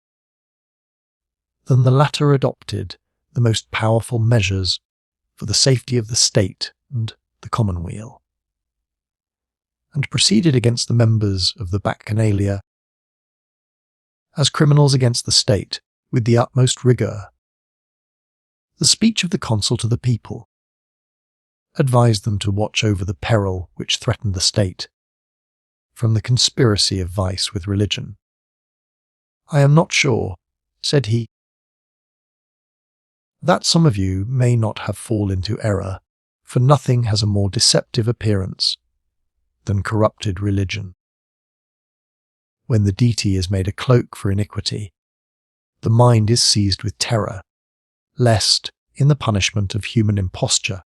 than the latter adopted the most powerful measures for the safety of the state and the commonweal, and proceeded against the members of the Bacchanalia as criminals against the state with the utmost rigour. The speech of the consul to the people advised them to watch over the peril which threatened the state from the conspiracy of vice with religion. "I am not sure," said he, "that some of you may not have fallen into error, for nothing has a more deceptive appearance than corrupted religion. When the deity is made a cloak for iniquity, the mind is seized with terror, lest, in the punishment of human imposture,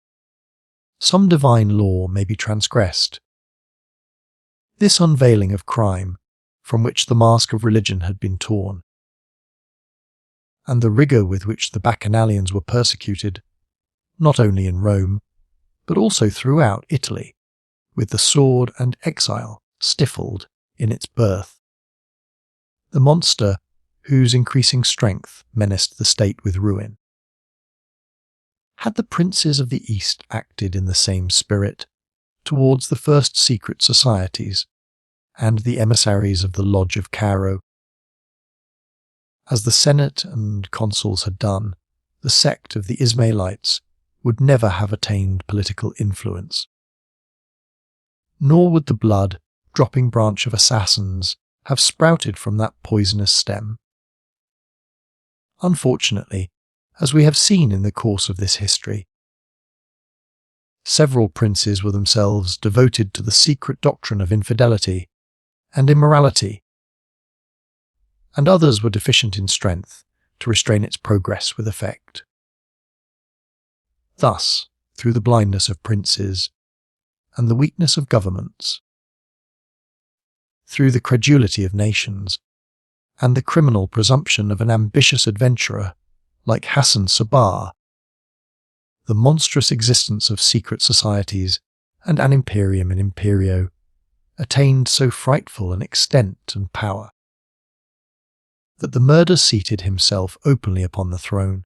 some divine law may be transgressed. This unveiling of crime, from which the mask of religion had been torn, and the rigour with which the Bacchanalians were persecuted, not only in Rome, but also throughout Italy, with the sword and exile stifled in its birth. The monster whose increasing strength menaced the state with ruin. Had the princes of the East acted in the same spirit towards the first secret societies and the emissaries of the Lodge of Cairo, as the Senate and consuls had done, the sect of the Ismailites would never have attained political influence. Nor would the blood-dropping branch of assassins have sprouted from that poisonous stem. Unfortunately, as we have seen in the course of this history, several princes were themselves devoted to the secret doctrine of infidelity and immorality, and others were deficient in strength to restrain its progress with effect. Thus, through the blindness of princes and the weakness of governments, through the credulity of nations and the criminal presumption of an ambitious adventurer like Hassan Sabah, the monstrous existence of secret societies and an imperium in imperio attained so frightful an extent and power that the murderer seated himself openly upon the throne,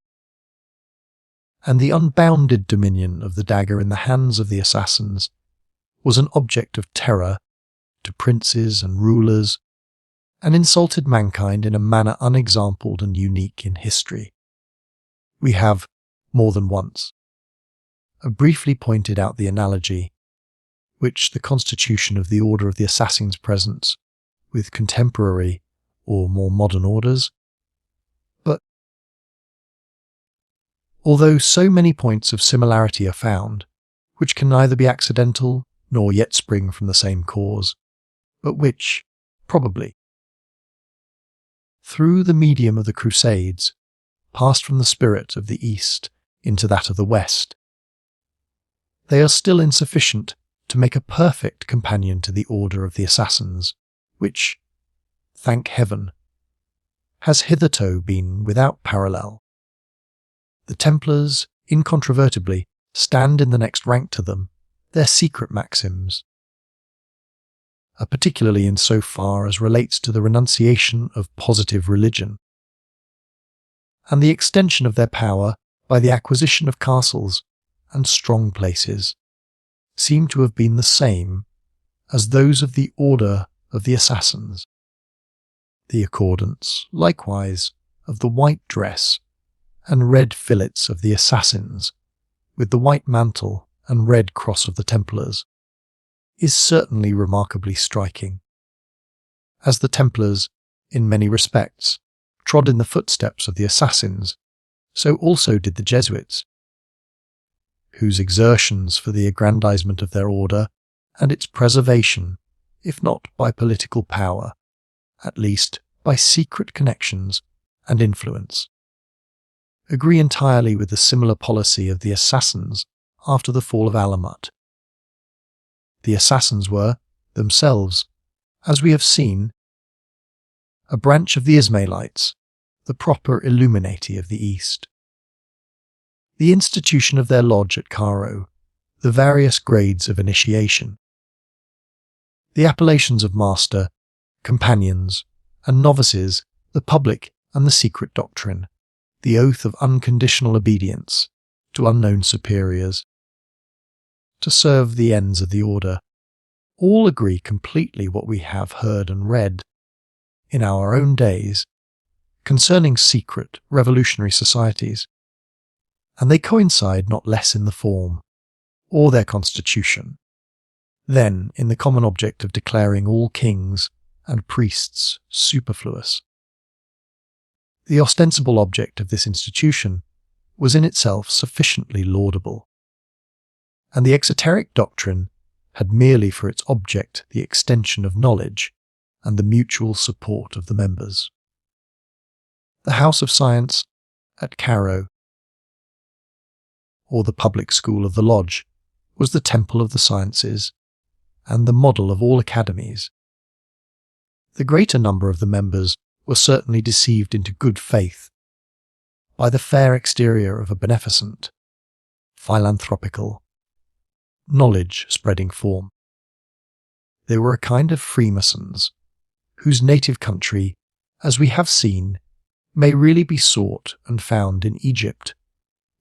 and the unbounded dominion of the dagger in the hands of the assassins was an object of terror to princes and rulers, and insulted mankind in a manner unexampled and unique in history. We have, more than once, briefly pointed out the analogy which the constitution of the Order of the Assassins presents with contemporary or more modern orders, but although so many points of similarity are found, which can neither be accidental nor yet spring from the same cause, but which, probably, through the medium of the Crusades, passed from the spirit of the East into that of the West, they are still insufficient to make a perfect companion to the Order of the Assassins, which, thank heaven, has hitherto been without parallel. The Templars, incontrovertibly, stand in the next rank to them, their secret maxims, particularly in so far as relates to the renunciation of positive religion, and the extension of their power by the acquisition of castles and strong places, seem to have been the same as those of the Order of the Assassins. The accordance, likewise, of the white dress and red fillets of the assassins, with the white mantle and red cross of the Templars, is certainly remarkably striking. As the Templars, in many respects, trod in the footsteps of the assassins, so also did the Jesuits, whose exertions for the aggrandizement of their order and its preservation, if not by political power, at least by secret connections and influence, agree entirely with the similar policy of the assassins after the fall of Alamut. The assassins were, themselves, as we have seen, a branch of the Ismailites, the proper Illuminati of the East. The institution of their lodge at Cairo, the various grades of initiation, the appellations of master, companions, and novices, the public and the secret doctrine, the oath of unconditional obedience to unknown superiors, to serve the ends of the order, all agree completely what we have heard and read in our own days concerning secret revolutionary societies, and they coincide not less in the form or their constitution than in the common object of declaring all kings and priests superfluous. The ostensible object of this institution was in itself sufficiently laudable, and the exoteric doctrine had merely for its object the extension of knowledge and the mutual support of the members. The House of Science at Cairo, or the public school of the Lodge, was the temple of the sciences and the model of all academies. The greater number of the members were certainly deceived into good faith by the fair exterior of a beneficent, philanthropical, knowledge-spreading form. They were a kind of Freemasons, whose native country, as we have seen, may really be sought and found in Egypt,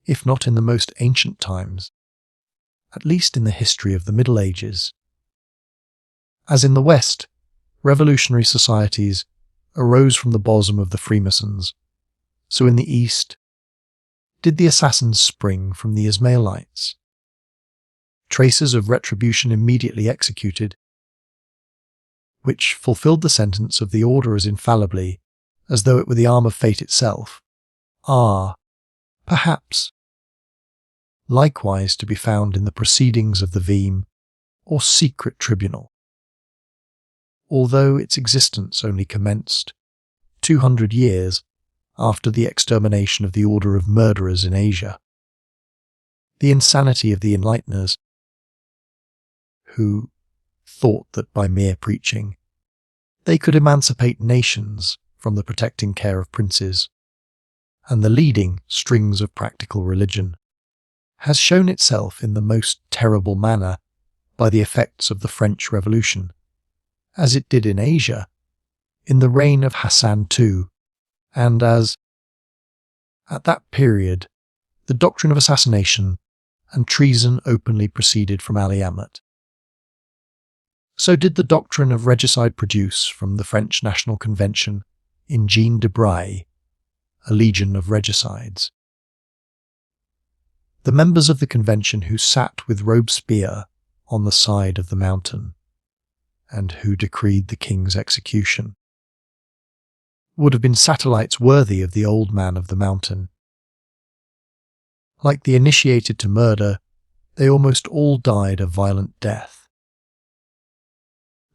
if not in the most ancient times, at least in the history of the Middle Ages. As in the West, revolutionary societies arose from the bosom of the Freemasons, so in the East did the assassins spring from the Ismailites. Traces of retribution immediately executed, which fulfilled the sentence of the order as infallibly as though it were the arm of fate itself, are, perhaps, likewise to be found in the proceedings of the Veeam, or secret tribunal, although its existence only commenced 200 years after the extermination of the order of murderers in Asia. The insanity of the enlighteners, who thought that by mere preaching they could emancipate nations from the protecting care of princes and the leading strings of practical religion, has shown itself in the most terrible manner by the effects of the French Revolution, as it did in Asia in the reign of Hassan II, and as, at that period, the doctrine of assassination and treason openly proceeded from Alamut. So did the doctrine of regicide produce from the French National Convention in Jean de Bray a legion of regicides. The members of the convention who sat with Robespierre on the side of the mountain, and who decreed the king's execution, would have been satellites worthy of the old man of the mountain. Like the initiated to murder, they almost all died a violent death.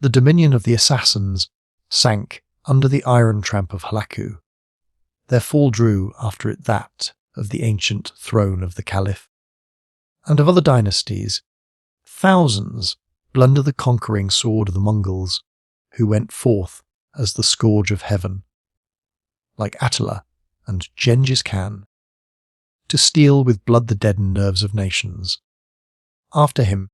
The dominion of the assassins sank under the iron tramp of Halaku. Their fall drew after it that of the ancient throne of the Caliph, and of other dynasties. Thousands blunder the conquering sword of the Mongols, who went forth as the scourge of heaven, like Attila and Genghis Khan, to steal with blood the deadened nerves of nations. After him,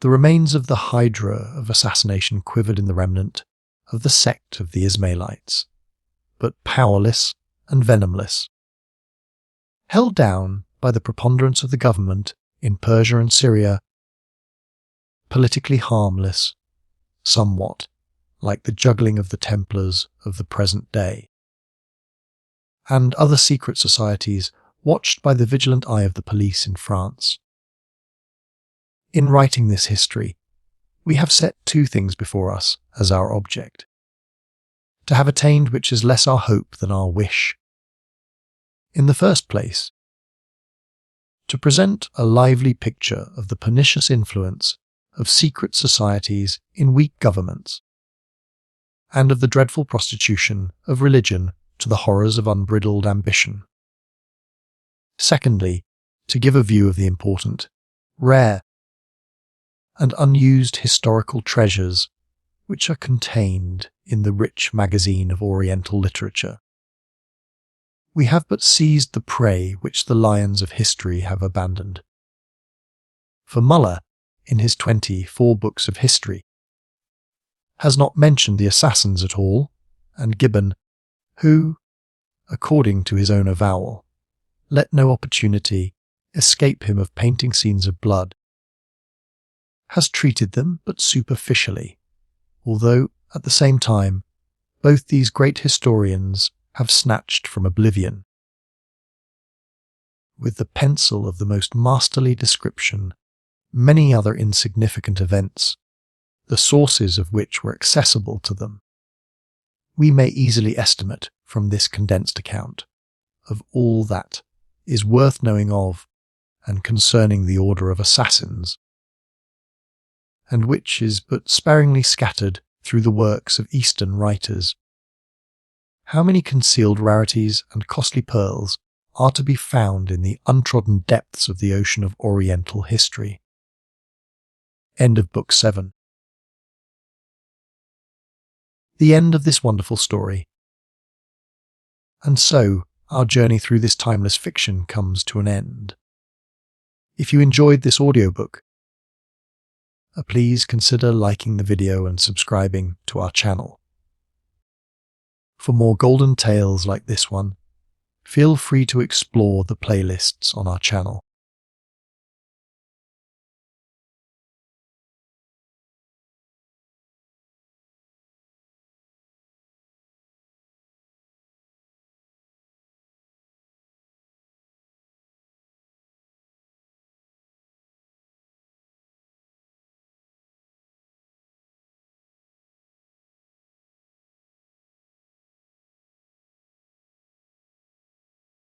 the remains of the hydra of assassination quivered in the remnant of the sect of the Ismailites, but powerless and venomless. Held down by the preponderance of the government in Persia and Syria, politically harmless, somewhat like the juggling of the Templars of the present day, and other secret societies watched by the vigilant eye of the police in France. In writing this history, we have set two things before us as our object: to have attained which is less our hope than our wish. In the first place, to present a lively picture of the pernicious influence of secret societies in weak governments, and of the dreadful prostitution of religion to the horrors of unbridled ambition. Secondly, to give a view of the important, rare, and unused historical treasures which are contained in the rich magazine of Oriental literature. We have but seized the prey which the lions of history have abandoned. For Muller, in his 24 books of history, has not mentioned the assassins at all, and Gibbon, who, according to his own avowal, let no opportunity escape him of painting scenes of blood, has treated them but superficially, although, at the same time, both these great historians have snatched from oblivion, with the pencil of the most masterly description, many other insignificant events, the sources of which were accessible to them. We may easily estimate from this condensed account of all that is worth knowing of and concerning the order of assassins, and which is but sparingly scattered through the works of Eastern writers. How many concealed rarities and costly pearls are to be found in the untrodden depths of the ocean of Oriental history? End of Book 7. The end of this wonderful story. And so, our journey through this timeless fiction comes to an end. If you enjoyed this audiobook, please consider liking the video and subscribing to our channel. For more golden tales like this one, feel free to explore the playlists on our channel.